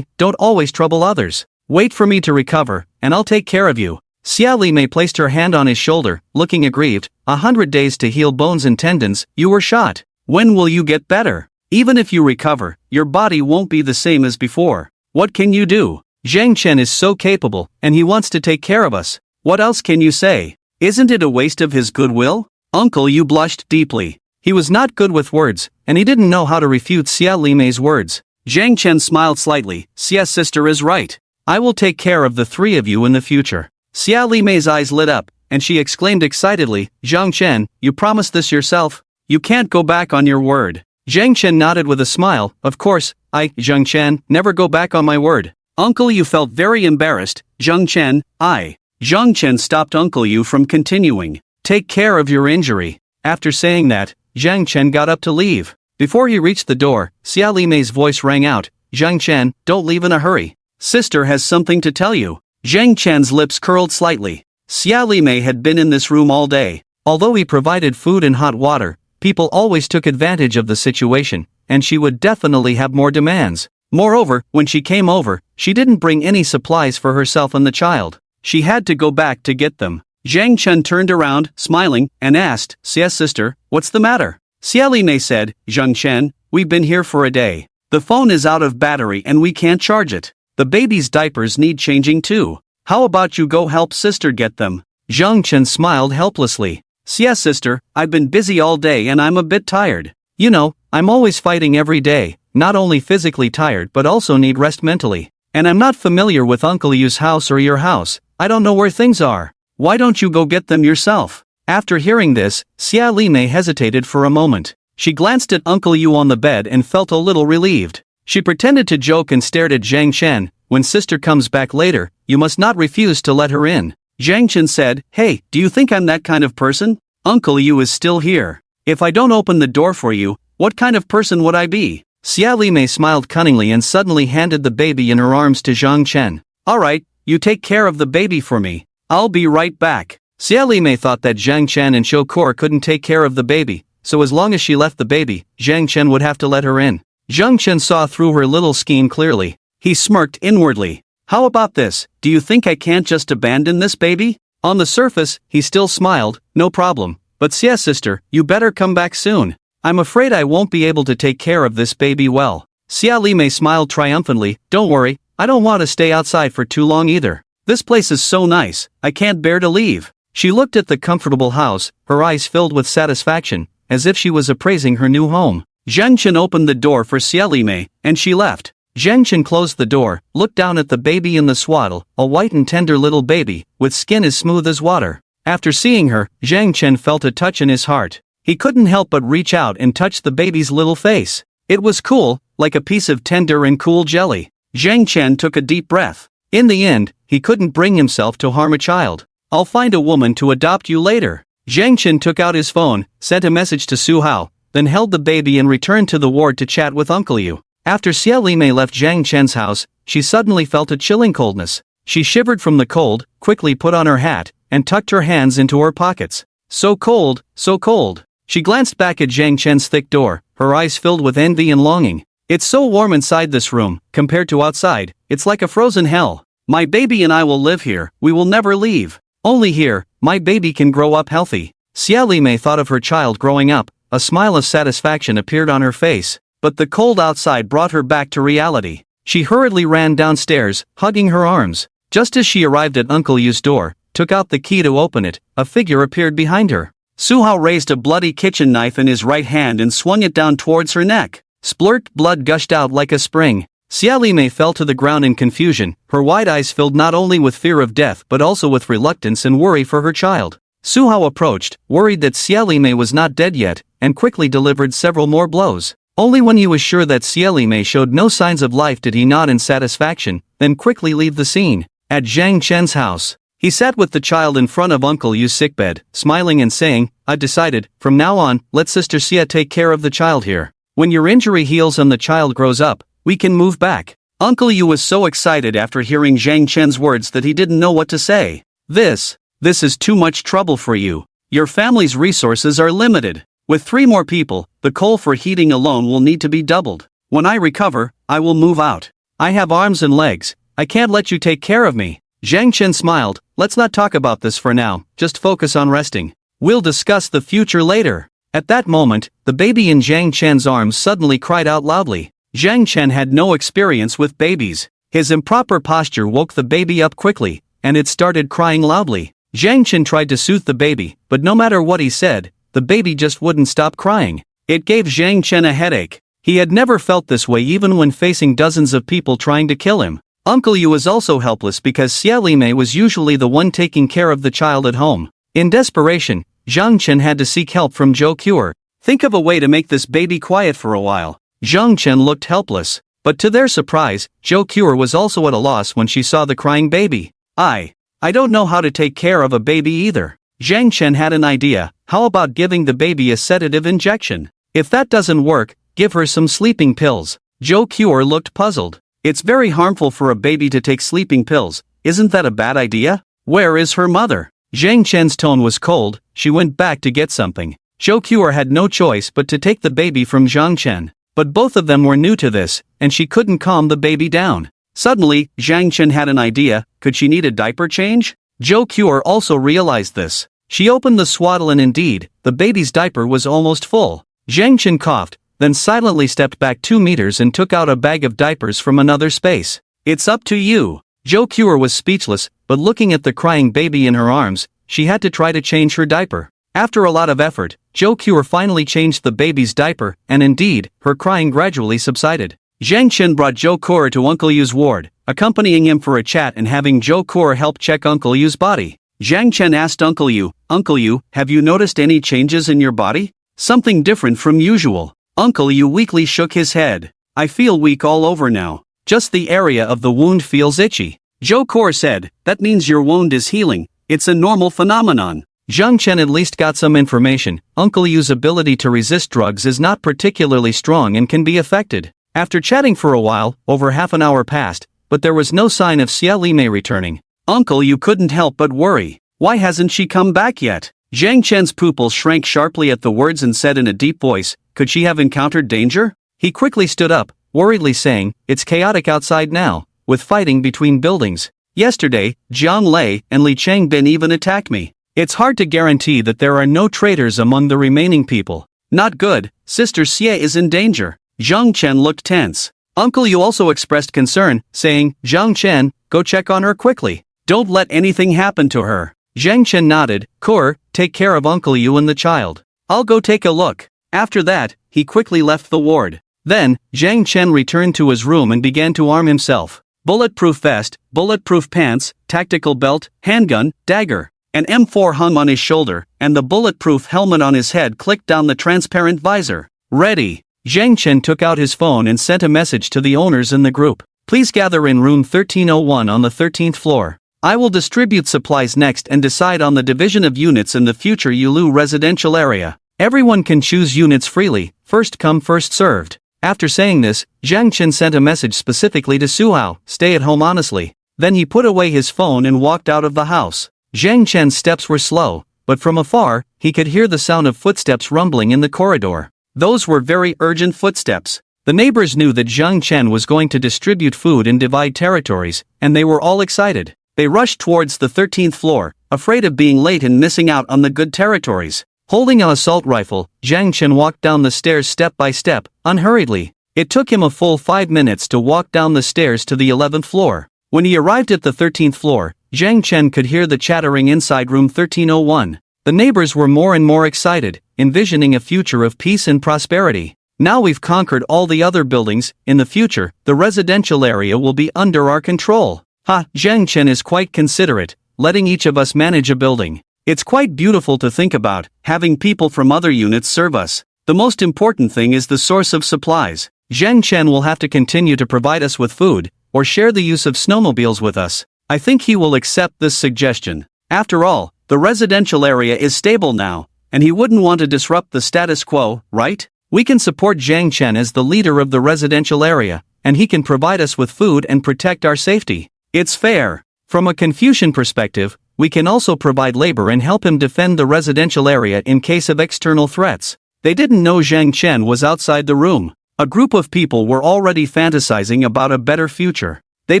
Don't always trouble others. Wait for me to recover, and I'll take care of you." Xia Lime placed her hand on his shoulder, looking aggrieved. 100 days to heal bones and tendons, you were shot. When will you get better? Even if you recover, your body won't be the same as before. What can you do? Zhang Chen is so capable, and he wants to take care of us. What else can you say? Isn't it a waste of his goodwill? Uncle Yu blushed deeply. He was not good with words, and he didn't know how to refute Xia Lime's words. Zhang Chen smiled slightly. Xia's sister is right. I will take care of the 3 of you in the future. Xia Lime's eyes lit up, and she exclaimed excitedly, Zhang Chen, you promised this yourself? You can't go back on your word. Zhang Chen nodded with a smile. Of course, Zheng Chen, never go back on my word. Uncle Yu felt very embarrassed. Zheng Chen, Zheng Chen stopped Uncle Yu from continuing. Take care of your injury. After saying that, Zhang Chen got up to leave. Before he reached the door, Xia Li Mei's voice rang out. Zhang Chen, don't leave in a hurry. Sister has something to tell you. Zhang Chen's lips curled slightly. Xia Li Mei had been in this room all day. Although he provided food and hot water, people always took advantage of the situation, and she would definitely have more demands. Moreover, when she came over, she didn't bring any supplies for herself and the child. She had to go back to get them. Zhang Chen turned around, smiling, and asked, Xia's sister, what's the matter? Xia Li Mei said, Zhang Chen, we've been here for a day. The phone is out of battery and we can't charge it. The baby's diapers need changing too. How about you go help sister get them? Zhang Chen smiled helplessly. Xia's sister, I've been busy all day and I'm a bit tired. You know, I'm always fighting every day, not only physically tired but also need rest mentally. And I'm not familiar with Uncle Yu's house or your house, I don't know where things are. Why don't you go get them yourself? After hearing this, Xia Li Mei hesitated for a moment. She glanced at Uncle Yu on the bed and felt a little relieved. She pretended to joke and stared at Zhang Chen. When sister comes back later, you must not refuse to let her in. Zhang Chen said, hey, do you think I'm that kind of person? Uncle Yu is still here. If I don't open the door for you, what kind of person would I be? Xia Li Mei smiled cunningly and suddenly handed the baby in her arms to Zhang Chen. Alright, you take care of the baby for me. I'll be right back. Xia Li Mei thought that Zhang Chen and Shou Kor couldn't take care of the baby, so as long as she left the baby, Zhang Chen would have to let her in. Zhang Chen saw through her little scheme clearly. He smirked inwardly. How about this, do you think I can't just abandon this baby? On the surface, he still smiled, no problem, but Xia sister, you better come back soon. I'm afraid I won't be able to take care of this baby well. Xia Li Mei smiled triumphantly, don't worry, I don't want to stay outside for too long either. This place is so nice, I can't bear to leave. She looked at the comfortable house, her eyes filled with satisfaction, as if she was appraising her new home. Zhang Chen opened the door for Xia Li Mei, and she left. Zhang Chen closed the door, looked down at the baby in the swaddle, a white and tender little baby, with skin as smooth as water. After seeing her, Zhang Chen felt a touch in his heart. He couldn't help but reach out and touch the baby's little face. It was cool, like a piece of tender and cool jelly. Zhang Chen took a deep breath. In the end, he couldn't bring himself to harm a child. I'll find a woman to adopt you later. Zhang Chen took out his phone, sent a message to Su Hao, then held the baby and returned to the ward to chat with Uncle Yu. After Xia Li Mei left Zhang Chen's house, she suddenly felt a chilling coldness. She shivered from the cold, quickly put on her hat, and tucked her hands into her pockets. So cold, so cold. She glanced back at Zhang Chen's thick door, her eyes filled with envy and longing. It's so warm inside this room, compared to outside, it's like a frozen hell. My baby and I will live here, we will never leave. Only here, my baby can grow up healthy. Xia Li Mei thought of her child growing up, a smile of satisfaction appeared on her face, but the cold outside brought her back to reality. She hurriedly ran downstairs, hugging her arms. Just as she arrived at Uncle Yu's door, took out the key to open it, a figure appeared behind her. Su Hao raised a bloody kitchen knife in his right hand and swung it down towards her neck. Splurt blood gushed out like a spring. Xia Li Mei fell to the ground in confusion, her wide eyes filled not only with fear of death but also with reluctance and worry for her child. Su Hao approached, worried that Xia Li Mei was not dead yet, and quickly delivered several more blows. Only when he was sure that Xia Li Mei showed no signs of life did he nod in satisfaction, then quickly leave the scene. At Zhang Chen's house, he sat with the child in front of Uncle Yu's sickbed, smiling and saying, I've decided, from now on, let Sister Xia take care of the child here. When your injury heals and the child grows up, we can move back. Uncle Yu was so excited after hearing Zhang Chen's words that he didn't know what to say. This is too much trouble for you. Your family's resources are limited. With 3 more people, the coal for heating alone will need to be doubled. When I recover, I will move out. I have arms and legs, I can't let you take care of me. Zhang Chen smiled, let's not talk about this for now, just focus on resting. We'll discuss the future later. At that moment, the baby in Zhang Chen's arms suddenly cried out loudly. Zhang Chen had no experience with babies. His improper posture woke the baby up quickly, and it started crying loudly. Zhang Chen tried to soothe the baby, but no matter what he said, the baby just wouldn't stop crying. It gave Zhang Chen a headache. He had never felt this way even when facing dozens of people trying to kill him. Uncle Yu was also helpless because Xia Li Mei was usually the one taking care of the child at home. In desperation, Zhang Chen had to seek help from Zhou Cure. Think of a way to make this baby quiet for a while. Zhang Chen looked helpless. But to their surprise, Jo Cure was also at a loss when she saw the crying baby. I don't know how to take care of a baby either. Zhang Chen had an idea. How about giving the baby a sedative injection? If that doesn't work, give her some sleeping pills. Jo Cure looked puzzled. It's very harmful for a baby to take sleeping pills. Isn't that a bad idea? Where is her mother? Zhang Chen's tone was cold. She went back to get something. Jo Cure had no choice but to take the baby from Zhang Chen. But both of them were new to this, and she couldn't calm the baby down. Suddenly, Zhang Chen had an idea. Could she need a diaper change? Jo Cure also realized this. She opened the swaddle and indeed, the baby's diaper was almost full. Zhang Chen coughed, then silently stepped back 2 meters and took out a bag of diapers from another space. It's up to you. Jo Cure was speechless, but looking at the crying baby in her arms, she had to try to change her diaper. After a lot of effort, Jo Cure finally changed the baby's diaper, and indeed, her crying gradually subsided. Zhang Chen brought Jo Cure to Uncle Yu's ward, accompanying him for a chat and having Jo Cure help check Uncle Yu's body. Zhang Chen asked Uncle Yu, "Uncle Yu, have you noticed any changes in your body? Something different from usual?" Uncle Yu weakly shook his head. "I feel weak all over now. Just the area of the wound feels itchy." Jo Cure said, "That means your wound is healing. It's a normal phenomenon." Zhang Chen at least got some information. Uncle Yu's ability to resist drugs is not particularly strong and can be affected. After chatting for a while, over half an hour passed, but there was no sign of Xia Limei returning. Uncle Yu couldn't help but worry. Why hasn't she come back yet? Zhang Chen's pupil shrank sharply at the words and said in a deep voice, "Could she have encountered danger?" He quickly stood up, worriedly saying, "It's chaotic outside now, with fighting between buildings. Yesterday, Jiang Lei and Li Changbin even attacked me. It's hard to guarantee that there are no traitors among the remaining people. Not good, Sister Xie is in danger." Zhang Chen looked tense. Uncle Yu also expressed concern, saying, "Zhang Chen, go check on her quickly. Don't let anything happen to her." Zhang Chen nodded. "Cure, take care of Uncle Yu and the child. I'll go take a look." After that, he quickly left the ward. Then, Zhang Chen returned to his room and began to arm himself. Bulletproof vest, bulletproof pants, tactical belt, handgun, dagger. An M4 hung on his shoulder, and the bulletproof helmet on his head clicked down the transparent visor. Ready. Zhang Chen took out his phone and sent a message to the owners in the group. "Please gather in room 1301 on the 13th floor. I will distribute supplies next and decide on the division of units in the future Yulu residential area. Everyone can choose units freely, first come first served." After saying this, Zhang Chen sent a message specifically to Su Hao, "Stay at home honestly." Then he put away his phone and walked out of the house. Zhang Chen's steps were slow, but from afar, he could hear the sound of footsteps rumbling in the corridor. Those were very urgent footsteps. The neighbors knew that Zhang Chen was going to distribute food and divide territories, and they were all excited. They rushed towards the 13th floor, afraid of being late and missing out on the good territories. Holding an assault rifle, Zhang Chen walked down the stairs step by step, unhurriedly. It took him a full 5 minutes to walk down the stairs to the 11th floor. When he arrived at the 13th floor, Zhang Chen could hear the chattering inside room 1301. The neighbors were more and more excited, envisioning a future of peace and prosperity. "Now we've conquered all the other buildings, in the future, the residential area will be under our control. Zhang Chen is quite considerate, letting each of us manage a building. It's quite beautiful to think about, having people from other units serve us. The most important thing is the source of supplies. Zhang Chen will have to continue to provide us with food, or share the use of snowmobiles with us. I think he will accept this suggestion. After all, the residential area is stable now, and he wouldn't want to disrupt the status quo, right? We can support Zhang Chen as the leader of the residential area, and he can provide us with food and protect our safety. It's fair. From a Confucian perspective, we can also provide labor and help him defend the residential area in case of external threats." They didn't know Zhang Chen was outside the room. A group of people were already fantasizing about a better future. They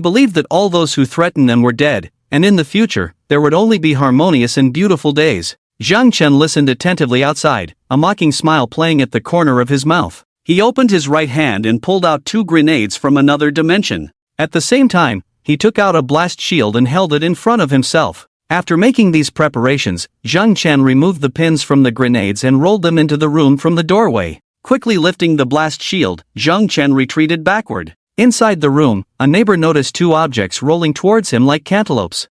believed that all those who threatened them were dead, and in the future, there would only be harmonious and beautiful days. Zhang Chen listened attentively outside, a mocking smile playing at the corner of his mouth. He opened his right hand and pulled out 2 grenades from another dimension. At the same time, he took out a blast shield and held it in front of himself. After making these preparations, Zhang Chen removed the pins from the grenades and rolled them into the room from the doorway. Quickly lifting the blast shield, Zhang Chen retreated backward. Inside the room, a neighbor noticed 2 objects rolling towards him like cantaloupes.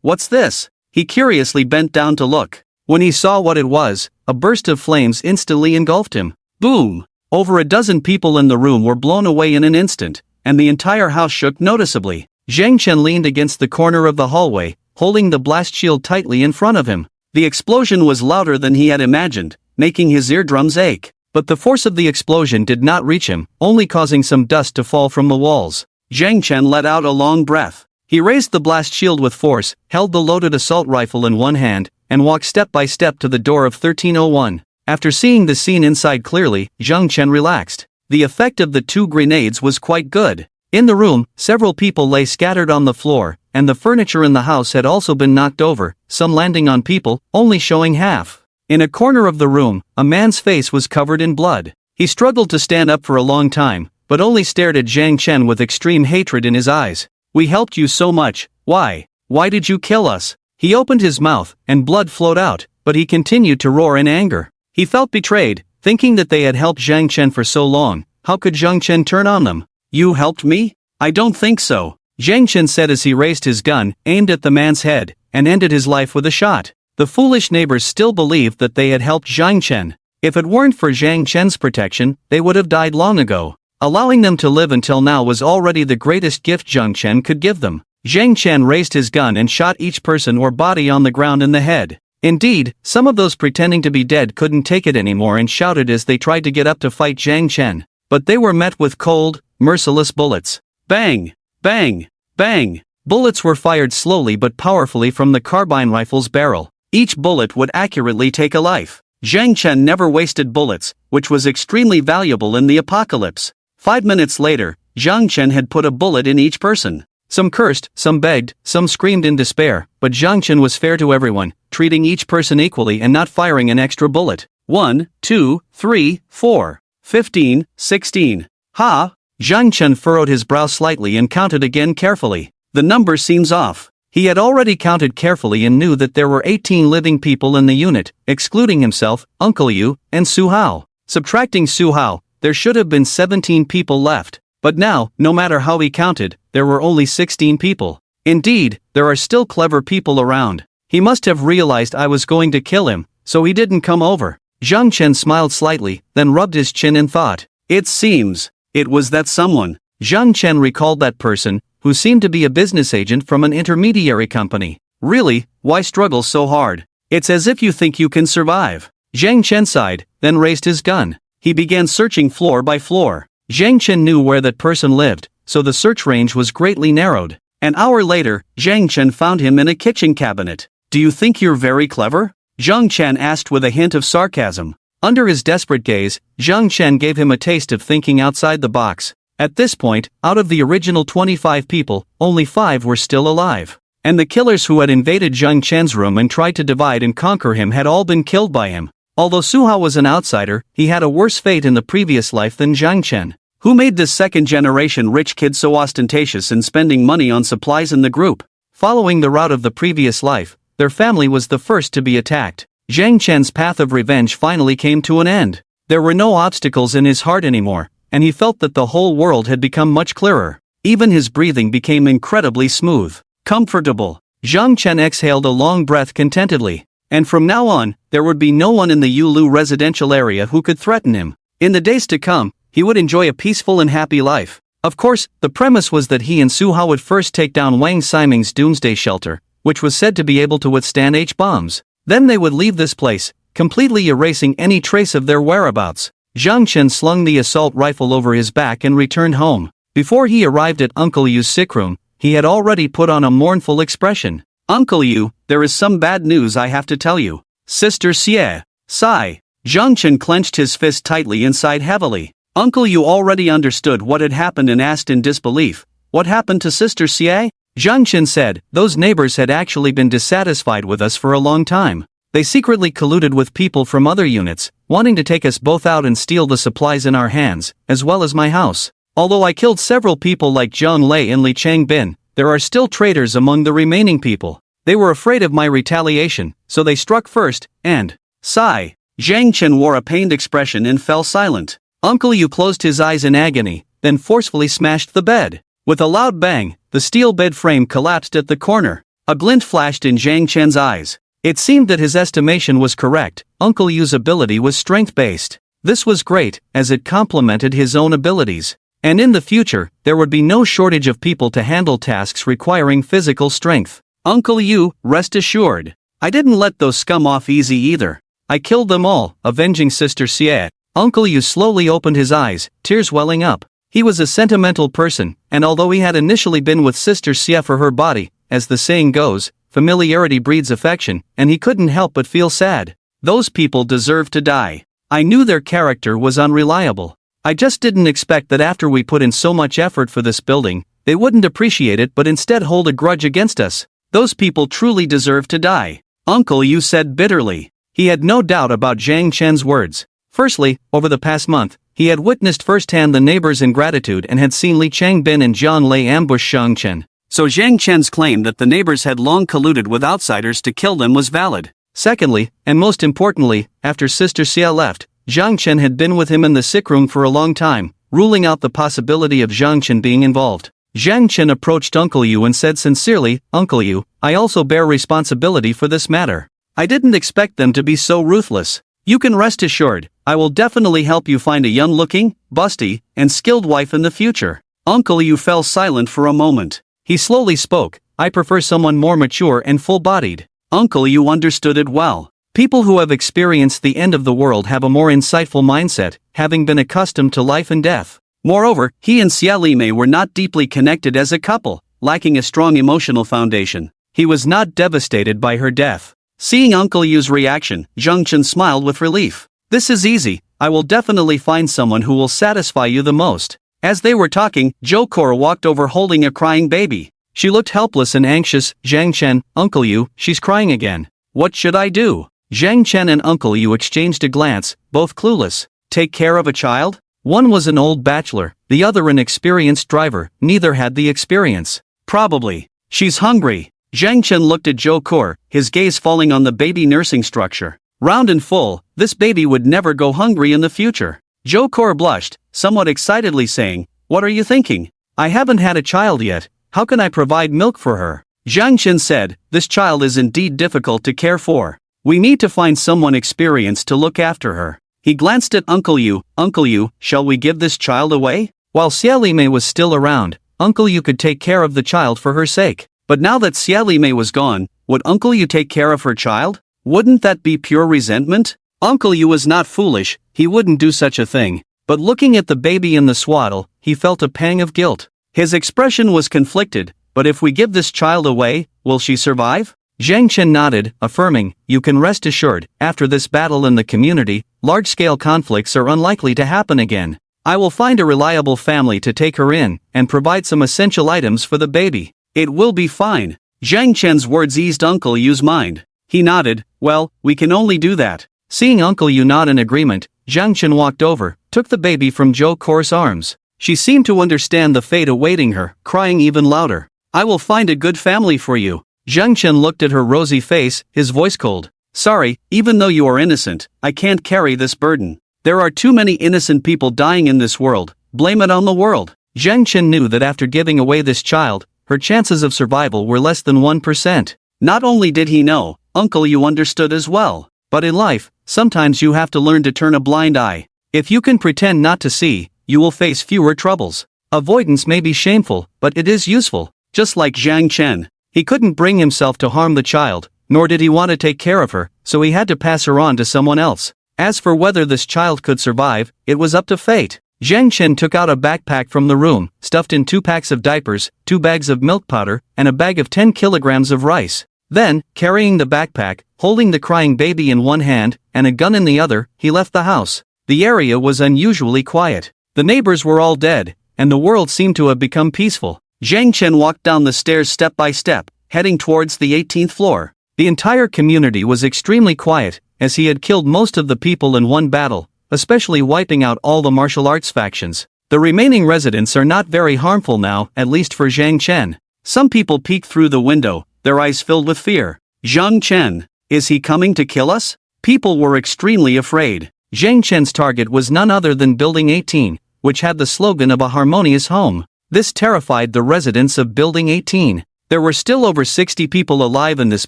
What's this? He curiously bent down to look. When he saw what it was, a burst of flames instantly engulfed him. Boom! Over a dozen people in the room were blown away in an instant, and the entire house shook noticeably. Zhang Chen leaned against the corner of the hallway, holding the blast shield tightly in front of him. The explosion was louder than he had imagined, making his eardrums ache. But the force of the explosion did not reach him, only causing some dust to fall from the walls. Zhang Chen let out a long breath. He raised the blast shield with force, held the loaded assault rifle in one hand, and walked step by step to the door of 1301. After seeing the scene inside clearly, Zhang Chen relaxed. The effect of the 2 grenades was quite good. In the room, several people lay scattered on the floor, and the furniture in the house had also been knocked over, some landing on people, only showing half. In a corner of the room, a man's face was covered in blood. He struggled to stand up for a long time, but only stared at Zhang Chen with extreme hatred in his eyes. "We helped you so much, why? Why did you kill us?" He opened his mouth, and blood flowed out, but he continued to roar in anger. He felt betrayed, thinking that they had helped Zhang Chen for so long. How could Zhang Chen turn on them? "You helped me? I don't think so," Zhang Chen said as he raised his gun, aimed at the man's head, and ended his life with a shot. The foolish neighbors still believed that they had helped Zhang Chen. If it weren't for Zhang Chen's protection, they would have died long ago. Allowing them to live until now was already the greatest gift Zhang Chen could give them. Zhang Chen raised his gun and shot each person or body on the ground in the head. Indeed, some of those pretending to be dead couldn't take it anymore and shouted as they tried to get up to fight Zhang Chen. But they were met with cold, merciless bullets. Bang! Bang! Bang! Bullets were fired slowly but powerfully from the carbine rifle's barrel. Each bullet would accurately take a life. Zhang Chen never wasted bullets, which was extremely valuable in the apocalypse. 5 minutes later, Zhang Chen had put a bullet in each person. Some cursed, some begged, some screamed in despair, but Zhang Chen was fair to everyone, treating each person equally and not firing an extra bullet. 1, 2, 3, 4, 15, 16. Ha! Zhang Chen furrowed his brow slightly and counted again carefully. The number seems off. He had already counted carefully and knew that there were 18 living people in the unit, excluding himself, Uncle Yu, and Su Hao. Subtracting Su Hao, there should have been 17 people left. But now, no matter how he counted, there were only 16 people. Indeed, there are still clever people around. He must have realized I was going to kill him, so he didn't come over. Zhang Chen smiled slightly, then rubbed his chin and thought. It seems, it was that someone. Zhang Chen recalled that person, who seemed to be a business agent from an intermediary company. Really, why struggle so hard? It's as if you think you can survive. Zhang Chen sighed, then raised his gun. He began searching floor by floor. Zhang Chen knew where that person lived, so the search range was greatly narrowed. An hour later, Zhang Chen found him in a kitchen cabinet. "Do you think you're very clever?" Zhang Chen asked with a hint of sarcasm. Under his desperate gaze, Zhang Chen gave him a taste of thinking outside the box. At this point, out of the original 25 people, only 5 were still alive. And the killers who had invaded Zhang Chen's room and tried to divide and conquer him had all been killed by him. Although Su Hao was an outsider, he had a worse fate in the previous life than Zhang Chen. Who made this second-generation rich kid so ostentatious in spending money on supplies in the group? Following the route of the previous life, their family was the first to be attacked. Zhang Chen's path of revenge finally came to an end. There were no obstacles in his heart anymore, and he felt that the whole world had become much clearer. Even his breathing became incredibly smooth. Comfortable. Zhang Chen exhaled a long breath contentedly. And from now on, there would be no one in the Yulu residential area who could threaten him. In the days to come, he would enjoy a peaceful and happy life. Of course, the premise was that he and Su Hao would first take down Wang Ximing's Doomsday shelter, which was said to be able to withstand H-bombs. Then they would leave this place, completely erasing any trace of their whereabouts. Zhang Chen slung the assault rifle over his back and returned home. Before he arrived at Uncle Yu's sick room, he had already put on a mournful expression. "Uncle Yu, there is some bad news I have to tell you. Sister Xie." Sigh. Zhang Chen clenched his fist tightly and sighed heavily. Uncle Yu already understood what had happened and asked in disbelief, "What happened to Sister Xie?" Zhang Chen said, "Those neighbors had actually been dissatisfied with us for a long time. They secretly colluded with people from other units, wanting to take us both out and steal the supplies in our hands, as well as my house. Although I killed several people like Zhang Lei and Li Changbin, there are still traitors among the remaining people. They were afraid of my retaliation, so they struck first, and..." Sigh. Zhang Chen wore a pained expression and fell silent. Uncle Yu closed his eyes in agony, then forcefully smashed the bed. With a loud bang, the steel bed frame collapsed at the corner. A glint flashed in Zhang Chen's eyes. It seemed that his estimation was correct. Uncle Yu's ability was strength-based. This was great, as it complemented his own abilities. And in the future, there would be no shortage of people to handle tasks requiring physical strength. Uncle Yu, rest assured. I didn't let those scum off easy either. I killed them all, avenging Sister Xie. Uncle Yu slowly opened his eyes, tears welling up. He was a sentimental person, and although he had initially been with Sister Xie for her body, as the saying goes, familiarity breeds affection, and he couldn't help but feel sad. Those people deserved to die. I knew their character was unreliable. I just didn't expect that after we put in so much effort for this building, they wouldn't appreciate it but instead hold a grudge against us. Those people truly deserve to die. Uncle Yu said bitterly. He had no doubt about Zhang Chen's words. Firstly, over the past month, he had witnessed firsthand the neighbors' ingratitude and had seen Li Changbin and Jian Lei ambush Zhang Chen. So Zhang Chen's claim that the neighbors had long colluded with outsiders to kill them was valid. Secondly, and most importantly, after Sister Xia left, Zhang Chen had been with him in the sick room for a long time, ruling out the possibility of Zhang Chen being involved. Zhang Chen approached Uncle Yu and said sincerely, "Uncle Yu, I also bear responsibility for this matter. I didn't expect them to be so ruthless. You can rest assured, I will definitely help you find a young-looking, busty, and skilled wife in the future." Uncle Yu fell silent for a moment. He slowly spoke, "I prefer someone more mature and full-bodied." Uncle Yu understood it well. People who have experienced the end of the world have a more insightful mindset, having been accustomed to life and death. Moreover, he and Xia Limei were not deeply connected as a couple, lacking a strong emotional foundation. He was not devastated by her death. Seeing Uncle Yu's reaction, Zhang Chen smiled with relief. "This is easy, I will definitely find someone who will satisfy you the most." As they were talking, Zhou Kor walked over holding a crying baby. She looked helpless and anxious. "Zhang Chen, Uncle Yu, she's crying again. What should I do?" Zhang Chen and Uncle Yu exchanged a glance, both clueless. Take care of a child? One was an old bachelor, the other an experienced driver, neither had the experience. Probably. She's hungry. Zhang Chen looked at Zhou Kor, his gaze falling on the baby nursing structure. Round and full, this baby would never go hungry in the future. Zhou Kor blushed, somewhat excitedly saying, "What are you thinking? I haven't had a child yet, how can I provide milk for her?" Zhang Chen said, "This child is indeed difficult to care for. We need to find someone experienced to look after her." He glanced at Uncle Yu. "Uncle Yu, shall we give this child away?" While Xia Limei was still around, Uncle Yu could take care of the child for her sake. But now that Xia Limei was gone, would Uncle Yu take care of her child? Wouldn't that be pure resentment? Uncle Yu was not foolish, he wouldn't do such a thing. But looking at the baby in the swaddle, he felt a pang of guilt. His expression was conflicted. But if we give this child away, will she survive? Zhang Chen nodded, affirming, "You can rest assured, after this battle in the community, large-scale conflicts are unlikely to happen again. I will find a reliable family to take her in, and provide some essential items for the baby. It will be fine." Zhang Chen's words eased Uncle Yu's mind. He nodded, "Well, we can only do that." Seeing Uncle Yu nod in agreement, Zhang Chen walked over, took the baby from Zhou Kor's arms. She seemed to understand the fate awaiting her, crying even louder, "I will find a good family for you." Zhang Chen looked at her rosy face, his voice cold. "Sorry, even though you are innocent, I can't carry this burden. There are too many innocent people dying in this world, blame it on the world." Zhang Chen knew that after giving away this child, her chances of survival were less than 1%. Not only did he know, Uncle Yu understood as well. But in life, sometimes you have to learn to turn a blind eye. If you can pretend not to see, you will face fewer troubles. Avoidance may be shameful, but it is useful. Just like Zhang Chen. He couldn't bring himself to harm the child, nor did he want to take care of her, so he had to pass her on to someone else. As for whether this child could survive, it was up to fate. Zhang Chen took out a backpack from the room, stuffed in 2 packs of diapers, 2 bags of milk powder, and a bag of 10 kilograms of rice. Then, carrying the backpack, holding the crying baby in one hand, and a gun in the other, he left the house. The area was unusually quiet. The neighbors were all dead, and the world seemed to have become peaceful. Zhang Chen walked down the stairs step by step, heading towards the 18th floor. The entire community was extremely quiet, as he had killed most of the people in one battle, especially wiping out all the martial arts factions. The remaining residents are not very harmful now, at least for Zhang Chen. Some people peeked through the window, their eyes filled with fear. Zhang Chen, is he coming to kill us? People were extremely afraid. Zhang Chen's target was none other than Building 18, which had the slogan of a harmonious home. This terrified the residents of Building 18. There were still over 60 people alive in this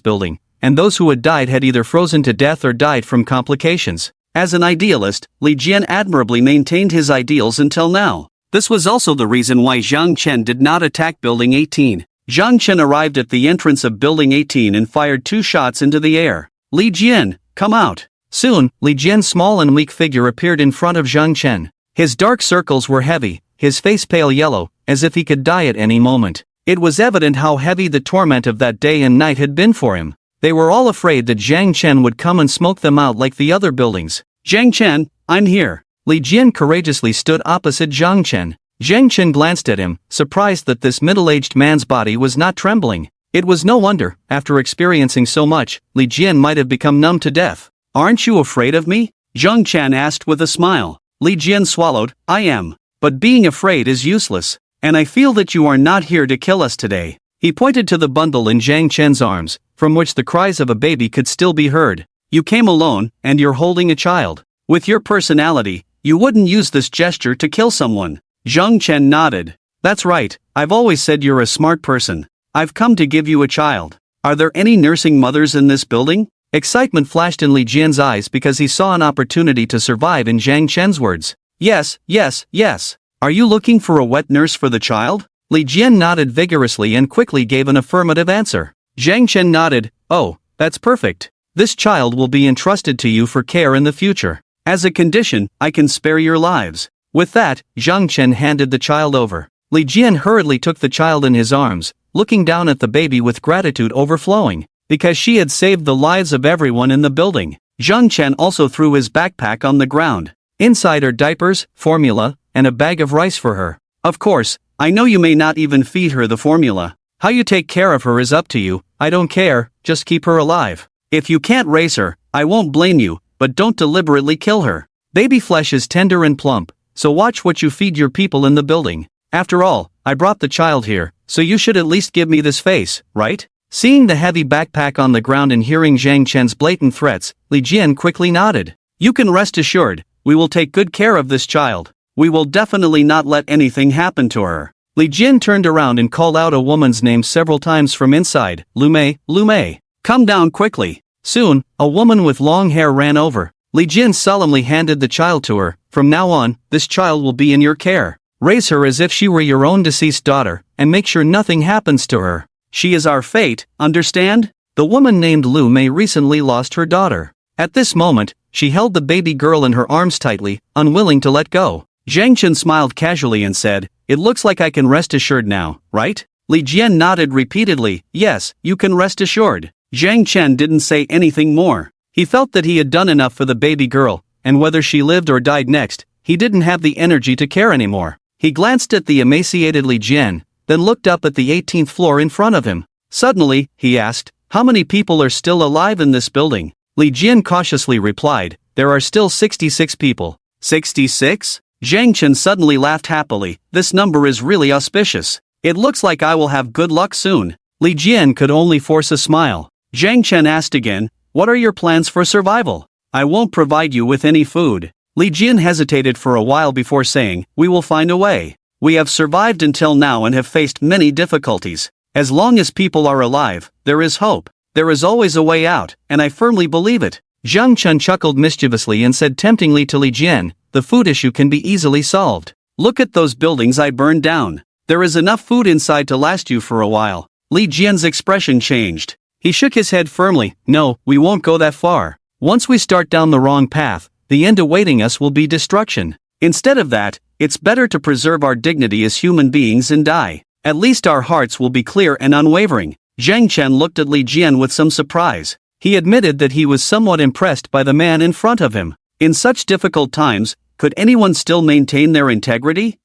building, and those who had died had either frozen to death or died from complications. As an idealist, Li Jian admirably maintained his ideals until now. This was also the reason why Zhang Chen did not attack Building 18. Zhang Chen arrived at the entrance of Building 18 and fired 2 shots into the air. Li Jian, come out. Soon, Li Jian's small and weak figure appeared in front of Zhang Chen. His dark circles were heavy, his face pale yellow, as if he could die at any moment. It was evident how heavy the torment of that day and night had been for him. They were all afraid that Zhang Chen would come and smoke them out like the other buildings. Zhang Chen, I'm here. Li Jian courageously stood opposite Zhang Chen. Zhang Chen glanced at him, surprised that this middle-aged man's body was not trembling. It was no wonder, after experiencing so much, Li Jian might have become numb to death. Aren't you afraid of me? Zhang Chen asked with a smile. Li Jian swallowed, I am. But being afraid is useless. And I feel that you are not here to kill us today. He pointed to the bundle in Zhang Chen's arms, from which the cries of a baby could still be heard. You came alone, and you're holding a child. With your personality, you wouldn't use this gesture to kill someone. Zhang Chen nodded. That's right, I've always said you're a smart person. I've come to give you a child. Are there any nursing mothers in this building? Excitement flashed in Li Jian's eyes because he saw an opportunity to survive in Zhang Chen's words. Yes, yes, yes. Are you looking for a wet nurse for the child? Li Jian nodded vigorously and quickly gave an affirmative answer. Zhang Chen nodded. Oh, that's perfect. This child will be entrusted to you for care in the future. As a condition, I can spare your lives. With that, Zhang Chen handed the child over. Li Jian hurriedly took the child in his arms, looking down at the baby with gratitude overflowing, because she had saved the lives of everyone in the building. Zhang Chen also threw his backpack on the ground. Inside are diapers, formula, and a bag of rice for her. Of course, I know you may not even feed her the formula. How you take care of her is up to you. I don't care, just keep her alive. If you can't raise her, I won't blame you, but don't deliberately kill her. Baby flesh is tender and plump, so watch what you feed your people in the building. After all, I brought the child here, so you should at least give me this face, right? Seeing the heavy backpack on the ground and hearing Zhang Chen's blatant threats, Li Jian quickly nodded. You can rest assured, we will take good care of this child. We will definitely not let anything happen to her. Li Jian turned around and called out a woman's name several times from inside. Lu Mei, Lu Mei. Come down quickly. Soon, a woman with long hair ran over. Li Jian solemnly handed the child to her. From now on, this child will be in your care. Raise her as if she were your own deceased daughter, and make sure nothing happens to her. She is our fate, understand? The woman named Lu Mei recently lost her daughter. At this moment, she held the baby girl in her arms tightly, unwilling to let go. Zhang Chen smiled casually and said, It looks like I can rest assured now, right? Li Jian nodded repeatedly. Yes, you can rest assured. Zhang Chen didn't say anything more. He felt that he had done enough for the baby girl, and whether she lived or died next, he didn't have the energy to care anymore. He glanced at the emaciated Li Jian, then looked up at the 18th floor in front of him. Suddenly, he asked, How many people are still alive in this building? Li Jian cautiously replied, There are still 66 people. 66? Zhang Chen suddenly laughed happily. This number is really auspicious. It looks like I will have good luck soon. Li Jian could only force a smile. Zhang Chen asked again, What are your plans for survival? I won't provide you with any food. Li Jian hesitated for a while before saying, We will find a way. We have survived until now and have faced many difficulties. As long as people are alive, there is hope. There is always a way out, and I firmly believe it. Zhang Chen chuckled mischievously and said temptingly to Li Jian, The food issue can be easily solved. Look at those buildings I burned down. There is enough food inside to last you for a while. Li Jian's expression changed. He shook his head firmly. No, we won't go that far. Once we start down the wrong path, the end awaiting us will be destruction. Instead of that, it's better to preserve our dignity as human beings and die. At least our hearts will be clear and unwavering. Zhang Chen looked at Li Jian with some surprise. He admitted that he was somewhat impressed by the man in front of him. In such difficult times, could anyone still maintain their integrity?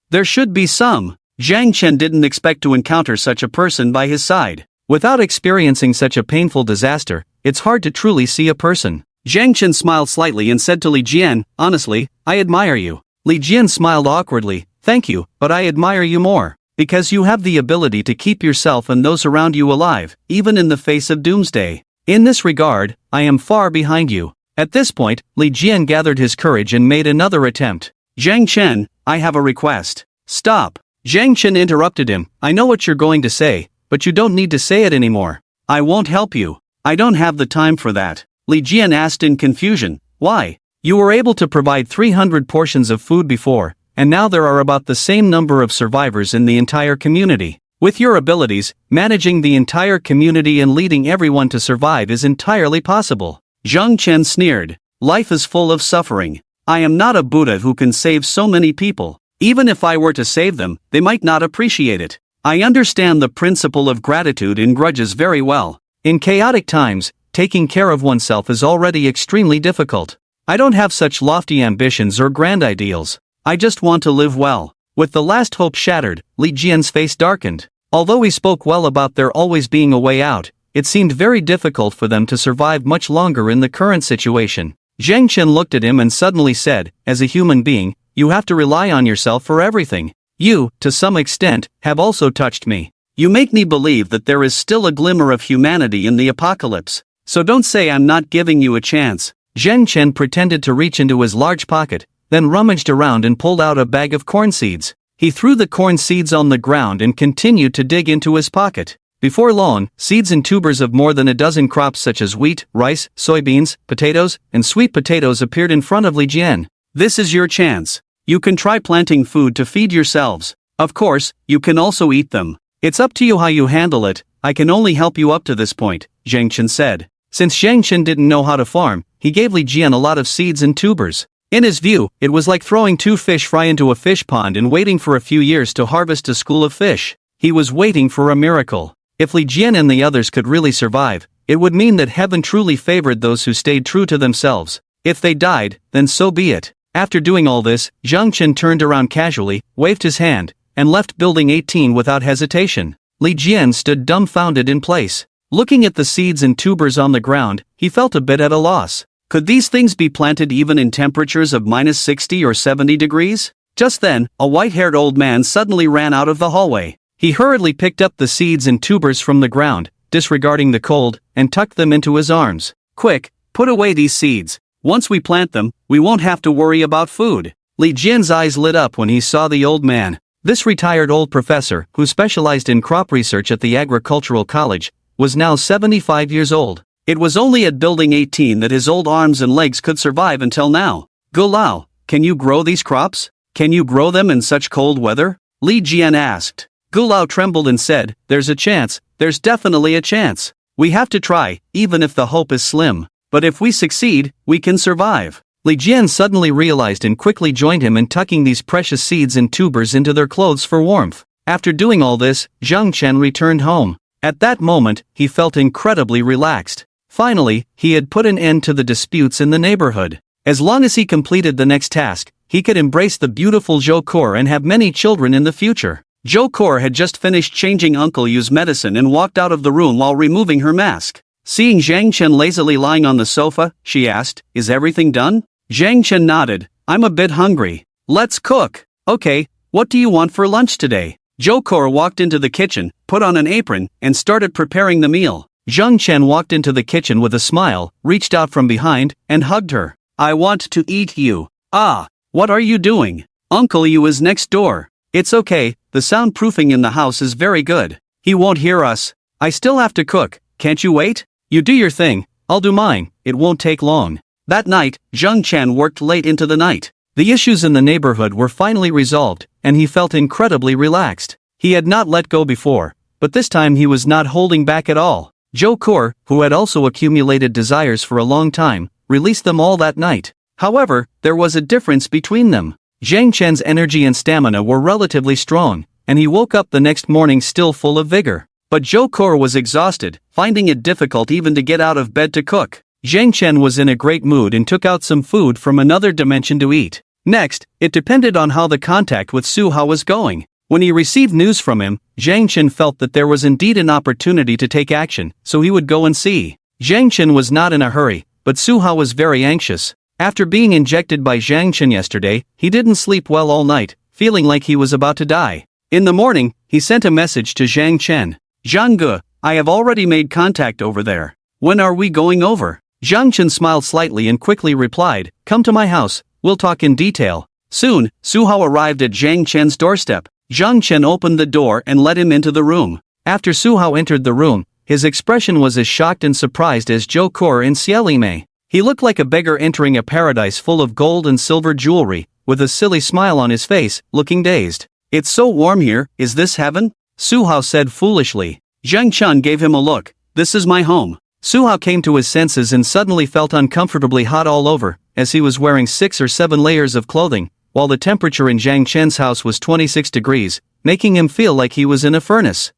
There should be some. Zhang Chen didn't expect to encounter such a person by his side. Without experiencing such a painful disaster, it's hard to truly see a person. Zhang Chen smiled slightly and said to Li Jian, Honestly, I admire you. Li Jian smiled awkwardly. Thank you, but I admire you more. Because you have the ability to keep yourself and those around you alive, even in the face of Doomsday. In this regard, I am far behind you. At this point, Li Jian gathered his courage and made another attempt. Zhang Chen, I have a request. Stop. Zhang Chen interrupted him. I know what you're going to say, but you don't need to say it anymore. I won't help you. I don't have the time for that. Li Jian asked in confusion. Why? You were able to provide 300 portions of food before, and now there are about the same number of survivors in the entire community. With your abilities, managing the entire community and leading everyone to survive is entirely possible. Zhang Chen sneered. Life is full of suffering. I am not a Buddha who can save so many people. Even if I were to save them, they might not appreciate it. I understand the principle of gratitude in grudges very well. In chaotic times, taking care of oneself is already extremely difficult. I don't have such lofty ambitions or grand ideals. I just want to live well. With the last hope shattered, Li Jian's face darkened. Although he spoke well about there always being a way out, it seemed very difficult for them to survive much longer in the current situation. Zhang Chen looked at him and suddenly said, as a human being, you have to rely on yourself for everything. You, to some extent, have also touched me. You make me believe that there is still a glimmer of humanity in the apocalypse. So don't say I'm not giving you a chance. Zhang Chen pretended to reach into his large pocket, then rummaged around and pulled out a bag of corn seeds. He threw the corn seeds on the ground and continued to dig into his pocket. Before long, seeds and tubers of more than a dozen crops such as wheat, rice, soybeans, potatoes, and sweet potatoes appeared in front of Li Jian. This is your chance. You can try planting food to feed yourselves. Of course, you can also eat them. It's up to you how you handle it. I can only help you up to this point, Zhang Chen said. Since Zhang Chen didn't know how to farm, he gave Li Jian a lot of seeds and tubers. In his view, it was like throwing 2 fish fry into a fish pond and waiting for a few years to harvest a school of fish. He was waiting for a miracle. If Li Jian and the others could really survive, it would mean that heaven truly favored those who stayed true to themselves. If they died, then so be it. After doing all this, Zhang Chen turned around casually, waved his hand, and left Building 18 without hesitation. Li Jian stood dumbfounded in place. Looking at the seeds and tubers on the ground, he felt a bit at a loss. Could these things be planted even in temperatures of minus 60 or 70 degrees? Just then, a white-haired old man suddenly ran out of the hallway. He hurriedly picked up the seeds and tubers from the ground, disregarding the cold, and tucked them into his arms. Quick, put away these seeds. Once we plant them, we won't have to worry about food. Li Jian's eyes lit up when he saw the old man. This retired old professor, who specialized in crop research at the agricultural college, was now 75 years old. It was only at Building 18 that his old arms and legs could survive until now. Gulao, can you grow these crops? Can you grow them in such cold weather? Li Jian asked. Gulao trembled and said, there's a chance, there's definitely a chance. We have to try, even if the hope is slim. But if we succeed, we can survive. Li Jian suddenly realized and quickly joined him in tucking these precious seeds and tubers into their clothes for warmth. After doing all this, Zhang Chen returned home. At that moment, he felt incredibly relaxed. Finally, he had put an end to the disputes in the neighborhood. As long as he completed the next task, he could embrace the beautiful Zhou Kor and have many children in the future. Zhou Kor had just finished changing Uncle Yu's medicine and walked out of the room while removing her mask. Seeing Zhang Chen lazily lying on the sofa, she asked, is everything done? Zhang Chen nodded. I'm a bit hungry. Let's cook. Okay, what do you want for lunch today? Zhou Kor walked into the kitchen, put on an apron, and started preparing the meal. Zhang Chen walked into the kitchen with a smile, reached out from behind, and hugged her. I want to eat you. Ah, what are you doing? Uncle Yu is next door. It's okay, the soundproofing in the house is very good. He won't hear us. I still have to cook, can't you wait? You do your thing, I'll do mine, it won't take long. That night, Zhang Chen worked late into the night. The issues in the neighborhood were finally resolved, and he felt incredibly relaxed. He had not let go before, but this time he was not holding back at all. Zhou Kor, who had also accumulated desires for a long time, released them all that night. However, there was a difference between them. Zhang Chen's energy and stamina were relatively strong, and he woke up the next morning still full of vigor. But Zhou Kor was exhausted, finding it difficult even to get out of bed to cook. Zhang Chen was in a great mood and took out some food from another dimension to eat. Next, it depended on how the contact with Su Hao was going. When he received news from him, Zhang Chen felt that there was indeed an opportunity to take action, so he would go and see. Zhang Chen was not in a hurry, but Su Hao was very anxious. After being injected by Zhang Chen yesterday, he didn't sleep well all night, feeling like he was about to die. In the morning, he sent a message to Zhang Chen. Zhang Ge, I have already made contact over there. When are we going over? Zhang Chen smiled slightly and quickly replied, come to my house, we'll talk in detail. Soon, Su Hao arrived at Zhang Chen's doorstep. Zhang Chen opened the door and let him into the room. After Su Hao entered the room, his expression was as shocked and surprised as Zhou Kor and Xieli Mei. He looked like a beggar entering a paradise full of gold and silver jewelry, with a silly smile on his face, looking dazed. "It's so warm here, is this heaven?" Su Hao said foolishly. Zhang Chen gave him a look. "This is my home." Su Hao came to his senses and suddenly felt uncomfortably hot all over, as he was wearing 6 or 7 layers of clothing, while the temperature in Zhang Chen's house was 26 degrees, making him feel like he was in a furnace.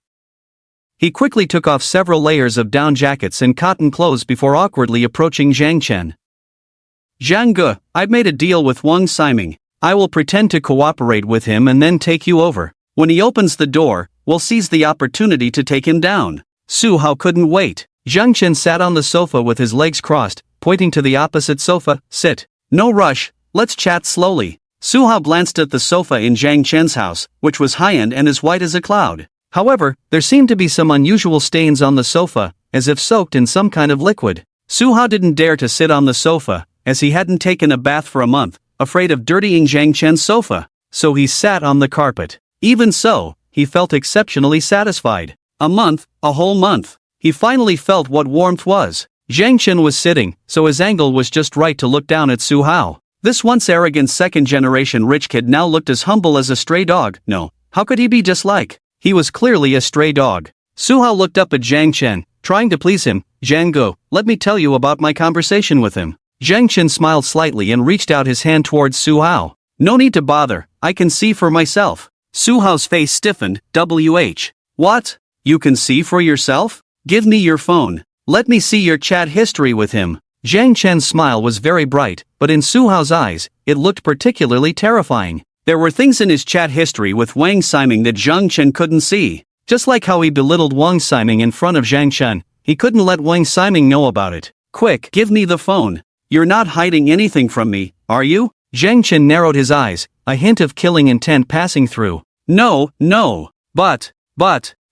He quickly took off several layers of down jackets and cotton clothes before awkwardly approaching Zhang Chen. "Zhang Ge, I've made a deal with Wang Siming. I will pretend to cooperate with him and then take you over. When he opens the door, we'll seize the opportunity to take him down." Su Hao couldn't wait. Zhang Chen sat on the sofa with his legs crossed, pointing to the opposite sofa. "Sit. No rush, let's chat slowly." Su Hao glanced at the sofa in Zhang Chen's house, which was high-end and as white as a cloud. However, there seemed to be some unusual stains on the sofa, as if soaked in some kind of liquid. Su Hao didn't dare to sit on the sofa, as he hadn't taken a bath for a month, afraid of dirtying Zhang Chen's sofa. So he sat on the carpet. Even so, he felt exceptionally satisfied. A month, a whole month. He finally felt what warmth was. Zhang Chen was sitting, so his angle was just right to look down at Su Hao. This once arrogant second-generation rich kid now looked as humble as a stray dog. No, how could he be just like? He was clearly a stray dog. Su Hao looked up at Zhang Chen, trying to please him. "Zhang Ge, let me tell you about my conversation with him." Zhang Chen smiled slightly and reached out his hand towards Su Hao. "No need to bother, I can see for myself." Su Hao's face stiffened. "WH. What? You can see for yourself? Give me your phone. Let me see your chat history with him." Zhang Chen's smile was very bright, but in Su Hao's eyes, it looked particularly terrifying. There were things in his chat history with Wang Siming that Zhang Chen couldn't see. Just like how he belittled Wang Siming in front of Zhang Chen, he couldn't let Wang Siming know about it. "Quick, give me the phone. You're not hiding anything from me, are you?" Zhang Chen narrowed his eyes, a hint of killing intent passing through. No, but.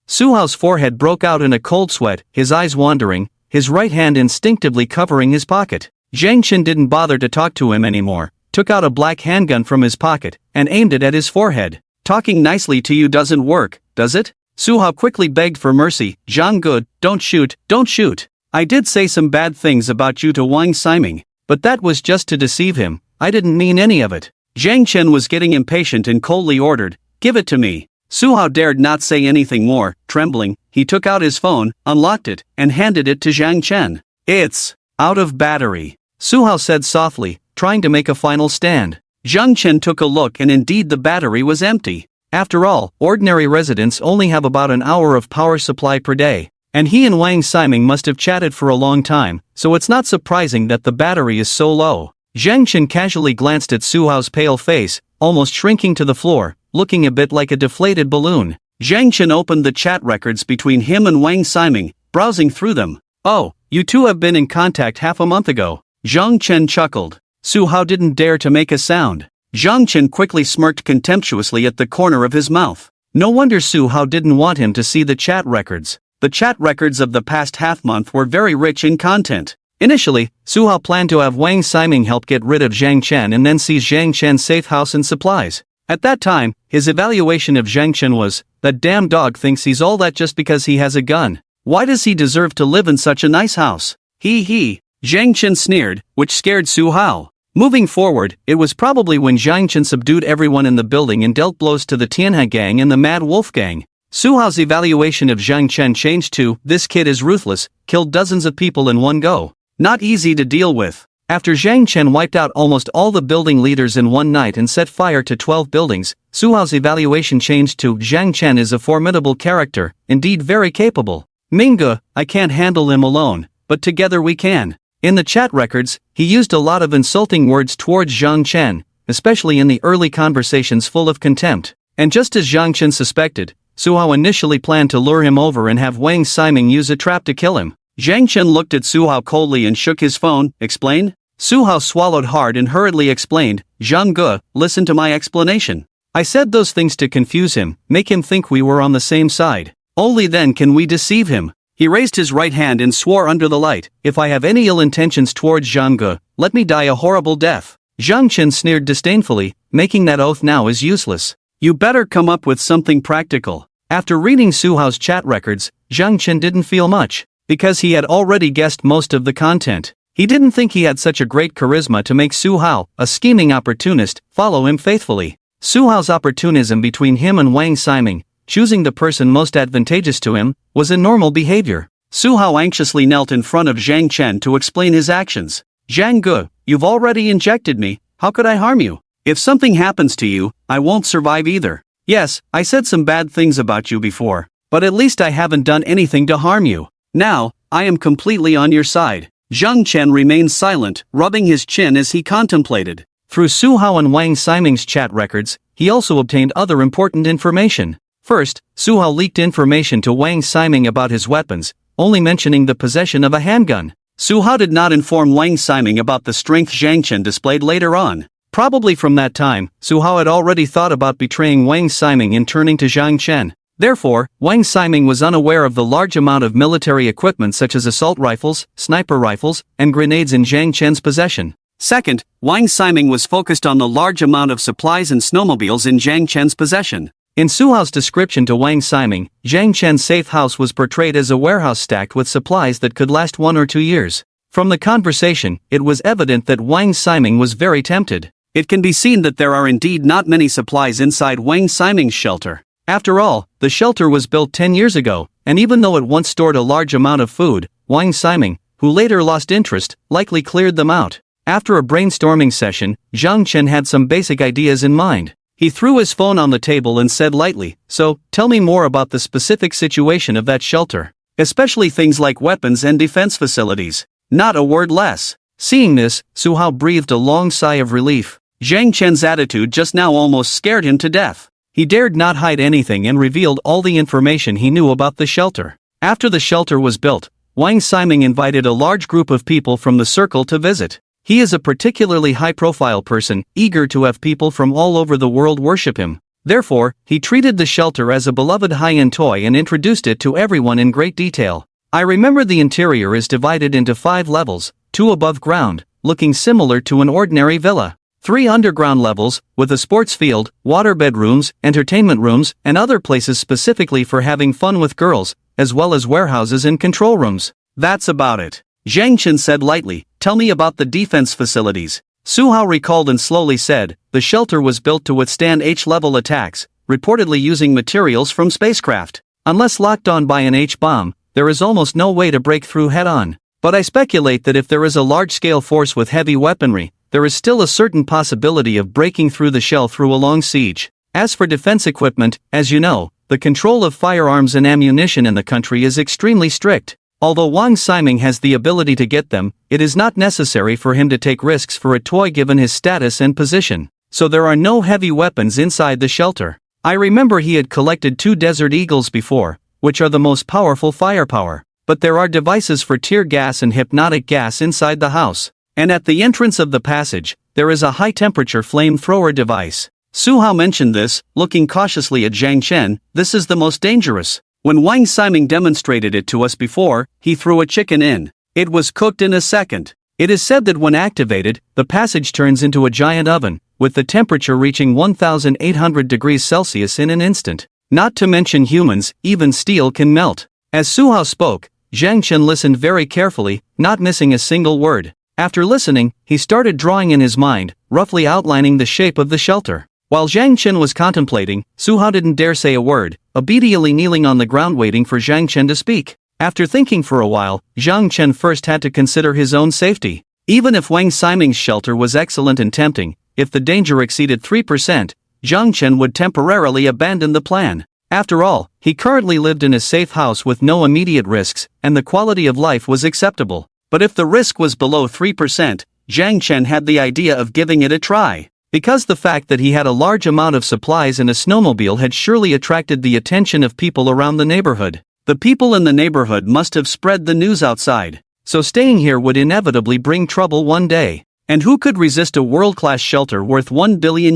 Su Hao's forehead broke out in a cold sweat, his eyes wandering, his right hand instinctively covering his pocket. Zhang Chen didn't bother to talk to him anymore, took out a black handgun from his pocket, and aimed it at his forehead. "Talking nicely to you doesn't work, does it?" Su Hao quickly begged for mercy. "Zhang Ge, don't shoot. I did say some bad things about you to Wang Siming, but that was just to deceive him, I didn't mean any of it." Zhang Chen was getting impatient and coldly ordered, "Give it to me." Su Hao dared not say anything more. Trembling, he took out his phone, unlocked it, and handed it to Zhang Chen. "It's out of battery," Su Hao said softly, trying to make a final stand. Zhang Chen took a look and indeed the battery was empty. After all, ordinary residents only have about an hour of power supply per day, and he and Wang Siming must have chatted for a long time, so it's not surprising that the battery is so low. Zhang Chen casually glanced at Su Hao's pale face, almost shrinking to the floor, looking a bit like a deflated balloon. Zhang Chen opened the chat records between him and Wang Siming, browsing through them. "Oh, you two have been in contact half a month ago." Zhang Chen chuckled. Su Hao didn't dare to make a sound. Zhang Chen quickly smirked contemptuously at the corner of his mouth. No wonder Su Hao didn't want him to see the chat records. The chat records of the past half-month were very rich in content. Initially, Su Hao planned to have Wang Siming help get rid of Zhang Chen and then seize Zhang Chen's safe house and supplies. At that time, his evaluation of Zhang Chen was, "That damn dog thinks he's all that just because he has a gun. Why does he deserve to live in such a nice house?" He. Zhang Chen sneered, which scared Su Hao. Moving forward, it was probably when Zhang Chen subdued everyone in the building and dealt blows to the Tianhe gang and the Mad Wolf gang. Su Hao's evaluation of Zhang Chen changed to, "This kid is ruthless, killed dozens of people in one go. Not easy to deal with." After Zhang Chen wiped out almost all the building leaders in one night and set fire to 12 buildings, Su Hao's evaluation changed to, "Zhang Chen is a formidable character, indeed very capable. Mingge, I can't handle him alone, but together we can." In the chat records, he used a lot of insulting words towards Zhang Chen, especially in the early conversations full of contempt. And just as Zhang Chen suspected, Su Hao initially planned to lure him over and have Wang Siming use a trap to kill him. Zhang Chen looked at Su Hao coldly and shook his phone. "Explain?" Su Hao swallowed hard and hurriedly explained, "Zhang Ge, listen to my explanation. I said those things to confuse him, make him think we were on the same side. Only then can we deceive him." He raised his right hand and swore under the light, "If I have any ill intentions towards Zhang Ge, let me die a horrible death." Zhang Chen sneered disdainfully, making that oath now is useless. "You better come up with something practical." After reading Su Hao's chat records, Zhang Chen didn't feel much, because he had already guessed most of the content. He didn't think he had such a great charisma to make Su Hao, a scheming opportunist, follow him faithfully. Su Hao's opportunism between him and Wang Ximing, choosing the person most advantageous to him, was a normal behavior. Su Hao anxiously knelt in front of Zhang Chen to explain his actions. Zhang Ge, you've already injected me, how could I harm you? If something happens to you, I won't survive either. Yes, I said some bad things about you before, but at least I haven't done anything to harm you. Now, I am completely on your side. Zhang Chen remained silent, rubbing his chin as he contemplated. Through Su Hao and Wang Ximing's chat records, he also obtained other important information. First, Su Hao leaked information to Wang Ximing about his weapons, only mentioning the possession of a handgun. Su Hao did not inform Wang Ximing about the strength Zhang Chen displayed later on. Probably from that time, Su Hao had already thought about betraying Wang Ximing and turning to Zhang Chen. Therefore, Wang Ximing was unaware of the large amount of military equipment such as assault rifles, sniper rifles, and grenades in Zhang Chen's possession. Second, Wang Ximing was focused on the large amount of supplies and snowmobiles in Zhang Chen's possession. In Su Hao's description to Wang Ximing, Zhang Chen's safe house was portrayed as a warehouse stacked with supplies that could last 1 or 2 years. From the conversation, it was evident that Wang Ximing was very tempted. It can be seen that there are indeed not many supplies inside Wang Ximing's shelter. After all, the shelter was built 10 years ago, and even though it once stored a large amount of food, Wang Ximing, who later lost interest, likely cleared them out. After a brainstorming session, Zhang Chen had some basic ideas in mind. He threw his phone on the table and said lightly, "So, tell me more about the specific situation of that shelter. Especially things like weapons and defense facilities." Not a word less. Seeing this, Su Hao breathed a long sigh of relief. Zhang Chen's attitude just now almost scared him to death. He dared not hide anything and revealed all the information he knew about the shelter. After the shelter was built, Wang Ximing invited a large group of people from the circle to visit. He is a particularly high-profile person, eager to have people from all over the world worship him. Therefore, he treated the shelter as a beloved high-end toy and introduced it to everyone in great detail. I remember the interior is divided into 5 levels, 2 above ground, looking similar to an ordinary villa. 3 underground levels, with a sports field, water bedrooms, entertainment rooms, and other places specifically for having fun with girls, as well as warehouses and control rooms. That's about it. Zhang Chen said lightly, "Tell me about the defense facilities." Su Hao recalled and slowly said, "The shelter was built to withstand H-level attacks, reportedly using materials from spacecraft. Unless locked on by an H-bomb, there is almost no way to break through head-on. But I speculate that if there is a large-scale force with heavy weaponry, there is still a certain possibility of breaking through the shell through a long siege. As for defense equipment, as you know, the control of firearms and ammunition in the country is extremely strict. Although Wang Ximing has the ability to get them, it is not necessary for him to take risks for a toy given his status and position. So there are no heavy weapons inside the shelter. I remember he had collected 2 Desert Eagles before, which are the most powerful firepower. But there are devices for tear gas and hypnotic gas inside the house. And at the entrance of the passage, there is a high-temperature flamethrower device. Su Hao mentioned this, looking cautiously at Zhang Chen. This is the most dangerous. When Wang Ximing demonstrated it to us before, he threw a chicken in. It was cooked in a second. It is said that when activated, the passage turns into a giant oven, with the temperature reaching 1,800 degrees Celsius in an instant. Not to mention humans, even steel can melt. As Su Hao spoke, Zhang Chen listened very carefully, not missing a single word. After listening, he started drawing in his mind, roughly outlining the shape of the shelter. While Zhang Chen was contemplating, Su Hao didn't dare say a word, obediently kneeling on the ground waiting for Zhang Chen to speak. After thinking for a while, Zhang Chen first had to consider his own safety. Even if Wang Ximing's shelter was excellent and tempting, if the danger exceeded 3%, Zhang Chen would temporarily abandon the plan. After all, he currently lived in a safe house with no immediate risks, and the quality of life was acceptable. But if the risk was below 3%, Zhang Chen had the idea of giving it a try. Because the fact that he had a large amount of supplies and a snowmobile had surely attracted the attention of people around the neighborhood. The people in the neighborhood must have spread the news outside. So staying here would inevitably bring trouble one day. And who could resist a world-class shelter worth $1 billion?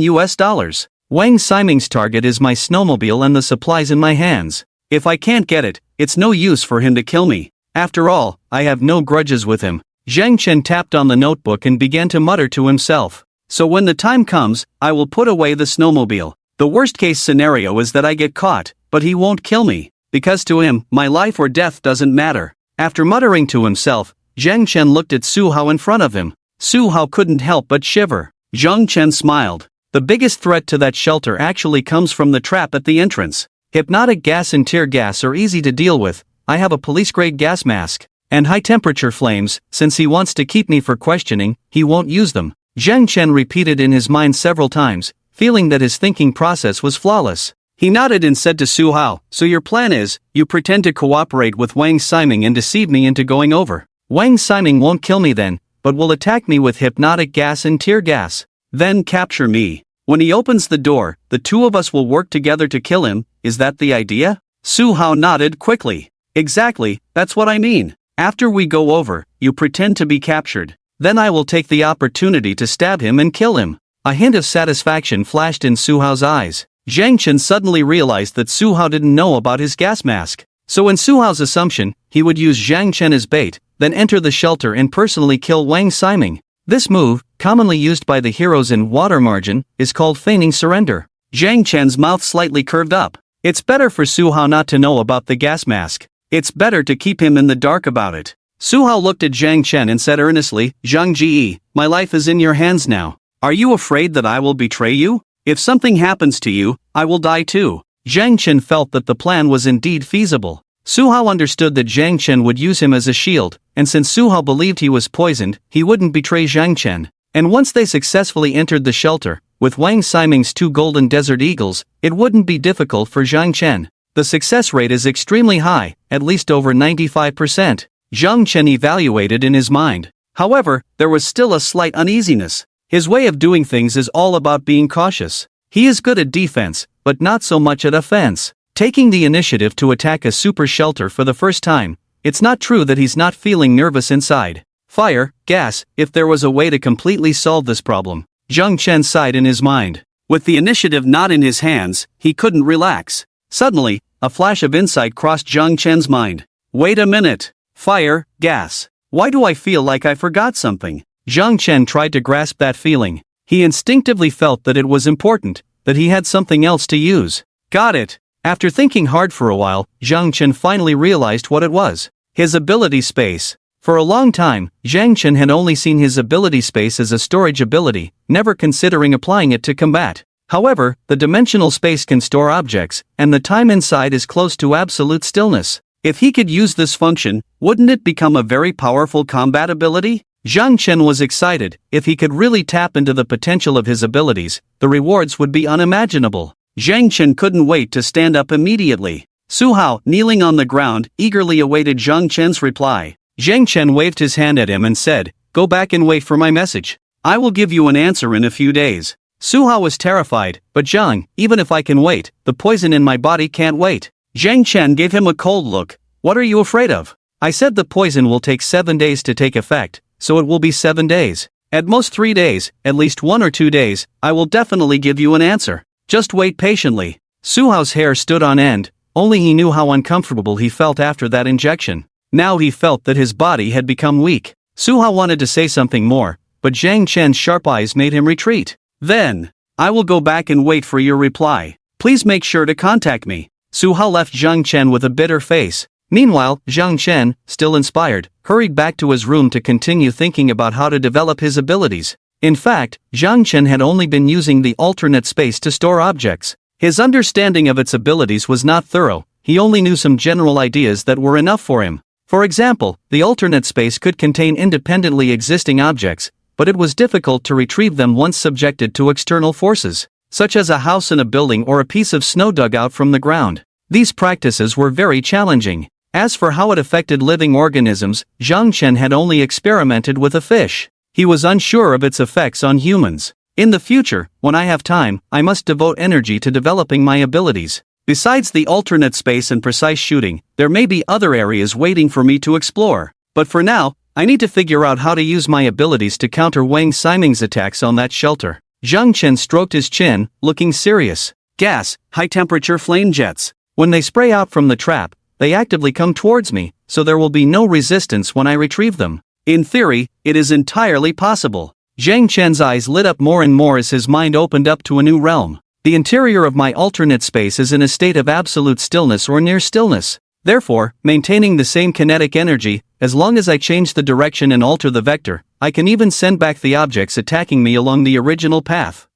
Wang Ximing's target is my snowmobile and the supplies in my hands. If I can't get it, it's no use for him to kill me. After all, I have no grudges with him. Zhang Chen tapped on the notebook and began to mutter to himself. So when the time comes, I will put away the snowmobile. The worst-case scenario is that I get caught, but he won't kill me, because to him, my life or death doesn't matter. After muttering to himself, Zhang Chen looked at Su Hao in front of him. Su Hao couldn't help but shiver. Zhang Chen smiled. The biggest threat to that shelter actually comes from the trap at the entrance. Hypnotic gas and tear gas are easy to deal with. I have a police-grade gas mask. And high-temperature flames, since he wants to keep me for questioning, he won't use them. Zhang Chen repeated in his mind several times, feeling that his thinking process was flawless. He nodded and said to Su Hao, "So your plan is, you pretend to cooperate with Wang Ximing and deceive me into going over. Wang Ximing won't kill me then, but will attack me with hypnotic gas and tear gas. Then capture me. When he opens the door, the two of us will work together to kill him. Is that the idea?" Su Hao nodded quickly. "Exactly, that's what I mean. After we go over, you pretend to be captured. Then I will take the opportunity to stab him and kill him." A hint of satisfaction flashed in Su Hao's eyes. Zhang Chen suddenly realized that Su Hao didn't know about his gas mask. So in Su Hao's assumption, he would use Zhang Chen as bait, then enter the shelter and personally kill Wang Ximing. This move, commonly used by the heroes in Water Margin, is called feigning surrender. Zhang Chen's mouth slightly curved up. It's better for Su Hao not to know about the gas mask. It's better to keep him in the dark about it. Su Hao looked at Zhang Chen and said earnestly, "Zhang Ji, my life is in your hands now. Are you afraid that I will betray you? If something happens to you, I will die too." Zhang Chen felt that the plan was indeed feasible. Su Hao understood that Zhang Chen would use him as a shield, and since Su Hao believed he was poisoned, he wouldn't betray Zhang Chen. And once they successfully entered the shelter, with Wang Ximing's 2 golden desert eagles, it wouldn't be difficult for Zhang Chen. The success rate is extremely high, at least over 95%. Zhang Chen evaluated in his mind. However, there was still a slight uneasiness. His way of doing things is all about being cautious. He is good at defense, but not so much at offense. Taking the initiative to attack a super shelter for the first time, it's not true that he's not feeling nervous inside. Fire, gas, if there was a way to completely solve this problem. Zhang Chen sighed in his mind. With the initiative not in his hands, he couldn't relax. Suddenly, a flash of insight crossed Zhang Chen's mind. Wait a minute. Fire, gas. Why do I feel like I forgot something? Zhang Chen tried to grasp that feeling. He instinctively felt that it was important, that he had something else to use. Got it. After thinking hard for a while, Zhang Chen finally realized what it was. His ability space. For a long time, Zhang Chen had only seen his ability space as a storage ability, never considering applying it to combat. However, the dimensional space can store objects, and the time inside is close to absolute stillness. If he could use this function, wouldn't it become a very powerful combat ability? Zhang Chen was excited. If he could really tap into the potential of his abilities, the rewards would be unimaginable. Zhang Chen couldn't wait to stand up immediately. Su Hao, kneeling on the ground, eagerly awaited Zhang Chen's reply. Zhang Chen waved his hand at him and said, "Go back and wait for my message. I will give you an answer in a few days." Su Hao was terrified, "But Zhang, even if I can wait, the poison in my body can't wait." Zhang Chen gave him a cold look. "What are you afraid of? I said the poison will take 7 days to take effect, so it will be 7 days. At most 3 days, at least 1 or 2 days, I will definitely give you an answer. Just wait patiently." Su Hao's hair stood on end, only he knew how uncomfortable he felt after that injection. Now he felt that his body had become weak. Su Hao wanted to say something more, but Zhang Chen's sharp eyes made him retreat. "Then, I will go back and wait for your reply. Please make sure to contact me." Su Hao left Zhang Chen with a bitter face. Meanwhile, Zhang Chen, still inspired, hurried back to his room to continue thinking about how to develop his abilities. In fact, Zhang Chen had only been using the alternate space to store objects. His understanding of its abilities was not thorough, he only knew some general ideas that were enough for him. For example, the alternate space could contain independently existing objects, but it was difficult to retrieve them once subjected to external forces, such as a house in a building or a piece of snow dug out from the ground. These practices were very challenging. As for how it affected living organisms, Zhang Chen had only experimented with a fish. He was unsure of its effects on humans. In the future, when I have time, I must devote energy to developing my abilities. Besides the alternate space and precise shooting, there may be other areas waiting for me to explore. But for now, I need to figure out how to use my abilities to counter Wang Ximing's attacks on that shelter. Zhang Chen stroked his chin, looking serious. Gas, high-temperature flame jets. When they spray out from the trap, they actively come towards me, so there will be no resistance when I retrieve them. In theory, it is entirely possible. Zhang Chen's eyes lit up more and more as his mind opened up to a new realm. The interior of my alternate space is in a state of absolute stillness or near stillness. Therefore, maintaining the same kinetic energy, as long as I change the direction and alter the vector, I can even send back the objects attacking me along the original path.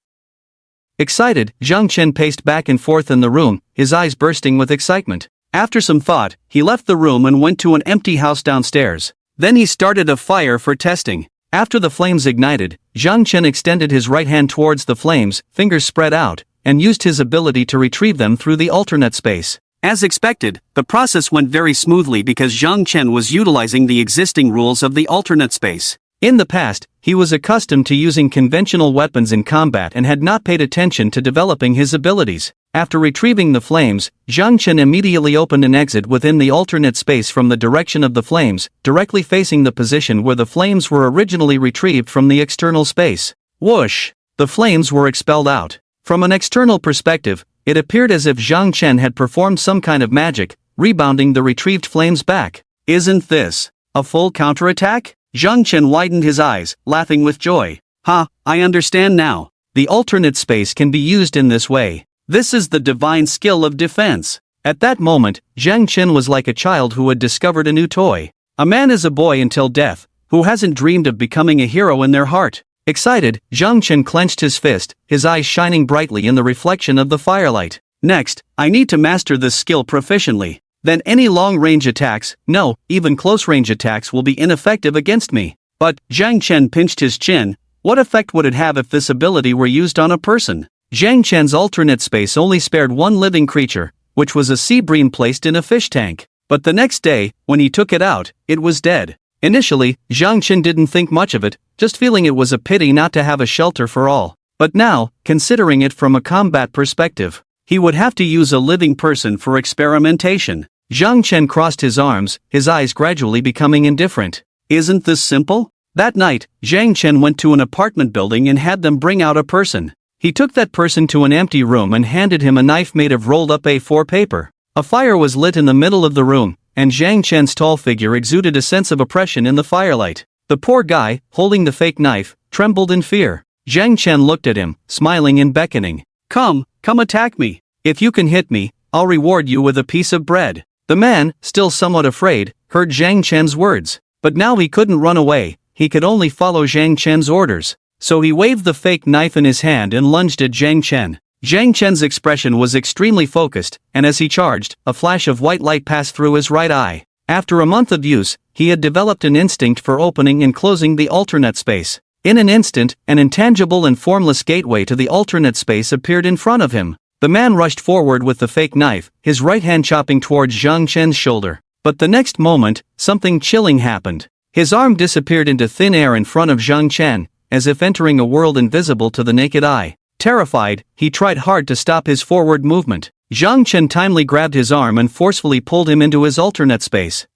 Excited, Zhang Chen paced back and forth in the room, his eyes bursting with excitement. After some thought, he left the room and went to an empty house downstairs. Then he started a fire for testing. After the flames ignited, Zhang Chen extended his right hand towards the flames, fingers spread out, and used his ability to retrieve them through the alternate space. As expected, the process went very smoothly because Zhang Chen was utilizing the existing rules of the alternate space. In the past, he was accustomed to using conventional weapons in combat and had not paid attention to developing his abilities. After retrieving the flames, Zhang Chen immediately opened an exit within the alternate space from the direction of the flames, directly facing the position where the flames were originally retrieved from the external space. Whoosh! The flames were expelled out. From an external perspective, it appeared as if Zhang Chen had performed some kind of magic, rebounding the retrieved flames back. Isn't this a full counterattack? Zhang Chen widened his eyes, laughing with joy. Ha, I understand now. The alternate space can be used in this way. This is the divine skill of defense. At that moment, Zhang Chen was like a child who had discovered a new toy. A man is a boy until death, who hasn't dreamed of becoming a hero in their heart. Excited, Zhang Chen clenched his fist, his eyes shining brightly in the reflection of the firelight. Next, I need to master this skill proficiently. Then any long-range attacks, no, even close-range attacks will be ineffective against me. But, Zhang Chen pinched his chin, what effect would it have if this ability were used on a person? Zhang Chen's alternate space only spared one living creature, which was a sea bream placed in a fish tank. But the next day, when he took it out, it was dead. Initially, Zhang Chen didn't think much of it, just feeling it was a pity not to have a shelter for all. But now, considering it from a combat perspective, he would have to use a living person for experimentation. Zhang Chen crossed his arms, his eyes gradually becoming indifferent. Isn't this simple? That night, Zhang Chen went to an apartment building and had them bring out a person. He took that person to an empty room and handed him a knife made of rolled up A4 paper. A fire was lit in the middle of the room, and Zhang Chen's tall figure exuded a sense of oppression in the firelight. The poor guy, holding the fake knife, trembled in fear. Zhang Chen looked at him, smiling and beckoning. Come attack me. If you can hit me, I'll reward you with a piece of bread. The man, still somewhat afraid, heard Zhang Chen's words. But now he couldn't run away, he could only follow Zhang Chen's orders. So he waved the fake knife in his hand and lunged at Zhang Chen. Zhang Chen's expression was extremely focused, and as he charged, a flash of white light passed through his right eye. After a month of use, he had developed an instinct for opening and closing the alternate space. In an instant, an intangible and formless gateway to the alternate space appeared in front of him. The man rushed forward with the fake knife, his right hand chopping towards Zhang Chen's shoulder. But the next moment, something chilling happened. His arm disappeared into thin air in front of Zhang Chen, as if entering a world invisible to the naked eye. Terrified, he tried hard to stop his forward movement. Zhang Chen timely grabbed his arm and forcefully pulled him into his alternate space.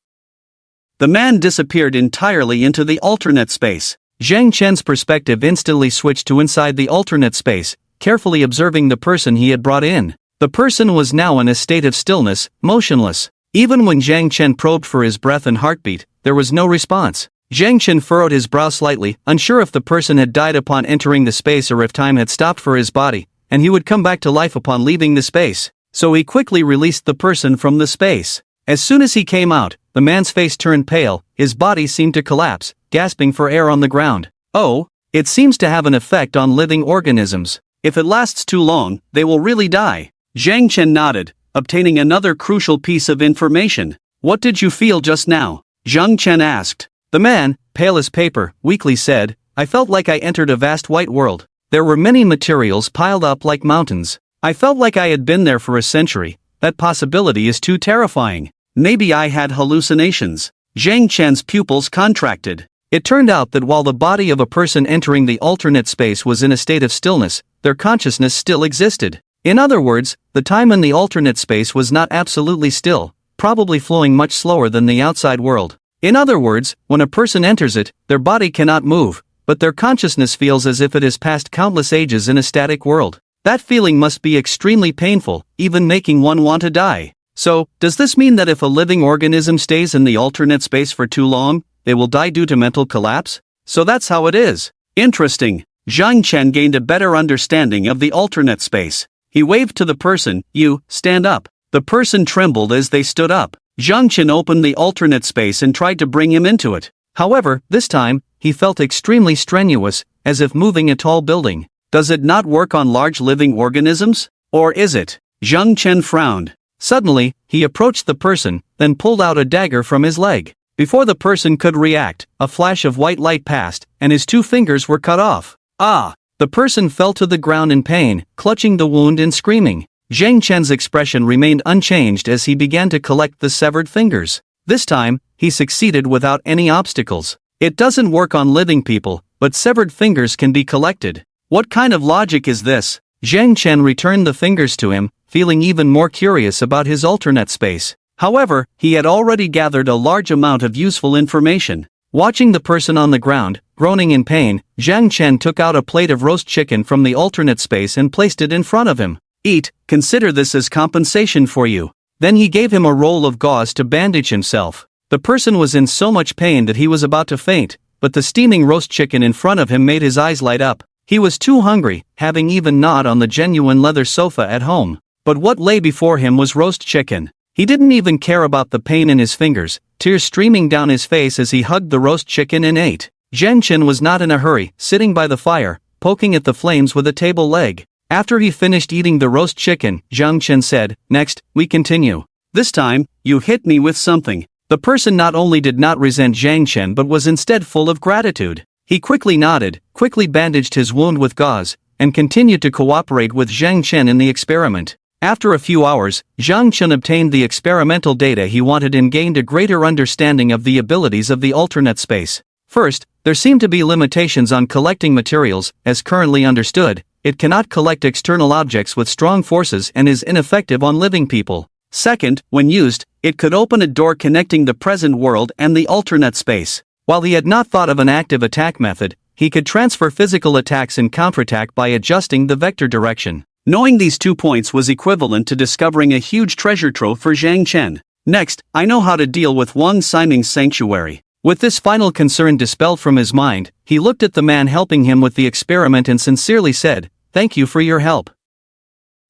The man disappeared entirely into the alternate space. Zhang Chen's perspective instantly switched to inside the alternate space, carefully observing the person he had brought in. The person was now in a state of stillness, motionless. Even when Zhang Chen probed for his breath and heartbeat, there was no response. Zhang Chen furrowed his brow slightly, unsure if the person had died upon entering the space or if time had stopped for his body, and he would come back to life upon leaving the space. So he quickly released the person from the space. As soon as he came out, the man's face turned pale, his body seemed to collapse, gasping for air on the ground. Oh, it seems to have an effect on living organisms. If it lasts too long, they will really die. Zhang Chen nodded, obtaining another crucial piece of information. What did you feel just now? Zhang Chen asked. The man, pale as paper, weakly said, I felt like I entered a vast white world. There were many materials piled up like mountains. I felt like I had been there for a century. That possibility is too terrifying. Maybe I had hallucinations. Zhang Chen's pupils contracted. It turned out that while the body of a person entering the alternate space was in a state of stillness, their consciousness still existed. In other words, the time in the alternate space was not absolutely still, probably flowing much slower than the outside world. In other words, when a person enters it, their body cannot move, but their consciousness feels as if it has passed countless ages in a static world. That feeling must be extremely painful, even making one want to die. So, does this mean that if a living organism stays in the alternate space for too long, they will die due to mental collapse? So that's how it is. Interesting. Zhang Chen gained a better understanding of the alternate space. He waved to the person, you, stand up. The person trembled as they stood up. Zhang Chen opened the alternate space and tried to bring him into it. However, this time, he felt extremely strenuous, as if moving a tall building. Does it not work on large living organisms? Or is it? Zhang Chen frowned. Suddenly, he approached the person, then pulled out a dagger from his leg. Before the person could react, a flash of white light passed, and his 2 fingers were cut off. Ah! The person fell to the ground in pain, clutching the wound and screaming. Zhang Chen's expression remained unchanged as he began to collect the severed fingers. This time, he succeeded without any obstacles. It doesn't work on living people, but severed fingers can be collected. What kind of logic is this? Zhang Chen returned the fingers to him, feeling even more curious about his alternate space. However, he had already gathered a large amount of useful information. Watching the person on the ground, groaning in pain, Zhang Chen took out a plate of roast chicken from the alternate space and placed it in front of him. Eat, consider this as compensation for you. Then he gave him a roll of gauze to bandage himself. The person was in so much pain that he was about to faint, but the steaming roast chicken in front of him made his eyes light up. He was too hungry, having even gnawed on the genuine leather sofa at home. But what lay before him was roast chicken. He didn't even care about the pain in his fingers, tears streaming down his face as he hugged the roast chicken and ate. Zhang Chen was not in a hurry, sitting by the fire, poking at the flames with a table leg. After he finished eating the roast chicken, Zhang Chen said, "Next, we continue. This time, you hit me with something." The person not only did not resent Zhang Chen but was instead full of gratitude. He quickly nodded, quickly bandaged his wound with gauze, and continued to cooperate with Zhang Chen in the experiment. After a few hours, Zhang Chen obtained the experimental data he wanted and gained a greater understanding of the abilities of the alternate space. First, there seemed to be limitations on collecting materials, as currently understood. It cannot collect external objects with strong forces and is ineffective on living people. Second, when used, it could open a door connecting the present world and the alternate space. While he had not thought of an active attack method, he could transfer physical attacks and counterattack by adjusting the vector direction. Knowing these 2 points was equivalent to discovering a huge treasure trove for Zhang Chen. Next, I know how to deal with Wang Siming's sanctuary. With this final concern dispelled from his mind, he looked at the man helping him with the experiment and sincerely said, "Thank you for your help."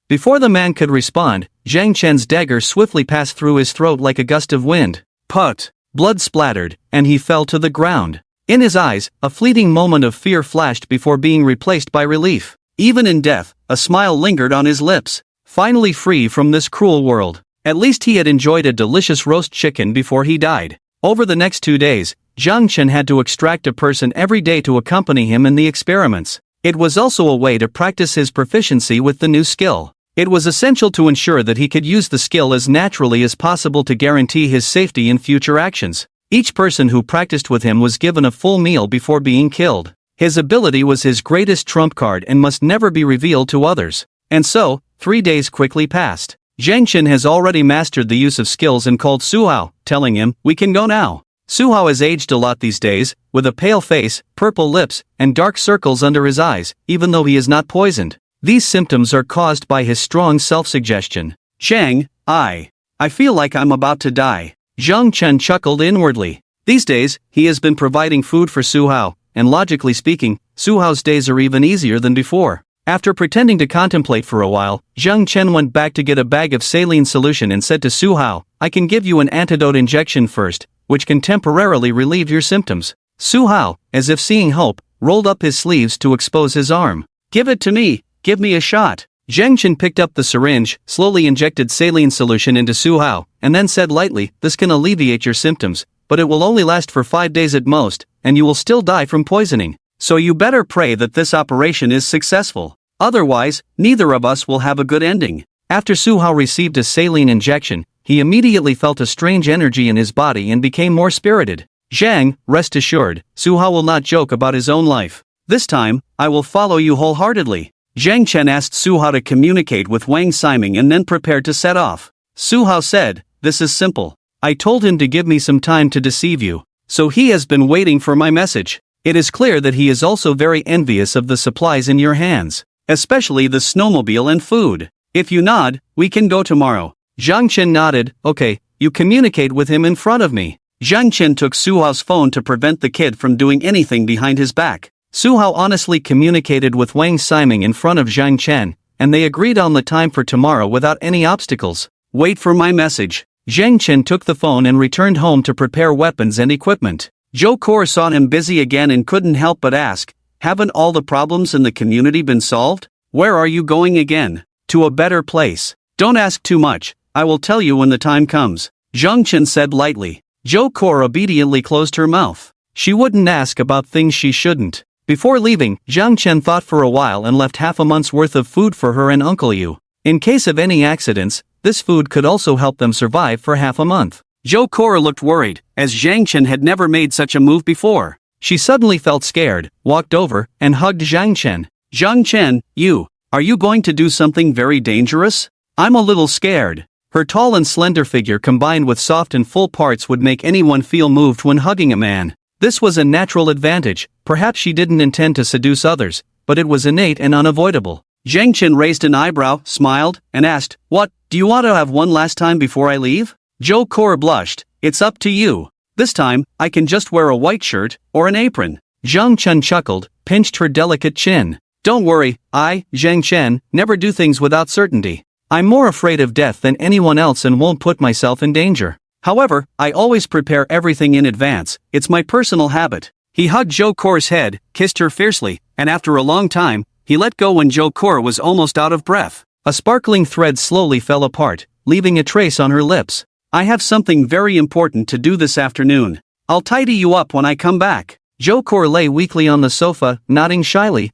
Before the man could respond, Zhang Chen's dagger swiftly passed through his throat like a gust of wind. Put! Blood splattered, and he fell to the ground. In his eyes, a fleeting moment of fear flashed before being replaced by relief. Even in death, a smile lingered on his lips. Finally free from this cruel world. At least he had enjoyed a delicious roast chicken before he died. Over the next 2 days, Zhang Chen had to extract a person every day to accompany him in the experiments. It was also a way to practice his proficiency with the new skill. It was essential to ensure that he could use the skill as naturally as possible to guarantee his safety in future actions. Each person who practiced with him was given a full meal before being killed. His ability was his greatest trump card and must never be revealed to others. And so, 3 days quickly passed. Zhang Chen has already mastered the use of skills and called Su Hao, telling him, "We can go now." Su Hao has aged a lot these days, with a pale face, purple lips, and dark circles under his eyes, even though he is not poisoned. These symptoms are caused by his strong self-suggestion. "Zhang, I feel like I'm about to die." Zhang Chen chuckled inwardly. These days, he has been providing food for Su Hao, and logically speaking, Su Hao's days are even easier than before. After pretending to contemplate for a while, Zhang Chen went back to get a bag of saline solution and said to Su Hao, "I can give you an antidote injection first, which can temporarily relieve your symptoms." Su Hao, as if seeing hope, rolled up his sleeves to expose his arm. "Give it to me, give me a shot." Zhang Chen picked up the syringe, slowly injected saline solution into Su Hao, and then said lightly, "This can alleviate your symptoms, but it will only last for 5 days at most, and you will still die from poisoning. So you better pray that this operation is successful. Otherwise, neither of us will have a good ending." After Su Hao received a saline injection, he immediately felt a strange energy in his body and became more spirited. "Zhang, rest assured, Su Hao will not joke about his own life. This time, I will follow you wholeheartedly." Zhang Chen asked Su Hao to communicate with Wang Siming and then prepared to set off. Su Hao said, "This is simple. I told him to give me some time to deceive you, so he has been waiting for my message. It is clear that he is also very envious of the supplies in your hands, especially the snowmobile and food. If you nod, we can go tomorrow." Zhang Chen nodded, "Okay, you communicate with him in front of me." Zhang Chen took Su Hao's phone to prevent the kid from doing anything behind his back. Su Hao honestly communicated with Wang Siming in front of Zhang Chen, and they agreed on the time for tomorrow without any obstacles. "Wait for my message. Zhang Chen took the phone and returned home to prepare weapons and equipment. Joe Kor saw him busy again and couldn't help but ask, haven't all the problems in the community been solved? Where are you going again? To a better place. Don't ask too much, I will tell you when the time comes, Zhang Chen said lightly. Joe Kor obediently closed her mouth. She wouldn't ask about things she shouldn't. Before leaving, Zhang Chen thought for a while and left half a month's worth of food for her and Uncle Yu. In case of any accidents, this food could also help them survive for half a month. Joe Kor looked worried, as Zhang Chen had never made such a move before. She suddenly felt scared, walked over, and hugged Zhang Chen. Zhang Chen, are you going to do something very dangerous? I'm a little scared. Her tall and slender figure combined with soft and full parts would make anyone feel moved when hugging a man. This was a natural advantage, perhaps she didn't intend to seduce others, but it was innate and unavoidable. Zhang Chen raised an eyebrow, smiled, and asked, what, do you want to have one last time before I leave? Joe Kor blushed, it's up to you. This time, I can just wear a white shirt, or an apron. Zhang Chen chuckled, pinched her delicate chin. Don't worry, Zhang Chen, never do things without certainty. I'm more afraid of death than anyone else and won't put myself in danger. However, I always prepare everything in advance, it's my personal habit. He hugged Joe Kor's head, kissed her fiercely, and after a long time, he let go when Joe Kor was almost out of breath. A sparkling thread slowly fell apart, leaving a trace on her lips. I have something very important to do this afternoon. I'll tidy you up when I come back. Joe Kor lay weakly on the sofa, nodding shyly.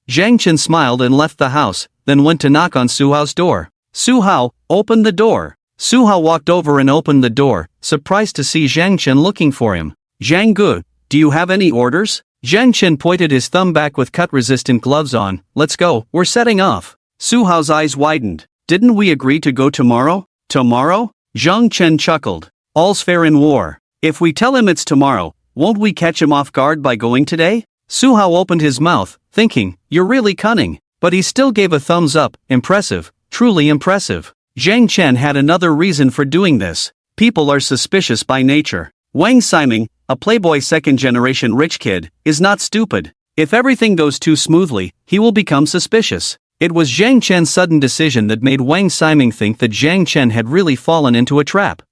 Zhang Chen smiled and left the house, then went to knock on Su Hao's door. Su Hao, open the door. Su Hao walked over and opened the door, surprised to see Zhang Chen looking for him. Zhang Gu, do you have any orders? Zhang Chen pointed his thumb back with cut-resistant gloves on. Let's go, we're setting off. Su Hao's eyes widened. Didn't we agree to go tomorrow? Tomorrow? Zhang Chen chuckled. All's fair in war. If we tell him it's tomorrow, won't we catch him off guard by going today? Su Hao opened his mouth, thinking, you're really cunning. But he still gave a thumbs up, impressive, truly impressive. Zhang Chen had another reason for doing this. People are suspicious by nature. Wang Ximing, a playboy second-generation rich kid, is not stupid. If everything goes too smoothly, he will become suspicious. It was Zhang Chen's sudden decision that made Wang Ximing think that Zhang Chen had really fallen into a trap.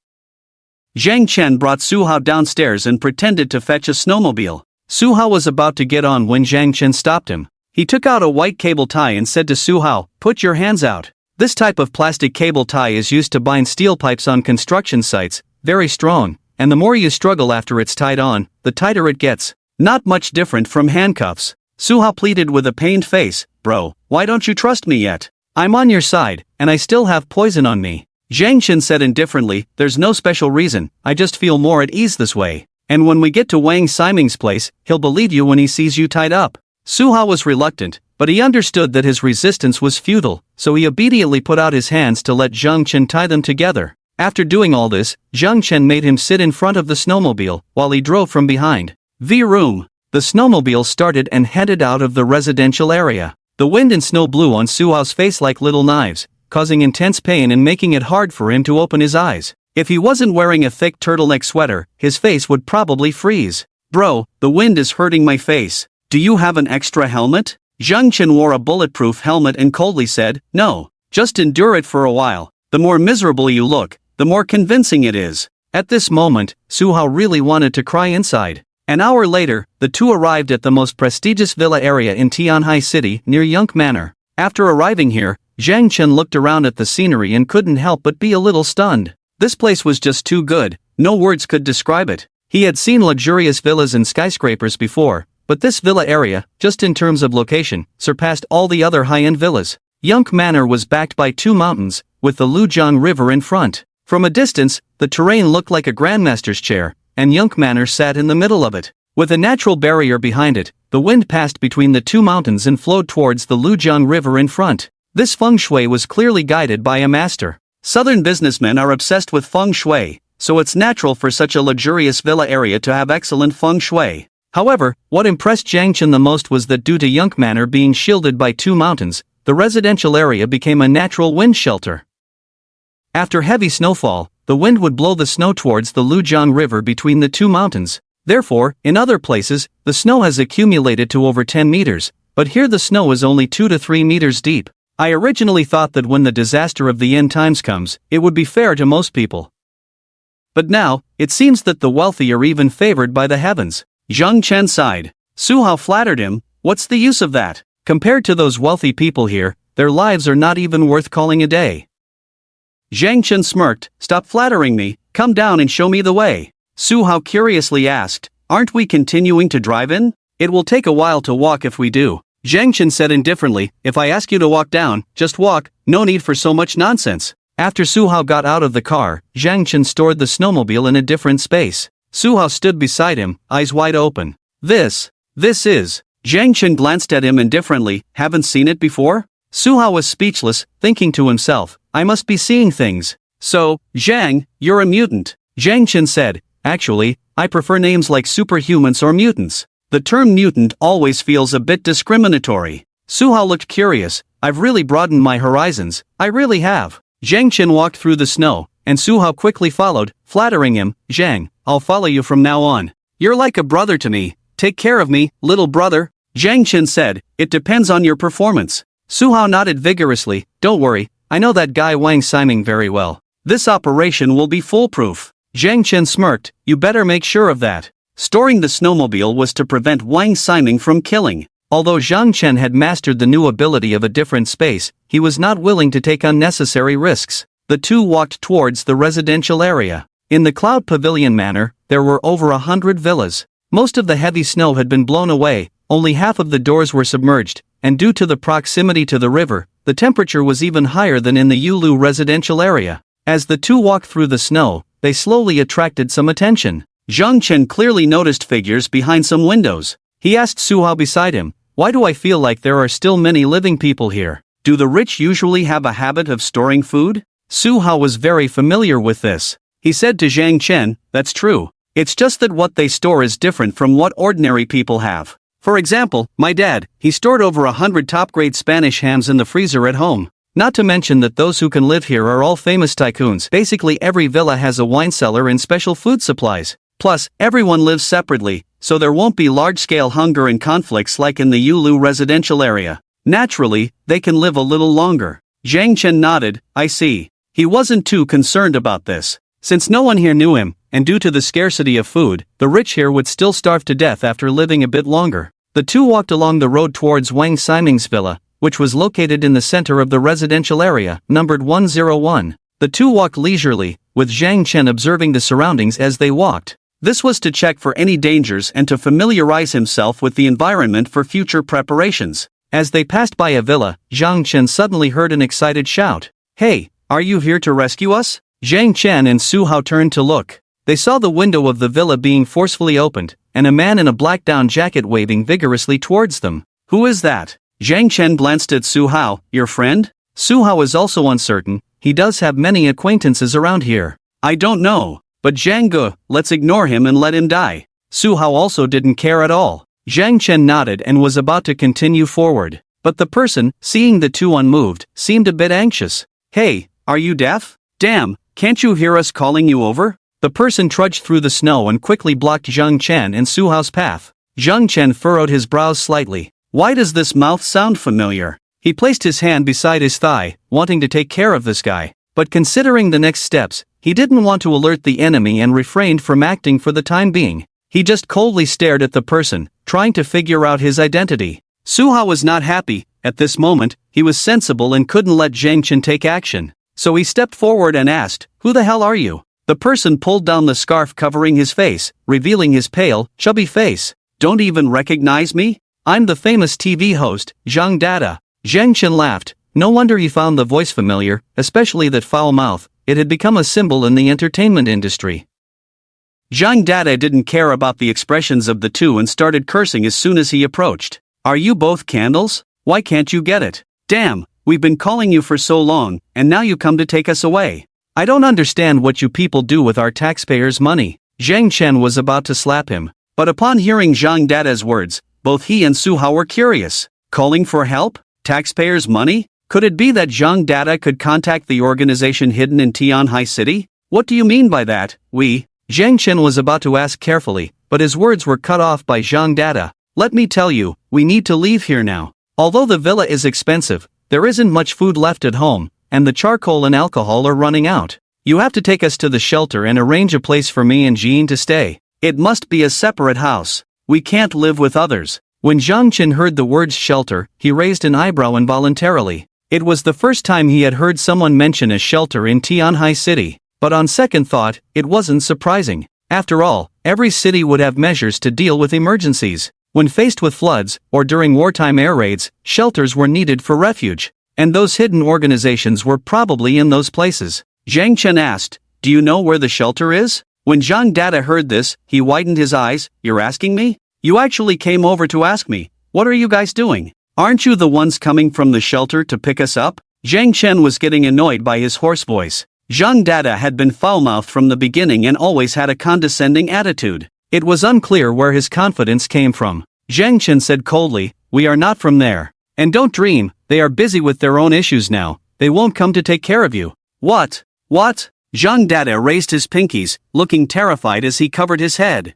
Zhang Chen brought Su Hao downstairs and pretended to fetch a snowmobile. Su Hao was about to get on when Zhang Chen stopped him. He took out a white cable tie and said to Su Hao, put your hands out. This type of plastic cable tie is used to bind steel pipes on construction sites, very strong, and the more you struggle after it's tied on, the tighter it gets. Not much different from handcuffs. Su Hao pleaded with a pained face, bro, why don't you trust me yet? I'm on your side, and I still have poison on me. Zhang Chen said indifferently, there's no special reason, I just feel more at ease this way. And when we get to Wang Ximing's place, he'll believe you when he sees you tied up. Su Hao was reluctant, but he understood that his resistance was futile, so he obediently put out his hands to let Zhang Chen tie them together. After doing all this, Zhang Chen made him sit in front of the snowmobile, while he drove from behind. V-room. The snowmobile started and headed out of the residential area. The wind and snow blew on Su Hao's face like little knives, causing intense pain and making it hard for him to open his eyes. If he wasn't wearing a thick turtleneck sweater, his face would probably freeze. Bro, the wind is hurting my face. Do you have an extra helmet? Zhang Chen wore a bulletproof helmet and coldly said, no, just endure it for a while. The more miserable you look, the more convincing it is. At this moment, Su Hao really wanted to cry inside. An hour later, the two arrived at the most prestigious villa area in Tianhai City near Yunk Manor. After arriving here, Zhang Chen looked around at the scenery and couldn't help but be a little stunned. This place was just too good, no words could describe it. He had seen luxurious villas and skyscrapers before, but this villa area, just in terms of location, surpassed all the other high-end villas. Yunk Manor was backed by two mountains, with the Lujiang River in front. From a distance, the terrain looked like a grandmaster's chair, and Yunk Manor sat in the middle of it. With a natural barrier behind it, the wind passed between the two mountains and flowed towards the Lujiang River in front. This feng shui was clearly guided by a master. Southern businessmen are obsessed with feng shui, so it's natural for such a luxurious villa area to have excellent feng shui. However, what impressed Zhang Chen the most was that due to Yunk Manor being shielded by two mountains, the residential area became a natural wind shelter. After heavy snowfall, the wind would blow the snow towards the Lujiang River between the two mountains. Therefore, in other places, the snow has accumulated to over 10 meters, but here the snow is only 2 to 3 meters deep. I originally thought that when the disaster of the end times comes, it would be fair to most people. But now, it seems that the wealthy are even favored by the heavens. Zhang Chen sighed. Su Hao flattered him, what's the use of that? Compared to those wealthy people here, their lives are not even worth calling a day. Zhang Chen smirked, stop flattering me, come down and show me the way. Su Hao curiously asked, aren't we continuing to drive in? It will take a while to walk if we do. Zhang Chen said indifferently, if I ask you to walk down, just walk, no need for so much nonsense. After Su Hao got out of the car, Zhang Chen stored the snowmobile in a different space. Su Hao stood beside him, eyes wide open. This is. Zhang Chen glanced at him indifferently, haven't seen it before? Su Hao was speechless, thinking to himself, I must be seeing things. So, Zhang, you're a mutant. Zhang Chen said, actually, I prefer names like superhumans or mutants. The term mutant always feels a bit discriminatory. Su Hao looked curious, I've really broadened my horizons, I really have. Zhang Chen walked through the snow, and Su Hao quickly followed, flattering him, Zhang, I'll follow you from now on. You're like a brother to me, take care of me, little brother. Zhang Chen said, it depends on your performance. Su Hao nodded vigorously, don't worry, I know that guy Wang Ximing very well. This operation will be foolproof. Zhang Chen smirked, you better make sure of that. Storing the snowmobile was to prevent Wang Ximing from killing. Although Zhang Chen had mastered the new ability of a different space, he was not willing to take unnecessary risks. The two walked towards the residential area. In the Cloud Pavilion Manor, there were over 100 villas. Most of the heavy snow had been blown away, only half of the doors were submerged, and due to the proximity to the river, the temperature was even higher than in the Yulu residential area. As the two walked through the snow, they slowly attracted some attention. Zhang Chen clearly noticed figures behind some windows. He asked Su Hao beside him, why do I feel like there are still many living people here? Do the rich usually have a habit of storing food? Su Hao was very familiar with this. He said to Zhang Chen, that's true. It's just that what they store is different from what ordinary people have. For example, my dad, he stored over 100 top-grade Spanish hams in the freezer at home. Not to mention that those who can live here are all famous tycoons. Basically every villa has a wine cellar and special food supplies. Plus, everyone lives separately, so there won't be large-scale hunger and conflicts like in the Yulu residential area. Naturally, they can live a little longer. Zhang Chen nodded, I see. He wasn't too concerned about this. Since no one here knew him, and due to the scarcity of food, the rich here would still starve to death after living a bit longer. The two walked along the road towards Wang Ximing's villa, which was located in the center of the residential area, numbered 101. The two walked leisurely, with Zhang Chen observing the surroundings as they walked. This was to check for any dangers and to familiarize himself with the environment for future preparations. As they passed by a villa, Zhang Chen suddenly heard an excited shout. Hey, are you here to rescue us? Zhang Chen and Su Hao turned to look. They saw the window of the villa being forcefully opened, and a man in a black down jacket waving vigorously towards them. Who is that? Zhang Chen glanced at Su Hao, your friend? Su Hao is also uncertain, he does have many acquaintances around here. I don't know. But Zhang Ge, let's ignore him and let him die. Su Hao also didn't care at all. Zhang Chen nodded and was about to continue forward. But the person, seeing the two unmoved, seemed a bit anxious. Hey, are you deaf? Damn, can't you hear us calling you over? The person trudged through the snow and quickly blocked Zhang Chen and Su Hao's path. Zhang Chen furrowed his brows slightly. Why does this mouth sound familiar? He placed his hand beside his thigh, wanting to take care of this guy. But considering the next steps, he didn't want to alert the enemy and refrained from acting for the time being. He just coldly stared at the person, trying to figure out his identity. Su Hao was not happy. At this moment, he was sensible and couldn't let Zhang Chen take action. So he stepped forward and asked, who the hell are you? The person pulled down the scarf covering his face, revealing his pale, chubby face. Don't even recognize me? I'm the famous TV host, Zhang Dada. Zhang Chen laughed. No wonder he found the voice familiar, especially that foul mouth. It had become a symbol in the entertainment industry. Zhang Dada didn't care about the expressions of the two and started cursing as soon as he approached. Are you both candles? Why can't you get it? Damn, we've been calling you for so long, and now you come to take us away. I don't understand what you people do with our taxpayers' money. Zhang Chen was about to slap him, but upon hearing Zhang Dada's words, both he and Su Hao were curious. Calling for help? Taxpayers' money? Could it be that Zhang Dada could contact the organization hidden in Tianhai City? What do you mean by that, we? Zhang Chen was about to ask carefully, but his words were cut off by Zhang Dada. Let me tell you, we need to leave here now. Although the villa is expensive, there isn't much food left at home, and the charcoal and alcohol are running out. You have to take us to the shelter and arrange a place for me and Jean to stay. It must be a separate house. We can't live with others." When Zhang Chen heard the words shelter, he raised an eyebrow involuntarily. It was the first time he had heard someone mention a shelter in Tianhai City, but on second thought, it wasn't surprising. After all, every city would have measures to deal with emergencies. When faced with floods, or during wartime air raids, shelters were needed for refuge. And those hidden organizations were probably in those places. Zhang Chen asked, "Do you know where the shelter is?" When Zhang Dada heard this, he widened his eyes. "You're asking me? You actually came over to ask me. What are you guys doing? Aren't you the ones coming from the shelter to pick us up?" Zhang Chen was getting annoyed by his hoarse voice. Zhang Dada had been foul-mouthed from the beginning and always had a condescending attitude. It was unclear where his confidence came from. Zhang Chen said coldly, "We are not from there. And don't dream, they are busy with their own issues now. They won't come to take care of you." What? Zhang Dada raised his pinkies, looking terrified as he covered his head.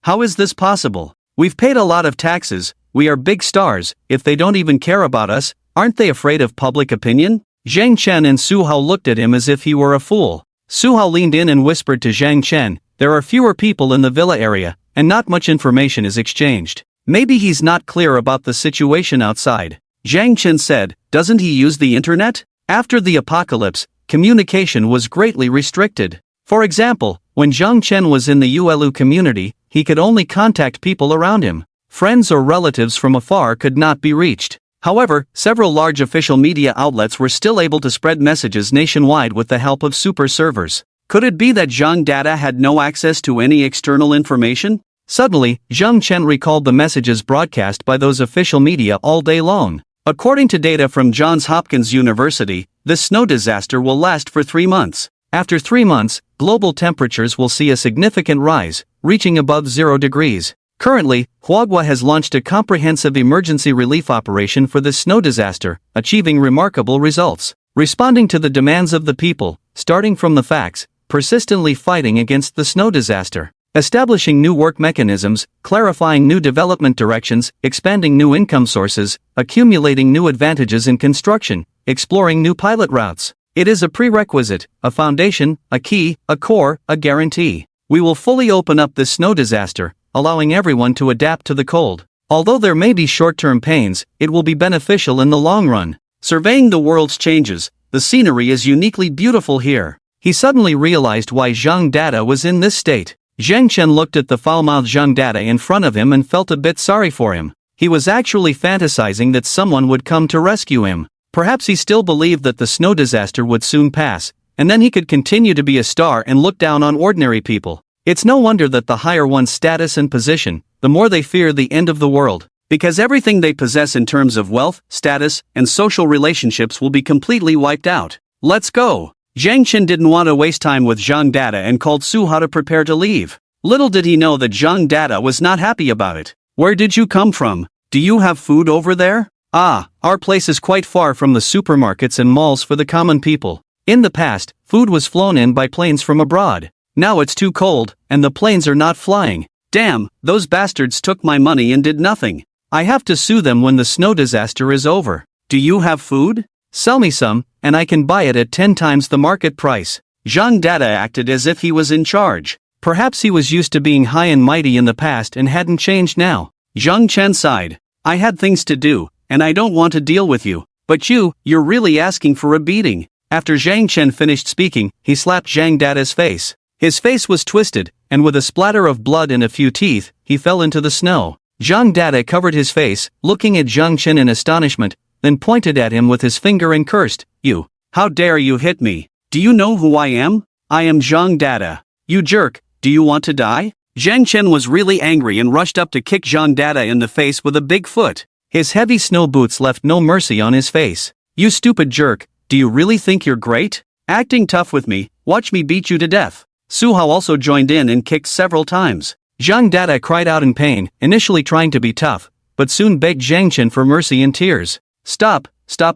"How is this possible? We've paid a lot of taxes, we are big stars. If they don't even care about us, aren't they afraid of public opinion?" Zhang Chen and Su Hao looked at him as if he were a fool. Su Hao leaned in and whispered to Zhang Chen, "There are fewer people in the villa area, and not much information is exchanged. Maybe he's not clear about the situation outside." Zhang Chen said, "Doesn't he use the internet?" After the apocalypse, communication was greatly restricted. For example, when Zhang Chen was in the Yuelu community, he could only contact people around him. Friends or relatives from afar could not be reached. However, several large official media outlets were still able to spread messages nationwide with the help of super servers. Could it be that Zhang Dada had no access to any external information? Suddenly, Zhang Chen recalled the messages broadcast by those official media all day long. According to data from Johns Hopkins University, this snow disaster will last for 3 months. After 3 months, global temperatures will see a significant rise, reaching above 0 degrees. Currently, Huagua has launched a comprehensive emergency relief operation for this snow disaster, achieving remarkable results. Responding to the demands of the people, starting from the facts, persistently fighting against the snow disaster. Establishing new work mechanisms, clarifying new development directions, expanding new income sources, accumulating new advantages in construction, exploring new pilot routes. It is a prerequisite, a foundation, a key, a core, a guarantee. We will fully open up this snow disaster, allowing everyone to adapt to the cold. Although there may be short-term pains, it will be beneficial in the long run. Surveying the world's changes, the scenery is uniquely beautiful here. He suddenly realized why Zhang Dada was in this state. Zhang Chen looked at the foul-mouthed Zhang Dada in front of him and felt a bit sorry for him. He was actually fantasizing that someone would come to rescue him. Perhaps he still believed that the snow disaster would soon pass, and then he could continue to be a star and look down on ordinary people. It's no wonder that the higher one's status and position, the more they fear the end of the world. Because everything they possess in terms of wealth, status, and social relationships will be completely wiped out. Let's go. Zhang Chen didn't want to waste time with Zhang Dada and called Su Hao to prepare to leave. Little did he know that Zhang Dada was not happy about it. "Where did you come from? Do you have food over there?" "Ah, our place is quite far from the supermarkets and malls for the common people. In the past, food was flown in by planes from abroad. Now it's too cold, and the planes are not flying. Damn, those bastards took my money and did nothing. I have to sue them when the snow disaster is over. Do you have food? Sell me some, and I can buy it at 10 times the market price." Zhang Dada acted as if he was in charge. Perhaps he was used to being high and mighty in the past and hadn't changed now. Zhang Chen sighed. "I had things to do, and I don't want to deal with you. But you're really asking for a beating." After Zhang Chen finished speaking, he slapped Zhang Dada's face. His face was twisted, and with a splatter of blood and a few teeth, he fell into the snow. Zhang Dada covered his face, looking at Zhang Chen in astonishment, then pointed at him with his finger and cursed, "You! How dare you hit me? Do you know who I am? I am Zhang Dada. You jerk, do you want to die?" Zhang Chen was really angry and rushed up to kick Zhang Dada in the face with a big foot. His heavy snow boots left no mercy on his face. "You stupid jerk, do you really think you're great? Acting tough with me, watch me beat you to death." Su Hao also joined in and kicked several times. Zhang Dada cried out in pain, initially trying to be tough, but soon begged Zhang Chen for mercy in tears. Stop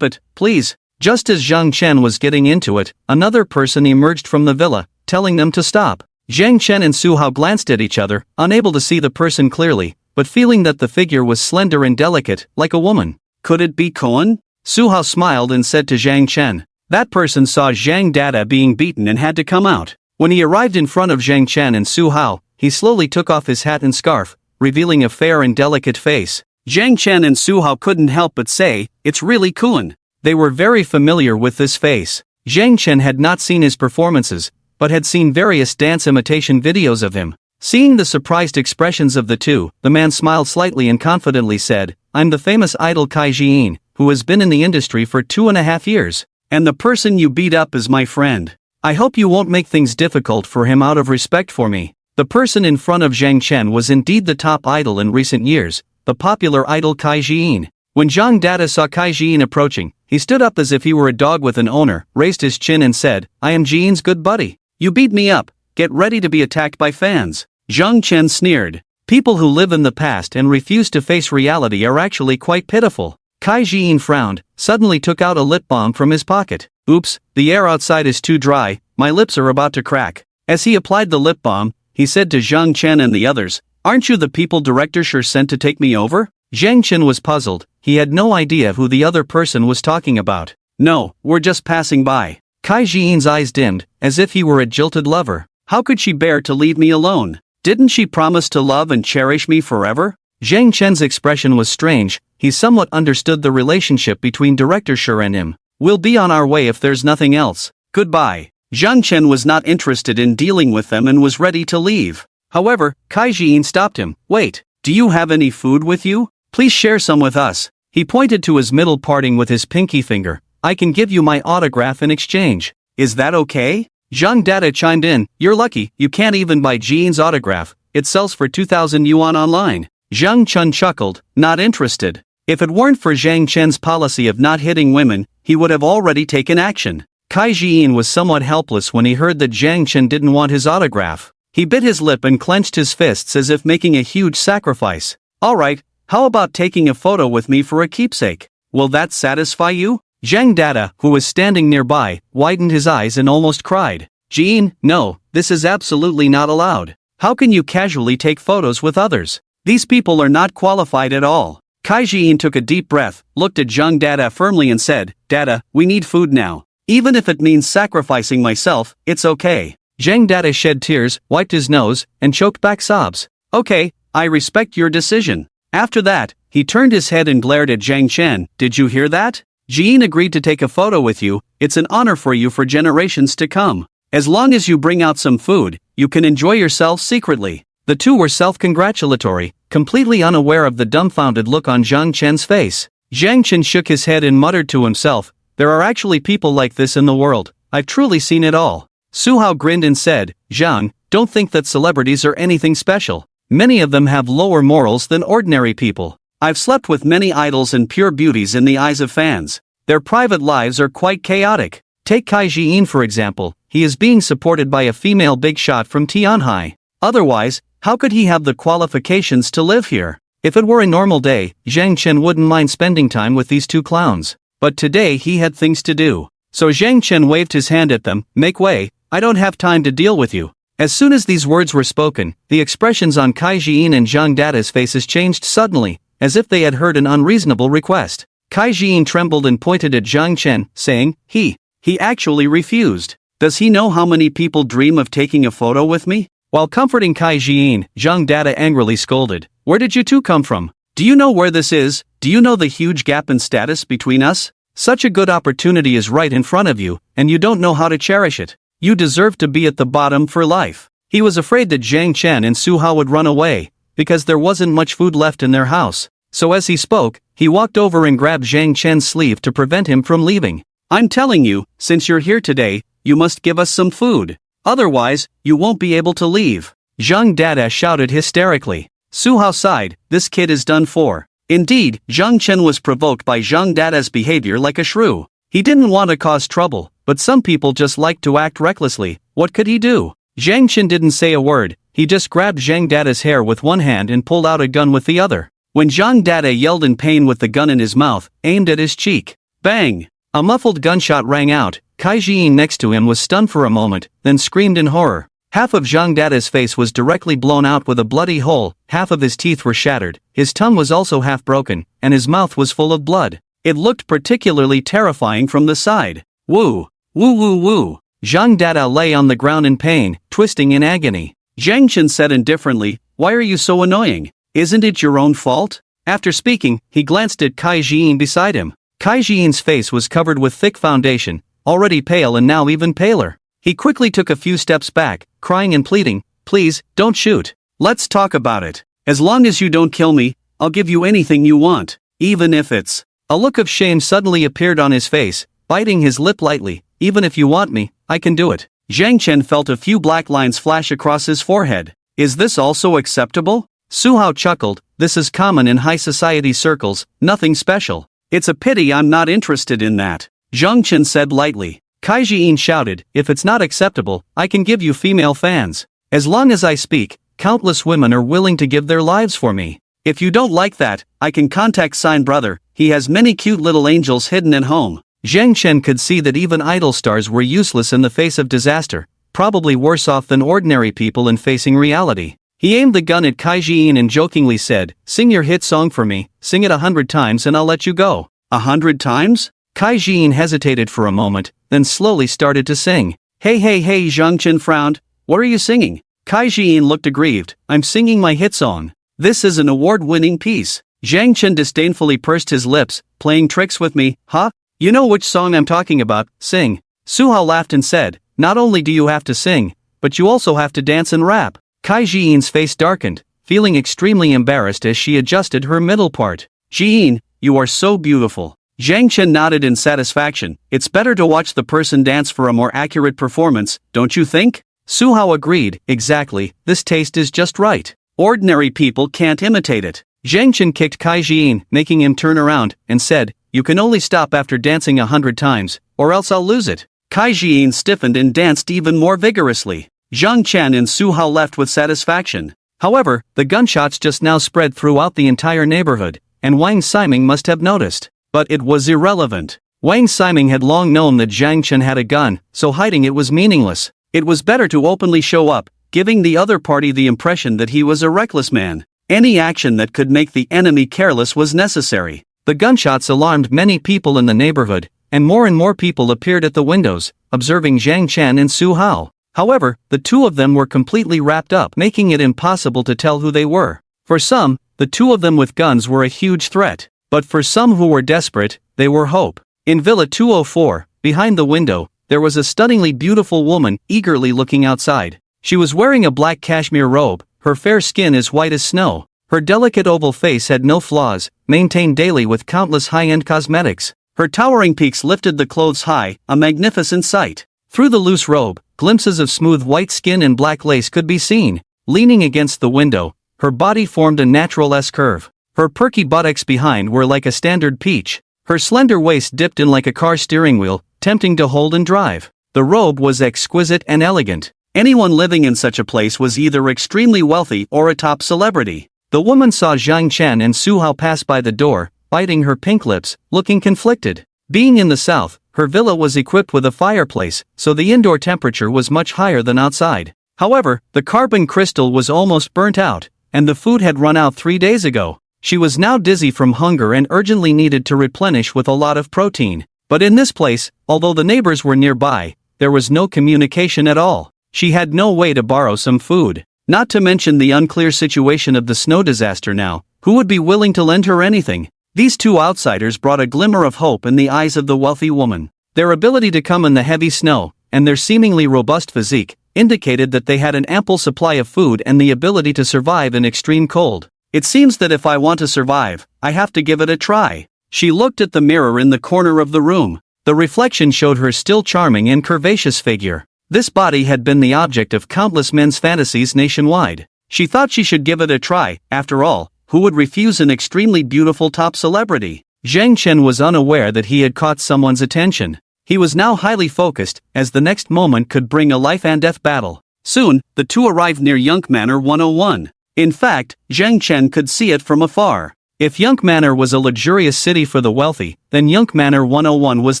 it, please." Just as Zhang Chen was getting into it, another person emerged from the villa, telling them to stop. Zhang Chen and Su Hao glanced at each other, unable to see the person clearly, but feeling that the figure was slender and delicate, like a woman. Could it be Koan? Su Hao smiled and said to Zhang Chen, That person saw Zhang Dada being beaten and had to come out. When he arrived in front of Zhang Chen and Su Hao, he slowly took off his hat and scarf, revealing a fair and delicate face. Zhang Chen and Su Hao couldn't help but say, "It's really Kuan." They were very familiar with this face. Zhang Chen had not seen his performances, but had seen various dance imitation videos of him. Seeing the surprised expressions of the two, the man smiled slightly and confidently said, "I'm the famous idol Kai Jiyin, who has been in the industry for 2.5 years. And the person you beat up is my friend. I hope you won't make things difficult for him out of respect for me." The person in front of Zhang Chen was indeed the top idol in recent years, the popular idol Kai Jiyin. When Zhang Dada saw Kai Jiyin approaching, he stood up as if he were a dog with an owner, raised his chin and said, "I am Jiyin's good buddy. You beat me up, get ready to be attacked by fans." Zhang Chen sneered. People who live in the past and refuse to face reality are actually quite pitiful. Kai Jiyin frowned, suddenly took out a lip balm from his pocket. "Oops, the air outside is too dry, my lips are about to crack." As he applied the lip balm, he said to Zhang Chen and the others, "Aren't you the people director sure sent to take me over?" Zhang Chen was puzzled, he had no idea who the other person was talking about. "No, we're just passing by." Kai Jiyin's eyes dimmed, as if he were a jilted lover. How could she bear to leave me alone? Didn't she promise to love and cherish me forever? Zhang Chen's expression was strange, he somewhat understood the relationship between Director Shi and him. "We'll be on our way if there's nothing else. Goodbye." Zhang Chen was not interested in dealing with them and was ready to leave. However, Kai Jiyin stopped him. "Wait, do you have any food with you? Please share some with us." He pointed to his middle parting with his pinky finger. "I can give you my autograph in exchange. Is that okay?" Zhang Dada chimed in, "You're lucky, you can't even buy Jiyin's autograph, it sells for 2,000 yuan online." Zhang Chen chuckled, not interested. If it weren't for Zhang Chen's policy of not hitting women, he would have already taken action. Kai Jiyin was somewhat helpless when he heard that Zhang Chen didn't want his autograph. He bit his lip and clenched his fists as if making a huge sacrifice. "Alright, how about taking a photo with me for a keepsake? Will that satisfy you?" Zhang Dada, who was standing nearby, widened his eyes and almost cried. "Jiyin, no, this is absolutely not allowed. How can you casually take photos with others? These people are not qualified at all." Kai Jiyin took a deep breath, looked at Zhang Dada firmly and said, "Dada, we need food now. Even if it means sacrificing myself, it's okay." Zhang Dada shed tears, wiped his nose, and choked back sobs. "Okay, I respect your decision." After that, he turned his head and glared at Zhang Chen. "Did you hear that? Jiyin agreed to take a photo with you, it's an honor for you for generations to come. As long as you bring out some food, you can enjoy yourself secretly." The two were self-congratulatory, completely unaware of the dumbfounded look on Zhang Chen's face. Zhang Chen shook his head and muttered to himself, "There are actually people like this in the world, I've truly seen it all." Su Hao grinned and said, "Zhang, don't think that celebrities are anything special. Many of them have lower morals than ordinary people. I've slept with many idols and pure beauties in the eyes of fans. Their private lives are quite chaotic. Take Kai Jiyin for example, he is being supported by a female big shot from Tianhai. Otherwise, how could he have the qualifications to live here? If it were a normal day, Zhang Chen wouldn't mind spending time with these two clowns. But today he had things to do. So Zhang Chen waved his hand at them, "Make way, I don't have time to deal with you." As soon as these words were spoken, the expressions on Kai Jiyin and Zhang Dada's faces changed suddenly, as if they had heard an unreasonable request. Kai Jiyin trembled and pointed at Zhang Chen, saying, He actually refused. Does he know how many people dream of taking a photo with me?" While comforting Kai Jiyin, Zhang Dada angrily scolded, "Where did you two come from? Do you know where this is? Do you know the huge gap in status between us? Such a good opportunity is right in front of you, and you don't know how to cherish it. You deserve to be at the bottom for life." He was afraid that Zhang Chen and Su Hao would run away, because there wasn't much food left in their house. So as he spoke, he walked over and grabbed Zhang Chen's sleeve to prevent him from leaving. "I'm telling you, since you're here today, you must give us some food. Otherwise, you won't be able to leave." Zhang Dada shouted hysterically. Su Hao sighed, "This kid is done for." Indeed, Zhang Chen was provoked by Zhang Dada's behavior like a shrew. He didn't want to cause trouble, but some people just like to act recklessly. What could he do? Zhang Chen didn't say a word, he just grabbed Zhang Dada's hair with one hand and pulled out a gun with the other. When Zhang Dada yelled in pain with the gun in his mouth, aimed at his cheek. Bang! A muffled gunshot rang out. Kai Jiyin next to him was stunned for a moment, then screamed in horror. Half of Zhang Dada's face was directly blown out with a bloody hole, half of his teeth were shattered, his tongue was also half broken, and his mouth was full of blood. It looked particularly terrifying from the side. Woo! Woo woo woo! Zhang Dada lay on the ground in pain, twisting in agony. Zhang Chen said indifferently, "Why are you so annoying? Isn't it your own fault?" After speaking, he glanced at Kai Jiyin beside him. Kai Jiyin's face was covered with thick foundation, already pale and now even paler. He quickly took a few steps back, crying and pleading, "Please, don't shoot. Let's talk about it. As long as you don't kill me, I'll give you anything you want, even if it's..." A look of shame suddenly appeared on his face, biting his lip lightly. "Even if you want me, I can do it." Zhang Chen felt a few black lines flash across his forehead. Is this also acceptable? Su Hao chuckled, "This is common in high society circles, nothing special. It's a pity I'm not interested in that," Zhang Chen said lightly. Kai Jiyin shouted, "If it's not acceptable, I can give you female fans. As long as I speak, countless women are willing to give their lives for me. If you don't like that, I can contact Sign Brother, he has many cute little angels hidden at home." Zhang Chen could see that even idol stars were useless in the face of disaster, probably worse off than ordinary people in facing reality. He aimed the gun at Kai Jiyin and jokingly said, "Sing your hit song for me, sing it 100 times and I'll let you go." 100 times? Kai Jiyin hesitated for a moment, then slowly started to sing. Hey, Zhang Chen frowned. "What are you singing?" Kai Jiyin looked aggrieved. "I'm singing my hit song. This is an award-winning piece." Zhang Chen disdainfully pursed his lips, "Playing tricks with me, huh? You know which song I'm talking about, sing." Su Hao laughed and said, "Not only do you have to sing, but you also have to dance and rap." Kai Jiyin's face darkened, feeling extremely embarrassed as she adjusted her middle part. "Jiyin, you are so beautiful." Zhang Chen nodded in satisfaction. "It's better to watch the person dance for a more accurate performance, don't you think?" Su Hao agreed, "Exactly, this taste is just right. Ordinary people can't imitate it." Zhang Chen kicked Kai Jiyin, making him turn around, and said, "You can only stop after dancing 100 times, or else I'll lose it." Kai Jiyin stiffened and danced even more vigorously. Zhang Chen and Su Hao left with satisfaction. However, the gunshots just now spread throughout the entire neighborhood, and Wang Siming must have noticed. But it was irrelevant. Wang Siming had long known that Zhang Chen had a gun, so hiding it was meaningless. It was better to openly show up, giving the other party the impression that he was a reckless man. Any action that could make the enemy careless was necessary. The gunshots alarmed many people in the neighborhood, and more people appeared at the windows, observing Zhang Chen and Su Hao. However, the two of them were completely wrapped up, making it impossible to tell who they were. For some, the two of them with guns were a huge threat, but for some who were desperate, they were hope. In Villa 204, behind the window, there was a stunningly beautiful woman eagerly looking outside. She was wearing a black cashmere robe, her fair skin as white as snow. Her delicate oval face had no flaws, maintained daily with countless high-end cosmetics. Her towering peaks lifted the clothes high, a magnificent sight. Through the loose robe, glimpses of smooth white skin and black lace could be seen. Leaning against the window, her body formed a natural S-curve. Her perky buttocks behind were like a standard peach. Her slender waist dipped in like a car steering wheel, tempting to hold and drive. The robe was exquisite and elegant. Anyone living in such a place was either extremely wealthy or a top celebrity. The woman saw Zhang Chen and Su Hao pass by the door, biting her pink lips, looking conflicted. Being in the south, her villa was equipped with a fireplace, so the indoor temperature was much higher than outside. However, the carbon crystal was almost burnt out, and the food had run out 3 days ago. She was now dizzy from hunger and urgently needed to replenish with a lot of protein. But in this place, although the neighbors were nearby, there was no communication at all. She had no way to borrow some food. Not to mention the unclear situation of the snow disaster now. Who would be willing to lend her anything? These two outsiders brought a glimmer of hope in the eyes of the wealthy woman. Their ability to come in the heavy snow, and their seemingly robust physique, indicated that they had an ample supply of food and the ability to survive in extreme cold. It seems that if I want to survive, I have to give it a try. She looked at the mirror in the corner of the room. The reflection showed her still charming and curvaceous figure. This body had been the object of countless men's fantasies nationwide. She thought she should give it a try. After all, who would refuse an extremely beautiful top celebrity? Zhang Chen was unaware that he had caught someone's attention. He was now highly focused, as the next moment could bring a life-and-death battle. Soon, the two arrived near Yunk Manor 101. In fact, Zhang Chen could see it from afar. If Yunk Manor was a luxurious city for the wealthy, then Yunk Manor 101 was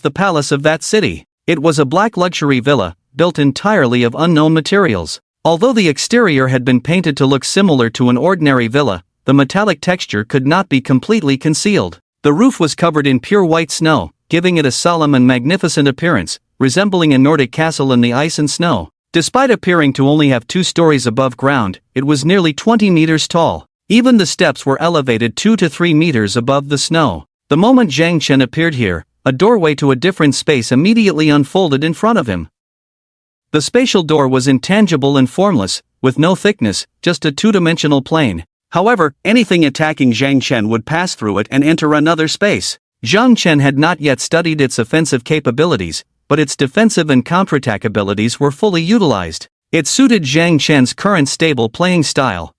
the palace of that city. It was a black luxury villa, built entirely of unknown materials. Although the exterior had been painted to look similar to an ordinary villa, the metallic texture could not be completely concealed. The roof was covered in pure white snow, giving it a solemn and magnificent appearance, resembling a Nordic castle in the ice and snow. Despite appearing to only have 2 stories above ground, it was nearly 20 meters tall. Even the steps were elevated 2 to 3 meters above the snow. The moment Zhang Chen appeared here, a doorway to a different space immediately unfolded in front of him. The spatial door was intangible and formless, with no thickness, just a 2-dimensional plane. However, anything attacking Zhang Chen would pass through it and enter another space. Zhang Chen had not yet studied its offensive capabilities, but its defensive and counterattack abilities were fully utilized. It suited Zhang Chen's current stable playing style.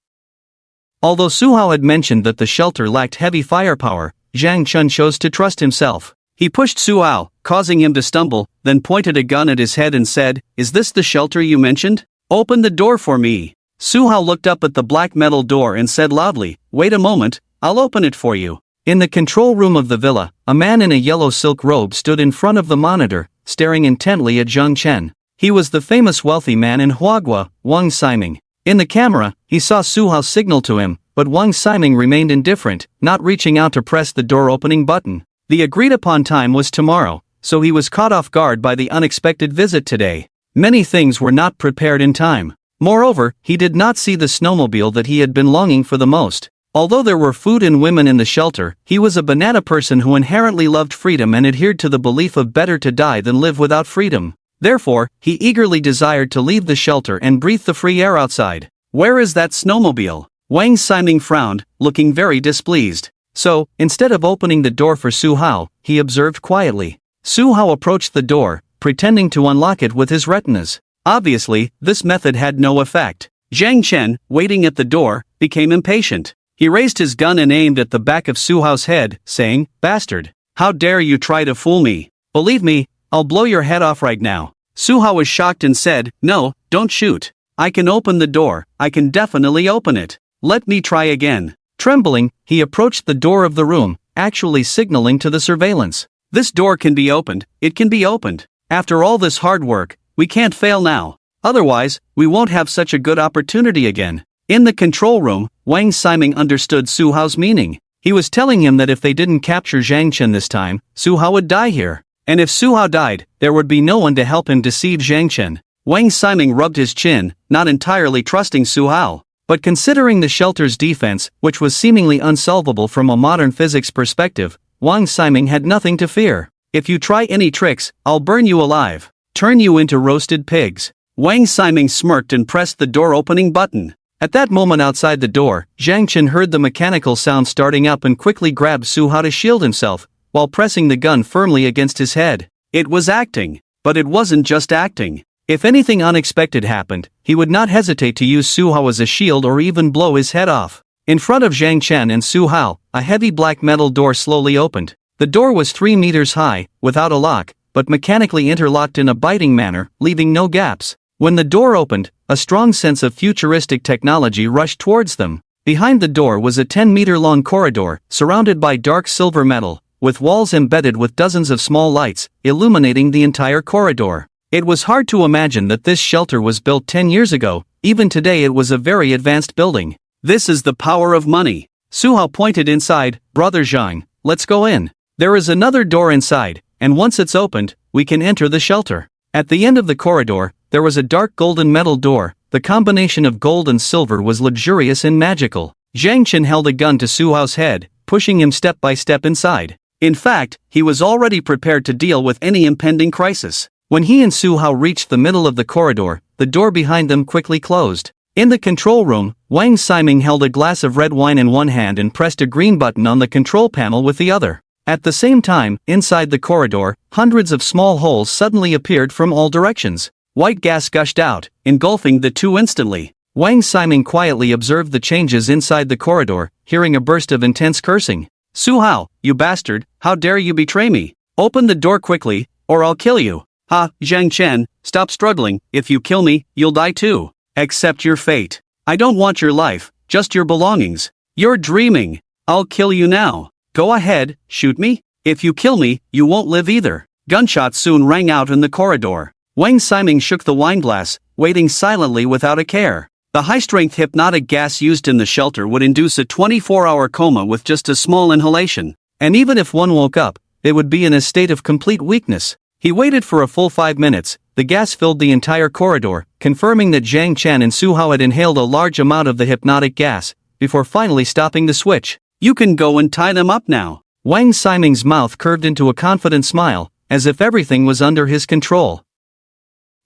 Although Su Hao had mentioned that the shelter lacked heavy firepower, Zhang Chen chose to trust himself. He pushed Su Hao, causing him to stumble, then pointed a gun at his head and said, "Is this the shelter you mentioned? Open the door for me." Su Hao looked up at the black metal door and said loudly, "Wait a moment, I'll open it for you." In the control room of the villa, a man in a yellow silk robe stood in front of the monitor, staring intently at Zhang Chen. He was the famous wealthy man in Huagua, Wang Ximing. In the camera, he saw Su Hao signal to him, but Wang Ximing remained indifferent, not reaching out to press the door-opening button. The agreed-upon time was tomorrow, so he was caught off guard by the unexpected visit today. Many things were not prepared in time. Moreover, he did not see the snowmobile that he had been longing for the most. Although there were food and women in the shelter, he was a banana person who inherently loved freedom and adhered to the belief of better to die than live without freedom. Therefore, he eagerly desired to leave the shelter and breathe the free air outside. "Where is that snowmobile?" Wang Ximing frowned, looking very displeased. So, instead of opening the door for Su Hao, he observed quietly. Su Hao approached the door, pretending to unlock it with his retinas. Obviously, this method had no effect. Zhang Chen, waiting at the door, became impatient. He raised his gun and aimed at the back of Su Hao's head, saying, "Bastard! How dare you try to fool me? Believe me, I'll blow your head off right now." Su Hao was shocked and said, "No, don't shoot. I can open the door, I can definitely open it. Let me try again." Trembling, he approached the door of the room, actually signaling to the surveillance. "This door can be opened, it can be opened. After all this hard work, we can't fail now. Otherwise, we won't have such a good opportunity again." In the control room, Wang Ximing understood Su Hao's meaning. He was telling him that if they didn't capture Zhang Chen this time, Su Hao would die here. And if Su Hao died, there would be no one to help him deceive Zhang Chen. Wang Ximing rubbed his chin, not entirely trusting Su Hao. But considering the shelter's defense, which was seemingly unsolvable from a modern physics perspective, Wang Ximing had nothing to fear. "If you try any tricks, I'll burn you alive. Turn you into roasted pigs." Wang Ximing smirked and pressed the door-opening button. At that moment outside the door, Zhang Chen heard the mechanical sound starting up and quickly grabbed Su Hao to shield himself, while pressing the gun firmly against his head. It was acting. But it wasn't just acting. If anything unexpected happened, he would not hesitate to use Su Hao as a shield or even blow his head off. In front of Zhang Chen and Su Hao, a heavy black metal door slowly opened. The door was 3 meters high, without a lock, but mechanically interlocked in a biting manner, leaving no gaps. When the door opened, a strong sense of futuristic technology rushed towards them. Behind the door was a 10-meter-long corridor, surrounded by dark silver metal, with walls embedded with dozens of small lights, illuminating the entire corridor. It was hard to imagine that this shelter was built 10 years ago. Even today it was a very advanced building. "This is the power of money." Su Hao pointed inside. "Brother Zhang, let's go in. There is another door inside, and once it's opened, we can enter the shelter." At the end of the corridor, there was a dark golden metal door. The combination of gold and silver was luxurious and magical. Zhang Chen held a gun to Su Hao's head, pushing him step by step inside. In fact, he was already prepared to deal with any impending crisis. When he and Su Hao reached the middle of the corridor, the door behind them quickly closed. In the control room, Wang Ximing held a glass of red wine in one hand and pressed a green button on the control panel with the other. At the same time, inside the corridor, hundreds of small holes suddenly appeared from all directions. White gas gushed out, engulfing the two instantly. Wang Ximing quietly observed the changes inside the corridor, hearing a burst of intense cursing. "Su Hao, you bastard, how dare you betray me? Open the door quickly, or I'll kill you." "Ha, Zhang Chen, stop struggling. If you kill me, you'll die too. Accept your fate. I don't want your life, just your belongings. You're dreaming. I'll kill you now. Go ahead, shoot me. If you kill me, you won't live either." Gunshots soon rang out in the corridor. Wang Ximing shook the wine glass, waiting silently without a care. The high-strength hypnotic gas used in the shelter would induce a 24-hour coma with just a small inhalation. And even if one woke up, they would be in a state of complete weakness. He waited for a full 5 minutes. The gas filled the entire corridor, confirming that Zhang Chen and Su Hao had inhaled a large amount of the hypnotic gas, before finally stopping the switch. You can go and tie them up now. Wang Ximing's mouth curved into a confident smile, as if everything was under his control.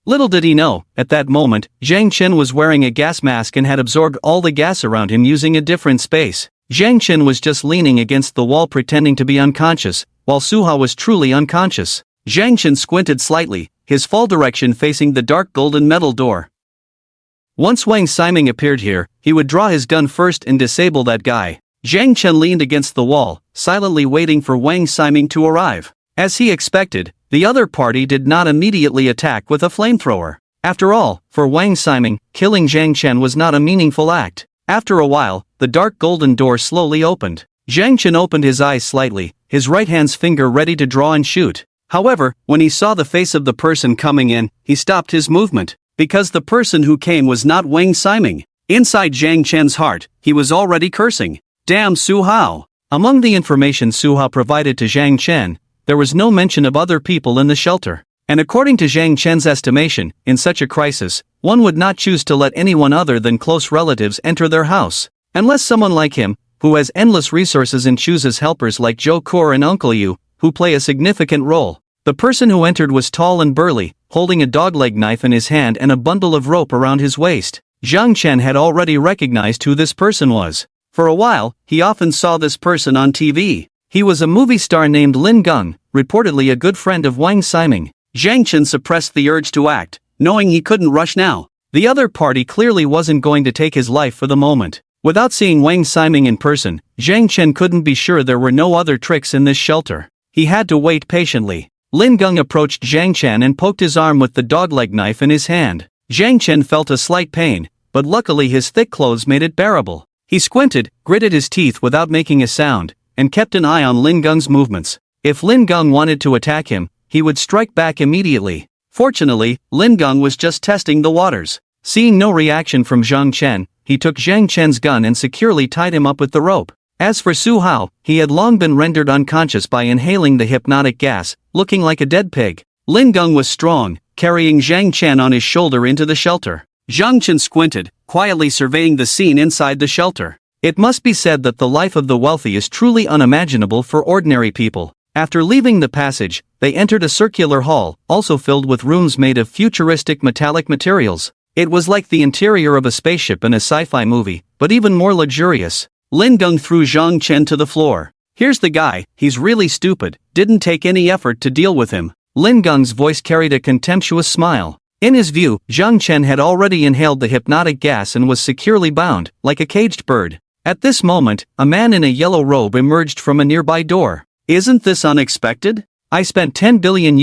Little did he know, at that moment, Zhang Chen was wearing a gas mask and had absorbed all the gas around him using a different space. Zhang Chen was just leaning against the wall pretending to be unconscious, while Su Hao was truly unconscious. Zhang Chen squinted slightly, his fall direction facing the dark golden metal door. Once Wang Ximing appeared here, he would draw his gun first and disable that guy. Zhang Chen leaned against the wall, silently waiting for Wang Ximing to arrive. As he expected, the other party did not immediately attack with a flamethrower. After all, for Wang Ximing, killing Zhang Chen was not a meaningful act. After a while, the dark golden door slowly opened. Zhang Chen opened his eyes slightly, his right hand's finger ready to draw and shoot. However, when he saw the face of the person coming in, he stopped his movement, because the person who came was not Wang Ximing. Inside Zhang Chen's heart, he was already cursing. Damn Su Hao! Among the information Su Hao provided to Zhang Chen, there was no mention of other people in the shelter. And according to Zhang Chen's estimation, in such a crisis, one would not choose to let anyone other than close relatives enter their house. Unless someone like him, who has endless resources and chooses helpers like Zhou Kur and Uncle Yu, who play a significant role. The person who entered was tall and burly, holding a dogleg knife in his hand and a bundle of rope around his waist. Zhang Chen had already recognized who this person was. For a while, he often saw this person on TV. He was a movie star named Lin Geng, reportedly a good friend of Wang Ximing. Zhang Chen suppressed the urge to act, knowing he couldn't rush now. The other party clearly wasn't going to take his life for the moment. Without seeing Wang Ximing in person, Zhang Chen couldn't be sure there were no other tricks in this shelter. He had to wait patiently. Lin Geng approached Zhang Chen and poked his arm with the dogleg knife in his hand. Zhang Chen felt a slight pain, but luckily his thick clothes made it bearable. He squinted, gritted his teeth without making a sound, and kept an eye on Lin Geng's movements. If Lin Geng wanted to attack him, he would strike back immediately. Fortunately, Lin Geng was just testing the waters. Seeing no reaction from Zhang Chen, he took Zhang Chen's gun and securely tied him up with the rope. As for Su Hao, he had long been rendered unconscious by inhaling the hypnotic gas, looking like a dead pig. Lin Geng was strong, carrying Zhang Chen on his shoulder into the shelter. Zhang Chen squinted, quietly surveying the scene inside the shelter. It must be said that the life of the wealthy is truly unimaginable for ordinary people. After leaving the passage, they entered a circular hall, also filled with rooms made of futuristic metallic materials. It was like the interior of a spaceship in a sci-fi movie, but even more luxurious. Lin Geng threw Zhang Chen to the floor. Here's the guy, he's really stupid, didn't take any effort to deal with him. Lin Geng's voice carried a contemptuous smile. In his view, Zhang Chen had already inhaled the hypnotic gas and was securely bound, like a caged bird. At this moment, a man in a yellow robe emerged from a nearby door. Isn't this unexpected? I spent $10 billion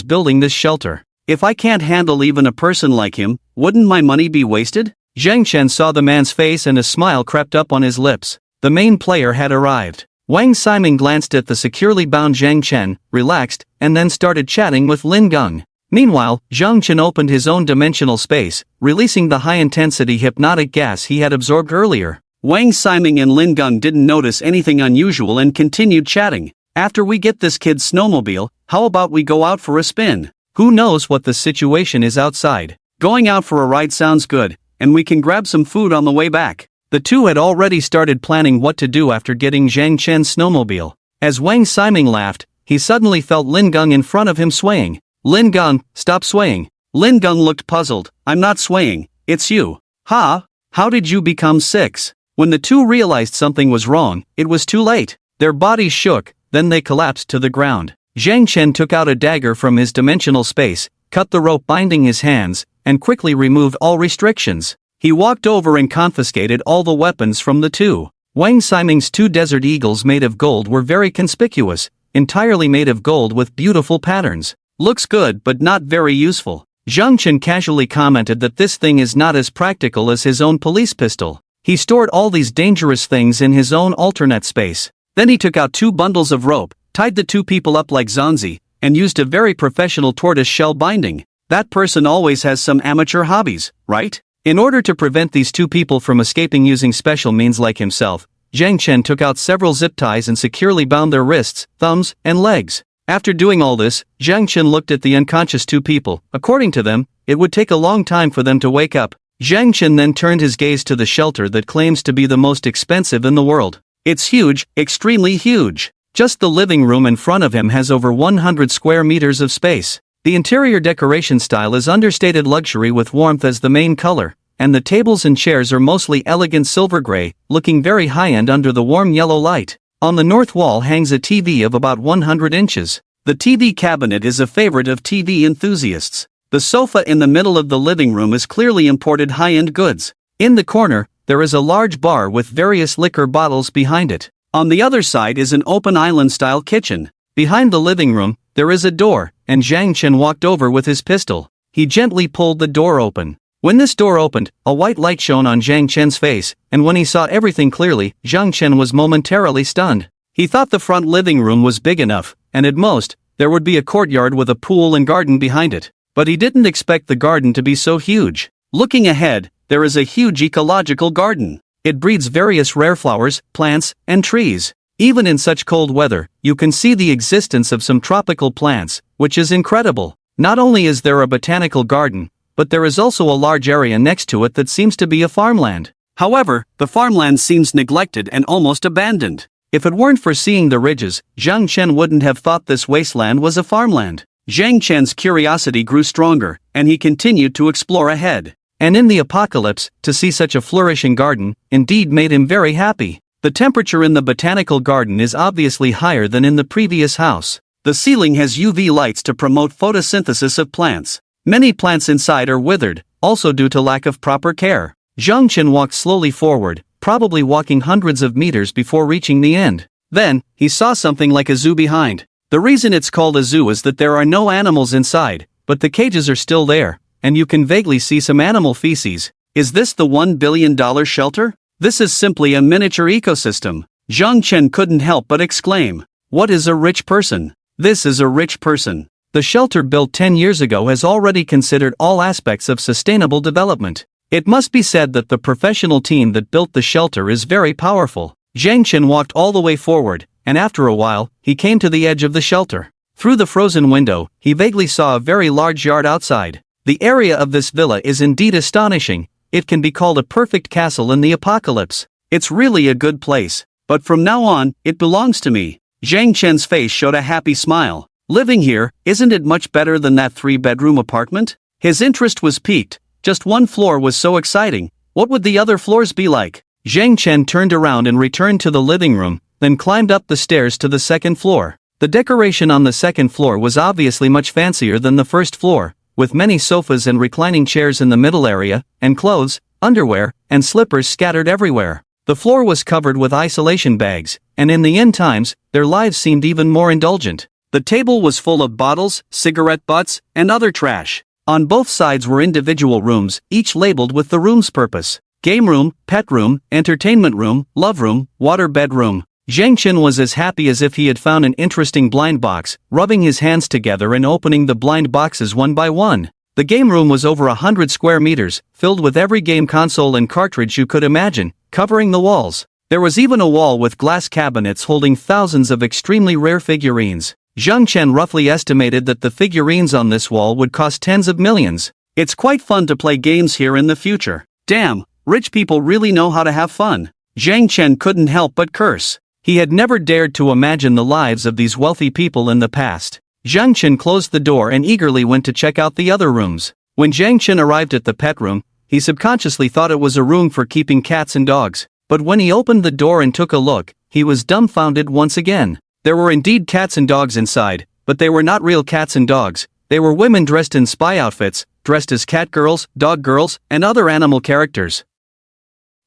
building this shelter. If I can't handle even a person like him, wouldn't my money be wasted? Zhang Chen saw the man's face and a smile crept up on his lips. The main player had arrived. Wang Ximing glanced at the securely bound Zhang Chen, relaxed, and then started chatting with Lin Geng. Meanwhile, Zhang Chen opened his own dimensional space, releasing the high-intensity hypnotic gas he had absorbed earlier. Wang Ximing and Lin Geng didn't notice anything unusual and continued chatting. After we get this kid's snowmobile, how about we go out for a spin? Who knows what the situation is outside? Going out for a ride sounds good, and we can grab some food on the way back. The two had already started planning what to do after getting Zhang Chen's snowmobile. As Wang Ximing laughed, he suddenly felt Lin Geng in front of him swaying. Lin Geng, stop swaying. Lin Geng looked puzzled. I'm not swaying, it's you. Ha? How did you become 6? When the two realized something was wrong, it was too late. Their bodies shook, then they collapsed to the ground. Zhang Chen took out a dagger from his dimensional space, cut the rope binding his hands, and quickly removed all restrictions. He walked over and confiscated all the weapons from the two. Wang Ximing's 2 desert eagles made of gold were very conspicuous, entirely made of gold with beautiful patterns. Looks good but not very useful. Zhang Chen casually commented that this thing is not as practical as his own police pistol. He stored all these dangerous things in his own alternate space. Then he took out 2 bundles of rope, tied the 2 people up like Zanzi, and used a very professional tortoise shell binding. That person always has some amateur hobbies, right? In order to prevent these 2 people from escaping using special means like himself, Zhang Chen took out several zip ties and securely bound their wrists, thumbs, and legs. After doing all this, Zhang Chen looked at the unconscious two people. According to them, it would take a long time for them to wake up. Zhang Chen then turned his gaze to the shelter that claims to be the most expensive in the world. It's huge, extremely huge. Just the living room in front of him has over 100 square meters of space. The interior decoration style is understated luxury with warmth as the main color, and the tables and chairs are mostly elegant silver gray, looking very high-end under the warm yellow light. On the north wall hangs a TV of about 100 inches. The TV cabinet is a favorite of TV enthusiasts. The sofa in the middle of the living room is clearly imported high-end goods. In the corner, there is a large bar with various liquor bottles behind it. On the other side is an open island-style kitchen. Behind the living room, there is a door, and Zhang Chen walked over with his pistol. He gently pulled the door open. When this door opened, a white light shone on Zhang Chen's face, and when he saw everything clearly, Zhang Chen was momentarily stunned. He thought the front living room was big enough, and at most, there would be a courtyard with a pool and garden behind it. But he didn't expect the garden to be so huge. Looking ahead, there is a huge ecological garden. It breeds various rare flowers, plants, and trees. Even in such cold weather, you can see the existence of some tropical plants, which is incredible. Not only is there a botanical garden, but there is also a large area next to it that seems to be a farmland. However, the farmland seems neglected and almost abandoned. If it weren't for seeing the ridges, Zhang Chen wouldn't have thought this wasteland was a farmland. Zhang Chen's curiosity grew stronger, and he continued to explore ahead. And in the apocalypse, to see such a flourishing garden, indeed made him very happy. The temperature in the botanical garden is obviously higher than in the previous house. The ceiling has UV lights to promote photosynthesis of plants. Many plants inside are withered, also due to lack of proper care. Zhang Chen walked slowly forward, probably walking hundreds of meters before reaching the end. Then, he saw something like a zoo behind. The reason it's called a zoo is that there are no animals inside, but the cages are still there, and you can vaguely see some animal feces. Is this the $1 billion shelter? This is simply a miniature ecosystem. Zhang Chen couldn't help but exclaim, "What is a rich person? This is a rich person." The shelter built 10 years ago has already considered all aspects of sustainable development. It must be said that the professional team that built the shelter is very powerful. Zhang Chen walked all the way forward, and after a while, he came to the edge of the shelter. Through the frozen window, he vaguely saw a very large yard outside. The area of this villa is indeed astonishing. It can be called a perfect castle in the apocalypse. It's really a good place. But from now on, it belongs to me. Zhang Chen's face showed a happy smile. Living here, isn't it much better than that 3-bedroom apartment? His interest was piqued. Just one floor was so exciting. What would the other floors be like? Zhang Chen turned around and returned to the living room, then climbed up the stairs to the second floor. The decoration on the second floor was obviously much fancier than the first floor, with many sofas and reclining chairs in the middle area, and clothes, underwear, and slippers scattered everywhere. The floor was covered with isolation bags, and in the end times, their lives seemed even more indulgent. The table was full of bottles, cigarette butts, and other trash. On both sides were individual rooms, each labeled with the room's purpose. Game room, pet room, entertainment room, love room, water bedroom. Zhang Chen was as happy as if he had found an interesting blind box, rubbing his hands together and opening the blind boxes one by one. The game room was over 100 square meters, filled with every game console and cartridge you could imagine, covering the walls. There was even a wall with glass cabinets holding thousands of extremely rare figurines. Zhang Chen roughly estimated that the figurines on this wall would cost tens of millions. It's quite fun to play games here in the future. Damn, rich people really know how to have fun. Zhang Chen couldn't help but curse. He had never dared to imagine the lives of these wealthy people in the past. Zhang Chen closed the door and eagerly went to check out the other rooms. When Zhang Chen arrived at the pet room, he subconsciously thought it was a room for keeping cats and dogs. But when he opened the door and took a look, he was dumbfounded once again. There were indeed cats and dogs inside, but they were not real cats and dogs. They were women dressed in spy outfits, dressed as cat girls, dog girls, and other animal characters.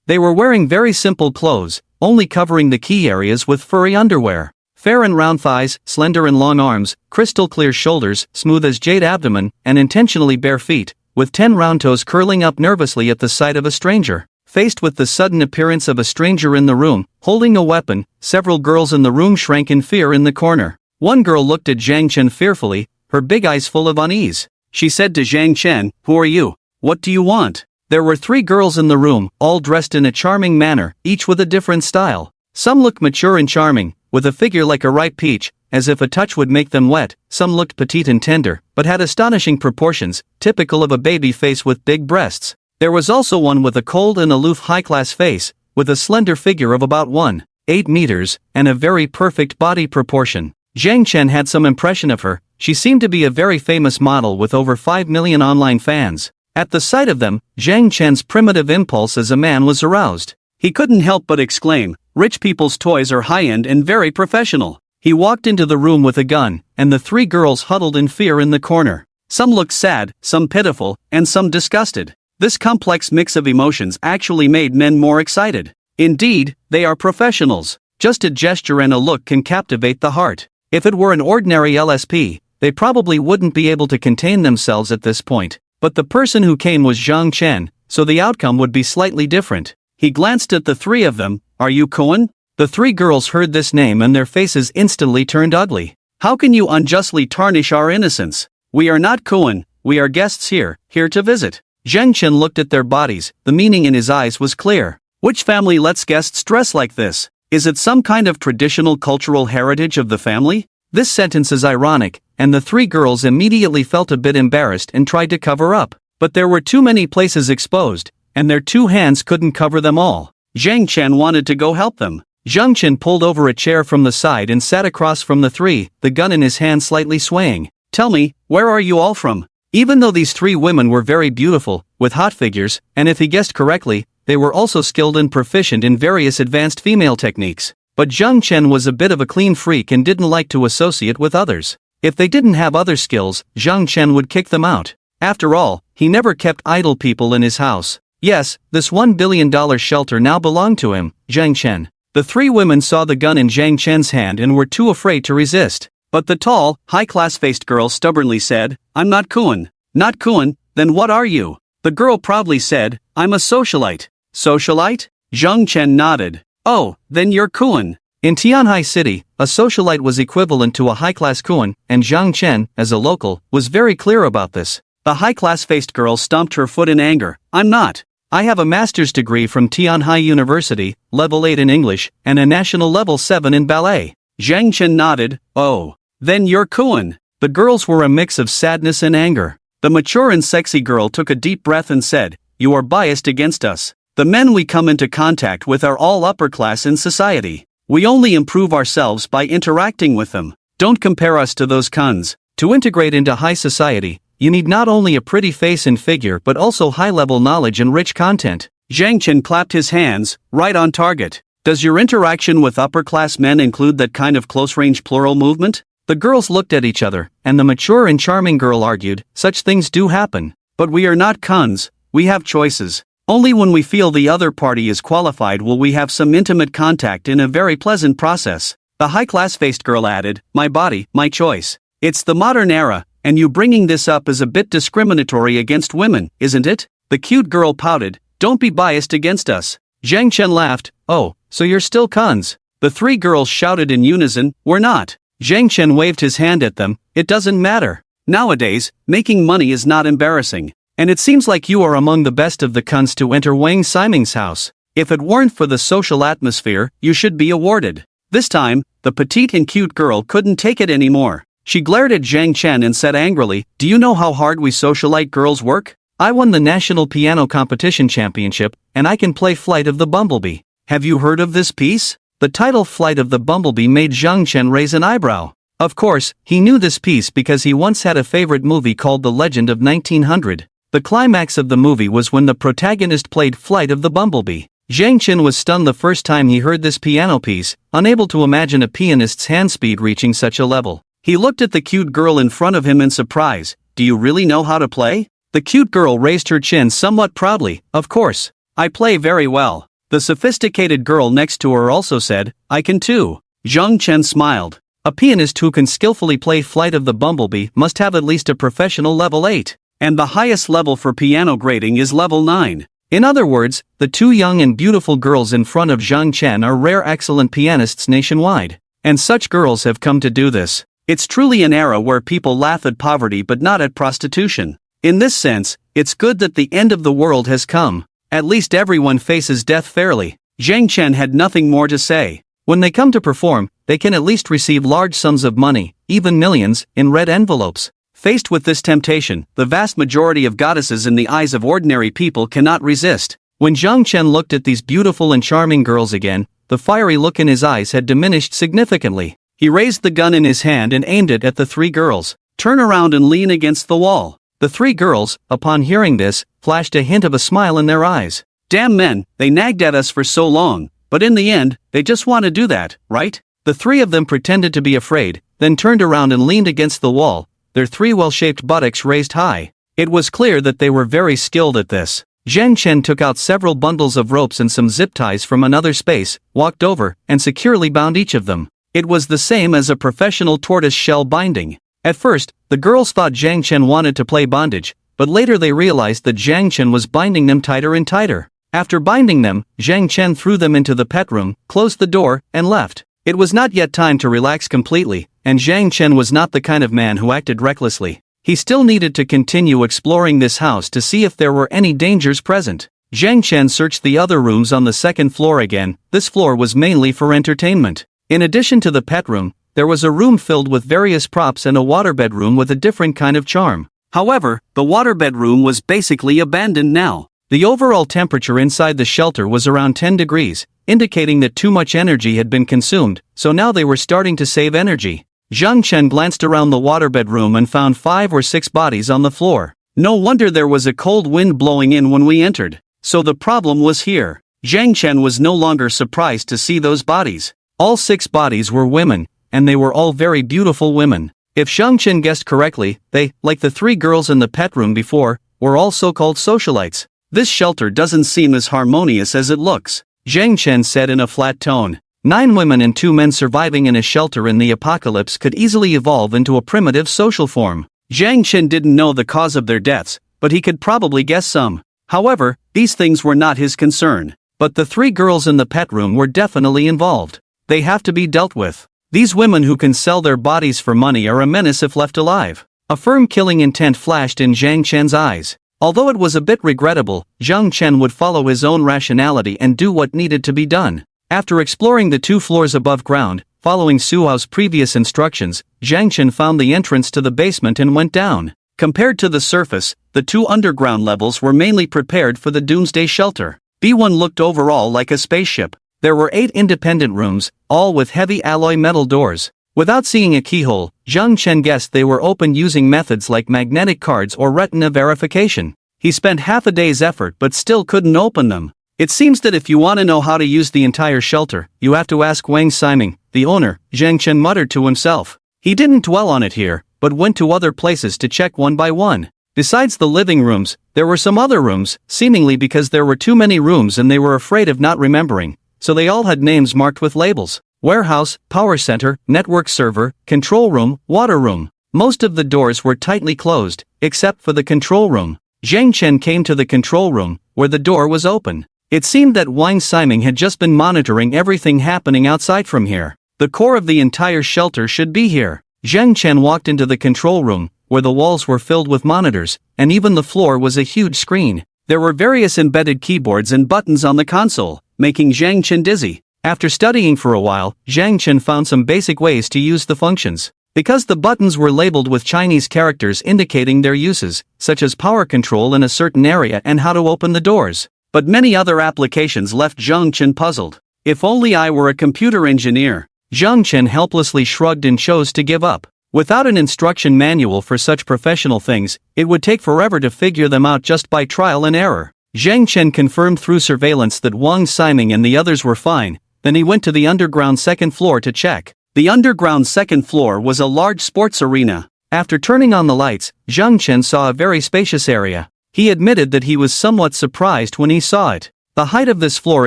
They were wearing very simple clothes, only covering the key areas with furry underwear. Fair and round thighs, slender and long arms, crystal clear shoulders, smooth as jade abdomen, and intentionally bare feet, with 10 round toes curling up nervously at the sight of a stranger. Faced with the sudden appearance of a stranger in the room, holding a weapon, several girls in the room shrank in fear in the corner. One girl looked at Zhang Chen fearfully, her big eyes full of unease. She said to Zhang Chen, "Who are you? What do you want?" There were 3 girls in the room, all dressed in a charming manner, each with a different style. Some looked mature and charming, with a figure like a ripe peach, as if a touch would make them wet. Some looked petite and tender, but had astonishing proportions, typical of a baby face with big breasts. There was also one with a cold and aloof high-class face, with a slender figure of about 1.8 meters, and a very perfect body proportion. Zhang Chen had some impression of her. She seemed to be a very famous model with over 5 million online fans. At the sight of them, Zhang Chen's primitive impulse as a man was aroused. He couldn't help but exclaim, "Rich people's toys are high-end and very professional." He walked into the room with a gun, and the three girls huddled in fear in the corner. Some looked sad, some pitiful, and some disgusted. This complex mix of emotions actually made men more excited. Indeed, they are professionals. Just a gesture and a look can captivate the heart. If it were an ordinary LSP, they probably wouldn't be able to contain themselves at this point. But the person who came was Zhang Chen, so the outcome would be slightly different. He glanced at the three of them. "Are you Cohen?" The three girls heard this name and their faces instantly turned ugly. "How can you unjustly tarnish our innocence? We are not Cohen, we are guests here to visit." Zhang Chen looked at their bodies, the meaning in his eyes was clear. Which family lets guests dress like this? Is it some kind of traditional cultural heritage of the family? This sentence is ironic, and the three girls immediately felt a bit embarrassed and tried to cover up. But there were too many places exposed, and their two hands couldn't cover them all. Zhang Chen wanted to go help them. Zhang Chen pulled over a chair from the side and sat across from the three, the gun in his hand slightly swaying. "Tell me, where are you all from?" Even though these three women were very beautiful, with hot figures, and if he guessed correctly, they were also skilled and proficient in various advanced female techniques. But Zhang Chen was a bit of a clean freak and didn't like to associate with others. If they didn't have other skills, Zhang Chen would kick them out. After all, he never kept idle people in his house. Yes, this $1 billion shelter now belonged to him, Zhang Chen. The three women saw the gun in Zhang Chen's hand and were too afraid to resist. But the tall, high-class-faced girl stubbornly said, "I'm not Kuan." "Not Kuan, then what are you?" The girl proudly said, "I'm a socialite." "Socialite?" Zhang Chen nodded. "Oh, then you're Kuan." In Tianhai City, a socialite was equivalent to a high-class Kuan, and Zhang Chen, as a local, was very clear about this. The high-class-faced girl stomped her foot in anger. "I'm not. I have a master's degree from Tianhai University, level 8 in English, and a national level 7 in ballet." Zhang Chen nodded. "Oh, then you're Kuan." The girls were a mix of sadness and anger. The mature and sexy girl took a deep breath and said, "You are biased against us. The men we come into contact with are all upper class in society. We only improve ourselves by interacting with them. Don't compare us to those cons." To integrate into high society, you need not only a pretty face and figure but also high-level knowledge and rich content. Zhang Chen clapped his hands, right on target. "Does your interaction with upper-class men include that kind of close-range plural movement?" The girls looked at each other, and the mature and charming girl argued, "Such things do happen. But we are not cons, we have choices. Only when we feel the other party is qualified will we have some intimate contact in a very pleasant process." The high-class-faced girl added, "My body, my choice. It's the modern era, and you bringing this up is a bit discriminatory against women, isn't it?" The cute girl pouted, "Don't be biased against us." Zhang Chen laughed, "Oh, so you're still cons?" The three girls shouted in unison, "We're not." Zhang Chen waved his hand at them, "It doesn't matter. Nowadays, making money is not embarrassing. And it seems like you are among the best of the cunts to enter Wang Ximing's house. If it weren't for the social atmosphere, you should be awarded." This time, the petite and cute girl couldn't take it anymore. She glared at Zhang Chen and said angrily, "Do you know how hard we socialite girls work? I won the National Piano Competition Championship, and I can play Flight of the Bumblebee. Have you heard of this piece?" The title Flight of the Bumblebee made Zhang Chen raise an eyebrow. Of course, he knew this piece because he once had a favorite movie called The Legend of 1900. The climax of the movie was when the protagonist played Flight of the Bumblebee. Zhang Chen was stunned the first time he heard this piano piece, unable to imagine a pianist's hand speed reaching such a level. He looked at the cute girl in front of him in surprise. "Do you really know how to play?" The cute girl raised her chin somewhat proudly. "Of course. I play very well." The sophisticated girl next to her also said, "I can too." Zhang Chen smiled. A pianist who can skillfully play Flight of the Bumblebee must have at least a professional level 8. And the highest level for piano grading is level 9. In other words, the two young and beautiful girls in front of Zhang Chen are rare excellent pianists nationwide. And such girls have come to do this. It's truly an era where people laugh at poverty but not at prostitution. In this sense, it's good that the end of the world has come. At least everyone faces death fairly. Zhang Chen had nothing more to say. When they come to perform, they can at least receive large sums of money, even millions, in red envelopes. Faced with this temptation, the vast majority of goddesses in the eyes of ordinary people cannot resist. When Zhang Chen looked at these beautiful and charming girls again, the fiery look in his eyes had diminished significantly. He raised the gun in his hand and aimed it at the three girls. "Turn around and lean against the wall." The three girls, upon hearing this, flashed a hint of a smile in their eyes. "Damn men, they nagged at us for so long, but in the end, they just want to do that, right?" The three of them pretended to be afraid, then turned around and leaned against the wall, their three well-shaped buttocks raised high. It was clear that they were very skilled at this. Zhang Chen took out several bundles of ropes and some zip ties from another space, walked over, and securely bound each of them. It was the same as a professional tortoise-shell binding. At first, the girls thought Zhang Chen wanted to play bondage, but later they realized that Zhang Chen was binding them tighter and tighter. After binding them, Zhang Chen threw them into the pet room, closed the door, and left. It was not yet time to relax completely, and Zhang Chen was not the kind of man who acted recklessly. He still needed to continue exploring this house to see if there were any dangers present. Zhang Chen searched the other rooms on the second floor again. This floor was mainly for entertainment. In addition to the pet room, there was a room filled with various props and a waterbed room with a different kind of charm. However, the waterbed room was basically abandoned now. The overall temperature inside the shelter was around 10 degrees, indicating that too much energy had been consumed, so now they were starting to save energy. Zhang Chen glanced around the waterbed room and found 5 or 6 bodies on the floor. No wonder there was a cold wind blowing in when we entered. So the problem was here. Zhang Chen was no longer surprised to see those bodies. All 6 bodies were women, and they were all very beautiful women. If Zhang Chen guessed correctly, they, like the 3 girls in the pet room before, were all so-called socialites. This shelter doesn't seem as harmonious as it looks, Zhang Chen said in a flat tone. 9 women and 2 men surviving in a shelter in the apocalypse could easily evolve into a primitive social form. Zhang Chen didn't know the cause of their deaths, but he could probably guess some. However, these things were not his concern. But the 3 girls in the pet room were definitely involved. They have to be dealt with. These women who can sell their bodies for money are a menace if left alive. A firm killing intent flashed in Zhang Chen's eyes. Although it was a bit regrettable, Zhang Chen would follow his own rationality and do what needed to be done. After exploring the 2 floors above ground, following Su Hao's previous instructions, Zhang Chen found the entrance to the basement and went down. Compared to the surface, the 2 underground levels were mainly prepared for the Doomsday shelter. B1 looked overall like a spaceship. There were 8 independent rooms, all with heavy alloy metal doors. Without seeing a keyhole, Zhang Chen guessed they were opened using methods like magnetic cards or retina verification. He spent half a day's effort but still couldn't open them. It seems that if you want to know how to use the entire shelter, you have to ask Wang Ximing, the owner, Zhang Chen muttered to himself. He didn't dwell on it here, but went to other places to check one by one. Besides the living rooms, there were some other rooms, seemingly because there were too many rooms and they were afraid of not remembering, so they all had names marked with labels. Warehouse, power center, network server, control room, water room. Most of the doors were tightly closed, except for the control room. Zhang Chen came to the control room, where the door was open. It seemed that Wang Ximing had just been monitoring everything happening outside from here. The core of the entire shelter should be here. Zhang Chen walked into the control room, where the walls were filled with monitors, and even the floor was a huge screen. There were various embedded keyboards and buttons on the console, making Zhang Chen dizzy. After studying for a while, Zhang Chen found some basic ways to use the functions. Because the buttons were labeled with Chinese characters indicating their uses, such as power control in a certain area and how to open the doors. But many other applications left Zhang Chen puzzled. If only I were a computer engineer. Zhang Chen helplessly shrugged and chose to give up. Without an instruction manual for such professional things, it would take forever to figure them out just by trial and error. Zhang Chen confirmed through surveillance that Wang Ximing and the others were fine. Then he went to the underground second floor to check. The underground second floor was a large sports arena. After turning on the lights, Zhang Chen saw a very spacious area. He admitted that he was somewhat surprised when he saw it. The height of this floor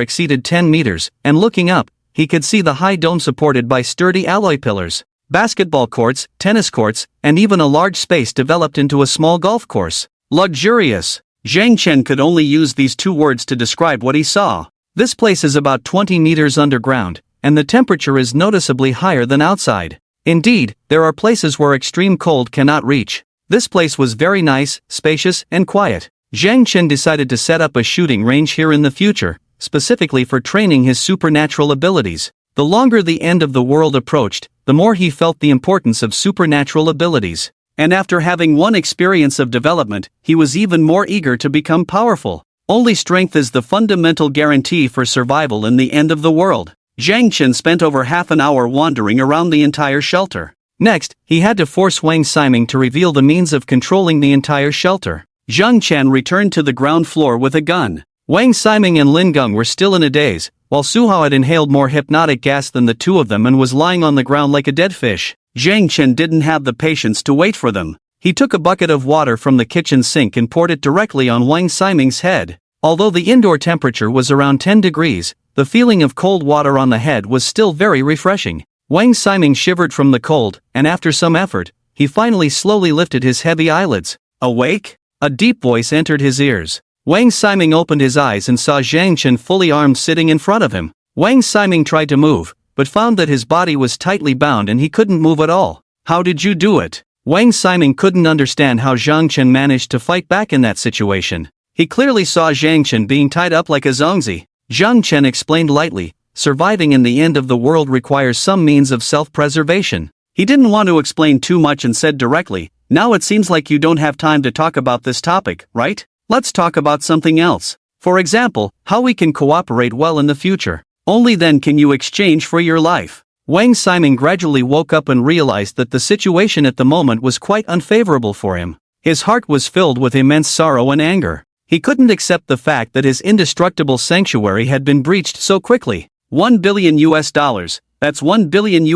exceeded 10 meters, and looking up, he could see the high dome supported by sturdy alloy pillars, basketball courts, tennis courts, and even a large space developed into a small golf course. Luxurious. Zhang Chen could only use these 2 words to describe what he saw. This place is about 20 meters underground, and the temperature is noticeably higher than outside. Indeed, there are places where extreme cold cannot reach. This place was very nice, spacious, and quiet. Zhang Chen decided to set up a shooting range here in the future, specifically for training his supernatural abilities. The The longer the end of the world approached, the more he felt the importance of supernatural abilities. And after having one experience of development, he was even more eager to become powerful. Only strength is the fundamental guarantee for survival in the end of the world. Zhang Chen spent over half an hour wandering around the entire shelter. Next, he had to force Wang Ximing to reveal the means of controlling the entire shelter. Zhang Chen returned to the ground floor with a gun. Wang Ximing and Lin Geng were still in a daze, while Su Hao had inhaled more hypnotic gas than the two of them and was lying on the ground like a dead fish. Zhang Chen didn't have the patience to wait for them. He took a bucket of water from the kitchen sink and poured it directly on Wang Ximing's head. Although the indoor temperature was around 10 degrees, the feeling of cold water on the head was still very refreshing. Wang Ximing shivered from the cold, and after some effort, he finally slowly lifted his heavy eyelids. Awake? A deep voice entered his ears. Wang Ximing opened his eyes and saw Zhang Chen fully armed sitting in front of him. Wang Ximing tried to move, but found that his body was tightly bound and he couldn't move at all. How did you do it? Wang Ximing couldn't understand how Zhang Chen managed to fight back in that situation. He clearly saw Zhang Chen being tied up like a zongzi. Zhang Chen explained lightly, surviving in the end of the world requires some means of self-preservation. He didn't want to explain too much and said directly, now it seems like you don't have time to talk about this topic, right? Let's talk about something else. For example, how we can cooperate well in the future. Only then can you exchange for your life. Wang Ximing gradually woke up and realized that the situation at the moment was quite unfavorable for him. His heart was filled with immense sorrow and anger. He couldn't accept the fact that his indestructible sanctuary had been breached so quickly. $1 billion. That's $1 billion.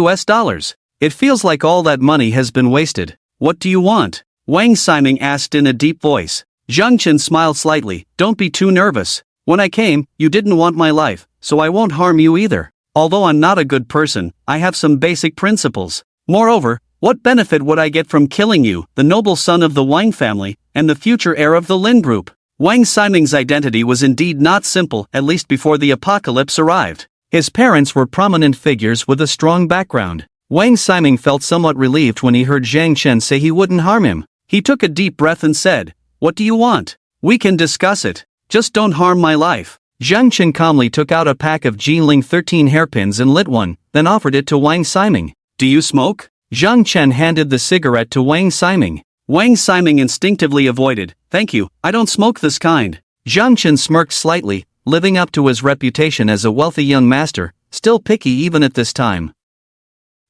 It feels like all that money has been wasted. What do you want? Wang Ximing asked in a deep voice. Zhang Chen smiled slightly. Don't be too nervous. When I came, you didn't want my life, so I won't harm you either. Although I'm not a good person, I have some basic principles. Moreover, what benefit would I get from killing you, the noble son of the Wang family, and the future heir of the Lin group? Wang Ximing's identity was indeed not simple, at least before the apocalypse arrived. His parents were prominent figures with a strong background. Wang Ximing felt somewhat relieved when he heard Zhang Chen say he wouldn't harm him. He took a deep breath and said, "What do you want? We can discuss it. Just don't harm my life." Zhang Chen calmly took out a pack of Jinling 13 hairpins and lit one, then offered it to Wang Ximing. Do you smoke? Zhang Chen handed the cigarette to Wang Ximing. Wang Ximing instinctively avoided. Thank you, I don't smoke this kind. Zhang Chen smirked slightly, living up to his reputation as a wealthy young master, still picky even at this time.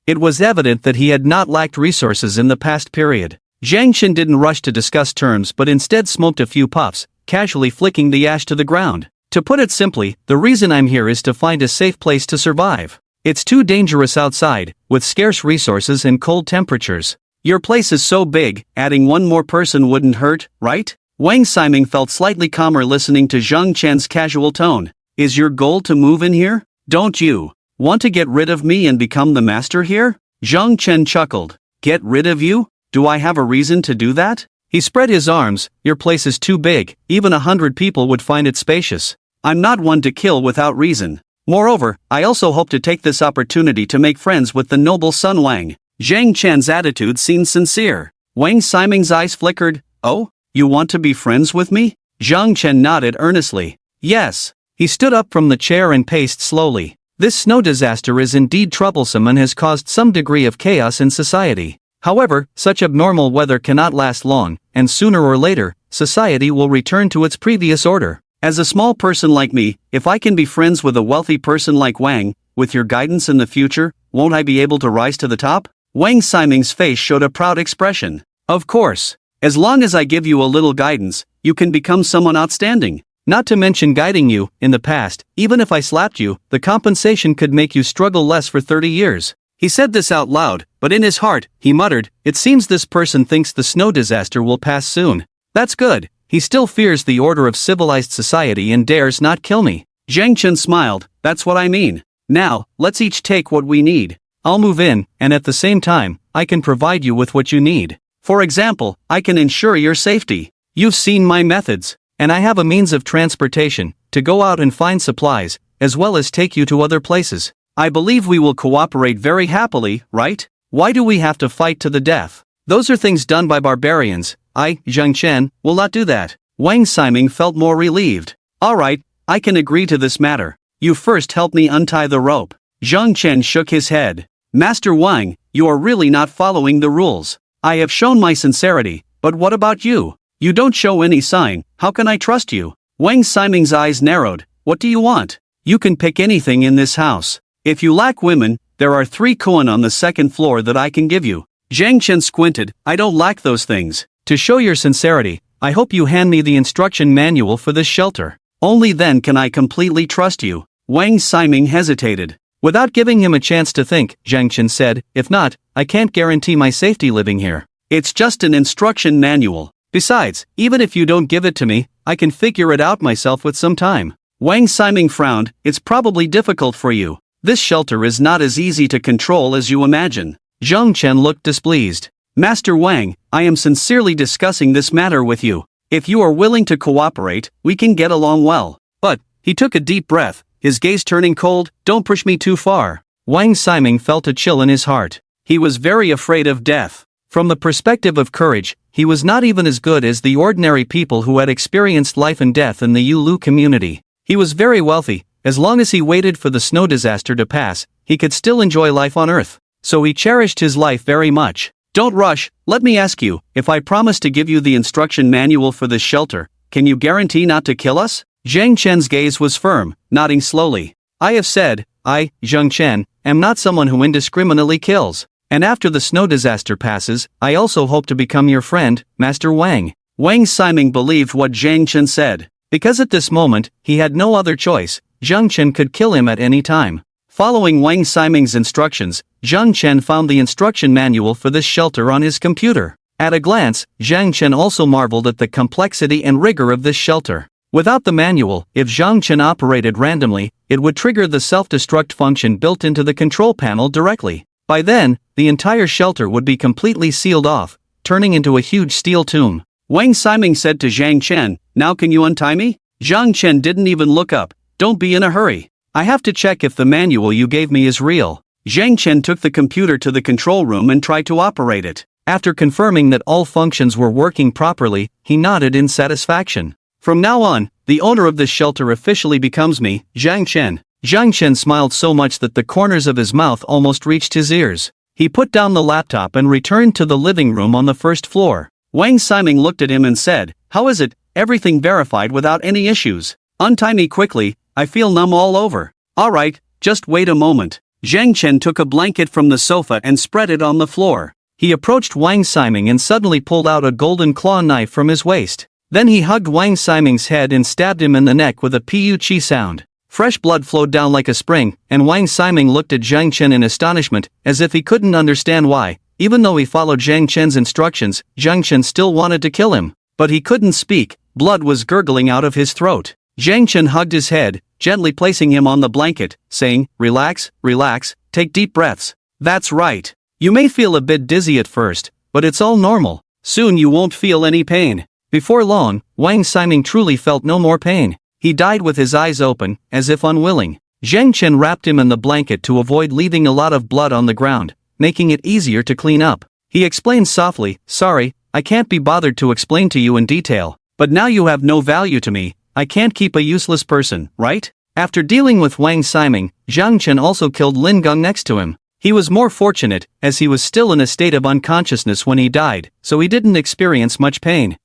It was evident that he had not lacked resources in the past period. Zhang Chen didn't rush to discuss terms but instead smoked a few puffs, casually flicking the ash to the ground. To put it simply, the reason I'm here is to find a safe place to survive. It's too dangerous outside, with scarce resources and cold temperatures. Your place is so big, adding one more person wouldn't hurt, right? Wang Ximing felt slightly calmer listening to Zhang Chen's casual tone. Is your goal to move in here? Don't you want to get rid of me and become the master here? Zhang Chen chuckled. Get rid of you? Do I have a reason to do that? He spread his arms. Your place is too big, even 100 people would find it spacious. I'm not one to kill without reason. Moreover, I also hope to take this opportunity to make friends with the noble Sun Wang. Zhang Chen's attitude seemed sincere. Wang Ximing's eyes flickered. Oh? You want to be friends with me? Zhang Chen nodded earnestly. Yes. He stood up from the chair and paced slowly. This snow disaster is indeed troublesome and has caused some degree of chaos in society. However, such abnormal weather cannot last long, and sooner or later, society will return to its previous order. As a small person like me, if I can be friends with a wealthy person like Wang, with your guidance in the future, won't I be able to rise to the top? Wang Ximing's face showed a proud expression. Of course. As long as I give you a little guidance, you can become someone outstanding. Not to mention guiding you, in the past, even if I slapped you, the compensation could make you struggle less for 30 years. He said this out loud, but in his heart, he muttered, it seems this person thinks the snow disaster will pass soon. That's good. He still fears the order of civilized society and dares not kill me. Zhang Chen smiled. That's what I mean. Now, let's each take what we need. I'll move in, and at the same time, I can provide you with what you need. For example, I can ensure your safety. You've seen my methods, and I have a means of transportation, to go out and find supplies, as well as take you to other places. I believe we will cooperate very happily, right? Why do we have to fight to the death? Those are things done by barbarians. I, Zhang Chen, will not do that. Wang Ximing felt more relieved. All right, I can agree to this matter. You first help me untie the rope. Zhang Chen shook his head. Master Wang, you are really not following the rules. I have shown my sincerity, but what about you? You don't show any sign, how can I trust you? Wang Ximing's eyes narrowed. What do you want? You can pick anything in this house. If you lack women, there are 3 koan on the second floor that I can give you. Zhang Chen squinted. I don't lack those things. To show your sincerity, I hope you hand me the instruction manual for this shelter. Only then can I completely trust you. Wang Ximing hesitated. Without giving him a chance to think, Zhang Chen said, if not, I can't guarantee my safety living here. It's just an instruction manual. Besides, even if you don't give it to me, I can figure it out myself with some time. Wang Ximing frowned. It's probably difficult for you. This shelter is not as easy to control as you imagine. Zhang Chen looked displeased. Master Wang, I am sincerely discussing this matter with you. If you are willing to cooperate, we can get along well. But, he took a deep breath, his gaze turning cold. Don't push me too far. Wang Ximing felt a chill in his heart. He was very afraid of death. From the perspective of courage, he was not even as good as the ordinary people who had experienced life and death in the Yulu community. He was very wealthy. As long as he waited for the snow disaster to pass, he could still enjoy life on Earth. So he cherished his life very much. Don't rush, let me ask you, if I promise to give you the instruction manual for this shelter, can you guarantee not to kill us? Zhang Chen's gaze was firm, nodding slowly. I have said, I, Zhang Chen, am not someone who indiscriminately kills. And after the snow disaster passes, I also hope to become your friend, Master Wang. Wang Ximing believed what Zhang Chen said. Because at this moment, he had no other choice. Zhang Chen could kill him at any time. Following Wang Ximing's instructions, Zhang Chen found the instruction manual for this shelter on his computer. At a glance, Zhang Chen also marveled at the complexity and rigor of this shelter. Without the manual, if Zhang Chen operated randomly, it would trigger the self-destruct function built into the control panel directly. By then, the entire shelter would be completely sealed off, turning into a huge steel tomb. Wang Ximing said to Zhang Chen, now can you untie me? Zhang Chen didn't even look up. Don't be in a hurry. I have to check if the manual you gave me is real. Zhang Chen took the computer to the control room and tried to operate it. After confirming that all functions were working properly, he nodded in satisfaction. From now on, the owner of this shelter officially becomes me, Zhang Chen. Zhang Chen smiled so much that the corners of his mouth almost reached his ears. He put down the laptop and returned to the living room on the first floor. Wang Ximing looked at him and said, how is it? Everything verified without any issues. Untie me quickly, I feel numb all over. Alright, just wait a moment. Zhang Chen took a blanket from the sofa and spread it on the floor. He approached Wang Ximing and suddenly pulled out a golden claw knife from his waist. Then he hugged Wang Ximing's head and stabbed him in the neck with a pu-chi sound. Fresh blood flowed down like a spring, and Wang Ximing looked at Zhang Chen in astonishment, as if he couldn't understand why. Even though he followed Zhang Chen's instructions, Zhang Chen still wanted to kill him. But he couldn't speak, blood was gurgling out of his throat. Zhang Chen hugged his head, gently placing him on the blanket, saying, relax, relax, take deep breaths. That's right. You may feel a bit dizzy at first, but it's all normal. Soon you won't feel any pain. Before long, Wang Ximing truly felt no more pain. He died with his eyes open, as if unwilling. Zhang Chen wrapped him in the blanket to avoid leaving a lot of blood on the ground, making it easier to clean up. He explained softly, sorry, I can't be bothered to explain to you in detail, but now you have no value to me. I can't keep a useless person, right? After dealing with Wang Ximing, Zhang Chen also killed Lin Geng next to him. He was more fortunate, as he was still in a state of unconsciousness when he died, so he didn't experience much pain.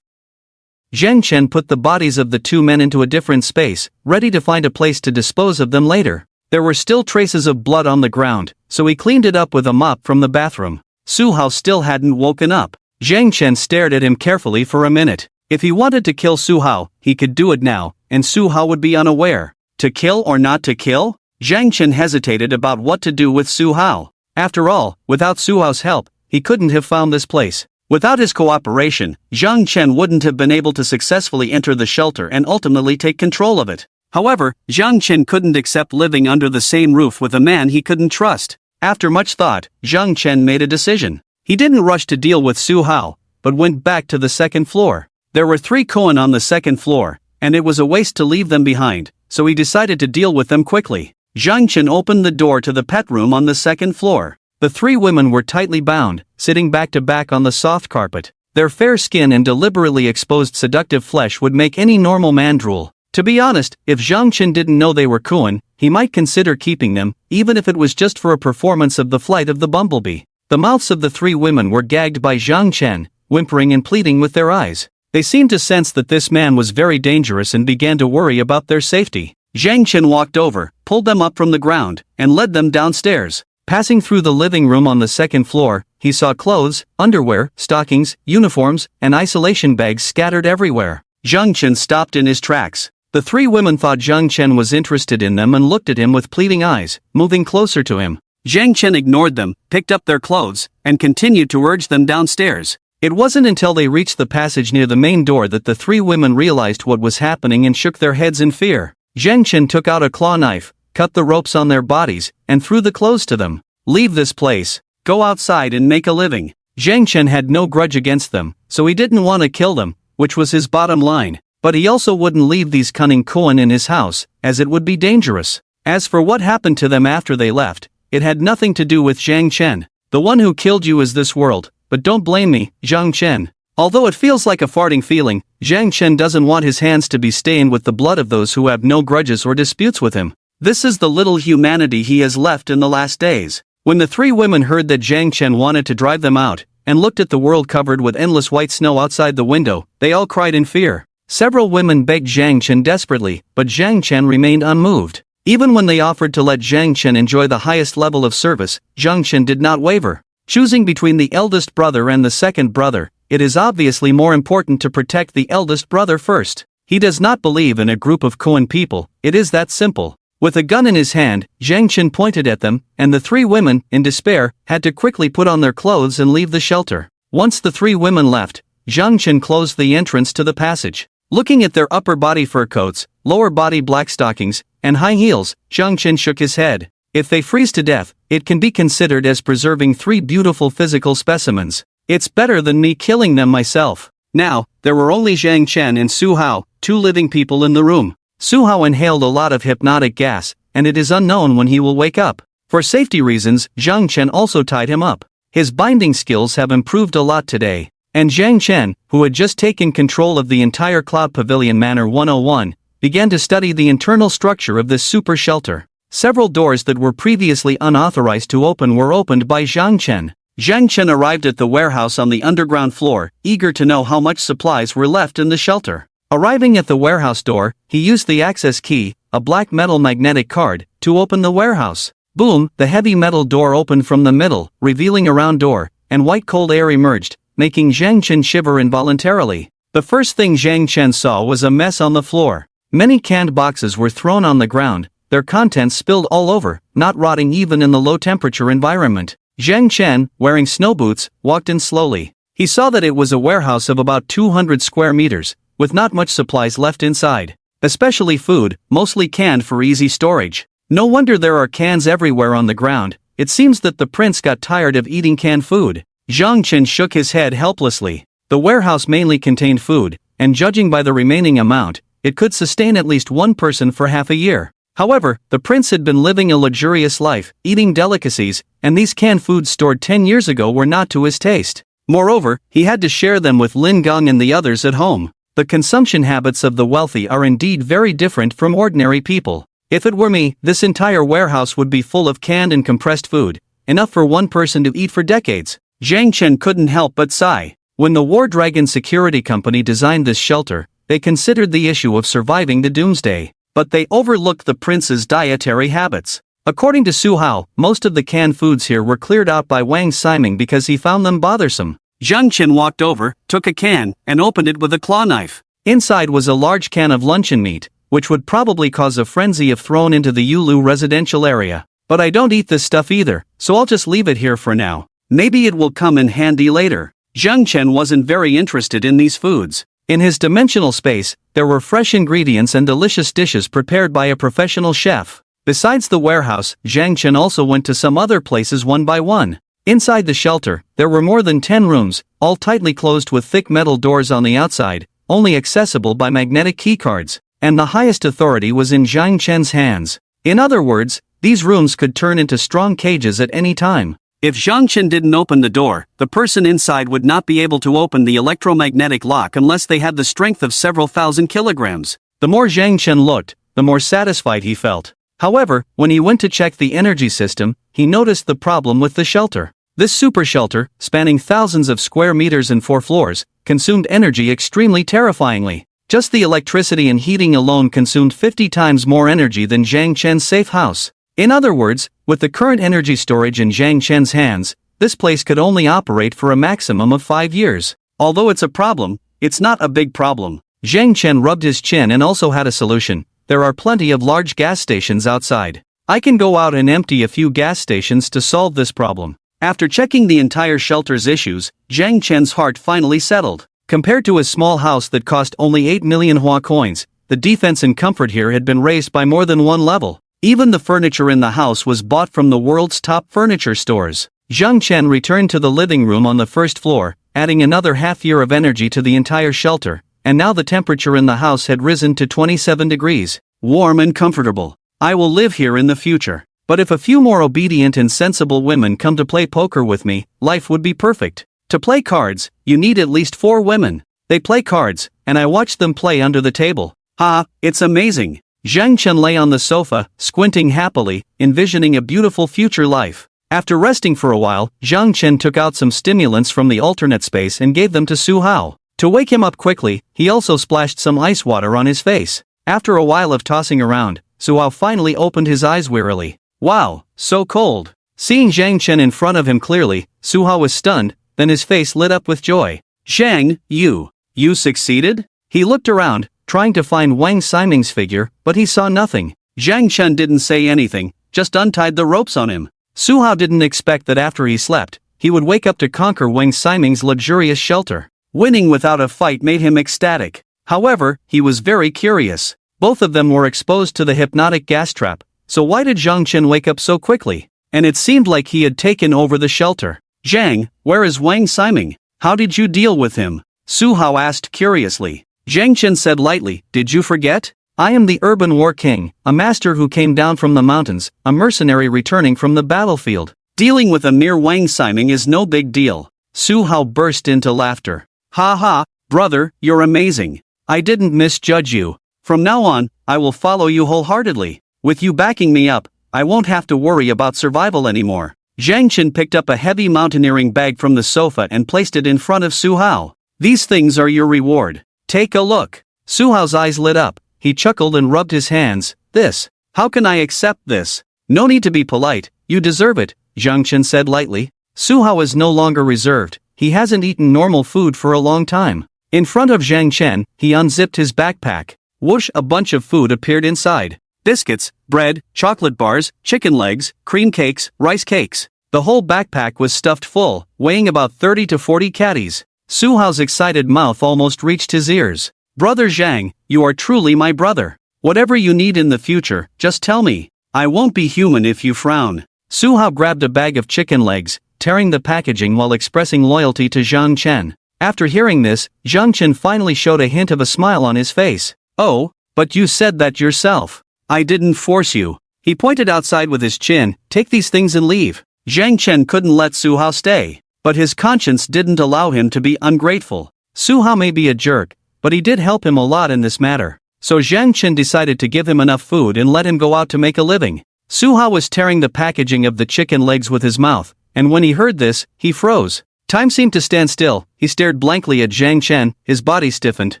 Zhang Chen put the bodies of the two men into a different space, ready to find a place to dispose of them later. There were still traces of blood on the ground, so he cleaned it up with a mop from the bathroom. Su Hao still hadn't woken up. Zhang Chen stared at him carefully for a minute. If he wanted to kill Su Hao, he could do it now, and Su Hao would be unaware. To kill or not to kill? Zhang Chen hesitated about what to do with Su Hao. After all, without Su Hao's help, he couldn't have found this place. Without his cooperation, Zhang Chen wouldn't have been able to successfully enter the shelter and ultimately take control of it. However, Zhang Chen couldn't accept living under the same roof with a man he couldn't trust. After much thought, Zhang Chen made a decision. He didn't rush to deal with Su Hao, but went back to the second floor. There were 3 koan on the second floor, and it was a waste to leave them behind, so he decided to deal with them quickly. Zhang Chen opened the door to the pet room on the second floor. The 3 women were tightly bound, sitting back to back on the soft carpet. Their fair skin and deliberately exposed seductive flesh would make any normal man drool. To be honest, if Zhang Chen didn't know they were koan, he might consider keeping them, even if it was just for a performance of the flight of the bumblebee. The mouths of the three women were gagged by Zhang Chen, whimpering and pleading with their eyes. They seemed to sense that this man was very dangerous and began to worry about their safety. Zhang Chen walked over, pulled them up from the ground, and led them downstairs. Passing through the living room on the second floor, he saw clothes, underwear, stockings, uniforms, and isolation bags scattered everywhere. Zhang Chen stopped in his tracks. The three women thought Zhang Chen was interested in them and looked at him with pleading eyes, moving closer to him. Zhang Chen ignored them, picked up their clothes, and continued to urge them downstairs. It wasn't until they reached the passage near the main door that the three women realized what was happening and shook their heads in fear. Zhang Chen took out a claw knife, cut the ropes on their bodies, and threw the clothes to them. "Leave this place. Go outside and make a living." Zhang Chen had no grudge against them, so he didn't want to kill them, which was his bottom line. But he also wouldn't leave these cunning Koan in his house, as it would be dangerous. As for what happened to them after they left, it had nothing to do with Zhang Chen. "The one who killed you is this world, but don't blame me, Zhang Chen." Although it feels like a farting feeling, Zhang Chen doesn't want his hands to be stained with the blood of those who have no grudges or disputes with him. This is the little humanity he has left in the last days. When the three women heard that Zhang Chen wanted to drive them out, and looked at the world covered with endless white snow outside the window, they all cried in fear. Several women begged Zhang Chen desperately, but Zhang Chen remained unmoved. Even when they offered to let Zhang Chen enjoy the highest level of service, Zhang Chen did not waver. Choosing between the eldest brother and the second brother, it is obviously more important to protect the eldest brother first. He does not believe in a group of Koan people, it is that simple. With a gun in his hand, Zhang Chen pointed at them, and the three women, in despair, had to quickly put on their clothes and leave the shelter. Once the three women left, Zhang Chen closed the entrance to the passage. Looking at their upper body fur coats, lower body black stockings, and high heels, Zhang Chen shook his head. If they freeze to death, it can be considered as preserving three beautiful physical specimens. It's better than me killing them myself. Now, there were only Zhang Chen and Su Hao, two living people in the room. Su Hao inhaled a lot of hypnotic gas, and it is unknown when he will wake up. For safety reasons, Zhang Chen also tied him up. His binding skills have improved a lot today. And Zhang Chen, who had just taken control of the entire Cloud Pavilion Manor 101, began to study the internal structure of this super shelter. Several doors that were previously unauthorized to open were opened by Zhang Chen. Zhang Chen arrived at the warehouse on the underground floor, eager to know how much supplies were left in the shelter. Arriving at the warehouse door, he used the access key, a black metal magnetic card, to open the warehouse. Boom, the heavy metal door opened from the middle, revealing a round door, and white cold air emerged, making Zhang Chen shiver involuntarily. The first thing Zhang Chen saw was a mess on the floor. Many canned boxes were thrown on the ground, their contents spilled all over, not rotting even in the low-temperature environment. Zhang Chen, wearing snow boots, walked in slowly. He saw that it was a warehouse of about 200 square meters, with not much supplies left inside. Especially food, mostly canned for easy storage. No wonder there are cans everywhere on the ground. It seems that the prince got tired of eating canned food. Zhang Chen shook his head helplessly. The warehouse mainly contained food, and judging by the remaining amount, it could sustain at least one person for half a year. However, the prince had been living a luxurious life, eating delicacies, and these canned foods stored 10 years ago were not to his taste. Moreover, he had to share them with Lin Gong and the others at home. The consumption habits of the wealthy are indeed very different from ordinary people. If it were me, this entire warehouse would be full of canned and compressed food, enough for one person to eat for decades. Zhang Chen couldn't help but sigh. When the War Dragon Security Company designed this shelter, they considered the issue of surviving the Doomsday, but they overlooked the prince's dietary habits. According to Su Hao, most of the canned foods here were cleared out by Wang Siming because he found them bothersome. Zhang Chen walked over, took a can, and opened it with a claw knife. Inside was a large can of luncheon meat, which would probably cause a frenzy if thrown into the Yulu residential area. But I don't eat this stuff either, so I'll just leave it here for now. Maybe it will come in handy later. Zhang Chen wasn't very interested in these foods. In his dimensional space, there were fresh ingredients and delicious dishes prepared by a professional chef. Besides the warehouse, Zhang Chen also went to some other places one by one. Inside the shelter, there were more than 10 rooms, all tightly closed with thick metal doors on the outside, only accessible by magnetic keycards, and the highest authority was in Zhang Chen's hands. In other words, these rooms could turn into strong cages at any time. If Zhang Chen didn't open the door, the person inside would not be able to open the electromagnetic lock unless they had the strength of several thousand kilograms. The more Zhang Chen looked, the more satisfied he felt. However, when he went to check the energy system, he noticed the problem with the shelter. This super shelter, spanning thousands of square meters and 4 floors, consumed energy extremely terrifyingly. Just the electricity and heating alone consumed 50 times more energy than Zhang Chen's safe house. In other words, with the current energy storage in Zhang Chen's hands, this place could only operate for a maximum of 5 years. Although it's a problem, it's not a big problem. Zhang Chen rubbed his chin and also had a solution. There are plenty of large gas stations outside. I can go out and empty a few gas stations to solve this problem. After checking the entire shelter's issues, Zhang Chen's heart finally settled. Compared to his small house that cost only 8 million Hua coins, the defense and comfort here had been raised by more than one level. Even the furniture in the house was bought from the world's top furniture stores. Zhang Chen returned to the living room on the first floor, adding another half year of energy to the entire shelter, and now the temperature in the house had risen to 27 degrees. Warm and comfortable. I will live here in the future. But if a few more obedient and sensible women come to play poker with me, life would be perfect. To play cards, you need at least 4 women. They play cards, and I watch them play under the table. Ha, it's amazing. Zhang Chen lay on the sofa, squinting happily, envisioning a beautiful future life. After resting for a while, Zhang Chen took out some stimulants from the alternate space and gave them to Su Hao. To wake him up quickly, he also splashed some ice water on his face. After a while of tossing around, Su Hao finally opened his eyes wearily. Wow, so cold. Seeing Zhang Chen in front of him clearly, Su Hao was stunned, then his face lit up with joy. Zhang, you succeeded? He looked around, trying to find Wang Ximing's figure, but he saw nothing. Zhang Chen didn't say anything, just untied the ropes on him. Su Hao didn't expect that after he slept, he would wake up to conquer Wang Ximing's luxurious shelter. Winning without a fight made him ecstatic. However, he was very curious. Both of them were exposed to the hypnotic gas trap, so why did Zhang Chen wake up so quickly? And it seemed like he had taken over the shelter. Zhang, where is Wang Ximing? How did you deal with him? Su Hao asked curiously. Zhang Chen said lightly, did you forget? I am the urban war king, a master who came down from the mountains, a mercenary returning from the battlefield. Dealing with a mere Wang Ximing is no big deal. Su Hao burst into laughter. Ha ha, brother, you're amazing. I didn't misjudge you. From now on, I will follow you wholeheartedly. With you backing me up, I won't have to worry about survival anymore. Zhang Chen picked up a heavy mountaineering bag from the sofa and placed it in front of Su Hao. These things are your reward. Take a look. Su Hao's eyes lit up. He chuckled and rubbed his hands. This. How can I accept this? No need to be polite, you deserve it, Zhang Chen said lightly. Su Hao is no longer reserved. He hasn't eaten normal food for a long time. In front of Zhang Chen, he unzipped his backpack. Whoosh, a bunch of food appeared inside. Biscuits, bread, chocolate bars, chicken legs, cream cakes, rice cakes. The whole backpack was stuffed full, weighing about 30 to 40 catties. Su Hao's excited mouth almost reached his ears. Brother Zhang, you are truly my brother. Whatever you need in the future, just tell me. I won't be human if you frown. Su Hao grabbed a bag of chicken legs, tearing the packaging while expressing loyalty to Zhang Chen. After hearing this, Zhang Chen finally showed a hint of a smile on his face. Oh, but you said that yourself. I didn't force you. He pointed outside with his chin. Take these things and leave. Zhang Chen couldn't let Su Hao stay. But his conscience didn't allow him to be ungrateful. Su Hao may be a jerk, but he did help him a lot in this matter. So Zhang Chen decided to give him enough food and let him go out to make a living. Su Hao was tearing the packaging of the chicken legs with his mouth, and when he heard this, he froze. Time seemed to stand still. He stared blankly at Zhang Chen, his body stiffened.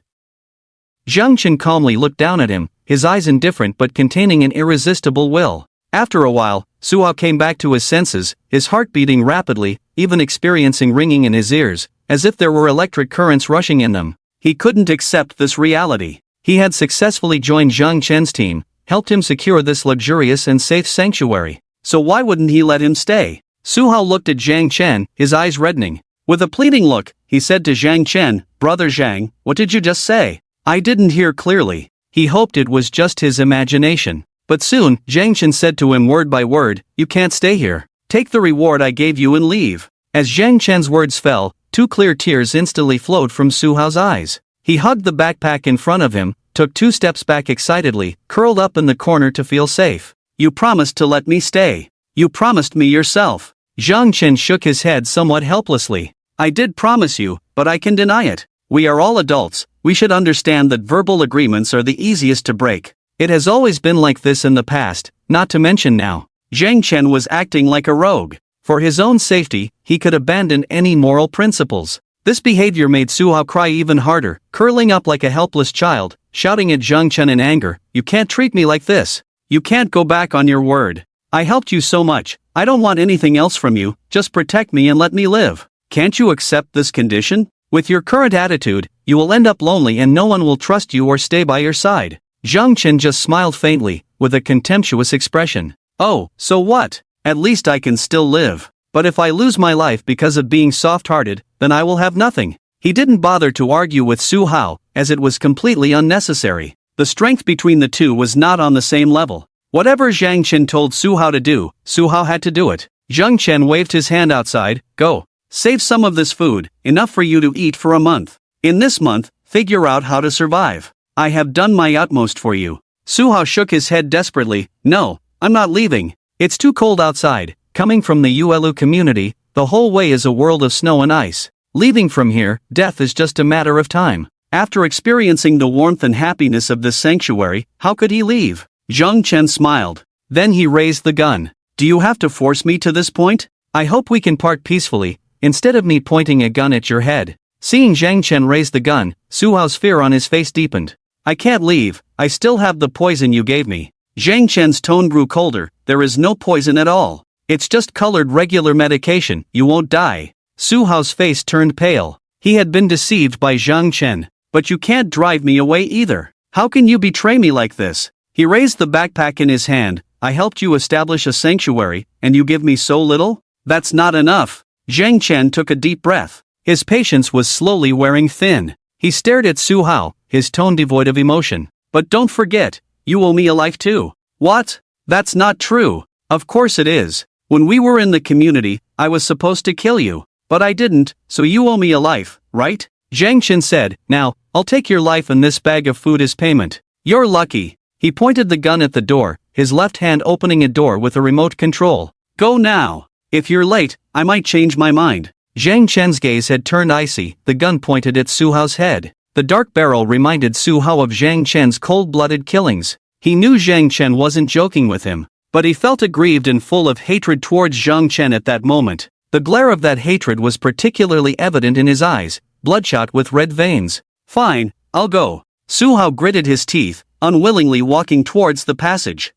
Zhang Chen calmly looked down at him, his eyes indifferent but containing an irresistible will. After a while, Su Hao came back to his senses, his heart beating rapidly, even experiencing ringing in his ears, as if there were electric currents rushing in them. He couldn't accept this reality. He had successfully joined Zhang Chen's team, helped him secure this luxurious and safe sanctuary. So why wouldn't he let him stay? Su Hao looked at Zhang Chen, his eyes reddening. With a pleading look, he said to Zhang Chen, Brother Zhang, what did you just say? I didn't hear clearly. He hoped it was just his imagination. But soon, Zhang Chen said to him word by word, you can't stay here. Take the reward I gave you and leave. As Zhang Chen's words fell, 2 clear tears instantly flowed from Su Hao's eyes. He hugged the backpack in front of him, took 2 steps back excitedly, curled up in the corner to feel safe. You promised to let me stay. You promised me yourself. Zhang Chen shook his head somewhat helplessly. I did promise you, but I can deny it. We are all adults, we should understand that verbal agreements are the easiest to break. It has always been like this in the past, not to mention now. Zhang Chen was acting like a rogue. For his own safety, he could abandon any moral principles. This behavior made Su Hao cry even harder, curling up like a helpless child, shouting at Zhang Chen in anger, "You can't treat me like this. You can't go back on your word. I helped you so much, I don't want anything else from you, just protect me and let me live. Can't you accept this condition? With your current attitude, you will end up lonely and no one will trust you or stay by your side." Zhang Chen just smiled faintly, with a contemptuous expression. "Oh, so what? At least I can still live. But if I lose my life because of being soft-hearted, then I will have nothing." He didn't bother to argue with Su Hao, as it was completely unnecessary. The strength between the two was not on the same level. Whatever Zhang Chen told Su Hao to do, Su Hao had to do it. Zhang Chen waved his hand outside. "Go. Save some of this food, enough for you to eat for a month. In this month, figure out how to survive. I have done my utmost for you." Su Hao shook his head desperately. "No, I'm not leaving. It's too cold outside. Coming from the Yuelu community, the whole way is a world of snow and ice. Leaving from here, death is just a matter of time." After experiencing the warmth and happiness of this sanctuary, how could he leave? Zhang Chen smiled. Then he raised the gun. "Do you have to force me to this point? I hope we can part peacefully, instead of me pointing a gun at your head." Seeing Zhang Chen raise the gun, Su Hao's fear on his face deepened. "I can't leave, I still have the poison you gave me." Zhang Chen's tone grew colder. "There is no poison at all. It's just colored regular medication, you won't die." Su Hao's face turned pale. He had been deceived by Zhang Chen. "But you can't drive me away either. How can you betray me like this?" He raised the backpack in his hand. "I helped you establish a sanctuary, and you give me so little? That's not enough." Zhang Chen took a deep breath. His patience was slowly wearing thin. He stared at Su Hao, his tone devoid of emotion. "But don't forget, you owe me a life too." "What? That's not true." "Of course it is. When we were in the community, I was supposed to kill you. But I didn't, so you owe me a life, right?" Zhang Chen said. "Now, I'll take your life and this bag of food as payment." "You're lucky." He pointed the gun at the door, his left hand opening a door with a remote control. "Go now. If you're late, I might change my mind." Zhang Chen's gaze had turned icy, the gun pointed at Su Hao's head. The dark barrel reminded Su Hao of Zhang Chen's cold-blooded killings. He knew Zhang Chen wasn't joking with him, but he felt aggrieved and full of hatred towards Zhang Chen at that moment. The glare of that hatred was particularly evident in his eyes, bloodshot with red veins. "Fine, I'll go." Su Hao gritted his teeth, unwillingly walking towards the passage.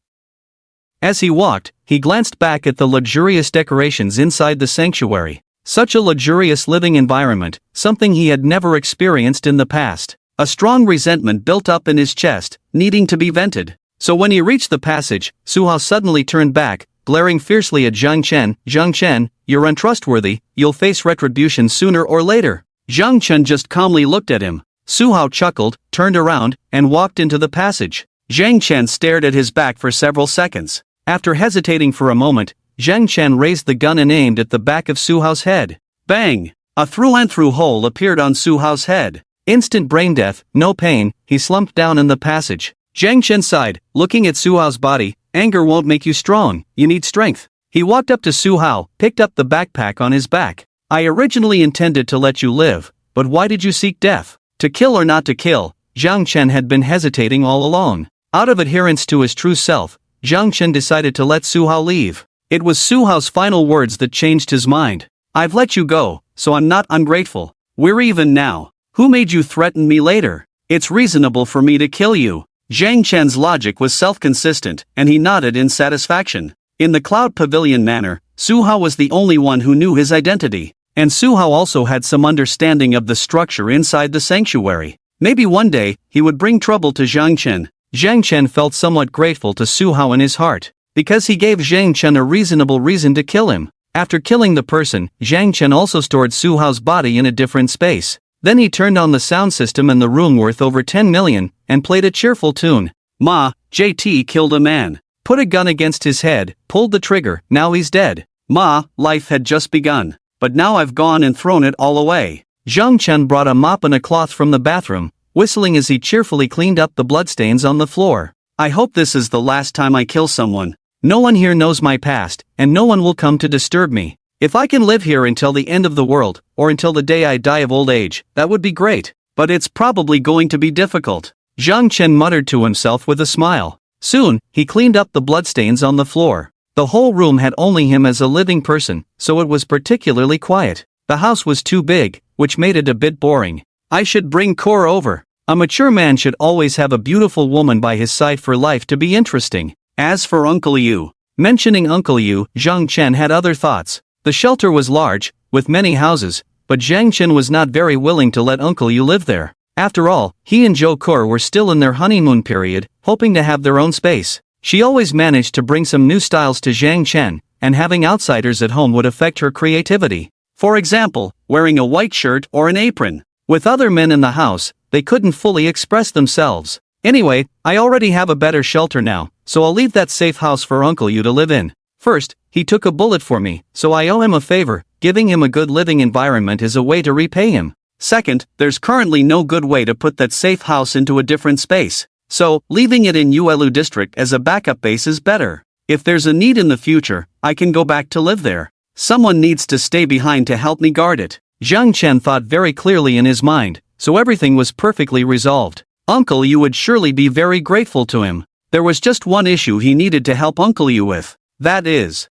As he walked, he glanced back at the luxurious decorations inside the sanctuary. Such a luxurious living environment, something he had never experienced in the past. A strong resentment built up in his chest, needing to be vented. So when he reached the passage, Su Hao suddenly turned back, glaring fiercely at Zhang Chen. "Zhang Chen, you're untrustworthy, you'll face retribution sooner or later." Zhang Chen just calmly looked at him. Su Hao chuckled, turned around, and walked into the passage. Zhang Chen stared at his back for several seconds. After hesitating for a moment, Zhang Chen raised the gun and aimed at the back of Su Hao's head. Bang! A through-and-through hole appeared on Su Hao's head. Instant brain death, no pain, he slumped down in the passage. Zhang Chen sighed, looking at Su Hao's body. "Anger won't make you strong, you need strength." He walked up to Su Hao, picked up the backpack on his back. "I originally intended to let you live, but why did you seek death? To kill or not to kill?" Zhang Chen had been hesitating all along. Out of adherence to his true self, Zhang Chen decided to let Su Hao leave. It was Su Hao's final words that changed his mind. "I've let you go, so I'm not ungrateful. We're even now. Who made you threaten me later? It's reasonable for me to kill you." Zhang Chen's logic was self-consistent, and he nodded in satisfaction. In the Cloud Pavilion manor, Su Hao was the only one who knew his identity, and Su Hao also had some understanding of the structure inside the sanctuary. Maybe one day, he would bring trouble to Zhang Chen. Zhang Chen felt somewhat grateful to Su Hao in his heart, because he gave Zhang Chen a reasonable reason to kill him. After killing the person, Zhang Chen also stored Su Hao's body in a different space. Then he turned on the sound system in the room worth over 10 million, and played a cheerful tune. "Ma, JT killed a man. Put a gun against his head, pulled the trigger, now he's dead. Ma, life had just begun, but now I've gone and thrown it all away." Zhang Chen brought a mop and a cloth from the bathroom, whistling as he cheerfully cleaned up the bloodstains on the floor. "I hope this is the last time I kill someone. No one here knows my past, and no one will come to disturb me. If I can live here until the end of the world, or until the day I die of old age, that would be great. But it's probably going to be difficult." Zhang Chen muttered to himself with a smile. Soon, he cleaned up the bloodstains on the floor. The whole room had only him as a living person, so it was particularly quiet. The house was too big, which made it a bit boring. I should bring Kor over. A mature man should always have a beautiful woman by his side for life to be interesting. As for Uncle Yu, mentioning Uncle Yu, Zhang Chen had other thoughts. The shelter was large, with many houses, but Zhang Chen was not very willing to let Uncle Yu live there. After all, he and Zhou Kor were still in their honeymoon period, hoping to have their own space. She always managed to bring some new styles to Zhang Chen, and having outsiders at home would affect her creativity. For example, wearing a white shirt or an apron. With other men in the house, they couldn't fully express themselves. Anyway, I already have a better shelter now, so I'll leave that safe house for Uncle Yu to live in. First, he took a bullet for me, so I owe him a favor. Giving him a good living environment is a way to repay him. Second, there's currently no good way to put that safe house into a different space. So, leaving it in Yuelu district as a backup base is better. If there's a need in the future, I can go back to live there. Someone needs to stay behind to help me guard it. Zhang Chen thought very clearly in his mind, so everything was perfectly resolved. Uncle Yu would surely be very grateful to him. There was just one issue he needed to help Uncle Yu with. That is,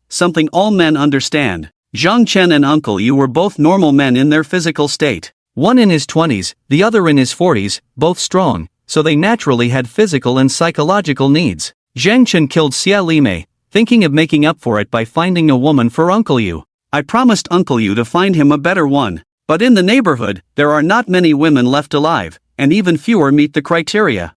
something all men understand. Zhang Chen and Uncle Yu were both normal men in their physical state. One in his 20s, the other in his 40s, both strong, so they naturally had physical and psychological needs. Zhang Chen killed Xia Limei, thinking of making up for it by finding a woman for Uncle Yu. I promised Uncle Yu to find him a better one, but in the neighborhood, there are not many women left alive, and even fewer meet the criteria.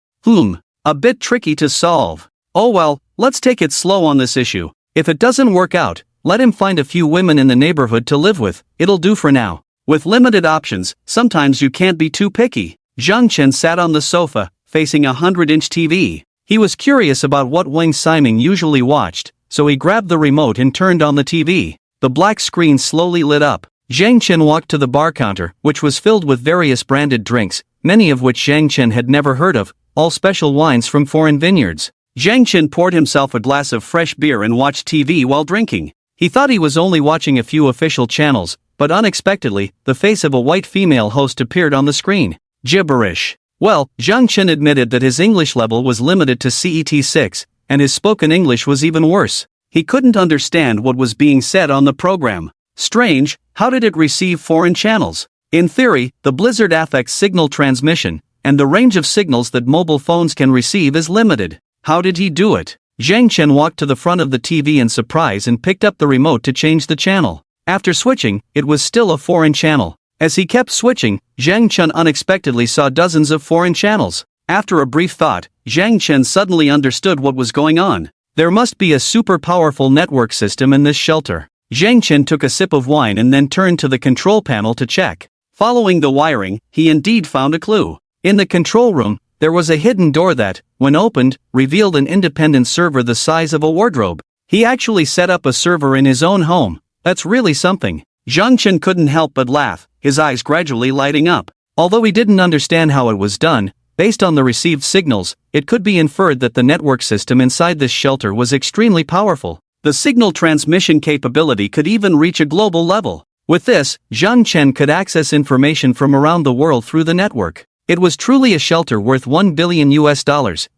A bit tricky to solve. Oh well, let's take it slow on this issue. If it doesn't work out, let him find a few women in the neighborhood to live with, it'll do for now. With limited options, sometimes you can't be too picky. Zhang Chen sat on the sofa, facing a 100-inch TV. He was curious about what Wang Ximing usually watched, so he grabbed the remote and turned on the TV. The black screen slowly lit up. Zhang Chen walked to the bar counter, which was filled with various branded drinks, many of which Zhang Chen had never heard of, all special wines from foreign vineyards. Zhang Chen poured himself a glass of fresh beer and watched TV while drinking. He thought he was only watching a few official channels, but unexpectedly, the face of a white female host appeared on the screen. Gibberish. Well, Zhang Chen admitted that his English level was limited to CET 6, and his spoken English was even worse. He couldn't understand what was being said on the program. Strange, how did it receive foreign channels? In theory, the blizzard affects signal transmission, and the range of signals that mobile phones can receive is limited. How did he do it? Zhang Chen walked to the front of the TV in surprise and picked up the remote to change the channel. After switching, it was still a foreign channel. As he kept switching, Zhang Chen unexpectedly saw dozens of foreign channels. After a brief thought, Zhang Chen suddenly understood what was going on. There must be a super powerful network system in this shelter. Zhang Chen took a sip of wine and then turned to the control panel to check. Following the wiring, he indeed found a clue. In the control room, there was a hidden door that, when opened, revealed an independent server the size of a wardrobe. He actually set up a server in his own home. That's really something. Zhang Chen couldn't help but laugh, his eyes gradually lighting up. Although he didn't understand how it was done, based on the received signals, it could be inferred that the network system inside this shelter was extremely powerful. The signal transmission capability could even reach a global level. With this, Zhang Chen could access information from around the world through the network. It was truly a shelter worth $1 billion,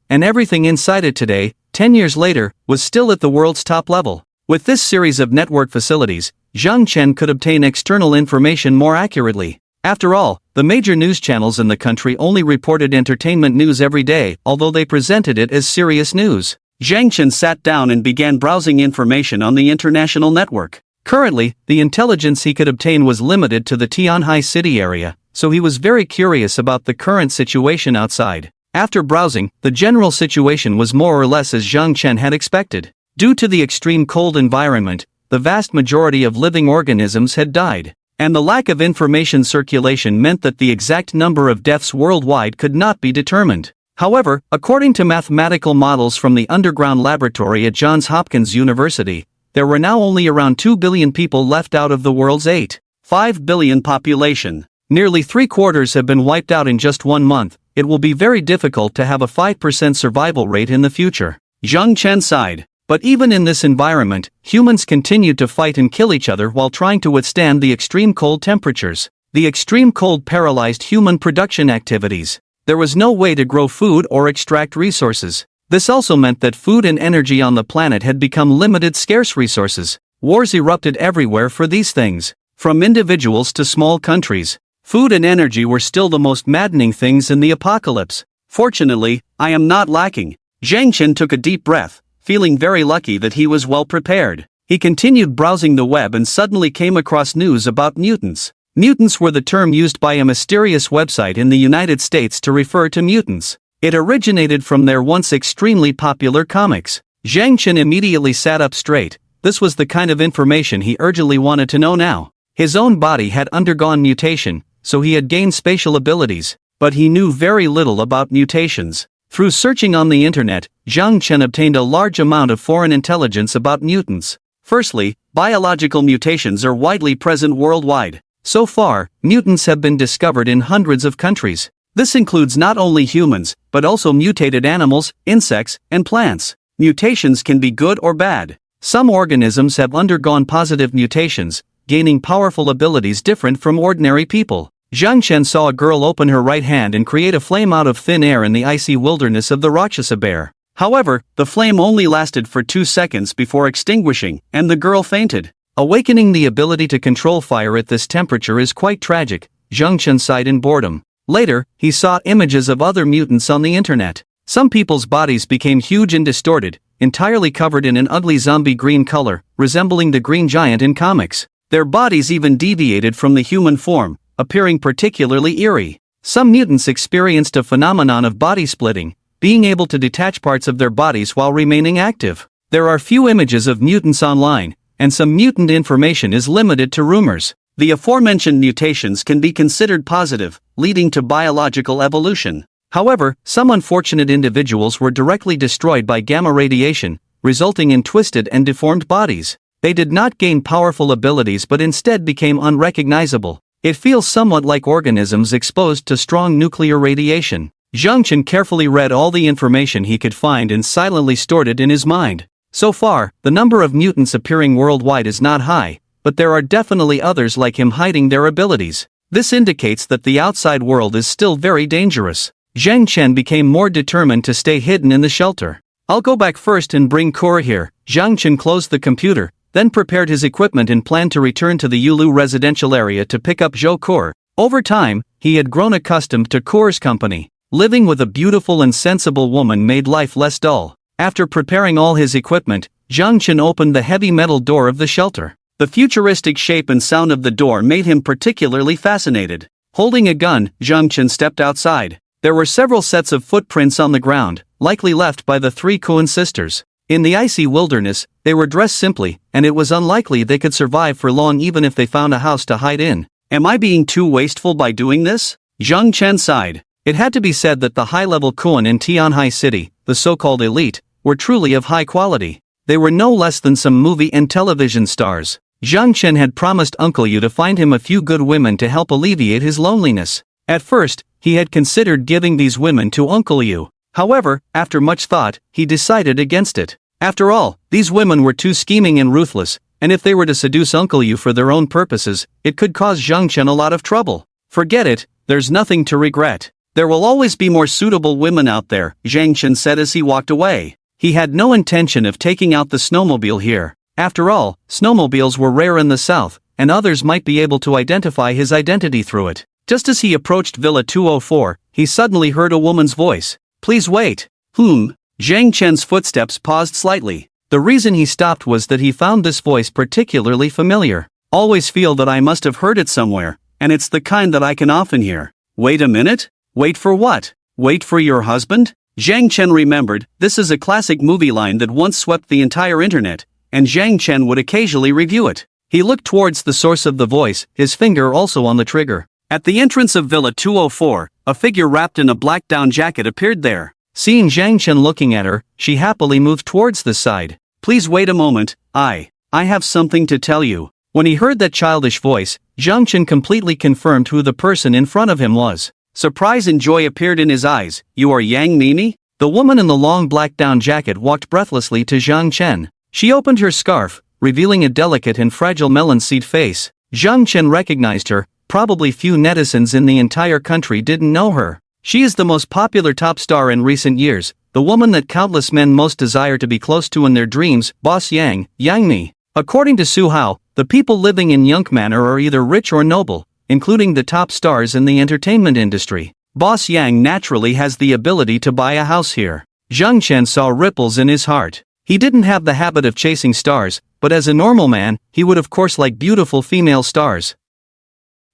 and everything inside it today, 10 years later, was still at the world's top level. With this series of network facilities, Zhang Chen could obtain external information more accurately. After all, the major news channels in the country only reported entertainment news every day, although they presented it as serious news. Zhang Chen sat down and began browsing information on the international network. Currently, the intelligence he could obtain was limited to the Tianhai city area, so he was very curious about the current situation outside. After browsing, the general situation was more or less as Zhang Chen had expected. Due to the extreme cold environment, the vast majority of living organisms had died. And the lack of information circulation meant that the exact number of deaths worldwide could not be determined. However, according to mathematical models from the underground laboratory at Johns Hopkins University, there were now only around 2 billion people left out of the world's 8.5 billion population. Nearly 3/4 have been wiped out in just 1 month. It will be very difficult to have a 5% survival rate in the future. Zhang Chen sighed. But even in this environment, humans continued to fight and kill each other while trying to withstand the extreme cold temperatures. The extreme cold paralyzed human production activities. There was no way to grow food or extract resources. This also meant that food and energy on the planet had become limited, scarce resources. Wars erupted everywhere for these things, from individuals to small countries. Food and energy were still the most maddening things in the apocalypse. Fortunately, I am not lacking. Zhang Chen took a deep breath, feeling very lucky that he was well prepared. He continued browsing the web and suddenly came across news about mutants. Mutants were the term used by a mysterious website in the United States to refer to mutants. It originated from their once extremely popular comics. Zhang Chen immediately sat up straight. This was the kind of information he urgently wanted to know now. His own body had undergone mutation, so he had gained spatial abilities, but he knew very little about mutations. Through searching on the internet, Zhang Chen obtained a large amount of foreign intelligence about mutants. Firstly, biological mutations are widely present worldwide. So far, mutants have been discovered in hundreds of countries. This includes not only humans, but also mutated animals, insects, and plants. Mutations can be good or bad. Some organisms have undergone positive mutations, gaining powerful abilities different from ordinary people. Zhang Chen saw a girl open her right hand and create a flame out of thin air in the icy wilderness of the Rakshasa bear. However, the flame only lasted for 2 seconds before extinguishing, and the girl fainted. Awakening the ability to control fire at this temperature is quite tragic, Zhang Chen sighed in boredom. Later, he saw images of other mutants on the internet. Some people's bodies became huge and distorted, entirely covered in an ugly zombie green color, resembling the Green Giant in comics. Their bodies even deviated from the human form, appearing particularly eerie. Some mutants experienced a phenomenon of body splitting, being able to detach parts of their bodies while remaining active. There are few images of mutants online, and some mutant information is limited to rumors. The aforementioned mutations can be considered positive, leading to biological evolution. However, some unfortunate individuals were directly destroyed by gamma radiation, resulting in twisted and deformed bodies. They did not gain powerful abilities but instead became unrecognizable. It feels somewhat like organisms exposed to strong nuclear radiation. Zhang Chen carefully read all the information he could find and silently stored it in his mind. So far, the number of mutants appearing worldwide is not high, but there are definitely others like him hiding their abilities. This indicates that the outside world is still very dangerous. Zhang Chen became more determined to stay hidden in the shelter. I'll go back first and bring Kura here. Zhang Chen closed the computer, then prepared his equipment and planned to return to the Yulu residential area to pick up Zhou Kur. Over time, he had grown accustomed to Kur's company. Living with a beautiful and sensible woman made life less dull. After preparing all his equipment, Zhang Chen opened the heavy metal door of the shelter. The futuristic shape and sound of the door made him particularly fascinated. Holding a gun, Zhang Chen stepped outside. There were several sets of footprints on the ground, likely left by the 3 Kuan sisters. In the icy wilderness, they were dressed simply, and it was unlikely they could survive for long even if they found a house to hide in. Am I being too wasteful by doing this? Zhang Chen sighed. It had to be said that the high-level Kuan in Tianhai City, the so-called elite, were truly of high quality. They were no less than some movie and television stars. Zhang Chen had promised Uncle Yu to find him a few good women to help alleviate his loneliness. At first, he had considered giving these women to Uncle Yu. However, after much thought, he decided against it. After all, these women were too scheming and ruthless, and if they were to seduce Uncle Yu for their own purposes, it could cause Zhang Chen a lot of trouble. Forget it, there's nothing to regret. There will always be more suitable women out there, Zhang Chen said as he walked away. He had no intention of taking out the snowmobile here. After all, snowmobiles were rare in the south, and others might be able to identify his identity through it. Just as he approached Villa 204, he suddenly heard a woman's voice. Please wait. Zhang Chen's footsteps paused slightly. The reason he stopped was that he found this voice particularly familiar. Always feel that I must have heard it somewhere, and it's the kind that I can often hear. Wait a minute? Wait for what? Wait for your husband? Zhang Chen remembered, this is a classic movie line that once swept the entire internet, and Zhang Chen would occasionally review it. He looked towards the source of the voice, his finger also on the trigger. At the entrance of Villa 204, a figure wrapped in a black down jacket appeared there. Seeing Zhang Chen looking at her, she happily moved towards the side. Please wait a moment, I have something to tell you. When he heard that childish voice, Zhang Chen completely confirmed who the person in front of him was. Surprise and joy appeared in his eyes. You are Yang Mimi? The woman in the long black down jacket walked breathlessly to Zhang Chen. She opened her scarf, revealing a delicate and fragile melon seed face. Zhang Chen recognized her. Probably few netizens in the entire country didn't know her. She is the most popular top star in recent years, the woman that countless men most desire to be close to in their dreams, Boss Yang, Yangmi. According to Su Hao, the people living in Yunk Manor are either rich or noble, including the top stars in the entertainment industry. Boss Yang naturally has the ability to buy a house here. Zhang Chen saw ripples in his heart. He didn't have the habit of chasing stars, but as a normal man, he would of course like beautiful female stars.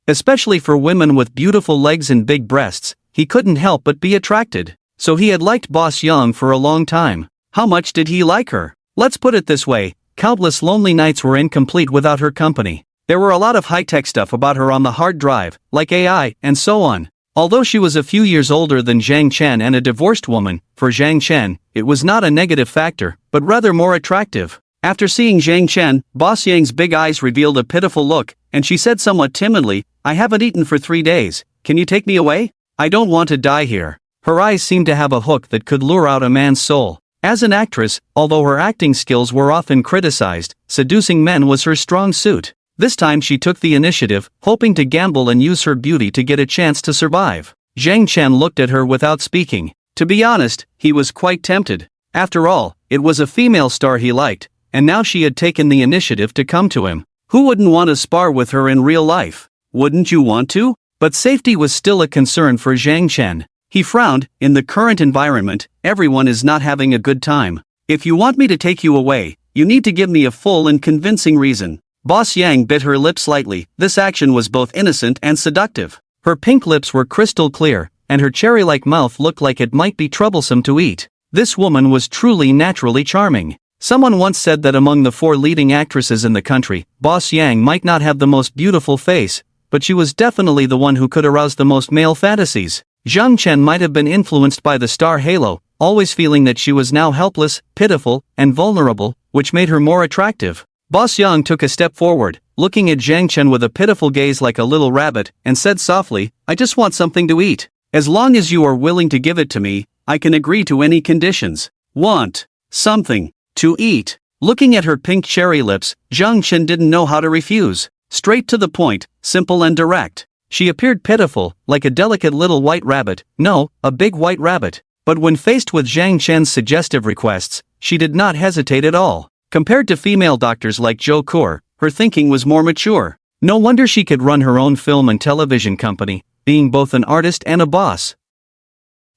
Especially for women with beautiful legs and big breasts, he couldn't help but be attracted. So he had liked Boss Yang for a long time. How much did he like her? Let's put it this way, countless lonely nights were incomplete without her company. There were a lot of high-tech stuff about her on the hard drive, like AI, and so on. Although she was a few years older than Zhang Chen and a divorced woman, for Zhang Chen, it was not a negative factor, but rather more attractive. After seeing Zhang Chen, Boss Yang's big eyes revealed a pitiful look, and she said somewhat timidly, "I haven't eaten for 3 days, can you take me away? I don't want to die here." Her eyes seemed to have a hook that could lure out a man's soul. As an actress, although her acting skills were often criticized, seducing men was her strong suit. This time she took the initiative, hoping to gamble and use her beauty to get a chance to survive. Zhang Chen looked at her without speaking. To be honest, he was quite tempted. After all, it was a female star he liked, and now she had taken the initiative to come to him. Who wouldn't want to spar with her in real life? Wouldn't you want to? But safety was still a concern for Zhang Chen. He frowned. In the current environment, everyone is not having a good time. If you want me to take you away, you need to give me a full and convincing reason. Boss Yang bit her lip slightly. This action was both innocent and seductive. Her pink lips were crystal clear, and her cherry-like mouth looked like it might be troublesome to eat. This woman was truly naturally charming. Someone once said that among the 4 leading actresses in the country, Boss Yang might not have the most beautiful face, but she was definitely the one who could arouse the most male fantasies. Zhang Chen might have been influenced by the star halo, always feeling that she was now helpless, pitiful, and vulnerable, which made her more attractive. Boss Yang took a step forward, looking at Zhang Chen with a pitiful gaze like a little rabbit, and said softly, "I just want something to eat. As long as you are willing to give it to me, I can agree to any conditions." Want something to eat. Looking at her pink cherry lips, Zhang Chen didn't know how to refuse. Straight to the point, simple and direct. She appeared pitiful, like a delicate little white rabbit, no, a big white rabbit. But when faced with Zhang Chen's suggestive requests, she did not hesitate at all. Compared to female doctors like Zhou Kur, her thinking was more mature. No wonder she could run her own film and television company, being both an artist and a boss.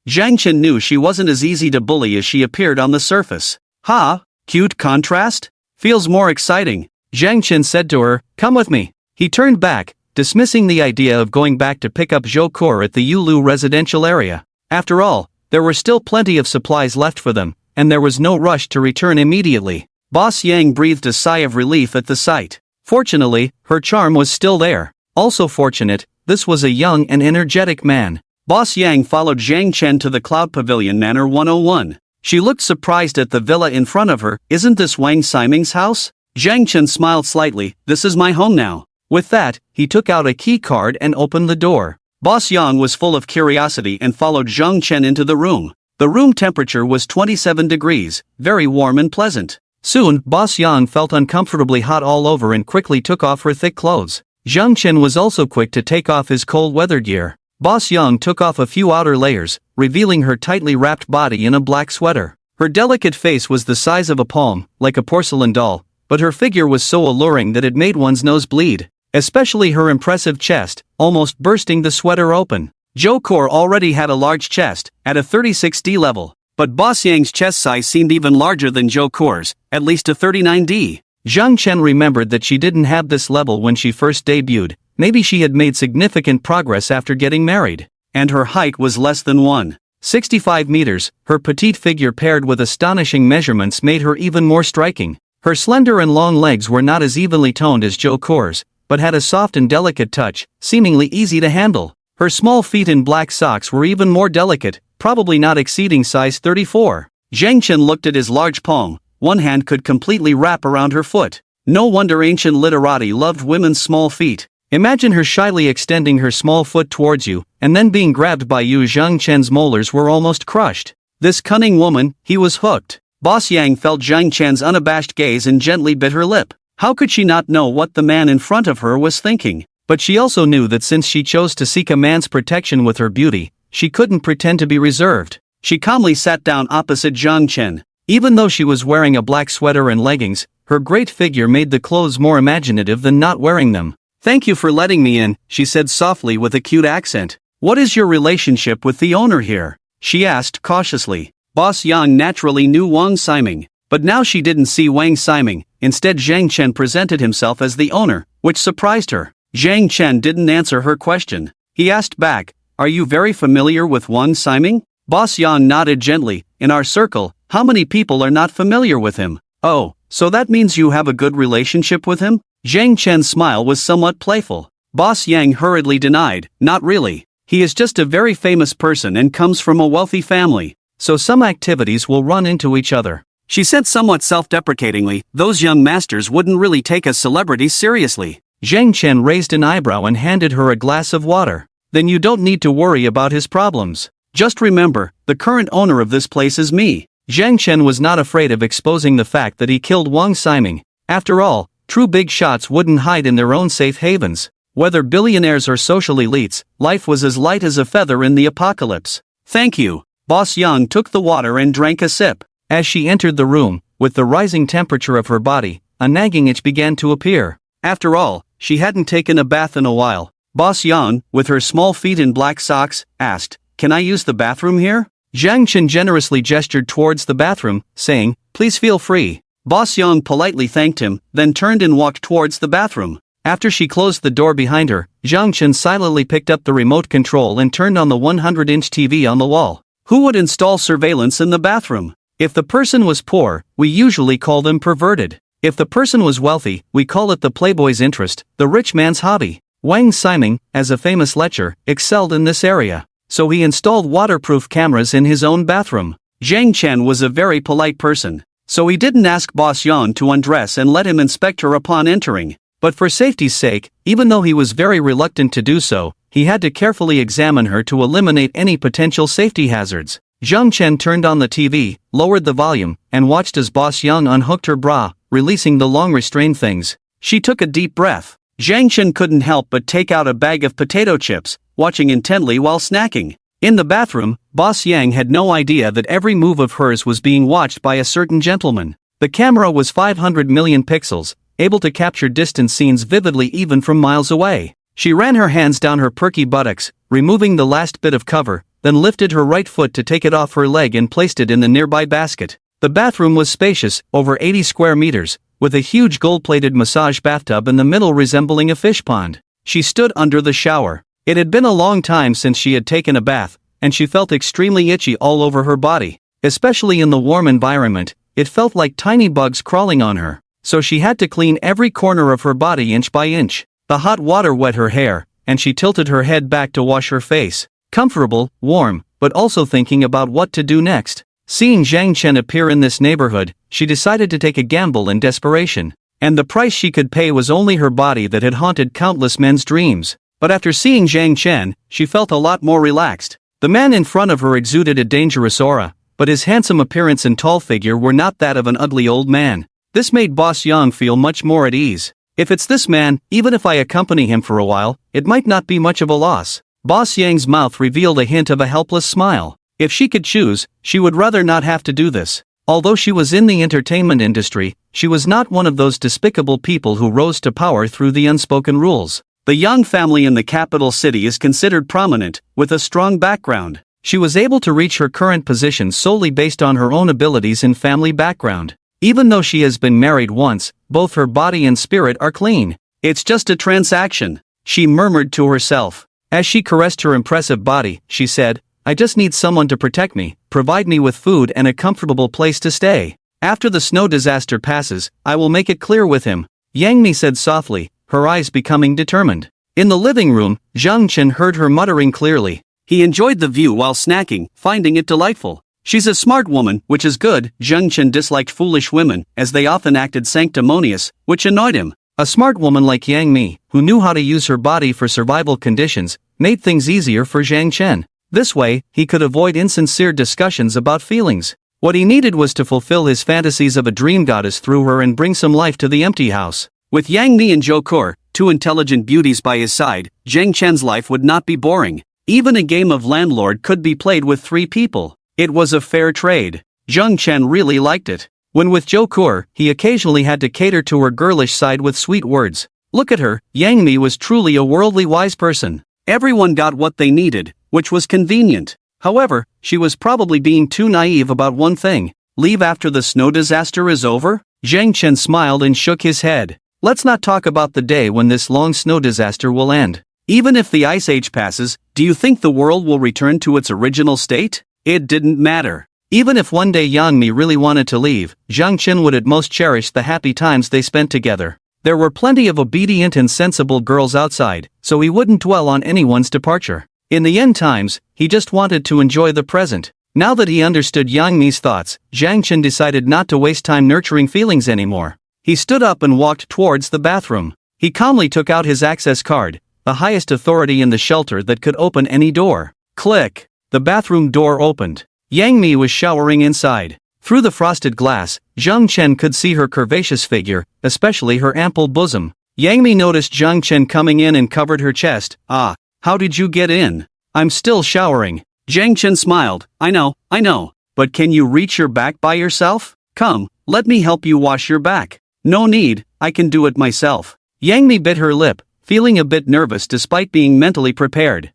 Zhang Chen knew she wasn't as easy to bully as she appeared on the surface. "Ha, cute contrast? Feels more exciting," Zhang Chen said to her, "Come with me." He turned back, dismissing the idea of going back to pick up Zhou Kur at the Yulu residential area. After all, there were still plenty of supplies left for them, and there was no rush to return immediately. Boss Yang breathed a sigh of relief at the sight. Fortunately, her charm was still there. Also fortunate, this was a young and energetic man. Boss Yang followed Zhang Chen to the Cloud Pavilion Manor 101. She looked surprised at the villa in front of her. "Isn't this Wang Ximing's house?" Zhang Chen smiled slightly. "This is my home now." With that, he took out a key card and opened the door. Boss Yang was full of curiosity and followed Zhang Chen into the room. The room temperature was 27 degrees, very warm and pleasant. Soon, Boss Yang felt uncomfortably hot all over and quickly took off her thick clothes. Zhang Chen was also quick to take off his cold weather gear. Boss Yang took off a few outer layers, revealing her tightly wrapped body in a black sweater. Her delicate face was the size of a palm, like a porcelain doll, but her figure was so alluring that it made one's nose bleed. Especially her impressive chest, almost bursting the sweater open. Zhou Kur already had a large chest, at a 36D level, but Boss Yang's chest size seemed even larger than Zhou Kur's, at least a 39D. Zhang Chen remembered that she didn't have this level when she first debuted. Maybe she had made significant progress after getting married. And her height was less than 1.65 meters, her petite figure paired with astonishing measurements made her even more striking. Her slender and long legs were not as evenly toned as Zhou Kur's, but had a soft and delicate touch, seemingly easy to handle. Her small feet in black socks were even more delicate, probably not exceeding size 34. Zhang Chen looked at his large palm. One hand could completely wrap around her foot. No wonder ancient literati loved women's small feet. Imagine her shyly extending her small foot towards you, and then being grabbed by you. Zhang Chen's molars were almost crushed. This cunning woman, he was hooked. Boss Yang felt Zhang Chen's unabashed gaze and gently bit her lip. How could she not know what the man in front of her was thinking? But she also knew that since she chose to seek a man's protection with her beauty, she couldn't pretend to be reserved. She calmly sat down opposite Zhang Chen. Even though she was wearing a black sweater and leggings, her great figure made the clothes more imaginative than not wearing them. "Thank you for letting me in," she said softly with a cute accent. "What is your relationship with the owner here?" she asked cautiously. Boss Yang naturally knew Wang Ximing, but now she didn't see Wang Ximing. Instead, Zhang Chen presented himself as the owner, which surprised her. Zhang Chen didn't answer her question. He asked back, "Are you very familiar with Wang Ximing?" Boss Yang nodded gently. "In our circle, how many people are not familiar with him?" "Oh, so that means you have a good relationship with him?" Zhang Chen's smile was somewhat playful. Boss Yang hurriedly denied, "Not really. He is just a very famous person and comes from a wealthy family, so some activities will run into each other." She said somewhat self-deprecatingly, "Those young masters wouldn't really take us celebrities seriously." Zhang Chen raised an eyebrow and handed her a glass of water. "Then you don't need to worry about his problems. Just remember, the current owner of this place is me." Zhang Chen was not afraid of exposing the fact that he killed Wang Ximing. After all, true big shots wouldn't hide in their own safe havens. Whether billionaires or social elites, life was as light as a feather in the apocalypse. "Thank you." Boss Yang took the water and drank a sip. As she entered the room, with the rising temperature of her body, a nagging itch began to appear. After all, she hadn't taken a bath in a while. Boss Yang, with her small feet in black socks, asked, "Can I use the bathroom here?" Zhang Chen generously gestured towards the bathroom, saying, "Please feel free." Boss Yang politely thanked him, then turned and walked towards the bathroom. After she closed the door behind her, Zhang Chen silently picked up the remote control and turned on the 100-inch TV on the wall. Who would install surveillance in the bathroom? If the person was poor, we usually call them perverted. If the person was wealthy, we call it the playboy's interest, the rich man's hobby. Wang Ximing, as a famous lecher, excelled in this area, so he installed waterproof cameras in his own bathroom. Zhang Chen was a very polite person, so he didn't ask Boss Yan to undress and let him inspect her upon entering. But for safety's sake, even though he was very reluctant to do so, he had to carefully examine her to eliminate any potential safety hazards. Zhang Chen turned on the TV, lowered the volume, and watched as Boss Yang unhooked her bra, releasing the long restrained things. She took a deep breath. Zhang Chen couldn't help but take out a bag of potato chips, watching intently while snacking. In the bathroom, Boss Yang had no idea that every move of hers was being watched by a certain gentleman. The camera was 500 million pixels, able to capture distant scenes vividly even from miles away. She ran her hands down her perky buttocks, removing the last bit of cover, then lifted her right foot to take it off her leg and placed it in the nearby basket. The bathroom was spacious, over 80 square meters, with a huge gold-plated massage bathtub in the middle resembling a fish pond. She stood under the shower. It had been a long time since she had taken a bath, and she felt extremely itchy all over her body. Especially in the warm environment, it felt like tiny bugs crawling on her, so she had to clean every corner of her body inch by inch. The hot water wet her hair, and she tilted her head back to wash her face. Comfortable, warm, but also thinking about what to do next. Seeing Zhang Chen appear in this neighborhood, she decided to take a gamble in desperation. And the price she could pay was only her body that had haunted countless men's dreams. But after seeing Zhang Chen, she felt a lot more relaxed. The man in front of her exuded a dangerous aura, but his handsome appearance and tall figure were not that of an ugly old man. This made Boss Yang feel much more at ease. If it's this man, even if I accompany him for a while, it might not be much of a loss. Boss Yang's mouth revealed a hint of a helpless smile. If she could choose, she would rather not have to do this. Although she was in the entertainment industry, she was not one of those despicable people who rose to power through the unspoken rules. The Yang family in the capital city is considered prominent, with a strong background. She was able to reach her current position solely based on her own abilities and family background. Even though she has been married once, both her body and spirit are clean. It's just a transaction, she murmured to herself. As she caressed her impressive body, she said, I just need someone to protect me, provide me with food and a comfortable place to stay. After the snow disaster passes, I will make it clear with him, Yang Mi said softly, her eyes becoming determined. In the living room, Zhang Chen heard her muttering clearly. He enjoyed the view while snacking, finding it delightful. She's a smart woman, which is good. Zhang Chen disliked foolish women, as they often acted sanctimonious, which annoyed him. A smart woman like Yang Mi, who knew how to use her body for survival conditions, made things easier for Zhang Chen. This way, he could avoid insincere discussions about feelings. What he needed was to fulfill his fantasies of a dream goddess through her and bring some life to the empty house. With Yang Mi and Zhou Kur, two intelligent beauties by his side, Zhang Chen's life would not be boring. Even a game of landlord could be played with 3 people. It was a fair trade. Zheng Chen really liked it. When with Zhou Kur, he occasionally had to cater to her girlish side with sweet words. Look at her, Yang Mi was truly a worldly wise person. Everyone got what they needed, which was convenient. However, she was probably being too naive about one thing. Leave after the snow disaster is over? Zheng Chen smiled and shook his head. Let's not talk about the day when this long snow disaster will end. Even if the ice age passes, do you think the world will return to its original state? It didn't matter. Even if one day Yang Mi really wanted to leave, Zhang Chen would at most cherish the happy times they spent together. There were plenty of obedient and sensible girls outside, so he wouldn't dwell on anyone's departure. In the end times, he just wanted to enjoy the present. Now that he understood Yang Mi's thoughts, Zhang Chen decided not to waste time nurturing feelings anymore. He stood up and walked towards the bathroom. He calmly took out his access card, the highest authority in the shelter that could open any door. Click! The bathroom door opened. Yang Mi was showering inside. Through the frosted glass, Zhang Chen could see her curvaceous figure, especially her ample bosom. Yang Mi noticed Zhang Chen coming in and covered her chest. Ah, how did you get in? I'm still showering. Zhang Chen smiled. I know, but can you reach your back by yourself? Come, let me help you wash your back. No need, I can do it myself. Yang Mi bit her lip, feeling a bit nervous despite being mentally prepared.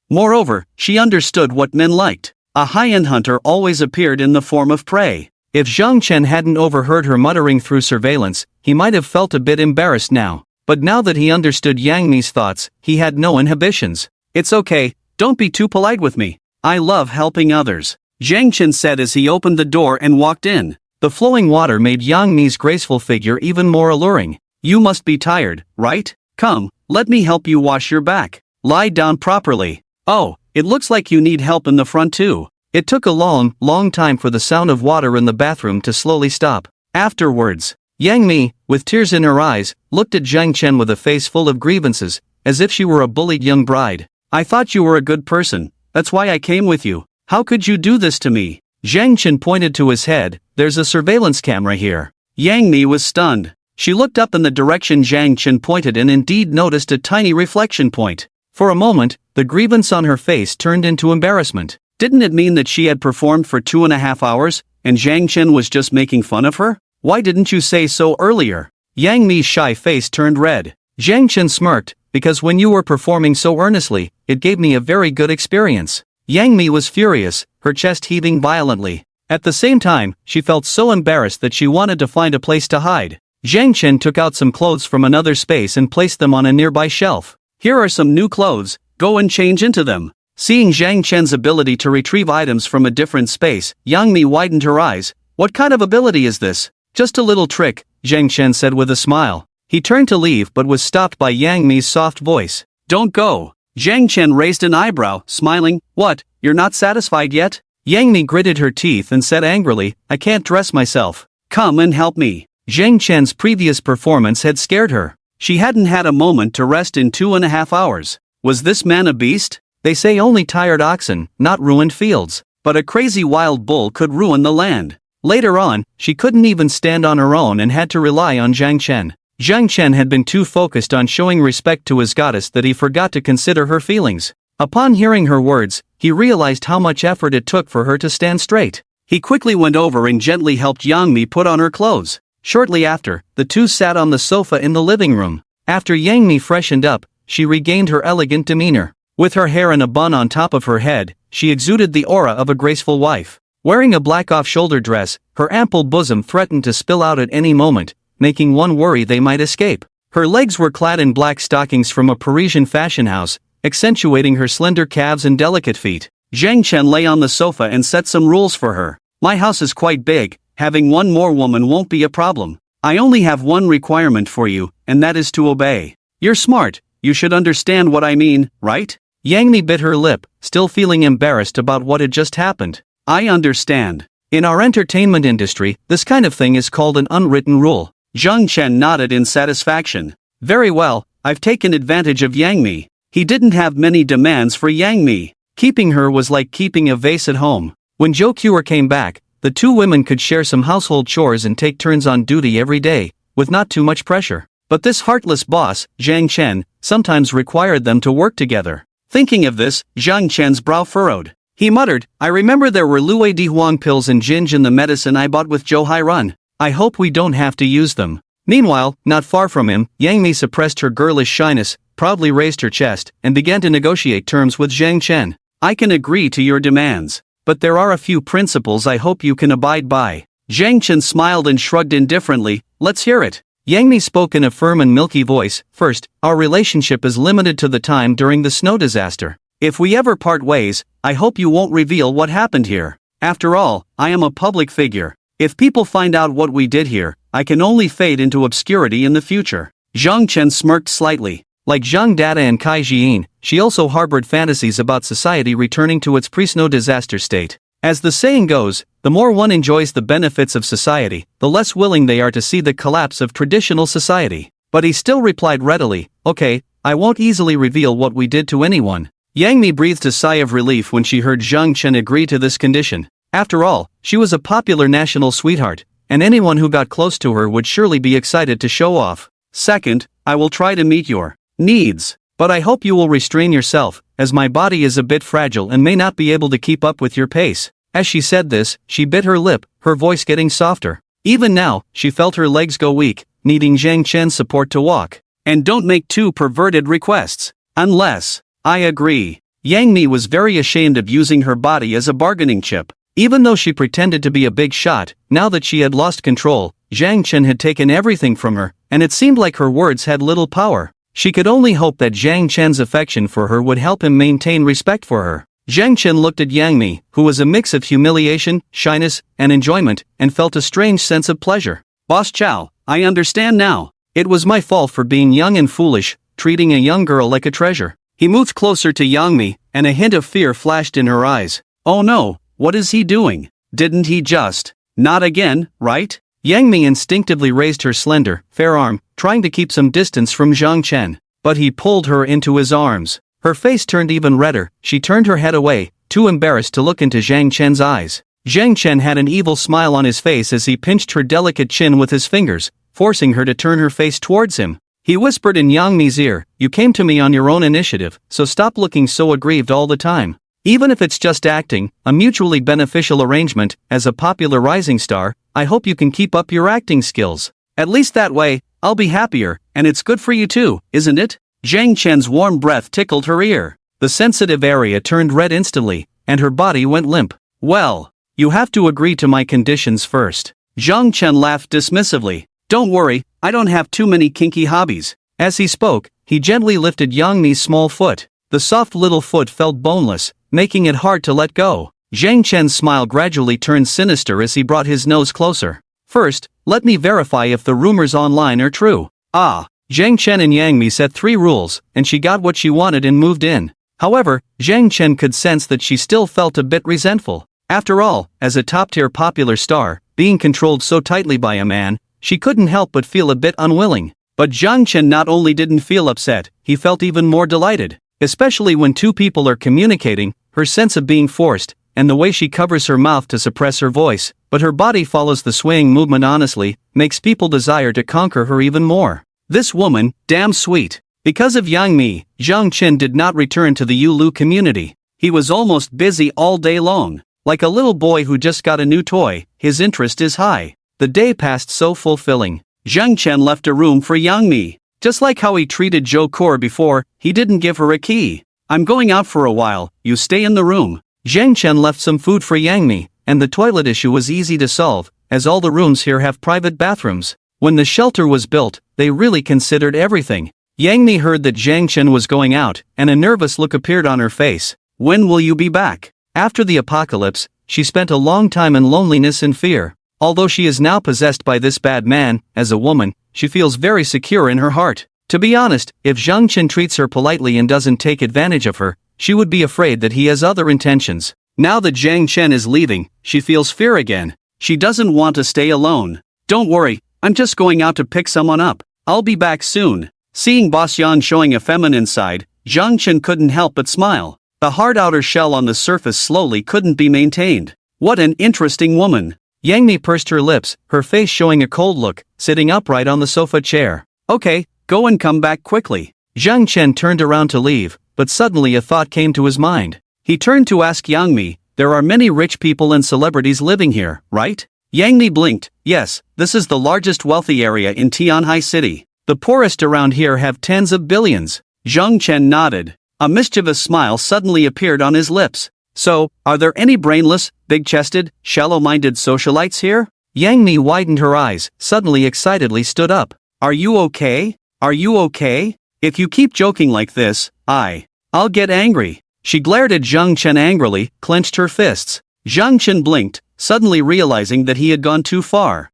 Moreover, she understood what men liked. A high-end hunter always appeared in the form of prey. If Zhang Chen hadn't overheard her muttering through surveillance, he might have felt a bit embarrassed now. But now that he understood Yang Mi's thoughts, he had no inhibitions. It's okay, don't be too polite with me. I love helping others. Zhang Chen said as he opened the door and walked in. The flowing water made Yang Mi's graceful figure even more alluring. You must be tired, right? Come, let me help you wash your back. Lie down properly. Oh, it looks like you need help in the front too. It took a long time for the sound of water in the bathroom to slowly stop. Afterwards, Yang Mi, with tears in her eyes, looked at Zhang Chen with a face full of grievances, as if she were a bullied young bride. I thought you were a good person, that's why I came with you. How could you do this to me? Zhang Chen pointed to his head. There's a surveillance camera here. Yang Mi was stunned. She looked up in the direction Zhang Chen pointed and indeed noticed a tiny reflection point. For a moment, the grievance on her face turned into embarrassment. Didn't it mean that she had performed for 2.5 hours, and Zhang Chen was just making fun of her? Why didn't you say so earlier? Yang Mi's shy face turned red. Zhang Chen smirked, because when you were performing so earnestly, it gave me a very good experience. Yang Mi was furious, her chest heaving violently. At the same time, she felt so embarrassed that she wanted to find a place to hide. Zhang Chen took out some clothes from another space and placed them on a nearby shelf. Here are some new clothes, go and change into them. Seeing Zhang Chen's ability to retrieve items from a different space, Yang Mi widened her eyes. What kind of ability is this? Just a little trick, Zhang Chen said with a smile. He turned to leave but was stopped by Yang Mi's soft voice. Don't go. Zhang Chen raised an eyebrow, smiling. What, you're not satisfied yet? Yang Mi gritted her teeth and said angrily, I can't dress myself. Come and help me. Zhang Chen's previous performance had scared her. She hadn't had a moment to rest in 2.5 hours. Was this man a beast? They say only tired oxen, not ruined fields. But a crazy wild bull could ruin the land. Later on, she couldn't even stand on her own and had to rely on Zhang Chen. Zhang Chen had been too focused on showing respect to his goddess that he forgot to consider her feelings. Upon hearing her words, he realized how much effort it took for her to stand straight. He quickly went over and gently helped Yang Mi put on her clothes. Shortly after, the two sat on the sofa in the living room. After Yang Mi freshened up, she regained her elegant demeanor. With her hair in a bun on top of her head, she exuded the aura of a graceful wife. Wearing a black off-shoulder dress, her ample bosom threatened to spill out at any moment, making one worry they might escape. Her legs were clad in black stockings from a Parisian fashion house, accentuating her slender calves and delicate feet. Zhang Chen lay on the sofa and set some rules for her. My house is quite big, having one more woman won't be a problem. I only have one requirement for you, and that is to obey. You're smart, you should understand what I mean, right? Yang Mi bit her lip, still feeling embarrassed about what had just happened. I understand. In our entertainment industry, this kind of thing is called an unwritten rule. Zhang Chen nodded in satisfaction. Very well, I've taken advantage of Yang Mi. He didn't have many demands for Yang Mi. Keeping her was like keeping a vase at home. When Zhou Kuer came back, the two women could share some household chores and take turns on duty every day, with not too much pressure. But this heartless boss, Zhang Chen, sometimes required them to work together. Thinking of this, Zhang Chen's brow furrowed. He muttered, I remember there were Luo Di Huang pills and Jinj in the medicine I bought with Zhou Hai Run. I hope we don't have to use them. Meanwhile, not far from him, Yang Mi suppressed her girlish shyness, proudly raised her chest, and began to negotiate terms with Zhang Chen. I can agree to your demands. But there are a few principles I hope you can abide by. Zhang Chen smiled and shrugged indifferently. Let's hear it. Yang Mi spoke in a firm and milky voice. First, our relationship is limited to the time during the snow disaster. If we ever part ways, I hope you won't reveal what happened here. After all, I am a public figure. If people find out what we did here, I can only fade into obscurity in the future. Zhang Chen smirked slightly. Like Zhang Dada and Kai Jian, she also harbored fantasies about society returning to its pre-snow disaster state. As the saying goes, the more one enjoys the benefits of society, the less willing they are to see the collapse of traditional society. But he still replied readily, okay, I won't easily reveal what we did to anyone. Yang Mi breathed a sigh of relief when she heard Zhang Chen agree to this condition. After all, she was a popular national sweetheart, and anyone who got close to her would surely be excited to show off. Second, I will try to meet your needs. But I hope you will restrain yourself, as my body is a bit fragile and may not be able to keep up with your pace. As she said this, she bit her lip, her voice getting softer. Even now, she felt her legs go weak, needing Zhang Chen's support to walk. And don't make too perverted requests. Unless, I agree. Yang Mi was very ashamed of using her body as a bargaining chip. Even though she pretended to be a big shot, now that she had lost control, Zhang Chen had taken everything from her, and it seemed like her words had little power. She could only hope that Zhang Chen's affection for her would help him maintain respect for her. Zhang Chen looked at Yang Mi, who was a mix of humiliation, shyness, and enjoyment, and felt a strange sense of pleasure. Boss Chow, I understand now. It was my fault for being young and foolish, treating a young girl like a treasure. He moved closer to Yang Mi, and a hint of fear flashed in her eyes. Oh no, what is he doing? Didn't he just... Not again, right? Yang Mi instinctively raised her slender, fair arm, trying to keep some distance from Zhang Chen. But he pulled her into his arms. Her face turned even redder, she turned her head away, too embarrassed to look into Zhang Chen's eyes. Zhang Chen had an evil smile on his face as he pinched her delicate chin with his fingers, forcing her to turn her face towards him. He whispered in Yang Mi's ear, you came to me on your own initiative, so stop looking so aggrieved all the time. Even if it's just acting, a mutually beneficial arrangement, as a popular rising star, I hope you can keep up your acting skills. At least that way, I'll be happier, and it's good for you too, isn't it? Zhang Chen's warm breath tickled her ear. The sensitive area turned red instantly, and her body went limp. Well, you have to agree to my conditions first. Zhang Chen laughed dismissively. Don't worry, I don't have too many kinky hobbies. As he spoke, he gently lifted Yang Mi's small foot. The soft little foot felt boneless, making it hard to let go. Zhang Chen's smile gradually turned sinister as he brought his nose closer. First, let me verify if the rumors online are true. Ah. Zhang Chen and Yang Mi set 3 rules, and she got what she wanted and moved in. However, Zhang Chen could sense that she still felt a bit resentful. After all, as a top-tier popular star, being controlled so tightly by a man, she couldn't help but feel a bit unwilling. But Zhang Chen not only didn't feel upset, he felt even more delighted. Especially when two people are communicating, her sense of being forced, and the way she covers her mouth to suppress her voice, but her body follows the swaying movement honestly, makes people desire to conquer her even more. This woman, damn sweet. Because of Yang Mi, Zhang Chen did not return to the Yulu community. He was almost busy all day long. Like a little boy who just got a new toy, his interest is high. The day passed so fulfilling. Zhang Chen left a room for Yang Mi. Just like how he treated Zhou Kor before, he didn't give her a key. I'm going out for a while, you stay in the room. Zhang Chen left some food for Yang Mi, and the toilet issue was easy to solve, as all the rooms here have private bathrooms. When the shelter was built, they really considered everything. Yang Mi heard that Zhang Chen was going out, and a nervous look appeared on her face. When will you be back? After the apocalypse, she spent a long time in loneliness and fear. Although she is now possessed by this bad man, as a woman, she feels very secure in her heart. To be honest, if Zhang Chen treats her politely and doesn't take advantage of her, she would be afraid that he has other intentions. Now that Zhang Chen is leaving, she feels fear again. She doesn't want to stay alone. Don't worry, I'm just going out to pick someone up. I'll be back soon. Seeing Boss Yan showing a feminine side, Zhang Chen couldn't help but smile. The hard outer shell on the surface slowly couldn't be maintained. What an interesting woman. Yang Mi pursed her lips, her face showing a cold look, sitting upright on the sofa chair. Okay, go and come back quickly. Zhang Chen turned around to leave, but suddenly a thought came to his mind. He turned to ask Yang Mi, there are many rich people and celebrities living here, right? Yang Mi blinked, yes, this is the largest wealthy area in Tianhai City. The poorest around here have tens of billions. Zhang Chen nodded. A mischievous smile suddenly appeared on his lips. So, are there any brainless, big-chested, shallow-minded socialites here? Yang Mi widened her eyes, suddenly excitedly stood up. Are you okay? Are you okay? If you keep joking like this, I'll get angry. She glared at Zhang Chen angrily, clenched her fists. Zhang Chen blinked, suddenly realizing that he had gone too far.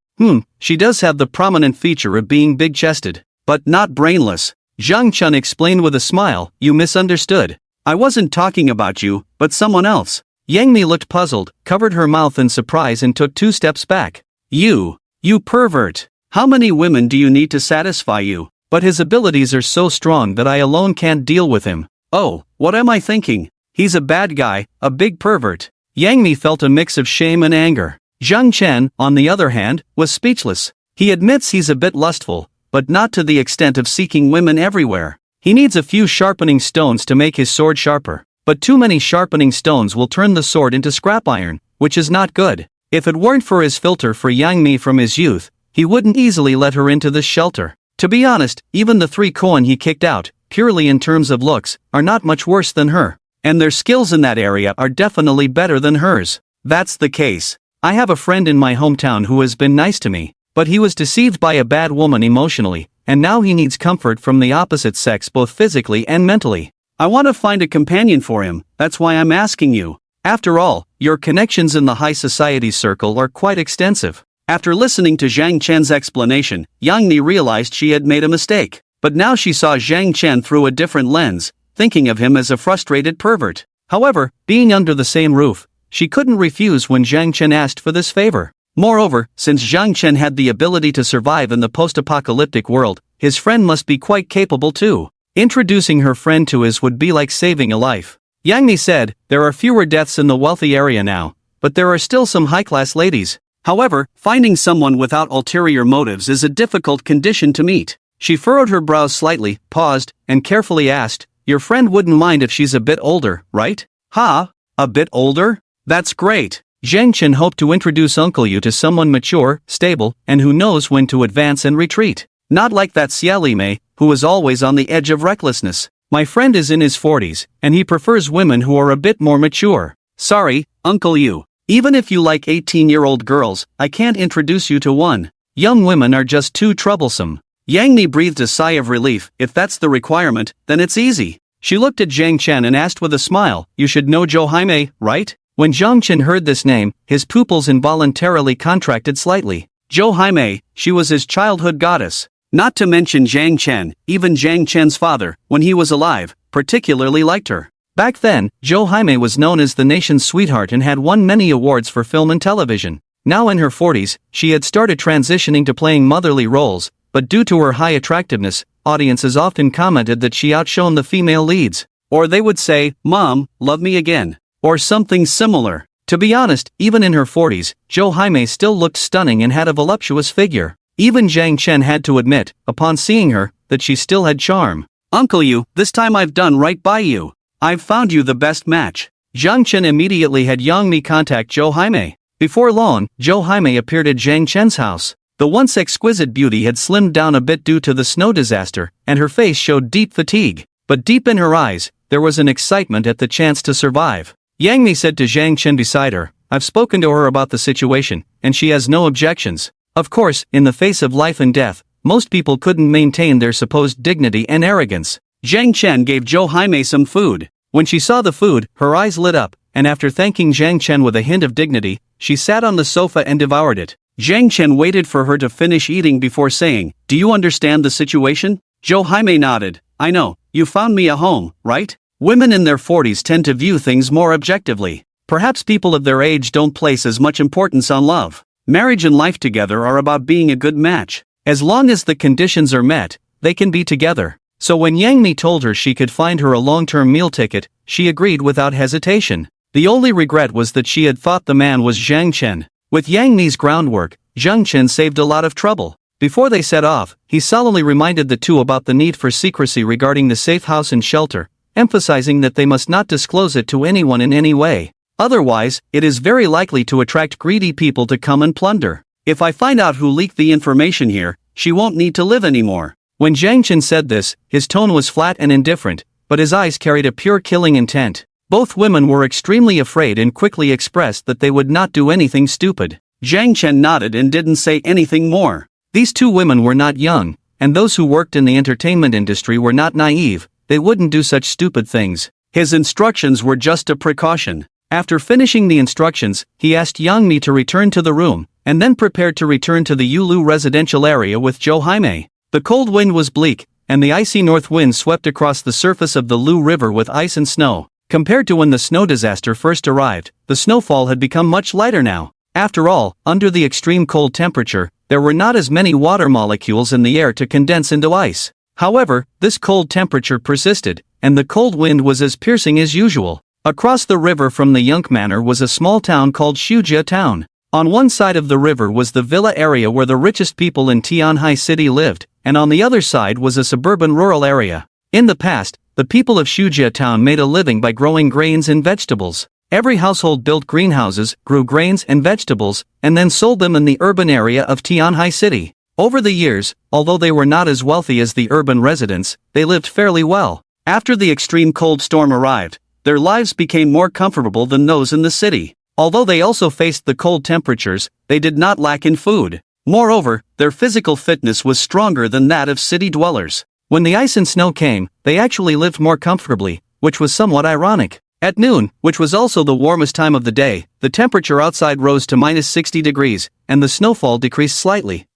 She does have the prominent feature of being big-chested, but not brainless. Zhang Chen explained with a smile, you misunderstood. I wasn't talking about you, but someone else. Yang Mi looked puzzled, covered her mouth in surprise and took 2 steps back. You pervert. How many women do you need to satisfy you? But his abilities are so strong that I alone can't deal with him. Oh, what am I thinking? He's a bad guy, a big pervert. Yang Mi felt a mix of shame and anger. Zhang Chen, on the other hand, was speechless. He admits he's a bit lustful, but not to the extent of seeking women everywhere. He needs a few sharpening stones to make his sword sharper. But too many sharpening stones will turn the sword into scrap iron, which is not good. If it weren't for his filter for Yang Mi from his youth, he wouldn't easily let her into this shelter. To be honest, even the 3 Koan he kicked out, purely in terms of looks, are not much worse than her. And their skills in that area are definitely better than hers. That's the case. I have a friend in my hometown who has been nice to me, but he was deceived by a bad woman emotionally, and now he needs comfort from the opposite sex both physically and mentally. I want to find a companion for him, that's why I'm asking you. After all, your connections in the high society circle are quite extensive. After listening to Zhang Chen's explanation, Yang Mi realized she had made a mistake. But now she saw Zhang Chen through a different lens, thinking of him as a frustrated pervert. However, being under the same roof, she couldn't refuse when Zhang Chen asked for this favor. Moreover, since Zhang Chen had the ability to survive in the post-apocalyptic world, his friend must be quite capable too. Introducing her friend to his would be like saving a life. Yang Mi said, there are fewer deaths in the wealthy area now, but there are still some high-class ladies. However, finding someone without ulterior motives is a difficult condition to meet. She furrowed her brows slightly, paused, and carefully asked, your friend wouldn't mind if she's a bit older, right? A bit older? That's great. Zhang Chen hoped to introduce Uncle Yu to someone mature, stable, and who knows when to advance and retreat. Not like that Xia Li Mei, who is always on the edge of recklessness. My friend is in his 40s, and he prefers women who are a bit more mature. Sorry, Uncle Yu. Even if you like 18-year-old girls, I can't introduce you to one. Young women are just too troublesome. Yang Mi breathed a sigh of relief. If that's the requirement, then it's easy. She looked at Zhang Chen and asked with a smile, you should know Zhou Haimei, right? When Zhang Chen heard this name, his pupils involuntarily contracted slightly. Zhou Haimei, she was his childhood goddess. Not to mention Zhang Chen, even Zhang Chen's father, when he was alive, particularly liked her. Back then, Zhou Haimei was known as the nation's sweetheart and had won many awards for film and television. Now in her 40s, she had started transitioning to playing motherly roles, but due to her high attractiveness, audiences often commented that she outshone the female leads. Or they would say, Mom, love me again. Or something similar. To be honest, even in her 40s, Zhou Haimei still looked stunning and had a voluptuous figure. Even Zhang Chen had to admit, upon seeing her, that she still had charm. Uncle Yu, this time I've done right by you. I've found you the best match. Zhang Chen immediately had Yang Mi contact Zhou Haimei. Before long, Zhou Haimei appeared at Zhang Chen's house. The once exquisite beauty had slimmed down a bit due to the snow disaster, and her face showed deep fatigue. But deep in her eyes, there was an excitement at the chance to survive. Yang Mi said to Zhang Chen beside her, I've spoken to her about the situation, and she has no objections. Of course, in the face of life and death, most people couldn't maintain their supposed dignity and arrogance. Zhang Chen gave Zhou Haimei some food. When she saw the food, her eyes lit up, and after thanking Zhang Chen with a hint of dignity, she sat on the sofa and devoured it. Zhang Chen waited for her to finish eating before saying, do you understand the situation? Zhou Haimei nodded. I know, you found me a home, right? Women in their 40s tend to view things more objectively. Perhaps people of their age don't place as much importance on love. Marriage and life together are about being a good match. As long as the conditions are met, they can be together. So when Yang Mi told her she could find her a long-term meal ticket, she agreed without hesitation. The only regret was that she had thought the man was Zhang Chen. With Yang Mi's groundwork, Zhang Chen saved a lot of trouble. Before they set off, he solemnly reminded the two about the need for secrecy regarding the safe house and shelter, emphasizing that they must not disclose it to anyone in any way. Otherwise, it is very likely to attract greedy people to come and plunder. If I find out who leaked the information here, she won't need to live anymore. When Zhang Chen said this, his tone was flat and indifferent, but his eyes carried a pure killing intent. Both women were extremely afraid and quickly expressed that they would not do anything stupid. Zhang Chen nodded and didn't say anything more. These two women were not young, and those who worked in the entertainment industry were not naive. They wouldn't do such stupid things. His instructions were just a precaution. After finishing the instructions, he asked Yang Mi to return to the room, and then prepared to return to the Yulu residential area with Zhou Haimei. The cold wind was bleak, and the icy north wind swept across the surface of the Lu River with ice and snow. Compared to when the snow disaster first arrived, the snowfall had become much lighter now. After all, under the extreme cold temperature, there were not as many water molecules in the air to condense into ice. However, this cold temperature persisted, and the cold wind was as piercing as usual. Across the river from the Yunk Manor was a small town called Shujia Town. On one side of the river was the villa area where the richest people in Tianhai City lived, and on the other side was a suburban rural area. In the past, the people of Shujia Town made a living by growing grains and vegetables. Every household built greenhouses, grew grains and vegetables, and then sold them in the urban area of Tianhai City. Over the years, although they were not as wealthy as the urban residents, they lived fairly well. After the extreme cold storm arrived, their lives became more comfortable than those in the city. Although they also faced the cold temperatures, they did not lack in food. Moreover, their physical fitness was stronger than that of city dwellers. When the ice and snow came, they actually lived more comfortably, which was somewhat ironic. At noon, which was also the warmest time of the day, the temperature outside rose to -60 degrees, and the snowfall decreased slightly.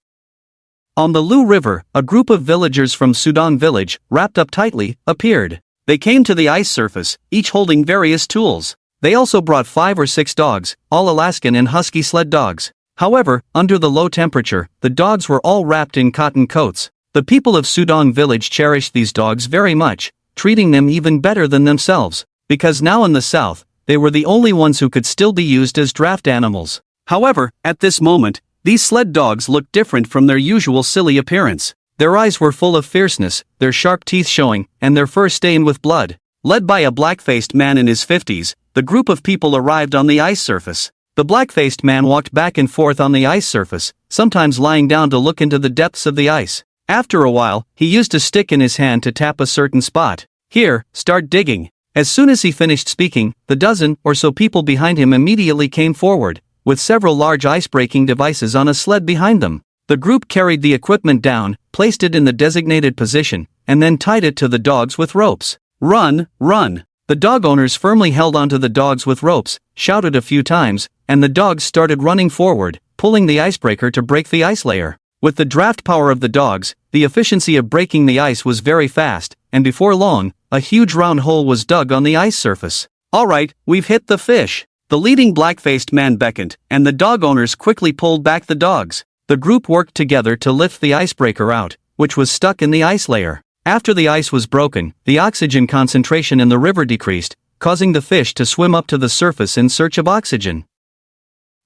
On the Lu River, a group of villagers from Sudong village, wrapped up tightly, appeared. They came to the ice surface, each holding various tools. They also brought 5 or 6 dogs, all Alaskan and husky sled dogs. However, under the low temperature, the dogs were all wrapped in cotton coats. The people of Sudong village cherished these dogs very much, treating them even better than themselves, because now in the south, they were the only ones who could still be used as draft animals. However, at this moment, these sled dogs looked different from their usual silly appearance. Their eyes were full of fierceness, their sharp teeth showing, and their fur stained with blood. Led by a black-faced man in his 50s, the group of people arrived on the ice surface. The black-faced man walked back and forth on the ice surface, sometimes lying down to look into the depths of the ice. After a while, he used a stick in his hand to tap a certain spot. "Here, start digging." As soon as he finished speaking, the dozen or so people behind him immediately came forward, with several large ice-breaking devices on a sled behind them. The group carried the equipment down, placed it in the designated position, and then tied it to the dogs with ropes. "Run, run!" The dog owners firmly held onto the dogs with ropes, shouted a few times, and the dogs started running forward, pulling the icebreaker to break the ice layer. With the draft power of the dogs, the efficiency of breaking the ice was very fast, and before long, a huge round hole was dug on the ice surface. "All right, we've hit the fish." The leading black-faced man beckoned, and the dog owners quickly pulled back the dogs. The group worked together to lift the icebreaker out, which was stuck in the ice layer. After the ice was broken, the oxygen concentration in the river decreased, causing the fish to swim up to the surface in search of oxygen.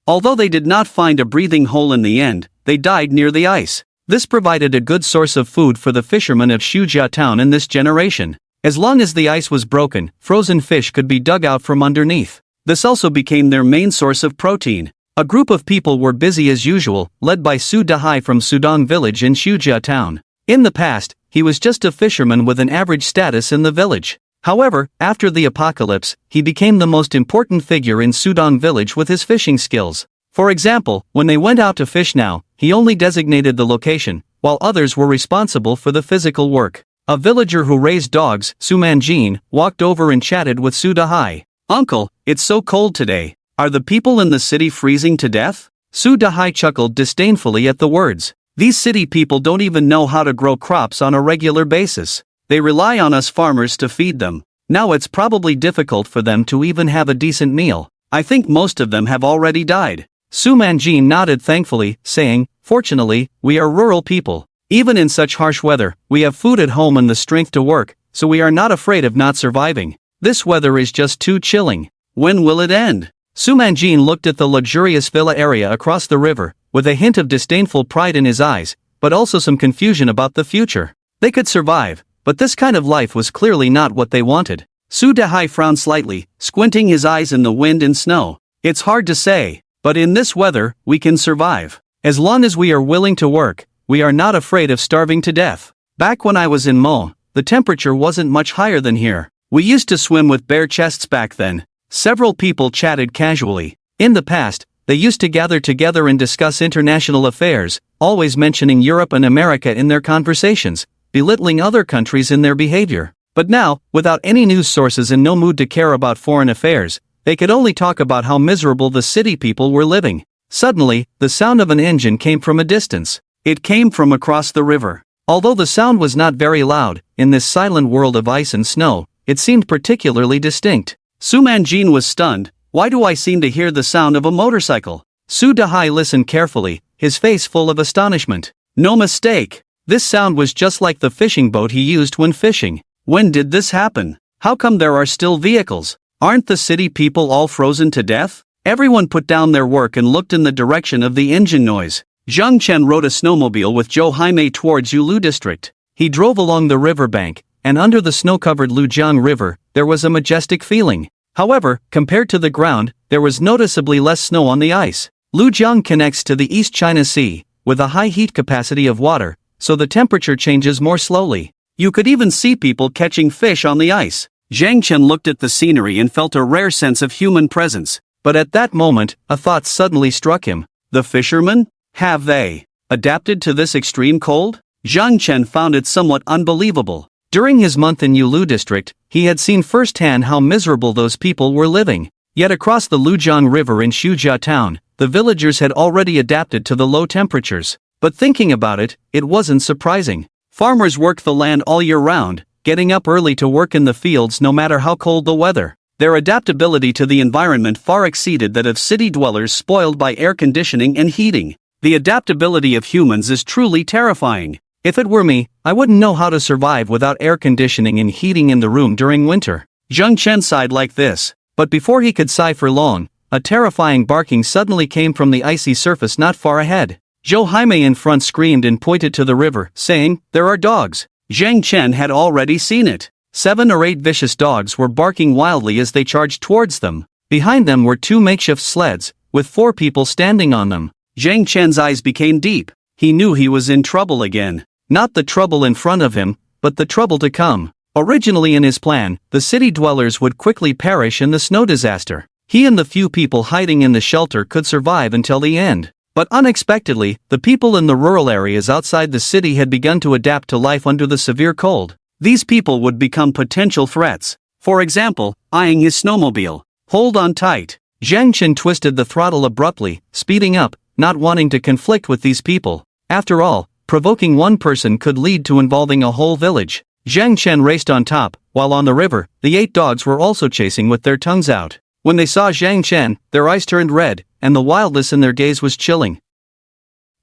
Although they did not find a breathing hole in the end, they died near the ice. This provided a good source of food for the fishermen of Shujia Town in this generation. As long as the ice was broken, frozen fish could be dug out from underneath. This also became their main source of protein. A group of people were busy as usual, led by Su Dahai from Sudong village in Shujia Town. In the past, he was just a fisherman with an average status in the village. However, after the apocalypse, he became the most important figure in Sudong village with his fishing skills. For example, when they went out to fish now, he only designated the location, while others were responsible for the physical work. A villager who raised dogs, Su Manjin, walked over and chatted with Su Dahai. "Uncle, it's so cold today. Are the people in the city freezing to death?" Su Dahai chuckled disdainfully at the words. "These city people don't even know how to grow crops on a regular basis. They rely on us farmers to feed them. Now it's probably difficult for them to even have a decent meal. I think most of them have already died." Su Manjin nodded thankfully, saying, "Fortunately, we are rural people. Even in such harsh weather, we have food at home and the strength to work, so we are not afraid of not surviving. This weather is just too chilling. When will it end?" Su Manjin looked at the luxurious villa area across the river, with a hint of disdainful pride in his eyes, but also some confusion about the future. They could survive, but this kind of life was clearly not what they wanted. Su Dehai frowned slightly, squinting his eyes in the wind and snow. It's hard to say, but in this weather, we can survive. As long as we are willing to work, we are not afraid of starving to death. Back when I was in Mo, the temperature wasn't much higher than here. We used to swim with bare chests back then. Several people chatted casually. In the past, they used to gather together and discuss international affairs, always mentioning Europe and America in their conversations, belittling other countries in their behavior. But now, without any news sources and no mood to care about foreign affairs, they could only talk about how miserable the city people were living. Suddenly, the sound of an engine came from a distance. It came from across the river. Although the sound was not very loud, in this silent world of ice and snow, it seemed particularly distinct. Su Manjin was stunned. Why do I seem to hear the sound of a motorcycle? Su Dehai listened carefully, his face full of astonishment. No mistake. This sound was just like the fishing boat he used when fishing. When did this happen? How come there are still vehicles? Aren't the city people all frozen to death? Everyone put down their work and looked in the direction of the engine noise. Zhang Chen rode a snowmobile with Zhou Haimei towards Yulu district. He drove along the riverbank, and under the snow-covered Lujiang River, there was a majestic feeling. However, compared to the ground, there was noticeably less snow on the ice. Lujiang connects to the East China Sea, with a high heat capacity of water, so the temperature changes more slowly. You could even see people catching fish on the ice. Zhang Chen looked at the scenery and felt a rare sense of human presence. But at that moment, a thought suddenly struck him. The fishermen? Have they adapted to this extreme cold? Zhang Chen found it somewhat unbelievable. During his month in Yulu district, he had seen firsthand how miserable those people were living. Yet across the Lujiang River in Shujia town, the villagers had already adapted to the low temperatures. But thinking about it, it wasn't surprising. Farmers work the land all year round, getting up early to work in the fields no matter how cold the weather. Their adaptability to the environment far exceeded that of city dwellers spoiled by air conditioning and heating. The adaptability of humans is truly terrifying. If it were me, I wouldn't know how to survive without air conditioning and heating in the room during winter. Zhang Chen sighed like this. But before he could sigh for long, a terrifying barking suddenly came from the icy surface not far ahead. Zhou Haimei in front screamed and pointed to the river, saying, "There are dogs." Zhang Chen had already seen it. 7 or 8 vicious dogs were barking wildly as they charged towards them. Behind them were 2 makeshift sleds, with 4 people standing on them. Zhang Chen's eyes became deep. He knew he was in trouble again. Not the trouble in front of him, but the trouble to come. Originally in his plan, the city dwellers would quickly perish in the snow disaster. He and the few people hiding in the shelter could survive until the end. But unexpectedly, the people in the rural areas outside the city had begun to adapt to life under the severe cold. These people would become potential threats. For example, eyeing his snowmobile. Hold on tight. Zhang Chen twisted the throttle abruptly, speeding up, not wanting to conflict with these people. After all, provoking one person could lead to involving a whole village. Zhang Chen raced on top, while on the river, the 8 dogs were also chasing with their tongues out. When they saw Zhang Chen, their eyes turned red, and the wildness in their gaze was chilling.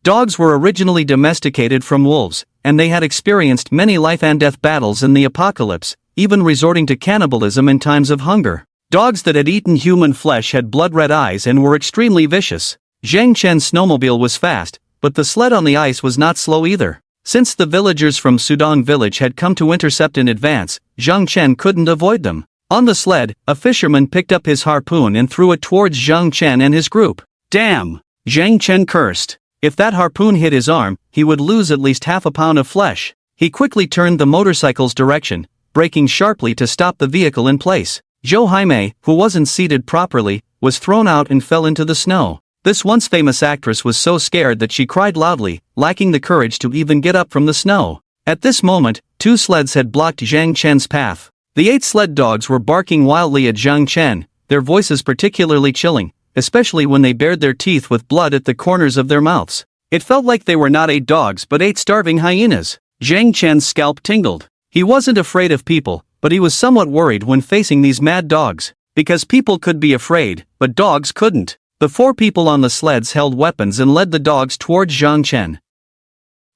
Dogs were originally domesticated from wolves, and they had experienced many life and death battles in the apocalypse, even resorting to cannibalism in times of hunger. Dogs that had eaten human flesh had blood-red eyes and were extremely vicious. Zhang Chen's snowmobile was fast, but the sled on the ice was not slow either. Since the villagers from Sudong village had come to intercept in advance, Zhang Chen couldn't avoid them. On the sled, a fisherman picked up his harpoon and threw it towards Zhang Chen and his group. Damn! Zhang Chen cursed. If that harpoon hit his arm, he would lose at least half a pound of flesh. He quickly turned the motorcycle's direction, braking sharply to stop the vehicle in place. Zhou Haimei, who wasn't seated properly, was thrown out and fell into the snow. This once famous actress was so scared that she cried loudly, lacking the courage to even get up from the snow. At this moment, 2 sleds had blocked Zhang Chen's path. The 8 sled dogs were barking wildly at Zhang Chen, their voices particularly chilling, especially when they bared their teeth with blood at the corners of their mouths. It felt like they were not 8 dogs but 8 starving hyenas. Zhang Chen's scalp tingled. He wasn't afraid of people, but he was somewhat worried when facing these mad dogs. Because people could be afraid, but dogs couldn't. The 4 people on the sleds held weapons and led the dogs towards Zhang Chen.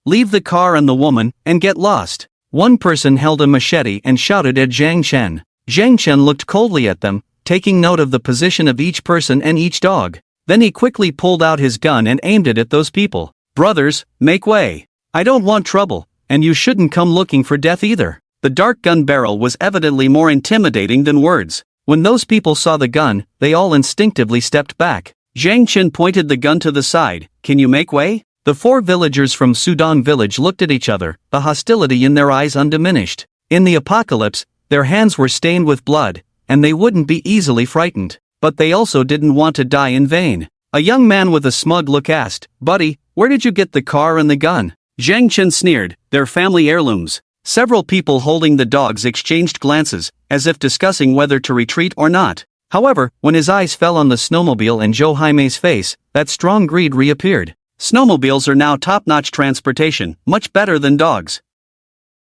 "Leave the car and the woman, and get lost." One person held a machete and shouted at Zhang Chen. Zhang Chen looked coldly at them, taking note of the position of each person and each dog. Then he quickly pulled out his gun and aimed it at those people. "Brothers, make way. I don't want trouble, and you shouldn't come looking for death either." The dark gun barrel was evidently more intimidating than words. When those people saw the gun, they all instinctively stepped back. Zhang Chen pointed the gun to the side. Can you make way? The 4 villagers from Sudong village looked at each other, the hostility in their eyes undiminished. In the apocalypse, their hands were stained with blood, and they wouldn't be easily frightened. But they also didn't want to die in vain. A young man with a smug look asked, "Buddy, where did you get the car and the gun?" Zhang Chen sneered, "They're family heirlooms." Several people holding the dogs exchanged glances, as if discussing whether to retreat or not. However, when his eyes fell on the snowmobile and Joe Jaime's face, that strong greed reappeared. Snowmobiles are now top-notch transportation, much better than dogs.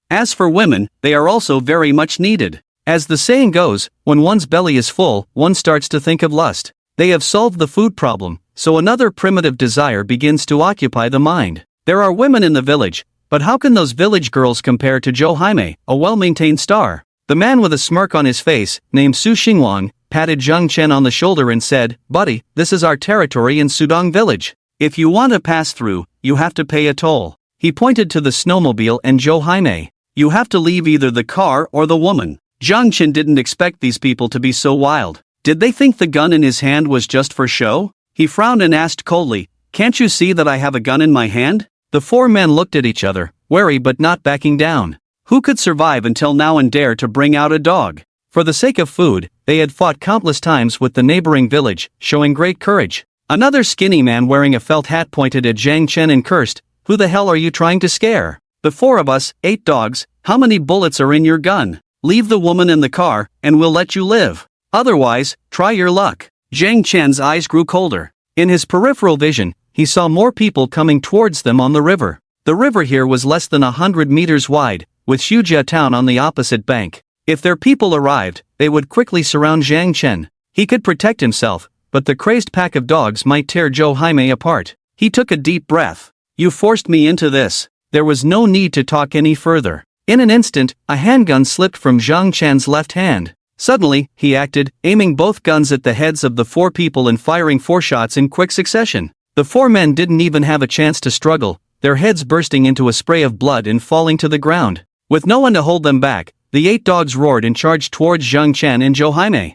As for women, they are also very much needed. As the saying goes, when one's belly is full, one starts to think of lust. They have solved the food problem, so another primitive desire begins to occupy the mind. There are women in the village, but how can those village girls compare to Joe Jaime, a well-maintained star? The man with a smirk on his face, named Su Xingwang, patted Zhang Chen on the shoulder and said, "Buddy, this is our territory in Sudong village. If you want to pass through, you have to pay a toll." He pointed to the snowmobile and Joe Jaime. "You have to leave either the car or the woman." Zhang Chen didn't expect these people to be so wild. Did they think the gun in his hand was just for show? He frowned and asked coldly, "Can't you see that I have a gun in my hand?" The 4 men looked at each other, wary but not backing down. Who could survive until now and dare to bring out a dog? For the sake of food, they had fought countless times with the neighboring village, showing great courage. Another skinny man wearing a felt hat pointed at Zhang Chen and cursed, "Who the hell are you trying to scare? The 4 of us, 8 dogs, how many bullets are in your gun? Leave the woman in the car, and we'll let you live. Otherwise, try your luck." Zhang Chen's eyes grew colder. In his peripheral vision, he saw more people coming towards them on the river. The river here was less than 100 meters wide, with Xujia town on the opposite bank. If their people arrived, they would quickly surround Zhang Chen. He could protect himself, but the crazed pack of dogs might tear Joe Jaime apart. He took a deep breath. "You forced me into this." There was no need to talk any further. In an instant, a handgun slipped from Zhang Chen's left hand. Suddenly, he acted, aiming both guns at the heads of the 4 people and firing 4 shots in quick succession. The 4 men didn't even have a chance to struggle, their heads bursting into a spray of blood and falling to the ground. With no one to hold them back, the 8 dogs roared and charged towards Zhang Chen and Joe Jaime.